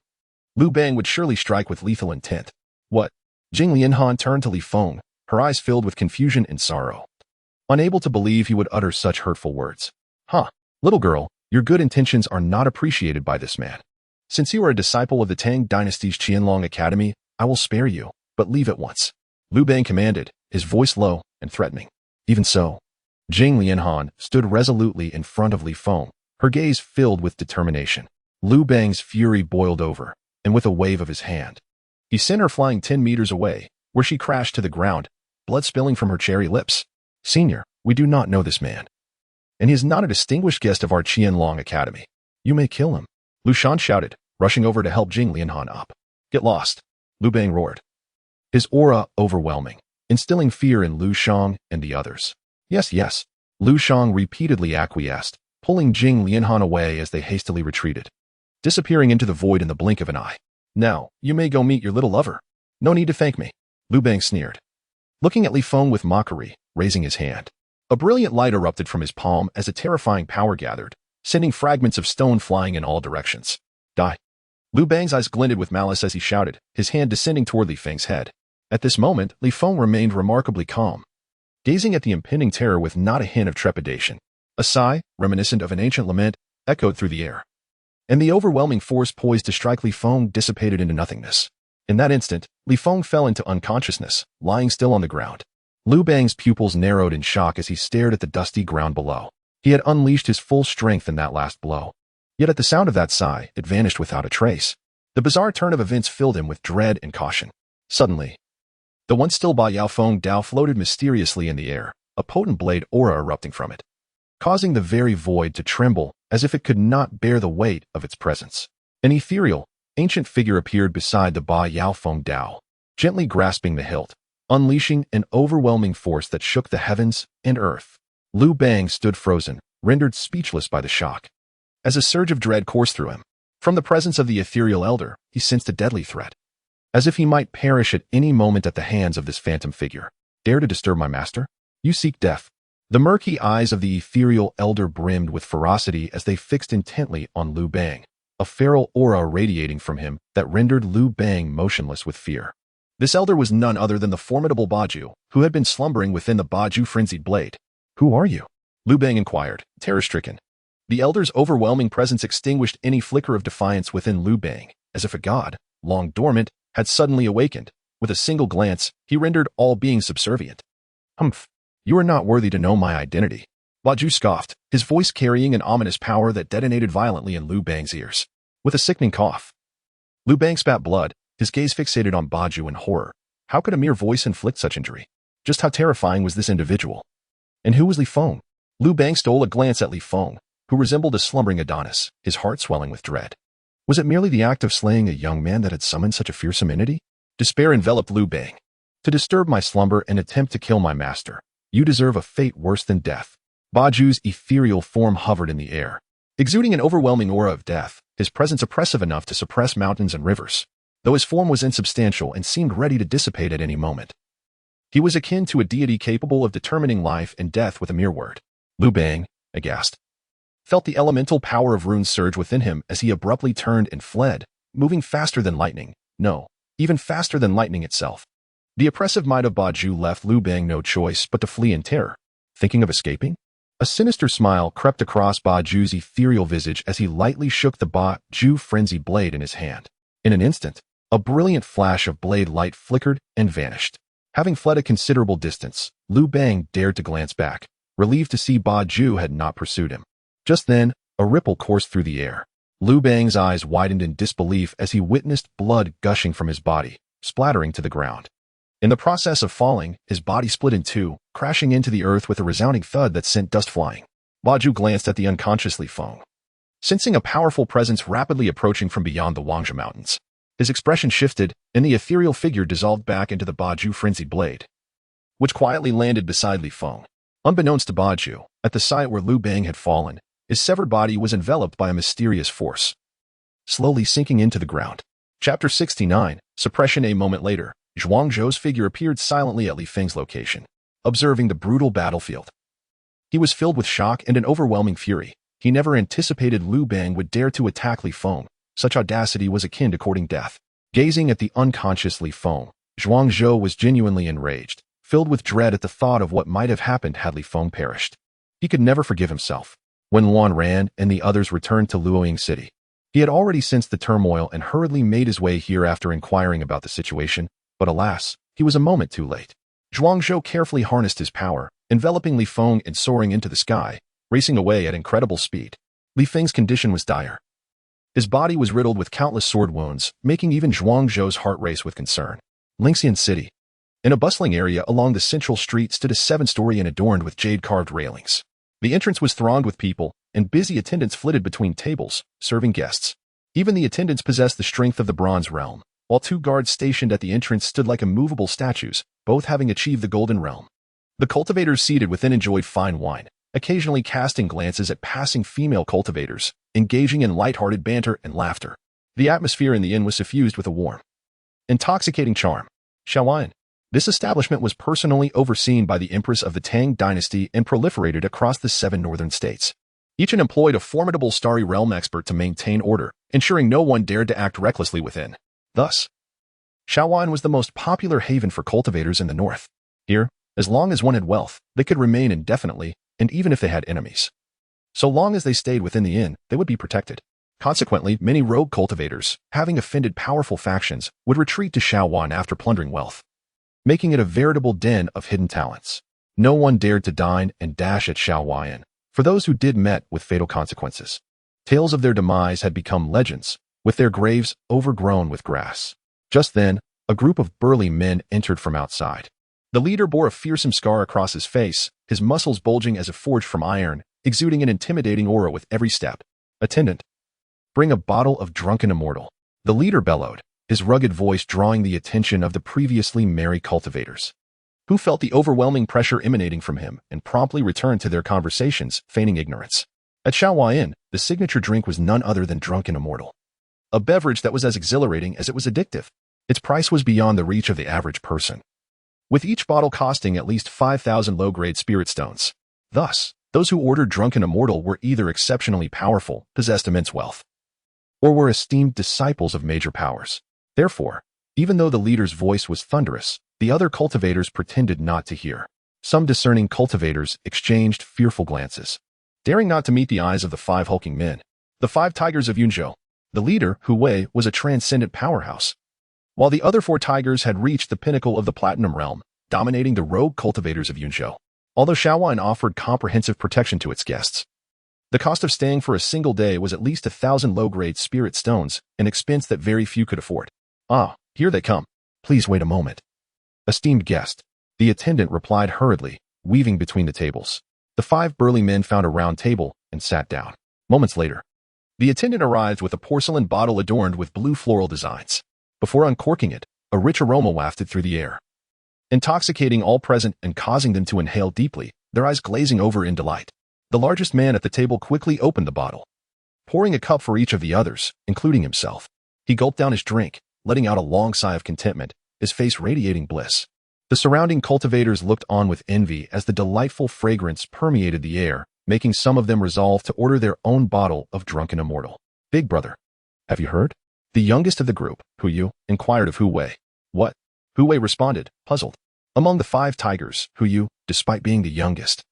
A: Liu Bang would surely strike with lethal intent. "What?" Jing Lianhan turned to Li Feng, her eyes filled with confusion and sorrow, unable to believe he would utter such hurtful words. "Huh, little girl, your good intentions are not appreciated by this man. Since you are a disciple of the Tang Dynasty's Qianlong Academy, I will spare you, but leave at once," Liu Bang commanded, his voice low and threatening. Even so, Jing Lianhan stood resolutely in front of Li Feng, her gaze filled with determination. Liu Bang's fury boiled over, and with a wave of his hand, he sent her flying 10 meters away, where she crashed to the ground, blood spilling from her cherry lips. "Senior, we do not know this man, and he is not a distinguished guest of our Qianlong Academy. You may kill him," Lu Shan shouted, rushing over to help Jing Lianhan up. "Get lost," Liu Bang roared, his aura overwhelming, instilling fear in Lu Shang and the others. "Yes, yes," Lu Shang repeatedly acquiesced, pulling Jing Lianhan away as they hastily retreated, disappearing into the void in the blink of an eye. "Now, you may go meet your little lover. No need to thank me," Liu Bang sneered, looking at Li Feng with mockery, raising his hand. A brilliant light erupted from his palm as a terrifying power gathered, sending fragments of stone flying in all directions. "Die." Liu Bang's eyes glinted with malice as he shouted, his hand descending toward Li Feng's head. At this moment, Li Feng remained remarkably calm, gazing at the impending terror with not a hint of trepidation. A sigh, reminiscent of an ancient lament, echoed through the air, and the overwhelming force poised to strike Li Feng dissipated into nothingness. In that instant, Li Feng fell into unconsciousness, lying still on the ground. Liu Bang's pupils narrowed in shock as he stared at the dusty ground below. He had unleashed his full strength in that last blow, Yet at the sound of that sigh, it vanished without a trace. The bizarre turn of events filled him with dread and caution. Suddenly, the once still Ba Yao Feng Dao floated mysteriously in the air, a potent blade aura erupting from it, causing the very void to tremble as if it could not bear the weight of its presence. An ethereal, ancient figure appeared beside the Ba Yao Feng Dao, gently grasping the hilt, unleashing an overwhelming force that shook the heavens and earth. Liu Bang stood frozen, rendered speechless by the shock. As a surge of dread coursed through him, from the presence of the ethereal elder, he sensed a deadly threat. As if he might perish at any moment at the hands of this phantom figure. Dare to disturb my master? You seek death. The murky eyes of the ethereal elder brimmed with ferocity as they fixed intently on Liu Bang, a feral aura radiating from him that rendered Liu Bang motionless with fear. This elder was none other than the formidable Baju, who had been slumbering within the Baju frenzied blade. Who are you? Liu Bang inquired, terror-stricken. The elder's overwhelming presence extinguished any flicker of defiance within Liu Bang, as if a god, long dormant, had suddenly awakened. With a single glance, he rendered all beings subservient. Humph, you are not worthy to know my identity. Baju scoffed, his voice carrying an ominous power that detonated violently in Liu Bang's ears. With a sickening cough, Liu Bang spat blood, his gaze fixated on Baju in horror. How could a mere voice inflict such injury? Just how terrifying was this individual? And who was Li Feng? Liu Bang stole a glance at Li Feng, who resembled a slumbering Adonis, his heart swelling with dread. Was it merely the act of slaying a young man that had summoned such a fearsome entity? Despair enveloped Liu Bang. To disturb my slumber and attempt to kill my master, you deserve a fate worse than death. Baju's ethereal form hovered in the air, exuding an overwhelming aura of death, his presence oppressive enough to suppress mountains and rivers, though his form was insubstantial and seemed ready to dissipate at any moment. He was akin to a deity capable of determining life and death with a mere word. Liu Bang, aghast, felt the elemental power of runes surge within him as he abruptly turned and fled, moving faster than lightning. No, even faster than lightning itself. The oppressive might of Baju left Liu Bang no choice but to flee in terror. Thinking of escaping? A sinister smile crept across Baju's ethereal visage as he lightly shook the Baju frenzied blade in his hand. In an instant, a brilliant flash of blade light flickered and vanished. Having fled a considerable distance, Liu Bang dared to glance back, relieved to see Baju had not pursued him. Just then, a ripple coursed through the air. Liu Bang's eyes widened in disbelief as he witnessed blood gushing from his body, splattering to the ground. In the process of falling, his body split in two, crashing into the earth with a resounding thud that sent dust flying. Baju glanced at the unconscious Li Feng, sensing a powerful presence rapidly approaching from beyond the Wangsha Mountains. His expression shifted, and the ethereal figure dissolved back into the Baju frenzied blade, which quietly landed beside Li Feng. Unbeknownst to Baju, at the site where Liu Bang had fallen, his severed body was enveloped by a mysterious force, slowly sinking into the ground. Chapter 69, Suppression. A moment later, Zhuang Zhou's figure appeared silently at Li Feng's location, observing the brutal battlefield. He was filled with shock and an overwhelming fury. He never anticipated Liu Bang would dare to attack Li Feng. Such audacity was akin to courting death. Gazing at the unconscious Li Feng, Zhuang Zhou was genuinely enraged, filled with dread at the thought of what might have happened had Li Feng perished. He could never forgive himself. When Luan Ran and the others returned to Luoying City, he had already sensed the turmoil and hurriedly made his way here after inquiring about the situation, but alas, he was a moment too late. Zhuang Zhou carefully harnessed his power, enveloping Li Feng and soaring into the sky, racing away at incredible speed. Li Feng's condition was dire. His body was riddled with countless sword wounds, making even Zhuang Zhou's heart race with concern. Lingxian City. In a bustling area along the central street stood a 7-story inn adorned with jade-carved railings. The entrance was thronged with people, and busy attendants flitted between tables, serving guests. Even the attendants possessed the strength of the Bronze Realm, while 2 guards stationed at the entrance stood like immovable statues, both having achieved the Golden Realm. The cultivators seated within enjoyed fine wine, occasionally casting glances at passing female cultivators, engaging in light-hearted banter and laughter. The atmosphere in the inn was suffused with a warm, intoxicating charm. Shaowan. This establishment was personally overseen by the Empress of the Tang Dynasty and proliferated across the 7 northern states. Each employed a formidable starry realm expert to maintain order, ensuring no one dared to act recklessly within. Thus, Shaowan was the most popular haven for cultivators in the north. Here, as long as one had wealth, they could remain indefinitely, and even if they had enemies. So long as they stayed within the inn, they would be protected. Consequently, many rogue cultivators, having offended powerful factions, would retreat to Shaowan after plundering wealth, making it a veritable den of hidden talents. No one dared to dine and dash at Shaowan, for those who did met with fatal consequences. Tales of their demise had become legends, with their graves overgrown with grass. Just then, a group of burly men entered from outside. The leader bore a fearsome scar across his face, his muscles bulging as if forged from iron, exuding an intimidating aura with every step. "Attendant, bring a bottle of drunken immortal," the leader bellowed, his rugged voice drawing the attention of the previously merry cultivators, who felt the overwhelming pressure emanating from him and promptly returned to their conversations, feigning ignorance. At Xiaohua Inn, the signature drink was none other than drunken immortal, a beverage that was as exhilarating as it was addictive. Its price was beyond the reach of the average person, with each bottle costing at least 5,000 low-grade spirit stones. Thus, those who ordered drunken immortal were either exceptionally powerful, possessed immense wealth, or were esteemed disciples of major powers. Therefore, even though the leader's voice was thunderous, the other cultivators pretended not to hear. Some discerning cultivators exchanged fearful glances, daring not to meet the eyes of the 5 hulking men. The 5 tigers of Yunzhou. The leader, Hu Wei, was a transcendent powerhouse, while the other 4 tigers had reached the pinnacle of the Platinum Realm, dominating the rogue cultivators of Yunzhou. Although Xiaohua Inn offered comprehensive protection to its guests, the cost of staying for a single day was at least 1,000 low-grade spirit stones, an expense that very few could afford. "Ah, here they come. Please wait a moment." "Esteemed guest," the attendant replied hurriedly, weaving between the tables. The 5 burly men found a round table and sat down. Moments later, the attendant arrived with a porcelain bottle adorned with blue floral designs. Before uncorking it, a rich aroma wafted through the air, intoxicating all present and causing them to inhale deeply, their eyes glazing over in delight. The largest man at the table quickly opened the bottle, pouring a cup for each of the others, including himself. He gulped down his drink, letting out a long sigh of contentment, his face radiating bliss. The surrounding cultivators looked on with envy as the delightful fragrance permeated the air, making some of them resolve to order their own bottle of drunken immortal. "Big brother, have you heard?" The youngest of the group, Hu Yu, inquired of Hu Wei. "What?" Hu Wei responded, puzzled. Among the 5 tigers, Hu Yu, despite being the youngest,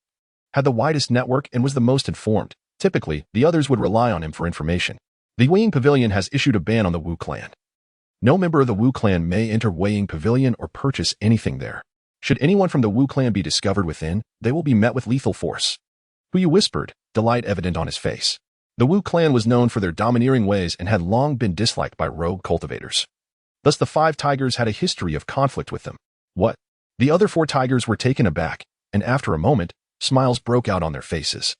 A: had the widest network and was the most informed. Typically, the others would rely on him for information. "The Weiying Pavilion has issued a ban on the Wu clan. No member of the Wu clan may enter Weiying Pavilion or purchase anything there. Should anyone from the Wu clan be discovered within, they will be met with lethal force." Hu Yu whispered, delight evident on his face. The Wu clan was known for their domineering ways and had long been disliked by rogue cultivators. Thus the 5 tigers had a history of conflict with them. "What?" The other 4 tigers were taken aback, and after a moment, smiles broke out on their faces,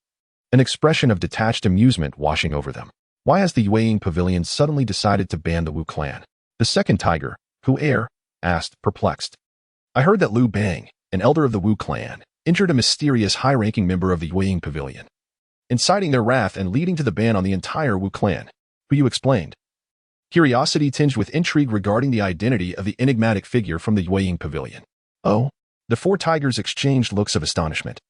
A: an expression of detached amusement washing over them. "Why has the Weiying Pavilion suddenly decided to ban the Wu clan?" The second tiger, Hu Er, asked, perplexed. "I heard that Liu Bang, an elder of the Wu clan, injured a mysterious high-ranking member of the Weiying Pavilion, inciting their wrath and leading to the ban on the entire Wu clan," Hu Yu explained, curiosity tinged with intrigue regarding the identity of the enigmatic figure from the Weiying Pavilion. "Oh?" The 4 tigers exchanged looks of astonishment.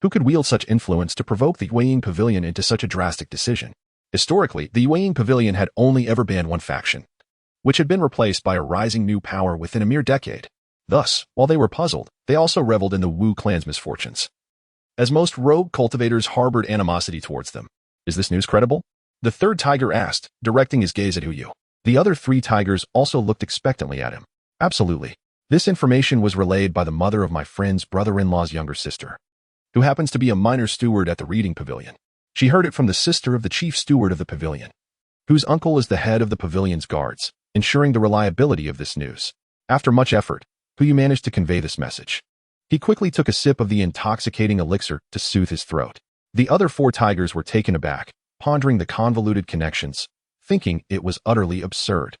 A: Who could wield such influence to provoke the Weiying Pavilion into such a drastic decision? Historically, the Weiying Pavilion had only ever banned one faction, which had been replaced by a rising new power within a mere decade. Thus, while they were puzzled, they also reveled in the Wu clan's misfortunes, as most rogue cultivators harbored animosity towards them. "Is this news credible?" the 3rd tiger asked, directing his gaze at Hu Yu. The other 3 tigers also looked expectantly at him. "Absolutely. This information was relayed by the mother of my friend's brother-in-law's younger sister, who happens to be a minor steward at the reading pavilion. She heard it from the sister of the chief steward of the pavilion, whose uncle is the head of the pavilion's guards, ensuring the reliability of this news." After much effort, Hu Yu managed to convey this message. He quickly took a sip of the intoxicating elixir to soothe his throat. The other 4 tigers were taken aback, pondering the convoluted connections, thinking it was utterly absurd.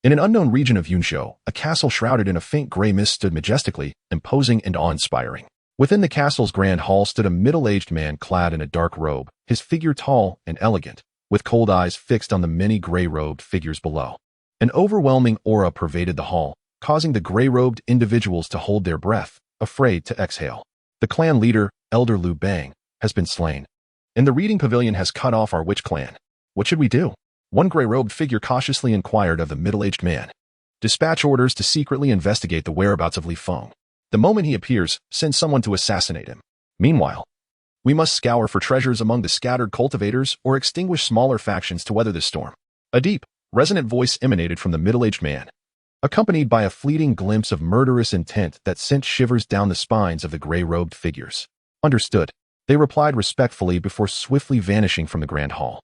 A: In an unknown region of Yunzhou, a castle shrouded in a faint gray mist stood majestically, imposing and awe-inspiring. Within the castle's grand hall stood a middle-aged man clad in a dark robe, his figure tall and elegant, with cold eyes fixed on the many gray-robed figures below. An overwhelming aura pervaded the hall, causing the gray-robed individuals to hold their breath, afraid to exhale. "The clan leader, Elder Liu Bang, has been slain, and the reading pavilion has cut off our witch clan. What should we do?" One gray-robed figure cautiously inquired of the middle-aged man. "Dispatch orders to secretly investigate the whereabouts of Li Feng. The moment he appears, send someone to assassinate him. Meanwhile, we must scour for treasures among the scattered cultivators or extinguish smaller factions to weather this storm." A deep, resonant voice emanated from the middle-aged man, accompanied by a fleeting glimpse of murderous intent that sent shivers down the spines of the gray-robed figures. "Understood," they replied respectfully before swiftly vanishing from the grand hall.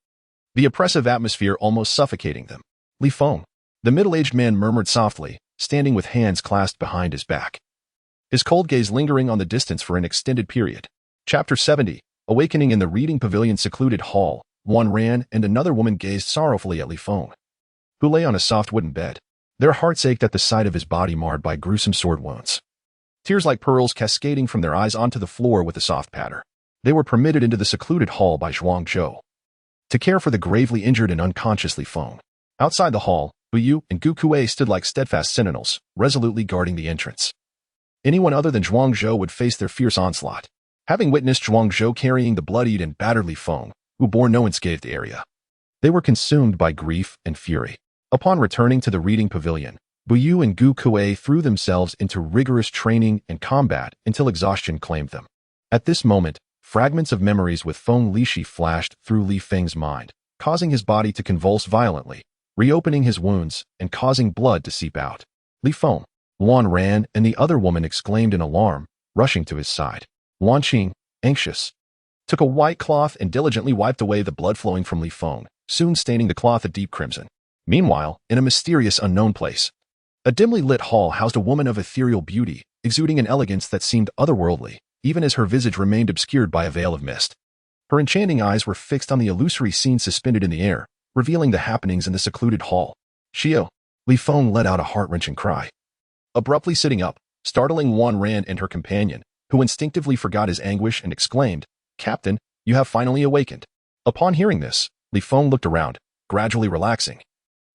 A: the oppressive atmosphere almost suffocating them. Li Feng, the middle-aged man, murmured softly, standing with hands clasped behind his back, his cold gaze lingering on the distance for an extended period. Chapter 70. Awakening. In the reading pavilion's secluded hall, Wan Ran and another woman gazed sorrowfully at Li Feng, who lay on a soft wooden bed. Their hearts ached at the sight of his body marred by gruesome sword wounds, tears like pearls cascading from their eyes onto the floor with a soft patter. They were permitted into the secluded hall by Zhuangzhou to care for the gravely injured and unconscious Li Feng. Outside the hall, Bu Yu and Gu Kuei stood like steadfast sentinels, resolutely guarding the entrance. Anyone other than Zhuangzhou would face their fierce onslaught. Having witnessed Zhuangzhou carrying the bloodied and battered Li Feng, who bore no unscathed area, they were consumed by grief and fury. Upon returning to the reading pavilion, Bu Yu and Gu Kuei threw themselves into rigorous training and combat until exhaustion claimed them. At this moment, fragments of memories with Feng Lishi flashed through Li Feng's mind, causing his body to convulse violently, reopening his wounds and causing blood to seep out. Li Feng, Wan Ran and the other woman exclaimed in alarm, rushing to his side. Wan Qing, anxious, took a white cloth and diligently wiped away the blood flowing from Li Feng, soon staining the cloth a deep crimson. Meanwhile, in a mysterious unknown place, a dimly lit hall housed a woman of ethereal beauty, exuding an elegance that seemed otherworldly, even as her visage remained obscured by a veil of mist. Her enchanting eyes were fixed on the illusory scene suspended in the air, revealing the happenings in the secluded hall. Shio, Li Feng let out a heart-wrenching cry, abruptly sitting up, startling Wan Ran and her companion, who instinctively forgot his anguish and exclaimed, "Captain, you have finally awakened." Upon hearing this, Li Feng looked around, gradually relaxing.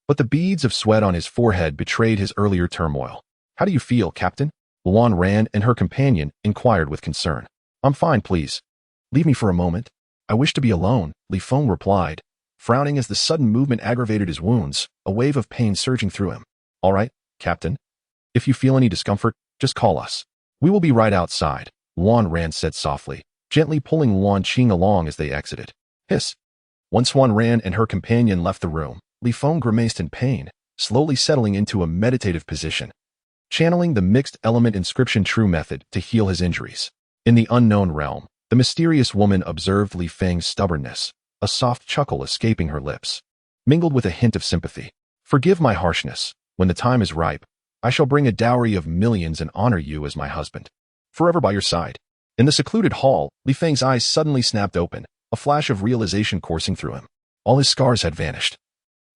A: But the beads of sweat on his forehead betrayed his earlier turmoil. "How do you feel, Captain?" Wan Ran and her companion inquired with concern. "I'm fine, please. Leave me for a moment. I wish to be alone," Li Feng replied, frowning as the sudden movement aggravated his wounds, a wave of pain surging through him. "All right, Captain. If you feel any discomfort, just call us. We will be right outside," Wan Ran said softly, gently pulling Wan Qing along as they exited. Hiss. Once Wan Ran and her companion left the room, Li Feng grimaced in pain, slowly settling into a meditative position, channeling the mixed element inscription true method to heal his injuries. In the unknown realm, the mysterious woman observed Li Feng's stubbornness, a soft chuckle escaping her lips, mingled with a hint of sympathy. "Forgive my harshness. When the time is ripe, I shall bring a dowry of millions and honor you as my husband, forever by your side." In the secluded hall, Li Feng's eyes suddenly snapped open, a flash of realization coursing through him. All his scars had vanished,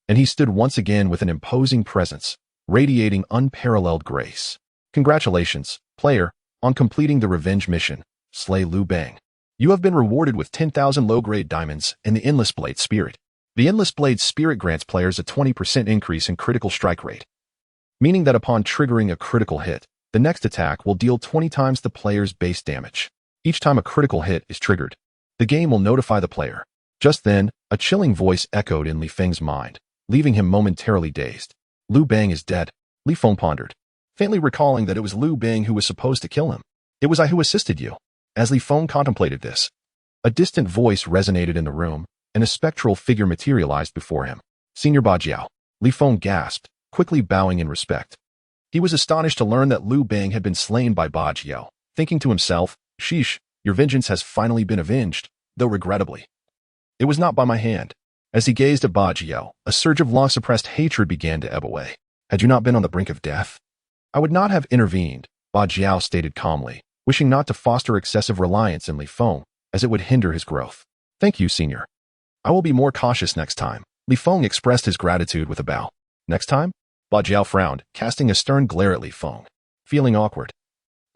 A: and he stood once again with an imposing presence, radiating unparalleled grace. "Congratulations, player, on completing the revenge mission, slay Liu Bang. You have been rewarded with 10,000 low-grade diamonds and the Endless Blade Spirit. The Endless Blade Spirit grants players a 20% increase in critical strike rate, meaning that upon triggering a critical hit, the next attack will deal 20 times the player's base damage. Each time a critical hit is triggered, the game will notify the player." Just then, a chilling voice echoed in Li Feng's mind, leaving him momentarily dazed. "Liu Bang is dead," Li Feng pondered, faintly recalling that it was Liu Bang who was supposed to kill him. "It was I who assisted you." As Li Feng contemplated this, a distant voice resonated in the room, and a spectral figure materialized before him. "Senior Ba Jiao," Li Feng gasped, quickly bowing in respect. He was astonished to learn that Liu Bang had been slain by Ba Jiao, thinking to himself, "Sheesh, your vengeance has finally been avenged, though regrettably. It was not by my hand." As he gazed at Ba Jiao, a surge of long-suppressed hatred began to ebb away. "Had you not been on the brink of death, I would not have intervened," Ba Jiao stated calmly, wishing not to foster excessive reliance in Li Feng, as it would hinder his growth. "Thank you, senior. I will be more cautious next time." Li Feng expressed his gratitude with a bow. "Next time?" Ba Jiao frowned, casting a stern glare at Li Feng. Feeling awkward,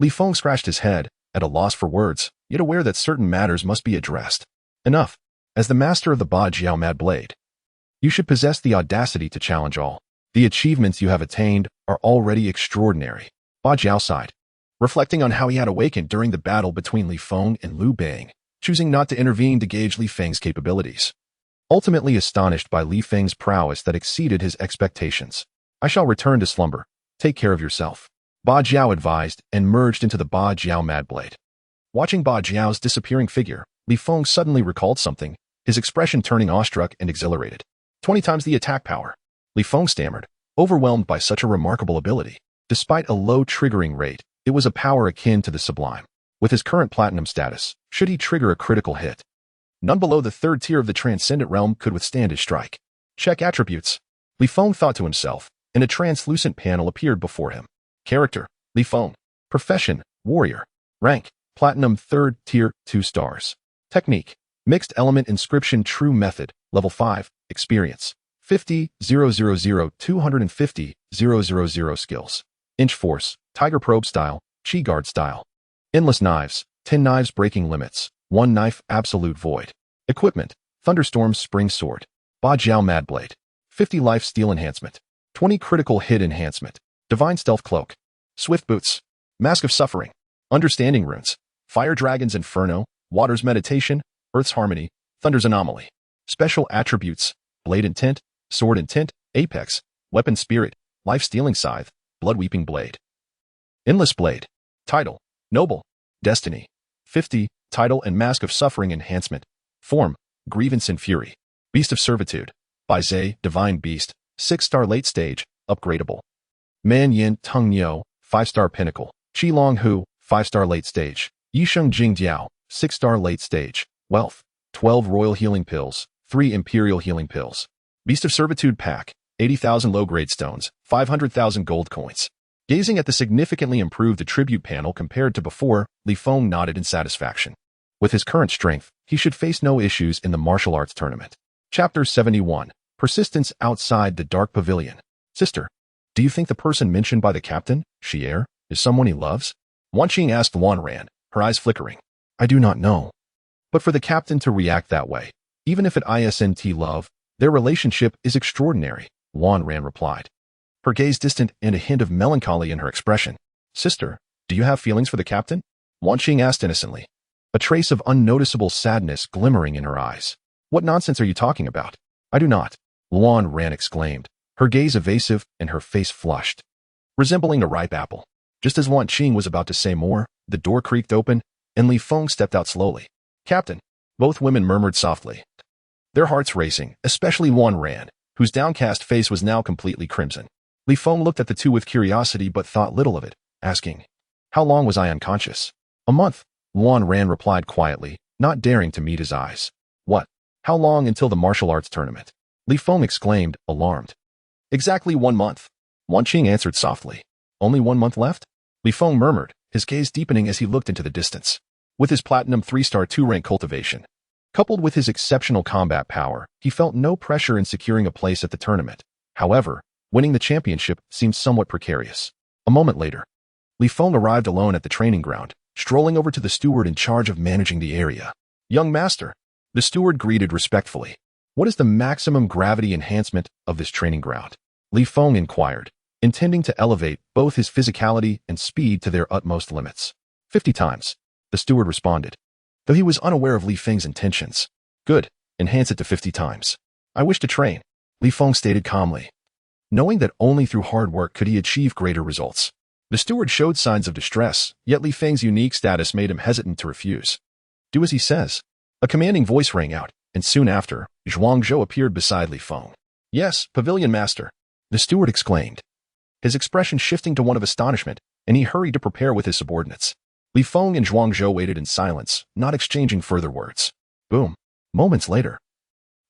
A: Li Feng scratched his head, at a loss for words, yet aware that certain matters must be addressed. "Enough. As the master of the Ba Jiao Mad Blade, you should possess the audacity to challenge all. The achievements you have attained are already extraordinary." Ba Jiao sighed, reflecting on how he had awakened during the battle between Li Feng and Liu Bang, choosing not to intervene to gauge Li Feng's capabilities. Ultimately astonished by Li Feng's prowess that exceeded his expectations. "I shall return to slumber. Take care of yourself," Ba Jiao advised and merged into the Ba Jiao Mad Blade. Watching Ba Jiao's disappearing figure, Li Feng suddenly recalled something, his expression turning awestruck and exhilarated. 20 times the attack power. Li Feng stammered, overwhelmed by such a remarkable ability. Despite a low triggering rate, it was a power akin to the sublime. With his current platinum status, should he trigger a critical hit, None below the third tier of the Transcendent realm could withstand his strike. Check attributes. Li Feng thought to himself, and a translucent panel appeared before him. Character, Li Feng. Profession, warrior. Rank, platinum 3rd tier, 2 stars. Technique, mixed element inscription true method, level 5, experience. 50,000, 250,000 skills. Inch force, tiger probe style, chi guard style. Endless knives, 10 knives breaking limits, 1 knife absolute void. Equipment, thunderstorm spring sword. Ba Jiao mad blade. 50 life steal enhancement. 20 critical hit enhancement. Divine stealth cloak. Swift boots. Mask of suffering. Understanding runes. Fire dragon's inferno. Water's meditation. Earth's harmony. Thunder's anomaly. Special attributes. Blade intent. Sword intent. Apex. Weapon spirit. Life stealing scythe. Blood weeping blade. Endless blade. Title. Noble. Destiny. 50. Title and mask of suffering enhancement. Form. Grievance and fury. Beast of servitude. Bai Zhe, divine beast. 6-star late stage. Upgradable. Man Yin Tung Niu, 5-star pinnacle. Qi Long Hu, 5-star late stage. Yisheng Jing Jiao, 6-star late stage. Wealth. 12 royal healing pills. 3 imperial healing pills. Beast of servitude pack. 80,000 low-grade stones. 500,000 gold coins. Gazing at the significantly improved attribute panel compared to before, Li Feng nodded in satisfaction. With his current strength, he should face no issues in the martial arts tournament. Chapter 71. Persistence outside the Dark Pavilion. Sister, do you think the person mentioned by the captain, Xier, is someone he loves? Wan Qing asked Luan Ran, her eyes flickering. I do not know. But for the captain to react that way, even if it isn't love, their relationship is extraordinary, Luan Ran replied. Her gaze distant and a hint of melancholy in her expression. Sister, do you have feelings for the captain? Wan Qing asked innocently, a trace of unnoticeable sadness glimmering in her eyes. What nonsense are you talking about? I do not, Luan Ran exclaimed, her gaze evasive and her face flushed, resembling a ripe apple. Just as Wan Qing was about to say more, the door creaked open, and Li Feng stepped out slowly. Captain, both women murmured softly, their hearts racing, especially Luan Ran, whose downcast face was now completely crimson. Li Feng looked at the two with curiosity but thought little of it, asking, how long was I unconscious? A month, Luan Ran replied quietly, not daring to meet his eyes. What? How long until the martial arts tournament? Li Feng exclaimed, alarmed. Exactly 1 month. Wan Qing answered softly. Only 1 month left? Li Feng murmured, his gaze deepening as he looked into the distance. With his platinum 3-star 2-rank cultivation, coupled with his exceptional combat power, he felt no pressure in securing a place at the tournament. However, winning the championship seemed somewhat precarious. A moment later, Li Feng arrived alone at the training ground, strolling over to the steward in charge of managing the area. Young master, the steward greeted respectfully. What is the maximum gravity enhancement of this training ground? Li Feng inquired, intending to elevate both his physicality and speed to their utmost limits. 50 times, the steward responded, though he was unaware of Li Feng's intentions. Good, enhance it to 50 times. I wish to train, Li Feng stated calmly, knowing that only through hard work could he achieve greater results. The steward showed signs of distress, yet Li Feng's unique status made him hesitant to refuse. Do as he says. A commanding voice rang out, and soon after, Zhuangzhou appeared beside Li Feng. Yes, pavilion master, the steward exclaimed, his expression shifting to one of astonishment, and he hurried to prepare with his subordinates. Li Feng and Zhuangzhou waited in silence, not exchanging further words. Boom. Moments later,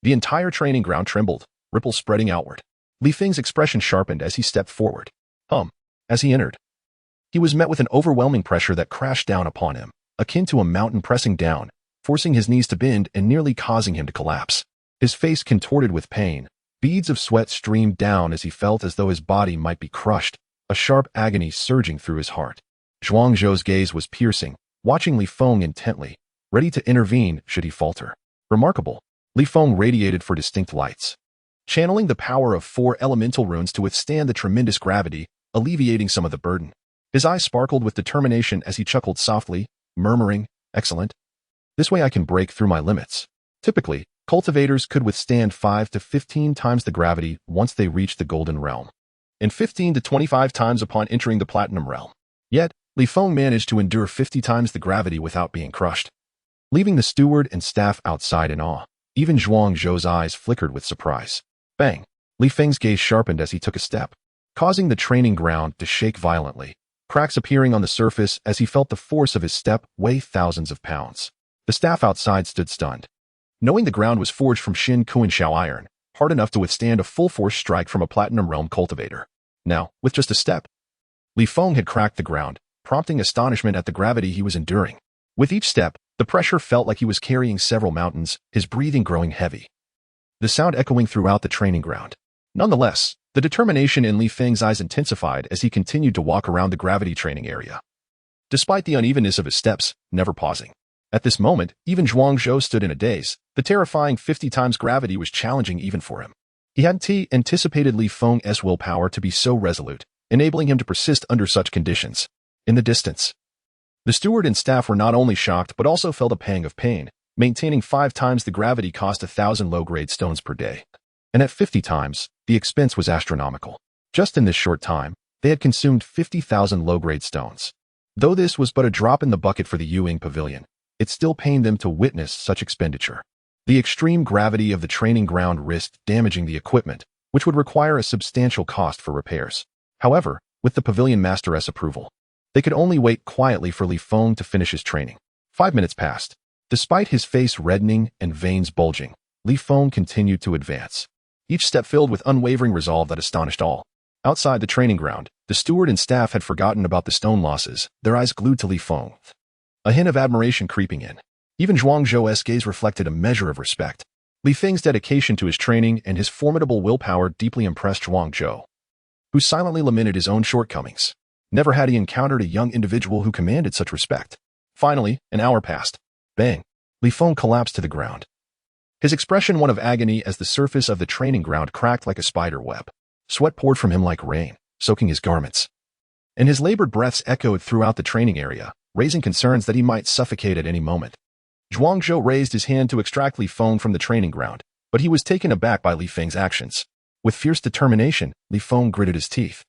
A: the entire training ground trembled, ripples spreading outward. Li Feng's expression sharpened as he stepped forward. As he entered, he was met with an overwhelming pressure that crashed down upon him, akin to a mountain pressing down, forcing his knees to bend and nearly causing him to collapse. His face contorted with pain. Beads of sweat streamed down as he felt as though his body might be crushed, a sharp agony surging through his heart. Zhuangzhou's gaze was piercing, watching Li Feng intently, ready to intervene should he falter. Remarkable. Li Feng radiated for distinct lights, channeling the power of 4 elemental runes to withstand the tremendous gravity, alleviating some of the burden. His eyes sparkled with determination as he chuckled softly, murmuring, excellent. This way I can break through my limits. Typically, cultivators could withstand 5 to 15 times the gravity once they reached the Golden Realm, and 15 to 25 times upon entering the Platinum Realm. Yet, Li Feng managed to endure 50 times the gravity without being crushed, leaving the steward and staff outside in awe. Even Zhuangzhou's eyes flickered with surprise. Bang! Li Feng's gaze sharpened as he took a step, causing the training ground to shake violently, cracks appearing on the surface as he felt the force of his step weigh thousands of pounds. The staff outside stood stunned, knowing the ground was forged from Shin Kuan-Shao iron, hard enough to withstand a full-force strike from a platinum realm cultivator. Now, with just a step, Li Feng had cracked the ground, prompting astonishment at the gravity he was enduring. With each step, the pressure felt like he was carrying several mountains, his breathing growing heavy, the sound echoing throughout the training ground. Nonetheless, the determination in Li Feng's eyes intensified as he continued to walk around the gravity training area, despite the unevenness of his steps, never pausing. At this moment, even Zhuangzhou stood in a daze. The terrifying 50 times gravity was challenging even for him. He hadn't anticipated Li Feng's willpower to be so resolute, enabling him to persist under such conditions. In the distance, the steward and staff were not only shocked but also felt a pang of pain. Maintaining 5 times the gravity cost 1,000 low-grade stones per day. And at 50 times, the expense was astronomical. Just in this short time, they had consumed 50,000 low-grade stones. Though this was but a drop in the bucket for the Yuying Pavilion, it still pained them to witness such expenditure. The extreme gravity of the training ground risked damaging the equipment, which would require a substantial cost for repairs. However, with the pavilion master's approval, they could only wait quietly for Li Feng to finish his training. 5 minutes passed. Despite his face reddening and veins bulging, Li Feng continued to advance, each step filled with unwavering resolve that astonished all. Outside the training ground, the steward and staff had forgotten about the stone losses, their eyes glued to Li Feng. A hint of admiration creeping in. Even Zhuangzhou's gaze reflected a measure of respect. Li Feng's dedication to his training and his formidable willpower deeply impressed Zhuangzhou, who silently lamented his own shortcomings. Never had he encountered a young individual who commanded such respect. Finally, an hour passed. Bang! Li Feng collapsed to the ground, his expression one of agony as the surface of the training ground cracked like a spider web. Sweat poured from him like rain, soaking his garments, and his labored breaths echoed throughout the training area, raising concerns that he might suffocate at any moment. Zhuangzhou raised his hand to extract Li Feng from the training ground, but he was taken aback by Li Feng's actions. With fierce determination, Li Feng gritted his teeth,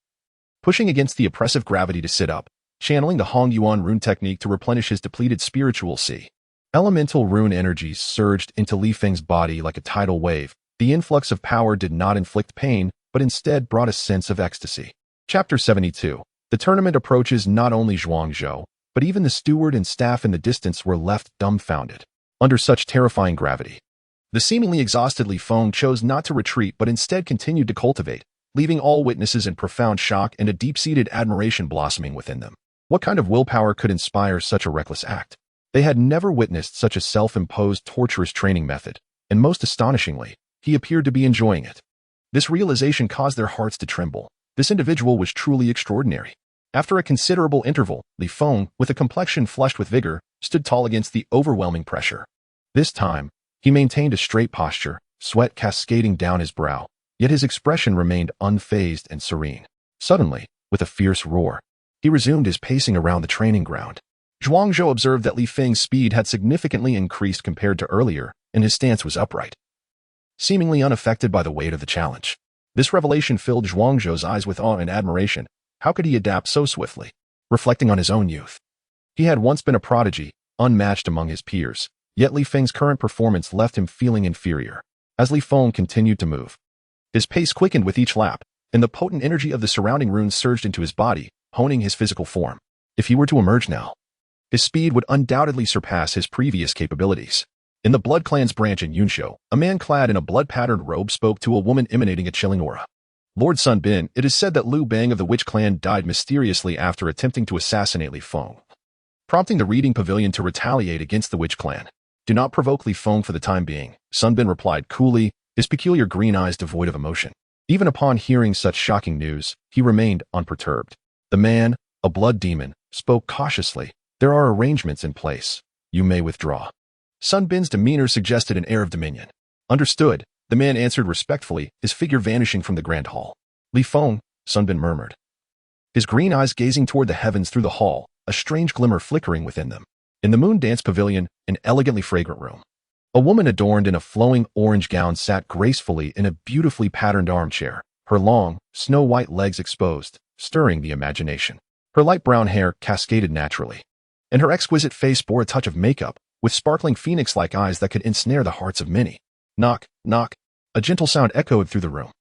A: pushing against the oppressive gravity to sit up, channeling the Hong Yuan rune technique to replenish his depleted spiritual chi. Elemental rune energies surged into Li Feng's body like a tidal wave. The influx of power did not inflict pain, but instead brought a sense of ecstasy. Chapter 72. The tournament approaches. Not only Zhuangzhou, but even the steward and staff in the distance were left dumbfounded under such terrifying gravity. The seemingly exhausted Li Feng chose not to retreat but instead continued to cultivate, leaving all witnesses in profound shock and a deep-seated admiration blossoming within them. What kind of willpower could inspire such a reckless act? They had never witnessed such a self-imposed torturous training method, and most astonishingly, he appeared to be enjoying it. This realization caused their hearts to tremble. This individual was truly extraordinary. After a considerable interval, Li Feng, with a complexion flushed with vigor, stood tall against the overwhelming pressure. This time, he maintained a straight posture, sweat cascading down his brow, yet his expression remained unfazed and serene. Suddenly, with a fierce roar, he resumed his pacing around the training ground. Zhuangzhou observed that Li Feng's speed had significantly increased compared to earlier, and his stance was upright, seemingly unaffected by the weight of the challenge. This revelation filled Zhuangzhou's eyes with awe and admiration. How could he adapt so swiftly? Reflecting on his own youth, he had once been a prodigy, unmatched among his peers, yet Li Feng's current performance left him feeling inferior. As Li Feng continued to move, his pace quickened with each lap, and the potent energy of the surrounding runes surged into his body, honing his physical form. If he were to emerge now, his speed would undoubtedly surpass his previous capabilities. In the Blood Clan's branch in Yunshou, a man clad in a blood-patterned robe spoke to a woman emanating a chilling aura. Lord Sun Bin, it is said that Liu Bang of the Witch Clan died mysteriously after attempting to assassinate Li Feng, prompting the reading pavilion to retaliate against the Witch Clan. Do not provoke Li Feng for the time being, Sun Bin replied coolly, his peculiar green eyes devoid of emotion. Even upon hearing such shocking news, he remained unperturbed. The man, a blood demon, spoke cautiously. There are arrangements in place. You may withdraw. Sun Bin's demeanor suggested an air of dominion. Understood, the man answered respectfully, his figure vanishing from the grand hall. Li Feng, Sun Bin murmured, his green eyes gazing toward the heavens through the hall, a strange glimmer flickering within them. In the Moon Dance Pavilion, an elegantly fragrant room, a woman adorned in a flowing orange gown sat gracefully in a beautifully patterned armchair, her long, snow-white legs exposed, stirring the imagination. Her light brown hair cascaded naturally, and her exquisite face bore a touch of makeup, with sparkling phoenix-like eyes that could ensnare the hearts of many. Knock, knock. A gentle sound echoed through the room.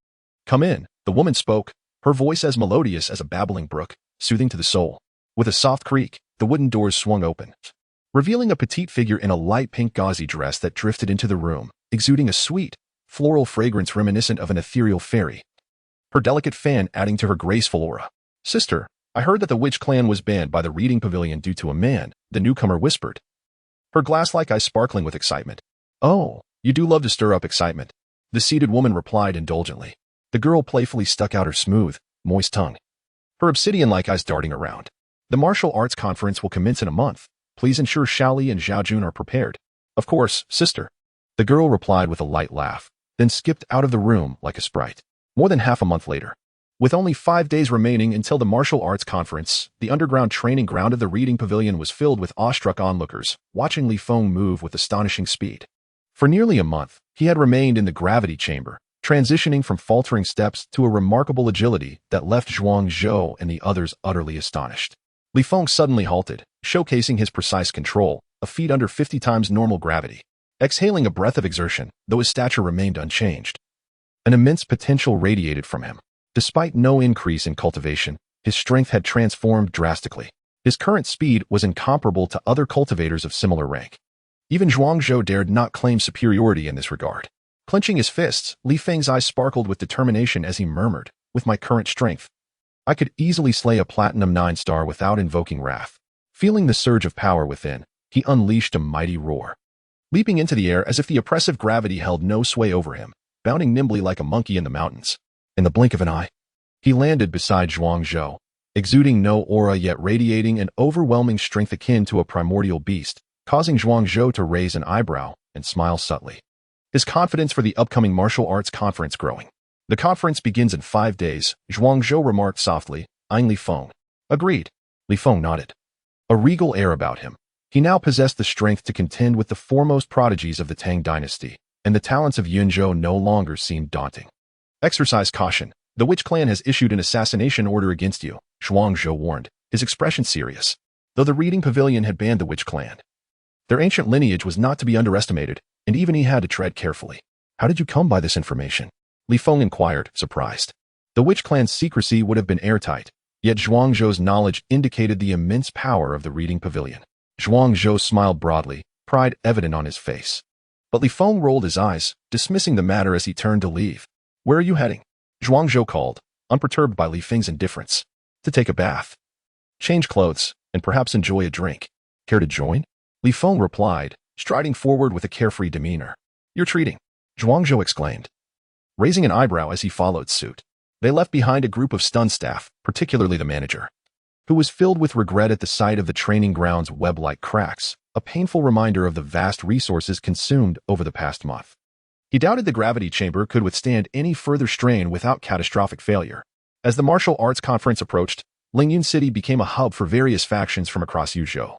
A: Come in, the woman spoke, her voice as melodious as a babbling brook, soothing to the soul. With a soft creak, the wooden doors swung open, revealing a petite figure in a light pink gauzy dress that drifted into the room, exuding a sweet, floral fragrance reminiscent of an ethereal fairy, her delicate fan adding to her graceful aura. "Sister, I heard that the witch clan was banned by the reading pavilion due to a man," the newcomer whispered, her glass-like eyes sparkling with excitement. "Oh, you do love to stir up excitement," the seated woman replied indulgently. The girl playfully stuck out her smooth, moist tongue, her obsidian-like eyes darting around. "The martial arts conference will commence in a month. Please ensure Xiaoli and Xiaojun are prepared." "Of course, sister," the girl replied with a light laugh, then skipped out of the room like a sprite. More than half a month later, with only 5 days remaining until the martial arts conference, the underground training ground of the reading pavilion was filled with awestruck onlookers, watching Li Feng move with astonishing speed. For nearly a month, he had remained in the gravity chamber, transitioning from faltering steps to a remarkable agility that left Zhuang Zhou and the others utterly astonished. Li Feng suddenly halted, showcasing his precise control, a feat under 50 times normal gravity, exhaling a breath of exertion, though his stature remained unchanged. An immense potential radiated from him. Despite no increase in cultivation, his strength had transformed drastically. His current speed was incomparable to other cultivators of similar rank. Even Zhuang Zhou dared not claim superiority in this regard. Clenching his fists, Li Feng's eyes sparkled with determination as he murmured, "With my current strength, I could easily slay a Platinum 9-star without invoking wrath." Feeling the surge of power within, he unleashed a mighty roar. Leaping into the air as if the oppressive gravity held no sway over him, bounding nimbly like a monkey in the mountains. In the blink of an eye, he landed beside Zhuang Zhou, exuding no aura yet radiating an overwhelming strength akin to a primordial beast, causing Zhuang Zhou to raise an eyebrow and smile subtly. His confidence for the upcoming martial arts conference growing. "The conference begins in 5 days, Zhuang Zhou remarked softly, eyeing Li Feng. "Agreed." Li Feng nodded, a regal air about him. He now possessed the strength to contend with the foremost prodigies of the Tang Dynasty, and the talents of Yunzhou no longer seemed daunting. "Exercise caution. The witch clan has issued an assassination order against you," Zhuang Zhou warned, his expression serious. Though the reading pavilion had banned the witch clan, their ancient lineage was not to be underestimated, and even he had to tread carefully. "How did you come by this information?" Li Feng inquired, surprised. The witch clan's secrecy would have been airtight, yet Zhuang Zhou's knowledge indicated the immense power of the reading pavilion. Zhuang Zhou smiled broadly, pride evident on his face. But Li Feng rolled his eyes, dismissing the matter as he turned to leave. "Where are you heading?" Zhuang Zhou called, unperturbed by Li Feng's indifference. "To take a bath, change clothes, and perhaps enjoy a drink. Care to join?" Li Feng replied, striding forward with a carefree demeanor. "You're treating," Zhuang Zhou exclaimed, raising an eyebrow as he followed suit. They left behind a group of stunned staff, particularly the manager, who was filled with regret at the sight of the training ground's web-like cracks, a painful reminder of the vast resources consumed over the past month. He doubted the gravity chamber could withstand any further strain without catastrophic failure. As the martial arts conference approached, Lingyun City became a hub for various factions from across Yuzhou,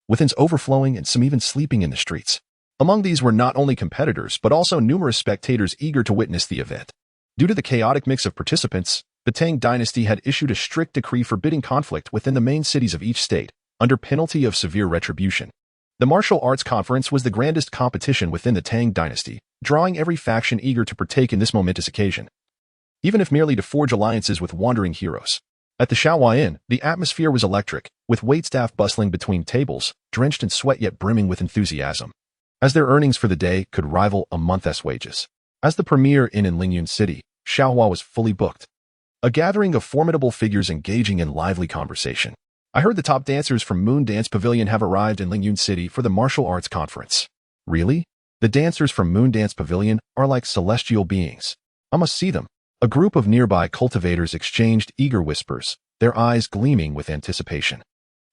A: with its overflowing and some even sleeping in the streets. Among these were not only competitors but also numerous spectators eager to witness the event. Due to the chaotic mix of participants, the Tang Dynasty had issued a strict decree forbidding conflict within the main cities of each state, under penalty of severe retribution. The martial arts conference was the grandest competition within the Tang Dynasty, drawing every faction eager to partake in this momentous occasion, even if merely to forge alliances with wandering heroes. At the Xiaohua Inn, the atmosphere was electric, with waitstaff bustling between tables, drenched in sweat yet brimming with enthusiasm, as their earnings for the day could rival a month's wages. As the premier inn in Lingyun City, Xiaohua was fully booked, a gathering of formidable figures engaging in lively conversation. "I heard the top dancers from Moon Dance Pavilion have arrived in Lingyun City for the martial arts conference." "Really? The dancers from Moon Dance Pavilion are like celestial beings. I must see them." A group of nearby cultivators exchanged eager whispers, their eyes gleaming with anticipation.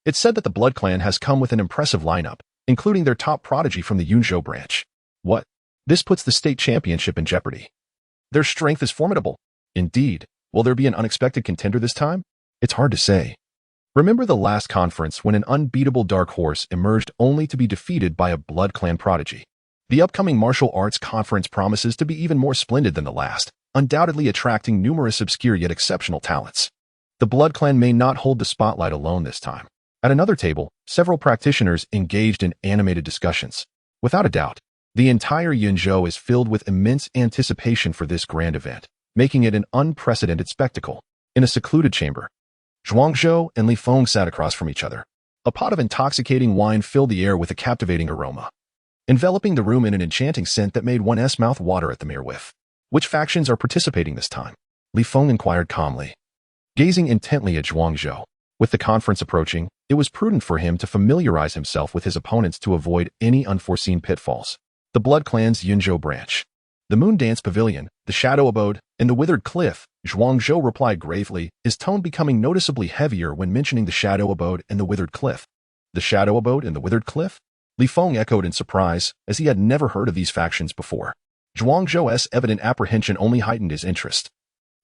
A: It's said that the Blood Clan has come with an impressive lineup, including their top prodigy from the Yunzhou branch. What? This puts the state championship in jeopardy. Their strength is formidable. Indeed. Will there be an unexpected contender this time? It's hard to say. Remember the last conference when an unbeatable dark horse emerged only to be defeated by a Blood Clan prodigy? The upcoming martial arts conference promises to be even more splendid than the last, undoubtedly attracting numerous obscure yet exceptional talents. The Blood Clan may not hold the spotlight alone this time. At another table, several practitioners engaged in animated discussions. Without a doubt, the entire Yunzhou is filled with immense anticipation for this grand event, making it an unprecedented spectacle. In a secluded chamber, Zhuang Zhou and Li Feng sat across from each other, A pot of intoxicating wine filled the air with a captivating aroma, enveloping the room in an enchanting scent that made one's mouth water at the mere whiff. Which factions are participating this time? Li Feng inquired calmly, gazing intently at Zhuangzhou. With the conference approaching, it was prudent for him to familiarize himself with his opponents to avoid any unforeseen pitfalls. The Blood Clan's Yunzhou branch, the Moon Dance Pavilion, the Shadow Abode, and the Withered Cliff, Zhuangzhou replied gravely, his tone becoming noticeably heavier when mentioning the Shadow Abode and the Withered Cliff. The Shadow Abode and the Withered Cliff? Li Feng echoed in surprise, as he had never heard of these factions before. Zhuangzhou's evident apprehension only heightened his interest,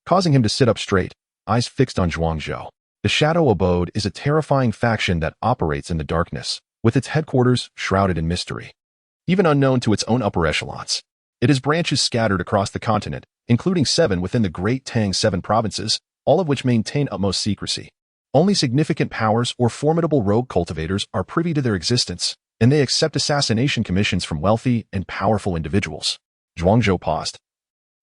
A: causing him to sit up straight, eyes fixed on Zhuangzhou. The Shadow Abode is a terrifying faction that operates in the darkness, with its headquarters shrouded in mystery. Even unknown to its own upper echelons, it has branches scattered across the continent, including 7 within the Great Tang 7 provinces, all of which maintain utmost secrecy. Only significant powers or formidable rogue cultivators are privy to their existence, and they accept assassination commissions from wealthy and powerful individuals. Zhuangzhou paused,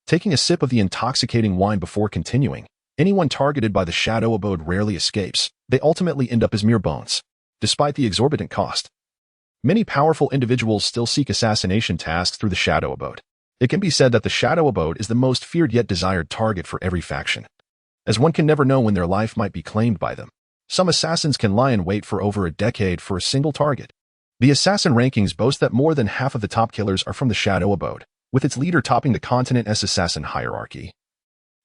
A: taking a sip of the intoxicating wine before continuing. Anyone targeted by the Shadow Abode rarely escapes. They ultimately end up as mere bones, despite the exorbitant cost. Many powerful individuals still seek assassination tasks through the Shadow Abode. It can be said that the Shadow Abode is the most feared yet desired target for every faction, as one can never know when their life might be claimed by them. Some assassins can lie in wait for over a decade for a single target. The assassin rankings boast that more than half of the top killers are from the Shadow Abode, with its leader topping the continent's assassin hierarchy,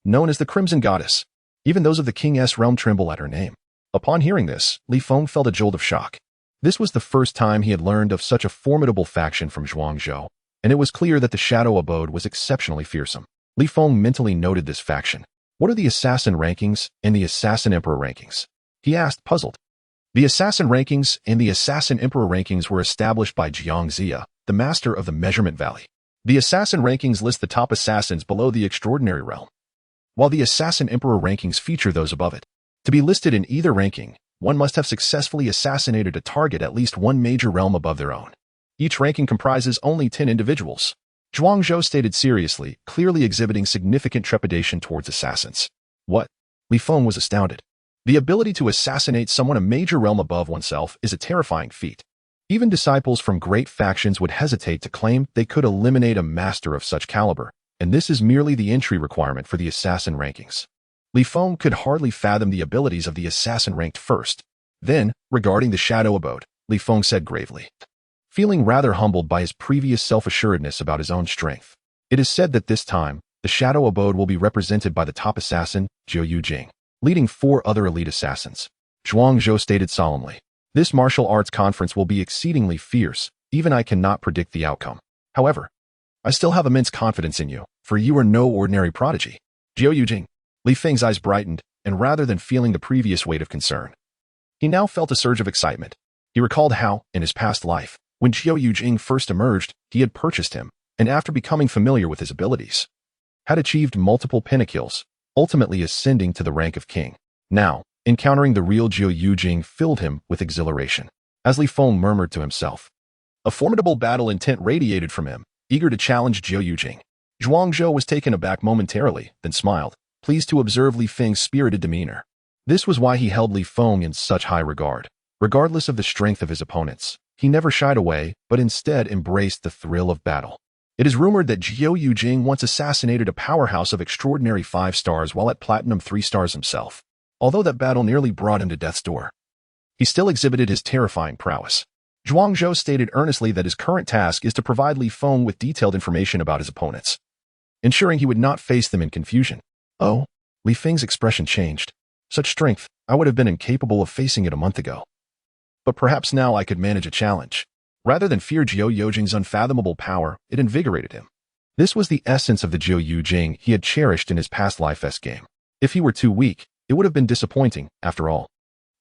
A: known as the Crimson Goddess. Even those of the King's realm tremble at her name. Upon hearing this, Li Feng felt a jolt of shock. This was the first time he had learned of such a formidable faction from Zhuangzhou, and it was clear that the Shadow Abode was exceptionally fearsome. Li Feng mentally noted this faction. What are the assassin rankings and the assassin emperor rankings? He asked, puzzled. The assassin rankings and the assassin emperor rankings were established by Jiang Zia, the master of the Measurement Valley. The assassin rankings list the top assassins below the extraordinary realm, while the assassin emperor rankings feature those above it. To be listed in either ranking, one must have successfully assassinated a target at least one major realm above their own. Each ranking comprises only 10 individuals. Zhuangzhou stated seriously, clearly exhibiting significant trepidation towards assassins. What? Li Feng was astounded. The ability to assassinate someone a major realm above oneself is a terrifying feat. Even disciples from great factions would hesitate to claim they could eliminate a master of such caliber, and this is merely the entry requirement for the assassin rankings. Li Feng could hardly fathom the abilities of the assassin ranked first. Then, regarding the Shadow Abode, Li Feng said gravely, feeling rather humbled by his previous self-assuredness about his own strength. It is said that this time, the Shadow Abode will be represented by the top assassin, Zhou Yujing, leading 4 other elite assassins. Zhuangzhou stated solemnly, this martial arts conference will be exceedingly fierce, even I cannot predict the outcome. However, I still have immense confidence in you, for you are no ordinary prodigy. Zhou Yujing. Li Feng's eyes brightened, and rather than feeling the previous weight of concern, he now felt a surge of excitement. He recalled how, in his past life, when Zhou Yujing first emerged, he had purchased him, and after becoming familiar with his abilities, had achieved multiple pinnacles, ultimately ascending to the rank of king. Now, encountering the real Zhou Yujing filled him with exhilaration. As Li Feng murmured to himself, a formidable battle intent radiated from him, eager to challenge Zhou Yujing. Zhuangzhou was taken aback momentarily, then smiled, pleased to observe Li Feng's spirited demeanor. This was why he held Li Feng in such high regard. Regardless of the strength of his opponents, he never shied away, but instead embraced the thrill of battle. It is rumored that Zhou Yujing once assassinated a powerhouse of extraordinary 5 stars while at platinum 3 stars himself. Although that battle nearly brought him to death's door, he still exhibited his terrifying prowess. Zhuangzhou stated earnestly that his current task is to provide Li Feng with detailed information about his opponents, ensuring he would not face them in confusion. Oh, Li Feng's expression changed. Such strength, I would have been incapable of facing it a month ago. But perhaps now I could manage a challenge. Rather than fear Zhou Yujing's unfathomable power, it invigorated him. This was the essence of the Zhou Yujing he had cherished in his past life game. If he were too weak, it would have been disappointing, after all.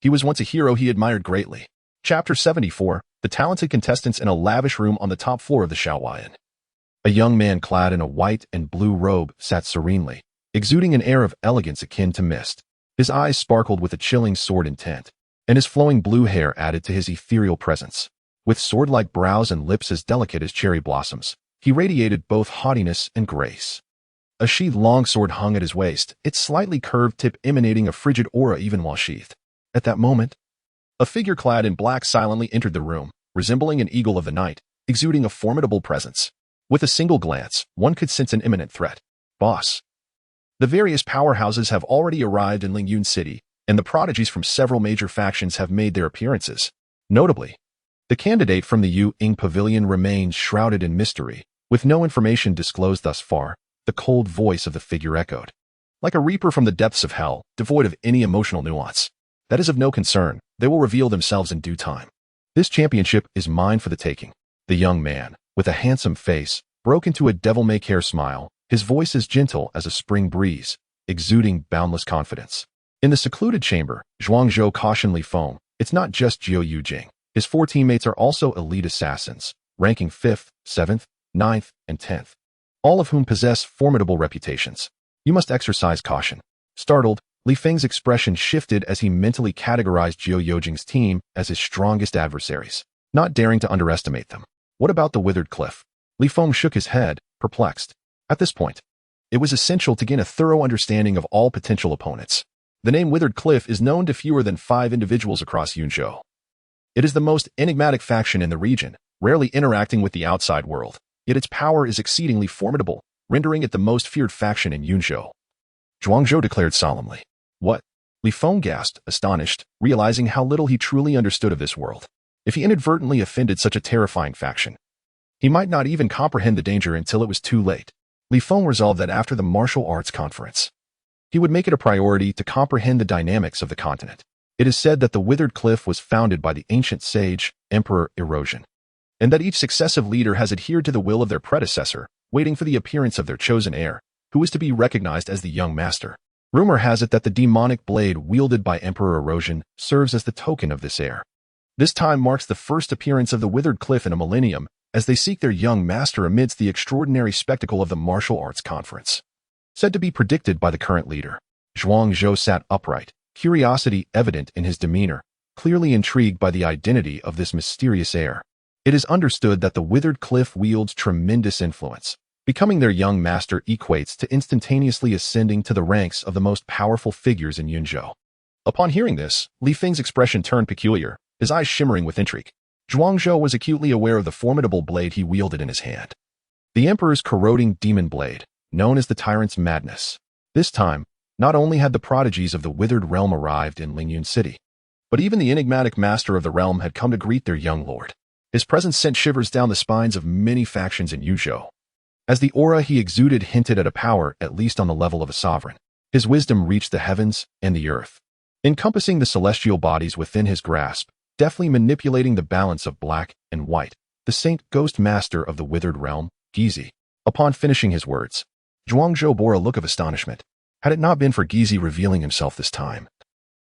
A: He was once a hero he admired greatly. Chapter 74, The Talented Contestants in a Lavish Room on the Top Floor of the Shaoyan. A young man clad in a white and blue robe sat serenely, exuding an air of elegance akin to mist. His eyes sparkled with a chilling sword intent, and his flowing blue hair added to his ethereal presence. With sword-like brows and lips as delicate as cherry blossoms, he radiated both haughtiness and grace. A sheathed longsword hung at his waist, its slightly curved tip emanating a frigid aura even while sheathed. At that moment, A figure clad in black silently entered the room, resembling an eagle of the night, exuding a formidable presence. With a single glance, one could sense an imminent threat. Boss. The various powerhouses have already arrived in Lingyun City, and the prodigies from several major factions have made their appearances. Notably, the candidate from the Yu-Ing Pavilion remains shrouded in mystery, with no information disclosed thus far. The cold voice of the figure echoed. Like a reaper from the depths of hell, devoid of any emotional nuance. That is of no concern. They will reveal themselves in due time. This championship is mine for the taking. The young man, with a handsome face, broke into a devil-may-care smile, his voice as gentle as a spring breeze, exuding boundless confidence. In the secluded chamber, Zhuangzhou cautioned Li Feng, it's not just Jiu Yujing. His 4 teammates are also elite assassins, ranking 5th, 7th, 9th, and 10th, all of whom possess formidable reputations. You must exercise caution. Startled, Li Feng's expression shifted as he mentally categorized Jiu Yujing's team as his strongest adversaries, not daring to underestimate them. What about the Withered Cliff? Li Feng shook his head, perplexed. At this point, it was essential to gain a thorough understanding of all potential opponents. The name Withered Cliff is known to fewer than 5 individuals across Yunzhou. It is the most enigmatic faction in the region, rarely interacting with the outside world, yet its power is exceedingly formidable, rendering it the most feared faction in Yunzhou. Zhuangzhou declared solemnly. What? Li Feng gasped, astonished, realizing how little he truly understood of this world. If he inadvertently offended such a terrifying faction, he might not even comprehend the danger until it was too late. Li Feng resolved that after the martial arts conference, he would make it a priority to comprehend the dynamics of the continent. It is said that the Withered Cliff was founded by the ancient sage, Emperor Erosion, and that each successive leader has adhered to the will of their predecessor, waiting for the appearance of their chosen heir, who is to be recognized as the young master. Rumor has it that the demonic blade wielded by Emperor Erosion serves as the token of this heir. This time marks the first appearance of the Withered Cliff in a millennium, as they seek their young master amidst the extraordinary spectacle of the martial arts conference. Said to be predicted by the current leader, Zhuangzhou sat upright, curiosity evident in his demeanor, clearly intrigued by the identity of this mysterious heir. It is understood that the Withered Cliff wields tremendous influence. Becoming their young master equates to instantaneously ascending to the ranks of the most powerful figures in Yunzhou. Upon hearing this, Li Feng's expression turned peculiar, his eyes shimmering with intrigue. Zhuangzhou was acutely aware of the formidable blade he wielded in his hand. The Emperor's corroding demon blade, known as the Tyrant's Madness. This time, not only had the prodigies of the Withered Realm arrived in Lingyun City, but even the enigmatic master of the realm had come to greet their young lord. His presence sent shivers down the spines of many factions in Yuzhou, as the aura he exuded hinted at a power at least on the level of a sovereign. His wisdom reached the heavens and the earth, encompassing the celestial bodies within his grasp, deftly manipulating the balance of black and white. The Saint Ghost Master of the Withered Realm, Gizi. Upon finishing his words, Zhuangzhou bore a look of astonishment. Had it not been for Gizi revealing himself this time,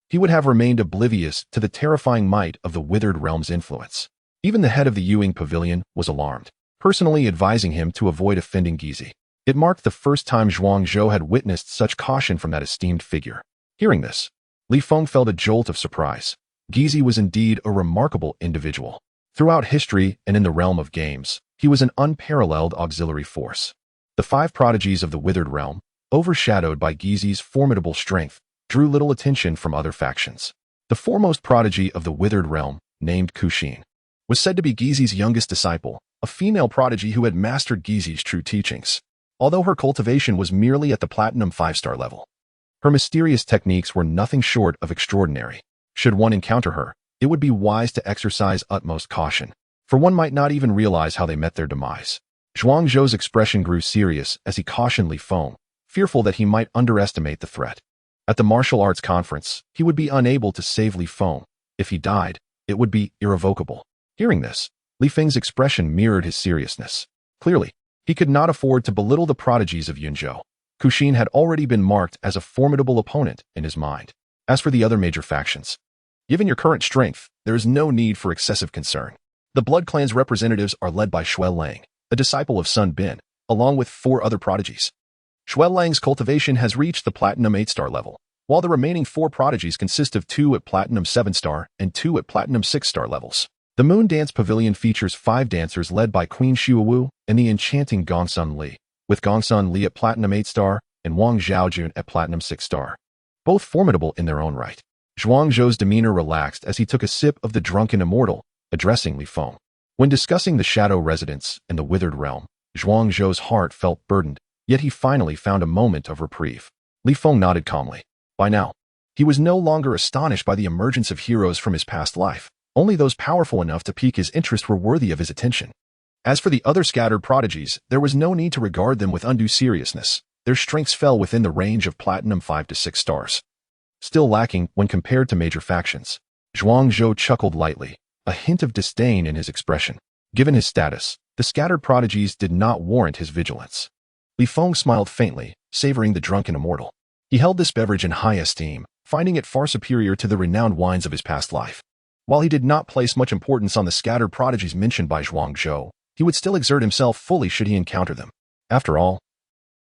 A: he would have remained oblivious to the terrifying might of the Withered Realm's influence. Even the head of the Yu-Ing Pavilion was alarmed, personally advising him to avoid offending Gizi. It marked the first time Zhuangzhou had witnessed such caution from that esteemed figure. Hearing this, Li Feng felt a jolt of surprise. Gizi was indeed a remarkable individual. Throughout history and in the realm of games, he was an unparalleled auxiliary force. The 5 prodigies of the Withered Realm, overshadowed by Gizi's formidable strength, drew little attention from other factions. The foremost prodigy of the Withered Realm, named Kuxin, was said to be Gizi's youngest disciple, a female prodigy who had mastered Gizi's true teachings. Although her cultivation was merely at the Platinum 5-star level, her mysterious techniques were nothing short of extraordinary. Should one encounter her, it would be wise to exercise utmost caution, for one might not even realize how they met their demise. Zhuangzhou's expression grew serious as he cautioned Li Feng, fearful that he might underestimate the threat. At the martial arts conference, he would be unable to save Li Feng. If he died, it would be irrevocable. Hearing this, Li Feng's expression mirrored his seriousness. Clearly, he could not afford to belittle the prodigies of Yunzhou. Kuxin had already been marked as a formidable opponent in his mind. As for the other major factions, given your current strength, there is no need for excessive concern. The Blood Clan's representatives are led by Shui Lang, a disciple of Sun Bin, along with 4 other prodigies. Shui Lang's cultivation has reached the Platinum 8-star level, while the remaining 4 prodigies consist of 2 at Platinum 7-star and 2 at Platinum 6-star levels. The Moon Dance Pavilion features 5 dancers led by Queen Xiaowu and the enchanting Gongsun Li, with Gongsun Li at Platinum 8-star and Wang Xiaojun at Platinum 6-star, both formidable in their own right. Zhuangzhou's demeanor relaxed as he took a sip of the drunken immortal, addressing Li Feng. When discussing the Shadow Residence and the Withered Realm, Zhuangzhou's heart felt burdened, yet he finally found a moment of reprieve. Li Feng nodded calmly. By now, he was no longer astonished by the emergence of heroes from his past life. Only those powerful enough to pique his interest were worthy of his attention. As for the other scattered prodigies, there was no need to regard them with undue seriousness. Their strengths fell within the range of platinum 5 to 6 stars. Still lacking when compared to major factions. Zhuangzhou chuckled lightly, a hint of disdain in his expression. Given his status, the scattered prodigies did not warrant his vigilance. Li Feng smiled faintly, savoring the drunken immortal. He held this beverage in high esteem, finding it far superior to the renowned wines of his past life. While he did not place much importance on the scattered prodigies mentioned by Zhuangzhou, he would still exert himself fully should he encounter them. After all,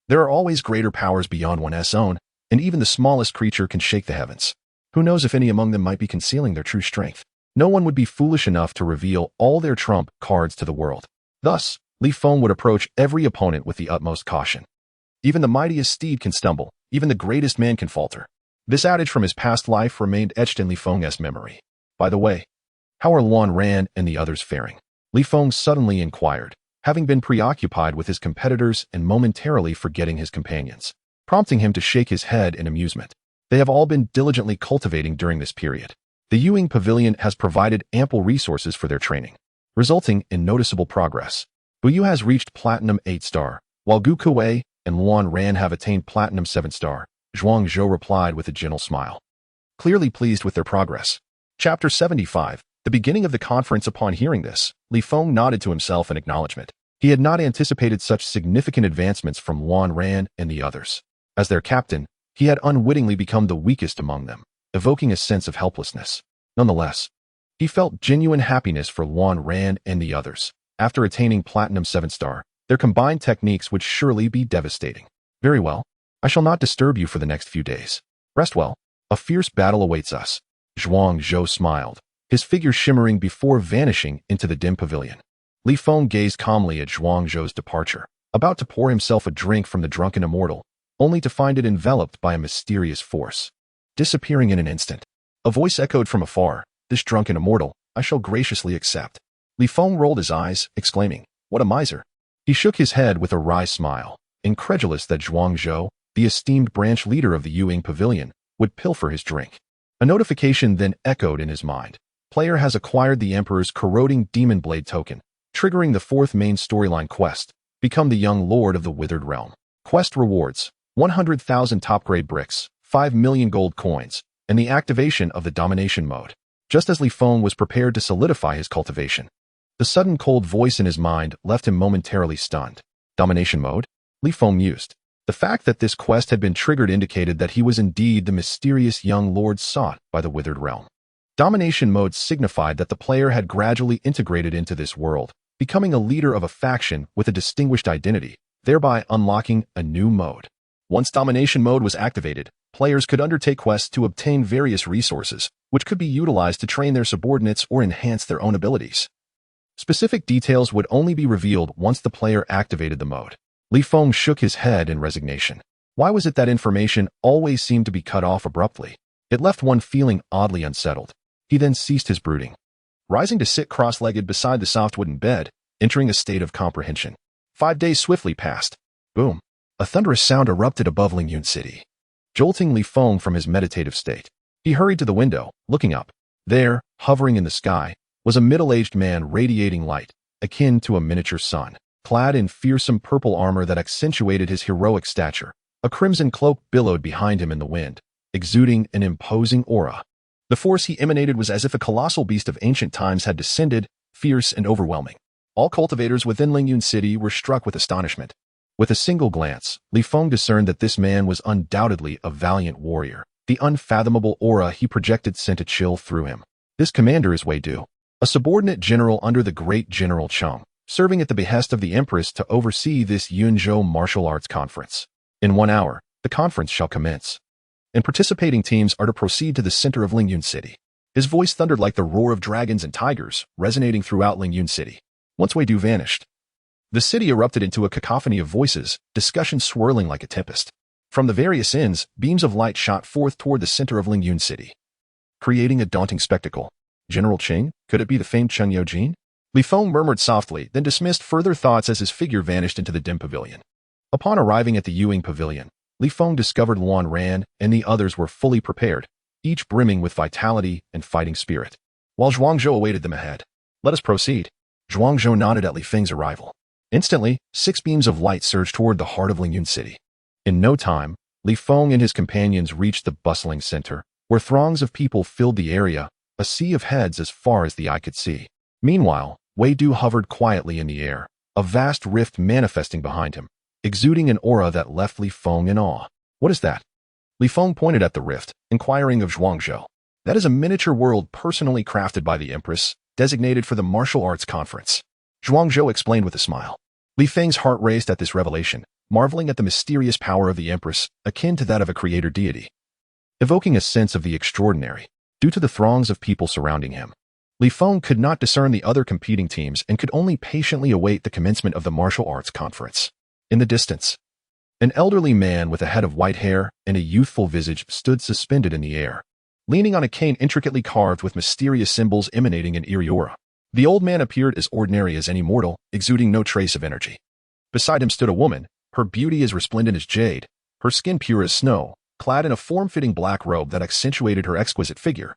A: there are always greater powers beyond one's own, and even the smallest creature can shake the heavens. Who knows if any among them might be concealing their true strength? No one would be foolish enough to reveal all their trump cards to the world. Thus, Li Feng would approach every opponent with the utmost caution. Even the mightiest steed can stumble, even the greatest man can falter. This adage from his past life remained etched in Li Feng's memory. By the way, how are Luan Ran and the others faring? Li Feng suddenly inquired, having been preoccupied with his competitors and momentarily forgetting his companions, prompting him to shake his head in amusement. They have all been diligently cultivating during this period. The Yuing Pavilion has provided ample resources for their training, resulting in noticeable progress. Buyu has reached Platinum 8 star, while Gu Kuei and Luan Ran have attained Platinum 7 star, Zhuangzhou replied with a gentle smile. Clearly pleased with their progress. Chapter 75. The beginning of the conference. Upon hearing this, Li Feng nodded to himself in acknowledgement. He had not anticipated such significant advancements from Luan Ran and the others. As their captain, he had unwittingly become the weakest among them, evoking a sense of helplessness. Nonetheless, he felt genuine happiness for Luan Ran and the others. After attaining Platinum 7 star, their combined techniques would surely be devastating. Very well. I shall not disturb you for the next few days. Rest well. A fierce battle awaits us. Zhuangzhou smiled, his figure shimmering before vanishing into the dim pavilion. Li Feng gazed calmly at Zhuangzhou's departure, about to pour himself a drink from the drunken immortal, only to find it enveloped by a mysterious force, disappearing in an instant. A voice echoed from afar, "This drunken immortal, I shall graciously accept." Li Feng rolled his eyes, exclaiming, "What a miser." He shook his head with a wry smile, incredulous that Zhuangzhou, the esteemed branch leader of the Yuing Pavilion, would pilfer his drink. A notification then echoed in his mind. Player has acquired the Emperor's corroding demon blade token, triggering the 4th main storyline quest, Become the Young Lord of the Withered Realm. Quest rewards, 100,000 top-grade bricks, 5 million gold coins, and the activation of the domination mode. Just as Li Feng was prepared to solidify his cultivation, the sudden cold voice in his mind left him momentarily stunned. Domination mode? Li Feng mused. The fact that this quest had been triggered indicated that he was indeed the mysterious young lord sought by the Withered Realm. Domination mode signified that the player had gradually integrated into this world, becoming a leader of a faction with a distinguished identity, thereby unlocking a new mode. Once domination mode was activated, players could undertake quests to obtain various resources, which could be utilized to train their subordinates or enhance their own abilities. Specific details would only be revealed once the player activated the mode. Li Feng shook his head in resignation. Why was it that information always seemed to be cut off abruptly? It left one feeling oddly unsettled. He then ceased his brooding, rising to sit cross-legged beside the soft wooden bed, entering a state of comprehension. 5 days swiftly passed. Boom! A thunderous sound erupted above Lingyun City, jolting Li Feng from his meditative state. He hurried to the window, looking up. There, hovering in the sky, was a middle-aged man radiating light, akin to a miniature sun. Clad in fearsome purple armor that accentuated his heroic stature, a crimson cloak billowed behind him in the wind, exuding an imposing aura. The force he emanated was as if a colossal beast of ancient times had descended, fierce and overwhelming. All cultivators within Lingyun City were struck with astonishment. With a single glance, Li Feng discerned that this man was undoubtedly a valiant warrior. The unfathomable aura he projected sent a chill through him. This commander is Wei Du, a subordinate general under the great General Cheng, serving at the behest of the Empress to oversee this Yunzhou martial arts conference. In 1 hour, the conference shall commence, and participating teams are to proceed to the center of Lingyun City. His voice thundered like the roar of dragons and tigers, resonating throughout Lingyun City. Once Wei Du vanished, the city erupted into a cacophony of voices, discussion swirling like a tempest. From the various ends, beams of light shot forth toward the center of Lingyun City. creating a daunting spectacle. General Qing? Could it be the famed Chen Yojin? Li Feng murmured softly, then dismissed further thoughts as his figure vanished into the dim pavilion. Upon arriving at the Yuing pavilion, Li Feng discovered Luan Ran and the others were fully prepared, each brimming with vitality and fighting spirit. While Zhuangzhou awaited them ahead. Let us proceed. Zhuangzhou nodded at Li Feng's arrival. Instantly, 6 beams of light surged toward the heart of Lingyun City. In no time, Li Feng and his companions reached the bustling center, where throngs of people filled the area, a sea of heads as far as the eye could see. Meanwhile, Wei Du hovered quietly in the air, a vast rift manifesting behind him, exuding an aura that left Li Feng in awe. What is that? Li Feng pointed at the rift, inquiring of Zhuangzhou. That is a miniature world personally crafted by the Empress, designated for the martial arts conference. Zhuangzhou explained with a smile. Li Feng's heart raced at this revelation, marveling at the mysterious power of the Empress, akin to that of a creator deity, evoking a sense of the extraordinary. Due to the throngs of people surrounding him, Li Feng could not discern the other competing teams and could only patiently await the commencement of the martial arts conference. In the distance, an elderly man with a head of white hair and a youthful visage stood suspended in the air, leaning on a cane intricately carved with mysterious symbols emanating an eerie aura. The old man appeared as ordinary as any mortal, exuding no trace of energy. Beside him stood a woman, her beauty as resplendent as jade, her skin pure as snow, clad in a form-fitting black robe that accentuated her exquisite figure,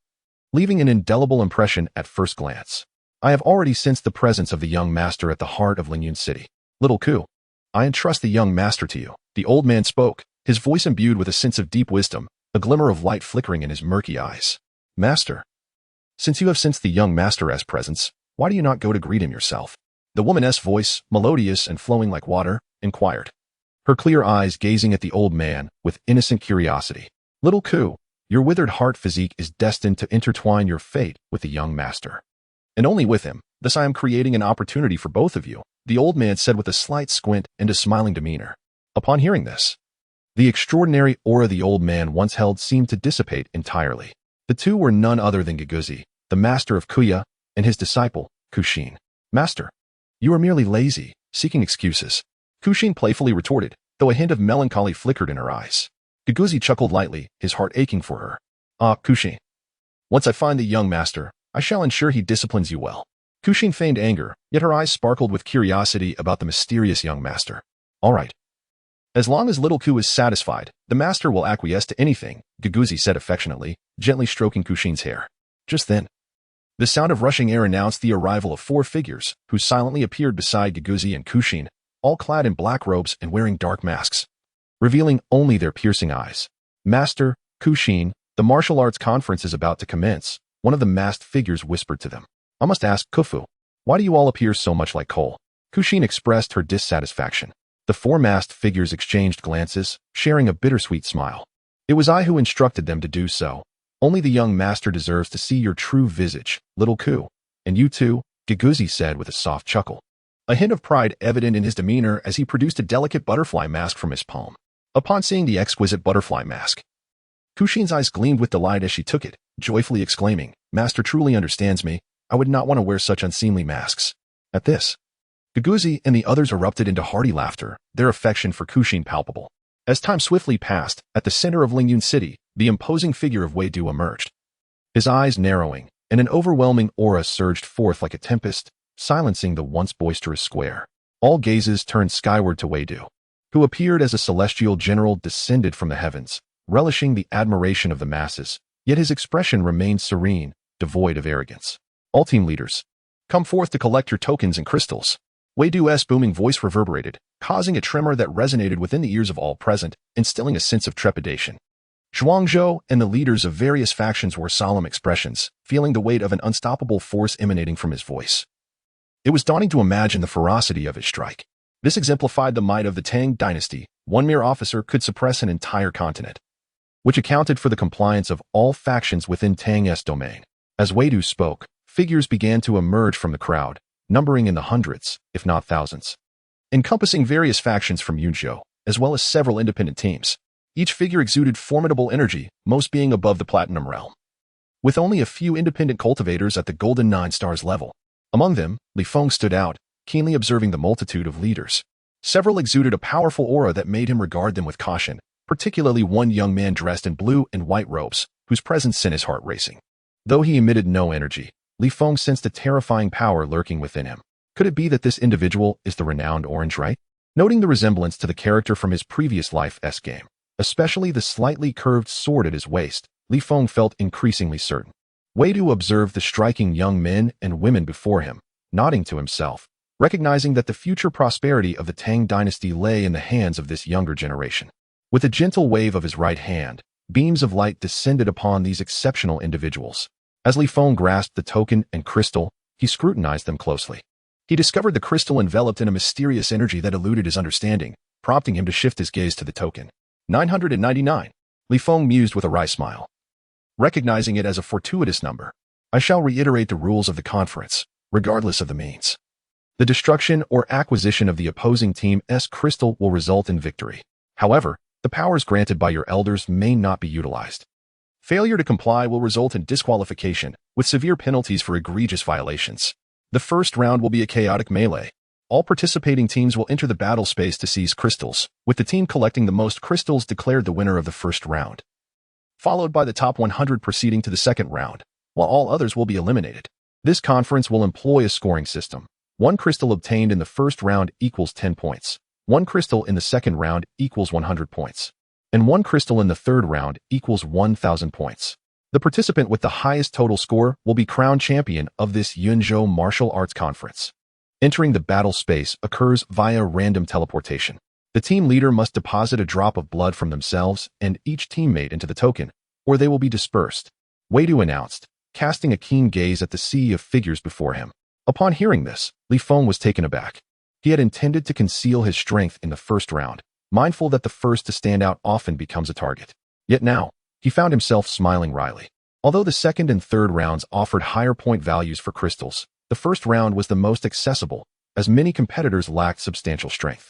A: leaving an indelible impression at first glance. I have already sensed the presence of the young master at the heart of Lingyun City. Little Ku, I entrust the young master to you. The old man spoke, his voice imbued with a sense of deep wisdom, a glimmer of light flickering in his murky eyes. Master, since you have sensed the young master's presence, why do you not go to greet him yourself? The woman's voice, melodious and flowing like water, inquired, her clear eyes gazing at the old man with innocent curiosity. Little Ku, your withered heart physique is destined to intertwine your fate with the young master. And only with him, thus I am creating an opportunity for both of you, the old man said with a slight squint and a smiling demeanor. Upon hearing this, the extraordinary aura the old man once held seemed to dissipate entirely. The two were none other than Giguzi, the master of Kuya, and his disciple, Kushin. Master, you are merely lazy, seeking excuses. Kushin playfully retorted, though a hint of melancholy flickered in her eyes. Giguzi chuckled lightly, his heart aching for her. Ah, Kushin. Once I find the young master, I shall ensure he disciplines you well. Kushin feigned anger, yet her eyes sparkled with curiosity about the mysterious young master. All right. As long as little Ku is satisfied, the master will acquiesce to anything, Giguzi said affectionately, gently stroking Kushin's hair. Just then, the sound of rushing air announced the arrival of 4 figures, who silently appeared beside Giguzi and Kushin, all clad in black robes and wearing dark masks, revealing only their piercing eyes. Master, Kushin, the martial arts conference is about to commence, one of the masked figures whispered to them. I must ask, Khufu, why do you all appear so much like coal? Kushin expressed her dissatisfaction. The 4 masked figures exchanged glances, sharing a bittersweet smile. It was I who instructed them to do so. Only the young master deserves to see your true visage, little Ku. And you too, Giguzi said with a soft chuckle, a hint of pride evident in his demeanor as he produced a delicate butterfly mask from his palm. Upon seeing the exquisite butterfly mask, Kushin's eyes gleamed with delight as she took it, joyfully exclaiming, Master truly understands me. I would not want to wear such unseemly masks. At this, Giguzi and the others erupted into hearty laughter, their affection for Kushin palpable. As time swiftly passed, at the center of Lingyun City, the imposing figure of Wei Du emerged. His eyes narrowing, and an overwhelming aura surged forth like a tempest, silencing the once boisterous square. All gazes turned skyward to Wei Du, who appeared as a celestial general descended from the heavens, relishing the admiration of the masses, yet his expression remained serene, devoid of arrogance. All team leaders, come forth to collect your tokens and crystals. Wei Du's booming voice reverberated, causing a tremor that resonated within the ears of all present, instilling a sense of trepidation. Zhuangzhou and the leaders of various factions wore solemn expressions, feeling the weight of an unstoppable force emanating from his voice. It was daunting to imagine the ferocity of his strike. This exemplified the might of the Tang Dynasty. One mere officer could suppress an entire continent, which accounted for the compliance of all factions within Tang's domain. As Wei Du spoke, figures began to emerge from the crowd, numbering in the hundreds, if not thousands, encompassing various factions from Yunzhou, as well as several independent teams. Each figure exuded formidable energy, most being above the Platinum realm, with only a few independent cultivators at the Golden 9 Stars level. Among them, Li Feng stood out, keenly observing the multitude of leaders. Several exuded a powerful aura that made him regard them with caution, particularly one young man dressed in blue and white robes, whose presence sent his heart racing. Though he emitted no energy, Li Feng sensed a terrifying power lurking within him. Could it be that this individual is the renowned Orange Right? Noting the resemblance to the character from his previous Life game, especially the slightly curved sword at his waist, Li Feng felt increasingly certain. Wei Du observed the striking young men and women before him, nodding to himself, recognizing that the future prosperity of the Tang Dynasty lay in the hands of this younger generation. With a gentle wave of his right hand, beams of light descended upon these exceptional individuals. As Li Feng grasped the token and crystal, he scrutinized them closely. He discovered the crystal enveloped in a mysterious energy that eluded his understanding, prompting him to shift his gaze to the token. 999. Li Feng mused with a wry smile. Recognizing it as a fortuitous number, I shall reiterate the rules of the conference, regardless of the means. The destruction or acquisition of the opposing team's crystal will result in victory. However, the powers granted by your elders may not be utilized. Failure to comply will result in disqualification, with severe penalties for egregious violations. The first round will be a chaotic melee. All participating teams will enter the battle space to seize crystals, with the team collecting the most crystals declared the winner of the first round, followed by the top 100 proceeding to the second round, while all others will be eliminated. This conference will employ a scoring system. 1 crystal obtained in the first round equals 10 points. 1 crystal in the second round equals 100 points. And 1 crystal in the third round equals 1,000 points. The participant with the highest total score will be crowned champion of this Yunzhou Martial Arts Conference. Entering the battle space occurs via random teleportation. The team leader must deposit a drop of blood from themselves and each teammate into the token, or they will be dispersed. Wei Du announced, casting a keen gaze at the sea of figures before him. Upon hearing this, Li Feng was taken aback. He had intended to conceal his strength in the first round, mindful that the first to stand out often becomes a target. Yet now, he found himself smiling wryly. Although the second and third rounds offered higher point values for crystals, the first round was the most accessible, as many competitors lacked substantial strength.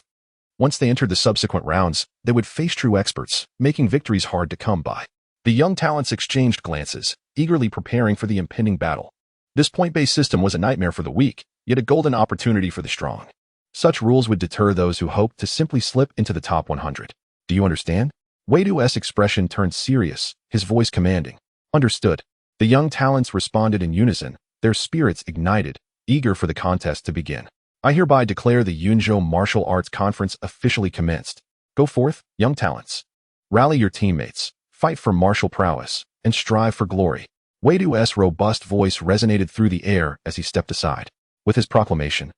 A: Once they entered the subsequent rounds, they would face true experts, making victories hard to come by. The young talents exchanged glances, eagerly preparing for the impending battle. This point-based system was a nightmare for the weak, yet a golden opportunity for the strong. Such rules would deter those who hoped to simply slip into the top 100. Do you understand? Wei Du's expression turned serious, his voice commanding. Understood. The young talents responded in unison, their spirits ignited, eager for the contest to begin. I hereby declare the Yunzhou Martial Arts Conference officially commenced. Go forth, young talents. Rally your teammates, fight for martial prowess, and strive for glory. Wei Du's robust voice resonated through the air as he stepped aside. With his proclamation,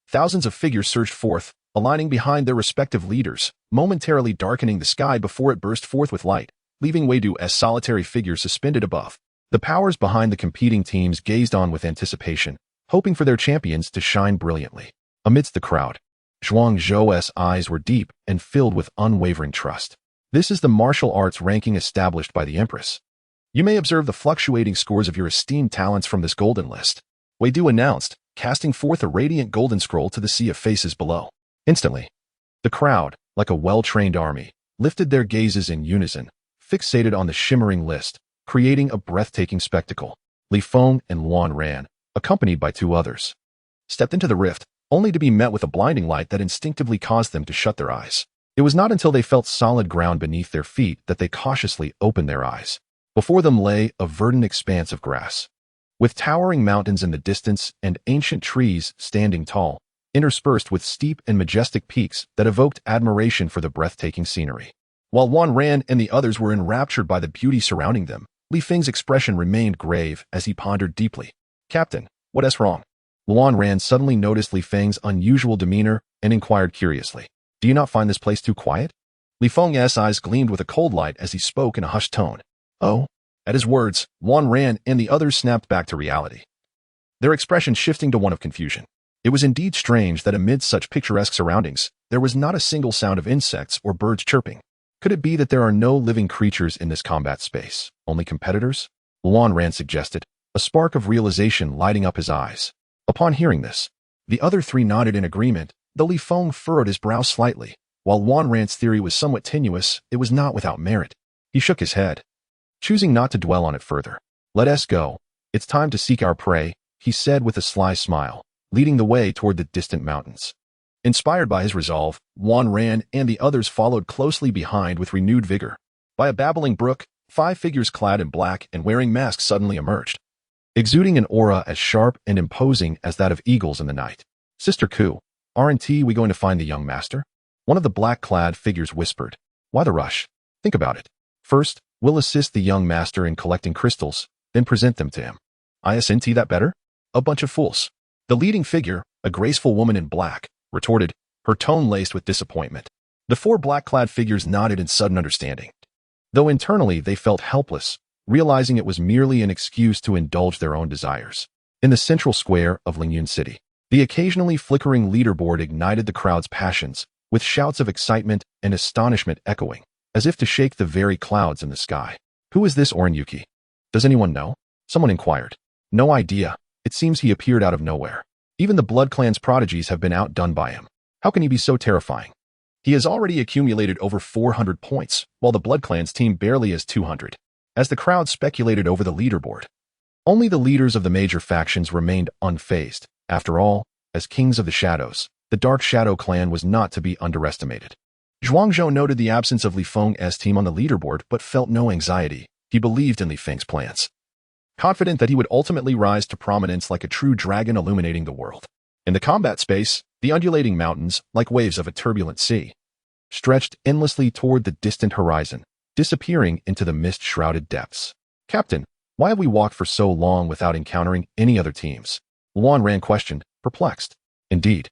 A: thousands of figures surged forth, aligning behind their respective leaders, momentarily darkening the sky before it burst forth with light, leaving Wei Du's solitary figure suspended above. The powers behind the competing teams gazed on with anticipation, hoping for their champions to shine brilliantly. Amidst the crowd, Zhuang Zhou's eyes were deep and filled with unwavering trust. This is the martial arts ranking established by the Empress. You may observe the fluctuating scores of your esteemed talents from this golden list, Wei Du announced, casting forth a radiant golden scroll to the sea of faces below. Instantly, the crowd, like a well-trained army, lifted their gazes in unison, fixated on the shimmering list, creating a breathtaking spectacle. Li Feng and Luan Ran, accompanied by 2 others, stepped into the rift, only to be met with a blinding light that instinctively caused them to shut their eyes. It was not until they felt solid ground beneath their feet that they cautiously opened their eyes. Before them lay a verdant expanse of grass, with towering mountains in the distance and ancient trees standing tall, interspersed with steep and majestic peaks that evoked admiration for the breathtaking scenery. While Luan Ran and the others were enraptured by the beauty surrounding them, Li Feng's expression remained grave as he pondered deeply. Captain, what's wrong? Luan Ran suddenly noticed Li Feng's unusual demeanor and inquired curiously. Do you not find this place too quiet? Li Feng's eyes gleamed with a cold light as he spoke in a hushed tone. Oh. At his words, Luan Ran and the others snapped back to reality, their expression shifting to one of confusion. It was indeed strange that amid such picturesque surroundings, there was not a single sound of insects or birds chirping. Could it be that there are no living creatures in this combat space, only competitors? Luan Ran suggested, a spark of realization lighting up his eyes. Upon hearing this, the other 3 nodded in agreement, though Li Feng furrowed his brow slightly. While Luan Ran's theory was somewhat tenuous, it was not without merit. He shook his head, choosing not to dwell on it further. Let us go. It's time to seek our prey, he said with a sly smile, leading the way toward the distant mountains. Inspired by his resolve, Luan Ran and the others followed closely behind with renewed vigor. By a babbling brook, 5 figures clad in black and wearing masks suddenly emerged. exuding an aura as sharp and imposing as that of eagles in the night. Sister Ku, aren't we going to find the young master? One of the black-clad figures whispered. Why the rush? Think about it. First, we'll assist the young master in collecting crystals, then present them to him. Isn't that better? A bunch of fools. The leading figure, a graceful woman in black, retorted, her tone laced with disappointment. The four black-clad figures nodded in sudden understanding, though internally they felt helpless, realizing it was merely an excuse to indulge their own desires. In the central square of Lingyun City, the occasionally flickering leaderboard ignited the crowd's passions, with shouts of excitement and astonishment echoing, as if to shake the very clouds in the sky. Who is this Orenyuki? Does anyone know? Someone inquired. No idea. It seems he appeared out of nowhere. Even the Blood Clan's prodigies have been outdone by him. How can he be so terrifying? He has already accumulated over 400 points, while the Blood Clan's team barely has 200. As the crowd speculated over the leaderboard, only the leaders of the major factions remained unfazed. After all, as kings of the shadows, the Dark Shadow clan was not to be underestimated. Zhuangzhou noted the absence of Li Feng's team on the leaderboard but felt no anxiety. He believed in Li Feng's plans, confident that he would ultimately rise to prominence like a true dragon illuminating the world. In the combat space, the undulating mountains, like waves of a turbulent sea, stretched endlessly toward the distant horizon, disappearing into the mist-shrouded depths. Captain, why have we walked for so long without encountering any other teams? Luan Ran questioned, perplexed. Indeed.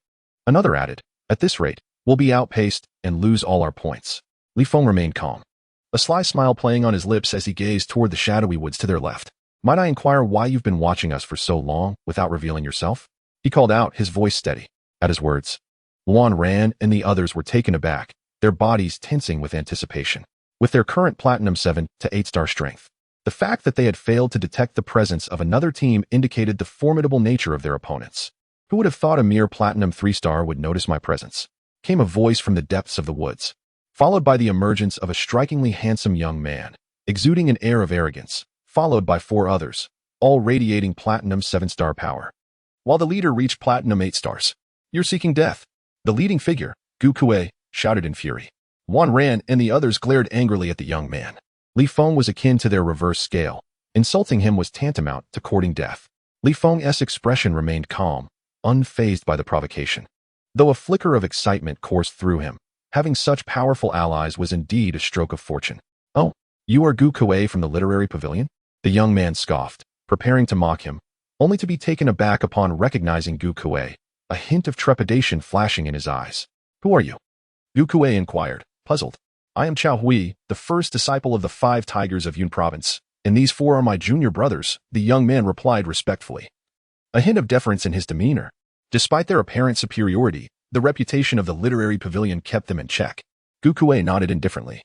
A: Another added, at this rate, we'll be outpaced and lose all our points. Li Feng remained calm, a sly smile playing on his lips as he gazed toward the shadowy woods to their left. Might I inquire why you've been watching us for so long without revealing yourself? He called out, his voice steady. At his words, Luan Ran and the others were taken aback, their bodies tensing with anticipation. With their current Platinum 7 to 8-star strength, the fact that they had failed to detect the presence of another team indicated the formidable nature of their opponents. Who would have thought a mere Platinum 3-star would notice my presence? Came a voice from the depths of the woods, followed by the emergence of a strikingly handsome young man, exuding an air of arrogance, followed by 4 others, all radiating Platinum 7-star power. While the leader reached Platinum 8 stars. You're seeking death. The leading figure, Gu Kuei, shouted in fury. Wan Ran and the others glared angrily at the young man. Li Feng was akin to their reverse scale. Insulting him was tantamount to courting death. Li Feng's expression remained calm, unfazed by the provocation, though a flicker of excitement coursed through him. Having such powerful allies was indeed a stroke of fortune. Oh, you are Gu Kuei from the literary pavilion? The young man scoffed, preparing to mock him, only to be taken aback upon recognizing Gu Kuei, a hint of trepidation flashing in his eyes. Who are you? Gu Kuei inquired, puzzled. I am Chao Hui, the first disciple of the 5 tigers of Yun Province, and these 4 are my junior brothers, the young man replied respectfully, a hint of deference in his demeanor. Despite their apparent superiority, the reputation of the literary pavilion kept them in check. Gu Kuei nodded indifferently.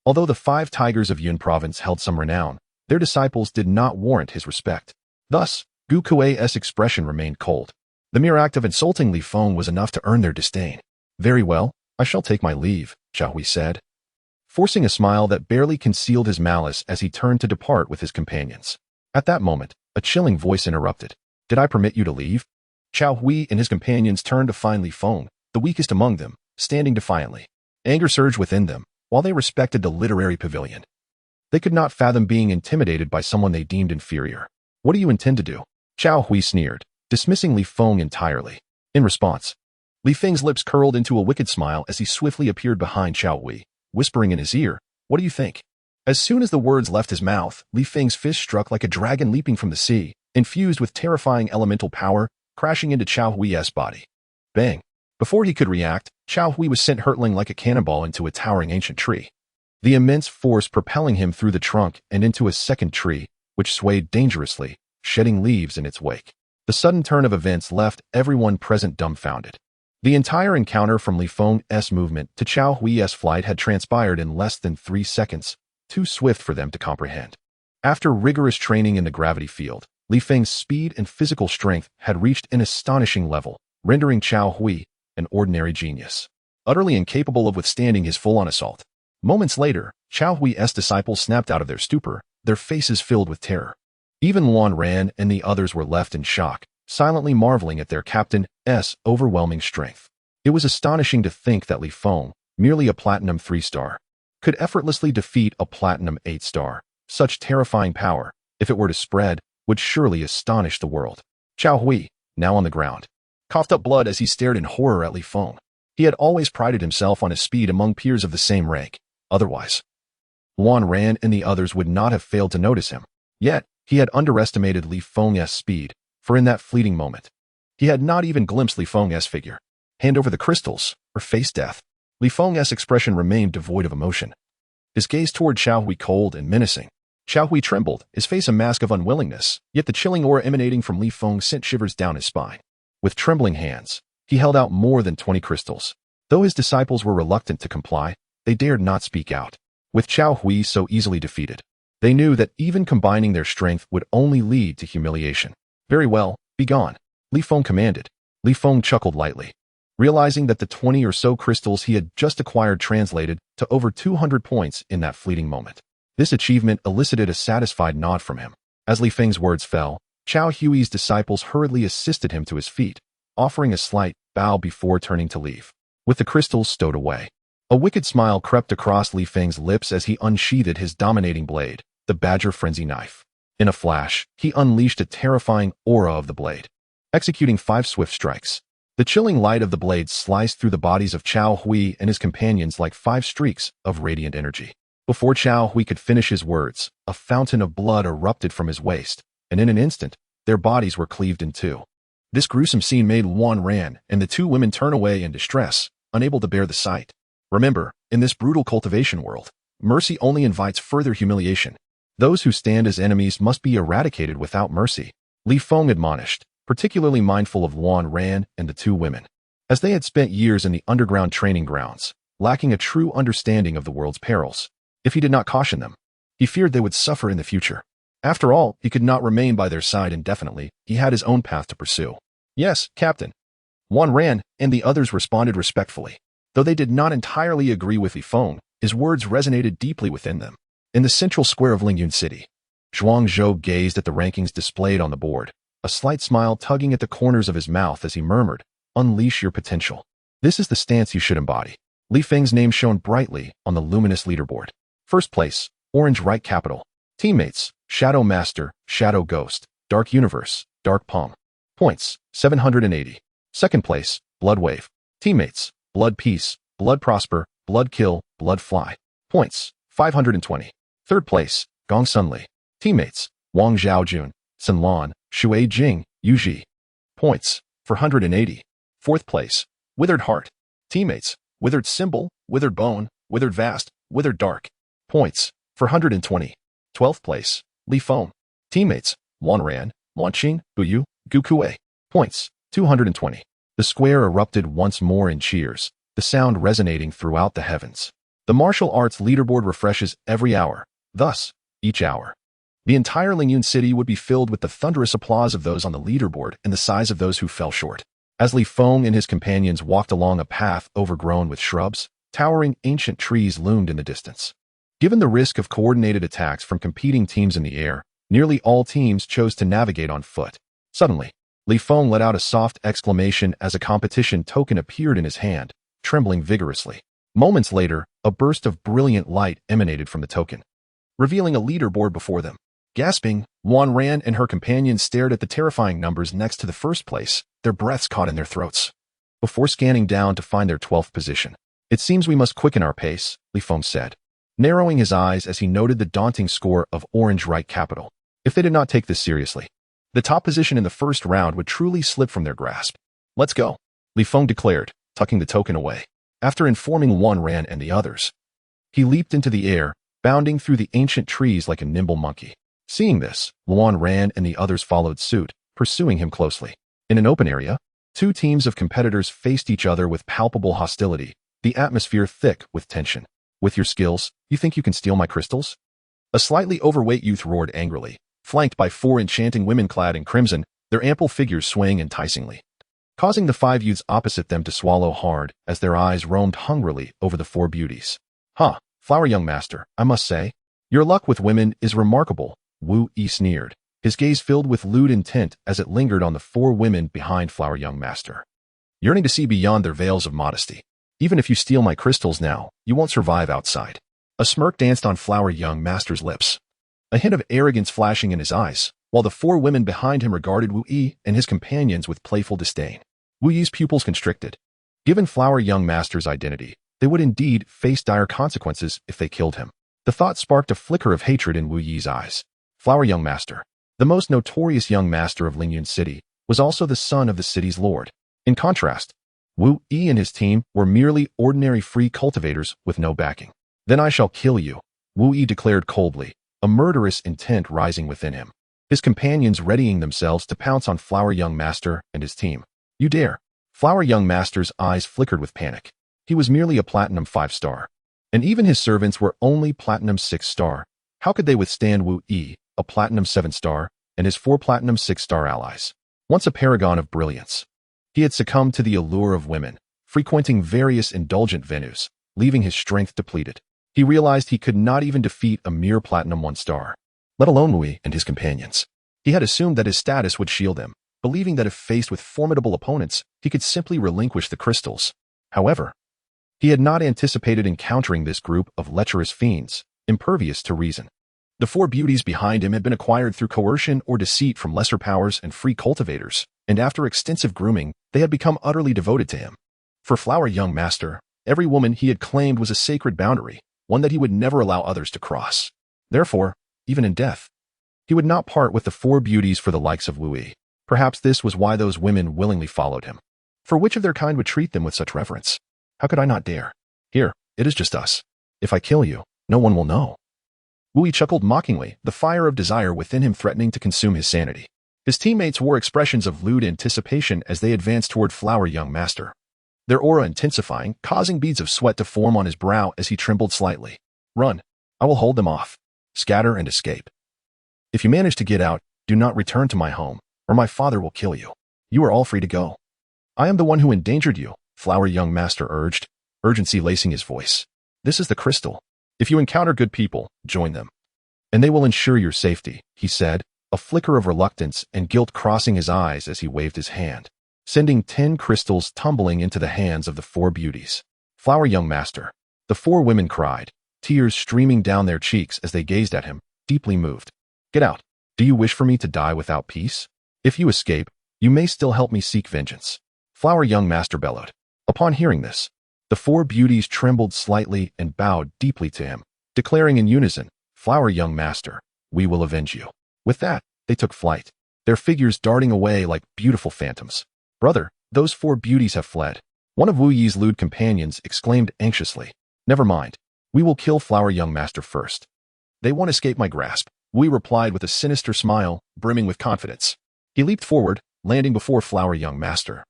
A: Although the 5 tigers of Yun Province held some renown, their disciples did not warrant his respect. Thus, Gu Kuei's expression remained cold. The mere act of insulting Li Feng was enough to earn their disdain. Very well, I shall take my leave, Chao Hui said, forcing a smile that barely concealed his malice as he turned to depart with his companions. At that moment, a chilling voice interrupted. Did I permit you to leave? Chao Hui and his companions turned to find Li Feng, the weakest among them, standing defiantly. Anger surged within them, while they respected the literary pavilion. They could not fathom being intimidated by someone they deemed inferior. What do you intend to do? Chao Hui sneered, dismissing Li Feng entirely. In response, Li Feng's lips curled into a wicked smile as he swiftly appeared behind Chao Hui, whispering in his ear, what do you think? As soon as the words left his mouth, Li Feng's fist struck like a dragon leaping from the sea, infused with terrifying elemental power, crashing into Chao Hui's body. Bang! Before he could react, Chao Hui was sent hurtling like a cannonball into a towering ancient tree, the immense force propelling him through the trunk and into a second tree, which swayed dangerously, shedding leaves in its wake. The sudden turn of events left everyone present dumbfounded. The entire encounter from Li Feng's movement to Chao Hui's flight had transpired in less than 3 seconds, too swift for them to comprehend. After rigorous training in the gravity field, Li Feng's speed and physical strength had reached an astonishing level, rendering Chao Hui an ordinary genius, utterly incapable of withstanding his full-on assault. Moments later, Chao Hui's disciples snapped out of their stupor, their faces filled with terror. Even Luan Ran and the others were left in shock, silently marveling at their captain's overwhelming strength. It was astonishing to think that Li Feng, merely a Platinum 3-star, could effortlessly defeat a Platinum 8-star. Such terrifying power, if it were to spread, would surely astonish the world. Xiao Hui, now on the ground, coughed up blood as he stared in horror at Li Feng. He had always prided himself on his speed among peers of the same rank. Otherwise, Luan Ran and the others would not have failed to notice him. Yet, he had underestimated Li Feng's speed, for in that fleeting moment, he had not even glimpsed Li Feng's figure. Hand over the crystals, or face death. Li Feng's expression remained devoid of emotion. His gaze toward Xiao Hui cold and menacing. Xiao Hui trembled, his face a mask of unwillingness, yet the chilling aura emanating from Li Feng sent shivers down his spine. With trembling hands, he held out more than 20 crystals. Though his disciples were reluctant to comply, they dared not speak out. With Xiao Hui so easily defeated, they knew that even combining their strength would only lead to humiliation. Very well, be gone, Li Feng commanded. Li Feng chuckled lightly, realizing that the 20 or so crystals he had just acquired translated to over 200 points in that fleeting moment. This achievement elicited a satisfied nod from him. As Li Feng's words fell, Xiao Hui's disciples hurriedly assisted him to his feet, offering a slight bow before turning to leave. With the crystals stowed away, a wicked smile crept across Li Feng's lips as he unsheathed his dominating blade, the Badger Frenzy knife. In a flash, he unleashed a terrifying aura of the blade, executing 5 swift strikes. The chilling light of the blade sliced through the bodies of Xiao Hui and his companions like 5 streaks of radiant energy. Before Xiao Hui could finish his words, a fountain of blood erupted from his waist, and in an instant, their bodies were cleaved in two. This gruesome scene made Luan Ran and the 2 women turn away in distress, unable to bear the sight. Remember, in this brutal cultivation world, mercy only invites further humiliation. Those who stand as enemies must be eradicated without mercy, Li Feng admonished, particularly mindful of Luan Ran and the 2 women, as they had spent years in the underground training grounds, lacking a true understanding of the world's perils. If he did not caution them, he feared they would suffer in the future. After all, he could not remain by their side indefinitely. He had his own path to pursue. Yes, Captain. Luan Ran and the others responded respectfully. Though they did not entirely agree with Li Feng, his words resonated deeply within them. In the central square of Lingyun City, Zhuang Zhou gazed at the rankings displayed on the board, a slight smile tugging at the corners of his mouth as he murmured, "Unleash your potential. This is the stance you should embody." Li Feng's name shone brightly on the luminous leaderboard. First place, Orange Right Capital. Teammates, Shadow Master, Shadow Ghost, Dark Universe, Dark Palm. Points, 780. Second place, Blood Wave. Teammates, Blood Peace, Blood Prosper, Blood Kill, Blood Fly. Points, 520. Third place, Gong Sunli. Teammates, Wang Zhaojun, Sun Lan, Shui Jing, Yu Ji. Points, 480. Fourth place, Withered Heart. Teammates, Withered Symbol, Withered Bone, Withered Vast, Withered Dark. Points, 420. 12th place, Li Feng. Teammates, Luan Ran, Luan Qing, Buyu, Gu Kue. Points, 220. The square erupted once more in cheers, the sound resonating throughout the heavens. The martial arts leaderboard refreshes every hour, thus, each hour. The entire Lingyun City would be filled with the thunderous applause of those on the leaderboard and the sighs of those who fell short. As Li Feng and his companions walked along a path overgrown with shrubs, towering ancient trees loomed in the distance. Given the risk of coordinated attacks from competing teams in the air, nearly all teams chose to navigate on foot. Suddenly, Li Feng let out a soft exclamation as a competition token appeared in his hand, trembling vigorously. Moments later, a burst of brilliant light emanated from the token, revealing a leaderboard before them. Gasping, Luan Ran and her companions stared at the terrifying numbers next to the first place, their breaths caught in their throats. Before scanning down to find their 12th position, "It seems we must quicken our pace," Li Feng said, narrowing his eyes as he noted the daunting score of Orange Right Capital. If they did not take this seriously, the top position in the first round would truly slip from their grasp. "Let's go," Li Feng declared, tucking the token away. After informing Luan Ran and the others, he leaped into the air, bounding through the ancient trees like a nimble monkey. Seeing this, Luan Ran and the others followed suit, pursuing him closely. In an open area, 2 teams of competitors faced each other with palpable hostility, the atmosphere thick with tension. "With your skills, you think you can steal my crystals?" A slightly overweight youth roared angrily, flanked by 4 enchanting women clad in crimson, their ample figures swaying enticingly, causing the 5 youths opposite them to swallow hard as their eyes roamed hungrily over the 4 beauties. "Huh, Flower Young Master, I must say, your luck with women is remarkable," Wu Yi sneered, his gaze filled with lewd intent as it lingered on the 4 women behind Flower Young Master, yearning to see beyond their veils of modesty. "Even if you steal my crystals now, you won't survive outside." A smirk danced on Flower Young Master's lips, a hint of arrogance flashing in his eyes. while the four women behind him regarded Wu Yi and his companions with playful disdain. Wu Yi's pupils constricted. Given Flower Young Master's identity, they would indeed face dire consequences if they killed him. The thought sparked a flicker of hatred in Wu Yi's eyes. Flower Young Master, the most notorious young master of Lingyun City, was also the son of the city's lord. In contrast, Wu Yi and his team were merely ordinary free cultivators with no backing. Then I shall kill you, Wu Yi declared coldly, a murderous intent rising within him. His companions readying themselves to pounce on Flower Young Master and his team. You dare? Flower Young Master's eyes flickered with panic. He was merely a platinum 5-star. And even his servants were only platinum 6-star. How could they withstand Wu Yi, a platinum 7-star, and his 4 platinum 6-star allies? Once a paragon of brilliance, he had succumbed to the allure of women, frequenting various indulgent venues, leaving his strength depleted. He realized he could not even defeat a mere platinum 1-star, let alone Wu Yi and his companions. He had assumed that his status would shield him, believing that if faced with formidable opponents, he could simply relinquish the crystals. However, he had not anticipated encountering this group of lecherous fiends, impervious to reason. The 4 beauties behind him had been acquired through coercion or deceit from lesser powers and free cultivators, and after extensive grooming, they had become utterly devoted to him. For Flower Young Master, every woman he had claimed was a sacred boundary, one that he would never allow others to cross. Therefore, even in death, he would not part with the 4 beauties for the likes of Wu Yi. Perhaps this was why those women willingly followed him. For which of their kind would treat them with such reverence? How could I not dare? Here, it is just us. If I kill you, no one will know. Wu Yi chuckled mockingly, the fire of desire within him threatening to consume his sanity. His teammates wore expressions of lewd anticipation as they advanced toward Flower Young Master, their aura intensifying, causing beads of sweat to form on his brow as he trembled slightly. Run. I will hold them off. Scatter and escape. If you manage to get out, do not return to my home, or my father will kill you. You are all free to go. I am the one who endangered you, Flower Young Master urged, urgency lacing his voice. This is the crystal. If you encounter good people, join them. And they will ensure your safety, he said, a flicker of reluctance and guilt crossing his eyes as he waved his hand, sending 10 crystals tumbling into the hands of the 4 beauties. Flower Young Master. The 4 women cried, tears streaming down their cheeks as they gazed at him, deeply moved. Get out. Do you wish for me to die without peace? If you escape, you may still help me seek vengeance. Flower Young Master bellowed. Upon hearing this, the 4 beauties trembled slightly and bowed deeply to him, declaring in unison, Flower Young Master, we will avenge you. With that, they took flight, their figures darting away like beautiful phantoms. Brother, those 4 beauties have fled. One of Wu Yi's lewd companions exclaimed anxiously. Never mind. We will kill Flower Young Master first. They won't escape my grasp, Wu Yi replied with a sinister smile, brimming with confidence. He leaped forward, landing before Flower Young Master,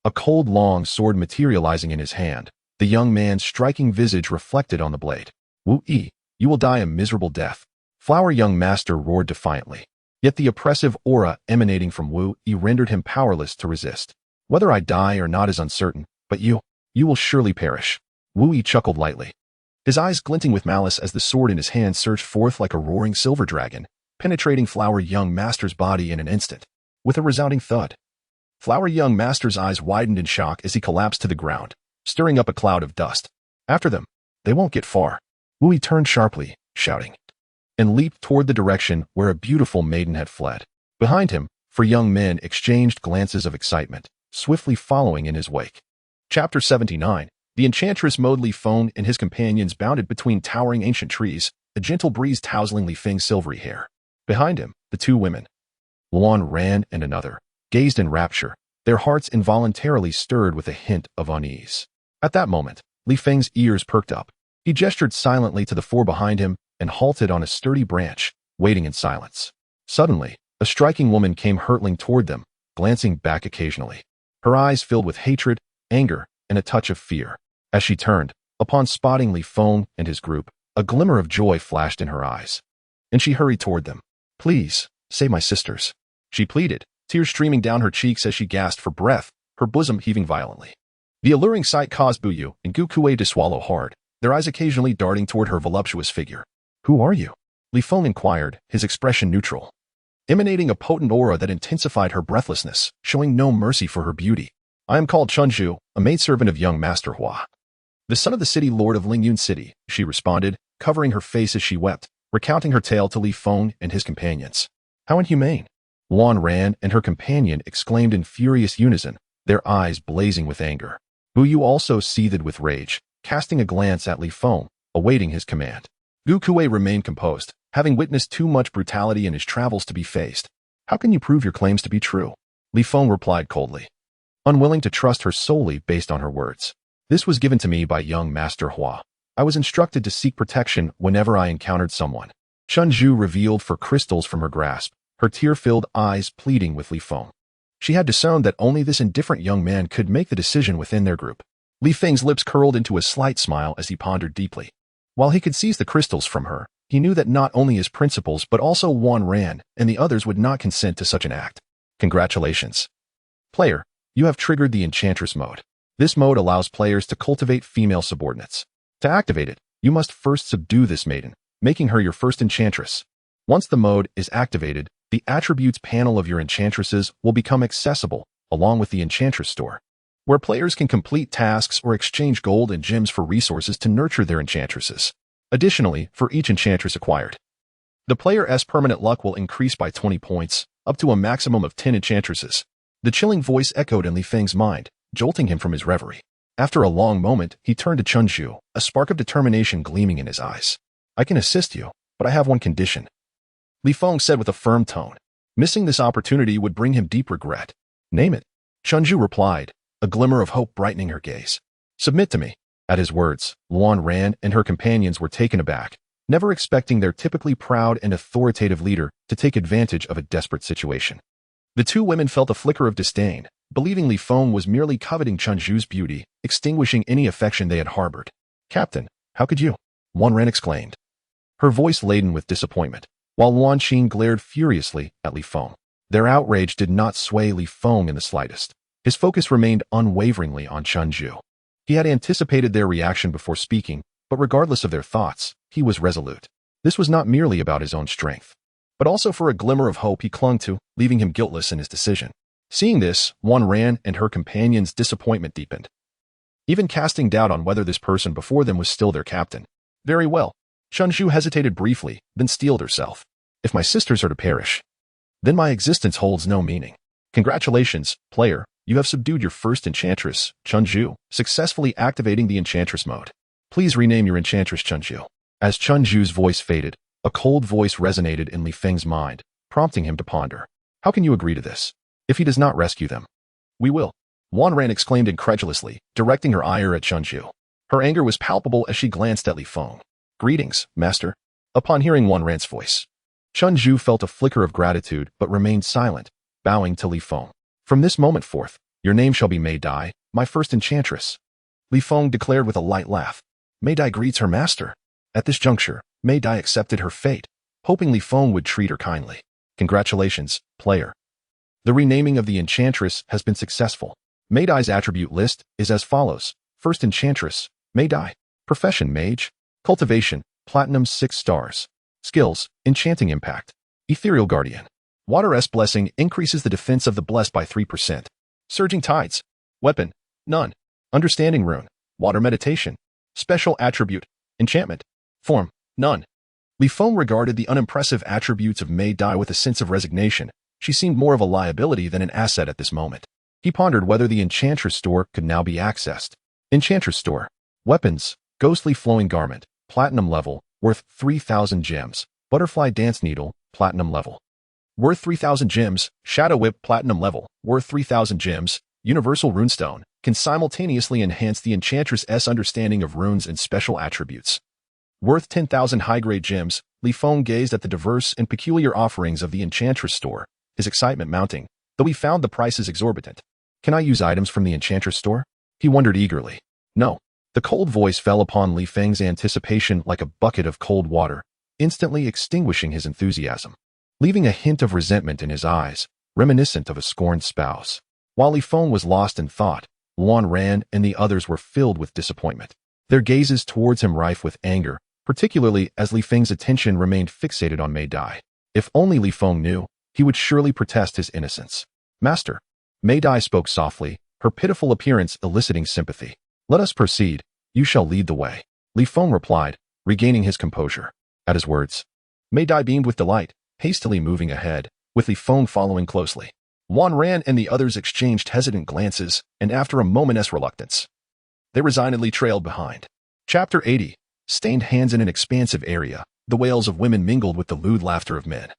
A: a cold long sword materializing in his hand, the young man's striking visage reflected on the blade. Wu Yi, you will die a miserable death. Flower Young Master roared defiantly. Yet the oppressive aura emanating from Wu Yi rendered him powerless to resist. Whether I die or not is uncertain, but you will surely perish. Wu Yi chuckled lightly, his eyes glinting with malice as the sword in his hand surged forth like a roaring silver dragon, penetrating Flower Young Master's body in an instant. With a resounding thud, Flower Young Master's eyes widened in shock as he collapsed to the ground, stirring up a cloud of dust. After them, they won't get far. Wu Yi turned sharply, shouting, and leaped toward the direction where a beautiful maiden had fled. Behind him, 4 young men exchanged glances of excitement, swiftly following in his wake. Chapter 79. The enchantress mode Li Feng and his companions bounded between towering ancient trees, a gentle breeze tousling Li Feng's silvery hair. Behind him, the 2 women, one ran and another, gazed in rapture, their hearts involuntarily stirred with a hint of unease. At that moment, Li Feng's ears perked up. He gestured silently to the 4 behind him and halted on a sturdy branch, waiting in silence. Suddenly, a striking woman came hurtling toward them, glancing back occasionally. Her eyes filled with hatred, anger, and a touch of fear. As she turned, upon spotting Li Feng and his group, a glimmer of joy flashed in her eyes, and she hurried toward them. Please, save my sisters, she pleaded, tears streaming down her cheeks as she gasped for breath, her bosom heaving violently. The alluring sight caused Buyu and Gukue to swallow hard, their eyes occasionally darting toward her voluptuous figure. Who are you? Li Feng inquired, his expression neutral, emanating a potent aura that intensified her breathlessness, showing no mercy for her beauty. I am called Chunju, a maidservant of young Master Hua, the son of the city lord of Lingyun City, she responded, covering her face as she wept, recounting her tale to Li Feng and his companions. How inhumane! Luan Ran and her companion exclaimed in furious unison, their eyes blazing with anger. Bu Yu also seethed with rage, casting a glance at Li Feng, awaiting his command. Gu Kuei remained composed, having witnessed too much brutality in his travels to be faced. How can you prove your claims to be true? Li Feng replied coldly, unwilling to trust her solely based on her words. This was given to me by young Master Hua. I was instructed to seek protection whenever I encountered someone. Chun Zhu revealed for crystals from her grasp, her tear-filled eyes pleading with Li Feng. She had discerned that only this indifferent young man could make the decision within their group. Li Feng's lips curled into a slight smile as he pondered deeply. While he could seize the crystals from her, he knew that not only his principals but also Luan Ran and the others would not consent to such an act. Congratulations. Player, you have triggered the Enchantress mode. This mode allows players to cultivate female subordinates. To activate it, you must first subdue this maiden, making her your first Enchantress. Once the mode is activated, the attributes panel of your Enchantresses will become accessible, along with the Enchantress store, where players can complete tasks or exchange gold and gems for resources to nurture their Enchantresses. Additionally, for each Enchantress acquired, the player's permanent luck will increase by 20 points, up to a maximum of 10 Enchantresses. The chilling voice echoed in Li Feng's mind, jolting him from his reverie. After a long moment, he turned to Chun Zhu, a spark of determination gleaming in his eyes. I can assist you, but I have one condition. Li Feng said with a firm tone. Missing this opportunity would bring him deep regret. Name it. Chun Zhu replied, a glimmer of hope brightening her gaze. Submit to me. At his words, Luan Ran and her companions were taken aback, never expecting their typically proud and authoritative leader to take advantage of a desperate situation. The two women felt a flicker of disdain, believing Li Feng was merely coveting Chun Zhu's beauty, extinguishing any affection they had harbored. Captain, how could you? Luan Ran exclaimed, her voice laden with disappointment, while Luan Qin glared furiously at Li Feng. Their outrage did not sway Li Feng in the slightest. His focus remained unwaveringly on Chun Zhu. He had anticipated their reaction before speaking, but regardless of their thoughts, he was resolute. This was not merely about his own strength, but also for a glimmer of hope he clung to, leaving him guiltless in his decision. Seeing this, Luan Ran and her companion's disappointment deepened, even casting doubt on whether this person before them was still their captain. Very well. Chun Zhu hesitated briefly, then steeled herself. If my sisters are to perish, then my existence holds no meaning. Congratulations, player. You have subdued your first Enchantress, Chun Zhu, successfully activating the Enchantress mode. Please rename your Enchantress Chun Zhu. As Chun Zhu's voice faded, a cold voice resonated in Li Feng's mind, prompting him to ponder. How can you agree to this? If he does not rescue them, we will. Luan Ran exclaimed incredulously, directing her ire at Chun Zhu. Her anger was palpable as she glanced at Li Feng. Greetings, master. Upon hearing Luan Ran's voice, Chun Zhu felt a flicker of gratitude but remained silent, bowing to Li Feng. From this moment forth, your name shall be Mei Dai, my first Enchantress. Li Feng declared with a light laugh. Mei Dai greets her master. At this juncture, Mei Dai accepted her fate, hoping Li Feng would treat her kindly. Congratulations, player. The renaming of the Enchantress has been successful. Mei Dai's attribute list is as follows. First Enchantress, Mei Dai. Profession, Mage. Cultivation, Platinum 6 stars. Skills, Enchanting Impact. Ethereal Guardian. Water's Blessing increases the defense of the blessed by 3%. Surging Tides. Weapon, none. Understanding Rune. Water Meditation. Special Attribute, Enchantment. Form, none. Li Feng regarded the unimpressive attributes of Mei Dai with a sense of resignation. She seemed more of a liability than an asset at this moment. He pondered whether the Enchantress store could now be accessed. Enchantress store. Weapons, Ghostly Flowing Garment, Platinum level, worth 3,000 gems. Butterfly Dance Needle, Platinum level, worth 3,000 gems. Shadow Whip, Platinum level, worth 3,000 gems. Universal Runestone, can simultaneously enhance the Enchantress's understanding of runes and special attributes. Worth 10,000 high-grade gems. Li Feng gazed at the diverse and peculiar offerings of the Enchantress store, his excitement mounting, though he found the prices exorbitant. Can I use items from the Enchantress store? He wondered eagerly. No. The cold voice fell upon Li Feng's anticipation like a bucket of cold water, instantly extinguishing his enthusiasm, leaving a hint of resentment in his eyes, reminiscent of a scorned spouse. While Li Feng was lost in thought, Luan Ran and the others were filled with disappointment, their gazes towards him rife with anger, particularly as Li Feng's attention remained fixated on Mei Dai. If only Li Feng knew, he would surely protest his innocence. Master. Mei Dai spoke softly, her pitiful appearance eliciting sympathy. Let us proceed. You shall lead the way. Li Feng replied, regaining his composure. At his words, Mei Dai beamed with delight, hastily moving ahead, with Li Feng following closely. Wan Ran and the others exchanged hesitant glances, and after a moment's reluctance, they resignedly trailed behind. Chapter 80. Stained hands in an expansive area, the wails of women mingled with the lewd laughter of men,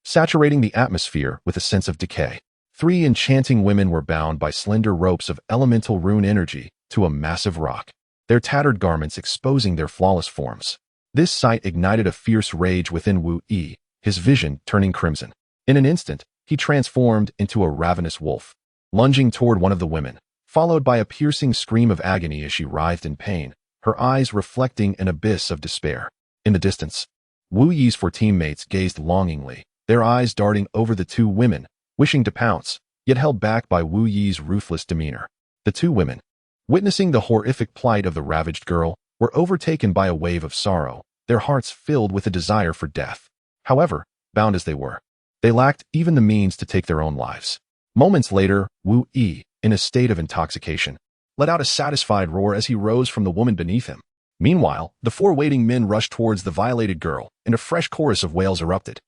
A: saturating the atmosphere with a sense of decay. 3 enchanting women were bound by slender ropes of elemental rune energy to a massive rock, their tattered garments exposing their flawless forms. This sight ignited a fierce rage within Wu Yi, his vision turning crimson. In an instant, he transformed into a ravenous wolf, lunging toward one of the women, followed by a piercing scream of agony as she writhed in pain, her eyes reflecting an abyss of despair. In the distance, Wu Yi's 4 teammates gazed longingly, their eyes darting over the 2 women, wishing to pounce, yet held back by Wu Yi's ruthless demeanor. The 2 women, witnessing the horrific plight of the ravaged girl, were overtaken by a wave of sorrow, their hearts filled with a desire for death. However, bound as they were, they lacked even the means to take their own lives. Moments later, Wu Yi, in a state of intoxication, let out a satisfied roar as he rose from the woman beneath him. Meanwhile, the 4 waiting men rushed towards the violated girl, and a fresh chorus of wails erupted.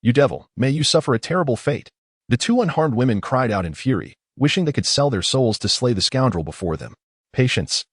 A: "You devil, may you suffer a terrible fate." The 2 unharmed women cried out in fury, wishing they could sell their souls to slay the scoundrel before them. "Patience.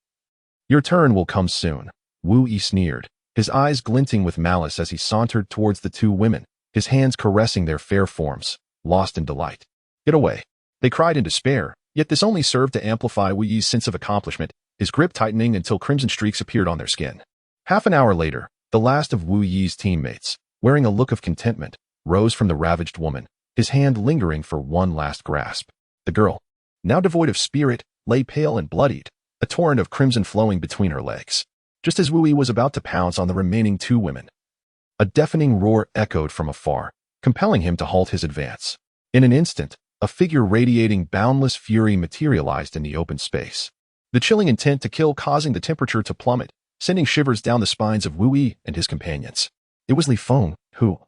A: Your turn will come soon," Wu Yi sneered, his eyes glinting with malice as he sauntered towards the 2 women, his hands caressing their fair forms, lost in delight. "Get away," they cried in despair, yet this only served to amplify Wu Yi's sense of accomplishment, his grip tightening until crimson streaks appeared on their skin. Half an hour later, the last of Wu Yi's teammates, wearing a look of contentment, rose from the ravaged woman, his hand lingering for one last grasp. The girl, now devoid of spirit, lay pale and bloodied, a torrent of crimson flowing between her legs. Just as Wu Yi was about to pounce on the remaining 2 women, a deafening roar echoed from afar, compelling him to halt his advance. In an instant, a figure radiating boundless fury materialized in the open space, the chilling intent to kill causing the temperature to plummet, sending shivers down the spines of Wu Yi and his companions. It was Li Feng, who,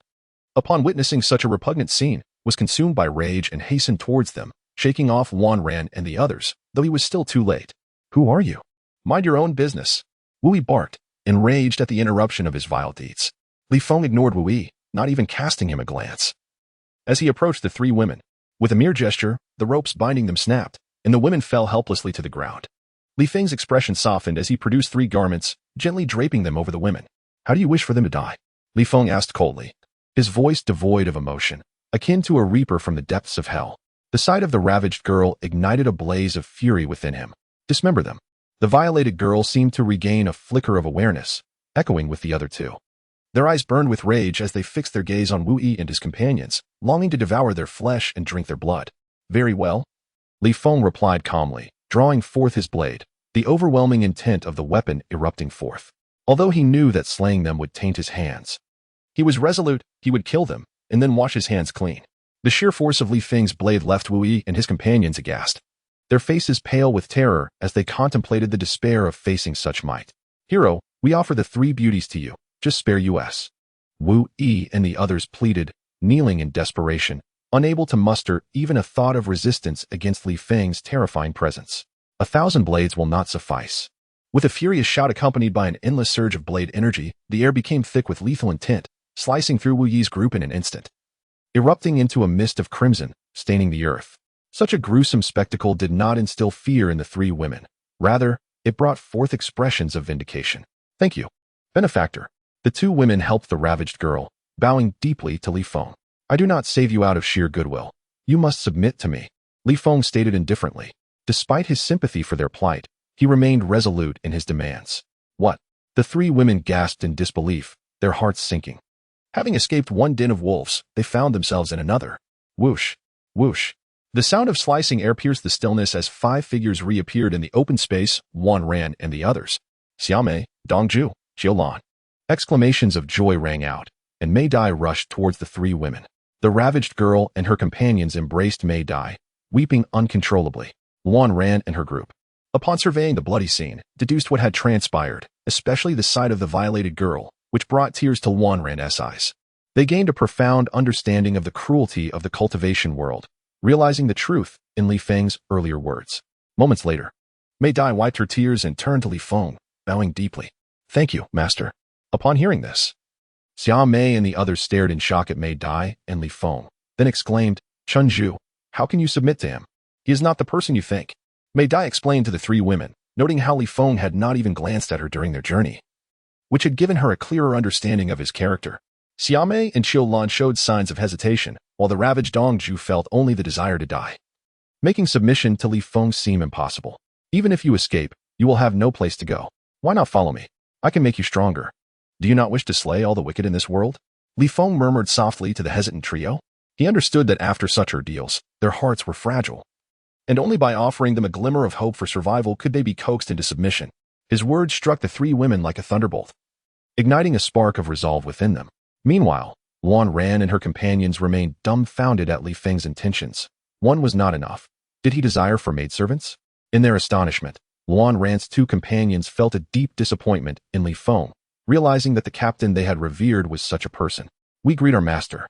A: upon witnessing such a repugnant scene, was consumed by rage and hastened towards them, shaking off Wan Ran and the others, though he was still too late. "Who are you? Mind your own business," Wu Yi barked, enraged at the interruption of his vile deeds. Li Feng ignored Wu Yi, not even casting him a glance. As he approached the 3 women, with a mere gesture, the ropes binding them snapped, and the women fell helplessly to the ground. Li Feng's expression softened as he produced 3 garments, gently draping them over the women. "How do you wish for them to die?" Li Feng asked coldly, his voice devoid of emotion, akin to a reaper from the depths of hell. The sight of the ravaged girl ignited a blaze of fury within him. "Dismember them." The violated girl seemed to regain a flicker of awareness, echoing with the other 2. Their eyes burned with rage as they fixed their gaze on Wu Yi and his companions, longing to devour their flesh and drink their blood. "Very well," Li Feng replied calmly, drawing forth his blade, the overwhelming intent of the weapon erupting forth. Although he knew that slaying them would taint his hands, he was resolute he would kill them and then wash his hands clean. The sheer force of Li Feng's blade left Wu Yi and his companions aghast, their faces pale with terror as they contemplated the despair of facing such might. "Hero, we offer the 3 beauties to you. Just spare us." Wu Yi and the others pleaded, kneeling in desperation, unable to muster even a thought of resistance against Li Feng's terrifying presence. 1,000 blades will not suffice. With a furious shout accompanied by an endless surge of blade energy, the air became thick with lethal intent, slicing through Wu Yi's group in an instant, erupting into a mist of crimson, staining the earth. Such a gruesome spectacle did not instill fear in the 3 women. Rather, it brought forth expressions of vindication. "Thank you, benefactor." The 2 women helped the ravaged girl, bowing deeply to Li Feng. "I do not save you out of sheer goodwill. You must submit to me," Li Feng stated indifferently. Despite his sympathy for their plight, he remained resolute in his demands. "What?" The 3 women gasped in disbelief, their hearts sinking. Having escaped one den of wolves, they found themselves in another. Whoosh, whoosh. The sound of slicing air pierced the stillness as 5 figures reappeared in the open space, Wan Ran and the others. "Xiaomei, Dongju, Jiulan." Exclamations of joy rang out, and Mei Dai rushed towards the 3 women. The ravaged girl and her companions embraced Mei Dai, weeping uncontrollably. Wan Ran and her group, upon surveying the bloody scene, deduced what had transpired, especially the sight of the violated girl, which brought tears to Wan Ran's eyes. They gained a profound understanding of the cruelty of the cultivation world, realizing the truth in Li Feng's earlier words. Moments later, Mei Dai wiped her tears and turned to Li Feng, bowing deeply. "Thank you, master." Upon hearing this, Xia Mei and the others stared in shock at Mei Dai and Li Feng, then exclaimed, Chun Zhu, how can you submit to him? He is not the person you think. Mei Dai explained to the three women, noting how Li Feng had not even glanced at her during their journey, which had given her a clearer understanding of his character. Xia Mei and Qiu Lan showed signs of hesitation, while the ravaged Dong Zhu felt only the desire to die, making submission to Li Feng seem impossible. Even if you escape, you will have no place to go. Why not follow me? I can make you stronger. Do you not wish to slay all the wicked in this world? Li Feng murmured softly to the hesitant trio. He understood that after such ordeals, their hearts were fragile, and only by offering them a glimmer of hope for survival could they be coaxed into submission. His words struck the three women like a thunderbolt, igniting a spark of resolve within them. Meanwhile, Luan Ran and her companions remained dumbfounded at Li Feng's intentions. One was not enough. Did he desire for maidservants? In their astonishment, Luan Ran's two companions felt a deep disappointment in Li Feng, realizing that the captain they had revered was such a person. We greet our master.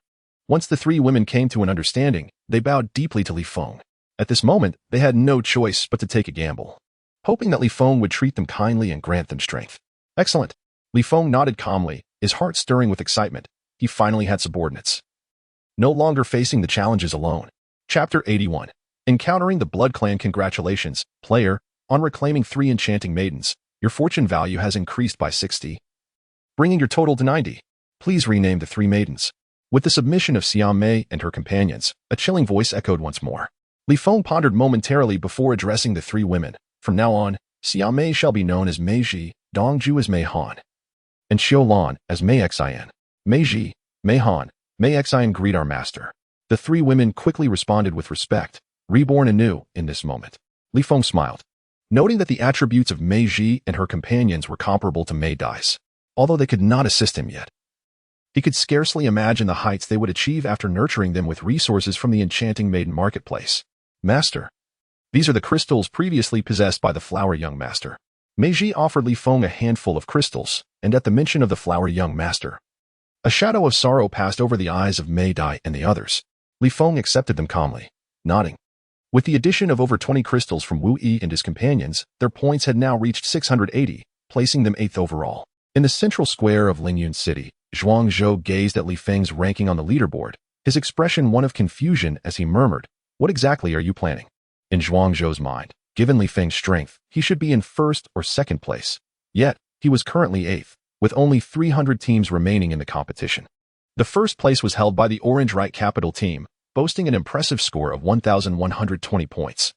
A: Once the three women came to an understanding, they bowed deeply to Li Feng. At this moment, they had no choice but to take a gamble, hoping that Li Feng would treat them kindly and grant them strength. Excellent. Li Feng nodded calmly, his heart stirring with excitement. He finally had subordinates, no longer facing the challenges alone. Chapter 81. Encountering the Blood Clan. Congratulations, player, on reclaiming 3 enchanting maidens. Your fortune value has increased by 60, bringing your total to 90. Please rename the 3 maidens. With the submission of Xia Mei and her companions, a chilling voice echoed once more. Li Feng pondered momentarily before addressing the 3 women. From now on, Xia Mei shall be known as Mei Ji, Dong Zhu as Mei Han, and Qiu Lan as Mei Xian. Mei Ji, Mei Han, Mei Xian greet our master. The 3 women quickly responded with respect, reborn anew in this moment. Li Feng smiled, noting that the attributes of Mei Ji and her companions were comparable to Mei Dai's, although they could not assist him yet. He could scarcely imagine the heights they would achieve after nurturing them with resources from the enchanting maiden marketplace. Master. These are the crystals previously possessed by the flower young master. Meiji offered Li Feng a handful of crystals, and at the mention of the flower young master, a shadow of sorrow passed over the eyes of Mei Dai and the others. Li Feng accepted them calmly, nodding. With the addition of over 20 crystals from Wu Yi and his companions, their points had now reached 680, placing them 8th overall. In the central square of Lingyun City, Zhuang Zhou gazed at Li Feng's ranking on the leaderboard, his expression one of confusion as he murmured, What exactly are you planning? In Zhuang Zhou's mind, given Li Feng's strength, he should be in 1st or 2nd place. Yet, he was currently 8th, with only 300 teams remaining in the competition. The 1st place was held by the Orange Right Capital team, boasting an impressive score of 1,120 points,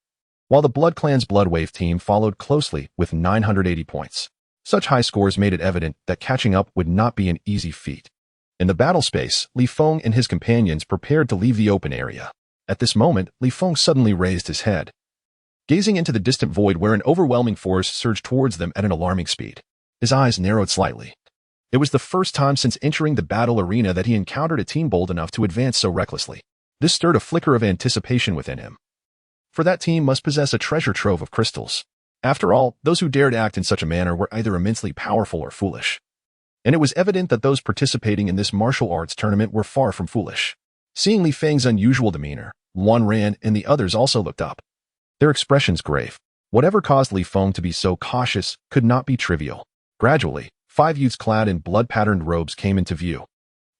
A: while the Blood Clan's Bloodwave team followed closely with 980 points. Such high scores made it evident that catching up would not be an easy feat. In the battle space, Li Feng and his companions prepared to leave the open area. At this moment, Li Feng suddenly raised his head, gazing into the distant void where an overwhelming force surged towards them at an alarming speed. His eyes narrowed slightly. It was the first time since entering the battle arena that he encountered a team bold enough to advance so recklessly. This stirred a flicker of anticipation within him, for that team must possess a treasure trove of crystals. After all, those who dared act in such a manner were either immensely powerful or foolish, and it was evident that those participating in this martial arts tournament were far from foolish. Seeing Li Feng's unusual demeanor, Luan Ran and the others also looked up, their expressions grave. Whatever caused Li Feng to be so cautious could not be trivial. Gradually, 5 youths clad in blood-patterned robes came into view,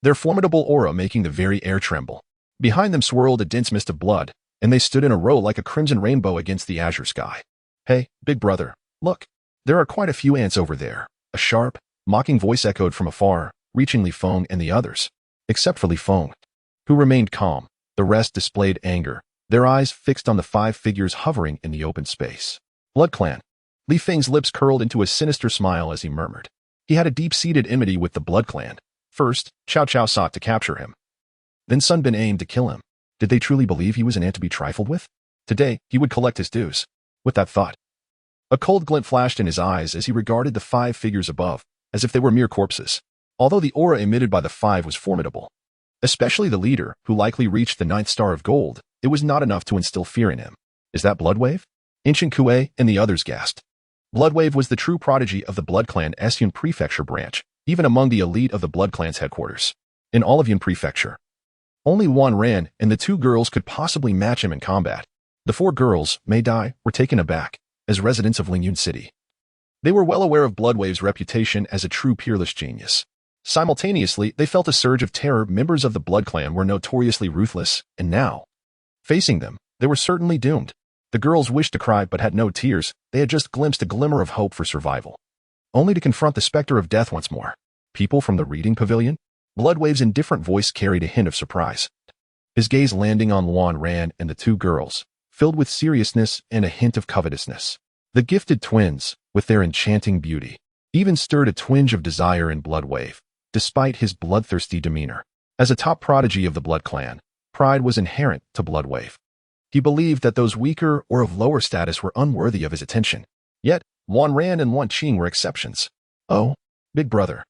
A: their formidable aura making the very air tremble. Behind them swirled a dense mist of blood, and they stood in a row like a crimson rainbow against the azure sky. Hey, big brother, look. There are quite a few ants over there. A sharp, mocking voice echoed from afar, reaching Li Feng and the others. Except for Li Feng, who remained calm, the rest displayed anger, their eyes fixed on the 5 figures hovering in the open space. Blood Clan. Li Feng's lips curled into a sinister smile as he murmured. He had a deep-seated enmity with the Blood Clan. First, Cao Cao sought to capture him. Then Sun Bin aimed to kill him. Did they truly believe he was an ant to be trifled with? Today, he would collect his dues. With that thought, a cold glint flashed in his eyes as he regarded the 5 figures above, as if they were mere corpses. Although the aura emitted by the 5 was formidable, especially the leader, who likely reached the 9th star of gold, it was not enough to instill fear in him. Is that Bloodwave? Ancient Kue and the others gasped. Bloodwave was the true prodigy of the Blood Clan Esyun Prefecture branch, even among the elite of the Blood Clan's headquarters. In all of Yun Prefecture, only Wan Ran and the 2 girls could possibly match him in combat. The 4 girls, Mei Dai, were taken aback, as residents of Lingyun City. They were well aware of Bloodwave's reputation as a true peerless genius. Simultaneously, they felt a surge of terror. Members of the Blood Clan were notoriously ruthless, and now, facing them, they were certainly doomed. The girls wished to cry but had no tears. They had just glimpsed a glimmer of hope for survival, only to confront the specter of death once more. People from the reading pavilion? Bloodwave's indifferent voice carried a hint of surprise, his gaze landing on Luan Ran and the two girls, filled with seriousness and a hint of covetousness. The gifted twins, with their enchanting beauty, even stirred a twinge of desire in Bloodwave, despite his bloodthirsty demeanor. As a top prodigy of the Blood Clan, pride was inherent to Bloodwave. He believed that those weaker or of lower status were unworthy of his attention. Yet, Luan Ran and Luan Qing were exceptions. Oh, big brother.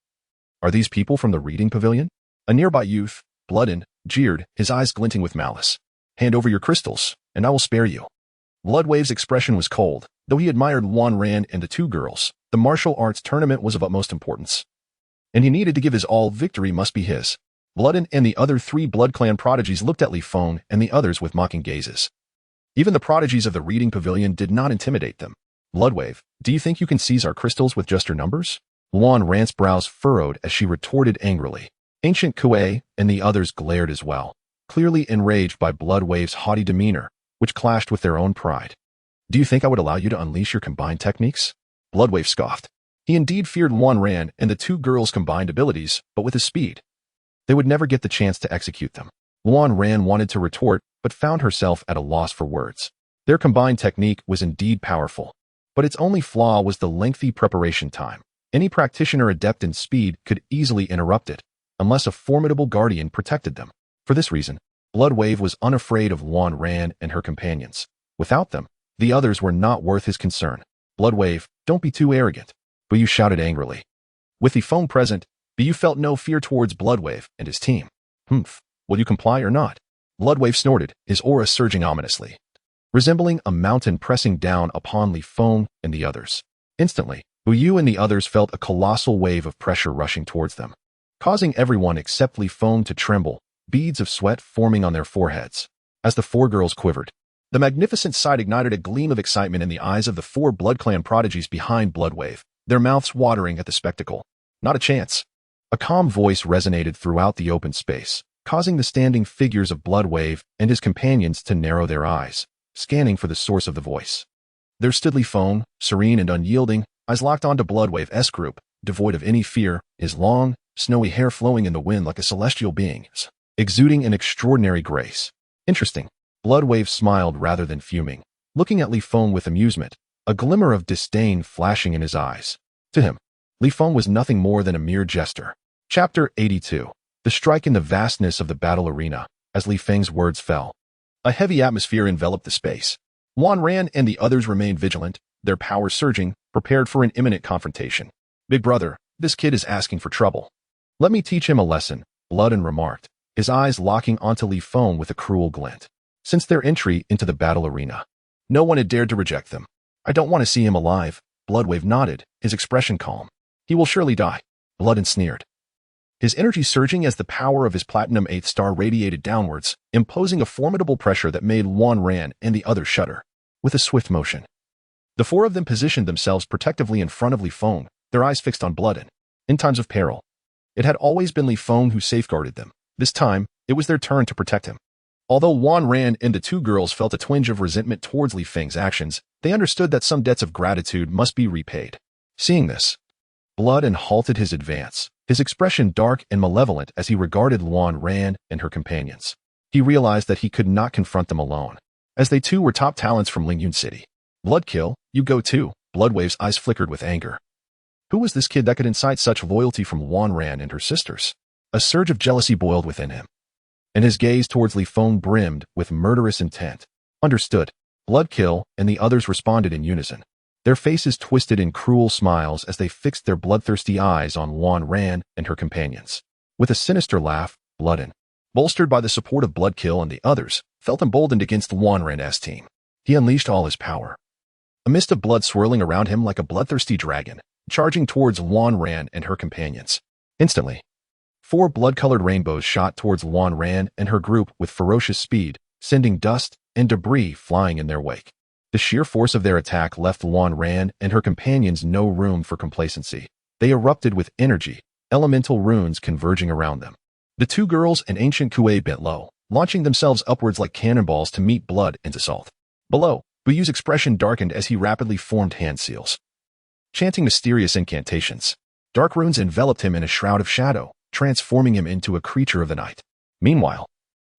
A: Are these people from the reading pavilion? A nearby youth, Bloodin, jeered, his eyes glinting with malice. Hand over your crystals, and I will spare you. Bloodwave's expression was cold. Though he admired Luan Ran and the two girls, the martial arts tournament was of utmost importance, and he needed to give his all. Victory must be his. Bloodin and the other three Blood Clan prodigies looked at Li Feng and the others with mocking gazes. Even the prodigies of the reading pavilion did not intimidate them. Bloodwave, do you think you can seize our crystals with just your numbers? Luan Ran's brows furrowed as she retorted angrily. Ancient Kuei and the others glared as well, clearly enraged by Bloodwave's haughty demeanor, which clashed with their own pride. Do you think I would allow you to unleash your combined techniques? Bloodwave scoffed. He indeed feared Luan Ran and the two girls' combined abilities, but with his speed, they would never get the chance to execute them. Luan Ran wanted to retort, but found herself at a loss for words. Their combined technique was indeed powerful, but its only flaw was the lengthy preparation time. Any practitioner adept in speed could easily interrupt it, unless a formidable guardian protected them. For this reason, Bloodwave was unafraid of Luan Ran and her companions. Without them, the others were not worth his concern. Bloodwave, don't be too arrogant. But you shouted angrily. With the phone present, Bu felt no fear towards Bloodwave and his team. Will you comply or not? Bloodwave snorted, his aura surging ominously, resembling a mountain pressing down upon Li Feng and the others. Instantly, Bu and the others felt a colossal wave of pressure rushing towards them, causing everyone except Li Feng to tremble, beads of sweat forming on their foreheads. As the four girls quivered, the magnificent sight ignited a gleam of excitement in the eyes of the four Blood Clan prodigies behind Bloodwave, their mouths watering at the spectacle. Not a chance. A calm voice resonated throughout the open space, causing the standing figures of Bloodwave and his companions to narrow their eyes, scanning for the source of the voice. There stood Li Feng, serene and unyielding, eyes locked onto Bloodwave's group, devoid of any fear, his long, snowy hair flowing in the wind like a celestial being, exuding an extraordinary grace. Interesting. Bloodwave smiled rather than fuming, looking at Li Feng with amusement, a glimmer of disdain flashing in his eyes. To him, Li Feng was nothing more than a mere jester. Chapter 82. The strike in the vastness of the battle arena. As Li Feng's words fell, a heavy atmosphere enveloped the space. Luan Ran and the others remained vigilant, their power surging, prepared for an imminent confrontation. Big brother, this kid is asking for trouble. Let me teach him a lesson, Bloodin remarked, his eyes locking onto Li Feng with a cruel glint. Since their entry into the battle arena, no one had dared to reject them. I don't want to see him alive. Bloodwave nodded, his expression calm. He will surely die. Bloodin sneered, his energy surging as the power of his platinum 8th star radiated downwards, imposing a formidable pressure that made Luan Ran and the others shudder. With a swift motion, the four of them positioned themselves protectively in front of Li Feng, their eyes fixed on Bloodin. In times of peril, it had always been Li Feng who safeguarded them. This time, it was their turn to protect him. Although Luan Ran and the two girls felt a twinge of resentment towards Li Feng's actions, they understood that some debts of gratitude must be repaid. Seeing this, Bloodin halted his advance, his expression dark and malevolent as he regarded Luan Ran and her companions. He realized that he could not confront them alone, as they too were top talents from Lingyun City. Bloodkill, you go too. Bloodwave's eyes flickered with anger. Who was this kid that could incite such loyalty from Luan Ran and her sisters? A surge of jealousy boiled within him, and his gaze towards Li Feng brimmed with murderous intent. Understood. Bloodkill and the others responded in unison, their faces twisted in cruel smiles as they fixed their bloodthirsty eyes on Luan Ran and her companions. With a sinister laugh, Bloodin, bolstered by the support of Bloodkill and the others, felt emboldened against Luan Ran's team. He unleashed all his power, a mist of blood swirling around him like a bloodthirsty dragon, charging towards Luan Ran and her companions. Instantly, 4 blood-colored rainbows shot towards Luan Ran and her group with ferocious speed, sending dust and debris flying in their wake. The sheer force of their attack left Luan Ran and her companions no room for complacency. They erupted with energy, elemental runes converging around them. The two girls and ancient Kuei bent low, launching themselves upwards like cannonballs to meet blood and assault. Below, Buyu's expression darkened as he rapidly formed hand seals, chanting mysterious incantations. Dark runes enveloped him in a shroud of shadow, transforming him into a creature of the night. Meanwhile,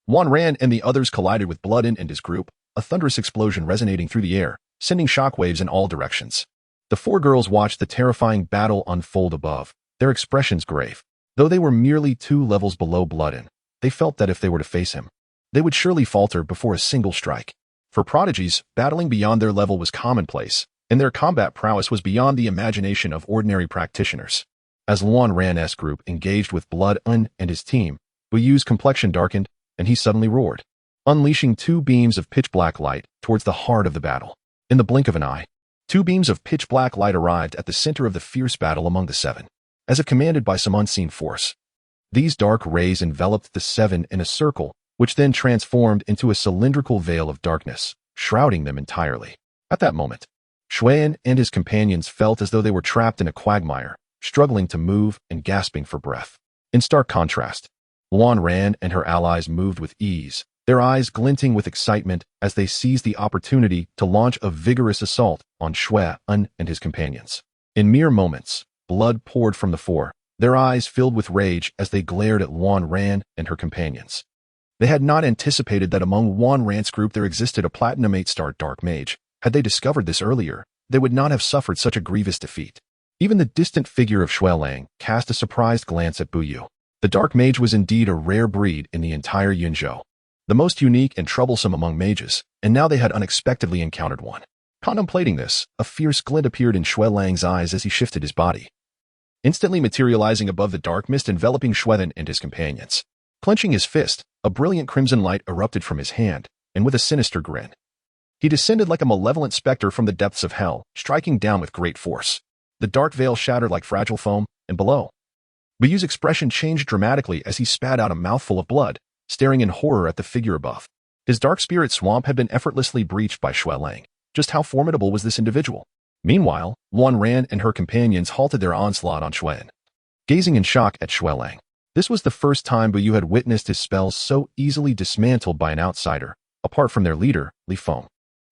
A: Wan Ran and the others collided with Bloodin and his group, a thunderous explosion resonating through the air, sending shockwaves in all directions. The four girls watched the terrifying battle unfold above, their expressions grave. Though they were merely 2 levels below Bloodin, they felt that if they were to face him, they would surely falter before a single strike. For prodigies, battling beyond their level was commonplace, and their combat prowess was beyond the imagination of ordinary practitioners. As Luan Ran's group engaged with Bloodin and his team, Buyu's complexion darkened, and he suddenly roared, unleashing 2 beams of pitch-black light towards the heart of the battle. In the blink of an eye, 2 beams of pitch-black light arrived at the center of the fierce battle among the 7, as if commanded by some unseen force. These dark rays enveloped the 7 in a circle, which then transformed into a cylindrical veil of darkness, shrouding them entirely. At that moment, Xuan and his companions felt as though they were trapped in a quagmire, struggling to move and gasping for breath. In stark contrast, Luan Ran and her allies moved with ease, their eyes glinting with excitement as they seized the opportunity to launch a vigorous assault on Xuan and his companions. In mere moments, blood poured from the 4, their eyes filled with rage as they glared at Luan Ran and her companions. They had not anticipated that among Luan Ran's group there existed a Platinum 8-star Dark Mage. Had they discovered this earlier, they would not have suffered such a grievous defeat. Even the distant figure of Shui Lang cast a surprised glance at Buyu. The Dark Mage was indeed a rare breed in the entire Yunzhou, the most unique and troublesome among mages, and now they had unexpectedly encountered one. Contemplating this, a fierce glint appeared in Shui Lang's eyes as he shifted his body, instantly materializing above the dark mist enveloping Shuelan and his companions. Clenching his fist, a brilliant crimson light erupted from his hand, and with a sinister grin, he descended like a malevolent specter from the depths of hell, striking down with great force. The dark veil shattered like fragile foam, and below, Buyu's expression changed dramatically as he spat out a mouthful of blood, staring in horror at the figure above. His dark spirit swamp had been effortlessly breached by Shui Lang. Just how formidable was this individual? Meanwhile, Luan Ran and her companions halted their onslaught on Xuan, gazing in shock at Shui Lang. This was the first time Buyu had witnessed his spells so easily dismantled by an outsider, apart from their leader, Li Feng.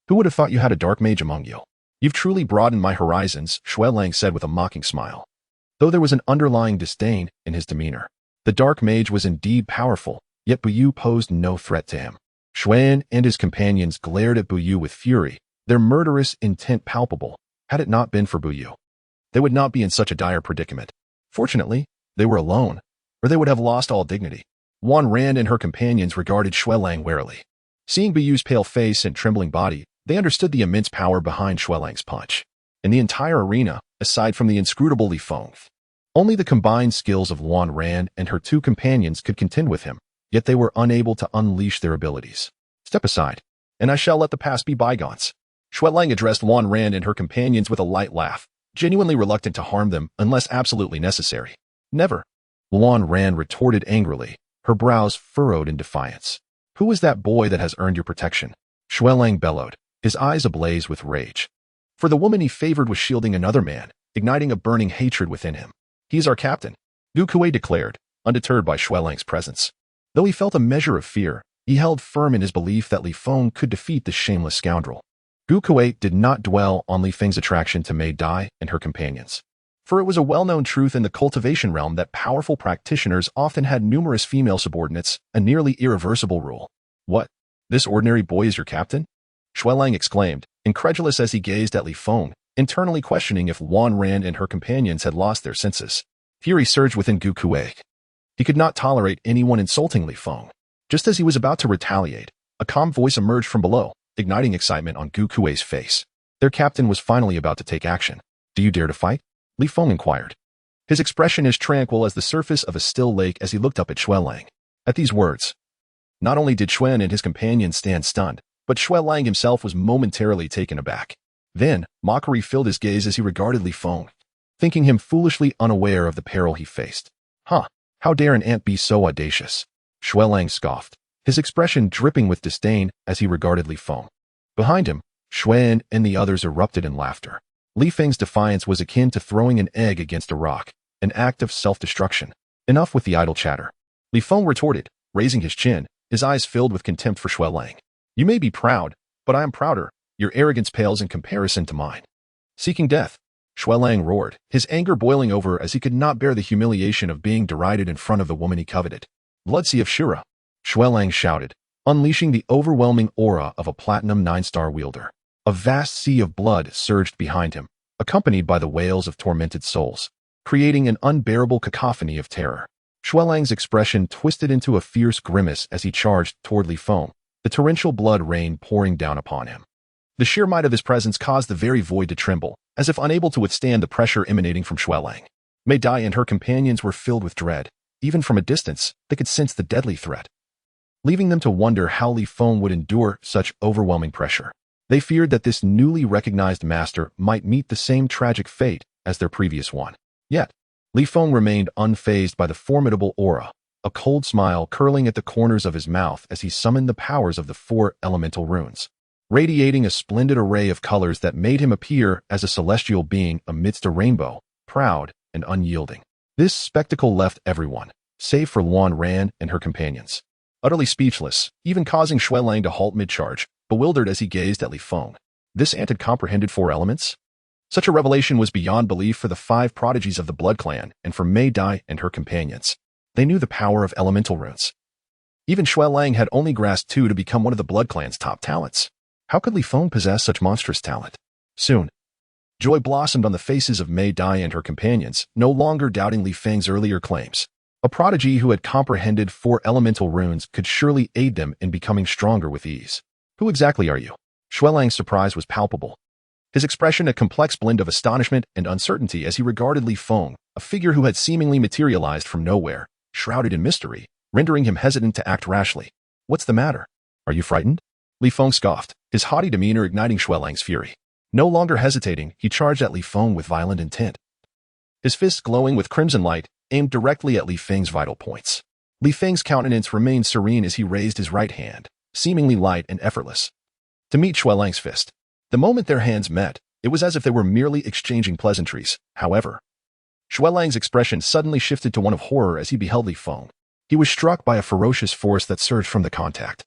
A: Who would have thought you had a dark mage among you? You've truly broadened my horizons, Shui Lang said with a mocking smile, though there was an underlying disdain in his demeanor. The dark mage was indeed powerful, yet Buyu posed no threat to him. Xuan and his companions glared at Buyu with fury, their murderous intent palpable. Had it not been for Buyu, they would not be in such a dire predicament. Fortunately, they were alone, or they would have lost all dignity. Wan Ran and her companions regarded Shui Lang warily. Seeing Buyu's pale face and trembling body, they understood the immense power behind Shui Lang's punch. In the entire arena, aside from the inscrutable Li Feng, only the combined skills of Luan Ran and her 2 companions could contend with him, yet they were unable to unleash their abilities. Step aside, and I shall let the past be bygones. Shui Lang addressed Luan Ran and her companions with a light laugh, genuinely reluctant to harm them unless absolutely necessary. Never. Luan Ran retorted angrily, her brows furrowed in defiance. Who is that boy that has earned your protection? Shui Lang bellowed, his eyes ablaze with rage. For the woman he favored was shielding another man, igniting a burning hatred within him. He is our captain, Gu Kuei declared, undeterred by Shui Lang's presence. Though he felt a measure of fear, he held firm in his belief that Li Feng could defeat the shameless scoundrel. Gu Kuei did not dwell on Li Feng's attraction to Mei Dai and her companions, for it was a well-known truth in the cultivation realm that powerful practitioners often had numerous female subordinates, a nearly irreversible rule. What? This ordinary boy is your captain? Shui Lang exclaimed, incredulous as he gazed at Li Feng, internally questioning if Wan Ran and her companions had lost their senses. Fury surged within Gu Kuei. He could not tolerate anyone insulting Li Feng. Just as he was about to retaliate, a calm voice emerged from below, igniting excitement on Gu Kuei's face. Their captain was finally about to take action. Do you dare to fight? Li Feng inquired, his expression as tranquil as the surface of a still lake as he looked up at Shui Lang. At these words, not only did Xuan and his companions stand stunned, but Shui Lang himself was momentarily taken aback. Then, mockery filled his gaze as he regarded Li Feng, thinking him foolishly unaware of the peril he faced. Huh, how dare an ant be so audacious? Shui Lang scoffed, his expression dripping with disdain as he regarded Li Feng. Behind him, Xuan and the others erupted in laughter. Li Feng's defiance was akin to throwing an egg against a rock. an act of self-destruction. Enough with the idle chatter. Li Feng retorted, raising his chin, his eyes filled with contempt for Xuelang. You may be proud, but I am prouder. Your arrogance pales in comparison to mine. Seeking death, Xuelang roared, his anger boiling over as he could not bear the humiliation of being derided in front of the woman he coveted. Bloodsea of Shura, Xuelang shouted, unleashing the overwhelming aura of a platinum 9-star wielder. A vast sea of blood surged behind him, accompanied by the wails of tormented souls, creating an unbearable cacophony of terror. Xuelang's expression twisted into a fierce grimace as he charged toward Li Feng, the torrential blood rain pouring down upon him. The sheer might of his presence caused the very void to tremble, as if unable to withstand the pressure emanating from Xuelang. Mei Dai and her companions were filled with dread. Even from a distance, they could sense the deadly threat, leaving them to wonder how Li Feng would endure such overwhelming pressure. They feared that this newly recognized master might meet the same tragic fate as their previous one. Yet, Li Feng remained unfazed by the formidable aura, a cold smile curling at the corners of his mouth as he summoned the powers of the 4 elemental runes, radiating a splendid array of colors that made him appear as a celestial being amidst a rainbow, proud and unyielding. This spectacle left everyone, save for Luan Ran and her companions, utterly speechless, even causing Xuelang to halt mid-charge, bewildered as he gazed at Li Feng. This ant had comprehended 4 elements? Such a revelation was beyond belief for the 5 prodigies of the Blood Clan and for Mei Dai and her companions. They knew the power of elemental runes. Even Xuelang had only grasped 2 to become one of the Blood Clan's top talents. How could Li Feng possess such monstrous talent? Soon, joy blossomed on the faces of Mei Dai and her companions, no longer doubting Li Feng's earlier claims. A prodigy who had comprehended 4 elemental runes could surely aid them in becoming stronger with ease. Who exactly are you? Xuelang's surprise was palpable. His expression a complex blend of astonishment and uncertainty as he regarded Li Feng, a figure who had seemingly materialized from nowhere, shrouded in mystery, rendering him hesitant to act rashly. What's the matter? Are you frightened? Li Feng scoffed, his haughty demeanor igniting Xuelang's fury. No longer hesitating, he charged at Li Feng with violent intent. His fists glowing with crimson light, aimed directly at Li Feng's vital points. Li Feng's countenance remained serene as he raised his right hand, seemingly light and effortless, to meet Xuelang's fist. The moment their hands met, it was as if they were merely exchanging pleasantries. However, Xuelang's expression suddenly shifted to one of horror as he beheld Li Feng. He was struck by a ferocious force that surged from the contact,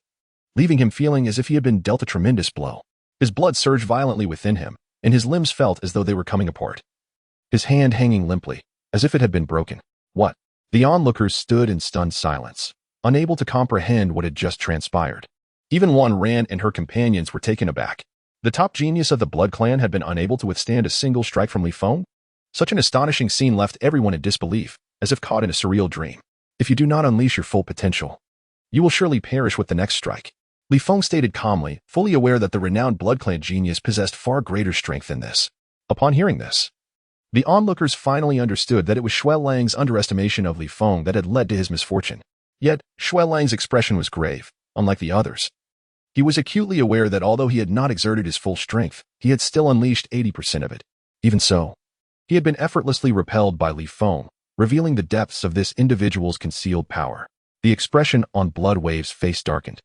A: leaving him feeling as if he had been dealt a tremendous blow. His blood surged violently within him, and his limbs felt as though they were coming apart, his hand hanging limply, as if it had been broken. What? The onlookers stood in stunned silence, unable to comprehend what had just transpired. Even Luan Ran and her companions were taken aback. The top genius of the Blood Clan had been unable to withstand a single strike from Li Feng? Such an astonishing scene left everyone in disbelief, as if caught in a surreal dream. If you do not unleash your full potential, you will surely perish with the next strike. Li Feng stated calmly, fully aware that the renowned Blood Clan genius possessed far greater strength than this. Upon hearing this, the onlookers finally understood that it was Xuelang's underestimation of Li Feng that had led to his misfortune. Yet, Xuelang's expression was grave, unlike the others. He was acutely aware that although he had not exerted his full strength, he had still unleashed 80% of it. Even so, he had been effortlessly repelled by Li Feng, revealing the depths of this individual's concealed power. The expression on Bloodwave's face darkened,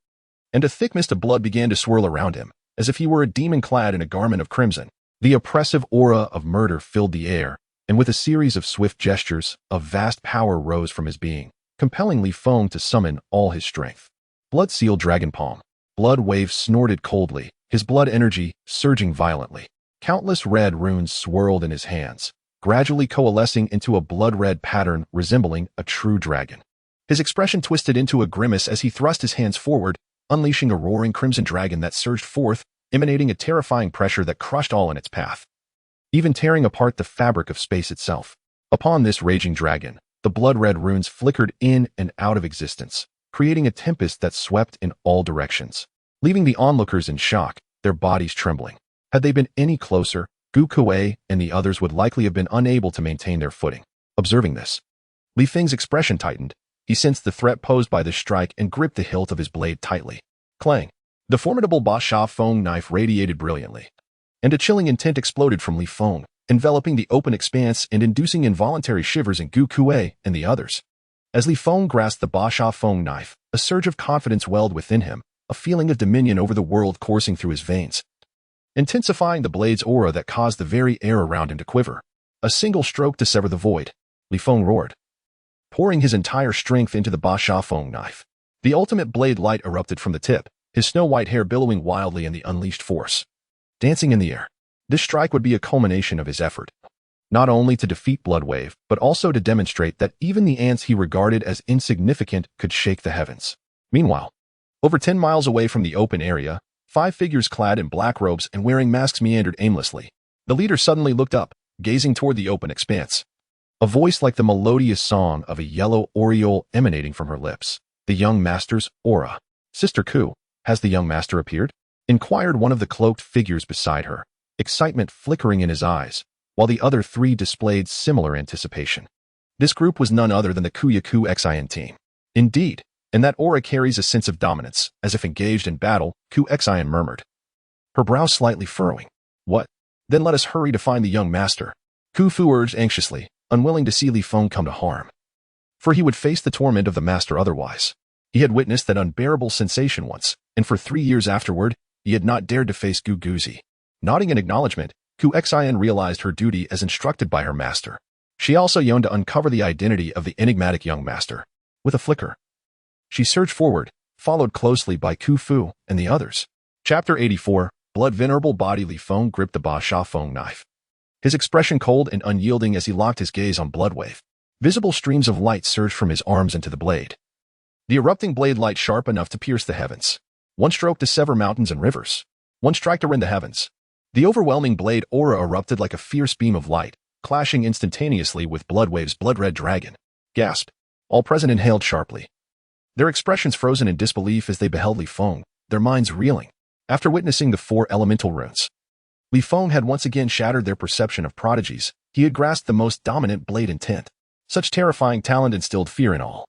A: and a thick mist of blood began to swirl around him, as if he were a demon clad in a garment of crimson. The oppressive aura of murder filled the air, and with a series of swift gestures, a vast power rose from his being, compelling Li Feng to summon all his strength. Blood-sealed dragon palm. Bloodwave snorted coldly, his blood energy surging violently. Countless red runes swirled in his hands, gradually coalescing into a blood-red pattern resembling a true dragon. His expression twisted into a grimace as he thrust his hands forward, unleashing a roaring crimson dragon that surged forth, emanating a terrifying pressure that crushed all in its path, even tearing apart the fabric of space itself. Upon this raging dragon, the blood-red runes flickered in and out of existence, creating a tempest that swept in all directions, leaving the onlookers in shock, their bodies trembling. Had they been any closer, Gu Kuei and the others would likely have been unable to maintain their footing. Observing this, Li Feng's expression tightened. He sensed the threat posed by this strike and gripped the hilt of his blade tightly. Clang! The formidable Ba Sha Feng knife radiated brilliantly, and a chilling intent exploded from Li Feng, enveloping the open expanse and inducing involuntary shivers in Gu Kuei and the others. As Li Feng grasped the Ba Sha Feng knife, a surge of confidence welled within him, a feeling of dominion over the world coursing through his veins, intensifying the blade's aura that caused the very air around him to quiver. A single stroke to sever the void. Li Feng roared, pouring his entire strength into the Ba Sha Feng knife. The ultimate blade light erupted from the tip, his snow-white hair billowing wildly in the unleashed force. Dancing in the air. This strike would be a culmination of his effort, not only to defeat Bloodwave, but also to demonstrate that even the ants he regarded as insignificant could shake the heavens. Meanwhile, over 10 miles away from the open area, 5 figures clad in black robes and wearing masks meandered aimlessly. The leader suddenly looked up, gazing toward the open expanse. A voice like the melodious song of a yellow oriole emanating from her lips. The young master's aura. Sister Ku, has the young master appeared? Inquired one of the cloaked figures beside her, excitement flickering in his eyes, while the other 3 displayed similar anticipation. This group was none other than the Kuyaku Xin team. Indeed, and that aura carries a sense of dominance, as if engaged in battle, Ku Xin murmured, her brows slightly furrowing. What? Then let us hurry to find the young master. Ku Fu urged anxiously, unwilling to see Li Feng come to harm. For he would face the torment of the master otherwise. He had witnessed that unbearable sensation once, and for 3 years afterward, he had not dared to face Gu Guzi. Nodding in acknowledgement, Ku Xian realized her duty as instructed by her master. She also yearned to uncover the identity of the enigmatic young master. With a flicker, she surged forward, followed closely by Ku Fu and the others. Chapter 84, Blood Venerable Body. Li Feng gripped the Ba Sha Feng knife. His expression cold and unyielding as he locked his gaze on Bloodwave. Visible streams of light surged from his arms into the blade. The erupting blade light sharp enough to pierce the heavens. One stroke to sever mountains and rivers. One strike to rend the heavens. The overwhelming blade aura erupted like a fierce beam of light, clashing instantaneously with Bloodwave's blood-red dragon. Gasped. All present inhaled sharply. Their expressions frozen in disbelief as they beheld Li Feng, their minds reeling. After witnessing the 4 elemental runes, Li Feng had once again shattered their perception of prodigies. He had grasped the most dominant blade intent. Such terrifying talent instilled fear in all,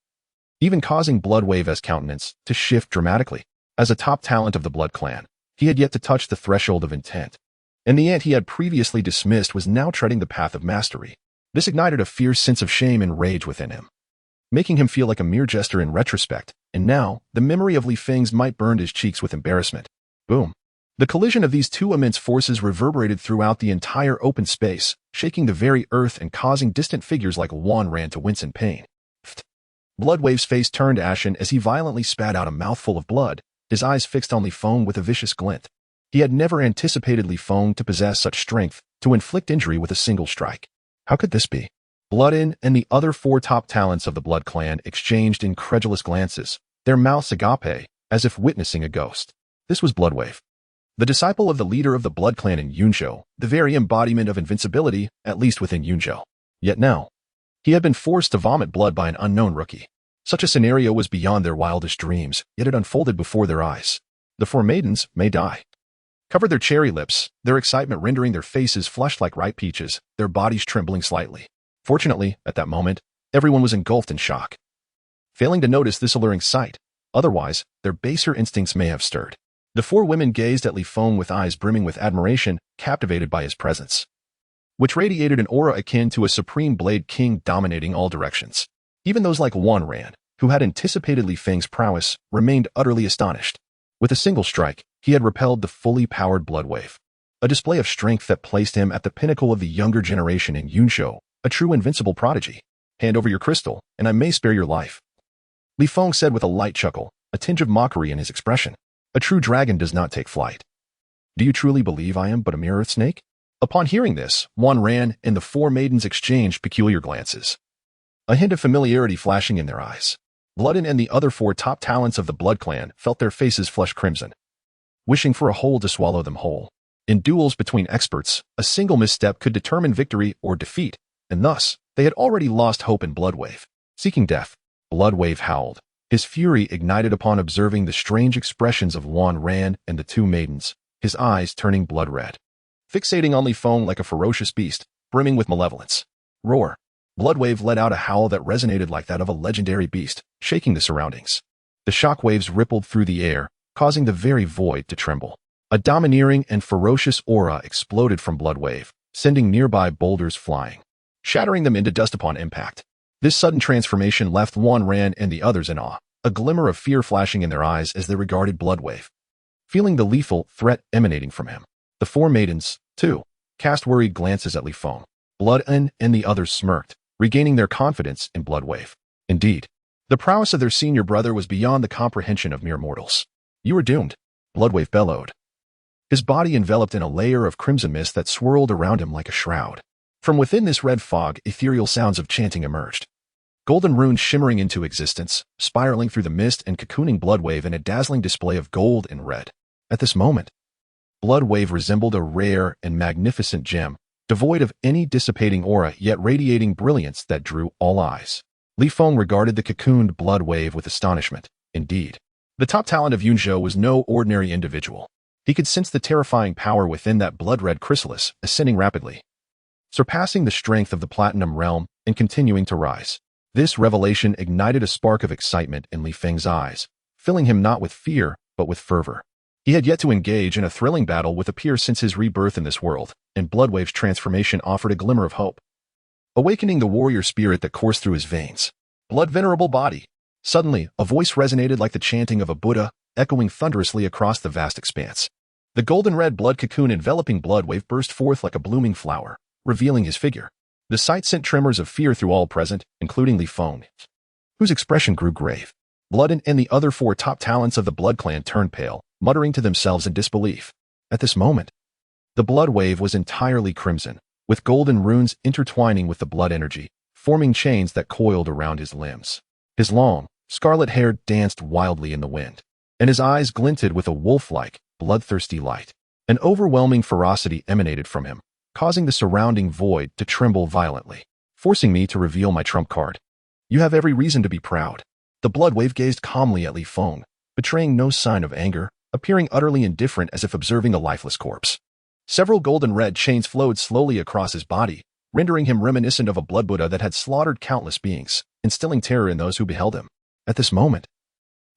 A: even causing Bloodwave's countenance to shift dramatically. As a top talent of the Blood Clan, he had yet to touch the threshold of intent, and the ant he had previously dismissed was now treading the path of mastery. This ignited a fierce sense of shame and rage within him, making him feel like a mere jester in retrospect, and now, the memory of Li Feng's might burned his cheeks with embarrassment. Boom. The collision of these 2 immense forces reverberated throughout the entire open space, shaking the very earth and causing distant figures like Wan Ran to wince in pain. Bloodwave's face turned ashen as he violently spat out a mouthful of blood, his eyes fixed on Li Feng with a vicious glint. He had never anticipated Li Feng to possess such strength to inflict injury with a single strike. How could this be? Bloodin and the other 4 top talents of the Blood Clan exchanged incredulous glances, their mouths agape, as if witnessing a ghost. This was Bloodwave, the disciple of the leader of the Blood Clan in Yunzhou, the very embodiment of invincibility, at least within Yunzhou. Yet now, he had been forced to vomit blood by an unknown rookie. Such a scenario was beyond their wildest dreams, yet it unfolded before their eyes. The 4 maidens may die. Covered their cherry lips, their excitement rendering their faces flushed like ripe peaches, their bodies trembling slightly. Fortunately, at that moment, everyone was engulfed in shock, failing to notice this alluring sight. Otherwise, their baser instincts may have stirred. The 4 women gazed at Li Feng with eyes brimming with admiration, captivated by his presence, which radiated an aura akin to a supreme blade king dominating all directions. Even those like Wan Ran, who had anticipated Li Feng's prowess, remained utterly astonished. With a single strike, he had repelled the fully powered Bloodwave, a display of strength that placed him at the pinnacle of the younger generation in Yunzhou, a true invincible prodigy. Hand over your crystal, and I may spare your life. Li Feng said with a light chuckle, a tinge of mockery in his expression. A true dragon does not take flight. Do you truly believe I am but a mere earth snake? Upon hearing this, Wan Ran and the 4 maidens exchanged peculiar glances, a hint of familiarity flashing in their eyes. Bloodin and the other 4 top talents of the Blood Clan felt their faces flush crimson, wishing for a hole to swallow them whole. In duels between experts, a single misstep could determine victory or defeat, and thus, they had already lost hope in Bloodwave. Seeking death, Bloodwave howled, his fury ignited upon observing the strange expressions of Wan Ran and the 2 maidens, his eyes turning blood red, fixating on Li Feng like a ferocious beast, brimming with malevolence. Roar. Bloodwave let out a howl that resonated like that of a legendary beast, shaking the surroundings. The shock waves rippled through the air, causing the very void to tremble. A domineering and ferocious aura exploded from Bloodwave, sending nearby boulders flying, shattering them into dust upon impact. This sudden transformation left Wan Ran and the others in awe, a glimmer of fear flashing in their eyes as they regarded Bloodwave, feeling the lethal threat emanating from him. The 4 maidens, too, cast worried glances at Li Feng. Bloodin and the others smirked, regaining their confidence in Blood Wave. Indeed, the prowess of their senior brother was beyond the comprehension of mere mortals. "You are doomed," Blood Wave bellowed, his body enveloped in a layer of crimson mist that swirled around him like a shroud. From within this red fog, ethereal sounds of chanting emerged. Golden runes shimmering into existence, spiraling through the mist and cocooning Blood Wave in a dazzling display of gold and red. At this moment, Blood Wave resembled a rare and magnificent gem, devoid of any dissipating aura yet radiating brilliance that drew all eyes. Li Feng regarded the cocooned Blood Wave with astonishment. Indeed, the top talent of Yunzhou was no ordinary individual. He could sense the terrifying power within that blood-red chrysalis, ascending rapidly, surpassing the strength of the Platinum Realm and continuing to rise. This revelation ignited a spark of excitement in Li Feng's eyes, filling him not with fear, but with fervor. He had yet to engage in a thrilling battle with a peer since his rebirth in this world, and Bloodwave's transformation offered a glimmer of hope, awakening the warrior spirit that coursed through his veins. "Blood-venerable body." Suddenly, a voice resonated like the chanting of a Buddha, echoing thunderously across the vast expanse. The golden-red blood cocoon enveloping Bloodwave burst forth like a blooming flower, revealing his figure. The sight sent tremors of fear through all present, including Li Feng, whose expression grew grave. Blood and the other four top talents of the Blood Clan turned pale, muttering to themselves in disbelief. At this moment, the Blood Wave was entirely crimson, with golden runes intertwining with the blood energy, forming chains that coiled around his limbs. His long, scarlet hair danced wildly in the wind, and his eyes glinted with a wolf-like, bloodthirsty light. An overwhelming ferocity emanated from him, causing the surrounding void to tremble violently, forcing me to reveal my trump card. "You have every reason to be proud." The Bloodwave gazed calmly at Li Feng, betraying no sign of anger, appearing utterly indifferent as if observing a lifeless corpse. Several golden-red chains flowed slowly across his body, rendering him reminiscent of a blood Buddha that had slaughtered countless beings, instilling terror in those who beheld him. At this moment,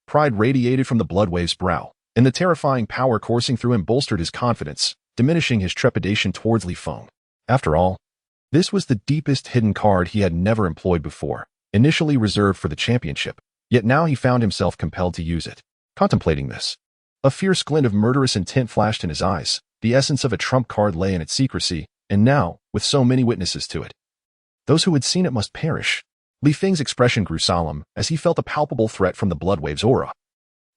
A: pride radiated from the Bloodwave's brow, and the terrifying power coursing through him bolstered his confidence, diminishing his trepidation towards Li Feng. After all, this was the deepest hidden card he had never employed before, initially reserved for the championship, yet now he found himself compelled to use it. Contemplating this, a fierce glint of murderous intent flashed in his eyes. The essence of a trump card lay in its secrecy, and now, with so many witnesses to it, those who had seen it must perish. Li Feng's expression grew solemn as he felt a palpable threat from the Bloodwave's aura,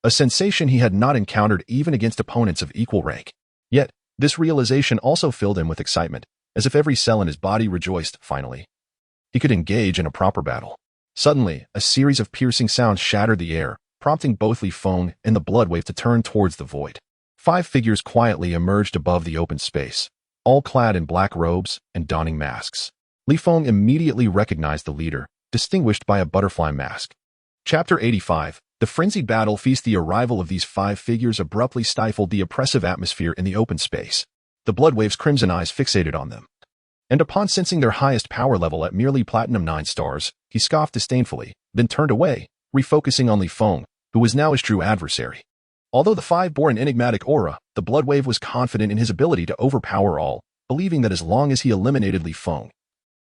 A: a sensation he had not encountered even against opponents of equal rank. Yet, this realization also filled him with excitement, as if every cell in his body rejoiced. Finally, he could engage in a proper battle. Suddenly, a series of piercing sounds shattered the air, prompting both Li Feng and the Bloodwave to turn towards the void. 5 figures quietly emerged above the open space, all clad in black robes and donning masks. Li Feng immediately recognized the leader, distinguished by a butterfly mask. Chapter 85. The frenzied battle feast. The arrival of these 5 figures abruptly stifled the oppressive atmosphere in the open space. The Bloodwave's crimson eyes fixated on them, and upon sensing their highest power level at merely platinum 9 stars, he scoffed disdainfully, then turned away, refocusing on Li Feng, who was now his true adversary. Although the 5 bore an enigmatic aura, the Bloodwave was confident in his ability to overpower all, believing that as long as he eliminated Li Feng,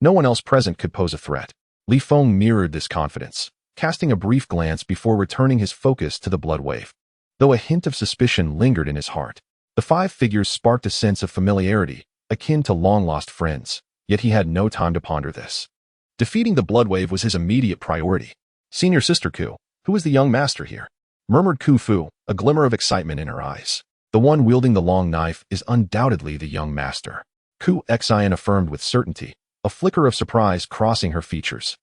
A: no one else present could pose a threat. Li Feng mirrored this confidence, casting a brief glance before returning his focus to the Bloodwave. Though a hint of suspicion lingered in his heart, the 5 figures sparked a sense of familiarity, akin to long-lost friends, yet he had no time to ponder this. Defeating the Bloodwave was his immediate priority. "Senior Sister Ku, who is the young master here?" murmured Ku Fu, a glimmer of excitement in her eyes. "The one wielding the long knife is undoubtedly the young master," Ku Xian affirmed with certainty, a flicker of surprise crossing her features.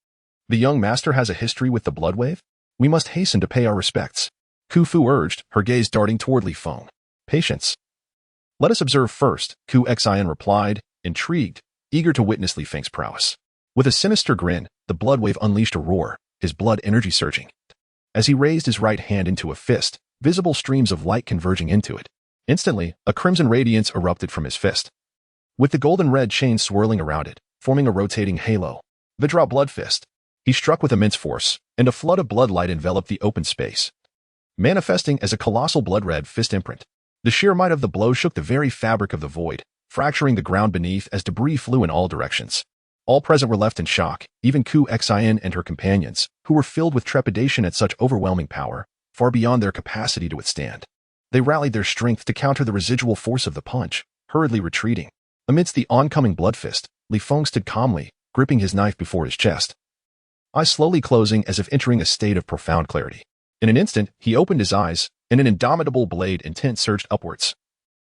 A: "The young master has a history with the Bloodwave? We must hasten to pay our respects," Ku Fu urged, her gaze darting toward Li Feng. "Patience. Let us observe first," Ku Xian replied, intrigued, eager to witness Li Feng's prowess. With a sinister grin, the Bloodwave unleashed a roar, his blood energy surging. As he raised his right hand into a fist, visible streams of light converging into it. Instantly, a crimson radiance erupted from his fist, with the golden-red chain swirling around it, forming a rotating halo. Vidra Blood Fist. He struck with immense force, and a flood of blood light enveloped the open space, manifesting as a colossal blood-red fist imprint. The sheer might of the blow shook the very fabric of the void, fracturing the ground beneath as debris flew in all directions. All present were left in shock, even Ku Xian and her companions, who were filled with trepidation at such overwhelming power, far beyond their capacity to withstand. They rallied their strength to counter the residual force of the punch, hurriedly retreating. Amidst the oncoming blood fist, Li Feng stood calmly, gripping his knife before his chest, eyes slowly closing as if entering a state of profound clarity. In an instant, he opened his eyes, and an indomitable blade intent surged upwards,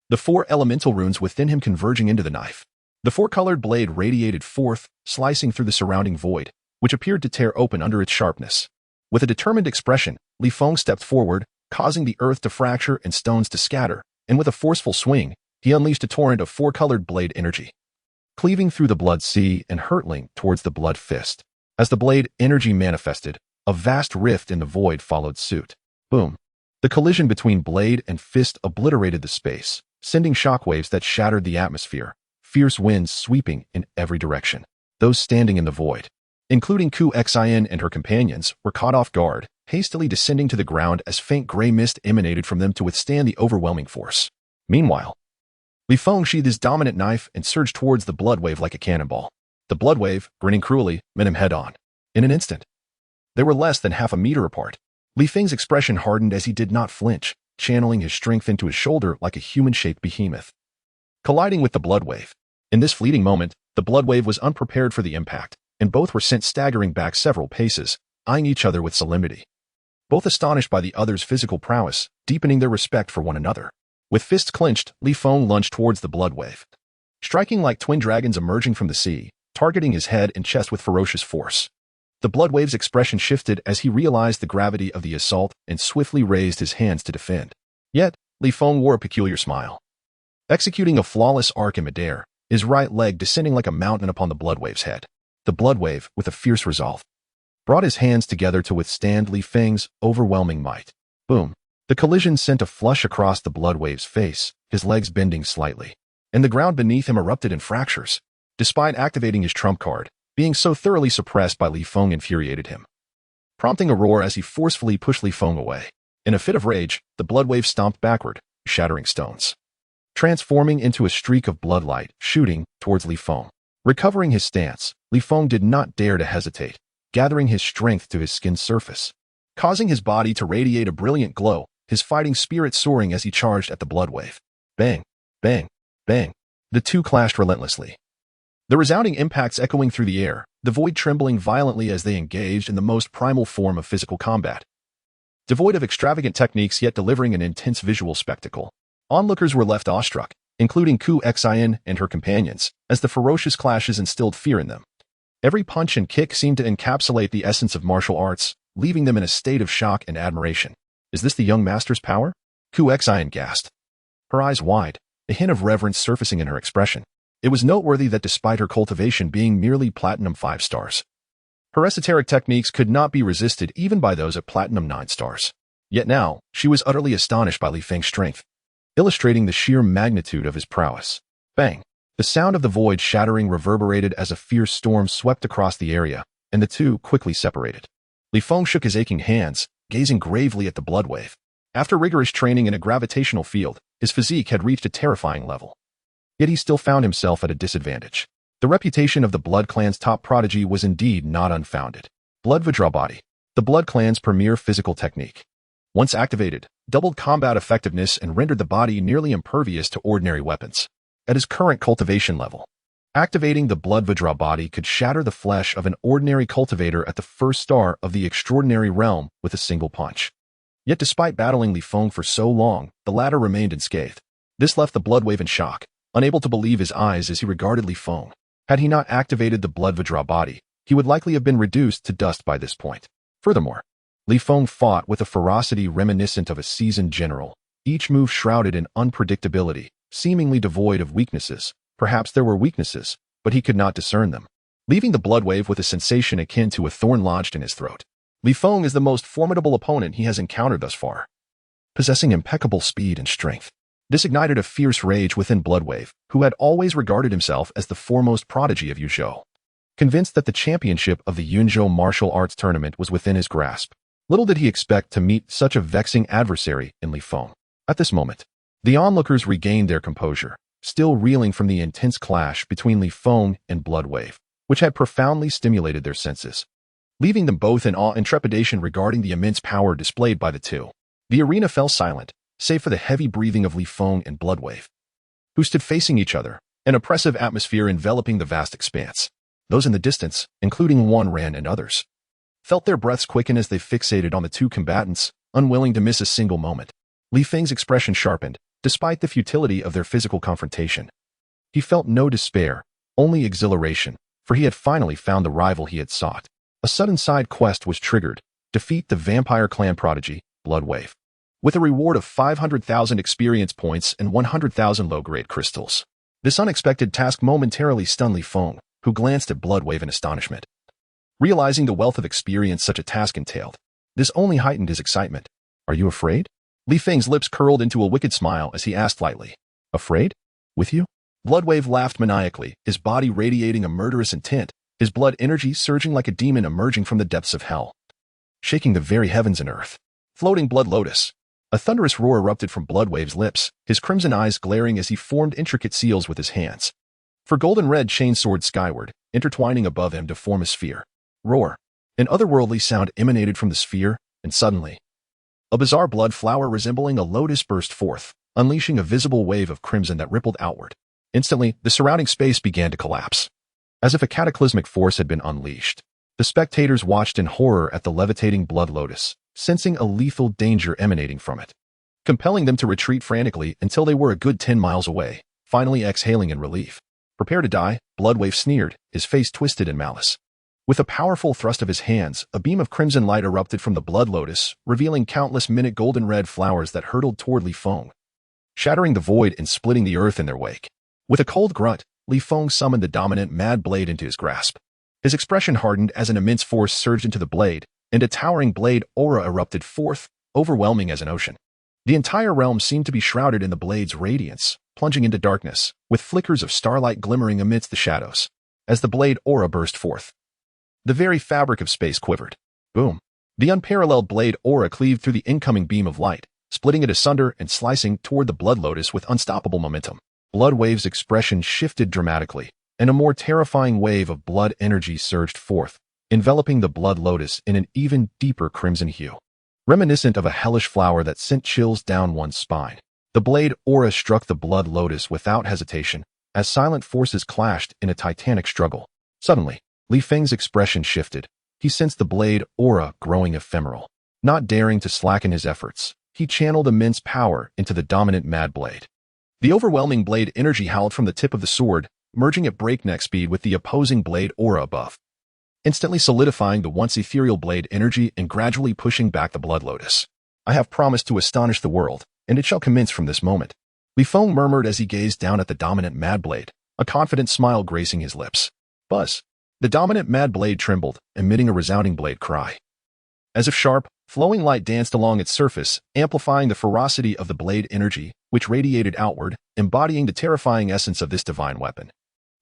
A: the 4 elemental runes within him converging into the knife. The 4-colored blade radiated forth, slicing through the surrounding void, which appeared to tear open under its sharpness. With a determined expression, Li Feng stepped forward, causing the earth to fracture and stones to scatter, and with a forceful swing, he unleashed a torrent of 4-colored blade energy, cleaving through the blood sea and hurtling towards the blood fist. As the blade energy manifested, a vast rift in the void followed suit. Boom! The collision between blade and fist obliterated the space, sending shockwaves that shattered the atmosphere, fierce winds sweeping in every direction. Those standing in the void, including Ku Xin and her companions, were caught off guard, hastily descending to the ground as faint gray mist emanated from them to withstand the overwhelming force. Meanwhile, Li Feng sheathed his dominant knife and surged towards the blood wave like a cannonball. The blood wave, grinning cruelly, met him head-on. In an instant, they were less than half a meter apart. Li Feng's expression hardened as he did not flinch, channeling his strength into his shoulder like a human-shaped behemoth, colliding with the blood wave. In this fleeting moment, the blood wave was unprepared for the impact, and both were sent staggering back several paces, eyeing each other with solemnity, both astonished by the other's physical prowess, deepening their respect for one another. With fists clenched, Li Feng lunged towards the blood wave, striking like twin dragons emerging from the sea, targeting his head and chest with ferocious force. The blood wave's expression shifted as he realized the gravity of the assault and swiftly raised his hands to defend. Yet, Li Feng wore a peculiar smile, executing a flawless arc in midair, his right leg descending like a mountain upon the blood wave's head. The blood wave, with a fierce resolve, brought his hands together to withstand Li Feng's overwhelming might. Boom! The collision sent a flush across the blood wave's face, his legs bending slightly, and the ground beneath him erupted in fractures. Despite activating his trump card, being so thoroughly suppressed by Li Feng infuriated him, prompting a roar as he forcefully pushed Li Feng away. In a fit of rage, the blood wave stomped backward, shattering stones, transforming into a streak of bloodlight, shooting towards Li Feng. Recovering his stance, Li Feng did not dare to hesitate, gathering his strength to his skin's surface, causing his body to radiate a brilliant glow, his fighting spirit soaring as he charged at the blood wave. Bang! Bang! Bang! The two clashed relentlessly, the resounding impacts echoing through the air, the void trembling violently as they engaged in the most primal form of physical combat. Devoid of extravagant techniques yet delivering an intense visual spectacle, onlookers were left awestruck, including Ku Xin and her companions, as the ferocious clashes instilled fear in them. Every punch and kick seemed to encapsulate the essence of martial arts, leaving them in a state of shock and admiration. Is this the young master's power? Ku Xin gasped, her eyes wide, a hint of reverence surfacing in her expression. It was noteworthy that despite her cultivation being merely Platinum 5 stars, her esoteric techniques could not be resisted even by those at Platinum 9 stars. Yet now, she was utterly astonished by Li Feng's strength, illustrating the sheer magnitude of his prowess. Bang! The sound of the void shattering reverberated as a fierce storm swept across the area, and the two quickly separated. Li Feng shook his aching hands, gazing gravely at the blood wave. After rigorous training in a gravitational field, his physique had reached a terrifying level. Yet he still found himself at a disadvantage. The reputation of the Blood Clan's top prodigy was indeed not unfounded. Blood Vajra Body, the Blood Clan's premier physical technique. Once activated, doubled combat effectiveness and rendered the body nearly impervious to ordinary weapons. At his current cultivation level, activating the Blood Vajra Body could shatter the flesh of an ordinary cultivator at the first star of the extraordinary realm with a single punch. Yet despite battling Li Feng for so long, the latter remained unscathed. This left the blood wave in shock, unable to believe his eyes as he regarded Li Feng. Had he not activated the Blood Vajra Body, he would likely have been reduced to dust by this point. Furthermore, Li Feng fought with a ferocity reminiscent of a seasoned general, each move shrouded in unpredictability, seemingly devoid of weaknesses. Perhaps there were weaknesses, but he could not discern them, leaving the blood wave with a sensation akin to a thorn lodged in his throat. Li Feng is the most formidable opponent he has encountered thus far, possessing impeccable speed and strength. This ignited a fierce rage within Bloodwave, who had always regarded himself as the foremost prodigy of Yuzhou. Convinced that the championship of the Yunzhou martial arts tournament was within his grasp, little did he expect to meet such a vexing adversary in Li Feng. At this moment, the onlookers regained their composure, still reeling from the intense clash between Li Feng and Bloodwave, which had profoundly stimulated their senses, leaving them both in awe and trepidation regarding the immense power displayed by the two. The arena fell silent, save for the heavy breathing of Li Feng and Bloodwave, who stood facing each other, an oppressive atmosphere enveloping the vast expanse. Those in the distance, including Wan Ran and others, felt their breaths quicken as they fixated on the two combatants, unwilling to miss a single moment. Li Feng's expression sharpened, despite the futility of their physical confrontation. He felt no despair, only exhilaration, for he had finally found the rival he had sought. A sudden side quest was triggered: defeat the vampire clan prodigy, Bloodwave, with a reward of 500,000 experience points and 100,000 low-grade crystals. This unexpected task momentarily stunned Li Feng, who glanced at Bloodwave in astonishment. Realizing the wealth of experience such a task entailed, this only heightened his excitement. "Are you afraid?" Li Feng's lips curled into a wicked smile as he asked lightly. "Afraid? With you?" Bloodwave laughed maniacally, his body radiating a murderous intent, his blood energy surging like a demon emerging from the depths of hell, shaking the very heavens and earth. Floating Blood Lotus. A thunderous roar erupted from Bloodwave's lips, his crimson eyes glaring as he formed intricate seals with his hands. For golden red chain soared skyward, intertwining above him to form a sphere. Roar. An otherworldly sound emanated from the sphere, and suddenly, a bizarre blood flower resembling a lotus burst forth, unleashing a visible wave of crimson that rippled outward. Instantly, the surrounding space began to collapse, as if a cataclysmic force had been unleashed. The spectators watched in horror at the levitating blood lotus, sensing a lethal danger emanating from it, compelling them to retreat frantically until they were a good 10 miles away, finally exhaling in relief. "Prepare to die," Bloodwave sneered, his face twisted in malice. With a powerful thrust of his hands, a beam of crimson light erupted from the blood lotus, revealing countless minute golden red flowers that hurtled toward Li Feng, shattering the void and splitting the earth in their wake. With a cold grunt, Li Feng summoned the dominant mad blade into his grasp. His expression hardened as an immense force surged into the blade, and a towering blade aura erupted forth, overwhelming as an ocean. The entire realm seemed to be shrouded in the blade's radiance, plunging into darkness, with flickers of starlight glimmering amidst the shadows. As the blade aura burst forth, the very fabric of space quivered. Boom! The unparalleled blade aura cleaved through the incoming beam of light, splitting it asunder and slicing toward the blood lotus with unstoppable momentum. Bloodwave's expression shifted dramatically, and a more terrifying wave of blood energy surged forth, enveloping the blood lotus in an even deeper crimson hue, reminiscent of a hellish flower that sent chills down one's spine. The blade aura struck the blood lotus without hesitation, as silent forces clashed in a titanic struggle. Suddenly, Li Feng's expression shifted. He sensed the blade aura growing ephemeral. Not daring to slacken his efforts, he channeled immense power into the dominant mad blade. The overwhelming blade energy howled from the tip of the sword, merging at breakneck speed with the opposing blade aura above, instantly solidifying the once ethereal blade energy and gradually pushing back the blood lotus. "I have promised to astonish the world, and it shall commence from this moment," Li Feng murmured as he gazed down at the dominant mad blade, a confident smile gracing his lips. Buzz! The dominant mad blade trembled, emitting a resounding blade cry. As if sharp, flowing light danced along its surface, amplifying the ferocity of the blade energy, which radiated outward, embodying the terrifying essence of this divine weapon.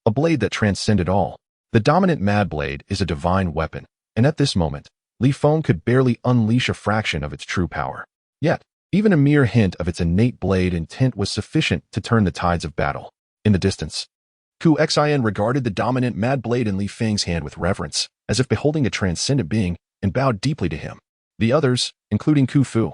A: A blade that transcended all. The dominant mad blade is a divine weapon, and at this moment, Li Feng could barely unleash a fraction of its true power. Yet, even a mere hint of its innate blade intent was sufficient to turn the tides of battle. In the distance, Ku Xin regarded the dominant mad blade in Li Feng's hand with reverence, as if beholding a transcendent being, and bowed deeply to him. The others, including Ku Fu,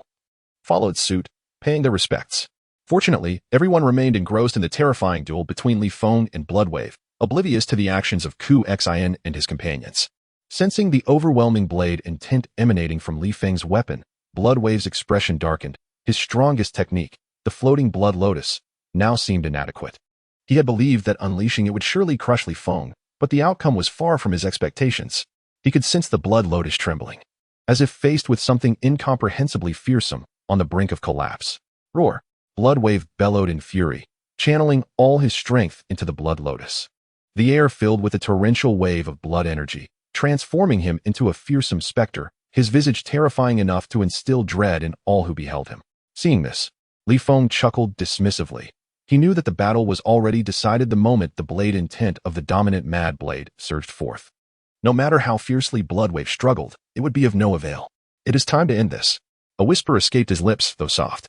A: followed suit, paying their respects. Fortunately, everyone remained engrossed in the terrifying duel between Li Feng and Bloodwave, oblivious to the actions of Ku Xin and his companions. Sensing the overwhelming blade intent emanating from Li Feng's weapon, Bloodwave's expression darkened. His strongest technique, the floating blood lotus, now seemed inadequate. He had believed that unleashing it would surely crush Li Feng, but the outcome was far from his expectations. He could sense the blood lotus trembling, as if faced with something incomprehensibly fearsome on the brink of collapse. Roar! Bloodwave bellowed in fury, channeling all his strength into the blood lotus. The air filled with a torrential wave of blood energy, transforming him into a fearsome specter, his visage terrifying enough to instill dread in all who beheld him. Seeing this, Li Feng chuckled dismissively. He knew that the battle was already decided the moment the blade intent of the dominant mad blade surged forth. No matter how fiercely Bloodwave struggled, it would be of no avail. "It is time to end this." A whisper escaped his lips, though soft.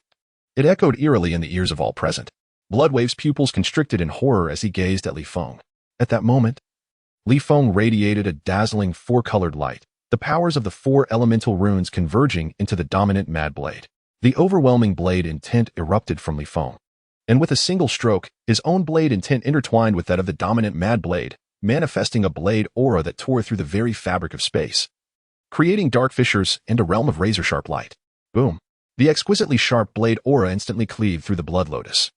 A: It echoed eerily in the ears of all present. Bloodwave's pupils constricted in horror as he gazed at Li Feng. At that moment, Li Feng radiated a dazzling four-colored light, the powers of the four elemental runes converging into the dominant mad blade. The overwhelming blade intent erupted from Li Feng, and with a single stroke, his own blade intent intertwined with that of the dominant mad blade, manifesting a blade aura that tore through the very fabric of space, creating dark fissures and a realm of razor-sharp light. Boom. The exquisitely sharp blade aura instantly cleaved through the blood lotus,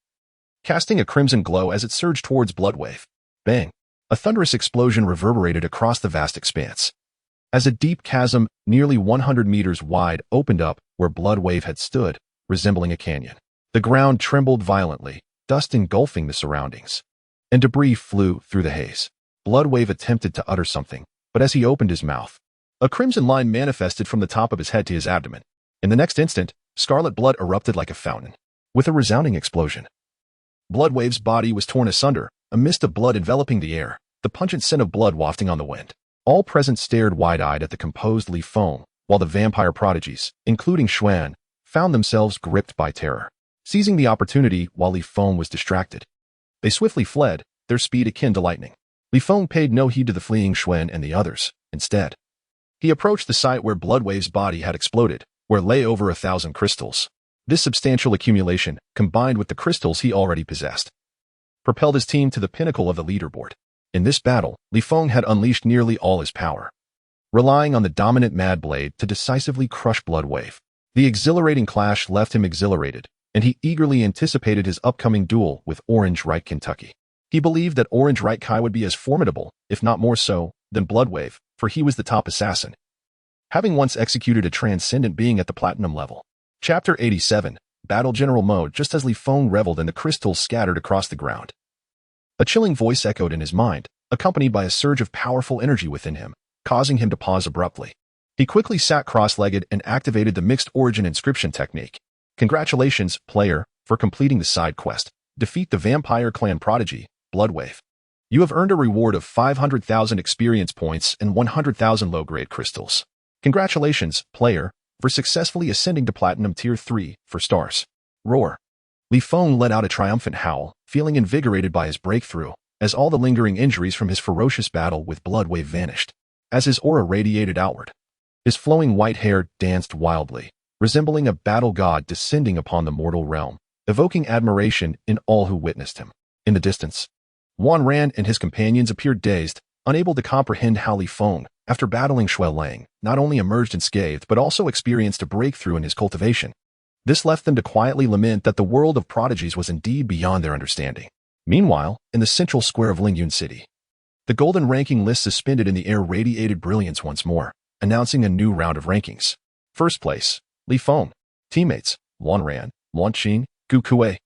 A: casting a crimson glow as it surged towards Bloodwave. Bang! A thunderous explosion reverberated across the vast expanse, as a deep chasm, nearly 100 meters wide, opened up where Bloodwave had stood, resembling a canyon. The ground trembled violently, dust engulfing the surroundings, and debris flew through the haze. Bloodwave attempted to utter something, but as he opened his mouth, a crimson line manifested from the top of his head to his abdomen. In the next instant, scarlet blood erupted like a fountain. With a resounding explosion, Bloodwave's body was torn asunder, a mist of blood enveloping the air, the pungent scent of blood wafting on the wind. All present stared wide-eyed at the composed Li Feng, while the vampire prodigies, including Xuan, found themselves gripped by terror. Seizing the opportunity while Li Feng was distracted, they swiftly fled, their speed akin to lightning. Li Feng paid no heed to the fleeing Xuan and the others. Instead, he approached the site where Bloodwave's body had exploded, where lay over 1,000 crystals. This substantial accumulation, combined with the crystals he already possessed, propelled his team to the pinnacle of the leaderboard. In this battle, Li Feng had unleashed nearly all his power, relying on the dominant Mad Blade to decisively crush Bloodwave. The exhilarating clash left him exhilarated, and he eagerly anticipated his upcoming duel with Orange Right Kentucky. He believed that Orange Right Kai would be as formidable, if not more so, than Bloodwave, for he was the top assassin, having once executed a transcendent being at the platinum level. Chapter 87, Battle General Mode. Just as Li Feng reveled and the crystals scattered across the ground, a chilling voice echoed in his mind, accompanied by a surge of powerful energy within him, causing him to pause abruptly. He quickly sat cross-legged and activated the mixed origin inscription technique. Congratulations, player, for completing the side quest. Defeat the vampire clan prodigy, Bloodwave. You have earned a reward of 500,000 experience points and 100,000 low-grade crystals. Congratulations, player, for successfully ascending to Platinum Tier 3 for stars. Roar. Li Feng let out a triumphant howl, feeling invigorated by his breakthrough, as all the lingering injuries from his ferocious battle with Bloodwave vanished. As his aura radiated outward, his flowing white hair danced wildly, resembling a battle god descending upon the mortal realm, evoking admiration in all who witnessed him. In the distance, Wan Ran and his companions appeared dazed, unable to comprehend how Li Feng, after battling Shui Lang, not only emerged unscathed but also experienced a breakthrough in his cultivation. This left them to quietly lament that the world of prodigies was indeed beyond their understanding. Meanwhile, in the central square of Lingyun City, the golden ranking list suspended in the air radiated brilliance once more, announcing a new round of rankings. First place, Li Feng. Teammates, Wan Ran, Wan Qing, Gu Kue,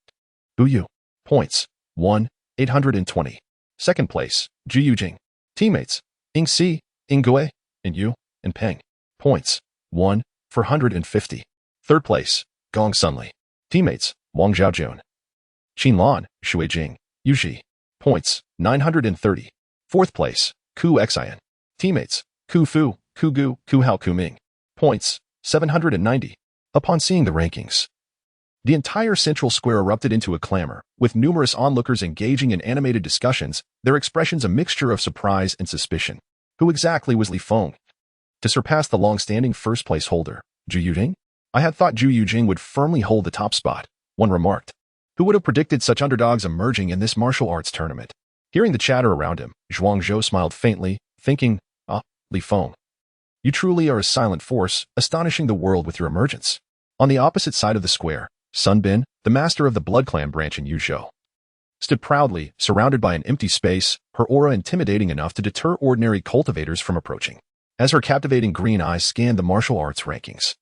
A: Bu Yu. Points, 1,820. Second place, Zhu Yujing. Teammates, Ying Si, Ying Gue, and Yu, and Peng. Points, 1,450. Third place, Gong Sunli. Teammates, Wang Zhaojun, Qin Lan, Shui Jing, Yu Ji. Points, 930. Fourth place, Ku Xian. Teammates, Ku Fu, Ku Gu, Ku Hao Ku Ming. Points, 790. Upon seeing the rankings, the entire central square erupted into a clamor, with numerous onlookers engaging in animated discussions, their expressions a mixture of surprise and suspicion. Who exactly was Li Feng to surpass the long-standing first-place holder, Zhu Yujing? I had thought Zhu Yujing would firmly hold the top spot, one remarked. Who would have predicted such underdogs emerging in this martial arts tournament? Hearing the chatter around him, Zhuang Zhou smiled faintly, thinking, Li Feng, you truly are a silent force, astonishing the world with your emergence. On the opposite side of the square, Sun Bin, the master of the Blood Clan branch in Yuzhou, stood proudly, surrounded by an empty space, her aura intimidating enough to deter ordinary cultivators from approaching. As her captivating green eyes scanned the martial arts rankings,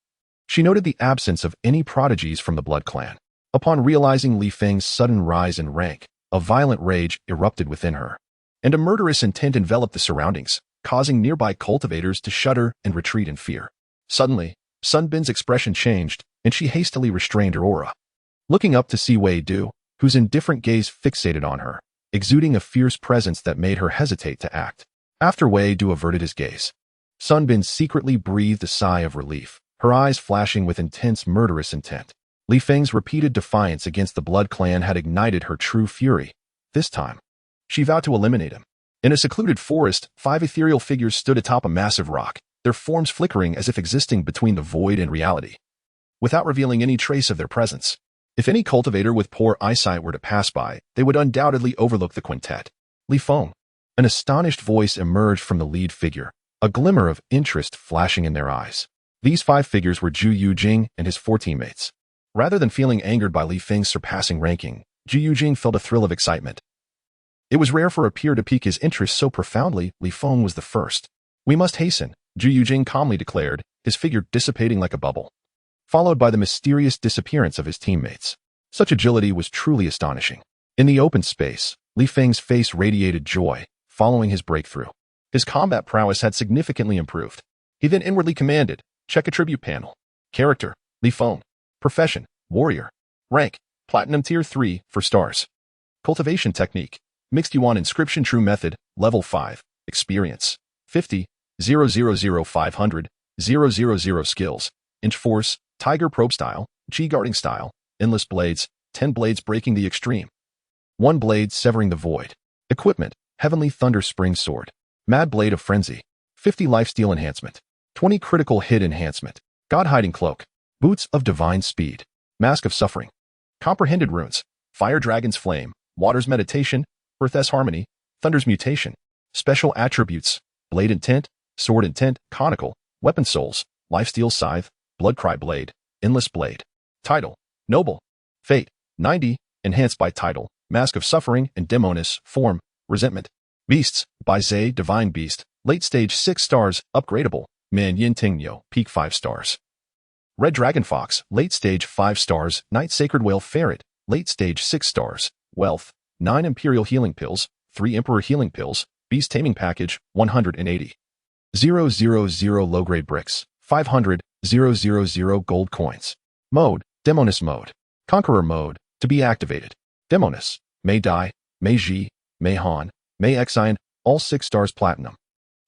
A: she noted the absence of any prodigies from the Blood Clan. Upon realizing Li Feng's sudden rise in rank, a violent rage erupted within her, and a murderous intent enveloped the surroundings, causing nearby cultivators to shudder and retreat in fear. Suddenly, Sun Bin's expression changed, and she hastily restrained her aura, looking up to see Wei Du, whose indifferent gaze fixated on her, exuding a fierce presence that made her hesitate to act. After Wei Du averted his gaze, Sun Bin secretly breathed a sigh of relief, her eyes flashing with intense murderous intent. Li Feng's repeated defiance against the Blood Clan had ignited her true fury. This time, she vowed to eliminate him. In a secluded forest, 5 ethereal figures stood atop a massive rock, their forms flickering as if existing between the void and reality, without revealing any trace of their presence. If any cultivator with poor eyesight were to pass by, they would undoubtedly overlook the quintet. Li Feng, An astonished voice emerged from the lead figure, a glimmer of interest flashing in their eyes. These 5 figures were Zhu Yujing and his 4 teammates. Rather than feeling angered by Li Feng's surpassing ranking, Zhu Yujing felt a thrill of excitement. It was rare for a peer to pique his interest so profoundly. Li Feng was the first. "We must hasten," Zhu Yujing calmly declared, his figure dissipating like a bubble, followed by the mysterious disappearance of his teammates. Such agility was truly astonishing. In the open space, Li Feng's face radiated joy, following his breakthrough. His combat prowess had significantly improved. He then inwardly commanded, "Check attribute panel. Character, Li Feng. Profession, warrior. Rank, platinum tier 3 for stars. Cultivation technique, mixed yuan inscription true method, level 5. Experience, 50, 500, 000 skills, inch force, tiger probe style, G guarding style, endless blades, 10 blades breaking the extreme. 1 blade severing the void. Equipment, heavenly thunder spring sword. Mad blade of frenzy. 50 lifesteal enhancement. 20 critical hit enhancement. God hiding cloak. Boots of divine speed. Mask of suffering. Comprehended runes. Fire dragon's flame. Water's meditation. Earth's harmony. Thunder's mutation. Special attributes. Blade intent. Sword intent. Conical. Weapon souls. Lifesteal scythe. Bloodcry blade. Endless blade. Title. Noble. Fate. 90. Enhanced by title. Mask of suffering and demoness. Form. Resentment. Beasts. By Zay. Divine beast. Late stage 6 stars. Upgradable. Man Yin Tingyo. Peak 5 stars. Red Dragon Fox, late stage 5 stars. Night Sacred Whale Ferret, late stage 6 stars. Wealth, 9 Imperial Healing Pills, 3 Emperor Healing Pills. Beast Taming Package, 180. 000 low-grade bricks, 500, 000 gold coins. Mode, Demoness Mode. Conqueror Mode, to be activated. Demoness, Mei Dai, Mei Ji, Mei Han, Mei Xian, all 6 stars platinum.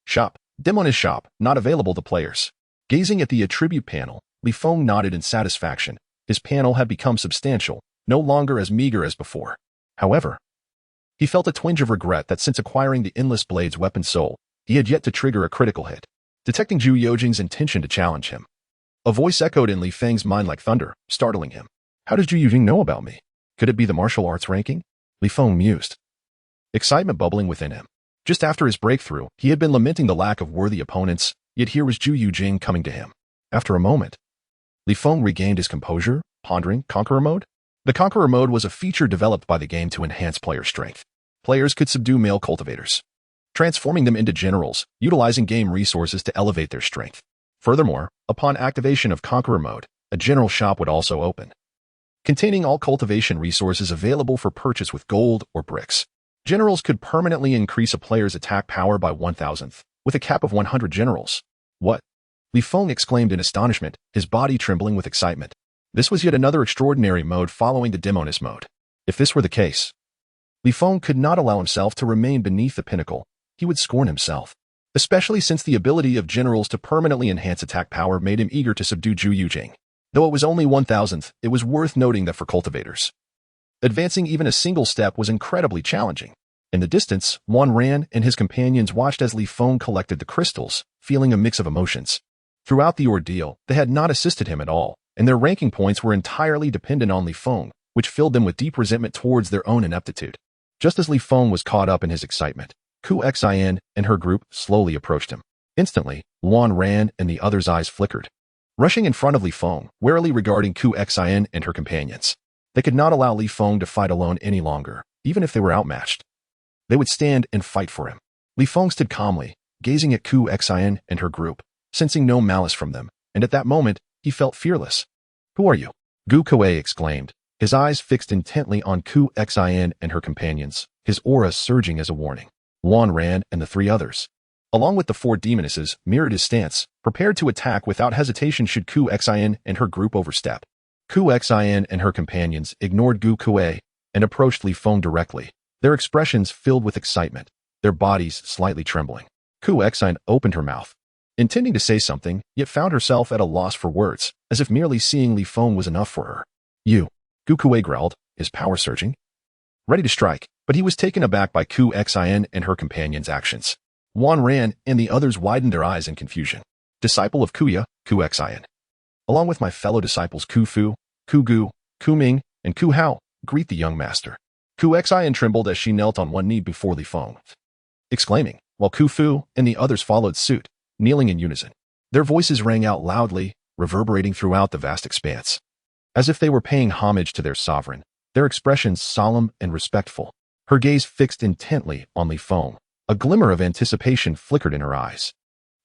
A: Shop, Demoness Shop, not available to players. Gazing at the attribute panel, Li Feng nodded in satisfaction. His panel had become substantial, no longer as meager as before. However, he felt a twinge of regret that since acquiring the Endless Blade's weapon soul, he had yet to trigger a critical hit. Detecting Zhu Yujing's intention to challenge him, a voice echoed in Li Feng's mind like thunder, startling him. "How does Zhu Yujing know about me? Could it be the martial arts ranking?" Li Feng mused, excitement bubbling within him. Just after his breakthrough, he had been lamenting the lack of worthy opponents, yet here was Zhu Yujing coming to him. After a moment, Li Feng regained his composure, pondering Conqueror Mode. The Conqueror Mode was a feature developed by the game to enhance player strength. Players could subdue male cultivators, transforming them into generals, utilizing game resources to elevate their strength. Furthermore, upon activation of Conqueror Mode, a general shop would also open, containing all cultivation resources available for purchase with gold or bricks. Generals could permanently increase a player's attack power by 1,000th, with a cap of 100 generals. What? Li Feng exclaimed in astonishment, his body trembling with excitement. This was yet another extraordinary mode following the Demoness mode. If this were the case, Li Feng could not allow himself to remain beneath the pinnacle. He would scorn himself, especially since the ability of generals to permanently enhance attack power made him eager to subdue Zhu Yujing. Though it was only 1,000th, it was worth noting that for cultivators, advancing even a single step was incredibly challenging. In the distance, Wan Ran and his companions watched as Li Feng collected the crystals, feeling a mix of emotions. Throughout the ordeal, they had not assisted him at all, and their ranking points were entirely dependent on Li Feng, which filled them with deep resentment towards their own ineptitude. Just as Li Feng was caught up in his excitement, Ku Xian and her group slowly approached him. Instantly, Wan Ran and the others' eyes flickered, rushing in front of Li Feng, warily regarding Ku Xian and her companions. They could not allow Li Feng to fight alone any longer, even if they were outmatched. They would stand and fight for him. Li Feng stood calmly, gazing at Ku Xian and her group, sensing no malice from them, and at that moment, he felt fearless. "Who are you?" Gu Kuei exclaimed, his eyes fixed intently on Ku Xian and her companions, his aura surging as a warning. Wan Ran and the 3 others, along with the 4 demonesses, mirrored his stance, prepared to attack without hesitation should Ku Xian and her group overstep. Ku Xian and her companions ignored Gu Kuei and approached Li Feng directly, their expressions filled with excitement, their bodies slightly trembling. Ku Xian opened her mouth, intending to say something, yet found herself at a loss for words, as if merely seeing Li Feng was enough for her. "You," Gu Kuei growled, his power surging, ready to strike, but he was taken aback by Ku Xian and her companions' actions. Wan Ran and the others widened their eyes in confusion. "Disciple of Kuya, Ku Xian. Along with my fellow disciples Ku Fu, Ku Gu, Ku Ming, and Ku Hao, greet the young master." Ku Xian trembled as she knelt on one knee before Li Feng. exclaiming, while Ku Fu and the others followed suit, kneeling in unison. Their voices rang out loudly, reverberating throughout the vast expanse. As if they were paying homage to their sovereign, their expressions solemn and respectful. Her gaze fixed intently on Li Feng. A glimmer of anticipation flickered in her eyes.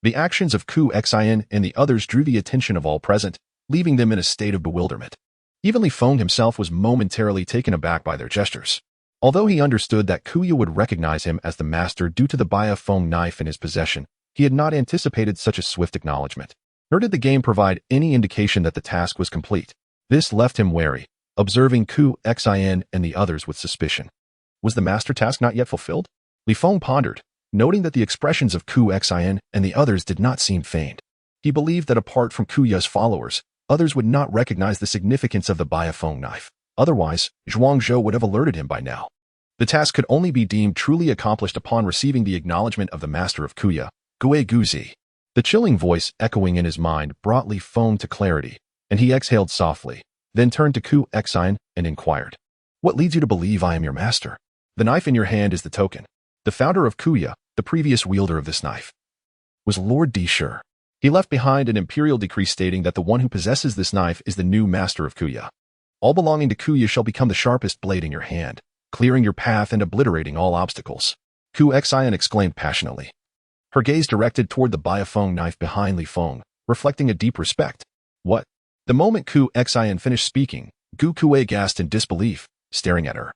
A: The actions of Ku Xin and the others drew the attention of all present, leaving them in a state of bewilderment. Even Li Feng himself was momentarily taken aback by their gestures. Although he understood that Kuya would recognize him as the master due to the Bai Feng knife in his possession, he had not anticipated such a swift acknowledgement. Nor did the game provide any indication that the task was complete. This left him wary, observing Ku Xin and the others with suspicion. Was the master task not yet fulfilled? Li Feng pondered, noting that the expressions of Ku Xin and the others did not seem feigned. He believed that apart from Kuya's followers, others would not recognize the significance of the Bai Feng knife. Otherwise, Zhuangzhou would have alerted him by now. The task could only be deemed truly accomplished upon receiving the acknowledgement of the master of Kuya, Gui Guzi. The chilling voice echoing in his mind brought Li Feng to clarity, and he exhaled softly, then turned to Ku Xin and inquired, "What leads you to believe I am your master? The knife in your hand is the token." The founder of Kuya, the previous wielder of this knife, was Lord Dishur. He left behind an imperial decree stating that the one who possesses this knife is the new master of Kuya. All belonging to Kuya shall become the sharpest blade in your hand, clearing your path and obliterating all obstacles. Ku Xin exclaimed passionately. Her gaze directed toward the Bai Feng knife behind Li Feng, reflecting a deep respect. What? The moment Ku Xin finished speaking, Gu Kuei gasped in disbelief, staring at her.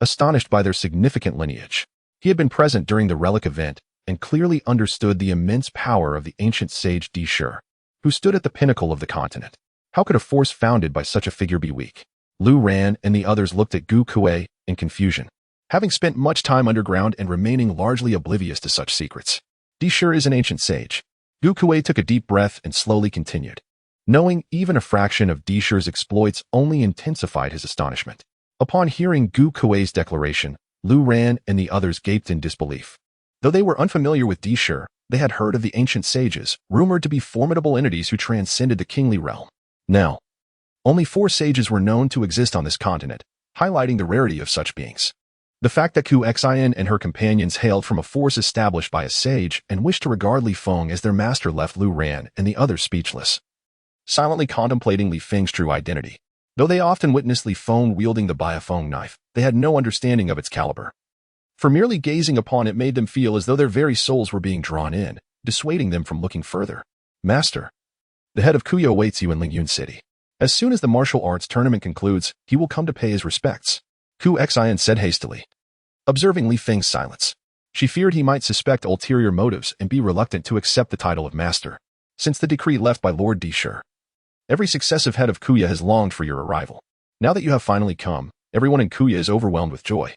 A: Astonished by their significant lineage, he had been present during the relic event and clearly understood the immense power of the ancient sage Dishur, who stood at the pinnacle of the continent. How could a force founded by such a figure be weak? Lu Ran and the others looked at Gu Kuei in confusion, having spent much time underground and remaining largely oblivious to such secrets. Dishur is an ancient sage. Gu Kuei took a deep breath and slowly continued. Knowing even a fraction of Dishur's exploits only intensified his astonishment. Upon hearing Gu Kuei's declaration, Lu Ran and the others gaped in disbelief. Though they were unfamiliar with Dishur, they had heard of the ancient sages, rumored to be formidable entities who transcended the kingly realm. Now, only 4 sages were known to exist on this continent, highlighting the rarity of such beings. The fact that Ku Xin and her companions hailed from a force established by a sage and wished to regard Li Feng as their master left Lu Ran and the others speechless, silently contemplating Li Feng's true identity. Though they often witnessed Li Feng wielding the Bai Feng knife, they had no understanding of its caliber. For merely gazing upon it made them feel as though their very souls were being drawn in, dissuading them from looking further. Master, the head of Kuya awaits you in Lingyun City. As soon as the martial arts tournament concludes, he will come to pay his respects, Ku Xin said hastily. Observing Li Feng's silence, she feared he might suspect ulterior motives and be reluctant to accept the title of master, since the decree left by Lord Dishur. Every successive head of Kuya has longed for your arrival. Now that you have finally come, everyone in Kuya is overwhelmed with joy.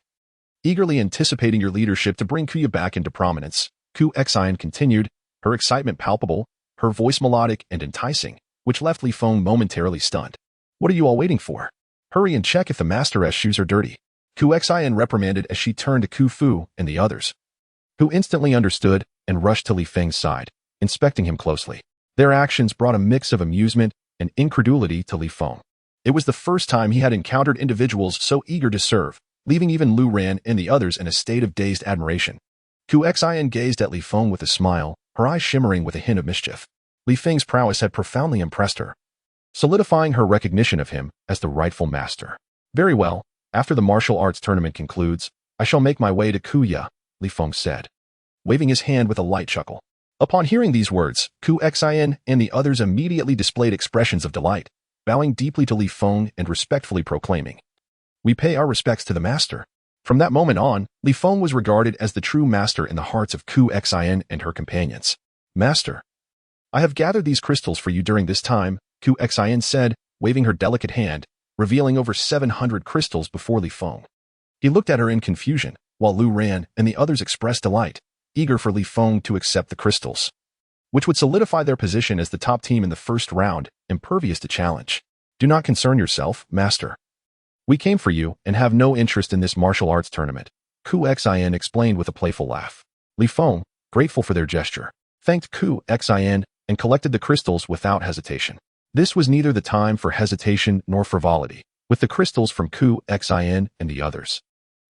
A: Eagerly anticipating your leadership to bring Kuya back into prominence, Ku Xin continued, her excitement palpable, her voice melodic and enticing, which left Li Feng momentarily stunned. What are you all waiting for? Hurry and check if the master's shoes are dirty. Ku Xin reprimanded as she turned to Ku Fu and the others, who instantly understood and rushed to Li Feng's side, inspecting him closely. Their actions brought a mix of amusement and incredulity to Li Feng. It was the first time he had encountered individuals so eager to serve, leaving even Lu Ran and the others in a state of dazed admiration. Ku Xin gazed at Li Feng with a smile, her eyes shimmering with a hint of mischief. Li Feng's prowess had profoundly impressed her, solidifying her recognition of him as the rightful master. Very well, after the martial arts tournament concludes, I shall make my way to Kuya, Li Feng said, waving his hand with a light chuckle. Upon hearing these words, Ku Xin and the others immediately displayed expressions of delight, bowing deeply to Li Feng and respectfully proclaiming, "We pay our respects to the master." From that moment on, Li Feng was regarded as the true master in the hearts of Ku Xin and her companions. Master, I have gathered these crystals for you during this time, Ku Xin said, waving her delicate hand, revealing over 700 crystals before Li Feng. He looked at her in confusion, while Lu Ran and the others expressed delight, eager for Li Feng to accept the crystals, which would solidify their position as the top team in the first round, impervious to challenge. Do not concern yourself, master. We came for you and have no interest in this martial arts tournament, Ku Xin explained with a playful laugh. Li Feng, grateful for their gesture, thanked Ku Xin and collected the crystals without hesitation. This was neither the time for hesitation nor frivolity, with the crystals from Ku Xin and the others.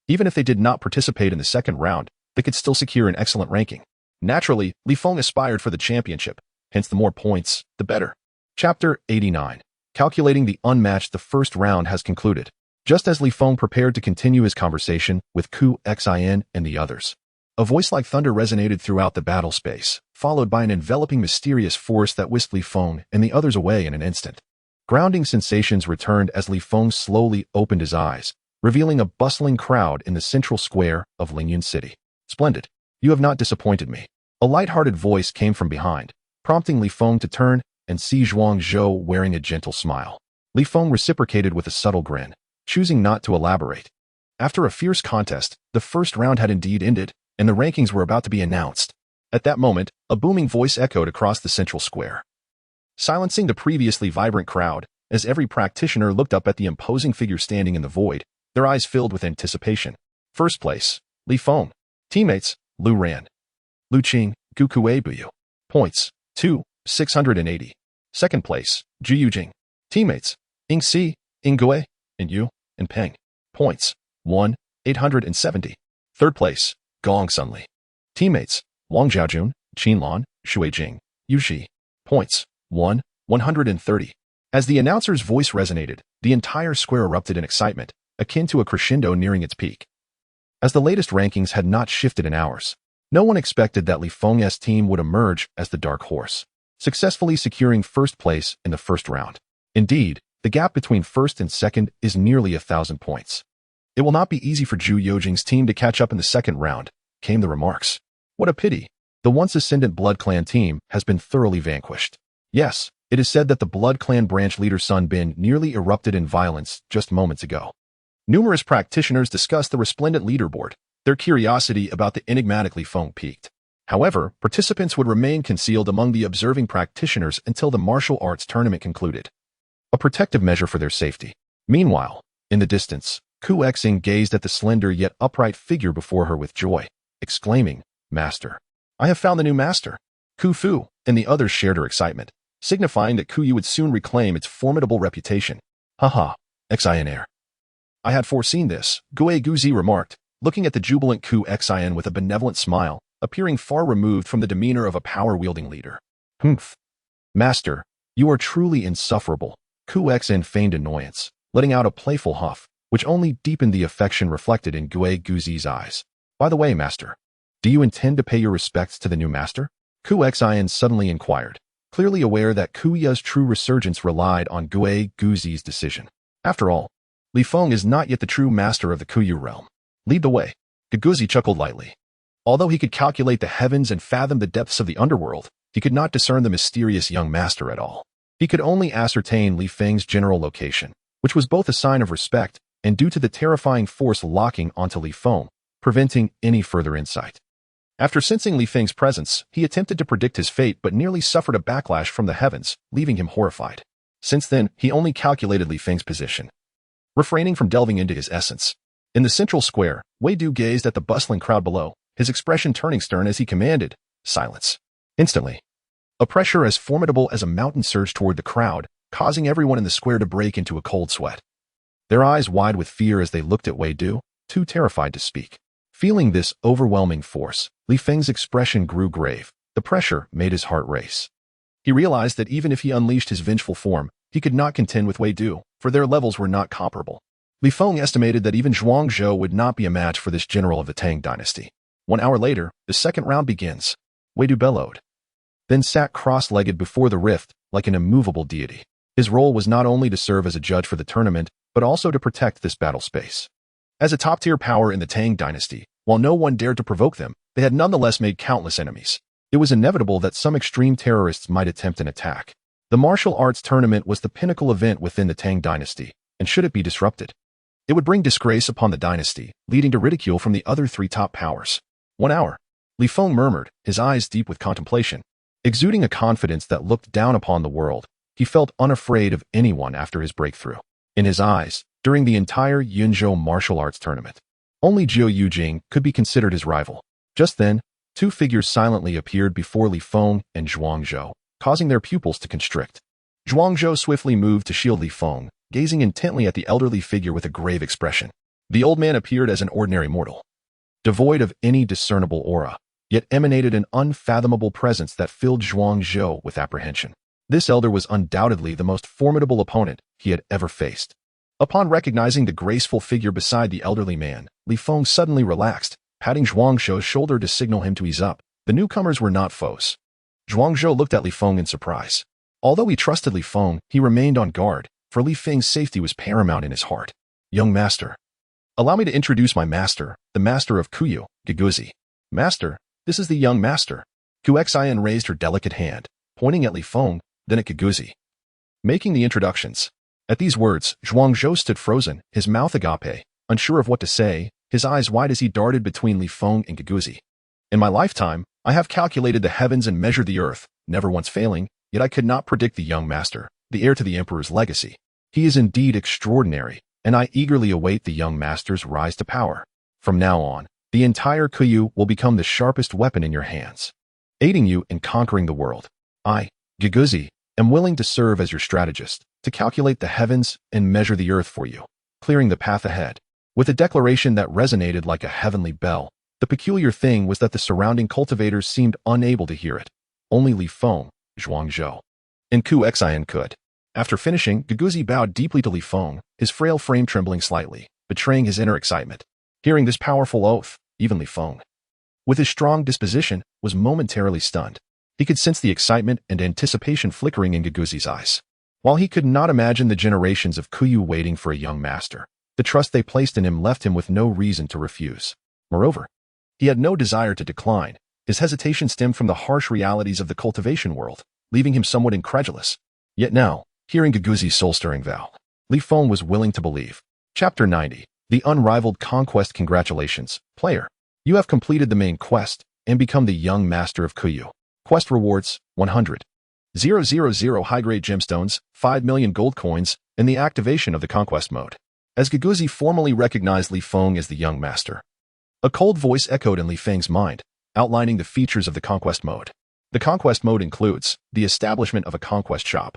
A: Even if they did not participate in the second round, they could still secure an excellent ranking. Naturally, Li Feng aspired for the championship, hence the more points, the better. Chapter 89. Calculating the unmatched. The first round has concluded. Just as Li Feng prepared to continue his conversation with Ku Xin and the others, a voice like thunder resonated throughout the battle space, followed by an enveloping mysterious force that whisked Li Feng and the others away in an instant. Grounding sensations returned as Li Feng slowly opened his eyes, revealing a bustling crowd in the central square of Lingyun City. Splendid. You have not disappointed me. A light-hearted voice came from behind, prompting Li Feng to turn and see Zhuang Zhou wearing a gentle smile. Li Feng reciprocated with a subtle grin, choosing not to elaborate. After a fierce contest, the first round had indeed ended, and the rankings were about to be announced. At that moment, a booming voice echoed across the central square, silencing the previously vibrant crowd. As every practitioner looked up at the imposing figure standing in the void, their eyes filled with anticipation. First place, Li Feng. Teammates, Lu Ran, Lu Qing, Gu Kuei-buyu. Points, 2, 680. Second place, Zhu Yujing. Teammates, Ying Si, Ying Gui, and Yu, and Peng. Points, 1, 870. Third place, Gong Sunli. Teammates, Wang Zhaojun, Qin Lan, Shui Jing, Yu Shi. Points, 1, 130. As the announcer's voice resonated, the entire square erupted in excitement, akin to a crescendo nearing its peak. As the latest rankings had not shifted in hours, no one expected that Li Feng's team would emerge as the dark horse, successfully securing first place in the first round. Indeed, the gap between first and second is nearly 1,000 points. It will not be easy for Zhu Yujing's team to catch up in the second round, came the remarks. What a pity. The once ascendant Blood Clan team has been thoroughly vanquished. Yes, it is said that the Blood Clan branch leader Sun Bin nearly erupted in violence just moments ago. Numerous practitioners discussed the resplendent leaderboard. Their curiosity about the enigmatic Li Feng piqued. However, participants would remain concealed among the observing practitioners until the martial arts tournament concluded, a protective measure for their safety. Meanwhile, in the distance, Ku Xing gazed at the slender yet upright figure before her with joy, exclaiming, "Master! I have found the new master!" Ku Fu and the others shared her excitement, signifying that Ku Yu would soon reclaim its formidable reputation. Haha, Xin. I had foreseen this, Gue Guzi remarked, looking at the jubilant Ku Xin with a benevolent smile, appearing far removed from the demeanor of a power-wielding leader. Humph. Master, you are truly insufferable. Ku Xin feigned annoyance, letting out a playful huff, which only deepened the affection reflected in Gue Guzi's eyes. By the way, master, do you intend to pay your respects to the new master? Ku Xin suddenly inquired, clearly aware that Ku Ya's true resurgence relied on Gue Guzi's decision. After all, Li Feng is not yet the true master of the Kuyu realm. Lead the way. Guguzi chuckled lightly. Although he could calculate the heavens and fathom the depths of the underworld, he could not discern the mysterious young master at all. He could only ascertain Li Feng's general location, which was both a sign of respect and due to the terrifying force locking onto Li Feng, preventing any further insight. After sensing Li Feng's presence, he attempted to predict his fate but nearly suffered a backlash from the heavens, leaving him horrified. Since then, he only calculated Li Feng's position, refraining from delving into his essence. In the central square, Wei Du gazed at the bustling crowd below, his expression turning stern as he commanded, "Silence." Instantly, a pressure as formidable as a mountain surged toward the crowd, causing everyone in the square to break into a cold sweat. Their eyes wide with fear as they looked at Wei Du, too terrified to speak. Feeling this overwhelming force, Li Feng's expression grew grave. The pressure made his heart race. He realized that even if he unleashed his vengeful form, he could not contend with Wei Du, for their levels were not comparable. Li Feng estimated that even Zhuang Zhou would not be a match for this general of the Tang Dynasty. 1 hour later, the second round begins. Wei Du bellowed, then sat cross-legged before the rift like an immovable deity. His role was not only to serve as a judge for the tournament, but also to protect this battle space. As a top-tier power in the Tang Dynasty, while no one dared to provoke them, they had nonetheless made countless enemies. It was inevitable that some extreme terrorists might attempt an attack. The martial arts tournament was the pinnacle event within the Tang Dynasty, and should it be disrupted, it would bring disgrace upon the dynasty, leading to ridicule from the other 3 top powers. 1 hour. Li Feng murmured, his eyes deep with contemplation. Exuding a confidence that looked down upon the world, he felt unafraid of anyone after his breakthrough. In his eyes, during the entire Yunzhou martial arts tournament, only Zhou Yujing could be considered his rival. Just then, 2 figures silently appeared before Li Feng and Zhuang Zhou, causing their pupils to constrict. Zhuang Zhou swiftly moved to shield Li Feng, gazing intently at the elderly figure with a grave expression. The old man appeared as an ordinary mortal, devoid of any discernible aura, yet emanated an unfathomable presence that filled Zhuang Zhou with apprehension. This elder was undoubtedly the most formidable opponent he had ever faced. Upon recognizing the graceful figure beside the elderly man, Li Feng suddenly relaxed, patting Zhuang Zhou's shoulder to signal him to ease up. The newcomers were not foes. Zhuang Zhou looked at Li Feng in surprise. Although he trusted Li Feng, he remained on guard, for Li Feng's safety was paramount in his heart. Young master. Allow me to introduce my master, the master of Kuyu, Giguzi. Master, this is the young master. Kuxian raised her delicate hand, pointing at Li Feng, then at Giguzi. Making the introductions. At these words, Zhuang Zhou stood frozen, his mouth agape, unsure of what to say, his eyes wide as he darted between Li Feng and Giguzi. In my lifetime, I have calculated the heavens and measured the earth, never once failing, yet I could not predict the young master, the heir to the emperor's legacy. He is indeed extraordinary, and I eagerly await the young master's rise to power. From now on, the entire Kuyu will become the sharpest weapon in your hands, aiding you in conquering the world. I, Giguzi, am willing to serve as your strategist, to calculate the heavens and measure the earth for you, clearing the path ahead. With a declaration that resonated like a heavenly bell, the peculiar thing was that the surrounding cultivators seemed unable to hear it. Only Li Feng, Zhuang Zhou, and Kuxian could. After finishing, Giguzi bowed deeply to Li Feng, his frail frame trembling slightly, betraying his inner excitement. Hearing this powerful oath, even Li Feng, with his strong disposition, was momentarily stunned. He could sense the excitement and anticipation flickering in Giguzi's eyes. While he could not imagine the generations of Kuyu waiting for a young master, the trust they placed in him left him with no reason to refuse. Moreover, he had no desire to decline. His hesitation stemmed from the harsh realities of the cultivation world, leaving him somewhat incredulous. Yet now, hearing Giguzi's soul-stirring vow, Li Feng was willing to believe. Chapter 90. The Unrivaled Conquest. Congratulations, player. You have completed the main quest and become the young master of Kuyu. Quest rewards, 100. 000 high-grade gemstones, 5 million gold coins, and the activation of the conquest mode. As Giguzi formally recognized Li Feng as the young master, a cold voice echoed in Li Feng's mind, outlining the features of the conquest mode. The conquest mode includes the establishment of a conquest shop,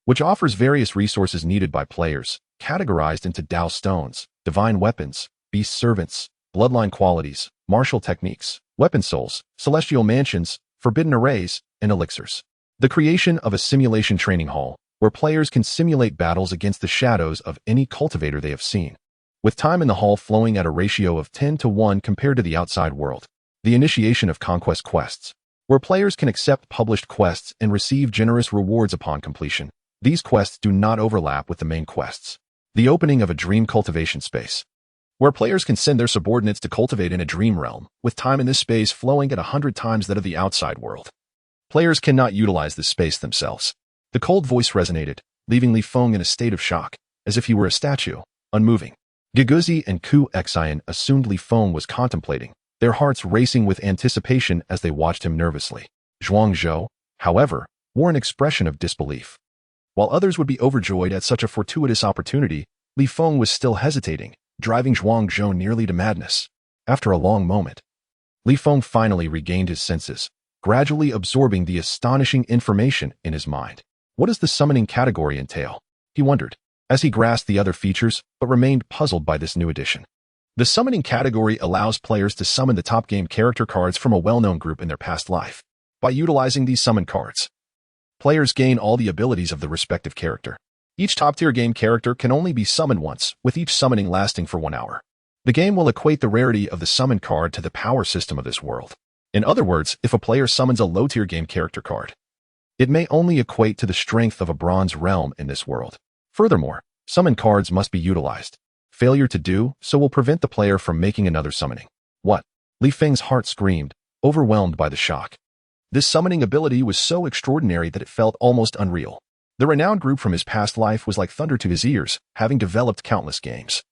A: which offers various resources needed by players, categorized into Dao stones, divine weapons, beast servants, bloodline qualities, martial techniques, weapon souls, celestial mansions, forbidden arrays, and elixirs. The creation of a simulation training hall, where players can simulate battles against the shadows of any cultivator they have seen, with time in the hall flowing at a ratio of 10:1 compared to the outside world. The initiation of conquest quests, where players can accept published quests and receive generous rewards upon completion. These quests do not overlap with the main quests. The opening of a dream cultivation space, where players can send their subordinates to cultivate in a dream realm, with time in this space flowing at 100 times that of the outside world. Players cannot utilize this space themselves. The cold voice resonated, leaving Li Feng in a state of shock, as if he were a statue, unmoving. Giguzi and Kuxian assumed Li Feng was contemplating, their hearts racing with anticipation as they watched him nervously. Zhuang Zhou, however, wore an expression of disbelief. While others would be overjoyed at such a fortuitous opportunity, Li Feng was still hesitating, driving Zhuang Zhou nearly to madness. After a long moment, Li Feng finally regained his senses, gradually absorbing the astonishing information in his mind. What does the summoning category entail? He wondered, as he grasped the other features, but remained puzzled by this new addition. The summoning category allows players to summon the top game character cards from a well-known group in their past life. By utilizing these summon cards, players gain all the abilities of the respective character. Each top-tier game character can only be summoned once, with each summoning lasting for 1 hour. The game will equate the rarity of the summon card to the power system of this world. In other words, if a player summons a low-tier game character card, it may only equate to the strength of a bronze realm in this world. Furthermore, summon cards must be utilized. Failure to do so will prevent the player from making another summoning. What? Li Feng's heart screamed, overwhelmed by the shock. This summoning ability was so extraordinary that it felt almost unreal. The renowned group from his past life was like thunder to his ears, having developed countless games,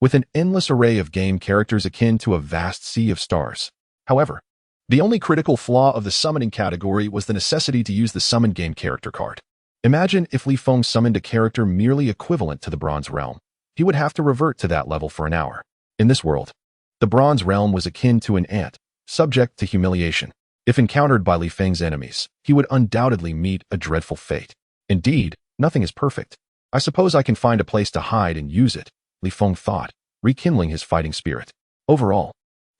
A: with an endless array of game characters akin to a vast sea of stars. However, the only critical flaw of the summoning category was the necessity to use the summon game character card. Imagine if Li Feng summoned a character merely equivalent to the Bronze Realm. He would have to revert to that level for an hour. In this world, the Bronze Realm was akin to an ant, subject to humiliation. If encountered by Li Feng's enemies, he would undoubtedly meet a dreadful fate. Indeed, nothing is perfect. I suppose I can find a place to hide and use it, Li Feng thought, rekindling his fighting spirit. Overall,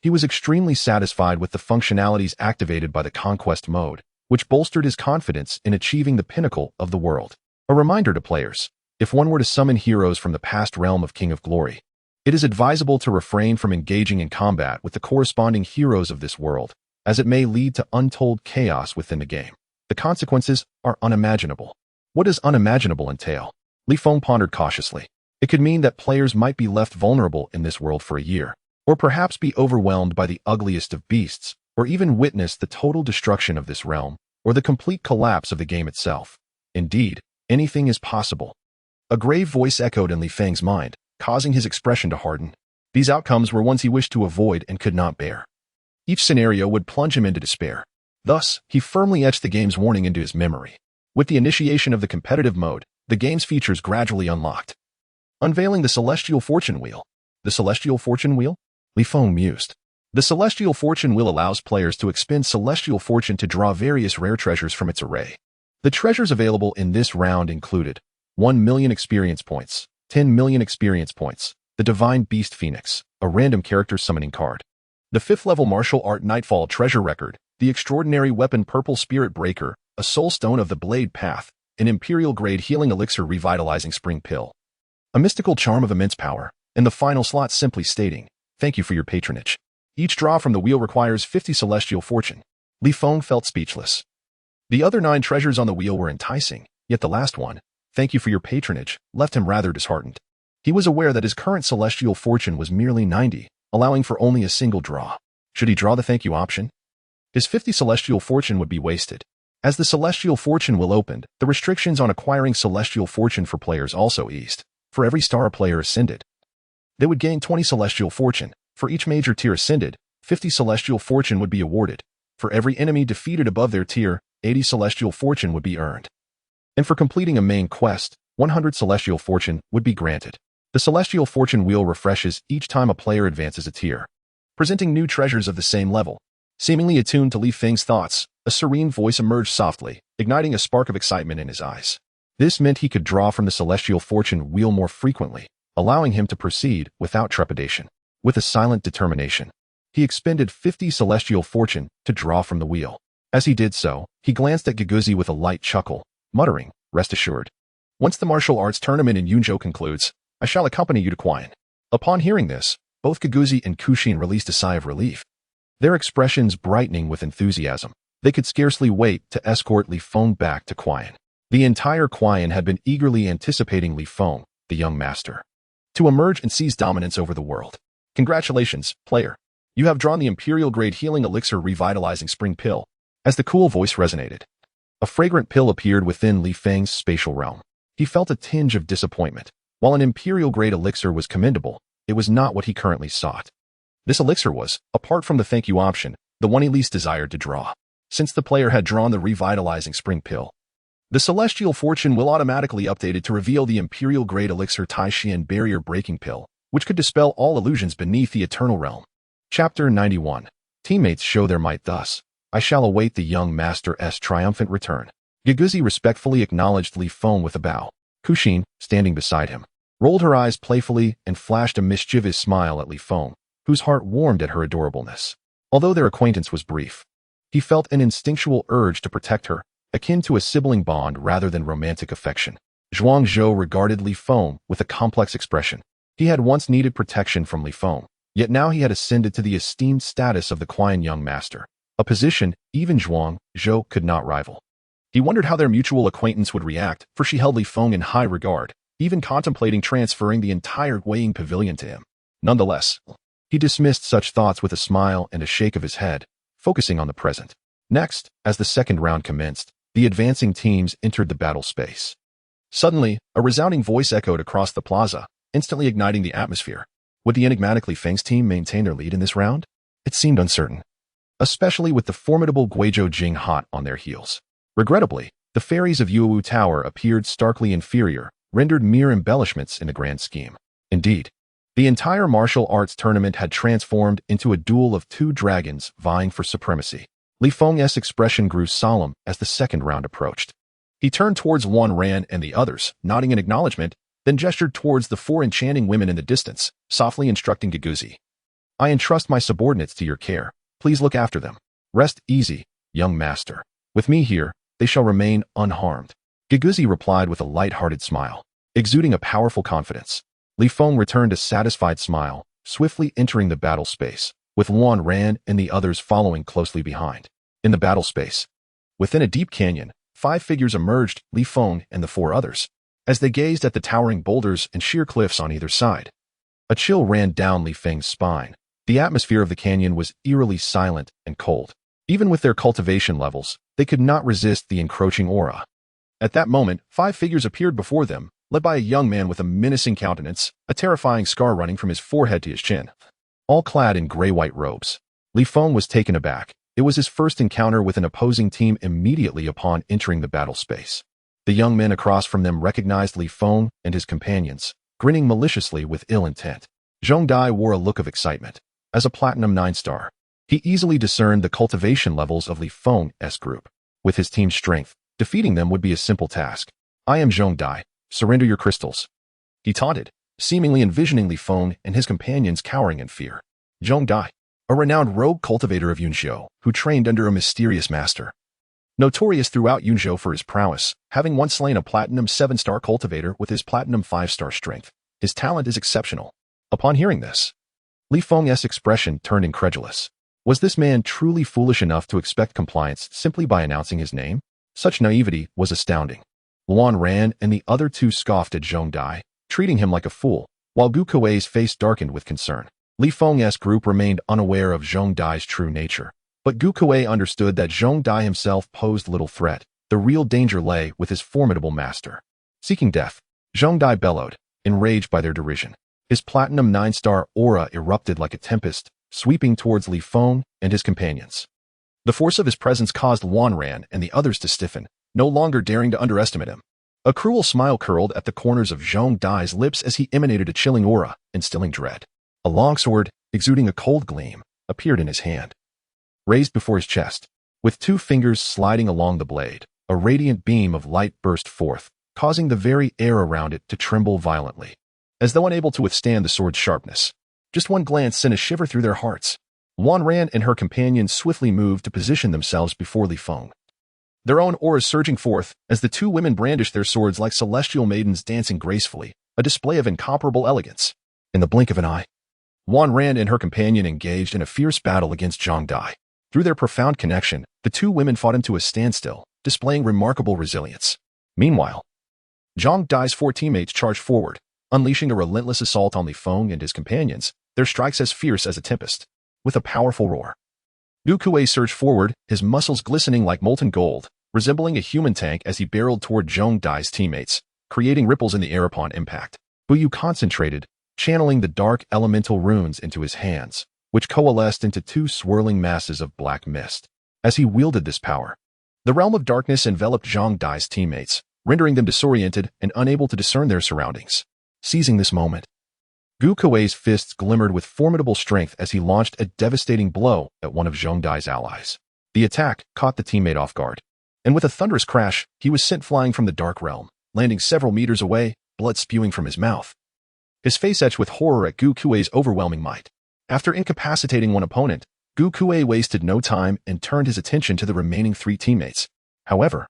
A: He was extremely satisfied with the functionalities activated by the conquest mode, which bolstered his confidence in achieving the pinnacle of the world. A reminder to players: if one were to summon heroes from the past realm of King of Glory, it is advisable to refrain from engaging in combat with the corresponding heroes of this world, as it may lead to untold chaos within the game. The consequences are unimaginable. What does unimaginable entail? Li Feng pondered cautiously. It could mean that players might be left vulnerable in this world for a year, or perhaps be overwhelmed by the ugliest of beasts, or even witness the total destruction of this realm, or the complete collapse of the game itself. Indeed, anything is possible. A grave voice echoed in Li Feng's mind, causing his expression to harden. These outcomes were ones he wished to avoid and could not bear. Each scenario would plunge him into despair. Thus, he firmly etched the game's warning into his memory. With the initiation of the competitive mode, the game's features gradually unlocked. Unveiling the Celestial Fortune Wheel. The Celestial Fortune Wheel? Li Feng mused. The Celestial Fortune Wheel allows players to expend celestial fortune to draw various rare treasures from its array. The treasures available in this round included 1 million experience points, 10 million experience points, the Divine Beast Phoenix, a random character summoning card, the 5th level martial art Nightfall treasure record, the extraordinary weapon Purple Spirit Breaker, a soul stone of the Blade Path, an Imperial grade healing elixir revitalizing spring pill, a mystical charm of immense power, and the final slot simply stating, "Thank you for your patronage." Each draw from the wheel requires 50 celestial fortune. Li Feng felt speechless. The other 9 treasures on the wheel were enticing, yet the last one, "Thank you for your patronage," left him rather disheartened. He was aware that his current celestial fortune was merely 90, allowing for only a single draw. Should he draw the thank you option? His 50 celestial fortune would be wasted. As the celestial fortune wheel opened, the restrictions on acquiring celestial fortune for players also eased. For every star a player ascended, they would gain 20 celestial fortune. For each major tier ascended, 50 celestial fortune would be awarded. For every enemy defeated above their tier, 80 celestial fortune would be earned. And for completing a main quest, 100 celestial fortune would be granted. The celestial fortune wheel refreshes each time a player advances a tier, presenting new treasures of the same level. Seemingly attuned to Li Feng's thoughts, a serene voice emerged softly, igniting a spark of excitement in his eyes. This meant he could draw from the celestial fortune wheel more frequently, allowing him to proceed without trepidation. With a silent determination, he expended 50 celestial fortune to draw from the wheel. As he did so, he glanced at Guguzi with a light chuckle, muttering, "Rest assured. Once the martial arts tournament in Yunzhou concludes, I shall accompany you to Qian." Upon hearing this, both Guguzi and Kuxin released a sigh of relief, their expressions brightening with enthusiasm. They could scarcely wait to escort Li Feng back to Qian. The entire Qian had been eagerly anticipating Li Feng, the young master, to emerge and seize dominance over the world. "Congratulations, player. You have drawn the Imperial-grade healing elixir revitalizing spring pill." As the cool voice resonated, a fragrant pill appeared within Li Feng's spatial realm. He felt a tinge of disappointment. While an Imperial-grade elixir was commendable, it was not what he currently sought. This elixir was, apart from the thank you option, the one he least desired to draw. Since the player had drawn the revitalizing spring pill, the celestial fortune will automatically updated to reveal the Imperial-grade elixir Taishian barrier breaking pill, which could dispel all illusions beneath the eternal realm. Chapter 91. Teammates show their might thus. I shall await the young master's triumphant return. Guguzi respectfully acknowledged Li Feng with a bow. Kuxin, standing beside him, rolled her eyes playfully and flashed a mischievous smile at Li Feng, whose heart warmed at her adorableness. Although their acquaintance was brief, he felt an instinctual urge to protect her, akin to a sibling bond rather than romantic affection. Zhuangzhou regarded Li Feng with a complex expression. He had once needed protection from Li Feng, yet now he had ascended to the esteemed status of the Qian young master, a position even Zhuangzhou could not rival. He wondered how their mutual acquaintance would react, for she held Li Feng in high regard, even contemplating transferring the entire weighing pavilion to him. Nonetheless, he dismissed such thoughts with a smile and a shake of his head, focusing on the present. Next, as the second round commenced, the advancing teams entered the battle space. Suddenly, a resounding voice echoed across the plaza, instantly igniting the atmosphere. Would the enigmatic Li Feng's team maintain their lead in this round? It seemed uncertain, especially with the formidable Guizhou Jing hot on their heels. Regrettably, the fairies of Yuwu Tower appeared starkly inferior, rendered mere embellishments in the grand scheme. Indeed, the entire martial arts tournament had transformed into a duel of 2 dragons vying for supremacy. Li Feng's expression grew solemn as the second round approached. He turned towards Wan Ran and the others, nodding in acknowledgement, then gestured towards the 4 enchanting women in the distance, softly instructing Guguzi. I entrust my subordinates to your care. Please look after them. Rest easy, young master. With me here, they shall remain unharmed. Giguzi replied with a light-hearted smile, exuding a powerful confidence. Li Feng returned a satisfied smile, swiftly entering the battle space, with Luan Ran and the others following closely behind. In the battle space, within a deep canyon, 5 figures emerged, Li Feng and the 4 others, as they gazed at the towering boulders and sheer cliffs on either side. A chill ran down Li Feng's spine. The atmosphere of the canyon was eerily silent and cold. Even with their cultivation levels, they could not resist the encroaching aura. At that moment, 5 figures appeared before them, led by a young man with a menacing countenance, a terrifying scar running from his forehead to his chin. All clad in gray-white robes. Li Feng was taken aback. It was his first encounter with an opposing team immediately upon entering the battle space. The young men across from them recognized Li Feng and his companions, grinning maliciously with ill intent. Zhong Dai wore a look of excitement. As a Platinum 9-star, he easily discerned the cultivation levels of Li Feng's group. With his team's strength, defeating them would be a simple task. I am Zhong Dai. Surrender your crystals. He taunted, seemingly envisioning Li Feng and his companions cowering in fear. Zhong Dai, a renowned rogue cultivator of Yunzhou, who trained under a mysterious master. Notorious throughout Yunzhou for his prowess, having once slain a Platinum 7-star cultivator with his Platinum 5-star strength. His talent is exceptional. Upon hearing this, Li Feng's expression turned incredulous. Was this man truly foolish enough to expect compliance simply by announcing his name? Such naivety was astounding. Luan Ran and the other 2 scoffed at Zhong Dai, treating him like a fool, while Gu Kuei's face darkened with concern. Li Feng's group remained unaware of Zhong Dai's true nature, but Gu Kuei understood that Zhong Dai himself posed little threat. The real danger lay with his formidable master. Seeking death, Zhong Dai bellowed, enraged by their derision. His Platinum 9-star aura erupted like a tempest, sweeping towards Li Feng and his companions. The force of his presence caused Luan Ran and the others to stiffen, no longer daring to underestimate him. A cruel smile curled at the corners of Zhong Dai's lips as he emanated a chilling aura, instilling dread. A long sword, exuding a cold gleam, appeared in his hand, raised before his chest. With 2 fingers sliding along the blade, a radiant beam of light burst forth, causing the very air around it to tremble violently, as though unable to withstand the sword's sharpness. Just one glance sent a shiver through their hearts. Luan Ran and her companions swiftly moved to position themselves before Li Feng, their own auras surging forth as the 2 women brandished their swords like celestial maidens dancing gracefully, a display of incomparable elegance. In the blink of an eye, Luan Ran and her companion engaged in a fierce battle against Zhong Dai. Through their profound connection, the 2 women fought him to a standstill, displaying remarkable resilience. Meanwhile, Zhong Dai's 4 teammates charged forward, unleashing a relentless assault on Li Feng and his companions, their strikes as fierce as a tempest. With a powerful roar, Gu Kuei surged forward, his muscles glistening like molten gold, resembling a human tank as he barreled toward Zhong Dai's teammates, creating ripples in the air upon impact. Bu Yu concentrated, channeling the dark elemental runes into his hands, which coalesced into 2 swirling masses of black mist. As he wielded this power, the realm of darkness enveloped Zhong Dai's teammates, rendering them disoriented and unable to discern their surroundings. Seizing this moment, Gu Kuei's fists glimmered with formidable strength as he launched a devastating blow at one of Zhong Dai's allies. The attack caught the teammate off guard, and with a thunderous crash, he was sent flying from the dark realm, landing several meters away, blood spewing from his mouth. His face etched with horror at Gu Kuei's overwhelming might. After incapacitating one opponent, Gu Kuei wasted no time and turned his attention to the remaining 3 teammates. However,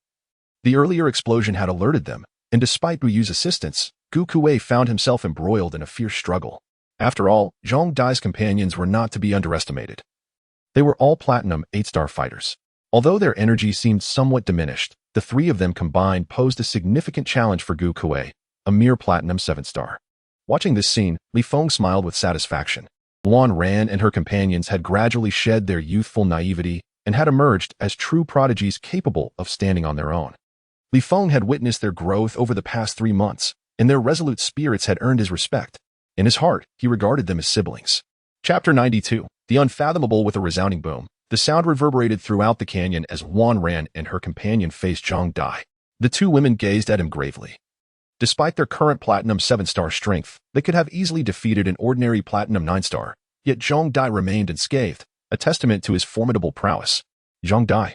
A: the earlier explosion had alerted them, and despite Bu Yu's assistance, Gu Kuei found himself embroiled in a fierce struggle. After all, Zhong Dai's companions were not to be underestimated. They were all Platinum 8-star fighters. Although their energy seemed somewhat diminished, the 3 of them combined posed a significant challenge for Gu Kuei, a mere Platinum 7-star. Watching this scene, Li Feng smiled with satisfaction. Luan Ran and her companions had gradually shed their youthful naivety and had emerged as true prodigies capable of standing on their own. Li Feng had witnessed their growth over the past 3 months, and their resolute spirits had earned his respect. In his heart, he regarded them as siblings. Chapter 92. The Unfathomable. With a resounding boom, the sound reverberated throughout the canyon as Luan Ran and her companion faced Zhong Dai. The 2 women gazed at him gravely. Despite their current Platinum 7-star strength, they could have easily defeated an ordinary Platinum 9-star, yet Zhong Dai remained unscathed, a testament to his formidable prowess. Zhong Dai,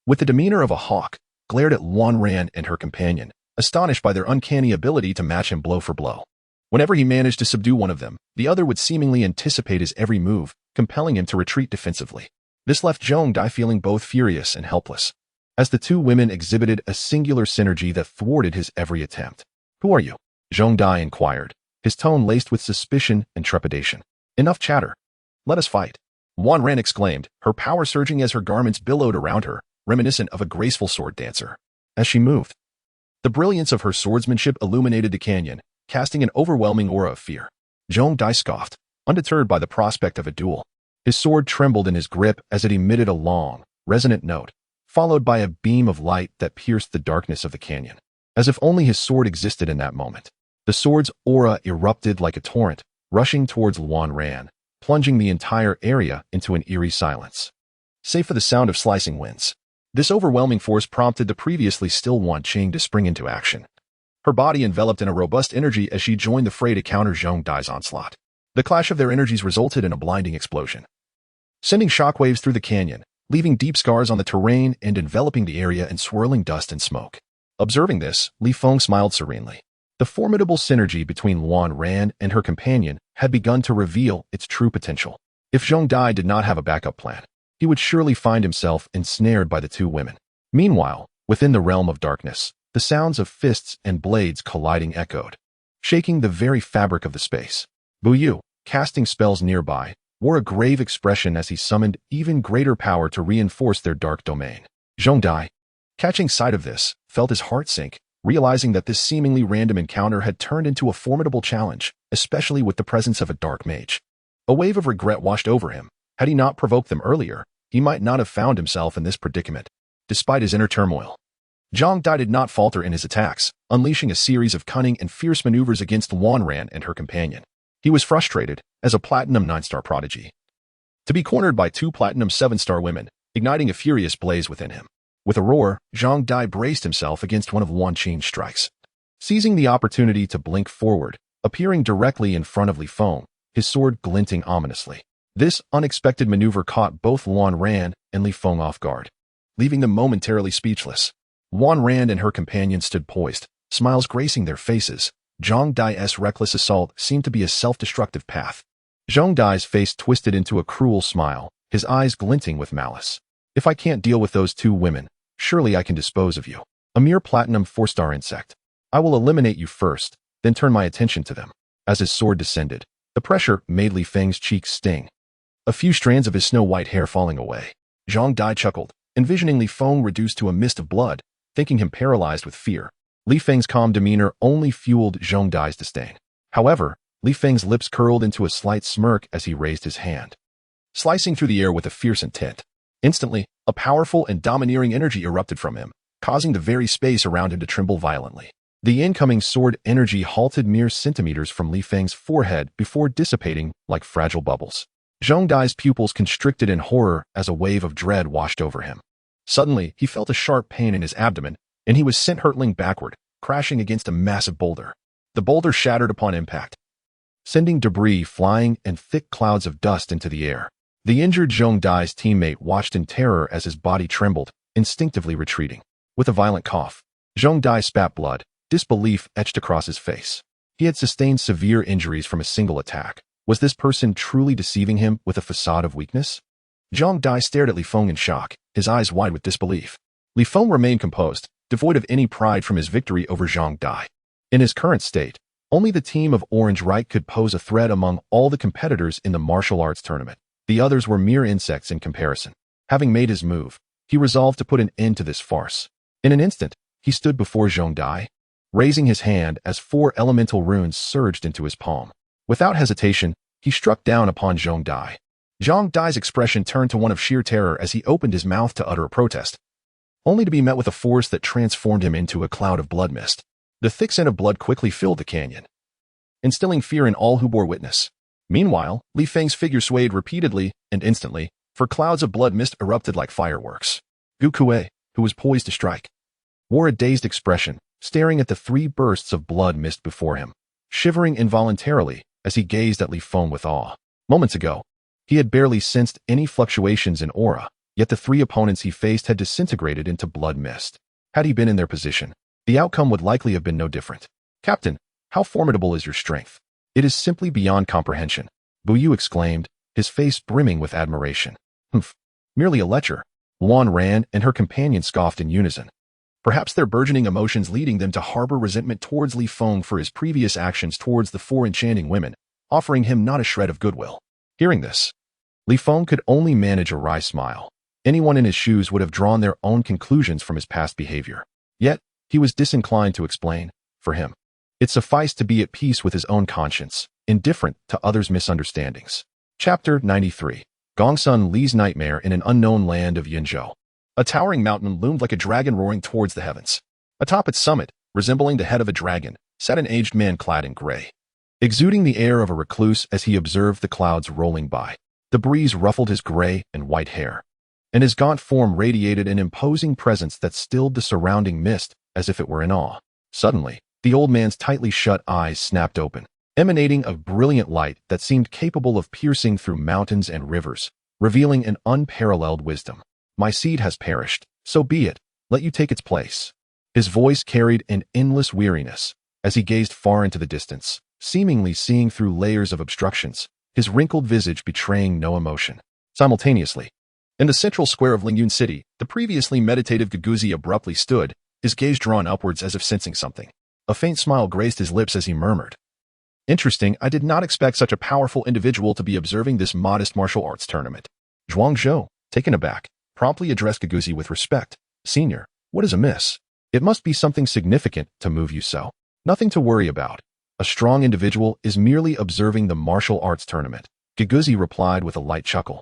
A: with the demeanor of a hawk, glared at Luan Ran and her companion, astonished by their uncanny ability to match him blow for blow. Whenever he managed to subdue one of them, the other would seemingly anticipate his every move, compelling him to retreat defensively. This left Zhong Dai feeling both furious and helpless, as the two women exhibited a singular synergy that thwarted his every attempt. "Who are you?" Zhong Dai inquired, his tone laced with suspicion and trepidation. "Enough chatter. Let us fight." Wan Ran exclaimed, her power surging as her garments billowed around her, reminiscent of a graceful sword dancer. As she moved, the brilliance of her swordsmanship illuminated the canyon, casting an overwhelming aura of fear. Zhong Dai scoffed, undeterred by the prospect of a duel. His sword trembled in his grip as it emitted a long, resonant note, followed by a beam of light that pierced the darkness of the canyon. As if only his sword existed in that moment, the sword's aura erupted like a torrent, rushing towards Wan Ran, plunging the entire area into an eerie silence. Save for the sound of slicing winds, this overwhelming force prompted the previously still Wan Qing to spring into action. Her body enveloped in a robust energy as she joined the fray to counter Zhong Dai's onslaught. The clash of their energies resulted in a blinding explosion, sending shockwaves through the canyon, leaving deep scars on the terrain and enveloping the area in swirling dust and smoke. Observing this, Li Feng smiled serenely. The formidable synergy between Wan Ran and her companion had begun to reveal its true potential. If Zhong Dai did not have a backup plan, he would surely find himself ensnared by the two women. Meanwhile, within the realm of darkness, the sounds of fists and blades colliding echoed, shaking the very fabric of the space. Bu Yu, casting spells nearby, wore a grave expression as he summoned even greater power to reinforce their dark domain. Zhong Dai, catching sight of this, felt his heart sink, realizing that this seemingly random encounter had turned into a formidable challenge, especially with the presence of a dark mage. A wave of regret washed over him. Had he not provoked them earlier, he might not have found himself in this predicament. Despite his inner turmoil, Zhong Dai did not falter in his attacks, unleashing a series of cunning and fierce maneuvers against Wan Ran and her companion. He was frustrated, as a Platinum 9-star prodigy, to be cornered by two Platinum 7-star women, igniting a furious blaze within him. With a roar, Zhong Dai braced himself against one of Wan Qing's strikes. Seizing the opportunity to blink forward, appearing directly in front of Li Feng, his sword glinting ominously. This unexpected maneuver caught both Wan Ran and Li Feng off guard, leaving them momentarily speechless. Wan Ran and her companion stood poised, smiles gracing their faces. Zhong Dai's reckless assault seemed to be a self-destructive path. Zhong Dai's face twisted into a cruel smile, his eyes glinting with malice. "If I can't deal with those two women, surely I can dispose of you. A mere Platinum 4-star insect. I will eliminate you first, then turn my attention to them." As his sword descended, the pressure made Li Feng's cheeks sting, a few strands of his snow-white hair falling away. Zhong Dai chuckled, envisioning Li Feng reduced to a mist of blood, thinking him paralyzed with fear. Li Feng's calm demeanor only fueled Zhong Dai's disdain. However, Li Feng's lips curled into a slight smirk as he raised his hand, slicing through the air with a fierce intent. Instantly, a powerful and domineering energy erupted from him, causing the very space around him to tremble violently. The incoming sword energy halted mere centimeters from Li Feng's forehead before dissipating like fragile bubbles. Zhong Dai's pupils constricted in horror as a wave of dread washed over him. Suddenly, he felt a sharp pain in his abdomen, and he was sent hurtling backward, crashing against a massive boulder. The boulder shattered upon impact, sending debris flying and thick clouds of dust into the air. The injured Zhong Dai's teammate watched in terror as his body trembled, instinctively retreating. With a violent cough, Zhong Dai spat blood, disbelief etched across his face. He had sustained severe injuries from a single attack. Was this person truly deceiving him with a facade of weakness? Zhong Dai stared at Li Feng in shock, his eyes wide with disbelief. Li Feng remained composed, devoid of any pride from his victory over Zhong Dai. In his current state, only the team of Orange Right could pose a threat among all the competitors in the martial arts tournament. The others were mere insects in comparison. Having made his move, he resolved to put an end to this farce. In an instant, he stood before Zhong Dai, raising his hand as 4 elemental runes surged into his palm. Without hesitation, he struck down upon Zhong Dai. Zhong Dai's expression turned to one of sheer terror as he opened his mouth to utter a protest, only to be met with a force that transformed him into a cloud of blood mist. The thick scent of blood quickly filled the canyon, instilling fear in all who bore witness. Meanwhile, Li Feng's figure swayed repeatedly and instantly, for clouds of blood mist erupted like fireworks. Gu Kue, who was poised to strike, wore a dazed expression, staring at the 3 bursts of blood mist before him, shivering involuntarily as he gazed at Li Feng with awe. Moments ago, he had barely sensed any fluctuations in aura, yet the 3 opponents he faced had disintegrated into blood mist. Had he been in their position, the outcome would likely have been no different. "Captain, How formidable is your strength? It is simply beyond comprehension, Bu Yu exclaimed, his face brimming with admiration. Humph. Merely a lecher. Luan ran, and her companion scoffed in unison. Perhaps their burgeoning emotions leading them to harbor resentment towards Li Feng for his previous actions towards the four enchanting women, offering him not a shred of goodwill. Hearing this, Li Feng could only manage a wry smile. Anyone in his shoes would have drawn their own conclusions from his past behavior. Yet, he was disinclined to explain. For him, it sufficed to be at peace with his own conscience, indifferent to others' misunderstandings. Chapter 93. Gongsun Li's Nightmare in an Unknown Land of Yinzhou. A towering mountain loomed like a dragon roaring towards the heavens. Atop its summit, resembling the head of a dragon, sat an aged man clad in gray, exuding the air of a recluse as he observed the clouds rolling by. The breeze ruffled his gray and white hair, and his gaunt form radiated an imposing presence that stilled the surrounding mist as if it were in awe. Suddenly, the old man's tightly shut eyes snapped open, emanating a brilliant light that seemed capable of piercing through mountains and rivers, revealing an unparalleled wisdom. My seed has perished, so be it, let you take its place. His voice carried an endless weariness as he gazed far into the distance, seemingly seeing through layers of obstructions, his wrinkled visage betraying no emotion. Simultaneously, in the central square of Lingyun City, the previously meditative Guguzi abruptly stood, his gaze drawn upwards as if sensing something. A faint smile graced his lips as he murmured, "Interesting, I did not expect such a powerful individual to be observing this modest martial arts tournament." Zhuang Zhou, taken aback, promptly addressed Guguzi with respect. "Senior, what is amiss? It must be something significant to move you so." "Nothing to worry about. A strong individual is merely observing the martial arts tournament," Guguzi replied with a light chuckle,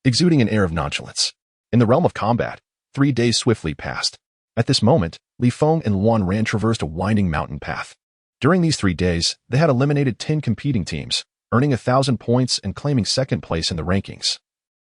A: exuding an air of nonchalance. In the realm of combat, 3 days swiftly passed. At this moment, Li Feng and Luan Ran traversed a winding mountain path. During these 3 days, they had eliminated 10 competing teams, earning 1,000 points and claiming second place in the rankings,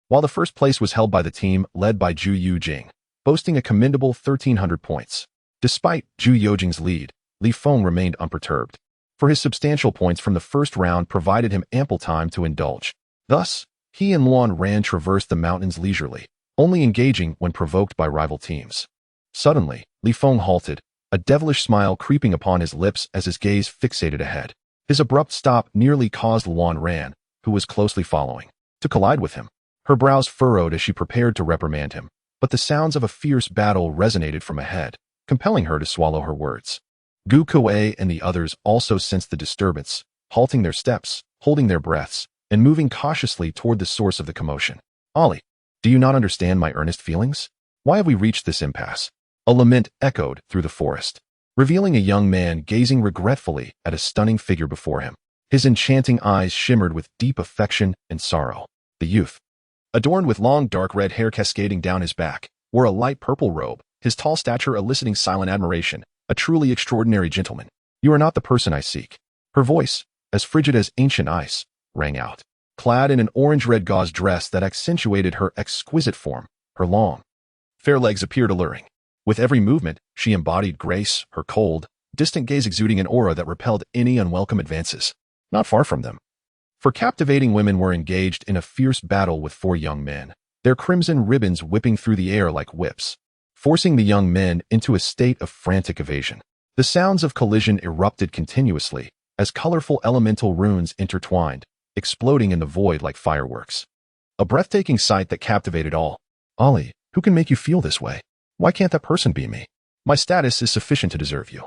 A: while the first place was held by the team led by Zhu Yujing, boasting a commendable 1,300 points. Despite Zhu Yujing's lead, Li Feng remained unperturbed, for his substantial points from the first round provided him ample time to indulge. Thus, he and Luan Ran traversed the mountains leisurely, only engaging when provoked by rival teams. Suddenly, Li Feng halted, a devilish smile creeping upon his lips as his gaze fixated ahead. His abrupt stop nearly caused Luan Ran, who was closely following, to collide with him. Her brows furrowed as she prepared to reprimand him, but the sounds of a fierce battle resonated from ahead, compelling her to swallow her words. Gu Kuei and the others also sensed the disturbance, halting their steps, holding their breaths, and moving cautiously toward the source of the commotion. "Ollie, do you not understand my earnest feelings? Why have we reached this impasse?" A lament echoed through the forest, revealing a young man gazing regretfully at a stunning figure before him. His enchanting eyes shimmered with deep affection and sorrow. The youth, adorned with long dark red hair cascading down his back, wore a light purple robe, his tall stature eliciting silent admiration, a truly extraordinary gentleman. "You are not the person I seek." Her voice, as frigid as ancient ice, rang out. Clad in an orange-red gauze dress that accentuated her exquisite form, her long, fair legs appeared alluring. With every movement, she embodied grace, her cold, distant gaze exuding an aura that repelled any unwelcome advances. Not far from them, for captivating women were engaged in a fierce battle with 4 young men, their crimson ribbons whipping through the air like whips, forcing the young men into a state of frantic evasion. The sounds of collision erupted continuously as colorful elemental runes intertwined, exploding in the void like fireworks. A breathtaking sight that captivated all. "Ollie, who can make you feel this way? Why can't that person be me? My status is sufficient to deserve you.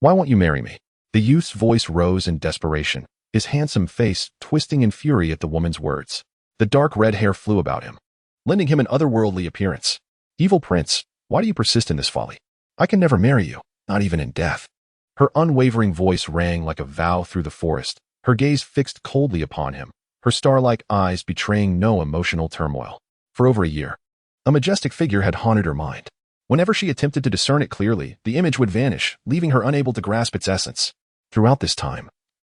A: Why won't you marry me?" The youth's voice rose in desperation, his handsome face twisting in fury at the woman's words. The dark red hair flew about him, lending him an otherworldly appearance. "Evil prince, why do you persist in this folly? I can never marry you, not even in death." Her unwavering voice rang like a vow through the forest, her gaze fixed coldly upon him, her star-like eyes betraying no emotional turmoil. For over a year, a majestic figure had haunted her mind. Whenever she attempted to discern it clearly, the image would vanish, leaving her unable to grasp its essence. Throughout this time,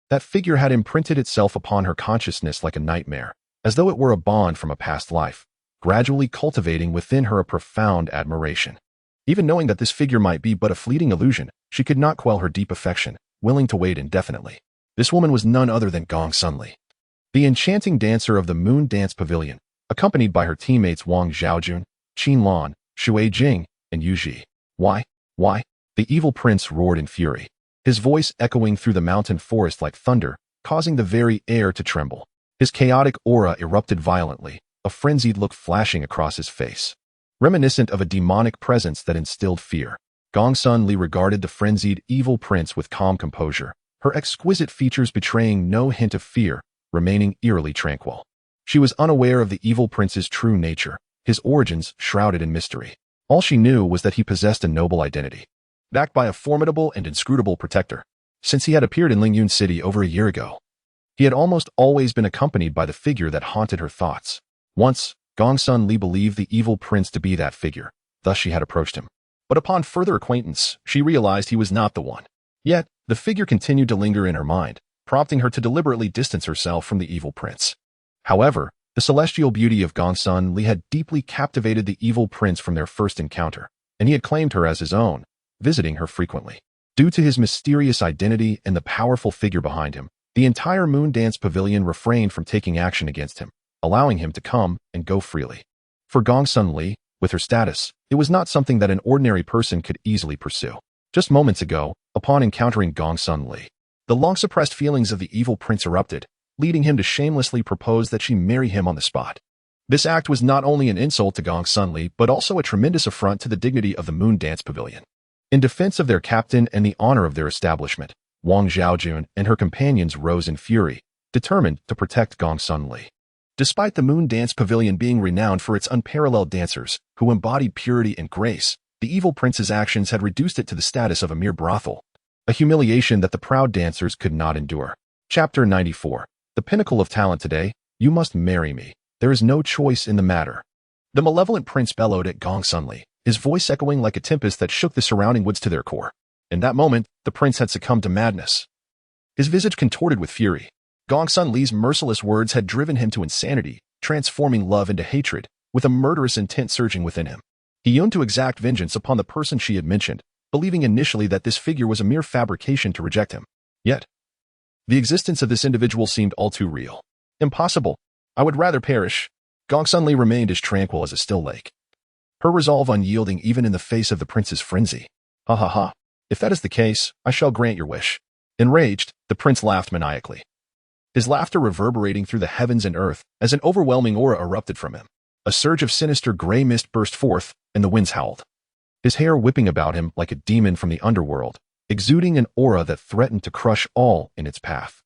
A: that figure had imprinted itself upon her consciousness like a nightmare, as though it were a bond from a past life, gradually cultivating within her a profound admiration. Even knowing that this figure might be but a fleeting illusion, she could not quell her deep affection, willing to wait indefinitely. This woman was none other than Gongsun Li, the enchanting dancer of the Moon Dance Pavilion, accompanied by her teammates Wang Xiaojun, Qin Lan, Shui Jing, and Yu Ji. Why? The evil prince roared in fury, his voice echoing through the mountain forest like thunder, causing the very air to tremble. His chaotic aura erupted violently, a frenzied look flashing across his face, reminiscent of a demonic presence that instilled fear. Gongsun Li regarded the frenzied, evil prince with calm composure, her exquisite features betraying no hint of fear, remaining eerily tranquil. She was unaware of the evil prince's true nature, his origins shrouded in mystery. All she knew was that he possessed a noble identity, backed by a formidable and inscrutable protector. Since he had appeared in Lingyun City over a year ago, he had almost always been accompanied by the figure that haunted her thoughts. Once, Gongsun Li believed the evil prince to be that figure, thus she had approached him. But upon further acquaintance, she realized he was not the one. Yet, the figure continued to linger in her mind, prompting her to deliberately distance herself from the evil prince. However, the celestial beauty of Gongsun Li had deeply captivated the evil prince from their first encounter, and he had claimed her as his own, visiting her frequently. Due to his mysterious identity and the powerful figure behind him, the entire Moon Dance Pavilion refrained from taking action against him, allowing him to come and go freely. For Gongsun Li, with her status, it was not something that an ordinary person could easily pursue. Just moments ago, upon encountering Gongsun Li, the long-suppressed feelings of the evil prince erupted, leading him to shamelessly propose that she marry him on the spot. This act was not only an insult to Gongsun Li, but also a tremendous affront to the dignity of the Moon Dance Pavilion. In defense of their captain and the honor of their establishment, Wang Zhaojun and her companions rose in fury, determined to protect Gongsun Li. Despite the Moon Dance Pavilion being renowned for its unparalleled dancers, who embodied purity and grace, the evil prince's actions had reduced it to the status of a mere brothel, a humiliation that the proud dancers could not endure. Chapter 94. The pinnacle of talent today, you must marry me. There is no choice in the matter. The malevolent prince bellowed at Gongsun Li, his voice echoing like a tempest that shook the surrounding woods to their core. In that moment, the prince had succumbed to madness. His visage contorted with fury. Gongsun Li's merciless words had driven him to insanity, transforming love into hatred, with a murderous intent surging within him. He yearned to exact vengeance upon the person she had mentioned, believing initially that this figure was a mere fabrication to reject him. Yet, the existence of this individual seemed all too real. Impossible. I would rather perish. Gongsun Li remained as tranquil as a still lake, her resolve unyielding even in the face of the prince's frenzy. Ha ha ha. If that is the case, I shall grant your wish. Enraged, the prince laughed maniacally, his laughter reverberating through the heavens and earth as an overwhelming aura erupted from him. A surge of sinister gray mist burst forth, and the winds howled, his hair whipping about him like a demon from the underworld, exuding an aura that threatened to crush all in its path.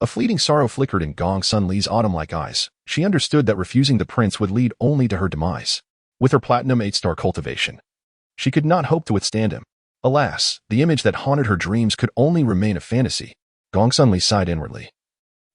A: A fleeting sorrow flickered in Gongsun Li's autumn-like eyes. She understood that refusing the prince would lead only to her demise. With her platinum 8-star cultivation, she could not hope to withstand him. Alas, the image that haunted her dreams could only remain a fantasy. Gongsun Li sighed inwardly,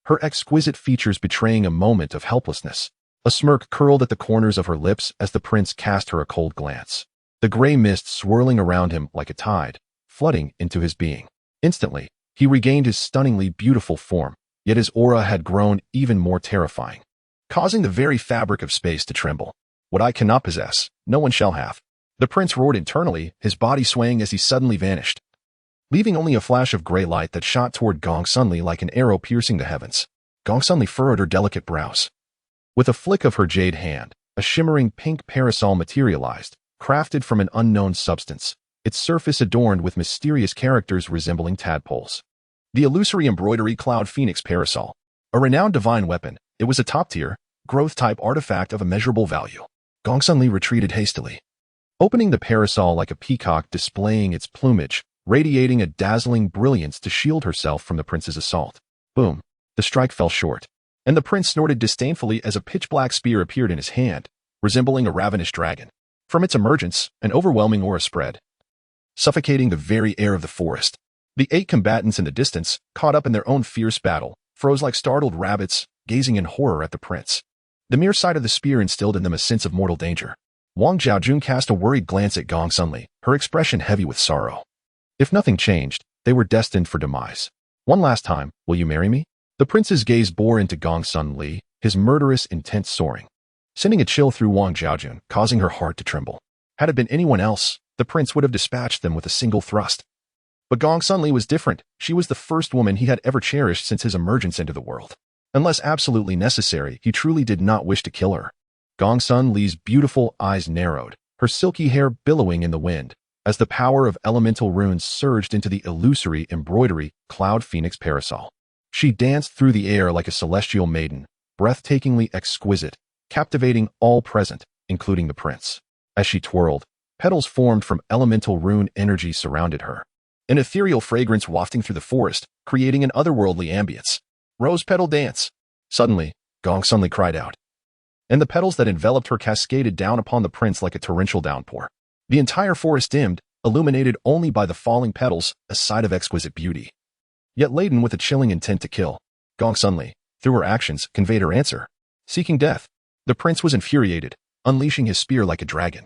A: her exquisite features betraying a moment of helplessness. A smirk curled at the corners of her lips as the prince cast her a cold glance, the gray mist swirling around him like a tide, flooding into his being. Instantly, he regained his stunningly beautiful form, yet his aura had grown even more terrifying, causing the very fabric of space to tremble. What I cannot possess, no one shall have. The prince roared internally, his body swaying as he suddenly vanished, leaving only a flash of gray light that shot toward Gongsun Li like an arrow piercing the heavens. Gongsun Li furrowed her delicate brows. With a flick of her jade hand, a shimmering pink parasol materialized, crafted from an unknown substance, its surface adorned with mysterious characters resembling tadpoles. The illusory embroidery Cloud Phoenix Parasol. A renowned divine weapon, it was a top-tier, growth-type artifact of immeasurable value. Gongsun Li retreated hastily, opening the parasol like a peacock displaying its plumage, radiating a dazzling brilliance to shield herself from the prince's assault. Boom! The strike fell short, and the prince snorted disdainfully as a pitch-black spear appeared in his hand, resembling a ravenous dragon. From its emergence, an overwhelming aura spread, suffocating the very air of the forest. The 8 combatants in the distance, caught up in their own fierce battle, froze like startled rabbits, gazing in horror at the prince. The mere sight of the spear instilled in them a sense of mortal danger. Wang Zhaojun cast a worried glance at Gongsun Li, her expression heavy with sorrow. If nothing changed, they were destined for demise. One last time, will you marry me? The prince's gaze bore into Gongsun Li, his murderous intent soaring, sending a chill through Wang Zhaojun, causing her heart to tremble. Had it been anyone else, the prince would have dispatched them with a single thrust. But Gongsun Li was different. She was the first woman he had ever cherished since his emergence into the world. Unless absolutely necessary, he truly did not wish to kill her. Gongsun Li's beautiful eyes narrowed, her silky hair billowing in the wind. as the power of elemental runes surged into the illusory embroidery cloud phoenix parasol. She danced through the air like a celestial maiden, breathtakingly exquisite, captivating all present, including the prince. As she twirled, petals formed from elemental rune energy surrounded her. An ethereal fragrance wafting through the forest, creating an otherworldly ambience. Rose petal dance. Suddenly, Gong suddenly cried out, and the petals that enveloped her cascaded down upon the prince like a torrential downpour. The entire forest dimmed, illuminated only by the falling petals, a sight of exquisite beauty. Yet laden with a chilling intent to kill, Gong suddenly, through her actions, conveyed her answer. Seeking death. The prince was infuriated, unleashing his spear like a dragon,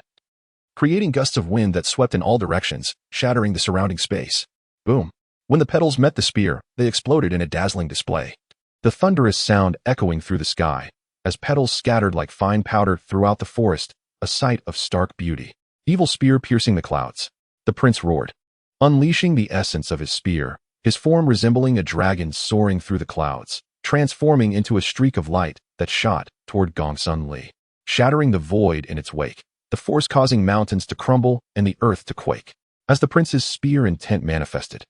A: creating gusts of wind that swept in all directions, shattering the surrounding space. Boom. When the petals met the spear, they exploded in a dazzling display. The thunderous sound echoing through the sky, as petals scattered like fine powder throughout the forest, a sight of stark beauty. Evil spear piercing the clouds. The prince roared, unleashing the essence of his spear, his form resembling a dragon soaring through the clouds, transforming into a streak of light that shot toward Gongsun Li, shattering the void in its wake, the force causing mountains to crumble and the earth to quake. As the prince's spear intent manifested,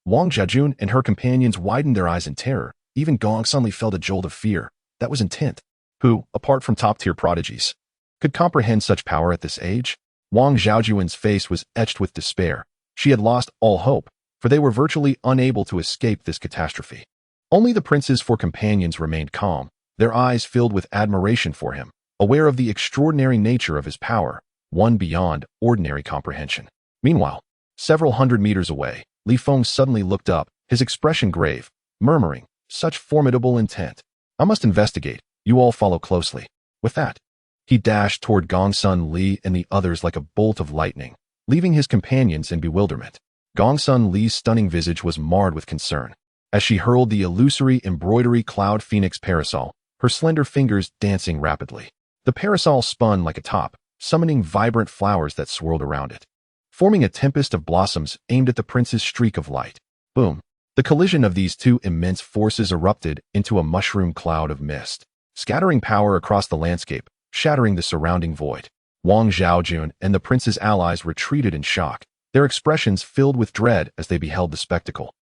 A: Wang Jiajun and her companions widened their eyes in terror. Even Gong suddenly felt a jolt of fear. That was intent. Who, apart from top-tier prodigies, could comprehend such power at this age? Wang Zhaojuan's face was etched with despair. She had lost all hope, for they were virtually unable to escape this catastrophe. Only the prince's four companions remained calm, their eyes filled with admiration for him, aware of the extraordinary nature of his power, one beyond ordinary comprehension. Meanwhile, several hundred meters away, Li Feng suddenly looked up, his expression grave, murmuring, "Such formidable intent. I must investigate. You all follow closely." With that, he dashed toward Gongsun Li and the others like a bolt of lightning, leaving his companions in bewilderment. Gongsun Li's stunning visage was marred with concern. As she hurled the illusory embroidery cloud phoenix parasol, her slender fingers dancing rapidly. The parasol spun like a top, summoning vibrant flowers that swirled around it, forming a tempest of blossoms aimed at the prince's streak of light. Boom. The collision of these two immense forces erupted into a mushroom cloud of mist, scattering power across the landscape, shattering the surrounding void. Wang Zhaojun and the prince's allies retreated in shock, their expressions filled with dread as they beheld the spectacle.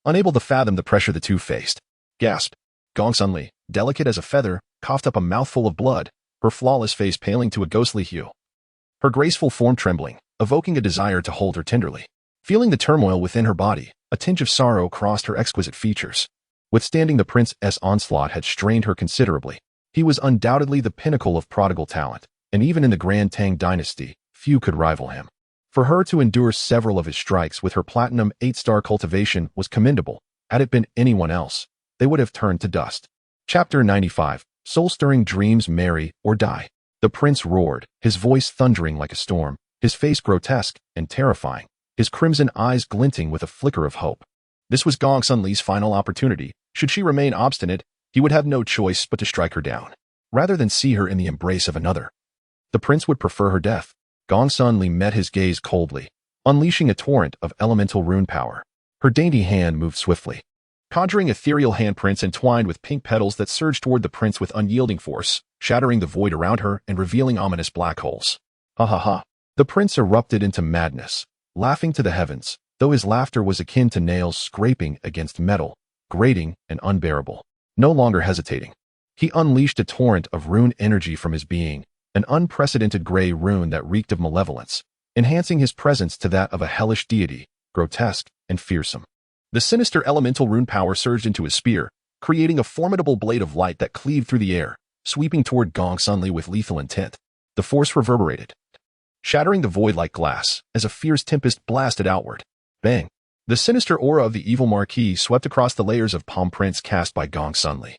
A: Unable to fathom the pressure the two faced, gasped. Gongsun Li, delicate as a feather, coughed up a mouthful of blood, her flawless face paling to a ghostly hue, her graceful form trembling, evoking a desire to hold her tenderly. Feeling the turmoil within her body, a tinge of sorrow crossed her exquisite features. Withstanding the prince's onslaught had strained her considerably. He was undoubtedly the pinnacle of prodigal talent, and even in the Grand Tang Dynasty, few could rival him. For her to endure several of his strikes with her platinum 8-star cultivation was commendable. Had it been anyone else, they would have turned to dust. Chapter 95. Soul-stirring dreams marry or die. The prince roared, his voice thundering like a storm, his face grotesque and terrifying, his crimson eyes glinting with a flicker of hope. This was Gongsun Li's final opportunity. Should she remain obstinate, he would have no choice but to strike her down, rather than see her in the embrace of another. The prince would prefer her death. Gongsun Li met his gaze coldly, unleashing a torrent of elemental rune power. Her dainty hand moved swiftly, conjuring ethereal handprints entwined with pink petals that surged toward the prince with unyielding force, shattering the void around her and revealing ominous black holes. Ha ha ha. The prince erupted into madness, laughing to the heavens, though his laughter was akin to nails scraping against metal, grating and unbearable. No longer hesitating, he unleashed a torrent of rune energy from his being, an unprecedented gray rune that reeked of malevolence, enhancing his presence to that of a hellish deity, grotesque and fearsome. The sinister elemental rune power surged into his spear, creating a formidable blade of light that cleaved through the air, sweeping toward Gongsun Li with lethal intent. The force reverberated, shattering the void like glass, as a fierce tempest blasted outward. Bang! The sinister aura of the evil marquis swept across the layers of palm prints cast by Gongsun Li,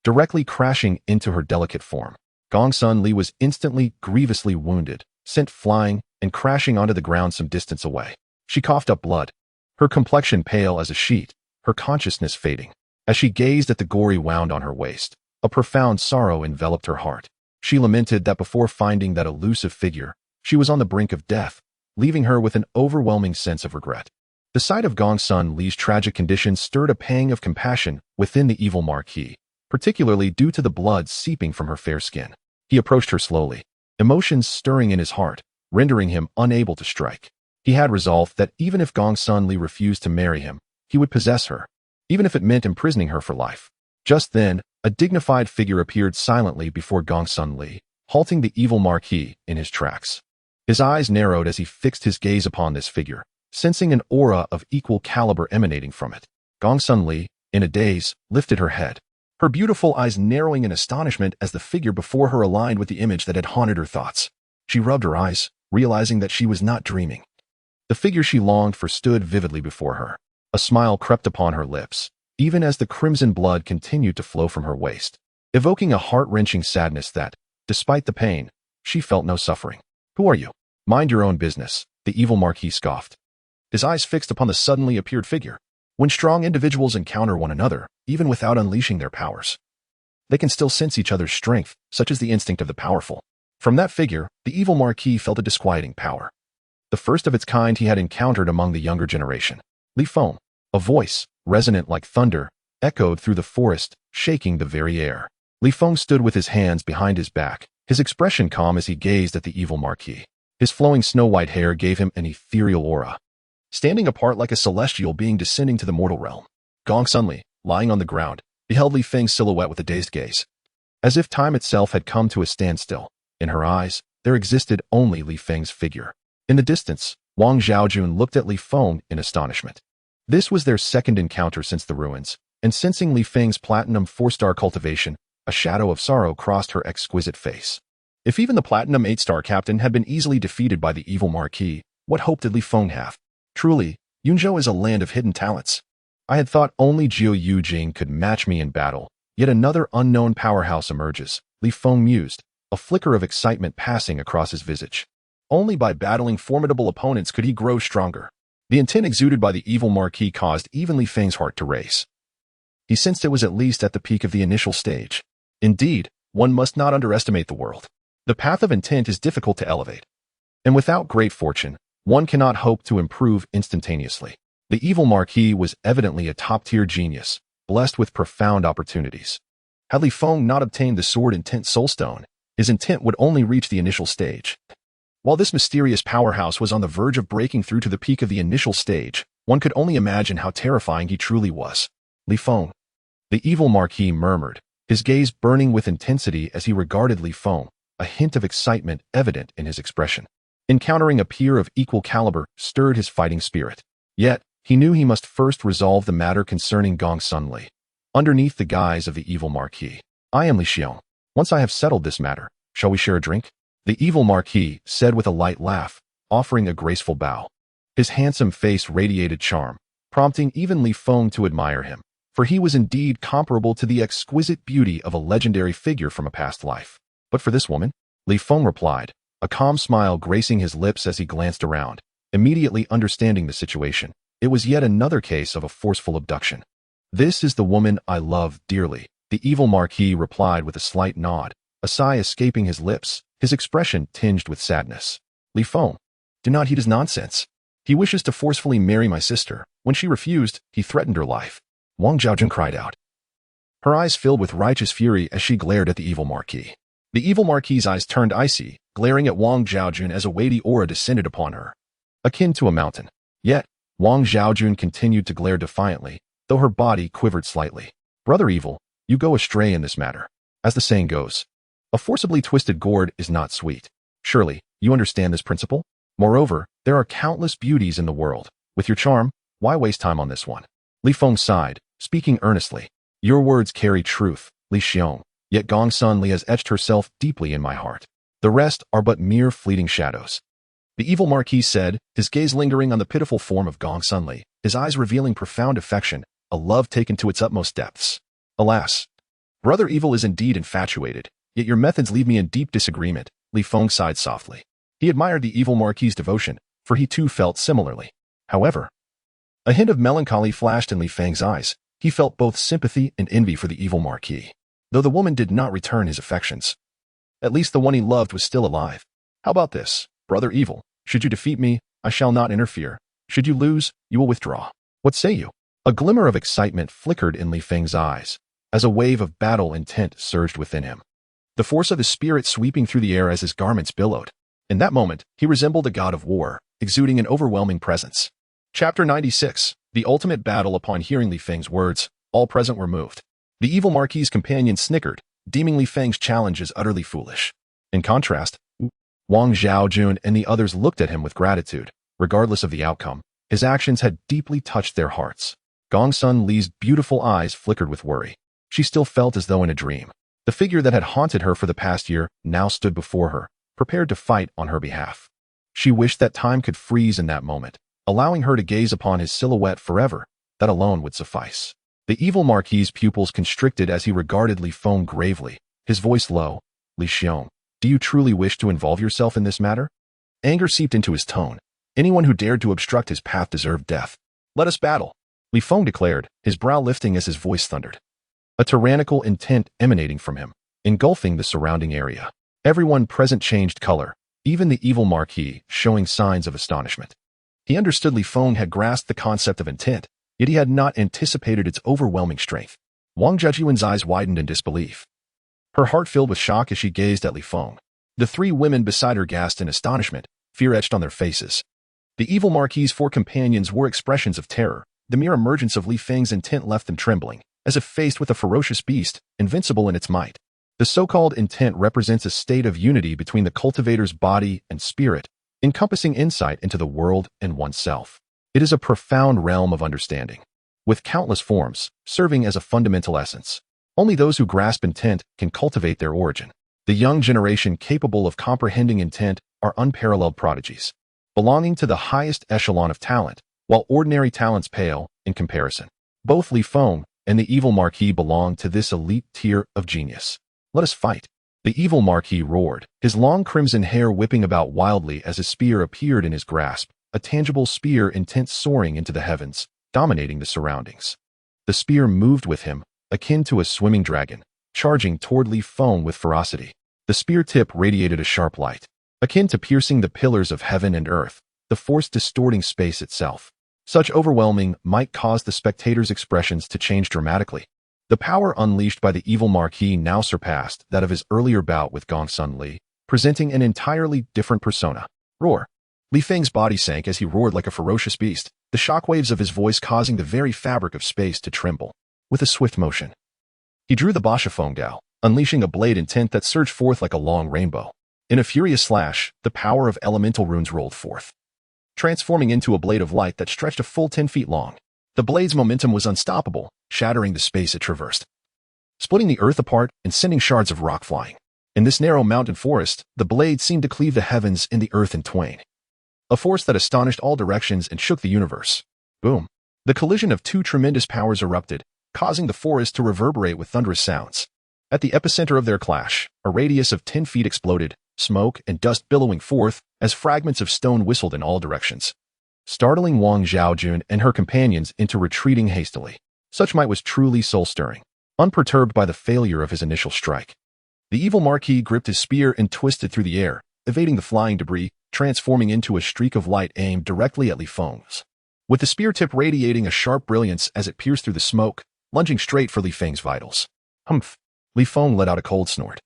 A: directly crashing into her delicate form. Gongsun Li was instantly grievously wounded, sent flying and crashing onto the ground some distance away. She coughed up blood, her complexion pale as a sheet, her consciousness fading. As she gazed at the gory wound on her waist, a profound sorrow enveloped her heart. She lamented that before finding that elusive figure, she was on the brink of death, leaving her with an overwhelming sense of regret. The sight of Gongsun Li's tragic condition stirred a pang of compassion within the evil marquis, particularly due to the blood seeping from her fair skin. He approached her slowly, emotions stirring in his heart, rendering him unable to strike. He had resolved that even if Gongsun Li refused to marry him, he would possess her, even if it meant imprisoning her for life. Just then, a dignified figure appeared silently before Gongsun Li, halting the evil marquis in his tracks. His eyes narrowed as he fixed his gaze upon this figure, sensing an aura of equal caliber emanating from it. Gongsun Li, in a daze, lifted her head, her beautiful eyes narrowing in astonishment as the figure before her aligned with the image that had haunted her thoughts. She rubbed her eyes, realizing that she was not dreaming. The figure she longed for stood vividly before her. A smile crept upon her lips, even as the crimson blood continued to flow from her waist, evoking a heart-wrenching sadness that, despite the pain, she felt no suffering. "Who are you?" "Mind your own business," the evil marquis scoffed, his eyes fixed upon the suddenly appeared figure. When strong individuals encounter one another, even without unleashing their powers, they can still sense each other's strength, such as the instinct of the powerful. From that figure, the evil marquis felt a disquieting power, the first of its kind he had encountered among the younger generation. Li Feng, a voice, resonant like thunder, echoed through the forest, shaking the very air. Li Feng stood with his hands behind his back, his expression calm as he gazed at the evil marquis. His flowing snow-white hair gave him an ethereal aura, standing apart like a celestial being descending to the mortal realm. Gongsun Li, lying on the ground, beheld Li Feng's silhouette with a dazed gaze, as if time itself had come to a standstill. In her eyes, there existed only Li Feng's figure. In the distance, Wang Zhaojun looked at Li Feng in astonishment. This was their second encounter since the ruins, and sensing Li Feng's platinum 4-star cultivation, a shadow of sorrow crossed her exquisite face. If even the platinum 8-star captain had been easily defeated by the evil marquis, what hope did Li Feng have? Truly, Yunzhou is a land of hidden talents. I had thought only Jiu Yujing could match me in battle, yet another unknown powerhouse emerges, Li Feng mused, a flicker of excitement passing across his visage. Only by battling formidable opponents could he grow stronger. The intent exuded by the evil marquis caused even Li Feng's heart to race. He sensed it was at least at the peak of the initial stage. Indeed, one must not underestimate the world. The path of intent is difficult to elevate, and without great fortune, one cannot hope to improve instantaneously. The evil marquis was evidently a top-tier genius, blessed with profound opportunities. Had Li Feng not obtained the Sword Intent Soulstone, his intent would only reach the initial stage. While this mysterious powerhouse was on the verge of breaking through to the peak of the initial stage, one could only imagine how terrifying he truly was. Li Feng, the evil marquis murmured, his gaze burning with intensity as he regarded Li Feng, a hint of excitement evident in his expression. Encountering a peer of equal caliber stirred his fighting spirit. Yet, he knew he must first resolve the matter concerning Gongsun Li. Underneath the guise of the evil marquis, "I am Li Xiong. Once I have settled this matter, shall we share a drink?" The evil marquis said with a light laugh, offering a graceful bow. His handsome face radiated charm, prompting even Li Feng to admire him, for he was indeed comparable to the exquisite beauty of a legendary figure from a past life. "But for this woman?" Li Feng replied, a calm smile gracing his lips as he glanced around, immediately understanding the situation. It was yet another case of a forceful abduction. "This is the woman I love dearly," the evil marquis replied with a slight nod, a sigh escaping his lips, his expression tinged with sadness. "Li Feng, do not heed his nonsense. He wishes to forcefully marry my sister. When she refused, he threatened her life." Wang Zhaojun cried out, her eyes filled with righteous fury as she glared at the evil marquis. The evil marquis's eyes turned icy, glaring at Wang Zhaojun as a weighty aura descended upon her, akin to a mountain. Yet, Wang Zhaojun continued to glare defiantly, though her body quivered slightly. "Brother evil, you go astray in this matter. As the saying goes, a forcibly twisted gourd is not sweet. Surely, you understand this principle? Moreover, there are countless beauties in the world. With your charm, why waste time on this one?" Li Feng sighed, speaking earnestly. "Your words carry truth, Li Xiong, yet Gongsun Li has etched herself deeply in my heart. The rest are but mere fleeting shadows." The evil marquis said, his gaze lingering on the pitiful form of Gongsun Li, his eyes revealing profound affection, a love taken to its utmost depths. "Alas, brother evil is indeed infatuated, yet your methods leave me in deep disagreement." Li Feng sighed softly. He admired the evil marquis's devotion, for he too felt similarly. However, a hint of melancholy flashed in Li Feng's eyes. He felt both sympathy and envy for the evil marquis, though the woman did not return his affections. At least the one he loved was still alive. "How about this, brother evil? Should you defeat me, I shall not interfere. Should you lose, you will withdraw. What say you?" A glimmer of excitement flickered in Li Feng's eyes, as a wave of battle intent surged within him, the force of his spirit sweeping through the air as his garments billowed. In that moment, he resembled a god of war, exuding an overwhelming presence. Chapter 96. The ultimate battle. Upon hearing Li Feng's words, all present were moved. The evil Marquis's companion snickered, deeming Li Feng's challenge as utterly foolish. In contrast, Wang Zhaojun and the others looked at him with gratitude. Regardless of the outcome, his actions had deeply touched their hearts. Gongsun Li's beautiful eyes flickered with worry. She still felt as though in a dream. The figure that had haunted her for the past year now stood before her, prepared to fight on her behalf. She wished that time could freeze in that moment, allowing her to gaze upon his silhouette forever. That alone would suffice. The evil Marquis's pupils constricted as he regarded Li Feng gravely, his voice low. Li Xiong, do you truly wish to involve yourself in this matter? Anger seeped into his tone. Anyone who dared to obstruct his path deserved death. Let us battle, Li Feng declared, his brow lifting as his voice thundered. A tyrannical intent emanating from him, engulfing the surrounding area. Everyone present changed color, even the evil Marquis showing signs of astonishment. He understood Li Feng had grasped the concept of intent, yet he had not anticipated its overwhelming strength. Wang Zhejuan's eyes widened in disbelief. Her heart filled with shock as she gazed at Li Feng. The three women beside her gasped in astonishment, fear etched on their faces. The evil Marquis's four companions wore expressions of terror. The mere emergence of Li Feng's intent left them trembling, as if faced with a ferocious beast, invincible in its might. The so-called intent represents a state of unity between the cultivator's body and spirit, encompassing insight into the world and oneself. It is a profound realm of understanding, with countless forms, serving as a fundamental essence. Only those who grasp intent can cultivate their origin. The young generation capable of comprehending intent are unparalleled prodigies, belonging to the highest echelon of talent, while ordinary talents pale in comparison. Both Li Feng and the evil Marquis belong to this elite tier of genius. Let us fight. The evil Marquis roared, his long crimson hair whipping about wildly as a spear appeared in his grasp, a tangible spear intent soaring into the heavens, dominating the surroundings. The spear moved with him, akin to a swimming dragon, charging toward Li Feng with ferocity. The spear tip radiated a sharp light, akin to piercing the pillars of heaven and earth, the force distorting space itself. Such overwhelming might cause the spectator's expressions to change dramatically. The power unleashed by the evil Marquis now surpassed that of his earlier bout with Gongsun Li, presenting an entirely different persona. Roar. Li Feng's body sank as he roared like a ferocious beast, the shockwaves of his voice causing the very fabric of space to tremble. With a swift motion, he drew the Basha Feng Gao, unleashing a blade intent that surged forth like a long rainbow. In a furious slash, the power of elemental runes rolled forth, transforming into a blade of light that stretched a full 10 feet long. The blade's momentum was unstoppable, shattering the space it traversed, splitting the earth apart and sending shards of rock flying. In this narrow mountain forest, the blade seemed to cleave the heavens and the earth in twain, a force that astonished all directions and shook the universe. Boom. The collision of two tremendous powers erupted, causing the forest to reverberate with thunderous sounds. At the epicenter of their clash, a radius of 10 feet exploded, smoke and dust billowing forth as fragments of stone whistled in all directions, startling Wang Zhaojun and her companions into retreating hastily. Such might was truly soul-stirring, unperturbed by the failure of his initial strike. The evil Marquis gripped his spear and twisted through the air, evading the flying debris, transforming into a streak of light aimed directly at Li Feng's, with the spear tip radiating a sharp brilliance as it pierced through the smoke, lunging straight for Li Feng's vitals. Humph! Li Feng let out a cold snort,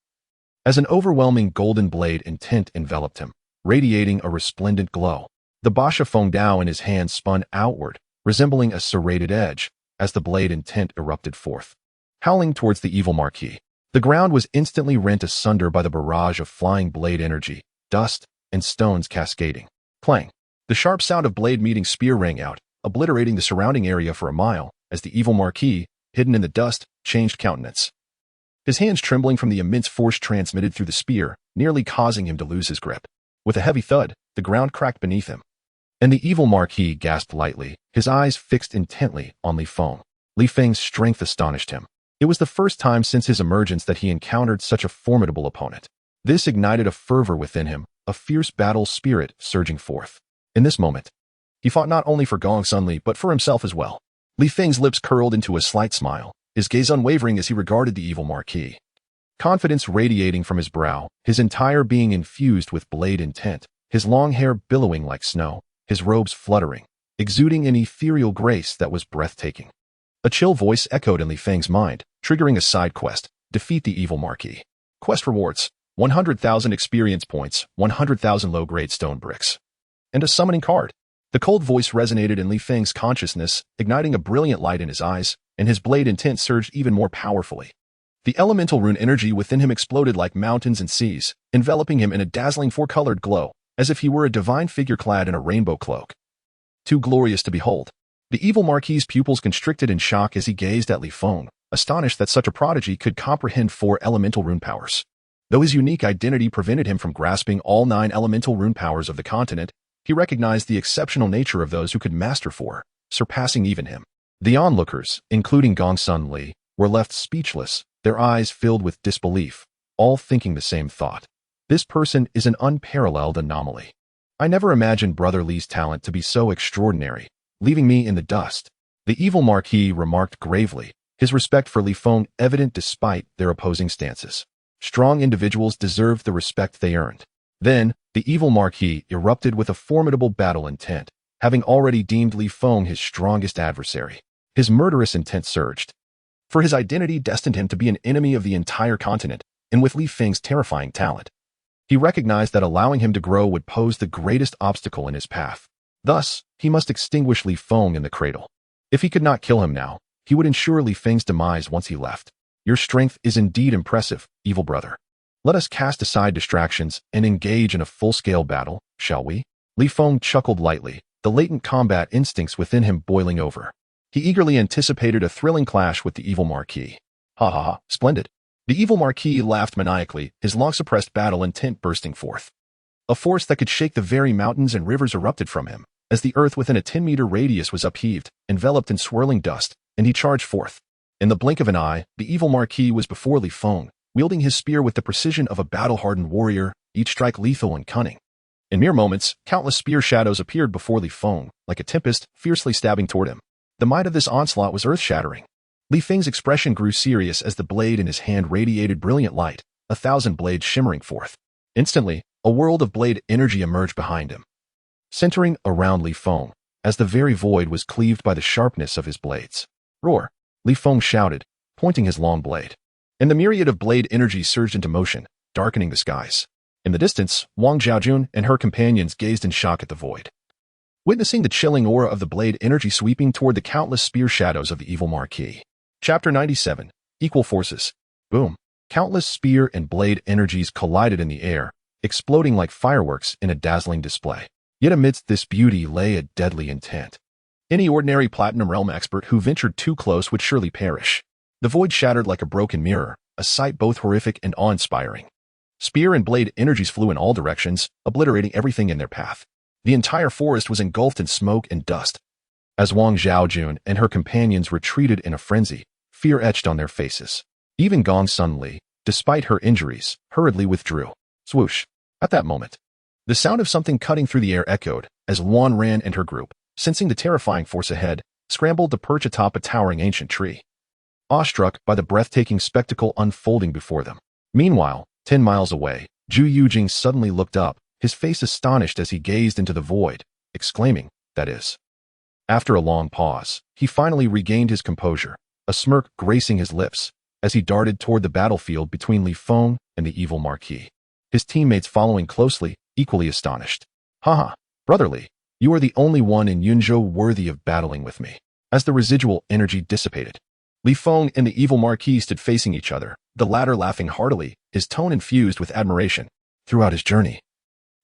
A: as an overwhelming golden blade intent enveloped him, radiating a resplendent glow. The Basha Feng Dao in his hand spun outward, resembling a serrated edge, as the blade intent erupted forth, howling towards the evil Marquis. The ground was instantly rent asunder by the barrage of flying blade energy, dust, and stones cascading. Clang! The sharp sound of blade meeting spear rang out, obliterating the surrounding area for a mile, as the evil Marquis, hidden in the dust, changed countenance. His hands trembling from the immense force transmitted through the spear, nearly causing him to lose his grip. With a heavy thud, the ground cracked beneath him, and the evil Marquis gasped lightly, his eyes fixed intently on Li Feng. Li Feng's strength astonished him. It was the first time since his emergence that he encountered such a formidable opponent. This ignited a fervor within him, a fierce battle spirit surging forth. In this moment, he fought not only for Gongsun Li but for himself as well. Li Feng's lips curled into a slight smile, his gaze unwavering as he regarded the evil Marquis. Confidence radiating from his brow, his entire being infused with blade intent, his long hair billowing like snow, his robes fluttering, exuding an ethereal grace that was breathtaking. A chill voice echoed in Li Feng's mind, triggering a side quest: defeat the evil Marquis. Quest rewards: 100,000 experience points, 100,000 low-grade stone bricks. and a summoning card. The cold voice resonated in Li Feng's consciousness, igniting a brilliant light in his eyes, and his blade intent surged even more powerfully. The elemental rune energy within him exploded like mountains and seas, enveloping him in a dazzling four-colored glow, as if he were a divine figure clad in a rainbow cloak. Too glorious to behold. The evil Marquis's pupils constricted in shock as he gazed at Li Feng, astonished that such a prodigy could comprehend 4 elemental rune powers. Though his unique identity prevented him from grasping all 9 elemental rune powers of the continent, he recognized the exceptional nature of those who could master 4, surpassing even him. The onlookers, including Gongsun Li, were left speechless, their eyes filled with disbelief, all thinking the same thought. This person is an unparalleled anomaly. I never imagined Brother Li's talent to be so extraordinary, leaving me in the dust. The evil Marquis remarked gravely, his respect for Li Feng evident despite their opposing stances. Strong individuals deserved the respect they earned. Then, the evil Marquis erupted with a formidable battle intent, having already deemed Li Feng his strongest adversary. His murderous intent surged. For his identity destined him to be an enemy of the entire continent, and with Li Feng's terrifying talent, he recognized that allowing him to grow would pose the greatest obstacle in his path. Thus, he must extinguish Li Feng in the cradle. If he could not kill him now, he would ensure Li Feng's demise once he left. Your strength is indeed impressive, evil brother. Let us cast aside distractions and engage in a full-scale battle, shall we? Li Feng chuckled lightly, the latent combat instincts within him boiling over. He eagerly anticipated a thrilling clash with the evil Marquis. Ha ha ha, splendid. The evil Marquis laughed maniacally, his long-suppressed battle intent bursting forth. A force that could shake the very mountains and rivers erupted from him, as the earth within a 10-meter radius was upheaved, enveloped in swirling dust, and he charged forth. In the blink of an eye, the evil Marquis was before Li Feng, wielding his spear with the precision of a battle-hardened warrior, each strike lethal and cunning. In mere moments, countless spear shadows appeared before Li Feng, like a tempest, fiercely stabbing toward him. The might of this onslaught was earth-shattering. Li Feng's expression grew serious as the blade in his hand radiated brilliant light, 1,000 blades shimmering forth. Instantly, a world of blade energy emerged behind him, centering around Li Feng, as the very void was cleaved by the sharpness of his blades. Roar! Li Feng shouted, pointing his long blade. And the myriad of blade energy surged into motion, darkening the skies. In the distance, Wang Zhaojun and her companions gazed in shock at the void, witnessing the chilling aura of the blade energy sweeping toward the countless spear shadows of the evil Marquis. Chapter 97. Equal Forces. Boom. Countless spear and blade energies collided in the air, exploding like fireworks in a dazzling display. Yet amidst this beauty lay a deadly intent. Any ordinary Platinum Realm expert who ventured too close would surely perish. The void shattered like a broken mirror, a sight both horrific and awe-inspiring. Spear and blade energies flew in all directions, obliterating everything in their path. The entire forest was engulfed in smoke and dust. As Wang Zhaojun and her companions retreated in a frenzy, fear etched on their faces. Even Gongsun Li, despite her injuries, hurriedly withdrew. Swoosh! At that moment, the sound of something cutting through the air echoed, as Luan Ran and her group, sensing the terrifying force ahead, scrambled to perch atop a towering ancient tree, awestruck by the breathtaking spectacle unfolding before them. Meanwhile, 10 miles away, Zhu Yujing suddenly looked up, his face astonished as he gazed into the void, exclaiming, "That is." After a long pause, he finally regained his composure, a smirk gracing his lips, as he darted toward the battlefield between Li Feng and the evil Marquis. His teammates following closely, equally astonished. Haha, Brother Li, you are the only one in Yunzhou worthy of battling with me. As the residual energy dissipated, Li Feng and the evil Marquis stood facing each other, the latter laughing heartily, his tone infused with admiration. Throughout his journey,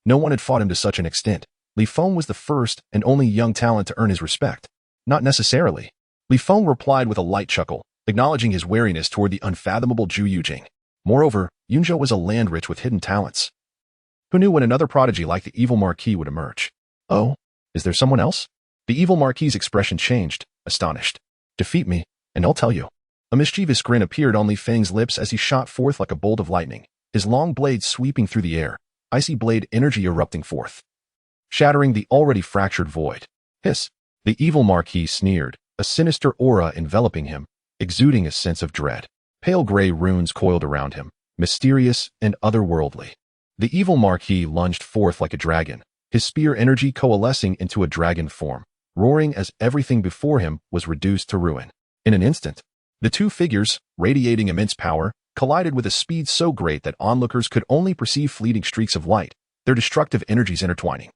A: no one had fought him to such an extent. Li Feng was the first and only young talent to earn his respect. Not necessarily. Li Feng replied with a light chuckle, acknowledging his wariness toward the unfathomable Zhu Yujing. Moreover, Yunzhou was a land rich with hidden talents. Who knew when another prodigy like the evil Marquis would emerge? Oh, is there someone else? The evil Marquis's expression changed, astonished. Defeat me, and I'll tell you. A mischievous grin appeared on Li Feng's lips as he shot forth like a bolt of lightning, his long blade sweeping through the air, icy blade energy erupting forth, shattering the already fractured void. Hiss! The evil Marquis sneered, a sinister aura enveloping him, exuding a sense of dread. Pale gray runes coiled around him, mysterious and otherworldly. The evil Marquis lunged forth like a dragon, his spear energy coalescing into a dragon form, roaring as everything before him was reduced to ruin. In an instant, the two figures, radiating immense power, collided with a speed so great that onlookers could only perceive fleeting streaks of light, their destructive energies intertwining.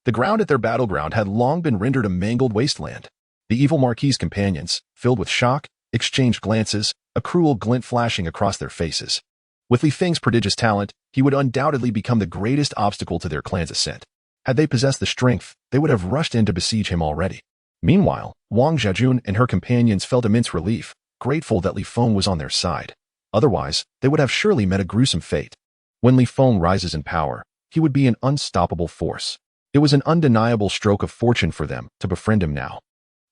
A: The ground at their battleground had long been rendered a mangled wasteland. The evil Marquis's companions, filled with shock, exchanged glances, a cruel glint flashing across their faces. With Li Feng's prodigious talent, he would undoubtedly become the greatest obstacle to their clan's ascent. Had they possessed the strength, they would have rushed in to besiege him already. Meanwhile, Wang Xiaojun and her companions felt immense relief, grateful that Li Feng was on their side. Otherwise, they would have surely met a gruesome fate. When Li Feng rises in power, he would be an unstoppable force. It was an undeniable stroke of fortune for them to befriend him now.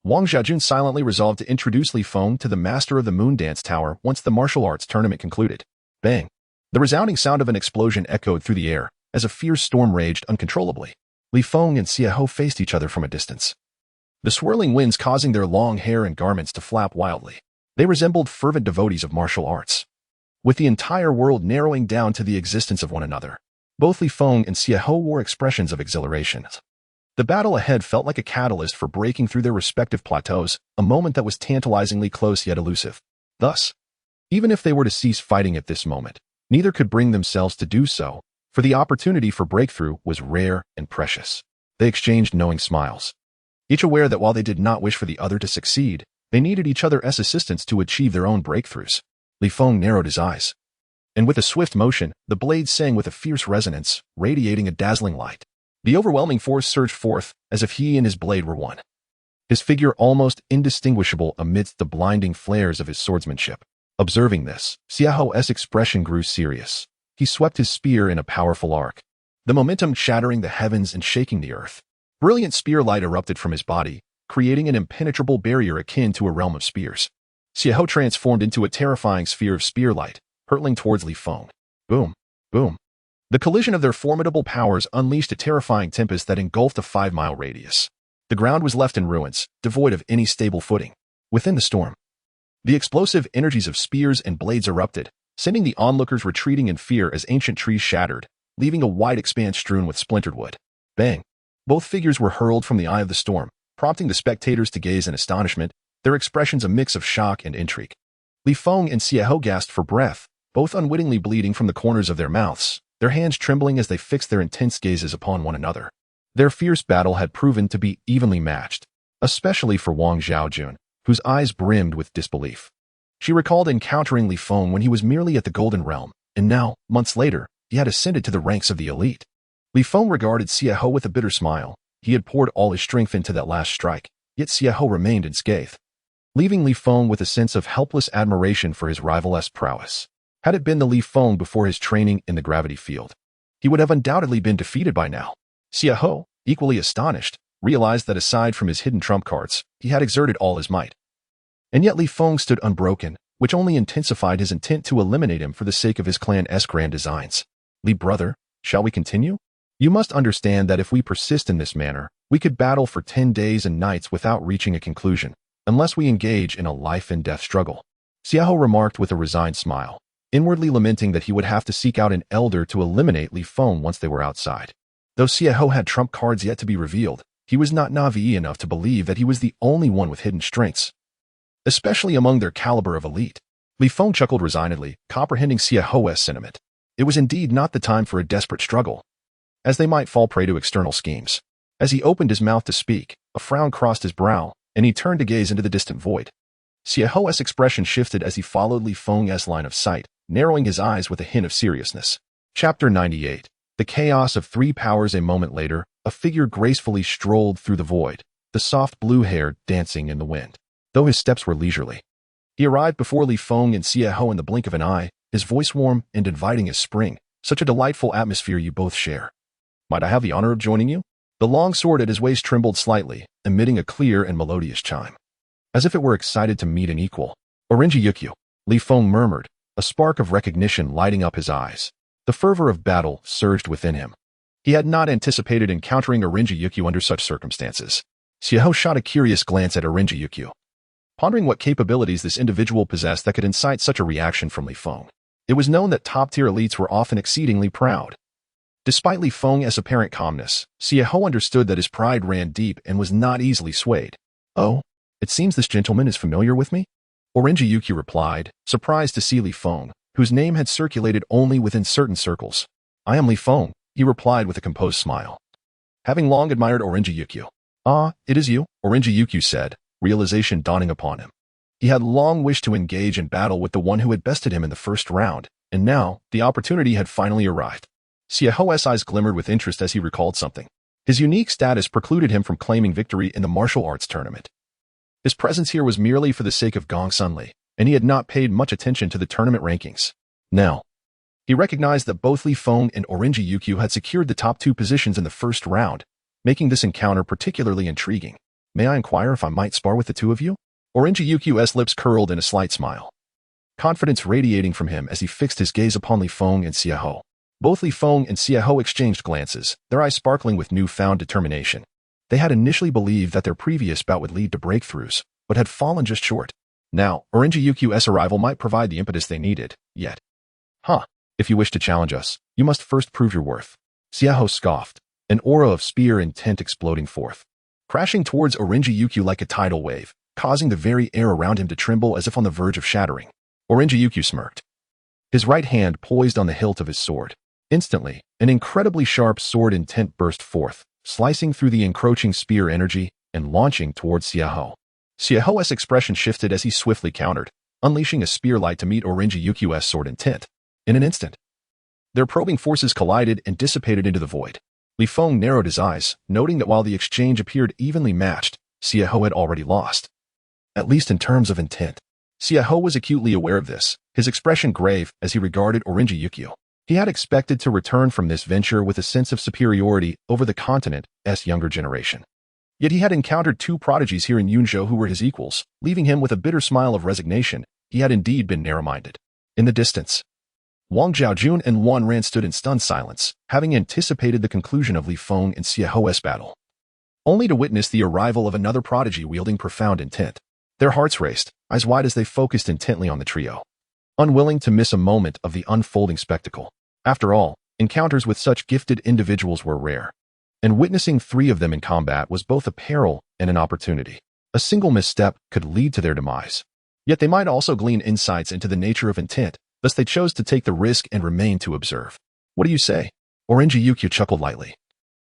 A: Wang Xiaojun silently resolved to introduce Li Feng to the master of the Moon Dance Tower once the martial arts tournament concluded. Bang! The resounding sound of an explosion echoed through the air as a fierce storm raged uncontrollably. Li Feng and Xie Ho faced each other from a distance, the swirling winds causing their long hair and garments to flap wildly. They resembled fervent devotees of martial arts, with the entire world narrowing down to the existence of one another. Both Li Feng and Xie Ho wore expressions of exhilaration. The battle ahead felt like a catalyst for breaking through their respective plateaus, a moment that was tantalizingly close yet elusive. Thus, even if they were to cease fighting at this moment, neither could bring themselves to do so, for the opportunity for breakthrough was rare and precious. They exchanged knowing smiles, each aware that while they did not wish for the other to succeed, they needed each other's assistance to achieve their own breakthroughs. Li Feng narrowed his eyes, and with a swift motion, the blade sang with a fierce resonance, radiating a dazzling light. The overwhelming force surged forth, as if he and his blade were one, his figure almost indistinguishable amidst the blinding flares of his swordsmanship. Observing this, Xie Ho's expression grew serious. He swept his spear in a powerful arc, the momentum shattering the heavens and shaking the earth. Brilliant spear light erupted from his body, creating an impenetrable barrier akin to a realm of spears. Xie Ho transformed into a terrifying sphere of spear light, hurtling towards Li Feng. Boom! Boom! The collision of their formidable powers unleashed a terrifying tempest that engulfed a 5-mile radius. The ground was left in ruins, devoid of any stable footing. Within the storm, the explosive energies of spears and blades erupted, sending the onlookers retreating in fear as ancient trees shattered, leaving a wide expanse strewn with splintered wood. Bang! Both figures were hurled from the eye of the storm, prompting the spectators to gaze in astonishment, their expressions a mix of shock and intrigue. Li Feng and Xie Ho gasped for breath, both unwittingly bleeding from the corners of their mouths, their hands trembling as they fixed their intense gazes upon one another. Their fierce battle had proven to be evenly matched, especially for Wang Xiaojun, whose eyes brimmed with disbelief. She recalled encountering Li Feng when he was merely at the Golden Realm, and now, months later, he had ascended to the ranks of the elite. Li Feng regarded Xie Ho with a bitter smile. He had poured all his strength into that last strike, yet Xie Ho remained unscathed, leaving Li Feng with a sense of helpless admiration for his rival's prowess. Had it been the Li Feng before his training in the gravity field, he would have undoubtedly been defeated by now. Xie Ho, equally astonished, realized that aside from his hidden trump cards, he had exerted all his might. And yet Li Feng stood unbroken, which only intensified his intent to eliminate him for the sake of his clan's grand designs. Li brother, shall we continue? You must understand that if we persist in this manner, we could battle for 10 days and nights without reaching a conclusion, unless we engage in a life-and-death struggle. Xie Ho remarked with a resigned smile, inwardly lamenting that he would have to seek out an elder to eliminate Li Feng once they were outside. Though Xie Ho had trump cards yet to be revealed, he was not naive enough to believe that he was the only one with hidden strengths, especially among their caliber of elite. Li Feng chuckled resignedly, comprehending Xie Ho's sentiment. It was indeed not the time for a desperate struggle, as they might fall prey to external schemes. As he opened his mouth to speak, a frown crossed his brow, and he turned to gaze into the distant void. Xie Ho's expression shifted as he followed Li Feng's line of sight, narrowing his eyes with a hint of seriousness. Chapter 98. The chaos of 3 powers. A moment later, a figure gracefully strolled through the void, the soft blue hair dancing in the wind. Though his steps were leisurely, he arrived before Li Feng and Xie Ho in the blink of an eye, his voice warm and inviting as spring. Such a delightful atmosphere you both share. Might I have the honor of joining you? The long sword at his waist trembled slightly, emitting a clear and melodious chime, as if it were excited to meet an equal. Orange Yukyu, Li Feng murmured, a spark of recognition lighting up his eyes. The fervor of battle surged within him. He had not anticipated encountering Orange Yukyu under such circumstances. Xie Ho shot a curious glance at Orange Yukyu, pondering what capabilities this individual possessed that could incite such a reaction from Li Feng. It was known that top-tier elites were often exceedingly proud. Despite Li Feng's apparent calmness, Xie Ho understood that his pride ran deep and was not easily swayed. Oh, it seems this gentleman is familiar with me? Orange Yukyu replied, surprised to see Li Feng, whose name had circulated only within certain circles. I am Li Feng, he replied with a composed smile. having long admired Orinji. "Ah, it is you," Orinji said, realization dawning upon him. He had long wished to engage in battle with the one who had bested him in the first round, and now the opportunity had finally arrived. Xiao's eyes glimmered with interest as he recalled something. His unique status precluded him from claiming victory in the martial arts tournament. His presence here was merely for the sake of Gong Sunli, and he had not paid much attention to the tournament rankings. Now, he recognized that both Li Feng and Orinji had secured the top 2 positions in the first round, making this encounter particularly intriguing. "May I inquire if I might spar with the two of you?" Orinji's lips curled in a slight smile, confidence radiating from him as he fixed his gaze upon Li Feng and Xiao. Both Li Feng and Xiao exchanged glances, their eyes sparkling with newfound determination. They had initially believed that their previous bout would lead to breakthroughs, but had fallen just short. Now, Orinji's arrival might provide the impetus they needed, yet. "Huh, if you wish to challenge us, you must first prove your worth." Xiao scoffed, an aura of spear intent exploding forth, crashing towards Orinji like a tidal wave, causing the very air around him to tremble as if on the verge of shattering. Orinji smirked, his right hand poised on the hilt of his sword. Instantly, an incredibly sharp sword intent burst forth, slicing through the encroaching spear energy and launching towards Xiao. Xiao's expression shifted as he swiftly countered, unleashing a spear light to meet Orinji's sword intent. In an instant, their probing forces collided and dissipated into the void. Li Feng narrowed his eyes, noting that while the exchange appeared evenly matched, Xiao had already lost. At least in terms of intent. Xiao was acutely aware of this, his expression grave as he regarded Orinji. He had expected to return from this venture with a sense of superiority over the continent's younger generation. Yet he had encountered 2 prodigies here in Yunzhou who were his equals, leaving him with a bitter smile of resignation. He had indeed been narrow-minded. In the distance, Wang Zhaojun and Wan Ran stood in stunned silence, having anticipated the conclusion of Li Feng and Xiao's battle, only to witness the arrival of another prodigy wielding profound intent. Their hearts raced, eyes wide as they focused intently on the trio, unwilling to miss a moment of the unfolding spectacle. After all, encounters with such gifted individuals were rare, and witnessing 3 of them in combat was both a peril and an opportunity. A single misstep could lead to their demise. Yet they might also glean insights into the nature of intent, thus they chose to take the risk and remain to observe. "What do you say?" Orinji chuckled lightly,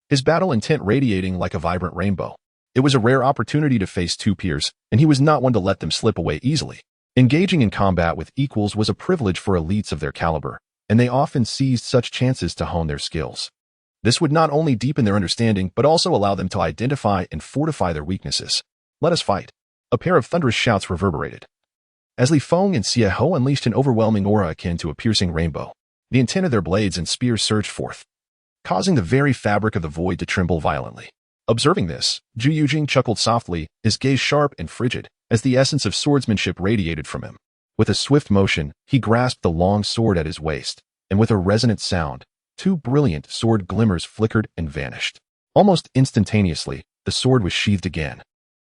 A: his battle intent radiating like a vibrant rainbow. It was a rare opportunity to face 2 peers, and he was not one to let them slip away easily. Engaging in combat with equals was a privilege for elites of their caliber, and they often seized such chances to hone their skills. This would not only deepen their understanding, but also allow them to identify and fortify their weaknesses. "Let us fight." A pair of thunderous shouts reverberated, as Li Feng and Xiao unleashed an overwhelming aura akin to a piercing rainbow. The intent of their blades and spears surged forth, causing the very fabric of the void to tremble violently. Observing this, Zhu Yujing chuckled softly, his gaze sharp and frigid, as the essence of swordsmanship radiated from him. With a swift motion, he grasped the long sword at his waist, and with a resonant sound, 2 brilliant sword glimmers flickered and vanished. Almost instantaneously, the sword was sheathed again,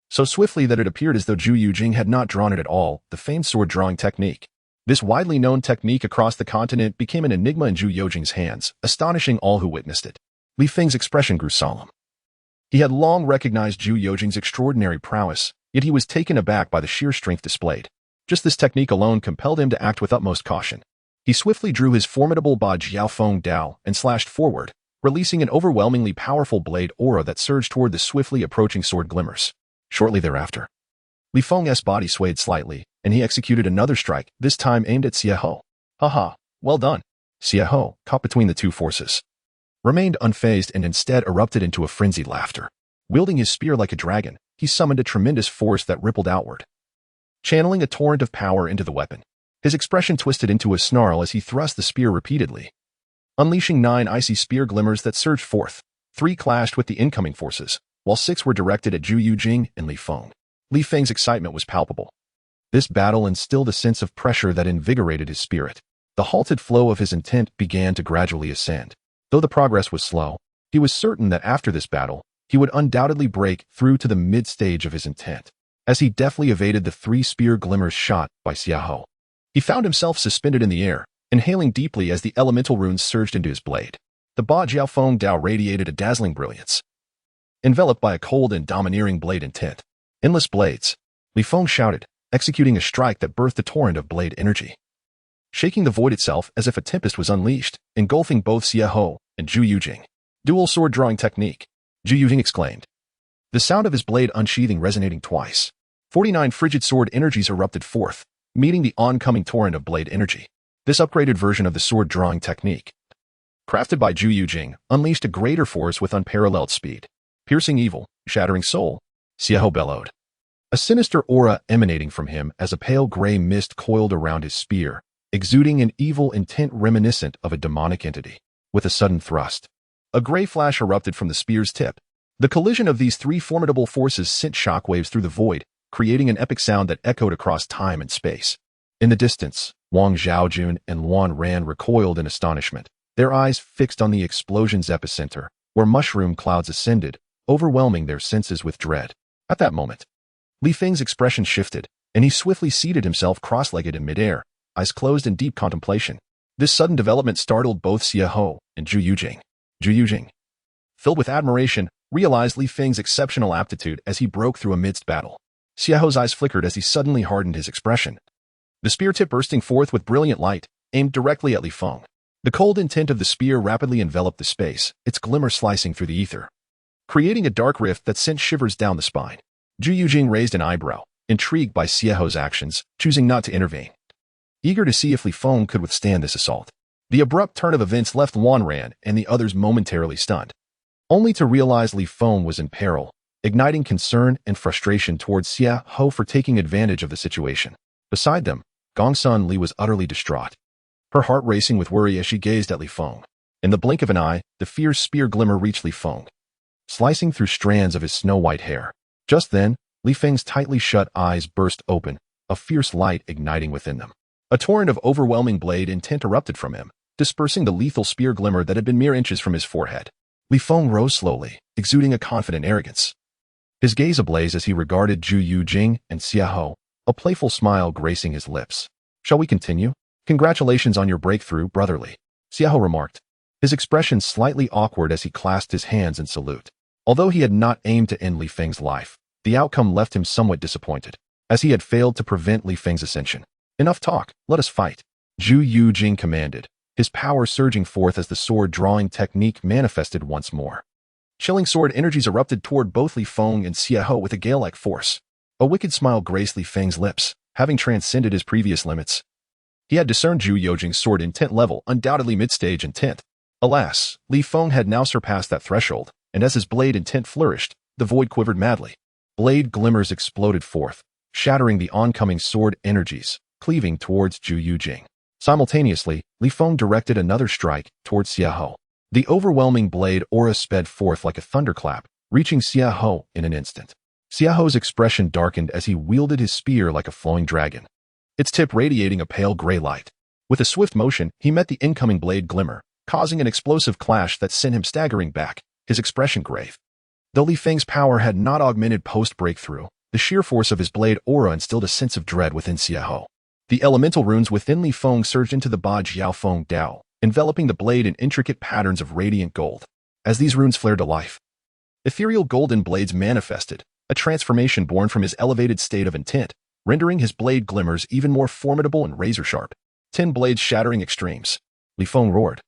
A: so swiftly that it appeared as though Zhu Yujing had not drawn it at all, the famed sword-drawing technique. This widely known technique across the continent became an enigma in Zhu Yujing's hands, astonishing all who witnessed it. Li Feng's expression grew solemn. He had long recognized Zhu Yujing's extraordinary prowess, yet he was taken aback by the sheer strength displayed. Just this technique alone compelled him to act with utmost caution. He swiftly drew his formidable Ba Jiaofeng Dao and slashed forward, releasing an overwhelmingly powerful blade aura that surged toward the swiftly approaching sword glimmers. Shortly thereafter, Li Feng's body swayed slightly, and he executed another strike, this time aimed at Xiao. "Haha, well done." Xiao, caught between the 2 forces, remained unfazed and instead erupted into a frenzied laughter. Wielding his spear like a dragon, he summoned a tremendous force that rippled outward, channeling a torrent of power into the weapon. His expression twisted into a snarl as he thrust the spear repeatedly, unleashing 9 icy spear glimmers that surged forth. 3 clashed with the incoming forces, while 6 were directed at Zhu Yujing and Li Feng. Li Feng's excitement was palpable. This battle instilled a sense of pressure that invigorated his spirit. The halted flow of his intent began to gradually ascend. Though the progress was slow, he was certain that after this battle, he would undoubtedly break through to the mid-stage of his intent. As he deftly evaded the 3 spear glimmers shot by Xiao, he found himself suspended in the air, inhaling deeply as the elemental runes surged into his blade. The Ba Jiaofeng Dao radiated a dazzling brilliance, enveloped by a cold and domineering blade intent. "Endless blades," Li Feng shouted, executing a strike that birthed a torrent of blade energy, shaking the void itself as if a tempest was unleashed, engulfing both Xiao and Zhu Yujing. Dual sword drawing technique. Zhu Yujing exclaimed, the sound of his blade unsheathing resonating twice. 49 frigid sword energies erupted forth, meeting the oncoming torrent of blade energy. This upgraded version of the sword drawing technique, crafted by Zhu Yujing, unleashed a greater force with unparalleled speed. Piercing evil, shattering soul, Xiahou bellowed. A sinister aura emanating from him as a pale gray mist coiled around his spear, exuding an evil intent reminiscent of a demonic entity. With a sudden thrust, a gray flash erupted from the spear's tip. The collision of these three formidable forces sent shockwaves through the void, creating an epic sound that echoed across time and space. In the distance, Wang Zhaojun and Luan Ran recoiled in astonishment, their eyes fixed on the explosion's epicenter, where mushroom clouds ascended, overwhelming their senses with dread. At that moment, Li Feng's expression shifted, and he swiftly seated himself cross-legged in midair, eyes closed in deep contemplation. This sudden development startled both Xiahou and Zhu Yujing. Zhu Yujing, filled with admiration, realized Li Feng's exceptional aptitude as he broke through amidst battle. Xiahou's eyes flickered as he suddenly hardened his expression. The spear tip bursting forth with brilliant light, aimed directly at Li Feng. The cold intent of the spear rapidly enveloped the space, its glimmer slicing through the ether, creating a dark rift that sent shivers down the spine. Zhu Yujing raised an eyebrow, intrigued by Xiahou's actions, choosing not to intervene, eager to see if Li Feng could withstand this assault. The abrupt turn of events left Luan Ran and the others momentarily stunned, only to realize Li Feng was in peril, igniting concern and frustration towards Xiahou for taking advantage of the situation. Beside them, Gongsun Li was utterly distraught, her heart racing with worry as she gazed at Li Feng. In the blink of an eye, the fierce spear glimmer reached Li Feng, slicing through strands of his snow-white hair. Just then, Li Feng's tightly shut eyes burst open, a fierce light igniting within them. A torrent of overwhelming blade intent erupted from him, dispersing the lethal spear glimmer that had been mere inches from his forehead. Li Feng rose slowly, exuding a confident arrogance, his gaze ablaze as he regarded Zhu Yujing and Xiahou, a playful smile gracing his lips. Shall we continue? Congratulations on your breakthrough, brotherly, Xiahou remarked, his expression slightly awkward as he clasped his hands in salute. Although he had not aimed to end Li Feng's life, the outcome left him somewhat disappointed, as he had failed to prevent Li Feng's ascension. Enough talk, let us fight, Zhu Yujing commanded, his power surging forth as the sword-drawing technique manifested once more. Chilling sword energies erupted toward both Li Feng and Xiahou with a gale-like force. A wicked smile graced Li Feng's lips, having transcended his previous limits. He had discerned Zhu Yujing's sword intent level, undoubtedly mid-stage intent. Alas, Li Feng had now surpassed that threshold, and as his blade intent flourished, the void quivered madly. Blade glimmers exploded forth, shattering the oncoming sword energies, cleaving towards Zhu Yujing. Simultaneously, Li Feng directed another strike towards Xiahou. The overwhelming blade aura sped forth like a thunderclap, reaching Xiahou in an instant. Xiahou's expression darkened as he wielded his spear like a flowing dragon, its tip radiating a pale gray light. With a swift motion, he met the incoming blade glimmer, causing an explosive clash that sent him staggering back, his expression grave. Though Li Feng's power had not augmented post-breakthrough, the sheer force of his blade aura instilled a sense of dread within Xiahou. The elemental runes within Li Feng surged into the Ba Jiao Feng Dao, enveloping the blade in intricate patterns of radiant gold. As these runes flared to life, ethereal golden blades manifested, a transformation born from his elevated state of intent, rendering his blade glimmers even more formidable and razor-sharp. 10 blades shattering extremes. Li Feng roared,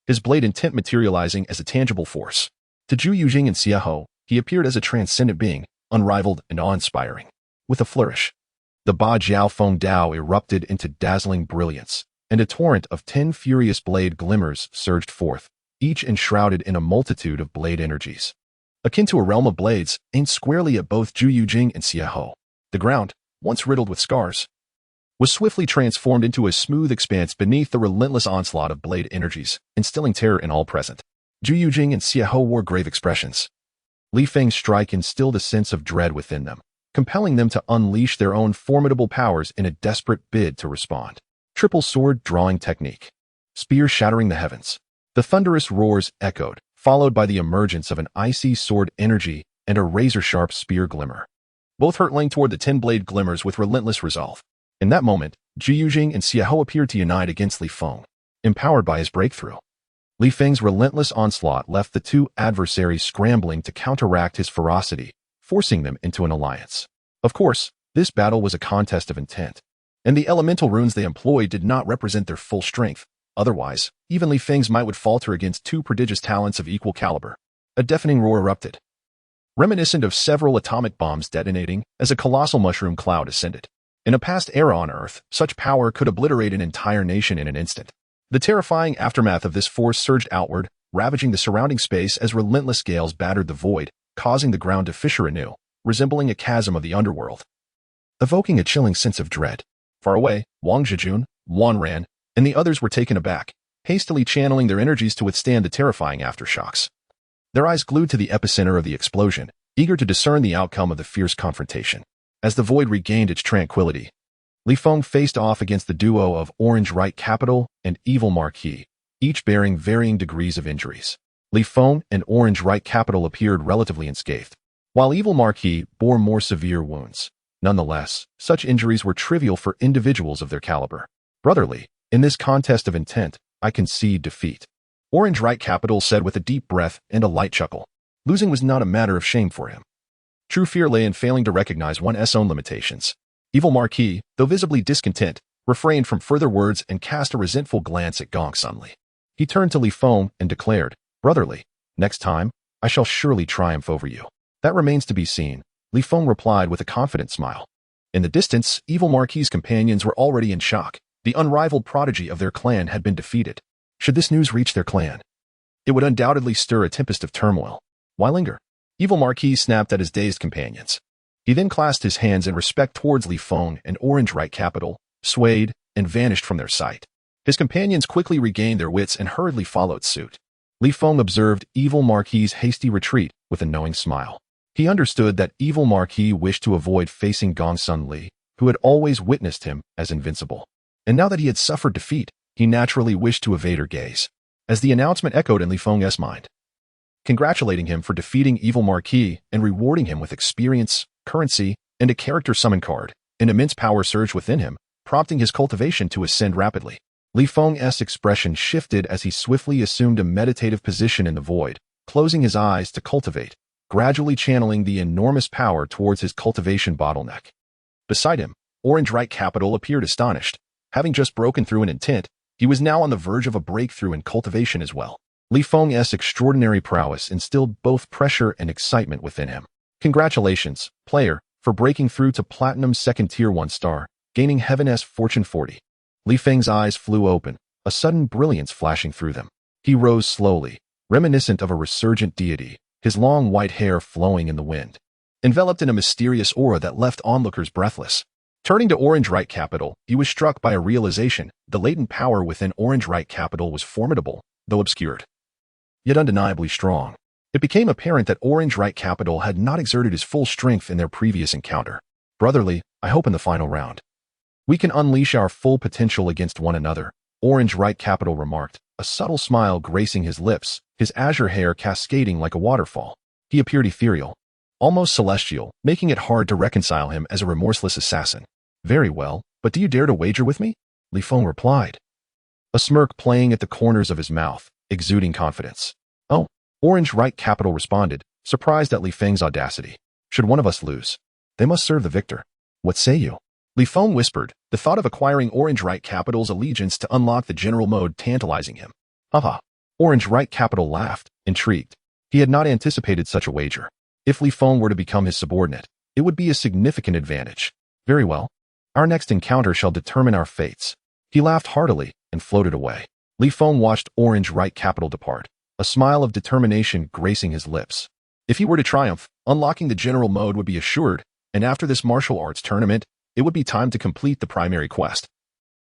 A: his blade intent materializing as a tangible force. To Zhu Yujing and Xiahou, he appeared as a transcendent being, unrivaled and awe-inspiring. With a flourish, the Ba Jiao Feng Dao erupted into dazzling brilliance, and a torrent of 10 furious blade glimmers surged forth, each enshrouded in a multitude of blade energies, akin to a realm of blades, aimed squarely at both Zhu Yujing and Xiahou. The ground, once riddled with scars, was swiftly transformed into a smooth expanse beneath the relentless onslaught of blade energies, instilling terror in all present. Zhu Yujing and Xiahou wore grave expressions. Li Feng's strike instilled a sense of dread within them, compelling them to unleash their own formidable powers in a desperate bid to respond. Triple sword drawing technique. Spear shattering the heavens. The thunderous roars echoed, followed by the emergence of an icy sword energy and a razor-sharp spear glimmer, both hurtling toward the 10-blade glimmers with relentless resolve. In that moment, Zhu Yujing and Xiahou appeared to unite against Li Feng, empowered by his breakthrough. Li Feng's relentless onslaught left the two adversaries scrambling to counteract his ferocity, forcing them into an alliance. Of course, this battle was a contest of intent, and the elemental runes they employed did not represent their full strength. Otherwise, even Li Feng's might would falter against two prodigious talents of equal caliber. A deafening roar erupted, reminiscent of several atomic bombs detonating as a colossal mushroom cloud ascended. In a past era on Earth, such power could obliterate an entire nation in an instant. The terrifying aftermath of this force surged outward, ravaging the surrounding space as relentless gales battered the void, causing the ground to fissure anew, resembling a chasm of the underworld, evoking a chilling sense of dread. Far away, Wang Zhejun, Wan Ran, and the others were taken aback, hastily channeling their energies to withstand the terrifying aftershocks. Their eyes glued to the epicenter of the explosion, eager to discern the outcome of the fierce confrontation. As the void regained its tranquility, Li Feng faced off against the duo of Orange Right Capital and Evil Marquis, each bearing varying degrees of injuries. Li Feng and Orange Right Capital appeared relatively unscathed, while Evil Marquis bore more severe wounds. Nonetheless, such injuries were trivial for individuals of their caliber. Brotherly, in this contest of intent, I concede defeat. Orange Right Capital said with a deep breath and a light chuckle. Losing was not a matter of shame for him. True fear lay in failing to recognize one's own limitations. Evil Marquis, though visibly discontent, refrained from further words and cast a resentful glance at Gong Sunli. He turned to Li Feng and declared, "Brotherly, next time, I shall surely triumph over you." "That remains to be seen," Li Feng replied with a confident smile. In the distance, Evil Marquis' companions were already in shock. The unrivaled prodigy of their clan had been defeated. Should this news reach their clan, it would undoubtedly stir a tempest of turmoil. Why linger? Evil Marquis snapped at his dazed companions. He then clasped his hands in respect towards Li Feng and Orange Right Capital, swayed, and vanished from their sight. His companions quickly regained their wits and hurriedly followed suit. Li Feng observed Evil Marquis' hasty retreat with a knowing smile. He understood that Evil Marquis wished to avoid facing Gong Sunli, who had always witnessed him as invincible. And now that he had suffered defeat, he naturally wished to evade her gaze. As the announcement echoed in Li Feng's mind, congratulating him for defeating Evil Marquis and rewarding him with experience, currency, and a character summon card, an immense power surged within him, prompting his cultivation to ascend rapidly. Li Feng's expression shifted as he swiftly assumed a meditative position in the void, closing his eyes to cultivate, gradually channeling the enormous power towards his cultivation bottleneck. Beside him, Orange Right Capital appeared astonished. Having just broken through an intent, he was now on the verge of a breakthrough in cultivation as well. Li Feng's extraordinary prowess instilled both pressure and excitement within him. Congratulations, player, for breaking through to Platinum 2nd Tier 1 star, gaining Heaven's Fortune 40. Li Feng's eyes flew open, a sudden brilliance flashing through them. He rose slowly, reminiscent of a resurgent deity, his long white hair flowing in the wind, enveloped in a mysterious aura that left onlookers breathless. Turning to Orange Right Capital, he was struck by a realization: the latent power within Orange Right Capital was formidable, though obscured, yet undeniably strong. It became apparent that Orange Right Capital had not exerted his full strength in their previous encounter. "Brotherly, I hope in the final round, we can unleash our full potential against one another," Orange Right Capital remarked, a subtle smile gracing his lips, his azure hair cascading like a waterfall. He appeared ethereal, almost celestial, making it hard to reconcile him as a remorseless assassin. "Very well, but do you dare to wager with me?" Li Feng replied, a smirk playing at the corners of his mouth, exuding confidence. "Oh," Orange Right Capital responded, surprised at Li Feng's audacity. "Should one of us lose, they must serve the victor. What say you?" Li Feng whispered, the thought of acquiring Orange Right Capital's allegiance to unlock the general mode tantalizing him. Haha. Orange Right Capital laughed, intrigued. He had not anticipated such a wager. If Li Feng were to become his subordinate, it would be a significant advantage. "Very well. Our next encounter shall determine our fates." He laughed heartily and floated away. Li Feng watched Orange Right Capital depart, a smile of determination gracing his lips. If he were to triumph, unlocking the general mode would be assured, and after this martial arts tournament, it would be time to complete the primary quest,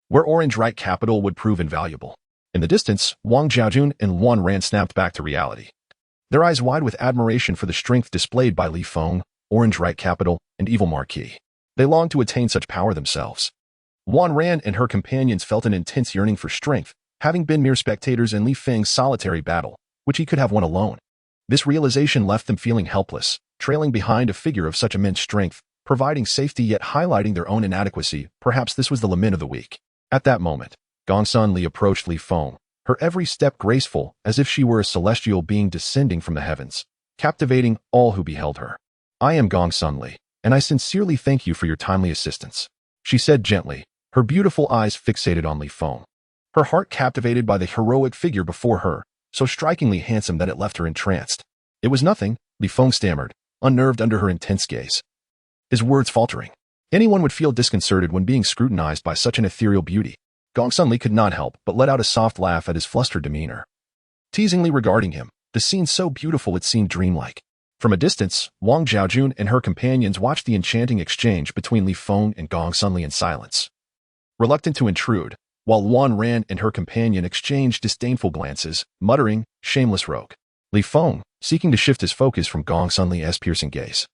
A: where Orange Right Capital would prove invaluable. In the distance, Wang Zhaojun and Wan Ran snapped back to reality, their eyes wide with admiration for the strength displayed by Li Feng, Orange Right Capital, and Evil Marquis. They longed to attain such power themselves. Wan Ran and her companions felt an intense yearning for strength, having been mere spectators in Li Feng's solitary battle, which he could have won alone. This realization left them feeling helpless, trailing behind a figure of such immense strength, providing safety yet highlighting their own inadequacy. Perhaps this was the lament of the week. At that moment, Gong Sunli approached Li Feng, her every step graceful as if she were a celestial being descending from the heavens, captivating all who beheld her. "I am Gong Sunli, and I sincerely thank you for your timely assistance," she said gently, her beautiful eyes fixated on Li Feng, her heart captivated by the heroic figure before her, so strikingly handsome that it left her entranced. It was nothing, Li Feng stammered, unnerved under her intense gaze. His words faltering. Anyone would feel disconcerted when being scrutinized by such an ethereal beauty. Gongsun could not help but let out a soft laugh at his flustered demeanor. Teasingly regarding him, the scene so beautiful it seemed dreamlike. From a distance, Wang Zhaojun and her companions watched the enchanting exchange between Li Feng and Gongsun in silence. Reluctant to intrude, while Wan Ran and her companion exchanged disdainful glances, muttering, shameless rogue. Li Feng, seeking to shift his focus from Gongsun's piercing gaze,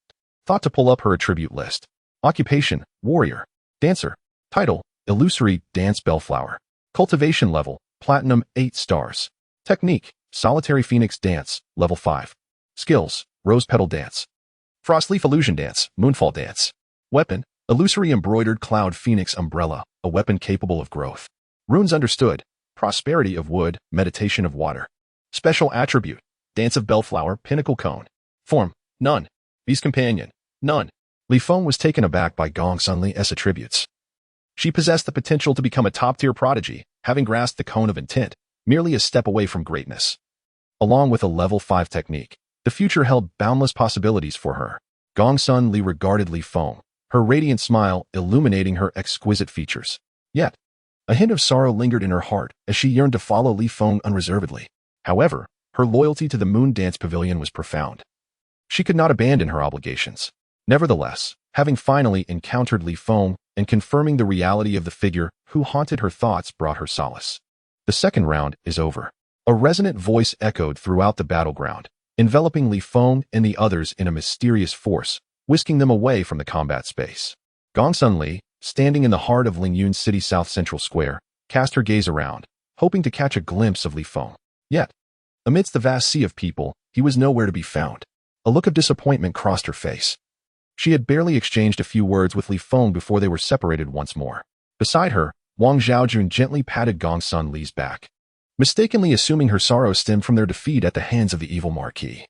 A: thought to pull up her attribute list. Occupation, warrior. Dancer. Title, illusory dance bellflower. Cultivation level, platinum 8 stars. Technique, solitary phoenix dance, level 5. Skills, rose petal dance. Frostleaf illusion dance, moonfall dance. Weapon, illusory embroidered cloud phoenix umbrella, a weapon capable of growth. Runes understood, prosperity of wood, meditation of water. Special attribute, dance of bellflower, pinnacle cone. Form, none. Beast companion, none. Li Feng was taken aback by Gongsun's attributes. She possessed the potential to become a top-tier prodigy, having grasped the cone of intent, merely a step away from greatness. Along with a level 5 technique, the future held boundless possibilities for her. Gongsun regarded Li Feng, her radiant smile illuminating her exquisite features. Yet, a hint of sorrow lingered in her heart as she yearned to follow Li Feng unreservedly. However, her loyalty to the Moon Dance Pavilion was profound. She could not abandon her obligations. Nevertheless, having finally encountered Li Feng and confirming the reality of the figure who haunted her thoughts brought her solace. The second round is over. A resonant voice echoed throughout the battleground, enveloping Li Feng and the others in a mysterious force, whisking them away from the combat space. Gongsun Li, standing in the heart of Lingyun City South Central Square, cast her gaze around, hoping to catch a glimpse of Li Feng. Yet, amidst the vast sea of people, he was nowhere to be found. A look of disappointment crossed her face. She had barely exchanged a few words with Li Feng before they were separated once more. Beside her, Wang Zhaojun gently patted Gongsun Li's back, mistakenly assuming her sorrow stemmed from their defeat at the hands of the evil Marquis.